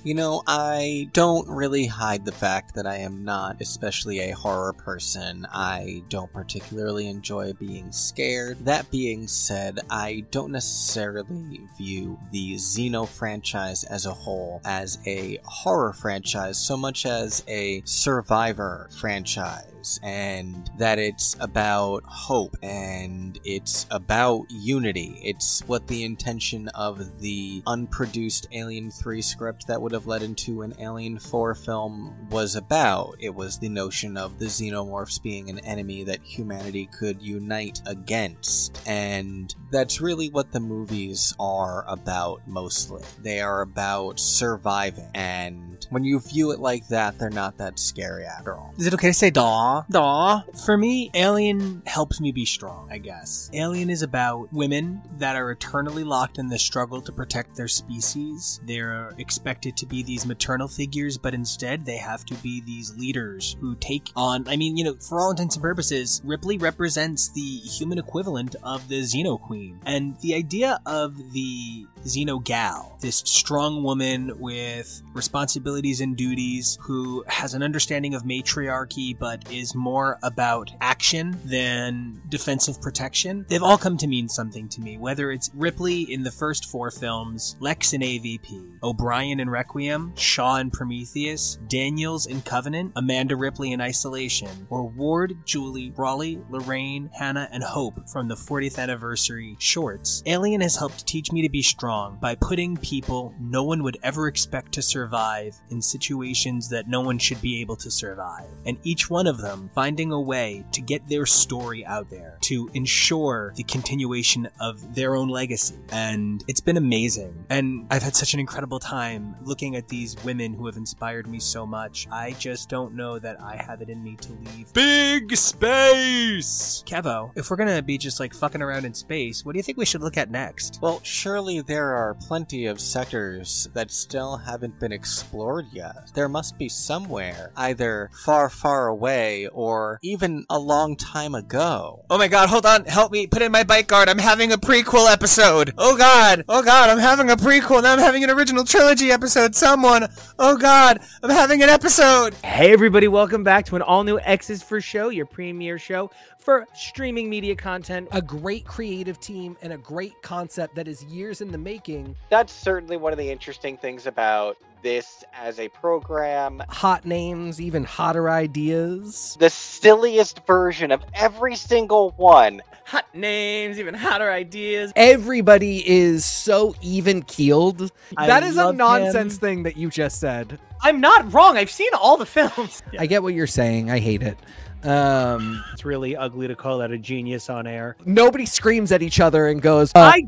You know, I don't really hide the fact that I am not especially a horror person. I don't particularly enjoy being scared. That being said, I don't necessarily view the Xeno franchise as a whole as a horror franchise so much as a survivor franchise, and that it's about hope and it's about unity. It's what the intention of the unproduced Alien 3 script that would have led into an Alien 4 film was about. It was the notion of the xenomorphs being an enemy that humanity could unite against, and that's really what the movies are about mostly. They are about surviving, and when you view it like that, they're not that scary after all. Is it okay to say daw? Daw? For me, Alien helps me be strong, I guess. Alien is about women that are eternally locked in the struggle to protect their species. They're expected to be these maternal figures, but instead they have to be these leaders who take on, I mean, you know, for all intents and purposes, Ripley represents the human equivalent of the Xeno Queen. And the idea of the Xeno Gal, this strong woman with responsibilities and duties who has an understanding of matriarchy but is more about action than defensive protection, they've all come to mean something to me. Whether it's Ripley in the first 4 films, Lex in AVP, O'Brien in Requiem, Shaw in Prometheus, Daniels in Covenant, Amanda Ripley in Isolation, or Ward, Julie, Raleigh, Lorraine, Hannah, and Hope from the 40th anniversary shorts, Alien has helped teach me to be strong by putting people no one would ever expect to survive in situations that no one should be able to survive, and each one of them finding a way to get their story out there to ensure the continuation of their own legacy. And it's been amazing, and I've had such an incredible time looking at these women who have inspired me so much. I just don't know that I have it in me to leave big space. Kevo, if we're gonna be just like fucking around in space, what do you think we should look at next? Well, surely there are plenty of sectors that still haven't been explored yet. There must be somewhere, either far away or even a long time ago. Oh my god, hold on, help me, put in my bite guard, I'm having a prequel episode. Oh god, I'm having a prequel, now I'm having an original trilogy episode, someone, oh god, I'm having an episode. Hey everybody, welcome back to an all-new X's for Show, your premiere show for streaming media content. A great creative team and a great concept that is years in the making. That's certainly one of the interesting things about this as a program. Hot names, even hotter ideas. The silliest version of every single one. Hot names, even hotter ideas. Everybody is so even-keeled. That is a nonsense thing that you just said. I'm not wrong. I've seen all the films. I get what you're saying. I hate it. It's really ugly to call out a genius on air. Nobody screams at each other and goes, I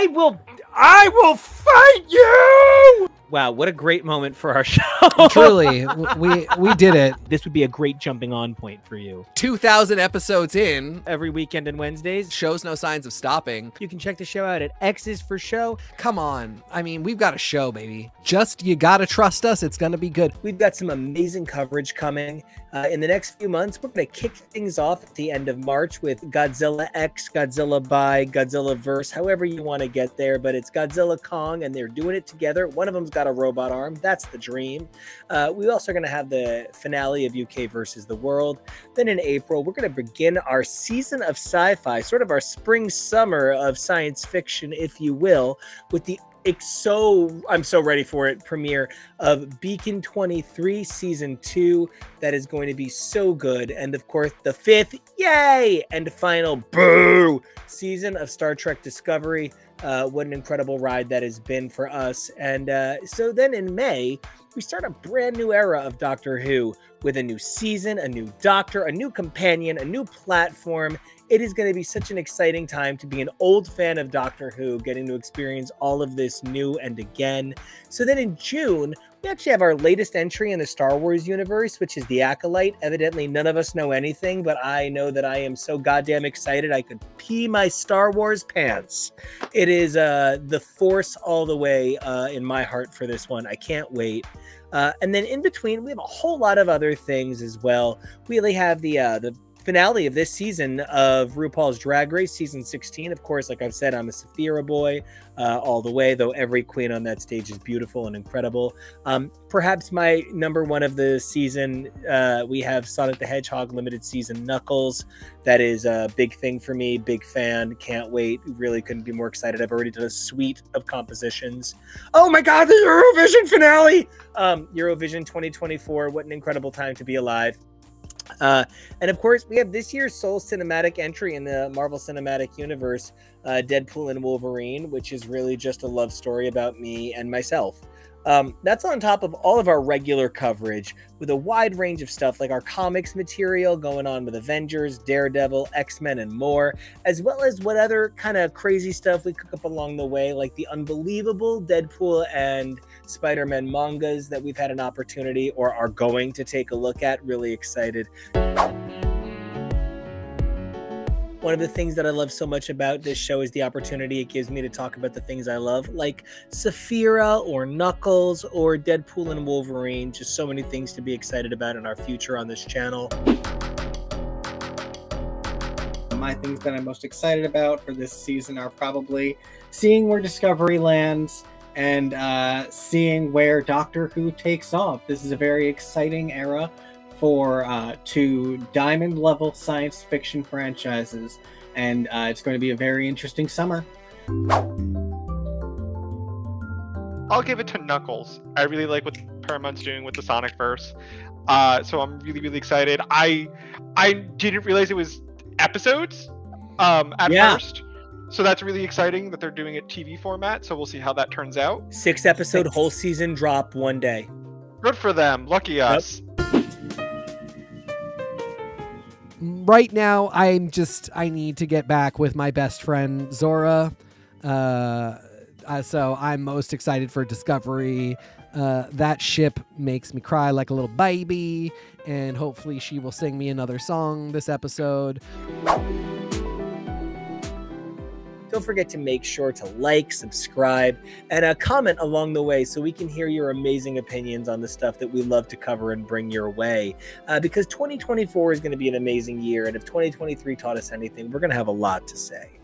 will fight you! Wow, what a great moment for our show. Truly, we did it. This would be a great jumping on point for you. 2,000 episodes in. Every weekend and Wednesdays. Shows no signs of stopping. You can check the show out at X's for Show. Come on. I mean, we've got a show, baby. Just, you gotta trust us. It's gonna be good. We've got some amazing coverage coming. In the next few months, we're going to kick things off at the end of March with Godzilla X, Godzilla by, Godzilla Verse, however you want to get there, but it's Godzilla Kong, and they're doing it together. One of them's got a robot arm. That's the dream. We also are going to have the finale of UK versus the World. Then in April, we're going to begin our season of sci-fi, sort of our spring summer of science fiction, if you will, with the I'm so ready for it premiere of Beacon 23 season 2. That is going to be so good. And of course, the 5th, yay, and final boo season of Star Trek Discovery. What an incredible ride that has been for us. And so then in May, we start a brand new era of Doctor Who with a new season, a new doctor, a new companion, a new platform. It is going to be such an exciting time to be an old fan of Doctor Who, getting to experience all of this new and again. So then in June, we actually have our latest entry in the Star Wars universe, which is The Acolyte. Evidently, none of us know anything, but I know that I am so goddamn excited I could pee my Star Wars pants. It is the Force all the way in my heart for this one. I can't wait. And then in between, we have a whole lot of other things as well. We really have the finale of this season of RuPaul's Drag Race, season 16. Of course, like I've said, I'm a Saphira boy all the way, though every queen on that stage is beautiful and incredible. Perhaps my number one of the season, we have Sonic the Hedgehog limited season Knuckles. That is a big thing for me, big fan, can't wait, really couldn't be more excited. I've already done a suite of compositions. Oh my god, the Eurovision finale! Eurovision 2024, what an incredible time to be alive. And of course, we have this year's sole cinematic entry in the Marvel Cinematic Universe, Deadpool and Wolverine, which is really just a love story about me and myself. That's on top of all of our regular coverage with a wide range of stuff like our comics material going on with Avengers, Daredevil, X-Men, and more, as well as what other kind of crazy stuff we cook up along the way, like the unbelievable Deadpool and Spider-Man mangas that we've had an opportunity or are going to take a look at. Really excited. One of the things that I love so much about this show is the opportunity it gives me to talk about the things I love, like Saphira or Knuckles or Deadpool and Wolverine. Just so many things to be excited about in our future on this channel. My things that I'm most excited about for this season are probably seeing where Discovery lands and seeing where Doctor Who takes off. This is a very exciting era for two diamond level science fiction franchises, and it's going to be a very interesting summer. I'll give it to Knuckles. I really like what Paramount's doing with the Sonic verse, so I'm really excited. I didn't realize it was episodes at first, so that's really exciting that they're doing it TV format, so we'll see how that turns out. 6 episode whole season drop one day. Good for them. Lucky us. Right now, I need to get back with my best friend, Zora. So I'm most excited for Discovery. That ship makes me cry like a little baby, and hopefully she will sing me another song this episode. Don't forget to make sure to like, subscribe, and comment along the way so we can hear your amazing opinions on the stuff that we love to cover and bring your way. Because 2024 is going to be an amazing year, and if 2023 taught us anything, we're going to have a lot to say.